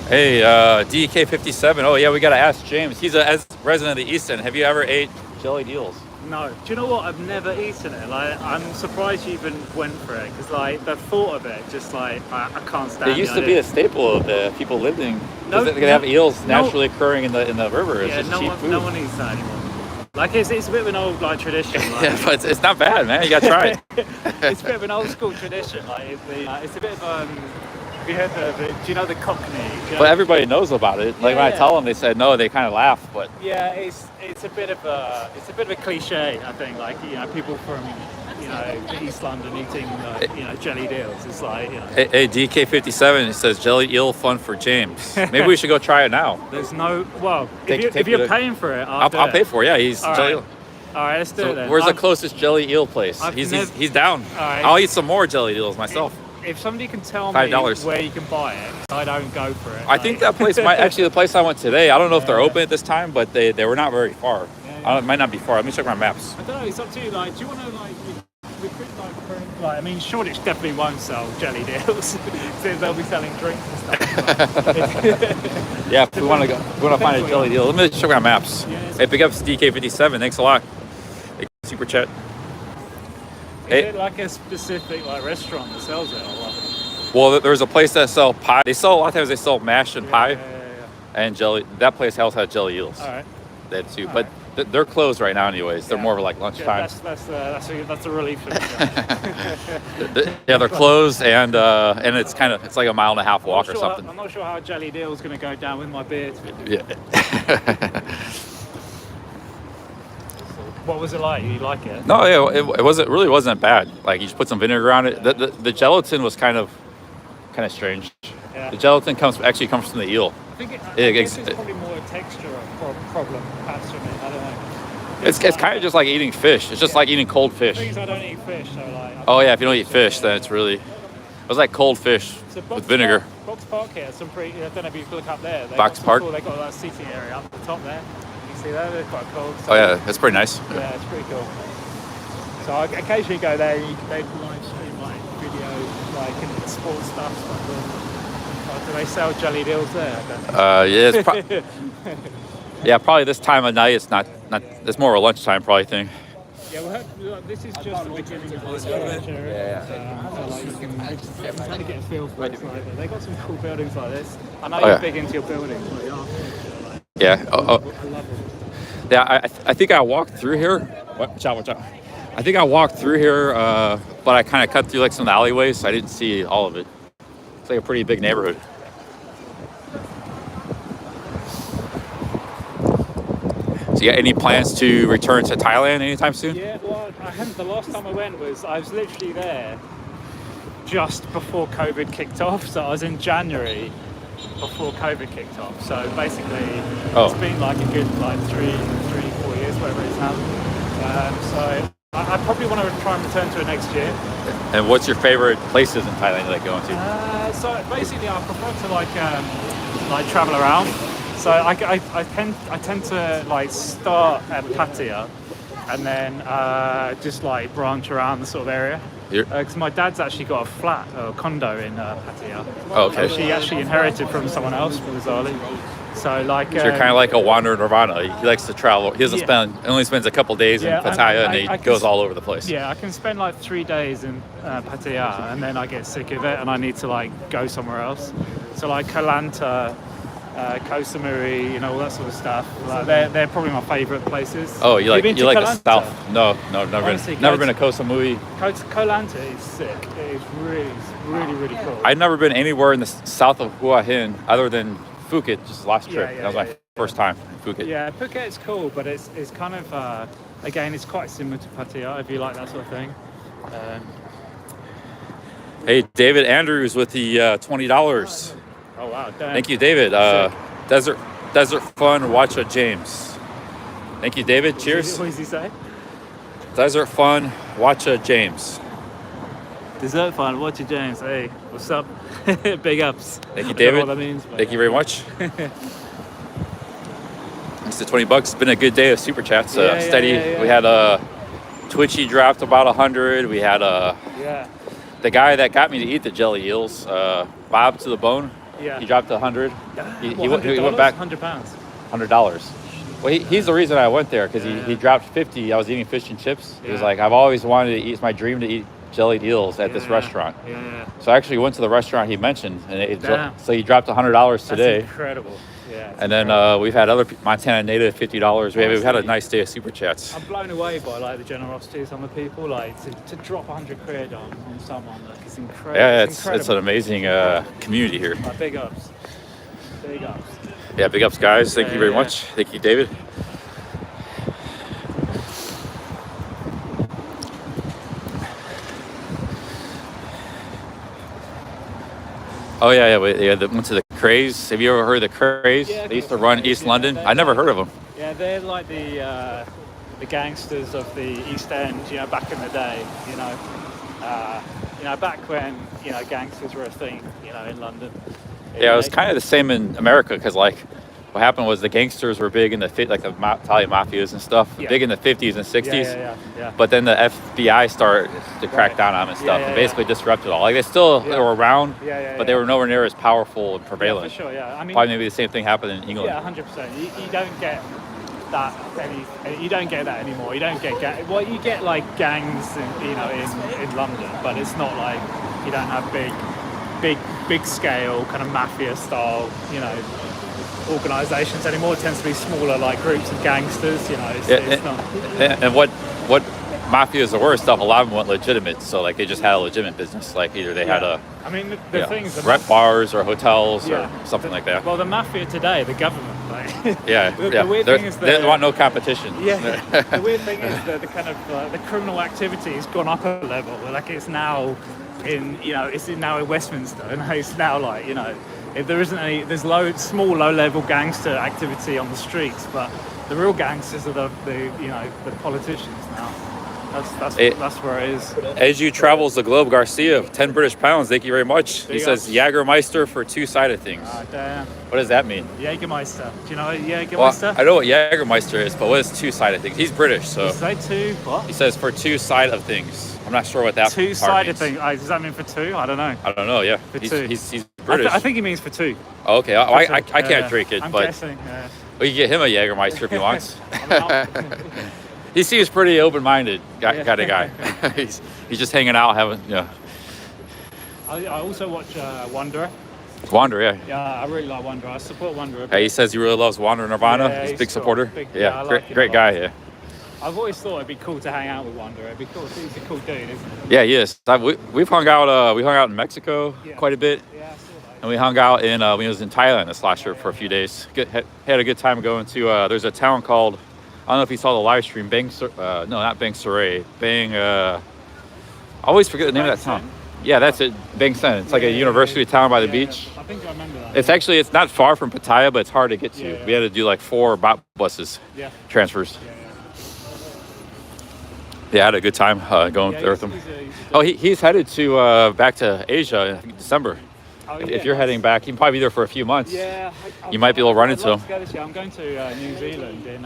Hey, DK57. Oh yeah, we gotta ask James. He's a resident of the East End. Have you ever ate jellied eels? No. Do you know what? I've never eaten it. Like, I'm surprised you even went for it, because like the thought of it, just like I can't stand it. It used to be a staple of the people living. They have eels naturally occurring in the river. It's just cheap food. No one eats that anymore. Like it's a bit of an old like tradition. Like, yeah, but it's not bad, man. You gotta try it. It's a bit of an old school tradition. Like it's a bit of have you heard do you know the Cockney? But everybody knows about it. Like when I tell them, they said no. They kind of laugh, but yeah, it's a bit of a cliche. I think people from East London eating jellied eels. It's like Hey, DK57 says jelly eel fun for James. Maybe we should go try it now. There's if you're paying for it, I'll pay for it. Yeah, he's jelly eel. All right, let's do it then. Where's the closest jelly eel place? He's down. All right. I'll eat some more jelly eels myself. If somebody can tell me $5. where you can buy it, I don't go for it. I think that place the place I went today, I don't know if they're open at this time, but they were not very far. It might not be far. Let me check my maps. I don't know, it's up to you. Like, do you want to recruit I mean, Shoreditch definitely won't sell jellied eels. Since they'll be selling drinks and stuff. Yeah, if we want to find a jellied eel. Let me check my maps. Hey, pick up DK57. Thanks a lot. Super chat. Is it like a specific restaurant that sells it or what? Well, there's a place that sell pie. They sell a lot of times. They sell mash and pie, and jelly. That place also has jelly eels. All right. They have too, but they're closed right now, anyways. They're more like lunchtime. That's a relief for me. Yeah, they're closed, and it's like a mile and a half walk or something. I'm not sure how jellied eel is going to go down with my beard. Yeah. What was it like? You like it? No, yeah, it wasn't bad. Like you just put some vinegar on it. The gelatin was kind of strange. Yeah. The gelatin comes from the eel. I think it's probably more a texture problem, perhaps for me. I don't know. It's kind of just like eating fish. It's just like eating cold fish. The thing is, I don't eat fish, so like. Oh yeah, if you don't eat fish, then it was like cold fish with vinegar. Box Park here, I don't know if you look up there. Box Park. They got that seating area up the top there. See that? They're quite cool. So, oh yeah, that's pretty nice. Yeah, it's pretty cool. So I occasionally go there. They live stream like videos, like and sports stuff. Do they sell jellied eels there? Yeah, yeah, probably this time of night. It's not. It's more of a lunchtime probably thing. Yeah, well, this is just the beginning of the storage area. So like you can kind of get a feel for it. Like, they got some cool buildings like this. I know you're big into your buildings. But yeah. Yeah, I think I walked through here. Watch out. I think I walked through here, but I kind of cut through like some of the alleyways, so I didn't see all of it. It's like a pretty big neighborhood. So you got any plans to return to Thailand anytime soon? Yeah, well, the last time I was literally there just before COVID kicked off. So I was in January before COVID kicked off. So basically, it's been like a good 3-4 years, whatever it is now. So I probably want to try and return to it next year. And what's your favorite places in Thailand you like going to? So basically, I prefer to travel around. So I tend to start at Pattaya and then just branch around the sort of area. Because my dad's actually got a flat or condo in Pattaya. Oh, okay. She actually inherited from someone else, bizarrely. So you're kind of like a wanderer nirvana. He likes to travel. He only spends a couple days in Pattaya, and he goes all over the place. Yeah, I can spend 3 days in Pattaya, and then I get sick of it, and I need to go somewhere else. So Koh Lanta, Koh Samui, you know, all that sort of stuff. Like, they're probably my favourite places. Oh, you like been to the Koh Lanta? South? No, never Honestly, been. Never been to Koh Samui. Koh Lanta is sick. It is really cool. I've never been anywhere in the south of Hua Hin other than Phuket, just last trip. That was my first time in Phuket. Yeah, Phuket's cool, but it's kind of again, it's quite similar to Pattaya if you like that sort of thing. Hey, David Andrews with the $20. Oh wow! Damn. Thank you, David. Desert Fun. Watch a James. Thank you, David. Cheers. What does he say? Desert Fun. Watch a James. Dessert Fun. Watch a James. Hey, what's up? Big ups. Thank you, I don't know David. what that means, but Thank you very much. It's the $20. It's been a good day of super chats. Steady. Yeah. We had Twitchy dropped about 100. We had the guy that got me to eat the jelly eels, Bob to the Bone. Yeah. He dropped 100. He went back £100. $100. Well, he's the reason I went there because he dropped 50. I was eating fish and chips. He was like, I've always wanted to eat. It's my dream to eat jellied eels at this restaurant. Yeah. So I actually went to the restaurant he mentioned, and so he dropped $100 today. That's incredible. Yeah. And then we've had other Montana native $50. We've had a nice day of super chats. I'm blown away by like the generosity of some of the people. Like to drop 100 quid on someone, like it's incredible. Yeah, it's an amazing community here. Like, big ups. Big ups. Yeah, big ups, guys. Thank you very much. Thank you, David. Oh yeah. We went to the Craze. Have you ever heard of the Craze? Yeah, They used to run East London. I never heard of them. Yeah, they're like the gangsters of the East End. You know, back in the day. You know, back when gangsters were a thing. You know, in London. Yeah, it was kind of the same in America because like what happened was the gangsters were big in the like the Italian mafias and stuff, big in the 50s and 60s. Yeah. But then the FBI started to crack down on them and stuff, and basically disrupted all. Like they were around, but they were nowhere near as powerful and prevalent. Yeah, for sure. Yeah, I mean, probably maybe the same thing happened in England. Yeah, 100%. You don't get that you don't get that anymore. You don't get well, you get like gangs in London, but it's not like you don't have big scale kind of mafia style organizations anymore. It tends to be smaller like groups of gangsters. It's not. And what mafias were stuff, a lot of them weren't legitimate, so like they just had a legitimate business, like either they had the things rent bars or hotels or something like that. Well, the mafia today, the government, like, the weird thing is that they want no competition. The weird thing is that the kind of the criminal activity has gone up a level. Like it's now it's now in Westminster, and it's now like if there isn't any, there's small low-level gangster activity on the streets, but the real gangsters are the politicians now. That's where it is. As you travels the globe, Garcia, 10 British pounds. Thank you very much. He says Jägermeister for two-sided things. Damn. What does that mean? Jägermeister. Do you know what Jägermeister? Well, I know what Jägermeister is, but what is two-sided things? He's British, so. You say two? What? He says for two-sided things. I'm not sure what that two-sided thing. Does that mean for two? I don't know. I don't know. Yeah. For two. He's British. I think he means for two. Oh, okay. I can't drink it, I'm but guessing. we can get him a Jägermeister if he wants. He seems pretty open-minded kind of guy. He's just hanging out, having I also watch Wanderer. Wander, yeah. Yeah, I really like Wanderer. I support Wanderer. He says he really loves Wander Nirvana. Yeah, he's a big cool. supporter. I like great guy. Yeah. I've always thought it'd be cool to hang out with Wanderer. It'd be cool. He's a cool dude, isn't he? Yeah, he is. We've hung out. We hung out in Mexico quite a bit. Yeah, I saw that. And we hung out when I was in Thailand this last year for a few days. Had a good time going to. There's a town called. I don't know if you saw the live stream. Not Bang Saray. I always forget the name of that town. Yeah, that's it. Bang Sen. It's like a university town by the beach. I think I remember that. It's not far from Pattaya, but it's hard to get to. We had to do like 4 buses transfers. Yeah, I had a good time going there with him. He's headed to back to Asia in December. If you're heading back, he can probably be there for a few months. Yeah, you might be able to run into him. I'm going to New Zealand in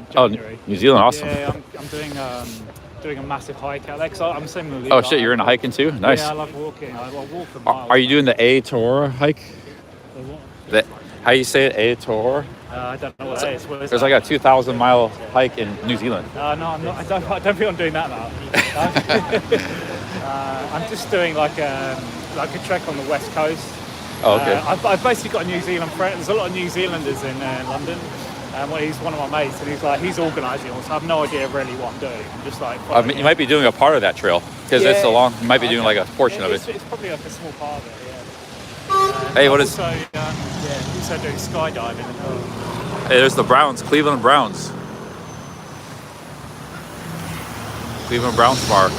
January. New Zealand, awesome. Yeah, I'm doing a massive hike out there because I'm similarly. Oh shit, you're into hiking too? Nice. Yeah, I love walking. I walk for miles. Are you doing the Eatathon hike? How you say it? Eatathon? I don't know what that is. What is There's that? like a 2,000-mile hike in New Zealand. No, I'm not. I don't think I'm doing that now. I'm just doing like a trek on the west coast. Oh, okay. I've basically got a New Zealand friend. There's a lot of New Zealanders in London. Well, he's one of my mates, and he's organising all. So I have no idea really what I'm doing. I'm just like. I mean, you might be doing a part of that trail because it's so long. You might be doing like a portion of it. It's probably like a small part of it. Yeah. Hey, what is? Also, also doing skydiving as well. Hey, there's the Browns, Cleveland Browns. Cleveland Browns Bar.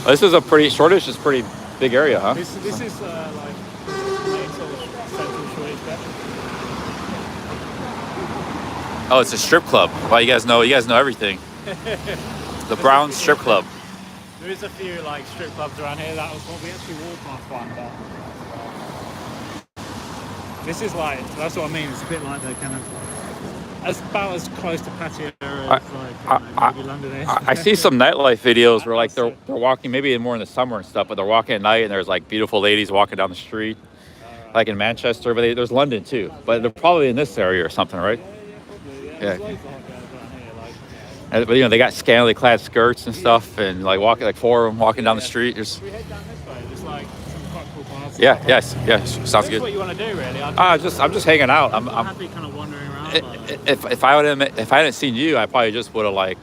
Oh, this is a pretty Shoreditch is a pretty big area, huh? This is like main sort of central Shoreditch bit. Oh, it's a strip club. Wow, you guys know everything. The Browns Strip Club. There is a few like strip clubs around here. That was what we actually walked past one, but this is like that's what I mean. It's a bit like the kind of about as close to patio as maybe London is. I see some nightlife videos where like they're walking, maybe more in the summer and stuff, but they're walking at night and there's like beautiful ladies walking down the street, like in Manchester. But there's London too, but they're probably in this area or something, right? Yeah. But you know they got scantily clad skirts and stuff, and like walking like four of them walking down the street. There's like some quite cool parts. Yes, sounds good. That's what you want to do, really. I'm just hanging out. I'm happy kind of wandering around. If I hadn't seen you, I probably just would have like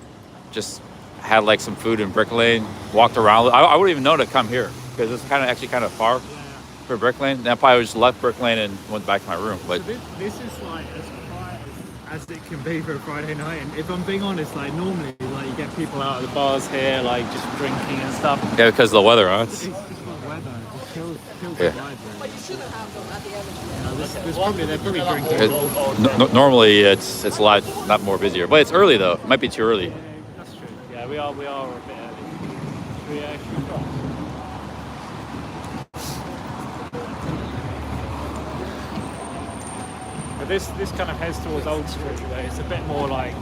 just had like some food in Brick Lane, walked around. I wouldn't even know to come here because it's kind of far for Brick Lane. Then I probably just left Brick Lane and went back to my room. But so this is like as quiet as it can be for a Friday night. And if I'm being honest, like normally like you get people out at the bars here, like just drinking and stuff. Yeah, because of the weather, huh? It's just the weather. It just kills the Yeah. vibe. But you shouldn't have them at the other. They're probably drinking. Normally it's a lot more busier, but it's early though. It might be too early. That's true. Yeah, we are a bit early. But this kind of heads towards Old Street, where it's a bit more like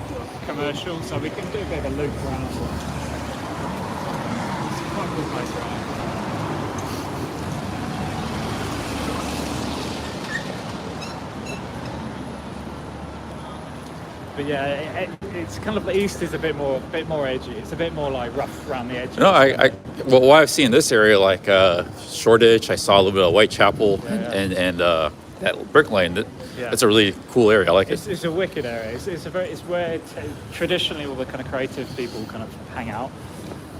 commercial, so we can do a bit of a loop around. It's quite a cool place around. But yeah, it's kind of the east is a bit more edgy. It's a bit more like rough around the edges. No, well, what I've seen in this area, like Shoreditch, I saw a little bit of Whitechapel and that Brick Lane. That's a really cool area. I like it. It's a wicked area. It's where traditionally all the kind of creative people kind of hang out.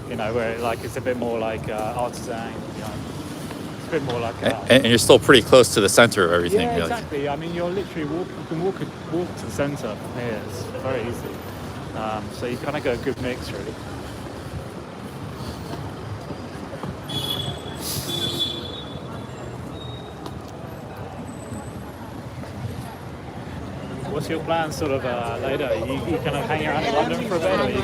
You know, where like it's a bit more like artisan. You know, it's a bit more like. And you're still pretty close to the center of everything. Yeah, exactly. I mean, you're literally you can walk to the center from here. It's very easy. So you kind of got a good mix, really. What's your plan sort of later? You kind of hang around in London for a bit, or are you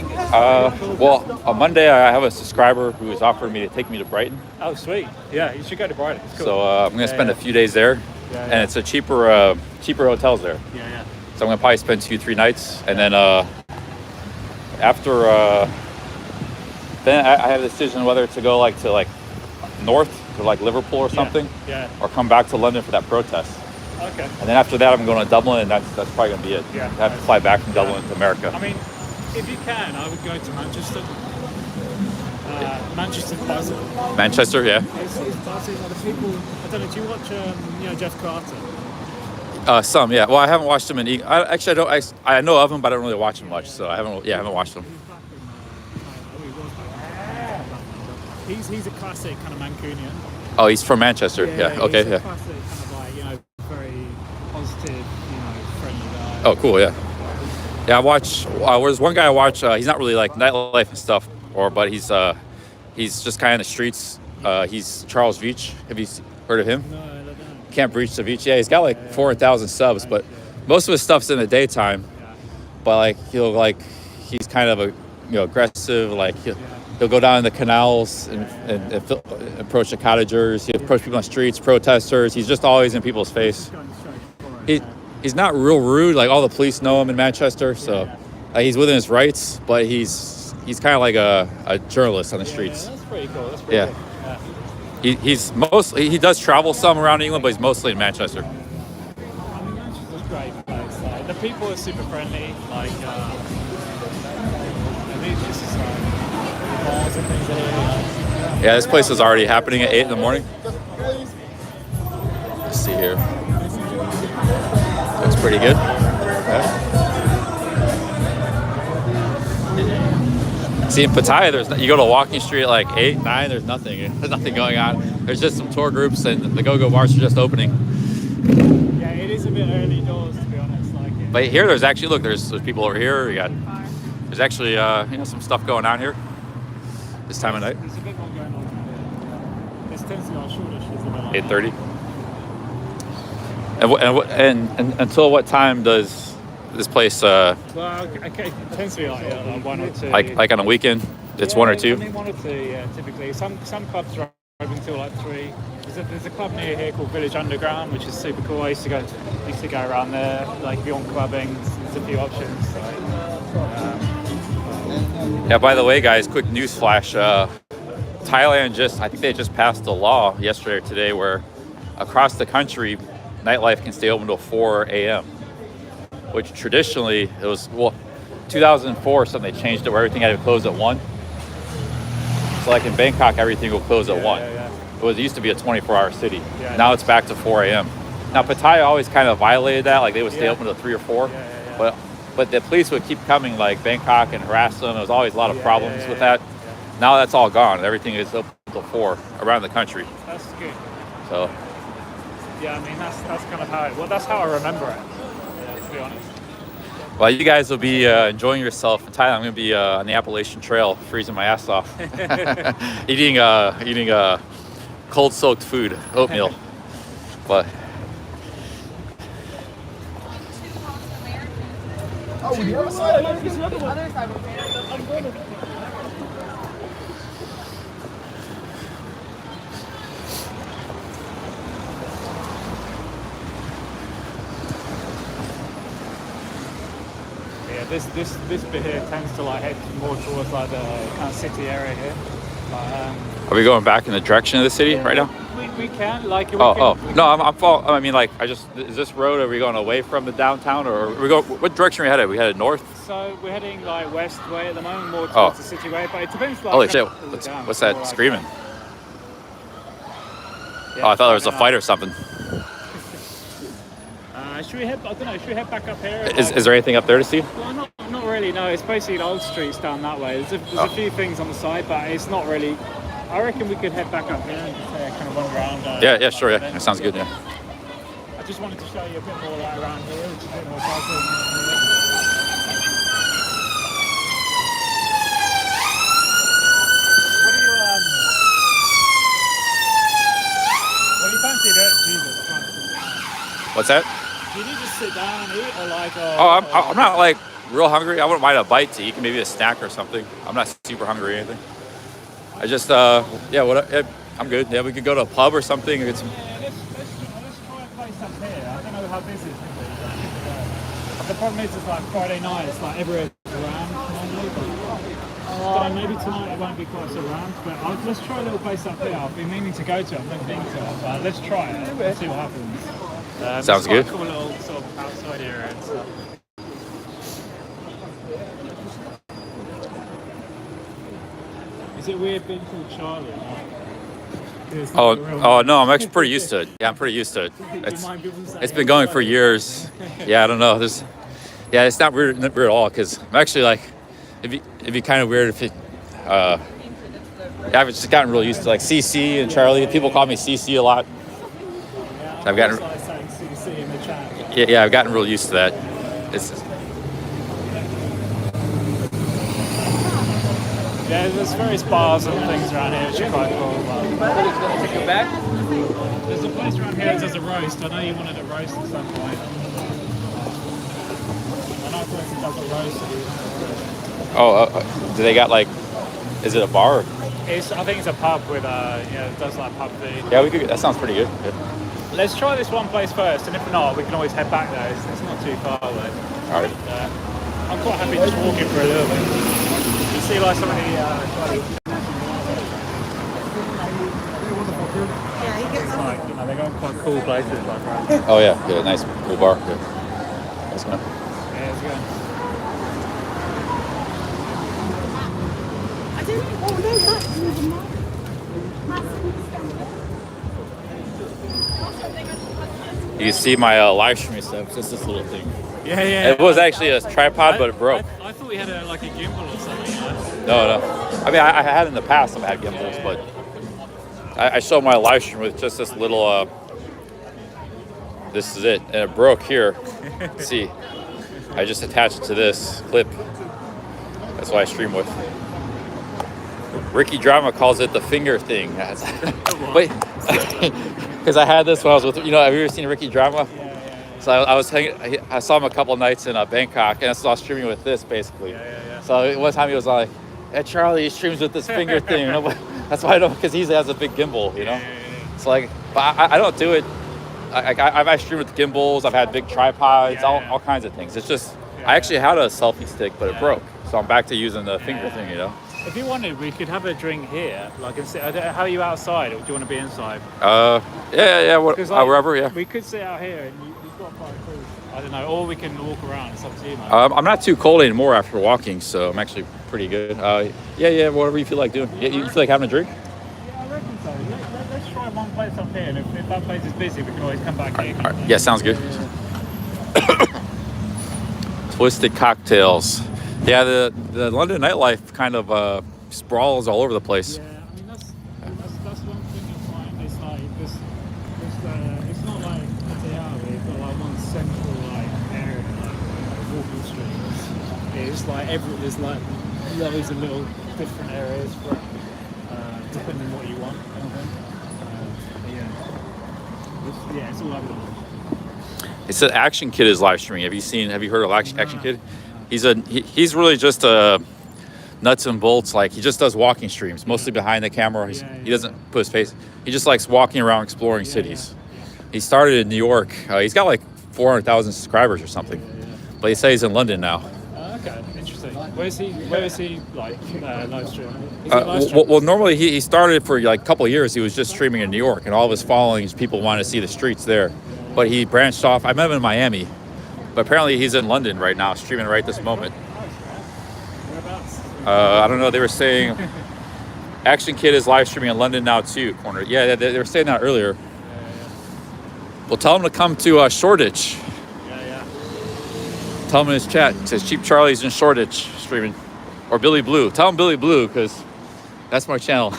going well, on Monday I have a subscriber who has offered me to take me to Brighton. Oh, sweet. Yeah, you should go to Brighton. It's cool. So I'm going to spend a few days there, and it's a cheaper hotels there. Yeah. So I'm going to probably spend 2-3 nights, and then after then I have a decision whether to go like north to like Liverpool or something, or come back to London for that protest. Okay. And then after that, I'm going to Dublin, and that's probably going to be it. Yeah. I have to fly back from Dublin to America. I mean, if you can, I would go to Manchester. Manchester's buzzing. Manchester, yeah. It's buzzing. Other people. I don't know. Do you watch Jeff Carter? Some, yeah. Well, I haven't watched him in. I know of him, but I don't really watch him much. So I haven't watched him. He's a classic kind of Mancunian. Oh, he's from Manchester. Yeah. Okay. He's Yeah. a classic kind of like very positive, friendly guy. Oh, cool. Yeah. Yeah, I watch. There's one guy I watch. He's not really like nightlife and stuff, but he's just kind of in the streets. He's Charles Veach. Have you heard of him? No, I don't. Can't Breach the Veach. Yeah, he's got like 400,000 subs, but most of his stuff's in the daytime. But like he's kind of aggressive. Like he'll go down the canals and approach the cottagers. He'll approach people on the streets, protesters. He's just always in people's face. He's not real rude. Like all the police know him in Manchester, so he's within his rights. But he's kind of like a journalist on the streets. Yeah, that's pretty cool. That's pretty cool. He does travel some around England, but he's mostly in Manchester. I mean, Manchester's a great place. Like, the people are super friendly. Like, this is like bars and things like that. Yeah, this place is already happening at 8 in the morning. see here. Looks pretty good. Yeah. See, in Pattaya, you go to Walking Street at like 8, 9, there's nothing. There's nothing going on. There's just some tour groups, and the go-go bars are just opening. Yeah, it is a bit early doors, to be honest. But here, there's actually, look, there's people over here. There's actually, some stuff going on here this time of night. There's a bit more going on. This tends to be our shorter shifts. 8:30. And until what time does this place? Well, okay, it tends to be like 1 or 2. Like on a weekend, it's 1 or 2. I mean 1 or 2. Yeah, typically. Some clubs are open until like 3. There's a club near here called Village Underground, which is super cool. I used to go around there. Like if you want clubbing, there's a few options. So, yeah. By the way, guys, quick news flash. Thailand I think they just passed a law yesterday or today where across the country, nightlife can stay open till 4 a.m. Which traditionally it was 2004 or something. They changed it where everything had to close at 1. So like in Bangkok, everything will close at 1. It used to be a 24-hour city. Yeah, now it's back to 4 a.m. Now Pattaya always kind of violated that, like they would stay open till 3 or 4. But the police would keep coming, like Bangkok, and harass them. There was always a lot of problems with that. Now that's all gone. Everything is open till 4 around the country. That's good. So. Yeah, I mean that's kind of that's how I remember it. To be honest. Well, you guys will be enjoying yourself in Thailand. I'm going to be on the Appalachian Trail, freezing my ass off, eating cold soaked food, oatmeal. But the other side. Other side. I'm going to. This bit here tends to like head more towards like the kind of city area here. Are we going back in the direction of the city right now? We can like. No, I'm following. I mean, like, is this road? Are we going away from the downtown, or are we go? What direction are we headed? We headed north. So we're heading like west way at the moment, more towards the city way. But it depends. Like, holy shit! What's that screaming? I thought there was a fight or something. Should we head? I don't know. Should we head back up here? Is there anything up there to see? Well, not really. No, it's basically the old streets down that way. There's a few things on the side, but it's not really. I reckon we could head back up here and just kind of wander around. Yeah, sure. Yeah, that sounds good. Yeah. I just wanted to show you a bit more like around here, which is a bit more casual. What do you fancy doing? Jesus. What's that? Can you just sit down and eat, or like? I'm not like real hungry. I wouldn't mind a bite to eat, maybe a snack or something. I'm not super hungry or anything. I just I'm good. Yeah, we could go to a pub or something and get some. Let's try a place up here. I don't know how busy it's going to be. The problem is, it's like Friday night. It's like everywhere's around normally. But maybe tonight it won't be quite so rammed. But let's try a little place up here. I've been meaning to go to it. I've never been to it. But let's try it and see what happens. Sounds good. It's quite a cool little sort of outside area and stuff. Is it weird being called Charlie? Oh no, I'm actually pretty used to it. Yeah, I'm pretty used to it. It's been going for years. Yeah, I don't know. It's not weird at all because I'm actually like, it'd be kind of weird if it. I've just gotten real used to like CC and Charlie. People call me CC a lot. So I've gotten. Yeah, I've gotten real used to that. Yeah, there's various bars and things around here which are quite cool. Take it back? There's a place around here that does a roast. I know you wanted a roast at some point. I know a place that does a roast. Do they got like, is it a bar? I think it's a pub with it does like pub food. Yeah, that sounds pretty good. Let's try this one place first, and if not, we can always head back there. It's not too far away. All right. I'm quite happy just walking for a little bit. You see like some of the they got quite cool places like around. Oh yeah, nice cool bar. Yeah. Let's go. Yeah, let's go. I don't know. Oh no, that's You can see my live streaming stuff. It's just this little thing. Yeah, yeah. It was actually a tripod, but it broke. I thought we had like a gimbal or something. No. I mean, I had in the past. I've had gimbals, but I showed my live stream with just this little. This is it, and it broke here. See, I just attached it to this clip. That's what I stream with. Ricky Drama calls it the finger thing. Wait, because I had this when I was with, have you ever seen Ricky Drama? So I saw him a couple nights in Bangkok, and so I was streaming with this basically. So one time he was like, "Hey Charlie, he streams with this finger thing." That's why I don't, because he has a big gimbal, So but I don't do it. I've streamed with gimbals. I've had big tripods, all kinds of things. It's just I actually had a selfie stick, but it broke, so I'm back to using the finger thing. If you wanted, we could have a drink here. How are you outside, or do you want to be inside? Wherever. Yeah. We could sit out here, and you've got quite cool. I don't know, or we can walk around. It's up to you, man. I'm not too cold anymore after walking, so I'm actually pretty good. Whatever you feel like doing. You feel like having a drink? Yeah, I reckon so. Let's try one place up here, and if that place is busy, we can always come back here. All right. Yeah, sounds good. Twisted cocktails. Yeah, the London nightlife kind of sprawls all over the place. Yeah, I mean that's one thing I find. It's like it's not like we've got like one central area walking streets. It's like there's like loads of little different areas for depending on what you want. It's all over the place. It said Action Kid is live streaming. Have you heard of Action Kid? He's really just nuts and bolts. Like, he just does walking streams, mostly behind the camera. He doesn't put his face. He just likes walking around exploring cities. He started in New York. He's got like 400,000 subscribers or something. But he says he's in London now. Okay, interesting. Where is he live streaming? Well, normally he started for like a couple of years. He was just streaming in New York, and all of his followings, people wanted to see the streets there. But he branched off. I met him in Miami. But apparently he's in London right now, streaming right this moment. I don't know. They were saying Action Kid is live streaming in London now too. Corner. Yeah, they were saying that earlier. Well, tell him to come to Shoreditch. Tell him in his chat. It says Cheap Charlie's in Shoreditch streaming, or Billy Blue. Tell him Billy Blue, because that's my channel.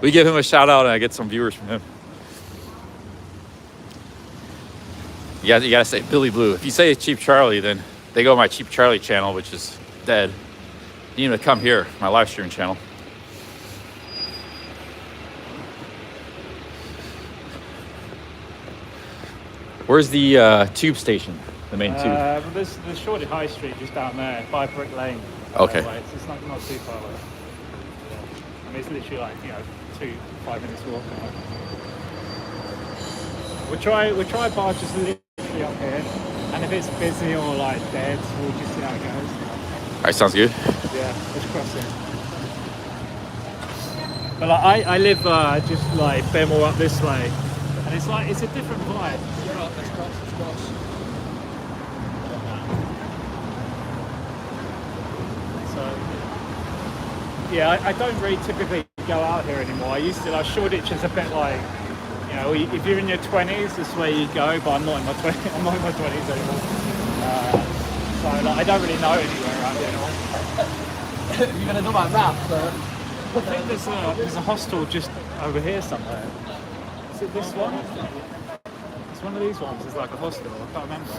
We give him a shout out, and I get some viewers from him. You gotta say Billy Blue. If you say Cheap Charlie, then they go to my Cheap Charlie channel, which is dead. You need to come here, my live stream channel. Where's the tube station? The main tube? There's the Shoreditch High Street just down there, by Brick Lane. Okay. It's not too far away. I mean, it's literally like 5 minutes walk. We'll try bar just literally up here, and if it's busy or like dead, we'll just see how it goes. All right, sounds good. Yeah, let's cross it. But like, I live just like a bit more up this way, and it's a different vibe. Let's cross. So yeah, I don't really typically go out here anymore. I used to. Like, Shoreditch is a bit like, if you're in your 20s, this is where you go. But I'm not in my 20s. I'm not in my 20s anymore. So like, I don't really know anywhere around here anymore. You're gonna do my rap, sir. I think there's a hostel just over here somewhere. Is it this one? It's one of these ones. It's like a hostel. I can't remember.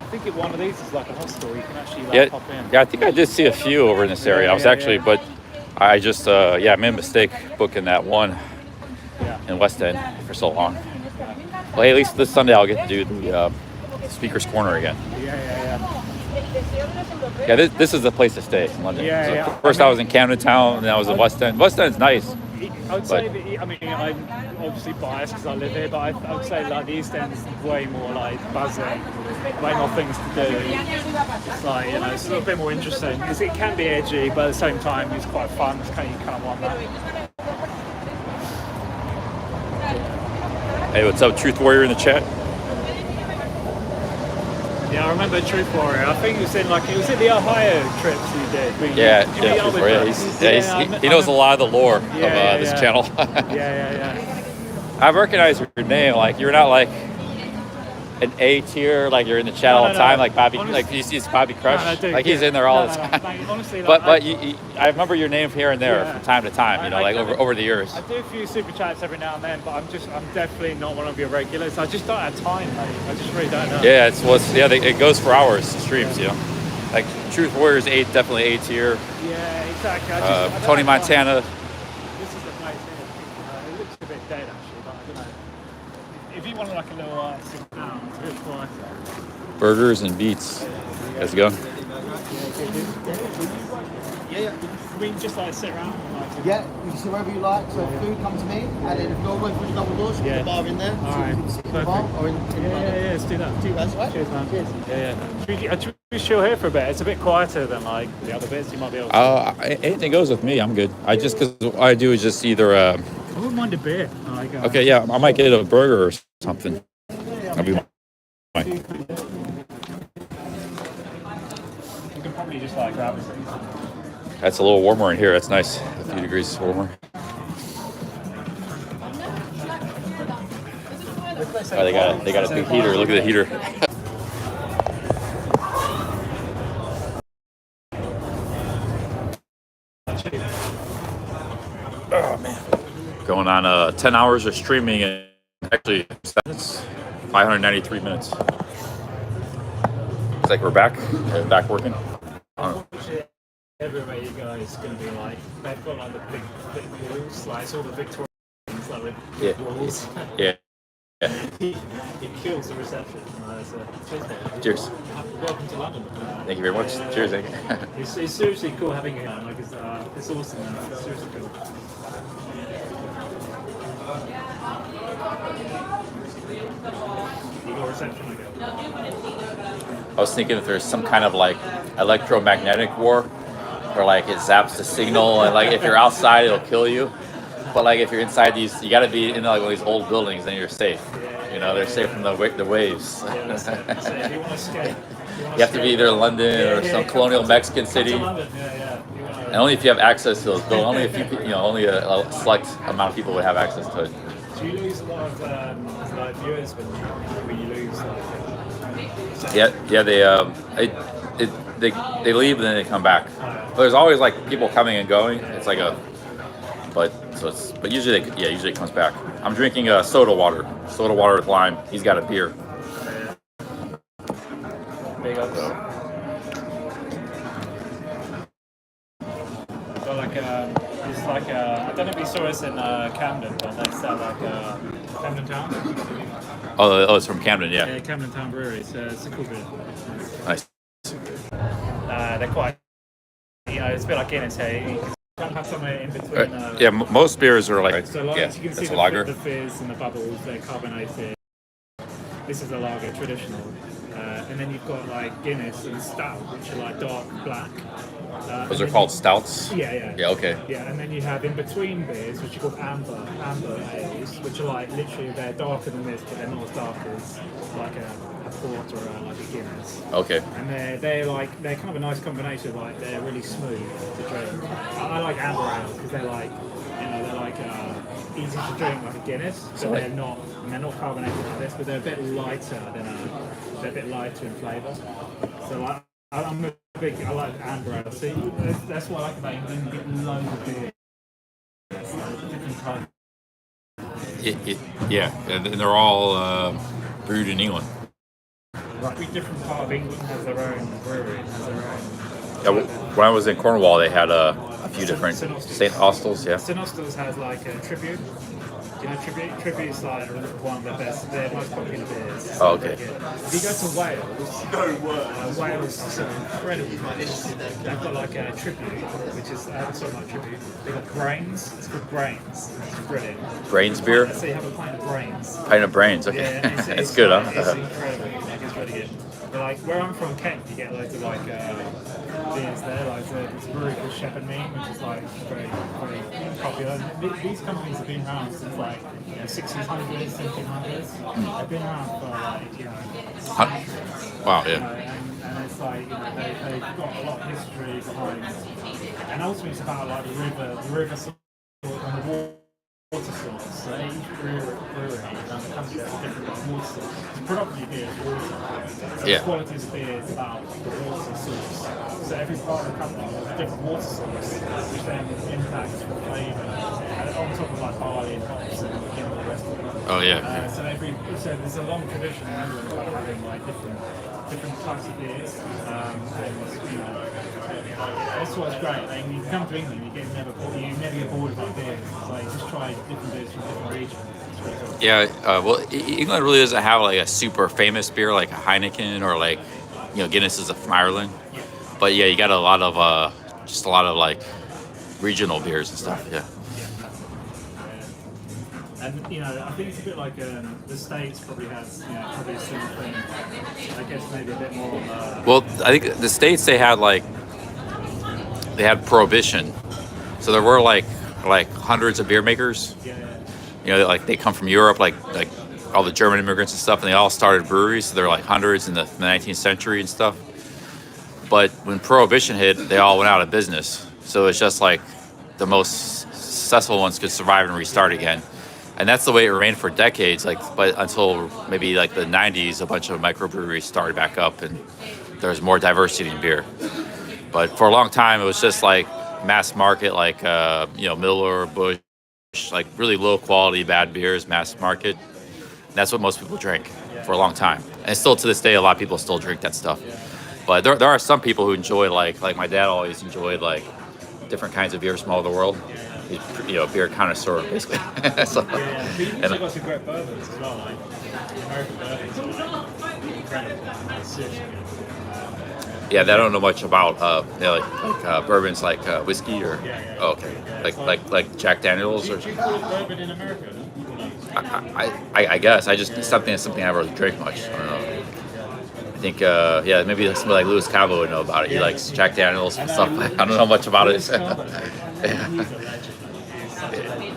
I think one of these is like a hostel. You can actually pop in. Yeah, I think I did see a few over in this area. I was but I just made a mistake booking that one in West End for so long. Well, hey, at least this Sunday I'll get to do the Speaker's Corner again. Yeah, this is the place to stay in London. First I was in Camden Town, and then I was in West End. West End's nice. I would say that, I'm obviously biased because I live here, but I would say like the East End's way more like buzzing, way more things to do. It's like, it's a little bit more interesting because it can be edgy, but at the same time it's quite fun. You kind of want that. Hey, what's up, Truth Warrior in the chat? Yeah, I remember Truth Warrior. I think it was in the Ohio trips you did. Truth Warrior. He knows a lot of the lore of this channel. Yeah. I recognize your name. Like you're not like an A tier, like you're in the chat all the time, like Bobby. Honestly, like you see Bobby Crush, dude, like he's in there all the time. Mate, honestly, but like, I remember your name here and there from time to time. You know, like over the years. I do a few super chats every now and then, but I'm definitely not one of your regulars. I just don't have time, mate. I just really don't know. Yeah, it goes for hours streams. You know, like Truth Warriors 8, definitely A tier. Yeah, exactly. I don't Tony have Montana. time. This is the place here. It looks a bit dead actually, but I don't know. If you want like a little sit down, it's a bit quieter. Burgers and beats. Let's go. Yeah. We just like sit around. Yeah, you can sit wherever you like. So food, come to me, and then if you go away through the double doors, put the bar in there. All right. So you can sit in the bar or in Yeah, let's do that. That's right. Cheers, man. Cheers. Yeah. Should we chill here for a bit? It's a bit quieter than like the other bits. You might be able to. Anything goes with me. I'm good. Because what I do is just either. I wouldn't mind a beer. Like, Okay, yeah, I might get a burger or something. I'll be fine. You can probably just like grab it. That's a little warmer in here. That's nice. A few degrees warmer. Oh, they got a big heater. Look at the heater. Oh man. Going on 10 hours of streaming and actually 593 minutes. It's like we're back working. Everywhere you go is going to be like, they've got like the big walls, like it's all the Victorians, like with big walls. Yeah. It kills the reception. Cheers. Welcome to London. Thank you very much. Cheers, Nick. It's seriously cool having you on. Like it's awesome. It's seriously cool. You got reception, I guess. I was thinking if there's some kind of like electromagnetic war, where like it zaps the signal, and like if you're outside it'll kill you, but like if you're inside these, you got to be in like one of these old buildings, then you're safe. You know, they're safe from the waves. So if you want to escape, you have to be either London or some colonial Mexican city, and only if you have access to those buildings. Only if only a select amount of people would have access to it. Do you lose a lot of like viewers when you lose? They leave and then they come back. But there's always like people coming and going. It's like but usually it comes back. I'm drinking soda water with lime. He's got a beer. So like it's like I don't know if you saw us in Camden, but they sell like Camden Town. Oh, it's from Camden, yeah. Yeah, Camden Town Brewery. It's a cool beer. Nice. They're quite, it's a bit like Guinness here. You can have somewhere in between. Most beers are like, so yeah, as you can see that's a lager. The fizz and the bubbles, they're carbonated. This is a lager, traditional. And then you've got like Guinness and Stout, which are like dark black. Those are called stouts? Yeah. Yeah, okay. Yeah, and then you have in between beers, which are called amber ales, which are like literally they're darker than this, but they're not as dark as like a port or like a Guinness. Okay. And they're kind of a nice combination. Like they're really smooth to drink. I like amber ales because they're like easy to drink like a Guinness, but they're not carbonated like this, but they're a bit lighter in flavour. So like. I like amber ale. See, that's what I like about England. You get loads of beer. Different types. Yeah, and they're all brewed in England. Every different part of England has their own brewery. Yeah, when I was in Cornwall, they had a few different St. Austell's. Yeah. St. Austell's has like a Tribute. Do you know Tribute? Tribute is like one of the best, their most popular beers. Oh, okay. If you go to Wales, Wales is incredible. They've got like a Tribute, which is sorry, not Tribute. They've got Brains. It's called Brains. It's brilliant. Brains beer. So you have a pint of Brains. Pint of Brains. Okay. Yeah, it's good, huh? It's incredible. Like it's really good. But like where I'm from, Kent, you get loads of like beers there. Like there's a brewery called Shepherd Mead, which is like very, very popular. And these companies have been around since like 1600s, 1700s. They've been around for like wow, yeah. And it's like they've got a lot of history behind. And ultimately, it's about like the river source and the water source. So each brewery around the country has different water sources. It's predominantly beer is water. So Yeah. the quality of beer is about the water source. So every part of the company has a different water source, which then impacts the flavour. And on top of like barley and hops and all the rest of it. Oh, yeah. So there's a long tradition in England about having like different types of beers. And you know, that's what's great. Like, when you come to England, you never get bored about beers. It's like just try different beers from different regions. It's really cool. Yeah, well, England really doesn't have like a super famous beer like a Heineken or like, you know, Guinness is from Ireland. But yeah, you got a lot of like regional beers and stuff. Yeah. And you know, I think it's a bit like the States probably has, you know, probably a similar thing. I guess maybe a bit more. Well, I think the States they had prohibition, so there were like hundreds of beer makers. Yeah. You know, like they come from Europe, like all the German immigrants and stuff, and they all started breweries. So there were like hundreds in the 19th century and stuff. But when prohibition hit, they all went out of business. So it's just like the most successful ones could survive and restart again. And that's the way it remained for decades. But until maybe like the 90s, a bunch of microbreweries started back up, and there was more diversity in beer. But for a long time, it was just like mass market, like Miller, Busch, like really low quality, bad beers, mass market. And that's what most people drank for a long time. And still to this day, a lot of people still drink that stuff. But there are some people who enjoy like my dad always enjoyed like different kinds of beers from all over the world. He's, you know, a beer connoisseur basically. So, We've also got some great bourbons as well, like American bourbons are incredible. It's seriously good. yeah, I don't know much about bourbons like whiskey or like Jack Daniels or. Do you call it bourbon in America? I guess I just something I never really drink much. I don't know. I think maybe somebody like Louis Cabo would know about it. He likes Jack Daniels and stuff. I don't know much about it.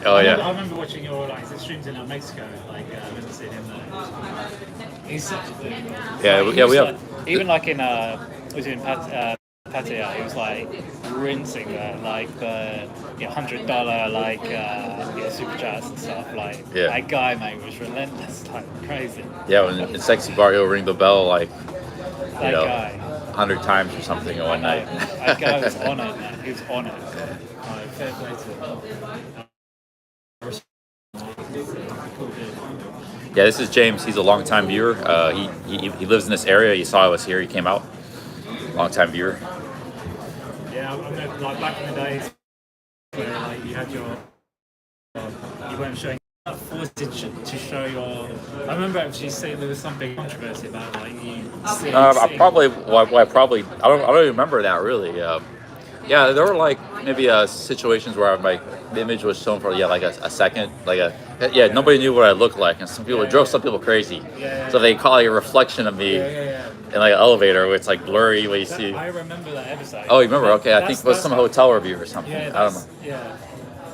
Oh yeah. I remember watching your his streams in Mexico. Like I remember seeing him there. He's such a good. We have. Even like in was in Pattaya, he was like rinsing like the $100 like superchats and stuff. Like that guy, mate, was relentless, like crazy. Yeah, when in Sexy Bar, he'll ring the bell like guy 100 times or something in one night. That guy was on it, man. He was on it. Like, fair play to him. Yeah, this is James. He's a longtime viewer. He lives in this area. He saw us here. He came out. Long-time viewer. Yeah, I remember like back in the days where like you had your you weren't showing footage to show your. I remember actually saying there was some big controversy about like you. I don't even remember that really. Yeah, there were like maybe situations where the image was shown for like a second, nobody knew what I looked like, and some people drove some people crazy. So they call it a reflection of me in like an elevator where it's like blurry what you see. I remember that episode. Oh, you remember? Okay, I think it was some hotel review or something. I don't know. Yeah,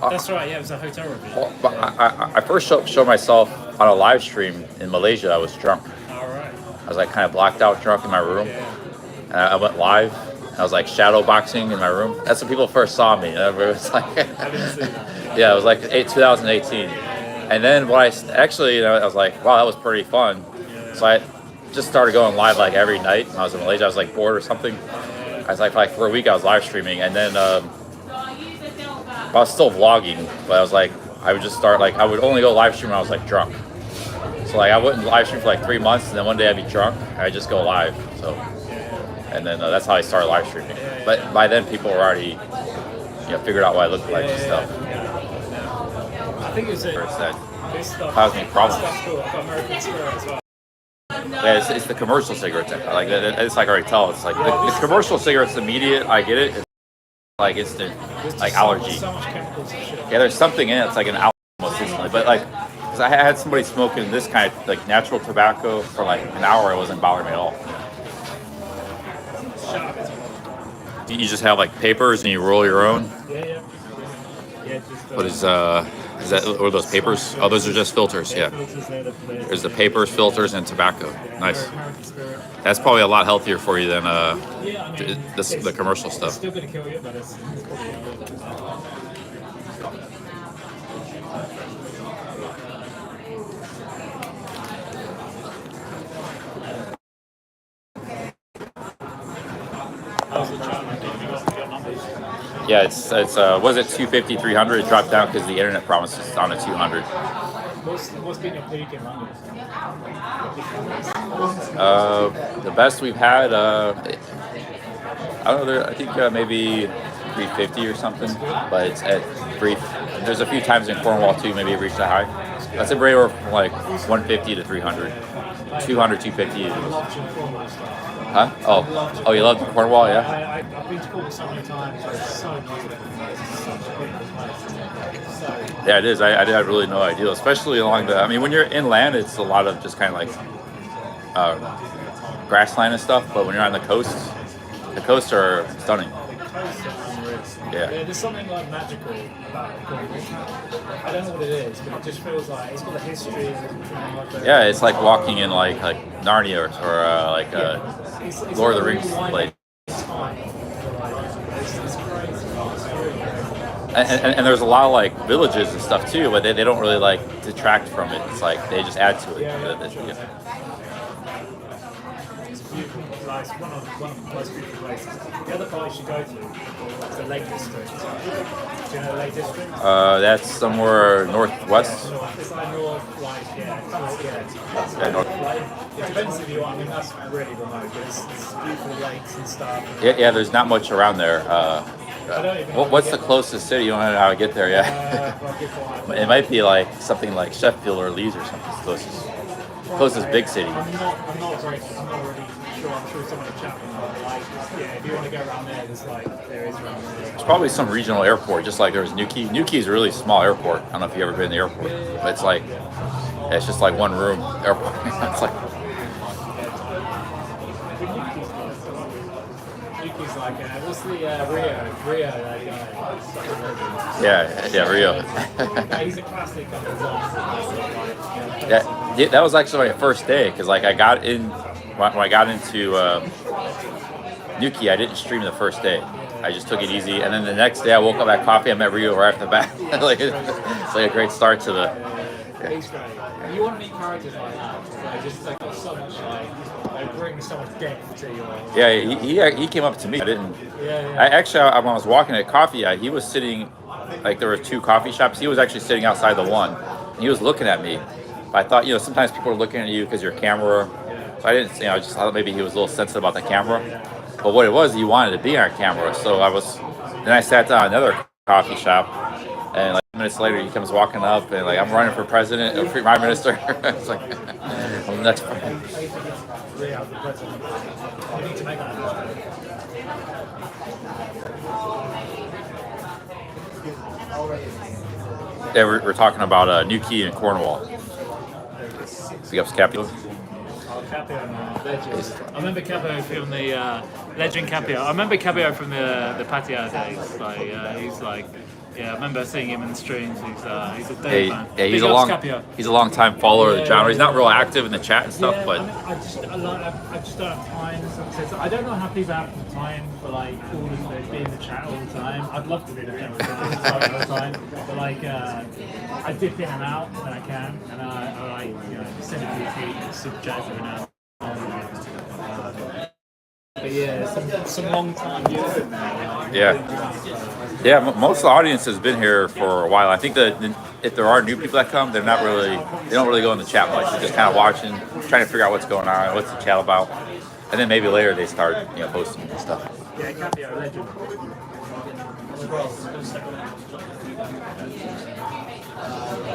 that's right. Yeah, it was a hotel review. Well, but I first showed myself on a live stream in Malaysia. I was drunk. All right. I was like kind of blacked out drunk in my room. And I went live. I was like shadow boxing in my room. That's when people first saw me. It was like, yeah, it was like 2018. And then I was like, wow, that was pretty fun. So I just started going live like every night when I was in Malaysia. I was like bored or something. I was like for a week I was live streaming, and then I was still vlogging, but I was like, I would just start I would only go live stream when I was like drunk. So like I wouldn't live stream for like 3 months, and then one day I'd be drunk and I'd just go live. So. And then that's how I started live streaming. But by then, people were already, figured out what I looked like and stuff. I think it's this stuff caused me problems. Cool. I've got American Spirit as well. Yeah, it's the commercial cigarettes. Like it's like I already tell. It's like the commercial cigarettes immediate. I get it. It's like instant, like allergy. So much chemicals and shit. Yeah, there's something in it. It's like an allergy almost instantly. But like, cause I had somebody smoking this kind of like natural tobacco for like an hour. It wasn't bothering me at all. You just have like papers and you roll your own? Yeah. What is that? What are those papers? Oh, those are just filters. Yeah. There's the papers, filters, and tobacco. Nice. That's probably a lot healthier for you than the commercial stuff. It's still gonna kill you, but it's Yeah, it's was it 250, 300? It dropped down because the internet promise is on a 200. What's been your peak in London? The best we've had, I don't know. I think maybe 350 or something, but it's at brief. There's a few times in Cornwall too. Maybe it reached a high. That's a anywhere from like 150 to 300, 200, 250. Huh? Oh, you love Cornwall, yeah? I've been to Cornwall so many times. It's so beautiful. It's such a beautiful place. Yeah, it is. I had really no idea, especially along the. I mean, when you're inland, it's a lot of just kind of like grassland and stuff. But when you're on the coasts are stunning. Yeah. There's something like magical about Cornwall. I don't know what it is, but it just feels like it's got a history. Yeah, it's like walking in like Narnia or like Lord of the Rings place. And there's a lot of like villages and stuff too, but they don't really like detract from it. It's like they just add to it. It's one of the most beautiful places. The other part you should go to is the Lake District. Do you know the Lake District? That's somewhere northwest. It's like north, like Yeah, north. It depends if you want. I mean, that's really remote, but it's beautiful lakes and stuff. Yeah. There's not much around there. What's the closest city? You don't know how to get there yet. It might be like something like Sheffield or Leeds or something. Closest big city. I'm not really sure. I'm sure someone will chat with me, but like, if you want to go around there, there is around there. There's probably some regional airport, just like there was Newquay. Newquay is a really small airport. I don't know if you've ever been in the airport, but it's like it's just like one room airport. It's like. Newquay's like, what's the Rio that guy? Yeah, Rio. He's a classic. Yeah, that was actually my first day because like I got in when I got into Newquay, I didn't stream the first day. I just took it easy, and then the next day I woke up at coffee. I met Rio right off the bat. It's like a great start to the. He's great. You want to meet characters like that? Just like so much they bring so much depth to your. Yeah, he came up to me. I didn't. When I was walking at coffee, he was sitting. Like there were two coffee shops. He was actually sitting outside the one. And he was looking at me. But I thought, sometimes people are looking at you because your camera. So I didn't, I just thought maybe he was a little sensitive about the camera. But what it was, he wanted to be on camera. So then I sat down at another coffee shop, and like minutes later he comes walking up and like I'm running for president or prime minister. It's like I'm the next president. Yeah, we're talking about Newquay and Cornwall. Big ups, Capio. Capio, legend. I remember Capio from the legend Capio. I remember Capio from the patio days. Like he's like, I remember seeing him in the streams. He's a dope man. Yeah, he's a long time follower of the channel. He's not real active in the chat and stuff, but I just don't have time. I don't know how people have the time for like all of the be in the chat all the time. I'd love to be in the chat all the time, but like I dip in and out when I can, and I like send it to the feed, super chat every now and then. But yeah, some long time viewers in there. Most of the audience has been here for a while. I think that if there are new people that come, they don't really go in the chat much. They're just kind of watching, trying to figure out what's going on, what's the chat about, and then maybe later they start posting and stuff. Yeah, Capio, legend.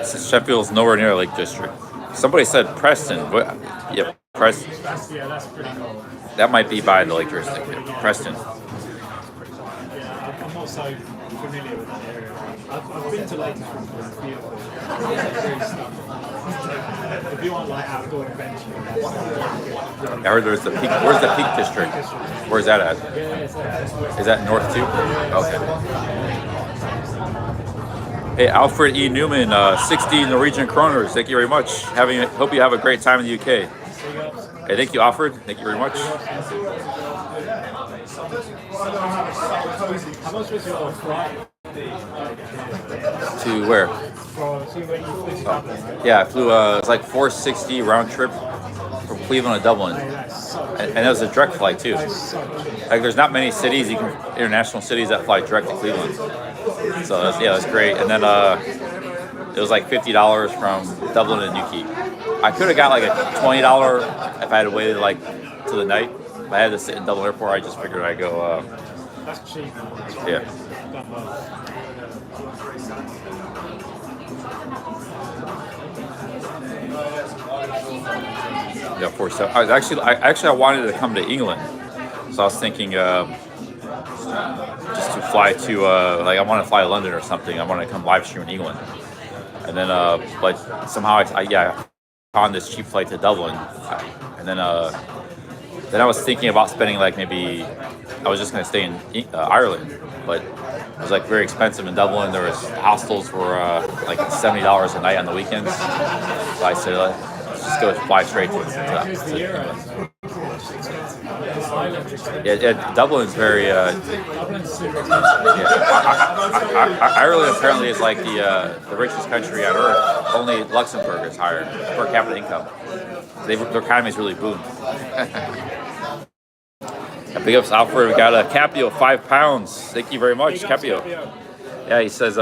Sheffield's nowhere near Lake District. Somebody said Preston. Yep, Preston. That's pretty cool. That might be by the Lake District. Preston. I'm not so familiar with that area. I've been to Lake District. It's beautiful. If you want like outdoor adventure, I heard there's the Peak. Where's the Peak District? Where's that at? Is that north too? Okay. Hey, Alfred E. Newman, 60 Norwegian kroners. Thank you very much. Hope you have a great time in the UK. Hey, thank you, Alfred. Thank you very much. How much was your flight? To where? Yeah, I flew. It's like 460 round trip from Cleveland to Dublin, and it was a direct flight too. Like there's not many cities international cities that fly direct to Cleveland. So it was great. And then it was like $50 from Dublin to Newquay. I could have got like a $20 if I had waited like to the night. If I had to sit in Dublin Airport, I just figured I'd go. That's cheap. Yeah. Yeah, 47. I wanted to come to England, so I was thinking just to fly to like I want to fly to London or something. I want to come live stream in England, and then but somehow I found this cheap flight to Dublin, and then I was thinking about spending like maybe I was just gonna stay in Ireland, but it was like very expensive in Dublin. There was hostels were like $70 a night on the weekends, so I said let's just go fly straight to England. Yeah, Dublin's very. Ireland apparently is like the richest country on earth. Only Luxembourg is higher per capita income. Their economy is really boomed. Big ups, Alfred. We got a Capio, £5. Thank you very much, Capio. Yeah, he says,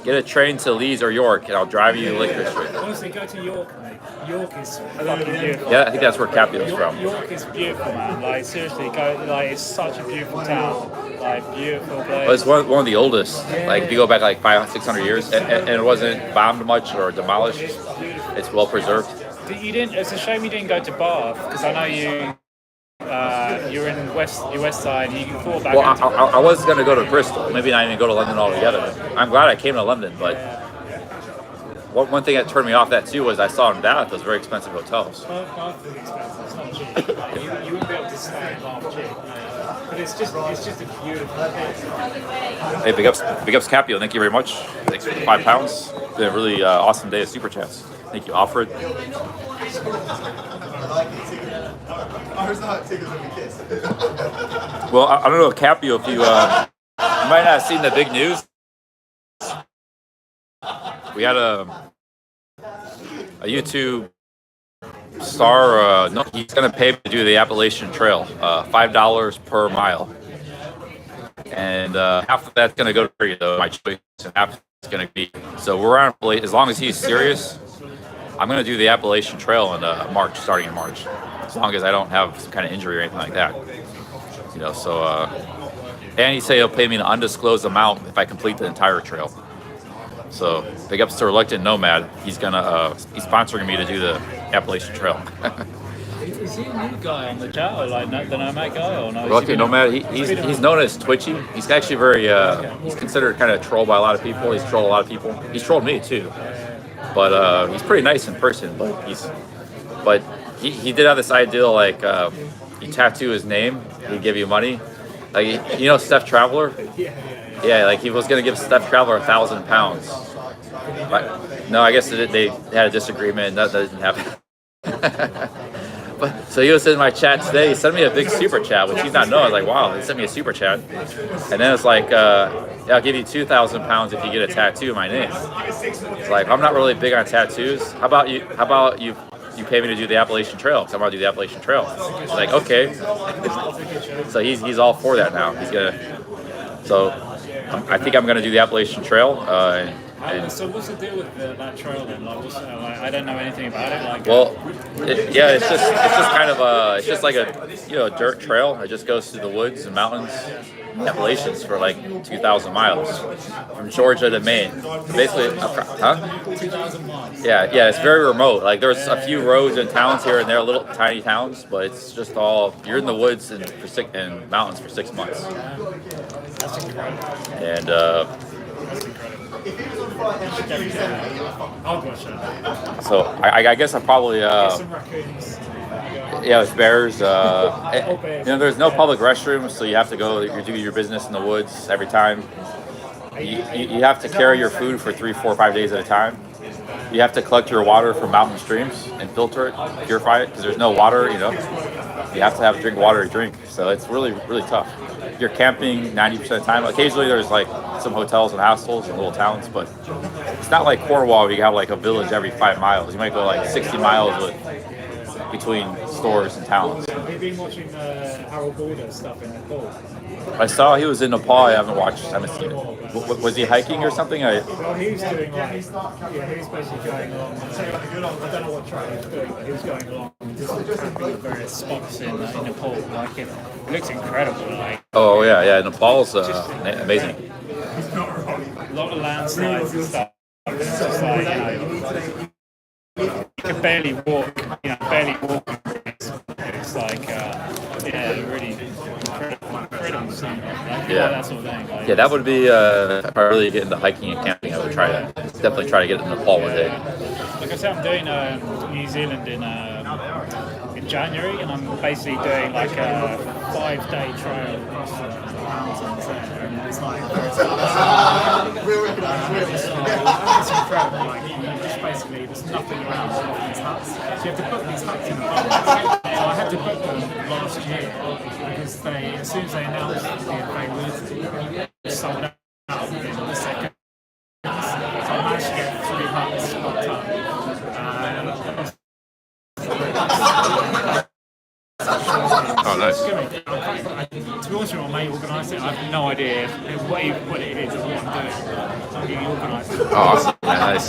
get a train to Leeds or York, and I'll drive you to Lake District. Honestly, go to York, mate. York is fucking beautiful. Yeah, I think that's where Capio's from. York is beautiful, man. Like seriously, go. Like it's such a beautiful town. Like beautiful place. Well, it's one of the oldest. Like if you go back like 500-600 years, and it wasn't bombed much or demolished. It's well preserved. You didn't. It's a shame you didn't go to Bath because I know you. You're in your west side. You thought back. Well, I was gonna go to Bristol. Maybe not even go to London altogether. I'm glad I came to London, but one thing that turned me off that too was I saw in Bath those very expensive hotels. Bath is expensive. It's not cheap. You wouldn't be able to stay in Bath cheap. But it's just a beautiful place. Hey, big ups, Capio. Thank you very much. Thanks for the £5. It's been a really awesome day of super chats. Thank you, Alfred. Well, I don't know, Capio, if you might not have seen the big news. We had a YouTube star. No, he's going to pay to do the Appalachian Trail, $5 per mile, and half of that's going to go to free, though, my choice, and half is going to be. So we're on. As long as he's serious, I'm going to do the Appalachian Trail in March, starting in March. As long as I don't have some kind of injury or anything like that, So, and he said he'll pay me an undisclosed amount if I complete the entire trail. So, big ups to Reluctant Nomad. He's he's sponsoring me to do the Appalachian Trail. Is he a new guy on the channel, like the Nomad guy, or no? Reluctant Nomad. He's known as Twitchy. He's actually very. He's considered kind of trolled by a lot of people. He's trolled a lot of people. He's trolled me too. But he's pretty nice in person. But he did have this idea like you tattoo his name, he'd give you money. Like Steph Traveler. Yeah, like he was gonna give Steph Traveler £1,000. But no, I guess they had a disagreement. That didn't happen. But so he was in my chat today. He sent me a big super chat, which he's not known. I was like, wow, he sent me a super chat. And then it's like, I'll give you £2,000 if you get a tattoo of my name. It's like, I'm not really big on tattoos. How about you pay me to do the Appalachian Trail? Because I'm going to do the Appalachian Trail. It's like, okay. So he's all for that now. He's gonna. So I think I'm going to do the Appalachian Trail. So what's the deal with that trail then? Like, I don't know anything about it. Like, it's just kind of it's just like a dirt trail. It just goes through the woods and mountains, Appalachians for like 2,000 miles from Georgia to Maine. Basically, 2,000 miles. Yeah, it's very remote. Like there's a few roads and towns here and there, little tiny towns, but it's just all you're in the woods and mountains for 6 months. That's incredible. And that's incredible. I'll watch that. So I guess I probably some raccoons. there's bears. There's no public restrooms, so you have to go. You do your business in the woods every time. You have to carry your food for 3, 4, 5 days at a time. You have to collect your water from mountain streams and filter it, purify it, because there's no water. You have to drink water to drink. So it's really, really tough. You're camping 90% of the time. Occasionally there's like some hotels and hostels and little towns, but it's not like Cornwall where you have like a village every 5 miles. You might go like 60 miles with between stores and towns. Have you been watching Harold Balder stuff in Nepal? I saw he was in Nepal. I haven't seen it. Was he hiking or something? Well, he was doing like, he was basically going along. I don't know what track he was doing, but he was going along just camping at various spots in Nepal. Like it looks incredible. Like Oh yeah. Nepal's amazing. a lot of landslides and stuff. It's just like you can barely walk. Barely walk. It's like really incredible scene. Like, that sort of thing. Like, Yeah, that would be if I really get into hiking and camping. I would definitely try to get into Nepal one day. Like I said, I'm doing New Zealand in January, and I'm basically doing like a 5-day trail across the mountains there, and it's like it's incredible. Like you just basically there's nothing around all these huts. So you have to book these huts in advance. So I had to book them last year because as soon as they announced the availability, they sold out within the second. So I managed to get 3 huts booked up. Oh, nice. To be honest with you, I may organise it. I have no idea what it is or what I'm doing. He organised it. Oh, awesome. Yeah, nice.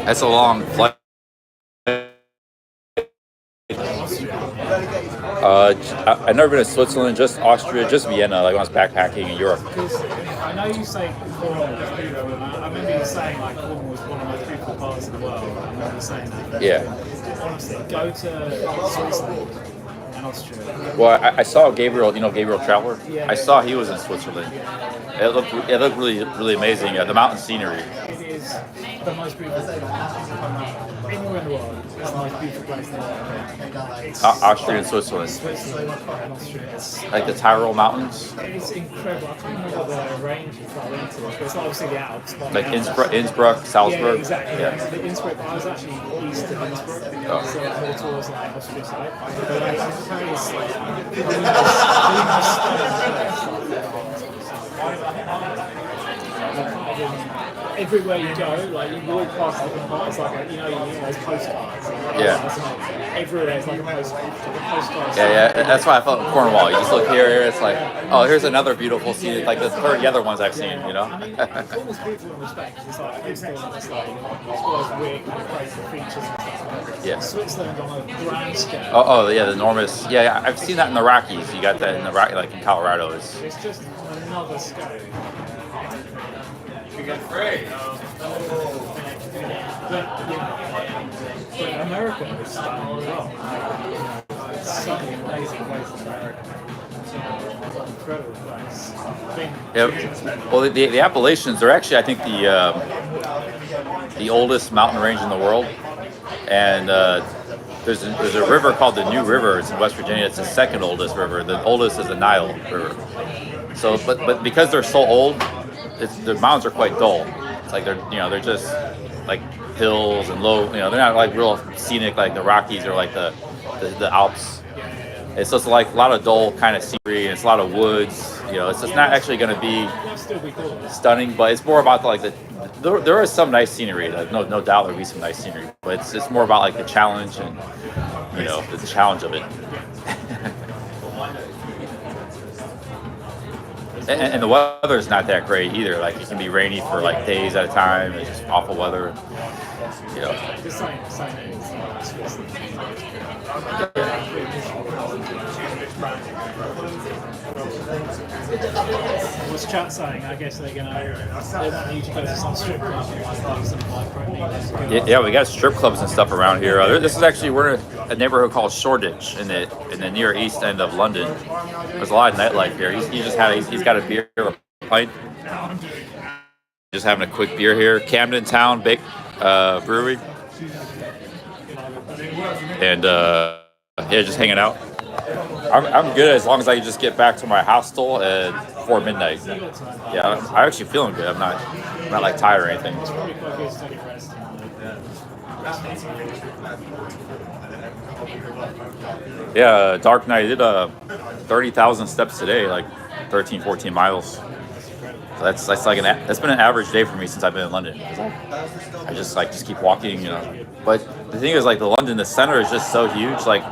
That's a long flight. I've never been to Switzerland, just Austria, just Vienna, like when I was backpacking in Europe. I know you say Cornwall is beautiful, and I remember you saying like Cornwall was one of the most beautiful parts of the world. I remember you saying that. Yeah. Honestly, go to Switzerland and Austria. Well, I saw Gabriel, Gabriel Traveler? Yeah. I saw he was in Switzerland. It looked really, really amazing. The mountain scenery. It is the most beautiful thing anywhere in the world. It's the most beautiful place in the world. Austria and Switzerland. Switzerland and Austria. Like the Tyrol Mountains. It's incredible. I can't remember what the range is like into, but it's obviously the Alps. Like Innsbruck, Salzburg. Yeah, exactly. Yeah. The Innsbruck, I was actually east of Innsbruck, so like more towards like Austria side. But like, it's everywhere you go, like you walk past different parts, like those postcards. Yeah. Everywhere it's like a postcard. Yeah. That's why I felt in Cornwall. You just look here, it's like, oh, here's another beautiful scene. Like the 30 other ones I've seen, I mean, Cornwall's beautiful in respect. It's like it's like it's got those weird kind of crazy features and stuff. Yeah. Switzerland on a grand scale. Oh yeah, the enormous. Yeah, I've seen that in the Rockies. You got that in the like in Colorado. It's just another scale. But America is stunning as well. It's such an amazing place in America. It's an incredible place. Yeah. Well, the Appalachians are actually, I think, the oldest mountain range in the world, and there's a river called the New River. It's in West Virginia. It's the second oldest river. The oldest is the Nile River. So, but because they're so old, the mountains are quite dull. It's like they're just like hills and low. They're not like real scenic like the Rockies or like the Alps. It's just like a lot of dull kind of scenery, and it's a lot of woods. It's just not actually going to be stunning, but it's more about there is some nice scenery. No doubt there'll be some nice scenery, but it's more about like the challenge and the challenge of it. And the weather's not that great either. Like it can be rainy for like days at a time. It's just awful weather. What's chat saying? I guess they want you to go to some strip club and some like Yeah, we got strip clubs and stuff around here. This is actually we're in a neighborhood called Shoreditch in the near east end of London. There's a lot of nightlife here. He's got a beer, a pint. Just having a quick beer here. Camden Town Brewery. And just hanging out. I'm good as long as I can just get back to my hostel before midnight. Yeah, I'm actually feeling good. I'm not like tired or anything. Yeah, Dark Knight did 30,000 steps today, like 13, 14 miles. So that's that's been an average day for me since I've been in London. 'Cause I just keep walking, you know. But the thing is, like, the center is just so huge. Like,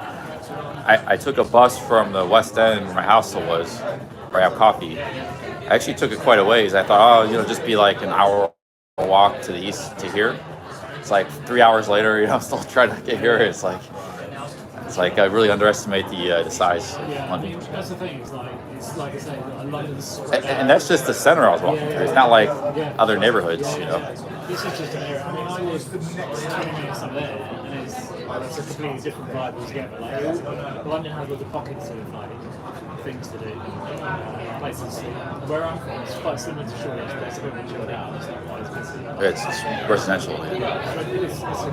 I took a bus from the West End where my hostel was, where I have coffee. I actually took it quite a ways. I thought, oh, you know, just be like an hour walk to the east to here. It's like 3 hours later, you know, I'm still trying to get here. It's like I really underestimate the size of London. That's the thing. It's like I say, London's. And that's just the center I was walking through. It's not like other neighborhoods, you know. This is just an area. I mean, I live 20 minutes up there, and it's a completely different vibe altogether. Like, London has lots of pockets of like things to do, places. Where I'm from, it's quite similar to Shoreditch, but it's a bit more chilled out. It's not quite as busy. It's residential. It's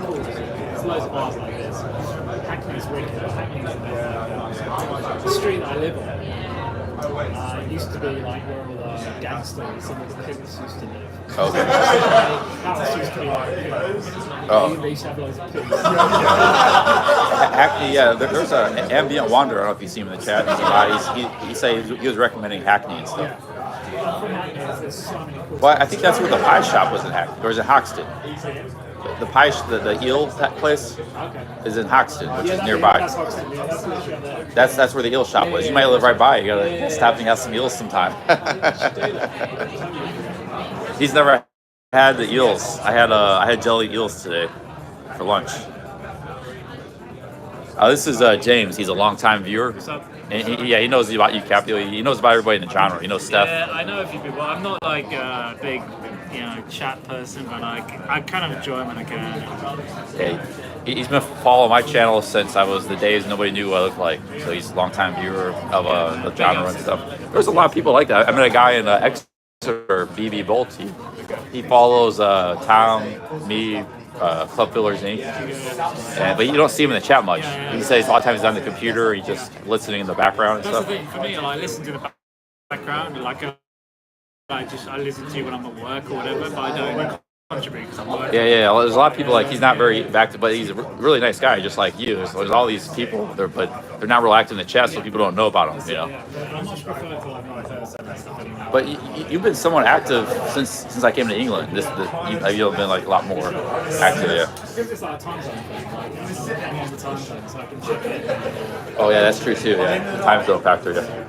cool. There's loads of bars like this. Hackney's wicked. Hackney's the street that I live on. It used to be like where all the gangsters and the pimps used to live. Okay. House used to be like pimps. Oh. They used to have loads of pimps. Hackney, yeah. There's an ambient wanderer. I don't know if you see him in the chat. He was recommending Hackney and stuff. Well, I think that's where the pie shop was in Hackney, or is it Hoxton? The pie, the eel place is in Hoxton, which is nearby. That's where the eel shop was. You might live right by. You gotta stop and have some eels sometime. He's never had the eels. I had jellied eels today for lunch. This is James. He's a longtime viewer. What's up? And he knows about you, Capio. He knows about everybody in the genre. He knows Steph. Yeah, I know a few people. I'm not like a big, chat person, but I kind of enjoy when I can. Yeah, he's been following my channel since I was the days nobody knew what I looked like. So he's a longtime viewer of the genre and stuff. There's a lot of people like that. I met a guy in Exeter, BB Bolt. He follows Tom, me, Club Fillers Inc. But you don't see him in the chat much. He says a lot of times he's on the computer. He's just listening in the background and That's stuff. the thing for me. I listen to the background. I listen to when I'm at work or whatever, but I don't contribute because I'm working. Yeah. Well, there's a lot of people like he's not very active, but he's a really nice guy, just like you. There's all these people, but they're not real active in the chat, so people don't know about them. You know. Yeah, I much prefer to like my person and stuff anymore. But you've been somewhat active since I came to England. You've been like a lot more active. Yeah. Because it's like a time zone thing. Like, I'm on the time zone, so I can check it. Oh yeah, that's true too. Yeah, the time zone factor. Yeah.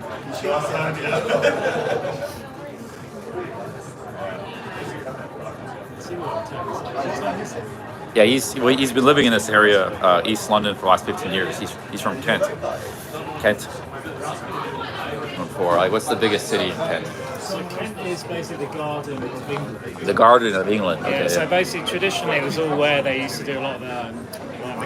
Yeah, he's been living in this area, East London, for the last 15 years. He's from Kent. For like, what's the biggest city in Kent? So Kent is basically the Garden of England. The Garden of England. Okay. Yeah. So basically, traditionally, it was all where they used to do a lot of the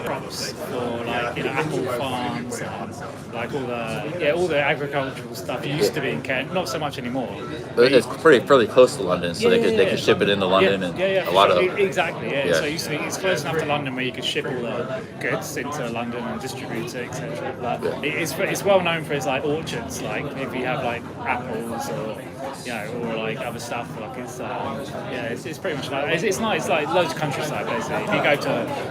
crops for like apple farms and like all the agricultural stuff. It used to be in Kent, not so much anymore. But it's fairly close to London, so they could ship it into London and a lot of exactly. Yeah. So it used to be, it's close enough to London where you could ship all the goods into London and distribute it, etc. But it's well known for its like orchards, like if you have like apples or or like other stuff. Like it's pretty much like it's nice, like loads of countryside basically. If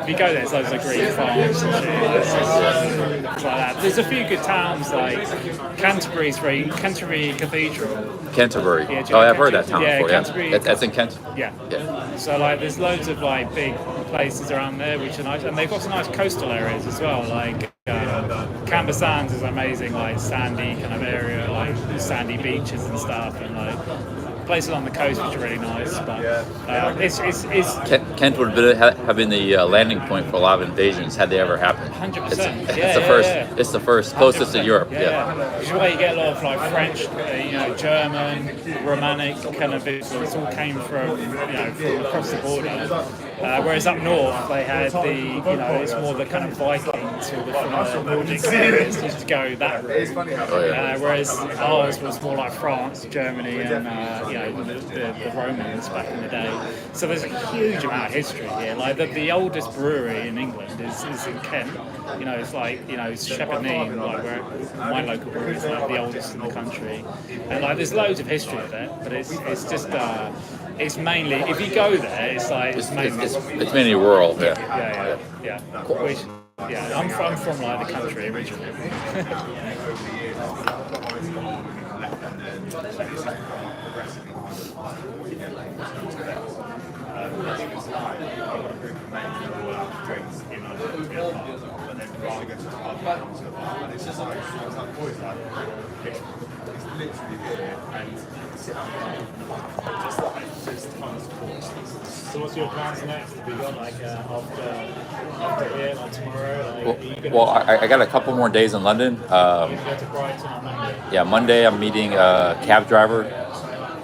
you go there, there's loads of green farms and shit like that. There's a few good towns like Canterbury Cathedral. Canterbury. Yeah, I've heard that town before. Canterbury. Yeah, that's in Kent. Yeah. So like, there's loads of like big places around there which are nice, and they've got some nice coastal areas as well. Like Camber Sands is amazing, like sandy kind of area, like sandy beaches and stuff, and like places on the coast which are really nice. But Kent would have been the landing point for a lot of invasions had they ever happened. 100%. It's the first closest to Europe. Which is why you get a lot of like French, German, Romanic kind of influence all came from from across the border. Whereas up north they had it's more the kind of Vikings or the Nordic areas used to go that route. Whereas ours was more like France, Germany, and the Romans back in the day. So there's a huge amount of history here. Like the oldest brewery in England is in Kent. It's like it's Shepherd Neame, like where my local brewery is like the oldest in the country. And like there's loads of history of it, but it's just it's mainly, if you go there, it's mainly rural. Yeah. Which, I'm from like the country originally. left and then progressively harder to get like to that. I think it's hard. I've got a group of mates that all out to drinks in London, but then rather go to the pub than come to the bar. And it's just like, I was like, boys, like, it's literally here and sit up just like, just fun sports. So what's your plans next? Have you got like after here, like tomorrow? Like, are you gonna Well, I got a couple more days in London. go to Brighton on Monday? Yeah, Monday I'm meeting a cab driver.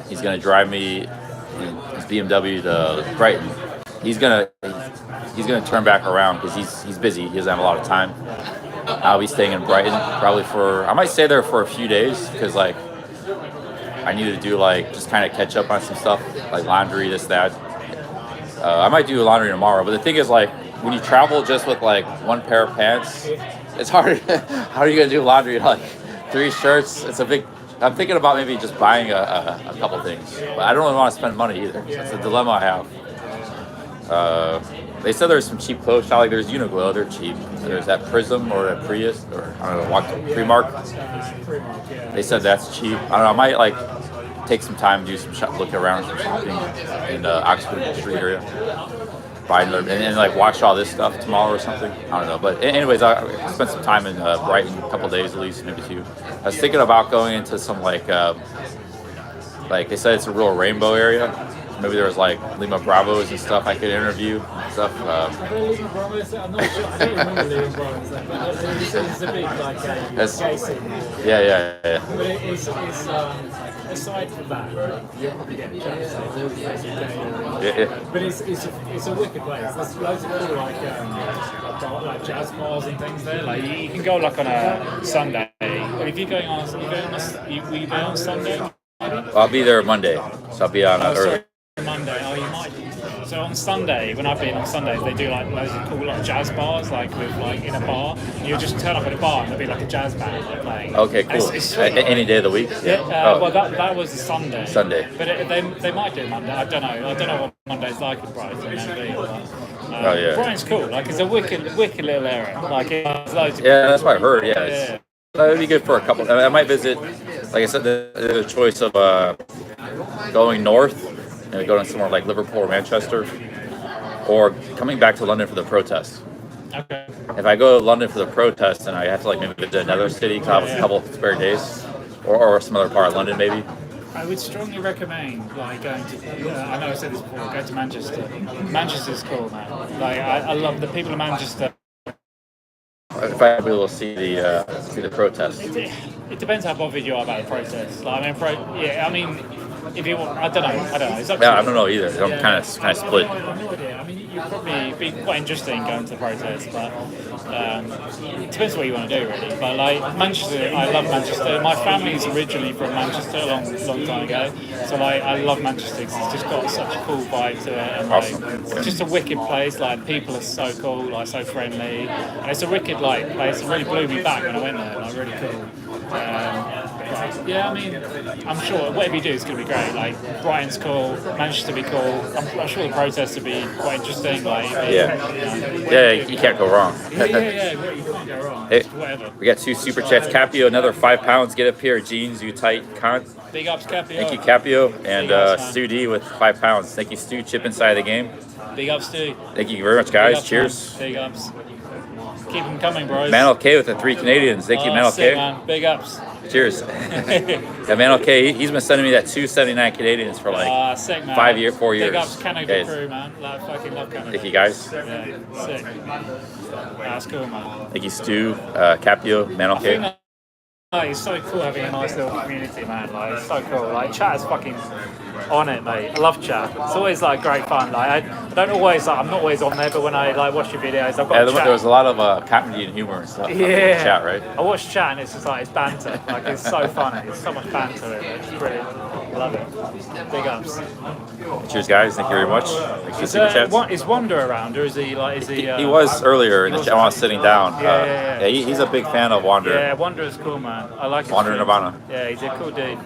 He's gonna drive me in his BMW to Brighton. He's gonna turn back around because he's busy. He doesn't have a lot of time. I'll be staying in Brighton probably I might stay there for a few days because like I need to do like just kind of catch up on some stuff like laundry, this, that. I might do laundry tomorrow, but the thing is like when you travel just with like one pair of pants, it's hard. How are you gonna do laundry in like 3 shirts? It's a big. I'm thinking about maybe just buying a couple things, but I don't really want to spend money either. So it's a dilemma I have. They said there's some cheap clothes shop, like there's Uniqlo, they're cheap. There's that Prism or that Prius, or I don't know, Primark. They said that's cheap. I don't know, I might like take some time, do some look around, some shopping in the Oxford Street area. Buy another, and like watch all this stuff tomorrow or something. I don't know, but anyways, I spent some time in Brighton, a couple days at least, maybe 2. I was thinking about going into some like they said it's a real rainbow area. Maybe there was like Lima Bravos and stuff I could interview and stuff. Lima Bravos, I'm not sure. I don't remember Lima Bravos, but it's a big like gay scene. Yeah. But it's aside from that, you'll probably get chance Yeah. But it's a wicked place. There's loads of cool like jazz bars and things there. Like you can go like on a Sunday. If you're going on, will you be on Sunday? I'll be there Monday, so I'll be on early. Monday, you might. So on Sunday, when I've been on Sundays, they do like loads of cool like jazz bars, like with like in a bar. You just turn up at a bar and there'll be like a jazz band like playing. Okay, cool. Any day of the week? Yeah. Well, that was a Sunday. But they might do Monday. I don't know what Monday's like in Brighton. Brighton's cool. Like it's a wicked little area. Like it's loads of that's what I heard. Yeah. It'd be good for a couple. I might visit. Like I said, there's a choice of going north. And go to somewhere like Liverpool or Manchester, or coming back to London for the protest. Okay. If I go to London for the protest, then I have to like maybe visit another city, have a couple spare days, or some other part of London maybe. I would strongly recommend like going to. I know I said this before. Go to Manchester. Manchester's cool, man. Like I love the people of Manchester. If I'd be able to see the protest. It depends how bothered you are about the protest. Like, I mean, if you want, I don't know. It's up to you. I don't know either. I'm kind of split. I have no idea. I mean, you'd probably be quite interesting going to the protest, but it depends what you want to do, really. But like Manchester, I love Manchester. My family's originally from Manchester a long time ago, so like I love Manchester because it's just got such a cool vibe to it, and like it's just a wicked place. Like people are so cool, like so friendly, and it's a wicked like place. It really blew me back when I went there. Like really cool. Yeah, I mean, I'm sure whatever you do is going to be great. Like Brighton's cool, Manchester will be cool. I'm sure the protests will be quite interesting. Like you can't go wrong. You can't go wrong. Hey, whatever. We got 2 super chats. Capio, another £5. Get a pair of jeans, you tight cunt. Big ups, Capio. Thank you, Capio, and Stu D with £5. Thank you, Stu. Chip inside the game. Big ups, Stu. Thank you very much, guys. Ups, cheers. Man. Big ups. Keep them coming, bros. Manel K with the 3 Canadians. Thank you, Manel K. Man. Big ups. Cheers. Manel K, he's been sending me that 279 Canadians for like sick, man. 4 years. Big ups, Canada crew, man. Like, fucking love Canada. Thank you, guys. Yeah, sick. That's cool, man. Thank you, Stu, Capio, Manel K. Like, it's so cool having a nice little community, man. Like, it's so cool. Like, chat is fucking on it, mate. I love chat. It's always like great fun. Like, I don't always, like, I'm not always on there, but when I like watch your videos, I've got chat. There was a lot of comedy and humor and stuff. Yeah. Chat, right? I watch chat and it's just like it's banter. Like, it's so funny. It's so much banter in it. It's brilliant. I love it. Big ups. Cheers, guys. Thank you very much. Is Wonder around, or is he like? Is he? He was earlier in the chat while I was sitting down. Yeah. He's a big fan of Wander. Yeah, Wander is cool, man. I like his Wander Nirvana. Yeah, he's a cool dude.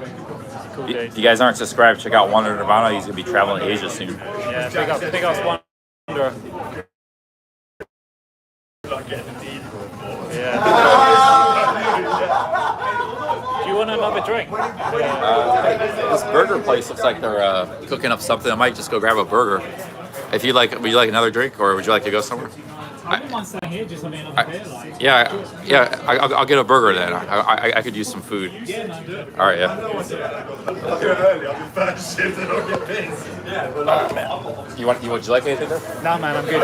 If you guys aren't subscribed, check out Wander Nirvana. He's gonna be traveling to Asia soon. Yeah, big ups, Wander. Yeah. Do you want to love a drink. This burger place looks like they're cooking up something. I might just go grab a burger. If you like, would you like another drink, or would you like to go somewhere? I wouldn't mind staying here just having another beer. Like. Yeah. I'll get a burger then. I could use some food. Yeah, no, do it. All right, yeah. Would you like anything there? No, man, I'm good.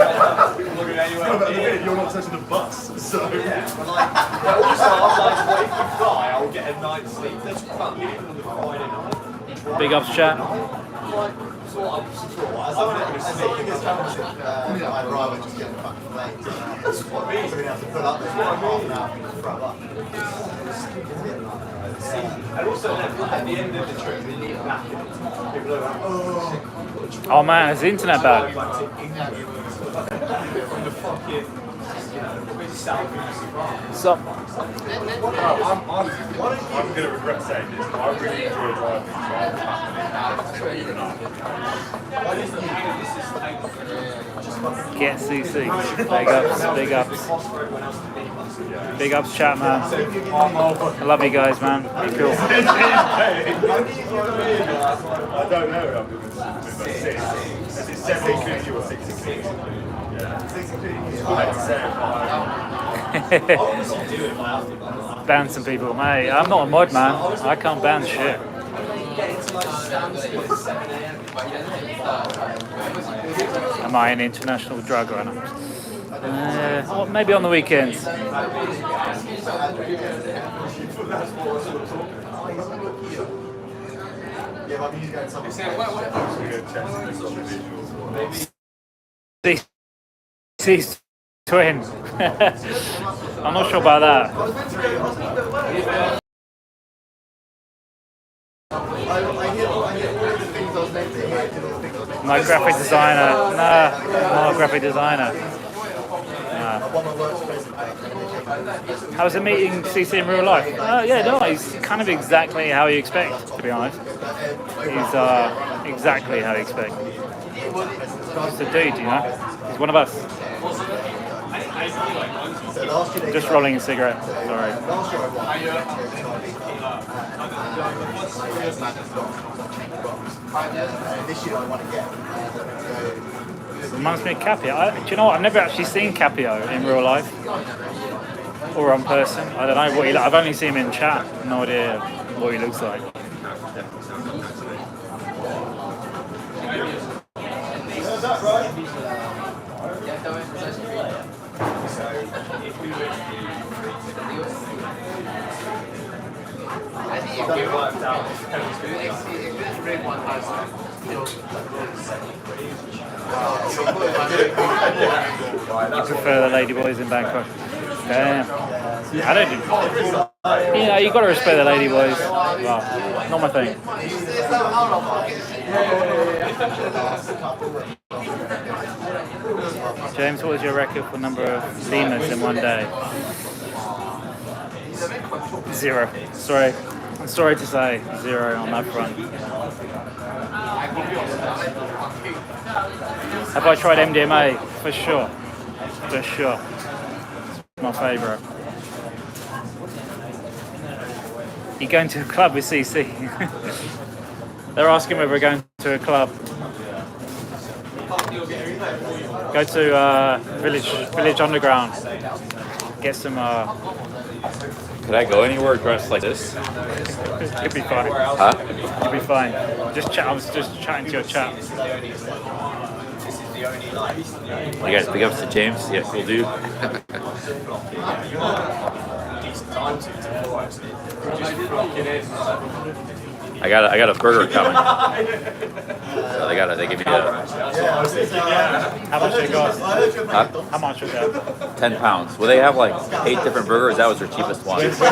You're not touching the bus, so. Also, I'm like, what if we fly? I'll get a night's sleep. That's fun. Big ups, chat. I'd rather just get the fucking plane. That's what I mean. We're going to have to put up this one half an hour and throw up. And also, at the end of the trip, we leave back and people are like, oh. Oh man, is the internet bad? From the fucking, So, I'm going to regret saying this, but I really enjoy driving. get CC. Big ups, big ups. Big ups, chat, man. I love you guys, man. Be cool. I don't know. Is it 750 or 650? Ban some people, mate. I'm not a mod, man. I can't ban shit. Am I an international drug runner? Well, maybe on the weekends. CC's twin. I'm not sure about that. No graphic designer. Nah, not a graphic designer. Nah. How's it meeting CC in real life? Yeah, no, he's kind of exactly how you expect, to be honest. He's exactly how you expect. He's a dude, you know? He's one of us. Just rolling a cigarette, sorry. Reminds me of Capio. Do you know what? I've never actually seen Capio in real life or on person. I don't know what he. I've only seen him in chat. No idea what he looks like. You prefer the ladyboys in Bangkok? Damn. I don't do. Yeah, you gotta respect the ladyboys. Well, not my thing. James, what was your record for number of lemurs in one day? 0. Sorry. I'm sorry to say 0 on that front. Have I tried MDMA? For sure. For sure. It's my favourite. You going to a club with CC? They're asking whether we're going to a club. Go to Village Underground. Get some. Could I go anywhere dressed like this? It'd be fine. Huh? It'd be fine. Just chat. I was just chatting to your chat. You guys big ups to James? Yeah, cool dude. I got a burger coming. So they give me a. How much did it cost? Huh? How much was that? £10. Well, they have like 8 different burgers. That was their cheapest one. With chips?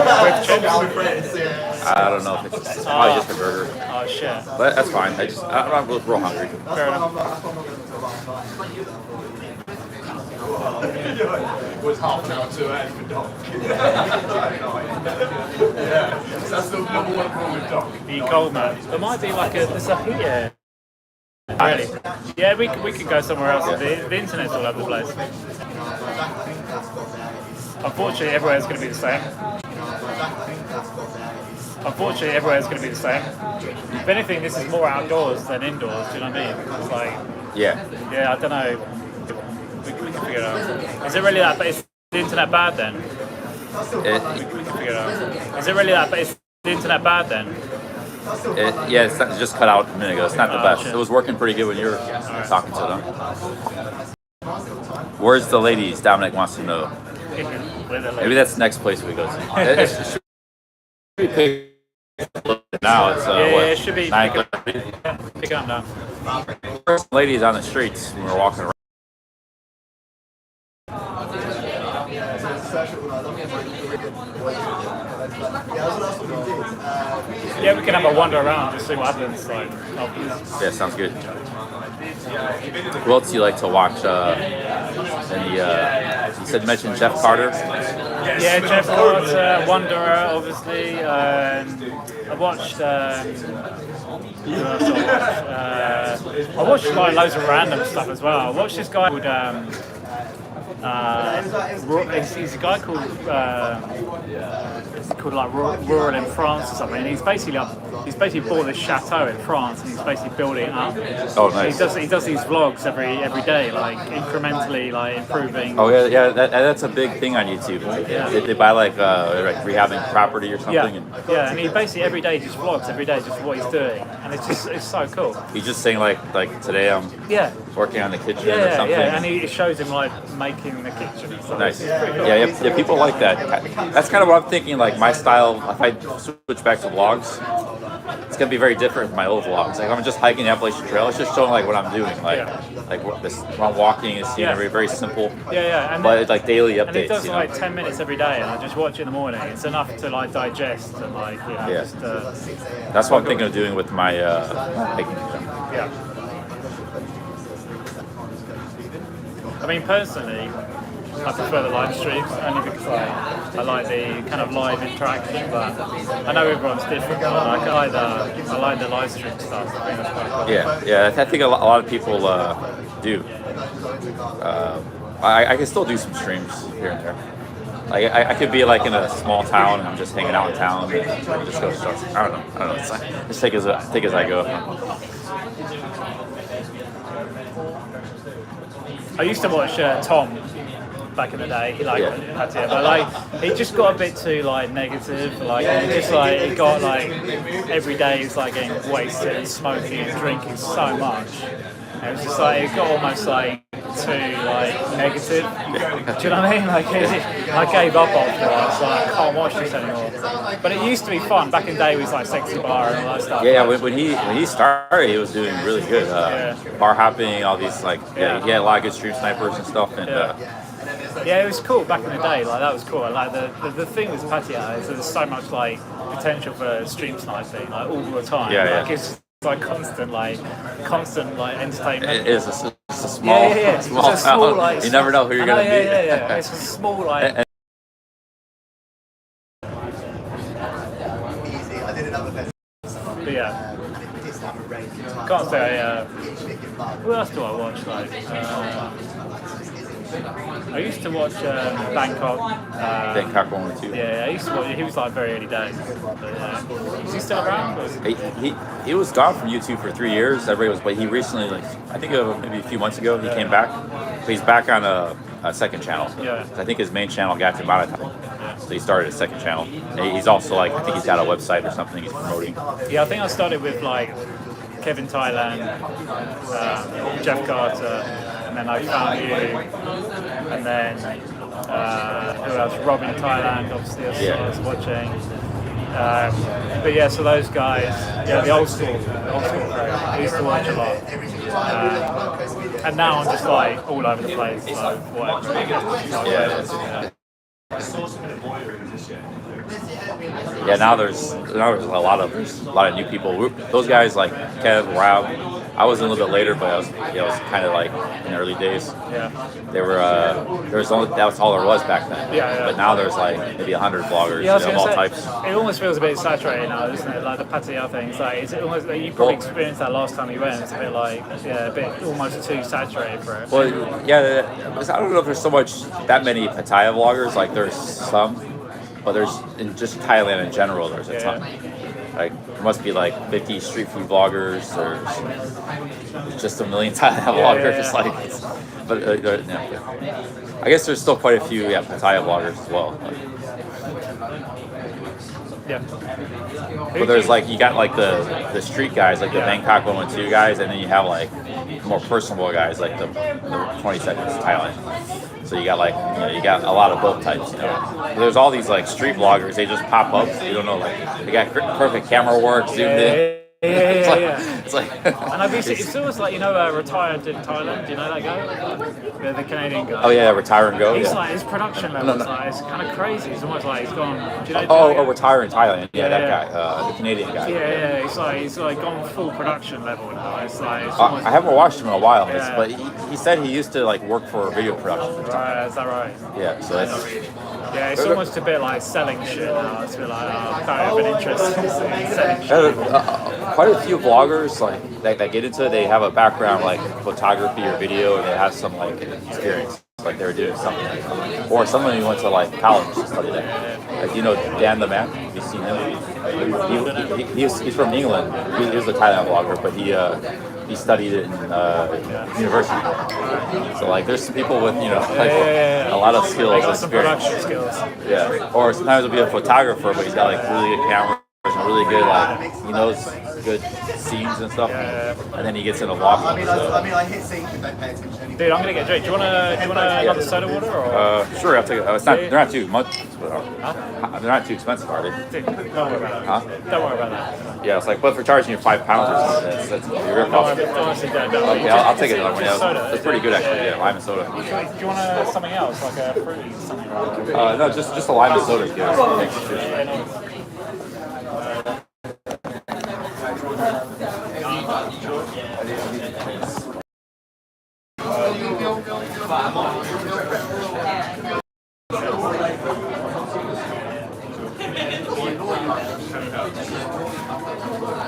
I don't know if it's probably just a burger. Oh shit. But that's fine. I'm real hungry. Fair enough. It was half an hour too early for Doc. That's the number one problem with Doc. Be cold, man. There might be like there's a heater. Really? Yeah, we could go somewhere else. The internet's all over the place. Unfortunately, everywhere's going to be the same. unfortunately, everywhere's going to be the same. If anything, this is more outdoors than indoors. Do you know what I mean? It's like, yeah, I don't know. We can figure it out. Is it really that? But is the internet bad then? We can figure it out. Is it really that? But is the internet bad then? Yeah, it's not, just cut out a minute ago. It's not the best. Shit. It was working pretty good when you were talking to them. Where's the ladies? Dominic wants to know. Maybe that's the next place we go to. It should be picked now. It's it should be 9:30. Pick it up now. First ladies on the streets when we're walking around. Yeah, we can have a wander around, just see what happens. Like, yeah, sounds good. Who else do you like to watch? You said mention Jeff Carter. Yeah, Jeff Carter, Wanderer, obviously. I watched. Who else I watched like loads of random stuff as well. I watched this guy called. He's a guy called like Rural in France or something. And he's basically bought this chateau in France and he's basically building it up. Oh, nice. He does these vlogs every day, like incrementally, like improving. Oh yeah, that's a big thing on YouTube. They buy like rehabbing property or something. Yeah, and he basically every day just vlogs every day just what he's doing, and it's so cool. He's just saying like today I'm working on the kitchen or something. Yeah, and he shows him like making the kitchen. So nice. Cool. Yeah, people like that. That's kind of what I'm thinking. Like my style, if I switch back to vlogs, it's gonna be very different from my old vlogs. Like I'm just hiking the Appalachian Trail. It's just showing like what I'm doing. Like when I'm walking, it's very simple. And but like daily updates. And he does like 10 minutes every day, and I just watch it in the morning. It's enough to like digest and like just. That's what I'm thinking of doing with my hiking. I mean, personally, I prefer the live streams only because I like the kind of live interaction. But I know everyone's different. But I like the live stream stuff. I think that's quite cool. Yeah. I think a lot of people do. I can still do some streams here and there. Like I could be like in a small town and I'm just hanging out in town and just go start. I don't know. It's like, just take as I go. I used to watch Tom back in the day. He but like he just got a bit too like negative. Like he just like it got like every day he's like getting wasted and smoking and drinking so much. And it was just like it got almost like too like negative. Do you know what I mean? Like I gave up on it. I was like I can't watch this anymore. But it used to be fun. Back in the day, it was like Sexy Bar and all that stuff. Yeah, when he started, he was doing really good. Bar hopping, all these like he had a lot of good stream snipers and stuff. And it was cool back in the day. Like that was cool. Like the thing with Patio is there's so much like potential for stream sniping like all the time. It's like constant entertainment. It is. It's a small, small town. Like, you never know who you're gonna meet. Yeah. It's a small like. But yeah. Can't say. What else do I watch? Like. I used to watch Bangkok. Bangkok 1 and 2. Yeah, I used to watch. He was like very early days. But, is he still around? He was gone from YouTube for 3 years. But he recently, like I think maybe a few months ago, he came back. But he's back on a second channel. Yeah. I think his main channel got demonetized. So he started a second channel. And he's also like I think he's got a website or something he's promoting. Yeah, I think I started with like Kevin Thailand, Jeff Carter. And then I found you, and then who else? Robin Thailand, obviously, I was watching. But yeah, so those guys, the old school crew, I used to watch a lot. And now I'm just like all over the place, so whatever. Yeah, now there's a lot of new people. Those guys like Kev, Rob. I was a little bit later, but I was kind of like in the early days. Yeah. There was all there was back then. Yeah. But now there's like maybe 100 vloggers of all types. It almost feels a bit saturated now, doesn't it? Like the Patio thing. It's almost like you probably experienced that last time you went. It's a bit like a bit almost too saturated for it. Well, yeah. I don't know if there's that many Pattaya vloggers. Like there's some. but there's in just Thailand in general, there's a ton. Like there must be like 50 street food vloggers. There's just a million Thailand vloggers. Like, but I guess there's still quite a few Pattaya vloggers as well. But there's like you got like the street guys, like the Bangkok 112 guys, and then you have like more personable guys like the 20 seconds Thailand. So you got like you got a lot of both types. There's all these like street vloggers. They just pop up. You don't know, like they got perfect camera work, zoomed in. It's like and I've seen, it's almost like retired in Thailand. Do you know that guy? The Canadian guy. Oh yeah, retire and go. He's like his production level is like it's kind of crazy. It's almost like he's gone. Do you know? Oh, retire in Thailand. Yeah, that guy, the Canadian guy. Yeah. He's like gone full production level now. It's like it's I haven't watched him in a while, but he said he used to like work for video production. Right, is that right? Yeah, so that's. Yeah, it's almost a bit like selling shit now. It's a bit like I don't have an interest in selling shit. Quite a few vloggers like that get into it. They have a background like photography or video, and they have some like experience, like they were doing something, or someone who went to like college to study that. Like Dan the Man. Have you seen him? He's from England. He was a Thailand vlogger, but he studied it in university. So like there's some people with a lot of skills, like some production skills. Yeah, or sometimes it'll be a photographer, but he's got like really good cameras and really good he knows good scenes and stuff. And then he gets into vlogging. I hit sync if they pay attention. Dude, I'm gonna get a drink. Do you want another soda water or? Sure, I'll take it. They're not too much. They're not too expensive, are they? Dude, don't worry about that. Don't worry about that. Yeah, it's like, but for charging you £5 or something, that's a rip off. Okay, I'll take another one. Yeah, it's pretty good actually. Yeah, lime and soda. Do you want something else, like a fruity something? No, just a lime and soda. Yeah.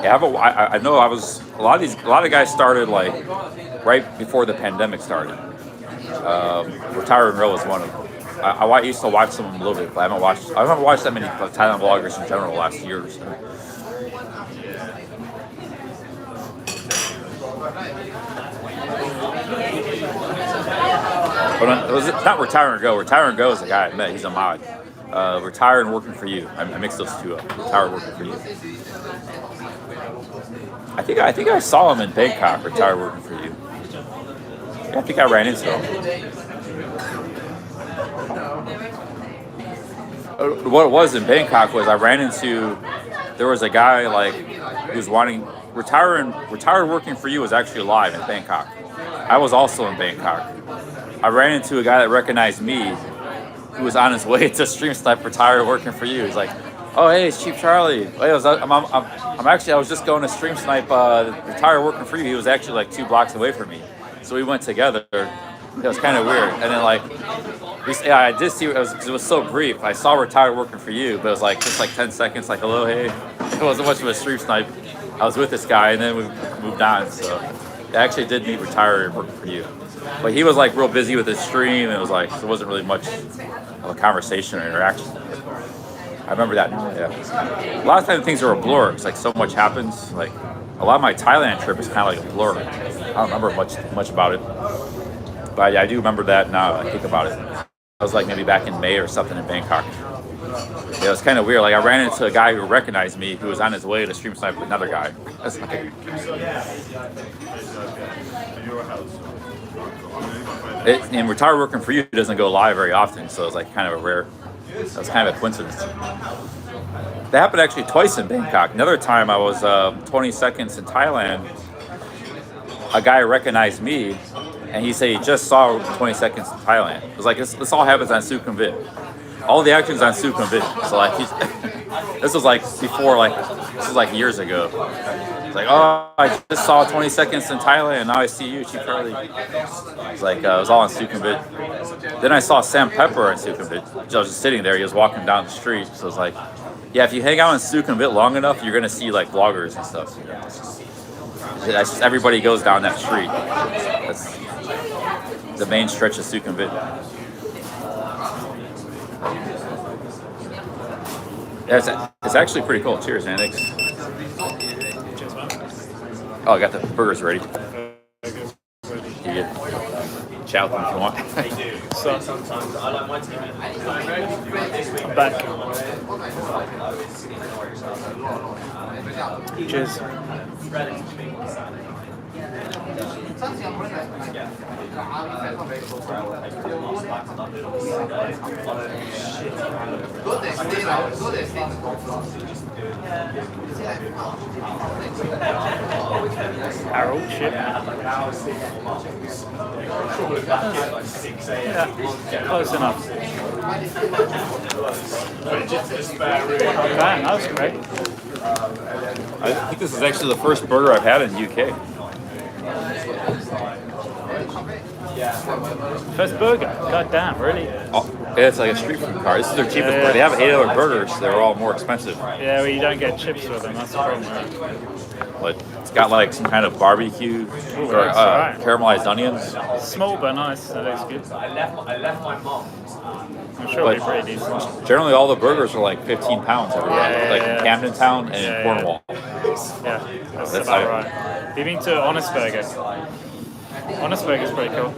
Yeah, I know a lot of guys started like right before the pandemic started. Retire and Row was one of them. I used to watch some of them a little bit, but I haven't watched that many Thailand vloggers in general the last year or so. But it was not Retire and Go. Retire and Go is the guy I met. He's a mod. Retire and Working for You. I mixed those two up. Retire and Working for You. I think I saw him in Bangkok. Retire Working for You. Yeah, I think I ran into him. What it was in Bangkok was I ran into. There was a guy like who was wanting Retire Working for You was actually live in Bangkok. I was also in Bangkok. I ran into a guy that recognized me who was on his way to Stream Snipe Retire Working for You. He's like, "Oh, hey, it's Cheap Charlie. Hey, I was just going to Stream Snipe Retire Working for You." He was actually like 2 blocks away from me. So we went together. It was kind of weird. And then like, I did see, because it was so brief. I saw Retire Working for You, but it was like just like 10 seconds, like, hello, hey. It wasn't much of a Stream Snipe. I was with this guy, and then we moved on. So I actually did meet Retire Working for You. But he was like real busy with his stream, and it was like, there wasn't really much of a conversation or interaction. I remember that now, yeah. A lot of times things are a blur. It's like so much happens. Like a lot of my Thailand trip is kind of like a blur. I don't remember much about it. But yeah, I do remember that now I think about it. I was like maybe back in May or something in Bangkok. Yeah, it was kind of weird. Like I ran into a guy who recognized me who was on his way to Stream Snipe with another guy. That's like, and Retire Working for You doesn't go live very often, so it's like kind of a rare. That's kind of a coincidence. That happened actually twice in Bangkok. Another time I was 20 seconds in Thailand. A guy recognized me, and he said he just saw 20 seconds in Thailand. It was like this all happens on Sukhumvit. All the action's on Sukhumvit. So like this was like before, like this was like years ago. It's like, oh, I just saw 20 seconds in Thailand. Now I see you, Chief Charlie. It's like it was all on Sukhumvit. Then I saw Sam Pepper in Sukhumvit. I was just sitting there. He was walking down the street. So it's like, yeah, if you hang out in Sukhumvit long enough, you're gonna see like vloggers and stuff. That's just everybody goes down that street. That's the main stretch of Sukhumvit. Yeah, it's actually pretty cool. Cheers, man. Thanks. Oh, I got the burgers ready. You get chow them if you want. So, I'm back. Cheers. Harold, shit. Yeah, close enough. Man, that was great. I think this is actually the first burger I've had in the UK. First burger? God damn, really? Oh, yeah, it's like a street food car. This is their cheapest burger. They have 8 other burgers. They're all more expensive. Yeah, well, you don't get chips with them. That's the problem, right? But it's got like some kind of barbecue or right. caramelized onions. Small but nice. That looks good. I'm sure it'll be pretty decent. Generally, all the burgers are like 15 pounds everywhere. Yeah, like in Camden Town and in Cornwall. Yeah, that's about right. Have you been to Honest Burger? Honest Burger's pretty cool.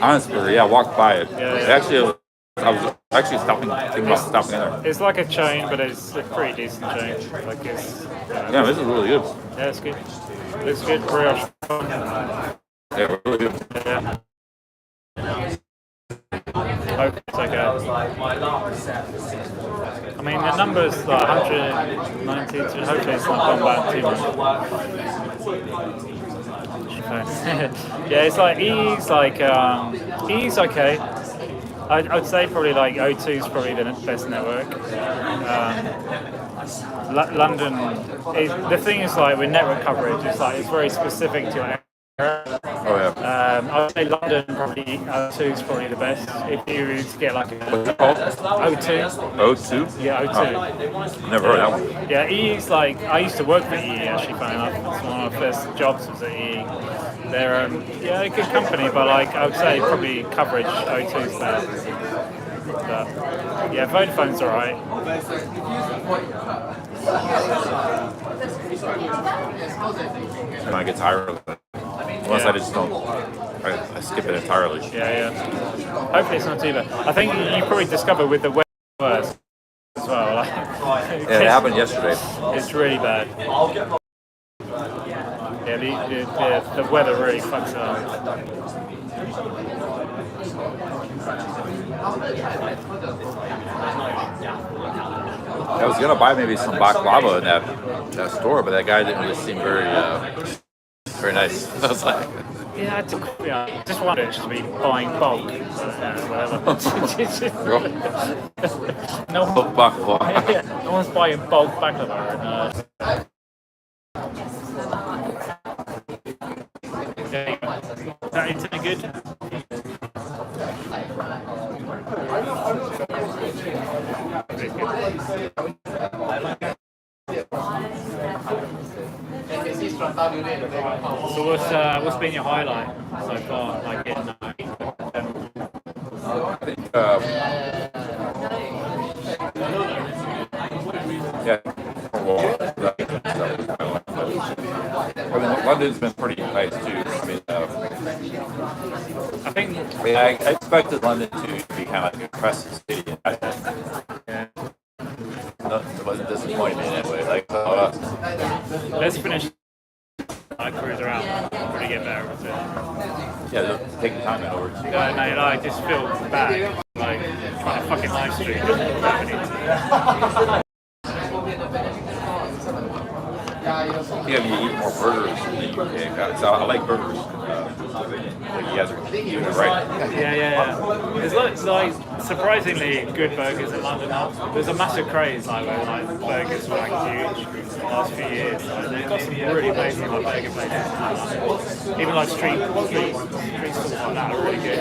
Honest Burger, yeah, I walked by it. Yeah. Actually, I was actually thinking about stopping in there. It's like a chain, but it's a pretty decent chain. Like it's. Yeah, this is really good. Yeah, it's good. Looks good. Brioche. Yeah, really good. Yeah. Hope it's okay. I mean, the number's like 190. Hopefully, it's not gone back too much. Yeah, it's like E's like E's okay. I would say probably like O2 is probably the best network. London is, the thing is like with network coverage, it's very specific to your area. Oh yeah. I would say London probably O2 is probably the best if you were to get like a O2. O2? Yeah, O2. Oh, never heard that one. Yeah, EE is like I used to work for EE actually. Funny enough, it's one of my first jobs was at EE. They're yeah, a good company, but like I would say probably coverage O2 is better. But yeah, Vodafone's alright. I get tired of it. Unless I just don't, I skip it entirely. Yeah. Hopefully it's not too bad. I think you probably discovered with the weather as well. Like, yeah, it happened yesterday. It's really bad. Yeah, the weather really fucks it up. I was gonna buy maybe some baklava in that store, but that guy didn't really seem very nice. I was like, yeah, I just wanted to be buying bulk, whatever. No baklava. Yeah, no one's buying bulk baklava. Is that internet good? So what's been your highlight so far? Like in I think yeah. I mean, London's been pretty nice too. I mean, I expected London to be kind of like a depressing city. It wasn't disappointing in that way. Like, let's finish. I cruise around. Probably get better with it. Yeah, take your time over. No, I just feel bad. Like trying to fucking live stream. Yeah, you eat more burgers in the UK. So I like burgers. Like you guys are doing it right. Yeah. There's like surprisingly good burgers in London now. There's a massive craze like where like burgers were like huge the last few years. Like, they've got some really amazing like burger places. Even like street stalls like that are really good.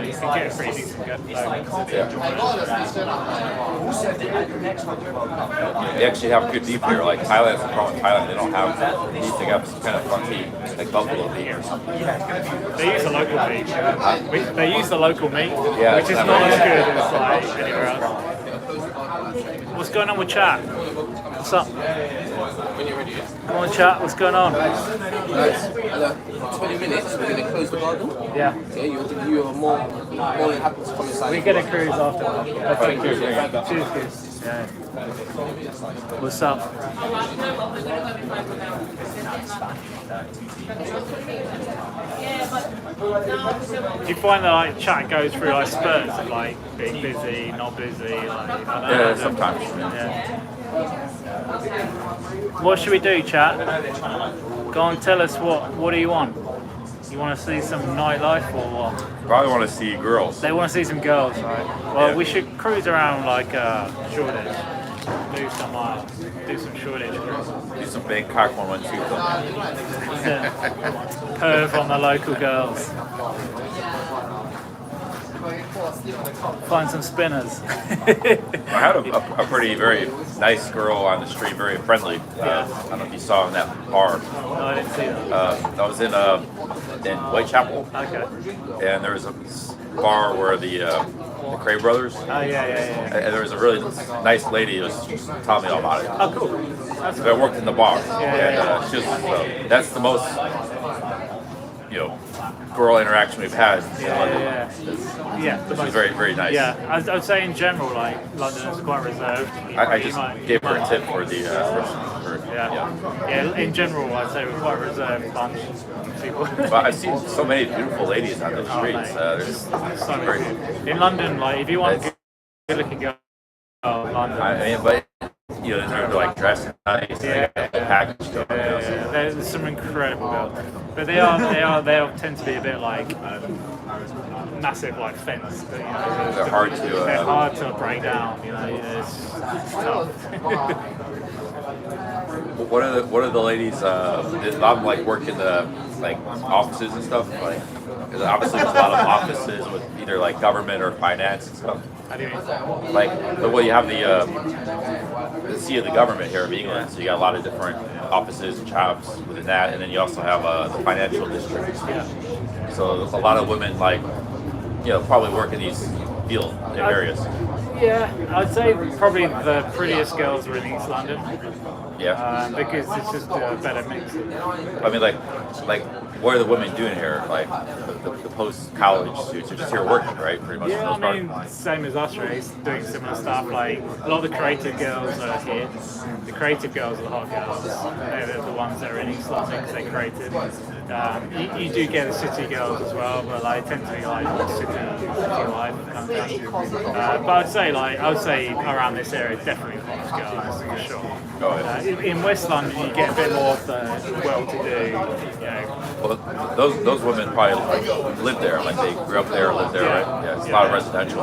You can get a pretty decent burger. They actually have good beef here. Like Thailand's the problem with Thailand. They don't have beef. They got some kind of funky like buffalo beef or something. They use the local meat. They use the local meat, Yeah, which is not as good as like anywhere else. What's going on with chat? What's up? Come on, chat. What's going on? Guys, 20 minutes, we're going to close the garden. Yeah. Okay, you're more than happy to come inside. We get a cruise after that. Thank you. Cheers, kids. Yeah. What's up? Do you find that like chat goes through like spurts of like being busy, not busy, like I don't know. Yeah, sometimes. Yeah. What should we do, chat? Go on, tell us what do you want? You want to see some nightlife or what? Probably want to see girls. They want to see some girls, right? Well, we should cruise around like Shoreditch, do some Shoreditch cruises. Do some Bangkok 112 filming. Perv on the local girls. Find some spinners. I had a very nice girl on the street, very friendly. I don't know if you saw in that bar. No, I didn't see that. I was in Whitechapel. Okay. And there was a bar where the Cray brothers. Oh yeah. And there was a really nice lady who was telling me all about it. Oh, cool. That's I worked in the bar. Yeah. She was, that's the most, girl interaction we've had in London. Yeah. Which was very, very nice. Yeah, I would say in general, like London is quite reserved. I just gave her a tip for the Yeah, in general, I'd say we're quite a reserved bunch of people. But I've seen so many beautiful ladies on the streets. There's so many. In London, like if you want a good-looking girl, London. I mean, but they're like dressed nice. Yeah. Packaged. There's some incredible girls, but they tend to be a bit like massive, like fence. But, they're hard to. They're hard to break down. It's tough. What are the ladies? I'm like working the offices and stuff. Like, 'cause obviously there's a lot of offices with either like government or finance and stuff. How do you mean? Like, you have the seat of the government here in England, so you got a lot of different offices and jobs within that, and then you also have the financial district. Yeah. So a lot of women probably work in these field areas. Yeah, I'd say probably the prettiest girls are in East London. Yeah. Because it's just a better mix. I mean, what are the women doing here? Like the post-college students are just here working, right? Pretty much. Yeah, I mean, same as us, really, doing similar stuff. Like a lot of the creative girls are here. The creative girls are the hot girls. They're the ones that are in East London because they're creative. You do get the city girls as well, but like tend to be like city life kind of thing. But I would say around this area, definitely posh girls for sure. In West London, you get a bit more of the well-to-do. Well, those women probably live there, like they grew up there, live there, right? Yeah, it's a lot of residential.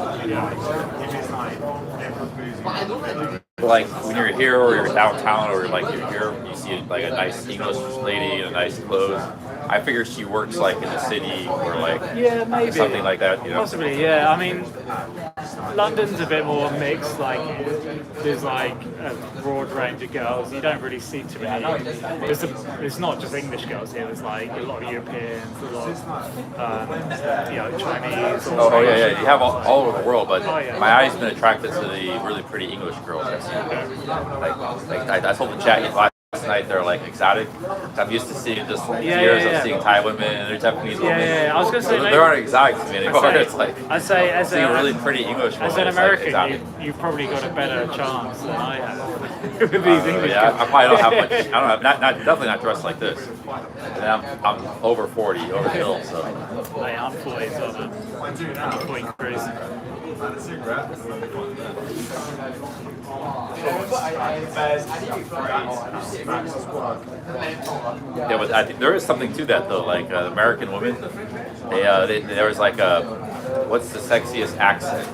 Like when you're here or you're downtown or like you're here, you see like a nice English lady in a nice clothes. I figure she works like in the city or like maybe something like that. Possibly, yeah. I mean, London's a bit more mixed. Like there's like a broad range of girls. You don't really see too many. It's not just English girls here. There's like a lot of Europeans, a lot of Chinese. Oh yeah. You have all over the world, but my eye's been attracted to the really pretty English girls. I told the chat last night they're like exotic. I'm used to seeing just years of seeing Thai women and they're Japanese women. Yeah. I was gonna say they aren't exotic to me anymore. It's like I'd say as seeing a really pretty English woman. As an American, you've probably got a better chance than I have with these English. I probably don't have much. I don't have definitely not dressed like this. And I'm over 40, over the hill. So hey, I'm 40, so I'm 40 cruise. Yeah, but I think there is something to that though. Like American women, there was like what's the sexiest accent?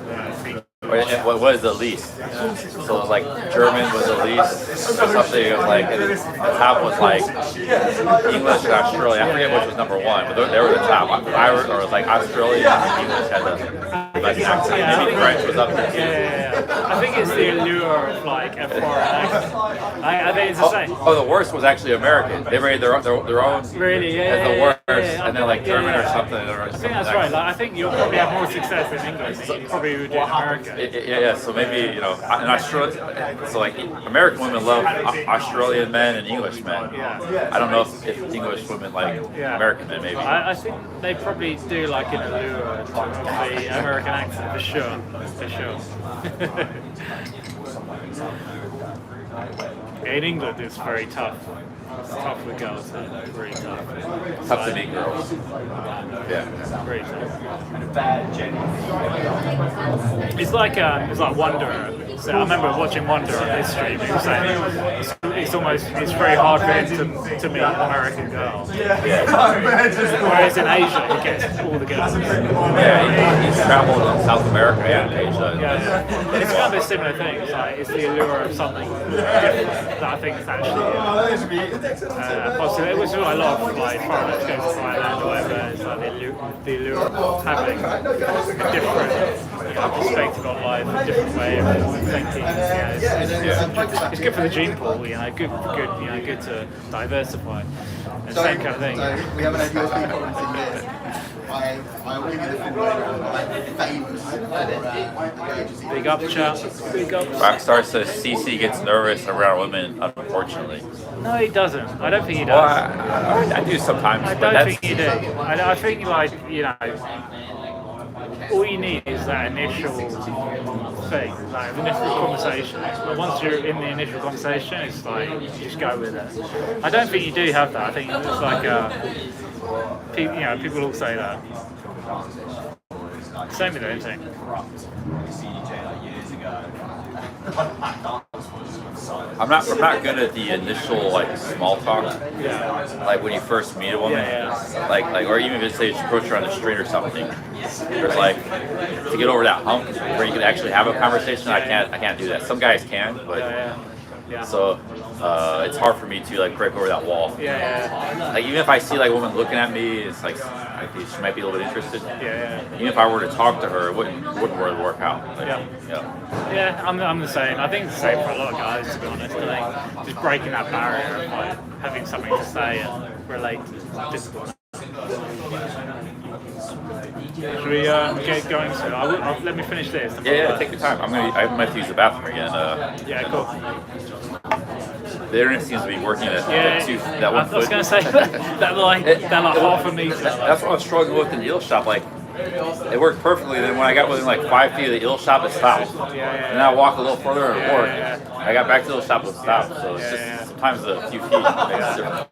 What is the least? So it was like German was the least, or something. It was like the top was like English and Australian. I forget which was number one, but they were the top. Irish or like Australian and English had the best accent. Maybe French was up there too. I think it's the allure of like F4. I think it's the same. Oh, the worst was actually American. They made their own. Really, yeah. As the worst, yeah. and then like German or something. I think that's right. Like, I think you'll probably have more success in English than you probably would do in America. Yeah. So maybe in Australia, so like American women love Australian men and English men. Yeah. I don't know if English women like American men. Maybe. I think they probably do like an allure of the American accent for sure. In England, it's very tough. It's tough with girls. It's really tough. Tough to meet girls. Yeah. Very tough. It's like Wanderer. So I remember watching Wanderer on this stream. He was saying it's very hard for him to meet American girls. Whereas in Asia, he gets all the girls. Yeah, he's traveled in South America and Asia. Yeah. It's kind of a similar thing. It's the allure of something different that I think is actually positive. Which is what a lot of like foreigners go to Thailand or whatever. It's like the allure of having a different perspective on life, a different way of thinking. It's good for the gene pool. Good to diversify. And same kind of thing. So we haven't had USB comments in years. I will give you the full name. Famous. Big up, chat. Big up. Rockstar says CC gets nervous around women, unfortunately. No, he doesn't. I don't think he does. Well, I do sometimes. I don't think you do. I think all you need is that initial thing, like initial conversation. But once you're in the initial conversation, it's like you just go with it. I don't think you do have that. I think it's like people all say that. Same with anything. I'm not good at the initial like small talk. Yeah. Like when you first meet a woman, like or even if you say approach her on the street or something. There's like to get over that hump where you can actually have a conversation. I can't do that. Some guys can, but so it's hard for me to like break over that wall. Like even if I see like a woman looking at me, it's like she might be a little bit interested. Even if I were to talk to her, it wouldn't really work out. Like, Yeah, I'm the same. I think it's the same for a lot of guys, to be honest. I think just breaking that barrier of like having something to say and relate is difficult. Should we get going soon? Let me finish this. Yeah, take your time. I might have to use the bathroom again. Yeah, cool. The internet seems to be working at that 1 foot. I was going to say that like half a meter. That's what I was struggling with in the eel shop. Like it worked perfectly. Then when I got within like 5 feet of the eel shop, it stopped. And then I walked a little further and it worked. I got back to the eel shop, it stopped. So it's just sometimes a few feet makes a difference.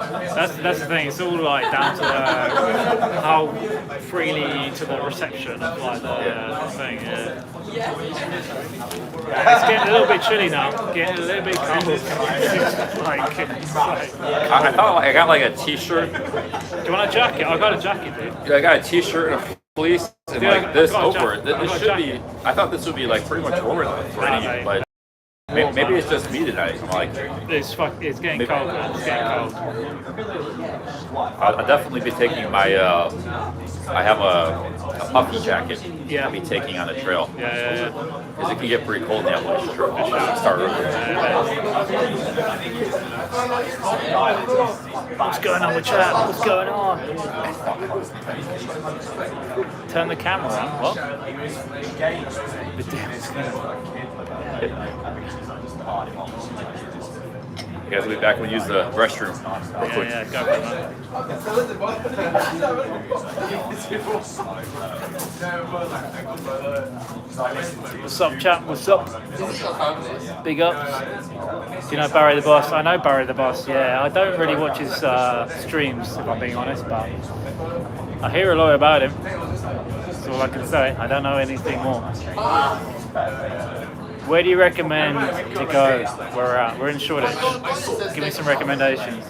That's the thing. It's all like down to how freely to the reception of like the thing. It's getting a little bit chilly now. Getting a little bit cold. I thought I got like a t-shirt. Do you want a jacket? I got a jacket, dude. Yeah, I got a t-shirt and a fleece and like this over it. This should be. I thought this would be like pretty much warmer for any, but maybe it's just me tonight. I'm like, it's getting cold. Man. It's getting cold. I'll definitely be taking my. I have a puffy jacket. I'll be taking on the trail. Because it can get pretty cold in the Appalachian Trail. Start early. What's going on with chat? What's going on? Turn the camera on. What? You guys will be back when we use the restroom. Real quick. Yeah, go for it. What's up, chat? What's up? Big ups. Do you know Barry the Boss? I know Barry the Boss, yeah. I don't really watch his streams, if I'm being honest, but I hear a lot about him. That's all I can say. I don't know anything more. Where do you recommend to go where we're at? We're in Shoreditch. Give me some recommendations.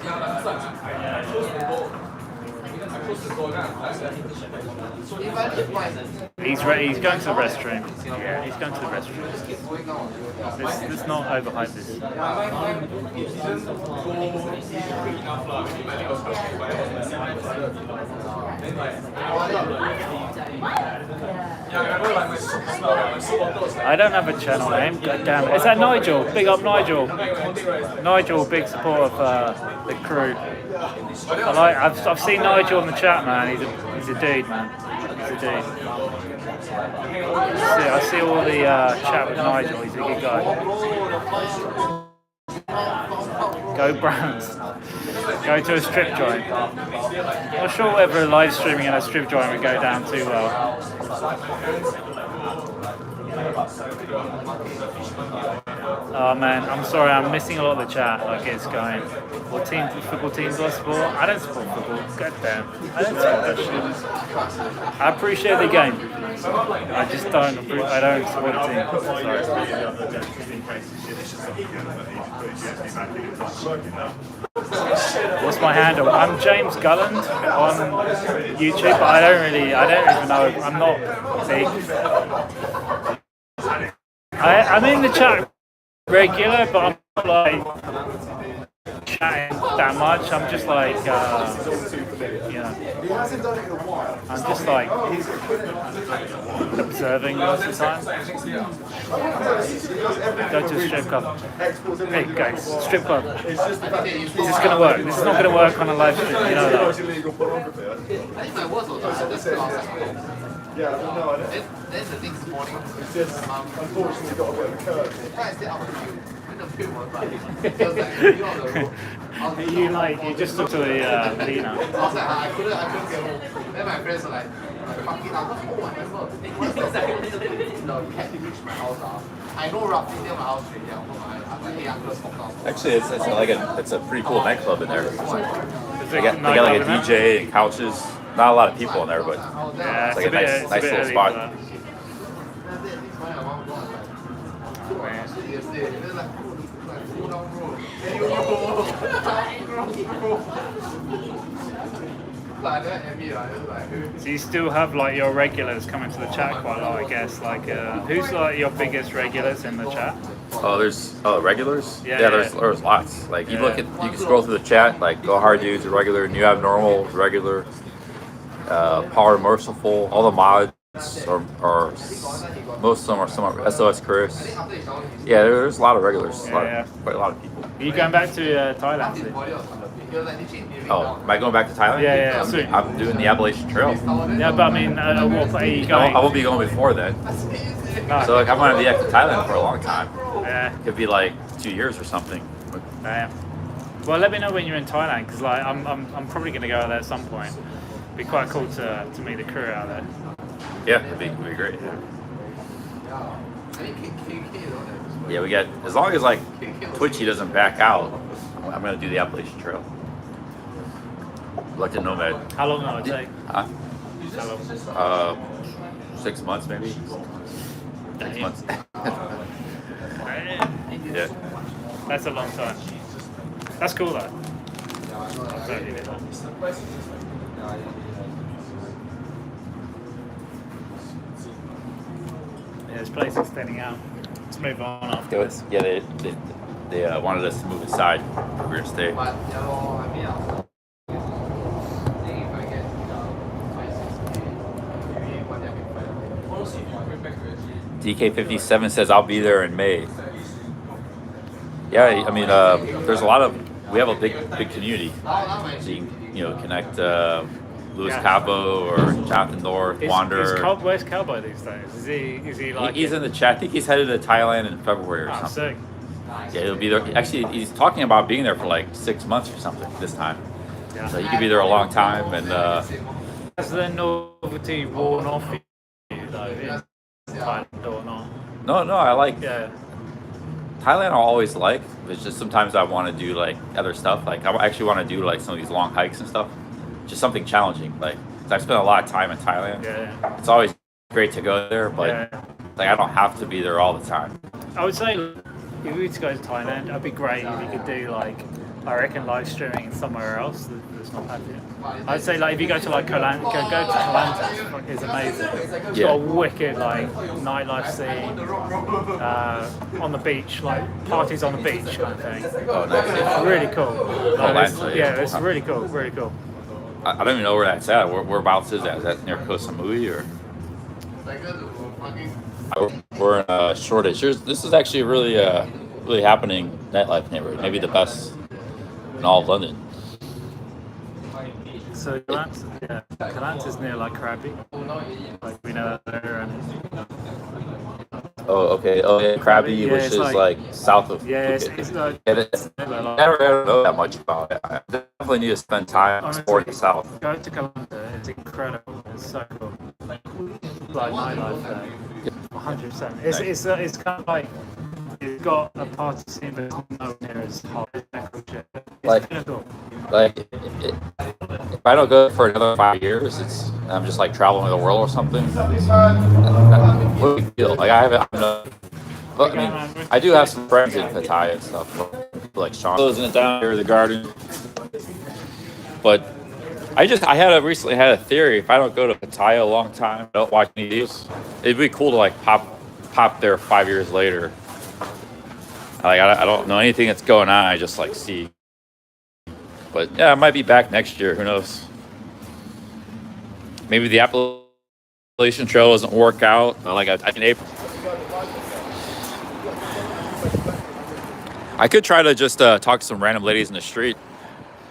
He's going to the restroom. Yeah, he's going to the restroom. Let's not overhype this. I don't have a channel name. God damn it! Is that Nigel? Big up Nigel. Nigel, big support of the crew. I've seen Nigel in the chat, man. He's a dude, man. He's a dude. I see all the chat with Nigel. He's a good guy. Go Browns. Go to a strip joint. Not sure whether live streaming in a strip joint would go down too well. Oh man, I'm sorry, I'm missing a lot of the chat. Like it's going. What football teams do I support? I don't support football. God damn. I don't support that shit. I appreciate the game. I just don't. I don't support a team. Sorry. What's my handle? I'm James Gulland on YouTube, but I don't even know. I'm not big. I'm in the chat regular, but I'm not like chatting that much. I'm just like, I'm just like observing most of the time. Go to a strip club. Hey guys, strip club. Is this gonna work? This is not gonna work on a live stream, you know that. Yeah, no, I don't. Then the next morning, it's just unfortunately got a bit of a curve. You just took to the Lena. I was like, I couldn't get home. Then my friends were like, fuck it, I'm not home, I remember. What's the cat reached my house. I know roughly near my house straight here. I'm like, hey, uncle, stop now. Actually, it's a pretty cool nightclub in there. They got like a DJ and couches. Not a lot of people in there, but yeah, it's like a nice little spot. So you still have like your regulars coming to the chat quite a lot, I guess. Like, who's like your biggest regulars in the chat? Oh, there's regulars. Yeah, there's lots. Like you can scroll through the chat, like Go Hard Dudes are regular, and you have normal, regular, Power Merciful. All the mods are most of them are somewhat SOS Chris. Yeah, there's a lot of regulars. Quite a lot of people. Are you going back to Thailand soon? Oh, am I going back to Thailand? Yeah, soon. I'm doing the Appalachian Trail. Yeah, but I mean, what are you going? I will be going before then. No. So like I'm going to be back to Thailand for a long time. Yeah. Could be like 2 years or something. Yeah. Well, let me know when you're in Thailand, because like I'm probably going to go out there at some point. It'd be quite cool to meet the crew out there. Yeah, it'd be great. Yeah, we got, as long as like Twitchy doesn't back out, I'm gonna do the Appalachian Trail. Like the Nomad. How long will it take? Huh? How long? 6 months maybe. 6 months. Yeah. That's a long time. That's cool though. I'll totally do that. Yeah, this place is thinning out. Let's move on after this. Yeah, they wanted us to move inside. We're gonna stay. DK57 says I'll be there in May. Yeah, I mean, there's a lot of, we have a big community. So you can, connect Louis Cabo or Jonathan North, Wanderer. Where's Cowboy these days? Is he like? He's in the chat. I think he's headed to Thailand in February or something. Sick. Yeah, he'll be there. Actually, he's talking about being there for like 6 months or something this time. Yeah. So he could be there a long time. And has the novelty worn off you though in Thailand or not? No, I like. Yeah. Thailand I always like. It's just sometimes I want to do like other stuff. Like I actually want to do like some of these long hikes and stuff. Just something challenging. Like 'cause I've spent a lot of time in Thailand. Yeah. It's always great to go there, but like I don't have to be there all the time. I would say if we were to go to Thailand, it'd be great if you could do like I reckon live streaming somewhere else that's not had it. I'd say like if you go to like go to Calantas, it's amazing. It's got a wicked like nightlife scene on the beach, like parties on the beach kind of thing. Oh, nice. It's really cool. Yeah. It's really cool, really cool. I don't even know where that's at. Whereabouts is that? Is that near Koh Samui or? We're in Shoreditch. This is actually a really happening nightlife neighborhood. Maybe the best in all of London. So Calantas is near like Krabi. Like we know that there. Oh, okay. Oh, yeah, Krabi, which is like south of. Yeah, it's like. I don't know that much about it. I definitely need to spend time exploring the south. Go to Calanta. It's incredible. It's so cool. Like nightlife there. 100%. It's kind of like it's got a party scene, but it's not near as hot as shit. Like, if I don't go for another 5 years, I'm just like traveling the world or something. What do you feel? Like I mean, I do have some friends in Pattaya and stuff, like Sean closing it down here, the garden. But I recently had a theory. If I don't go to Pattaya a long time, I don't watch any videos, it'd be cool to like pop there 5 years later. Like I don't know anything that's going on. I just like see. But yeah, I might be back next year. Who knows? Maybe the Appalachian Trail doesn't work out. Like in April, I could try to just talk to some random ladies in the street.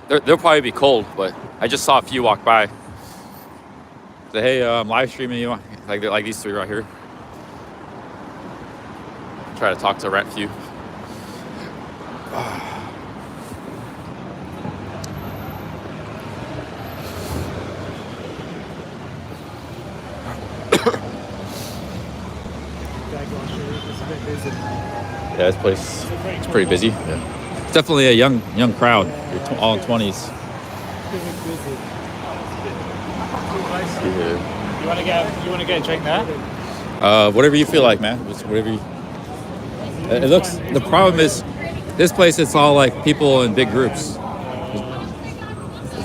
They'll probably be cold, but I just saw a few walk by. Say, hey, I'm live streaming you. Like these three right here. Try to talk to a few. Yeah, this place is pretty busy. Yeah. It's definitely a young crowd. You're all in 20s. You want to get a drink there? Whatever you feel like, man. Just whatever you. It looks. The problem is, this place. It's all like people in big groups.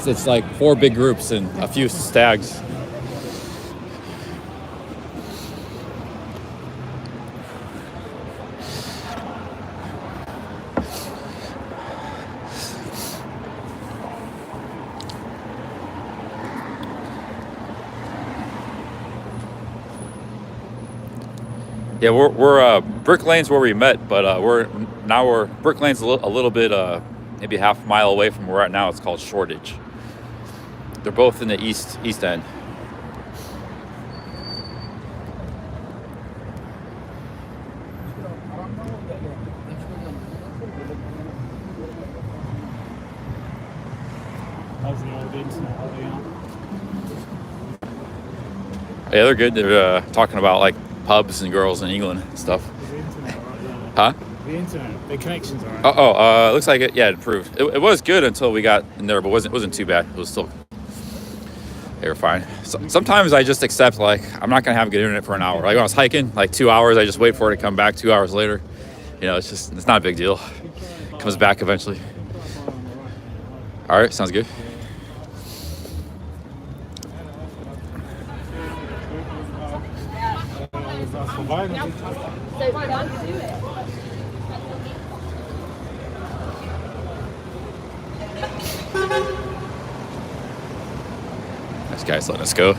It's like 4 big groups and a few stags. Yeah, we're Brick Lane's where we met, but Brick Lane's a little bit maybe half a mile away from where we're at now. It's called Shoreditch. They're both in the east end. Yeah, they're good. They're talking about like pubs and girls in England and stuff. Huh? The internet, the connections are. Looks like it. Yeah, it improved. It was good until we got in there, but it wasn't too bad. It was still. They were fine. So, sometimes I just accept like I'm not gonna have good internet for an hour. Like when I was hiking, like 2 hours, I just wait for it to come back. 2 hours later, it's not a big deal. It comes back eventually. All right, sounds good. This guy's letting us go.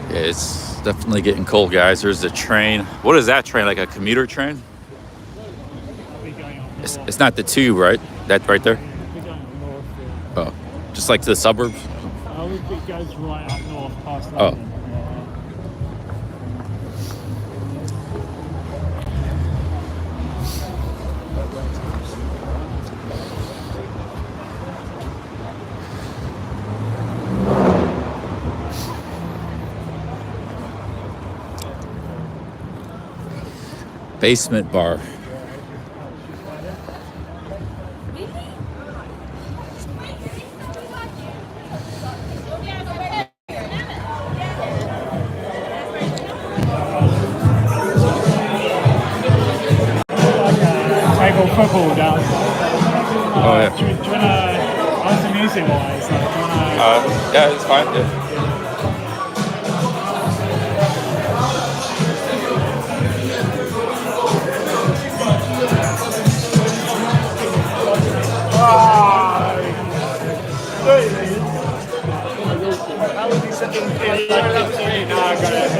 Yeah, it's definitely getting cold, guys. There's the train. What is that train? Like a commuter train? It's not the tube, right? That right there? Oh, just like to the suburbs? It goes right up north past Oh. London. Basement bar. Oh, yeah. Do you wanna, how's the music wise? Like, do you wanna... Yeah, it's fine. Yeah. How would you set them in like 15? No, I got it.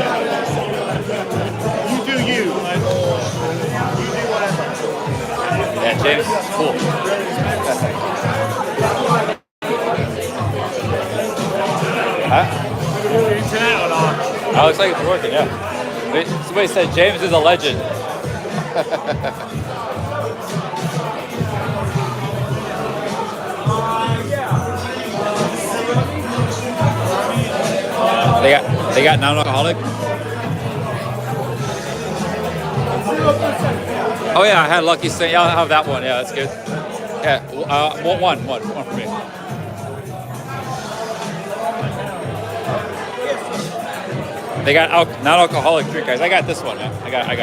You do you, like, or you do whatever. Yeah, James, cool. Huh? Internet or not? Oh, looks like it's working, yeah. Wait, somebody said James is a legend. They got non-alcoholic. Oh yeah, I had Lucky Saint. Yeah, I'll have that one. Yeah, that's good. Yeah, one for me. They got non-alcoholic drink, guys. I got this one, man. I got it.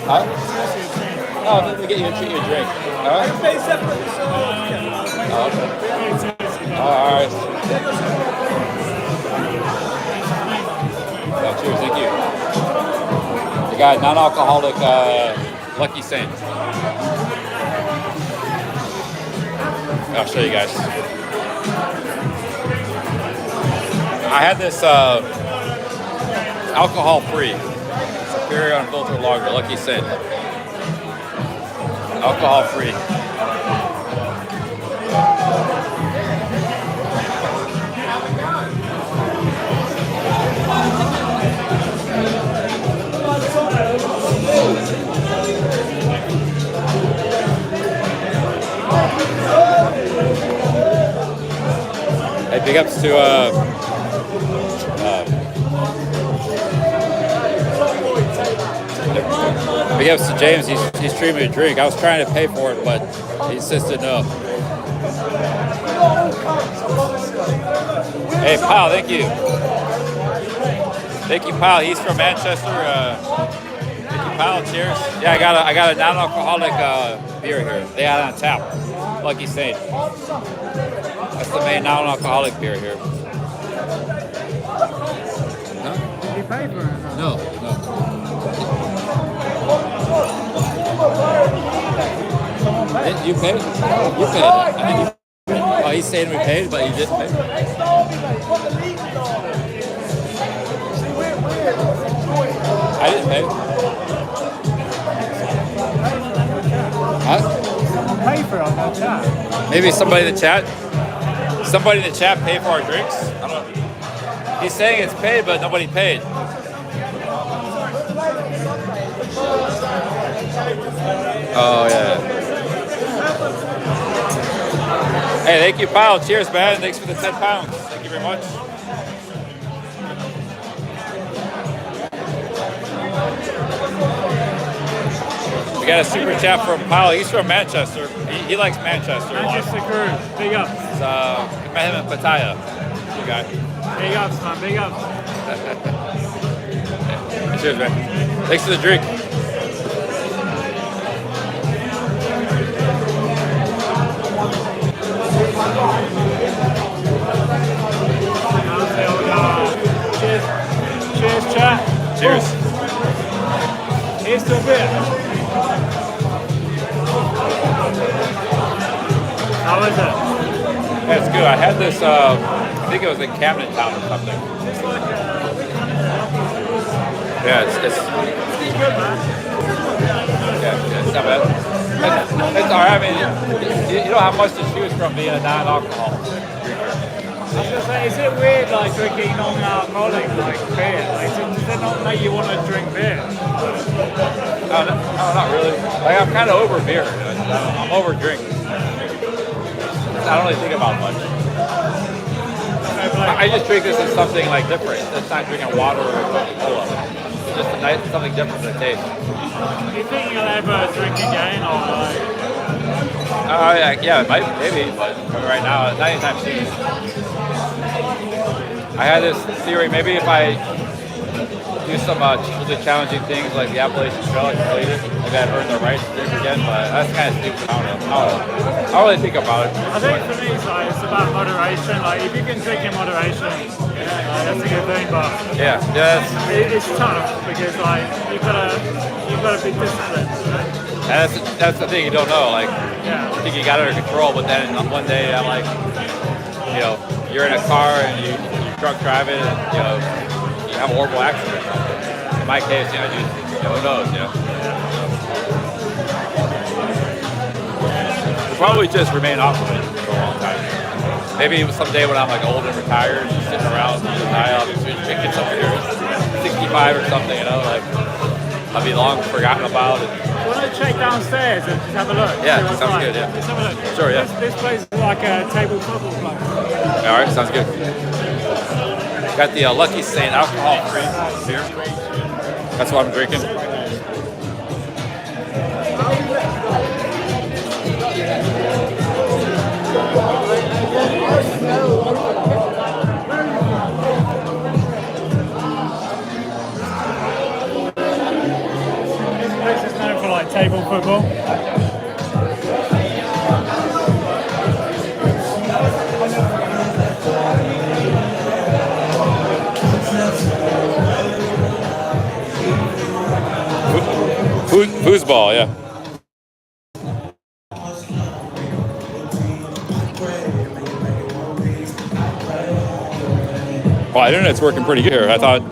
Huh? No, let me get you a drink. All right. Oh, okay. All right. Yeah, cheers, thank you. They got non-alcoholic Lucky Saint. I'll show you guys. I had this alcohol-free Superior Unfiltered Lager, Lucky Saint. Alcohol-free. Hey, big ups to big ups to James. He's treating me a drink. I was trying to pay for it, but he insisted no. Hey, pal, thank you. Thank you, pal. He's from Manchester. Thank you, pal. Cheers. Yeah, I got a non-alcoholic beer here. They had it on tap. Lucky Saint. That's the main non-alcoholic beer here. No? Did you pay for it? No. You paid? You paid. I think you paid. Oh, he's saying we paid, but you didn't pay. I didn't pay. Huh? Someone paid for it on that chat. Maybe somebody in the chat. Somebody in the chat paid for our drinks. I don't know. He's saying it's paid, but nobody paid. Oh yeah. Hey, thank you, pal. Cheers, man. Thanks for the 10 pounds. Thank you very much. We got a super chat from Pyle. He's from Manchester. He likes Manchester a lot. Manchester crew. Big ups. We met him in Pattaya. Good guy. Big ups, man. Big ups. Cheers, man. Thanks for the drink. Cheers. Cheers, chat. Cheers. Here's to a beer. How is it? Yeah, it's good. I had this, I think it was in Camden Town or something. Yeah, it's good, man. Yeah, it's not bad. It's all right. I mean, you don't have much to choose from being a non-alcohol drinker. I was gonna say, is it weird like drinking non-alcoholic like beer? Like, does it not make you want to drink beer? No, not really. Like, I'm kind of over beer. I'm over drink. I don't really think about it much. I just drink this as something like different. It's not drinking water or Coca-Cola. It's just something different to taste. Do you think you'll ever drink again, or like? Yeah, maybe, but right now, not anytime soon. I had this theory, maybe if I do some really challenging things like the Appalachian Trail. I completed. Maybe I've earned the right to drink again, but that's kind of stupid. I don't know. I don't really think about it. I think for me, it's about moderation. Like, if you can drink in moderation, that's a good thing. But it's tough because like you've got to be disciplined. And that's the thing you don't know. Like, I think you got it under control, but then one day I'm like, you know, you're in a car and you're drunk driving, and you have a horrible accident. In my case, who knows, We'll probably just remain off of it for a long time. Maybe someday when I'm like old and retired, just sitting around I'll be drinking some beer, 65 or something, like I'll be long forgotten about it. Why don't you check downstairs and just have a look? Yeah, sounds good, Let's have a look. Sure, yeah. This place is like a table football club. All right, sounds good. Got the Lucky Saint alcohol-free beer. That's what I'm drinking. This is known for like table football. Foosball, yeah. Well, the internet's working pretty good here. I thought.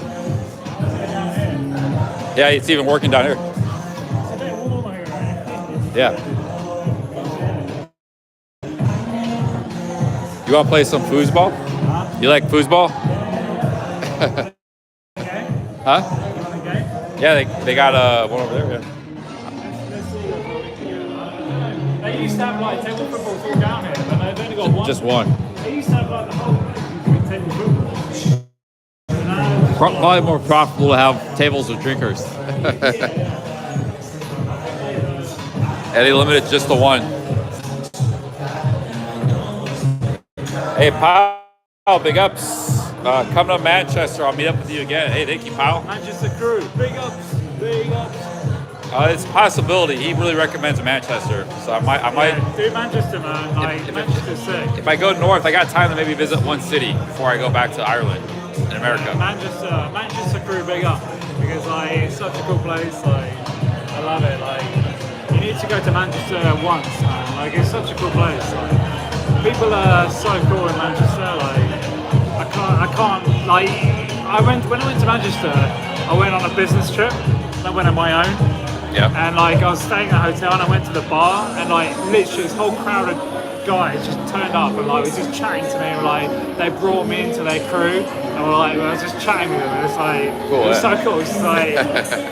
Yeah, it's even working down here. Yeah. You want to play some foosball? You like foosball? Huh? Yeah, they got one over there. Yeah. They used to have like table football all down here, but they've only got one. Just one. They used to have like the whole table football. Probably more profitable to have tables with drinkers. Yeah, they limited just to one. Hey, Powell, big ups. Come to Manchester. I'll meet up with you again. Hey, thank you, Powell. Manchester crew, big ups, big ups. It's a possibility. He really recommends Manchester, so I might. Yeah, do Manchester, man. Like, Manchester's sick. If I go north, I got time to maybe visit one city before I go back to Ireland in America. Manchester crew, big up, because like it's such a cool place. Like, I love it. Like, you need to go to Manchester once, man. Like, it's such a cool place. Like, people are so cool in Manchester. Like, I can't. Like, when I went to Manchester, I went on a business trip. I went on my own. Yeah. And like, I was staying at a hotel and I went to the bar and like literally this whole crowd of guys just turned up and like was just chatting to me. And, like, they brought me into their crew and I was just chatting with them. And it's like cool, it was so cool. It's like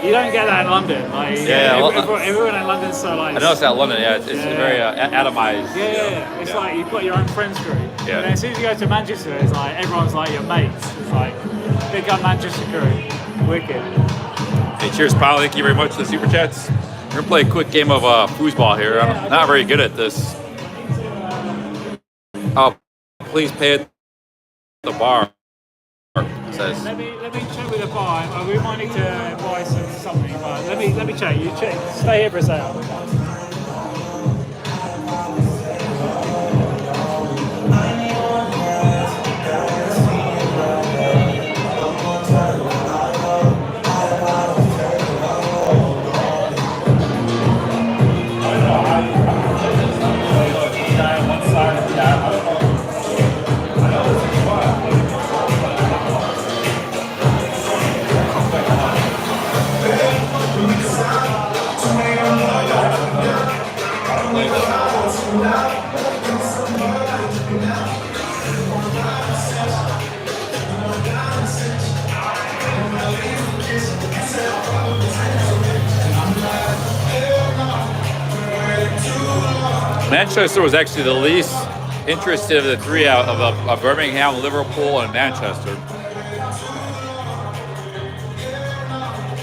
you don't get that in London. Like everyone in London's so like. I noticed that in London. Yeah, it's very atomized. Yeah. It's like you've got your own friends group. Yeah. And then as soon as you go to Manchester, it's like everyone's like your mates. It's like big up Manchester crew, wicked. Hey, cheers, pal. Thank you very much for the super chats. We're gonna play a quick game of foosball here. I'm not very good at this. Oh, please pay at the bar. It says. Let me check with the bar. We might need to buy something. But let me check. You check. Stay here for a second. Manchester was actually the least interested of the three out of Birmingham, Liverpool, and Manchester.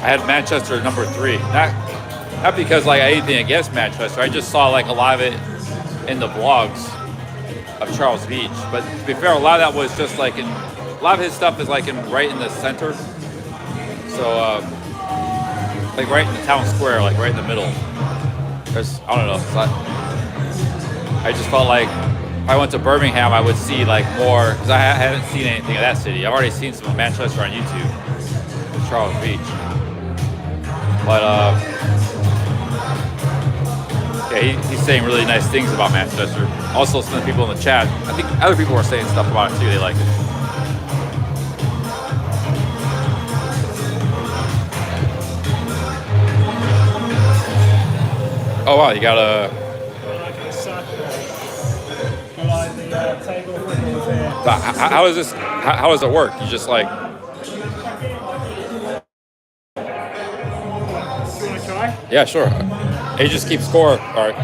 I had Manchester number 3. Not because like anything against Manchester. I just saw like a lot of it in the blogs of Charles Beach. But to be fair, a lot of that was just like a lot of his stuff is like right in the center. So, like right in the town square, like right in the middle. There's, I don't know. I just felt like if I went to Birmingham, I would see like more, because I haven't seen anything of that city. I've already seen some of Manchester on YouTube, Charlotte Beach. But yeah, he's saying really nice things about Manchester. Also, some of the people in the chat, I think other people were saying stuff about it too. They like it. Oh wow, you got a. How is this? How does it work? You just like. Do you want to try? Yeah, sure. You just keep score. All right.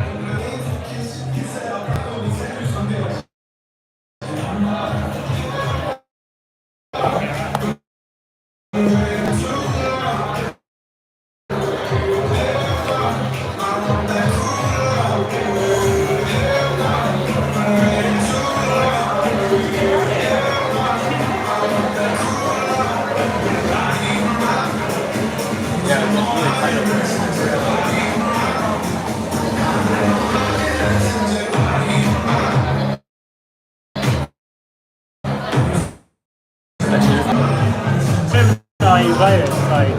You play it, like,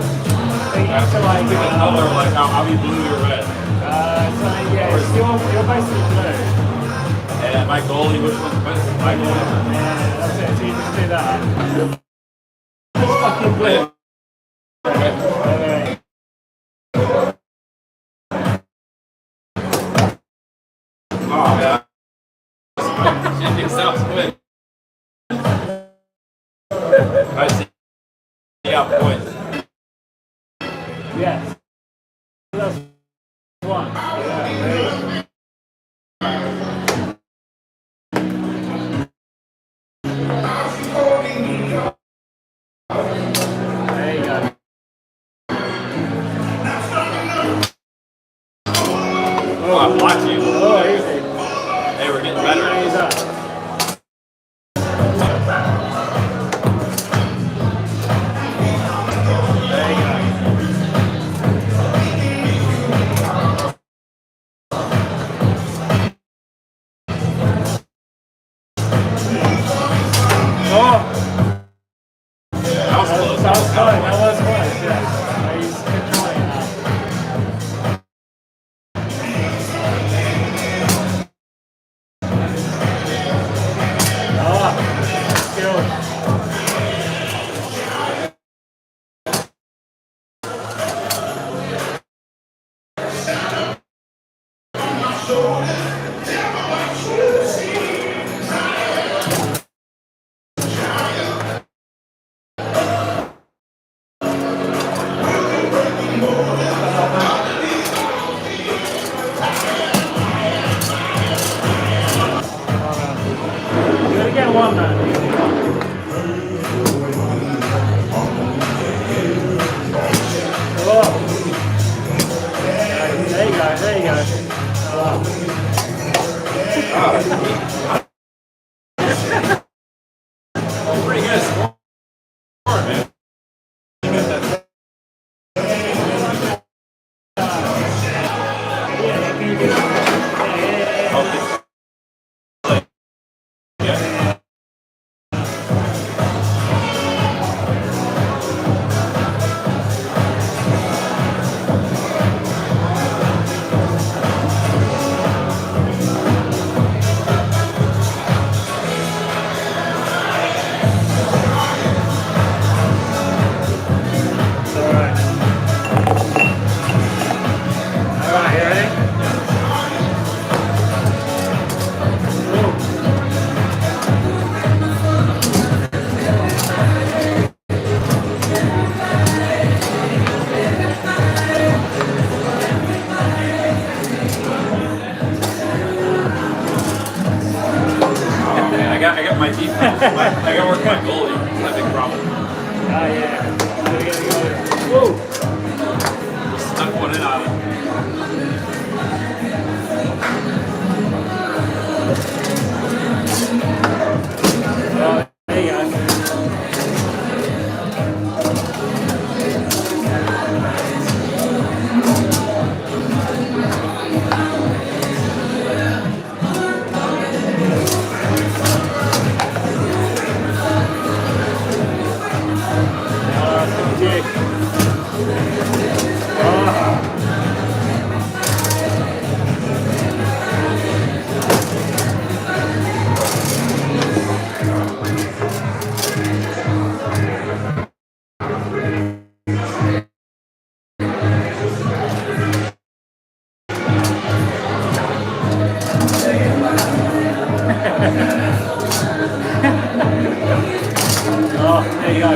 color, like I'll be blue or red. So yeah, you're basically blue. And my goalie, which one's my goalie? Yeah, that's it. So you just do that. It's fucking blue. Oh yeah. It sounds good. I see. Yeah, points. Yes. That's one. Yeah, there you go. Oh, I blocked you. Oh, easy. Hey, we're getting better. Ease up. I got my defense. I got to work my goalie. That's a big problem. Oh yeah. Whoa. Stuck one in on it. Oh, there you go. There you go.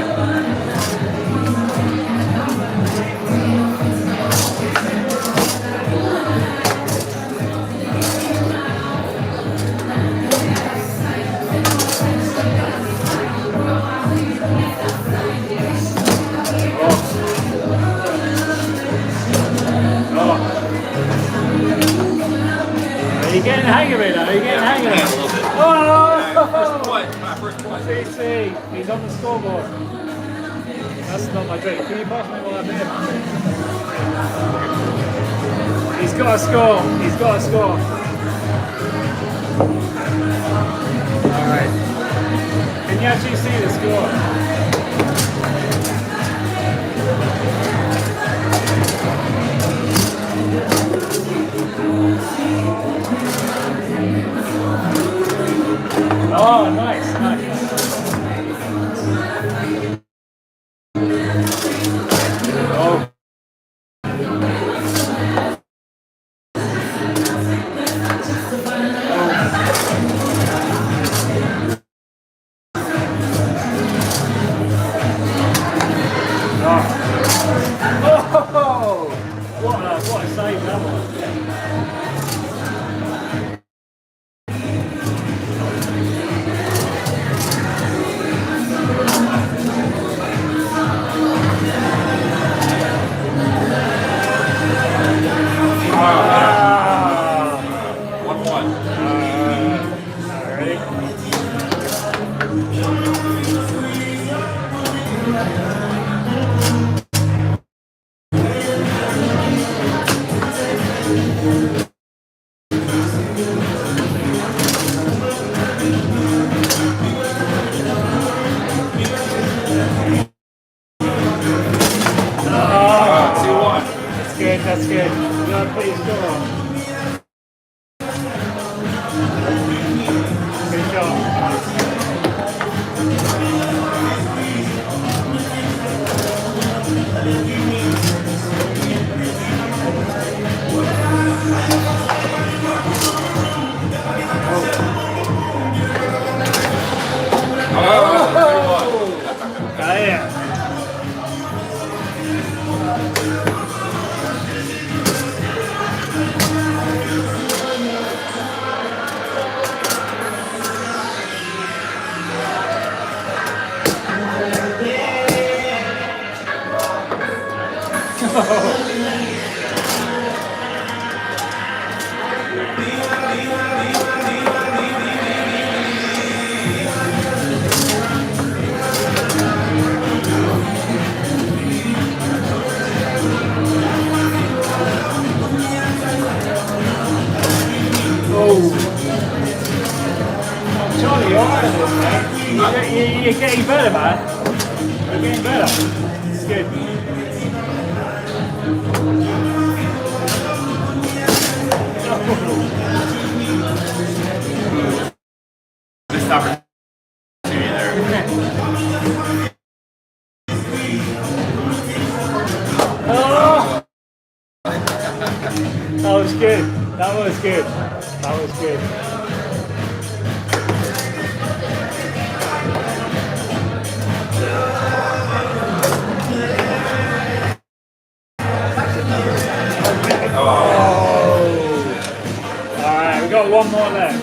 Are you getting the hang of it though? Are you getting the hang of it? A little bit. Oh! First point. CC, he's on the scoreboard. That's not my drink. Can you pass me one of beer? He's got a score. He's got a score. Alright. Can you actually see the score? Oh, nice, nice. Oh. Oh, what a save that was. That's good. You gotta put your score on. Good job. Oh, yeah. Charlie, you're alright at this, mate. You're getting better, man. You're getting better. It's good. Missed opportunity there. Oh! That was good. That was good. That was good. Alright, we've got one more left.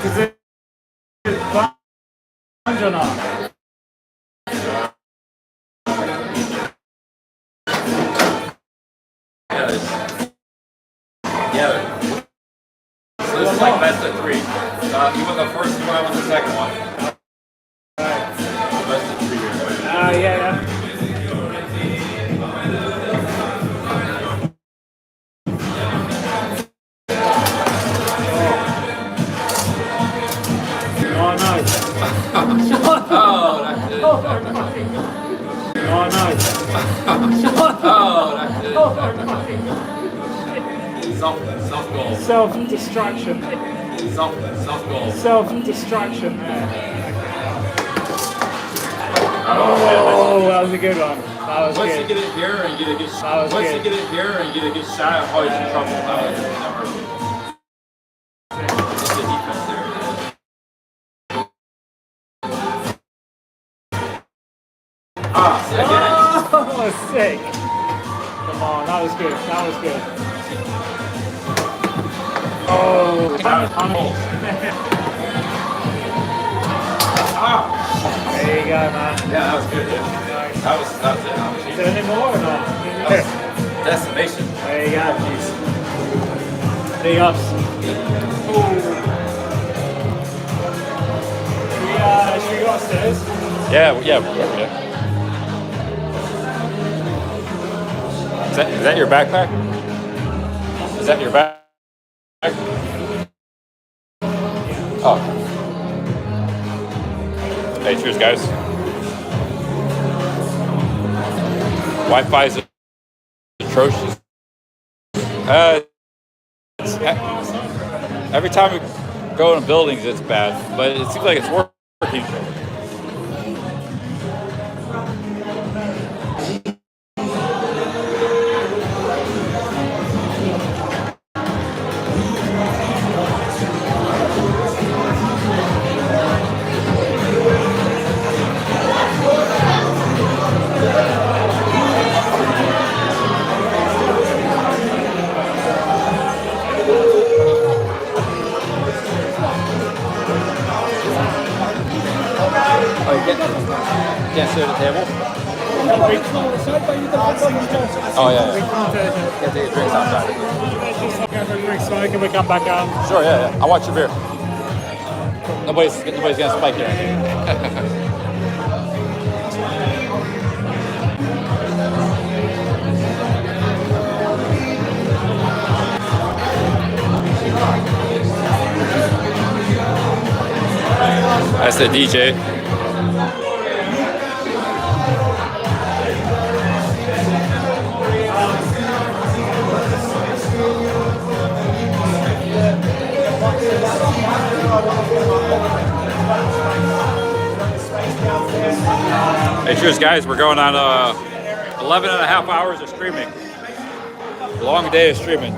Does orange or not? Yeah. So this is like best of 3. You want the first one, I want the second one. Best of 3 here. Yeah. Oh no. Oh, that's it. Oh no. Self goal. Self-destruction. Self goal. Self-destruction there. Oh, that was a good one. That was Once good. you get it here and get a good shot. Once you get it here and get a good shot, I'm always in trouble. Just the defense there. Oh, sick. Come on, that was good. That was good. Oh, there you go, man. Yeah, that was good. Yeah. Nice. That was it. Is there any more or not? Decimation. There you go. Jeez. Big ups. Should we go upstairs? Yeah. Is that your backpack? Is that your backpack? Oh. Hey, cheers, guys. Wi-Fi is atrocious. Every time we go in buildings, it's bad, but it seems like it's working. Can't sit at the table? Oh, yeah. Can't take drinks outside. Just go for a drink, smoke, and we come back out. Sure, yeah. I want your beer. Nobody's gonna spike it. That's the DJ. Hey, cheers, guys. We're going on 11 and a half hours of streaming. Long day of streaming.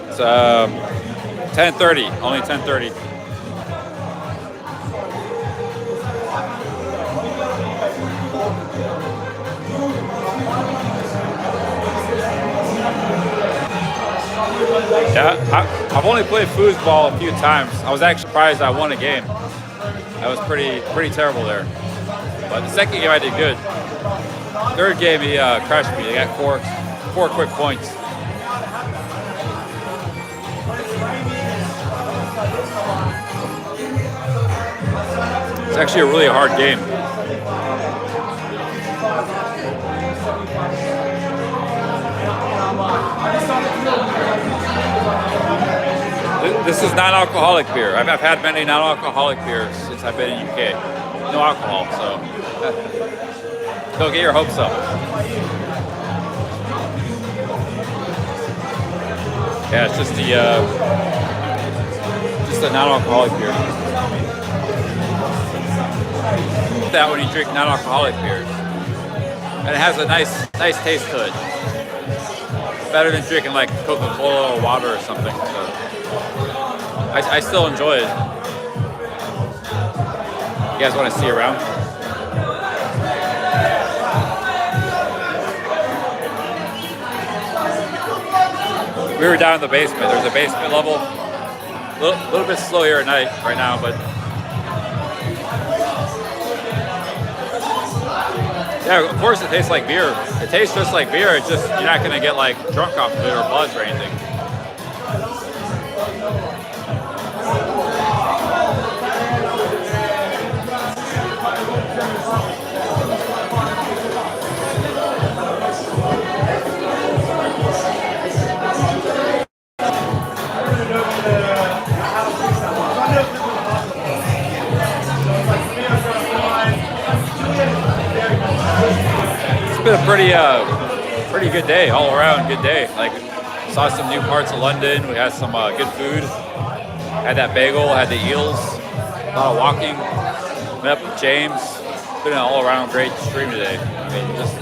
It's 10:30, only 10:30. Yeah, I've only played foosball a few times. I was actually surprised I won a game. I was pretty terrible there. But the second game I did good. Third game he crushed me. I got four quick points. It's actually a really hard game. This is non-alcoholic beer. I've had many non-alcoholic beers since I've been in UK. No alcohol, so don't get your hopes up. Yeah, it's just a non-alcoholic beer. That when you drink non-alcoholic beers, and it has a nice taste to it. Better than drinking like Coca-Cola or water or something. So I still enjoy it. You guys want to see around? We were down in the basement. There's a basement level. A little bit slow here at night right now, but Yeah, of course it tastes like beer. It tastes just like beer. It's just you're not gonna get like drunk off of it or buzzed or anything. It's been a pretty good day, all around good day. Like, saw some new parts of London. We had some good food. Had that bagel, had the Eels. A lot of walking. Met up with James. It's been an all-around great stream today. I mean, just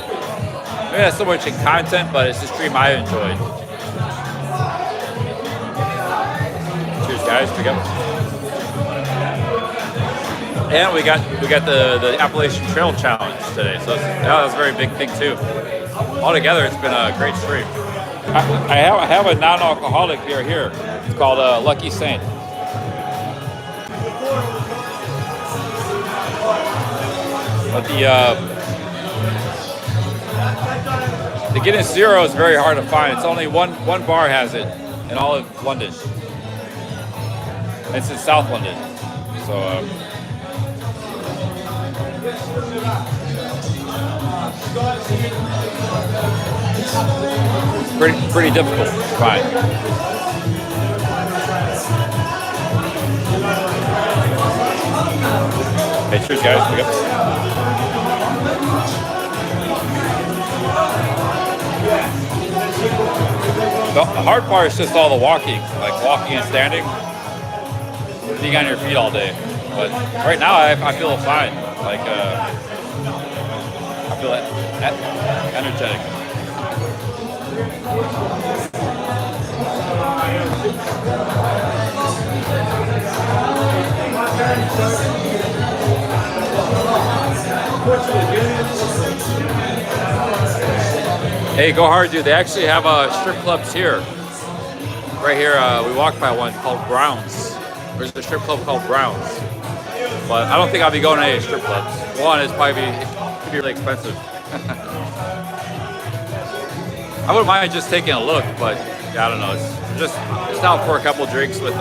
maybe not so much in content, but it's a stream I enjoyed. Cheers, guys. Pick up. And we got the Appalachian Trail Challenge today, so that was a very big thing too. Altogether, it's been a great stream. I have a non-alcoholic beer here. It's called Lucky Saint. But the Guinness Zero is very hard to find. It's only one bar has it in all of London. It's in South London, so. It's pretty difficult to find. Hey, cheers, guys. Pick up. The hard part is just all the walking, like walking and standing, being on your feet all day. But right now, I feel fine. Like, I feel energetic. Hey, go hard, dude. They actually have strip clubs here. Right here, we walked by one called Brown's. There's a strip club called Brown's. But I don't think I'll be going to any strip clubs. One, it's probably could be really expensive. I wouldn't mind just taking a look, but yeah, I don't know. It's just out for a couple drinks with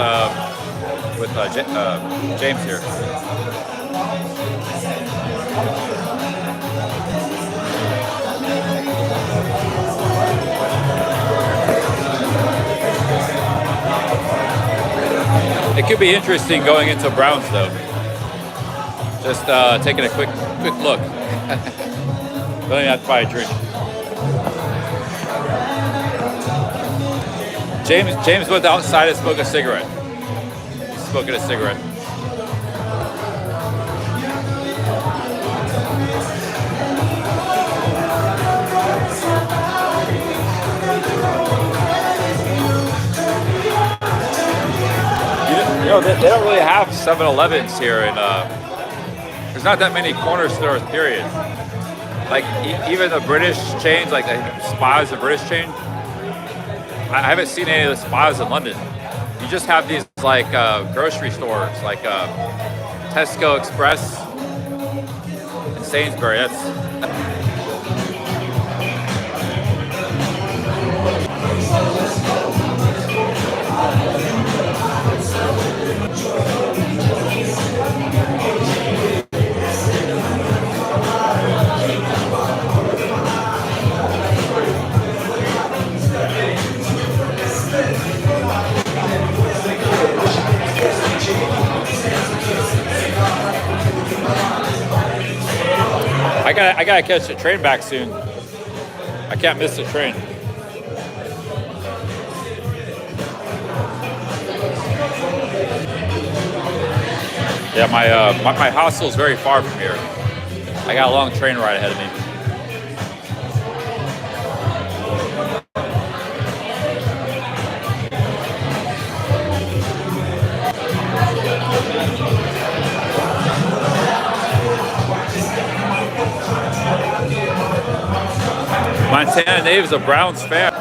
James here. It could be interesting going into Brown's though. Just taking a quick look. Don't even have to buy a drink. James went outside to smoke a cigarette. He's smoking a cigarette. You know, they don't really have 7-Elevens here, and there's not that many corner stores, period. Like, even the British chains, like the Spas, the British chain, I haven't seen any of the Spas in London. You just have these, like, grocery stores, like Tesco Express and Sainsbury. I gotta catch the train back soon. I can't miss the train. Yeah, my hostel is very far from here. I got a long train ride ahead of me. Montana Native's a Browns fan.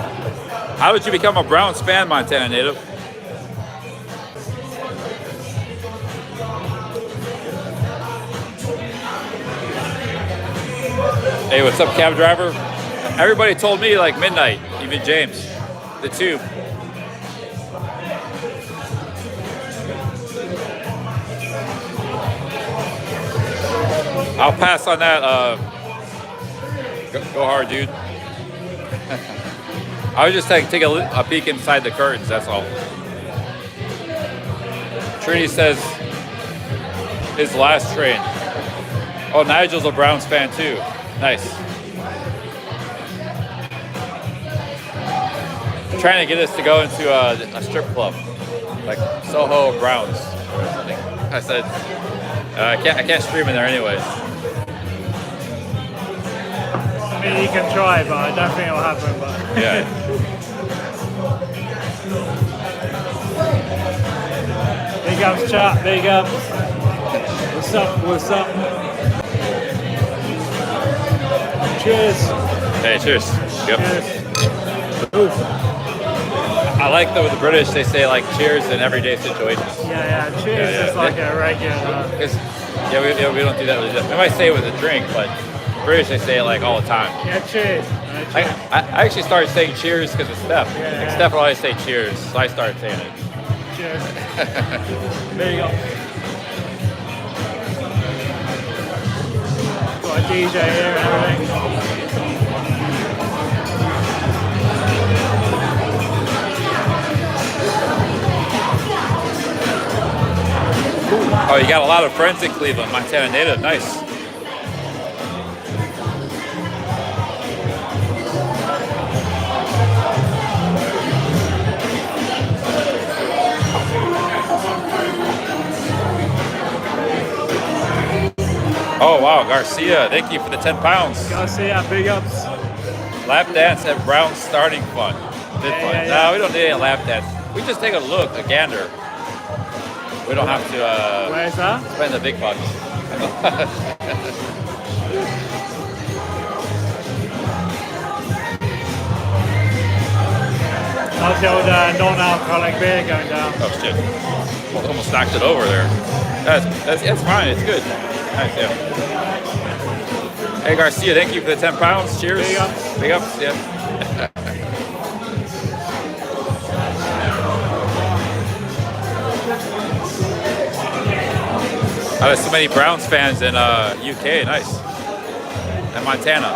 How did you become a Browns fan, Montana Native? Hey, what's up, cab driver? Everybody told me like midnight, even James. The tube. I'll pass on that. Go hard, dude. I was just take a peek inside the curtains, that's all. Trini says his last train. Oh, Nigel's a Browns fan too. Nice. I'm trying to get us to go into a strip club, like Soho Browns or something. I said, I can't stream in there anyways. I mean, you can try, but I don't think it'll happen. But yeah. Big ups, chat. Big ups. What's up? What's up? Cheers. Hey, cheers. Yep. Cheers. I like the British, they say like cheers in everyday situations. Yeah, cheers is like a regular. We don't do that really. We might say it with a drink, but British, they say it like all the time. Yeah, cheers. I actually started saying cheers because of Steph. Steph will always say cheers, so I started saying it. Cheers. There you go. Got a DJ here and everything. Oh, you got a lot of friends in Cleveland, Montana native, nice. Oh wow, Garcia, thank you for the 10 pounds. Garcia, big ups. Lap dance at Brown starting fun. Did fun. Yeah. No, we don't need a lap dance. We just take a look, a gander. We don't have to Where's that? Spend the big bucks. How's the old non-alcoholic beer going down? Oh shit! Almost knocked it over there. That's fine. It's good. Nice, yeah. Hey Garcia, thank you for the 10 pounds. Cheers. Big ups. Big ups. Yeah. There's so many Browns fans in UK. Nice. And Montana.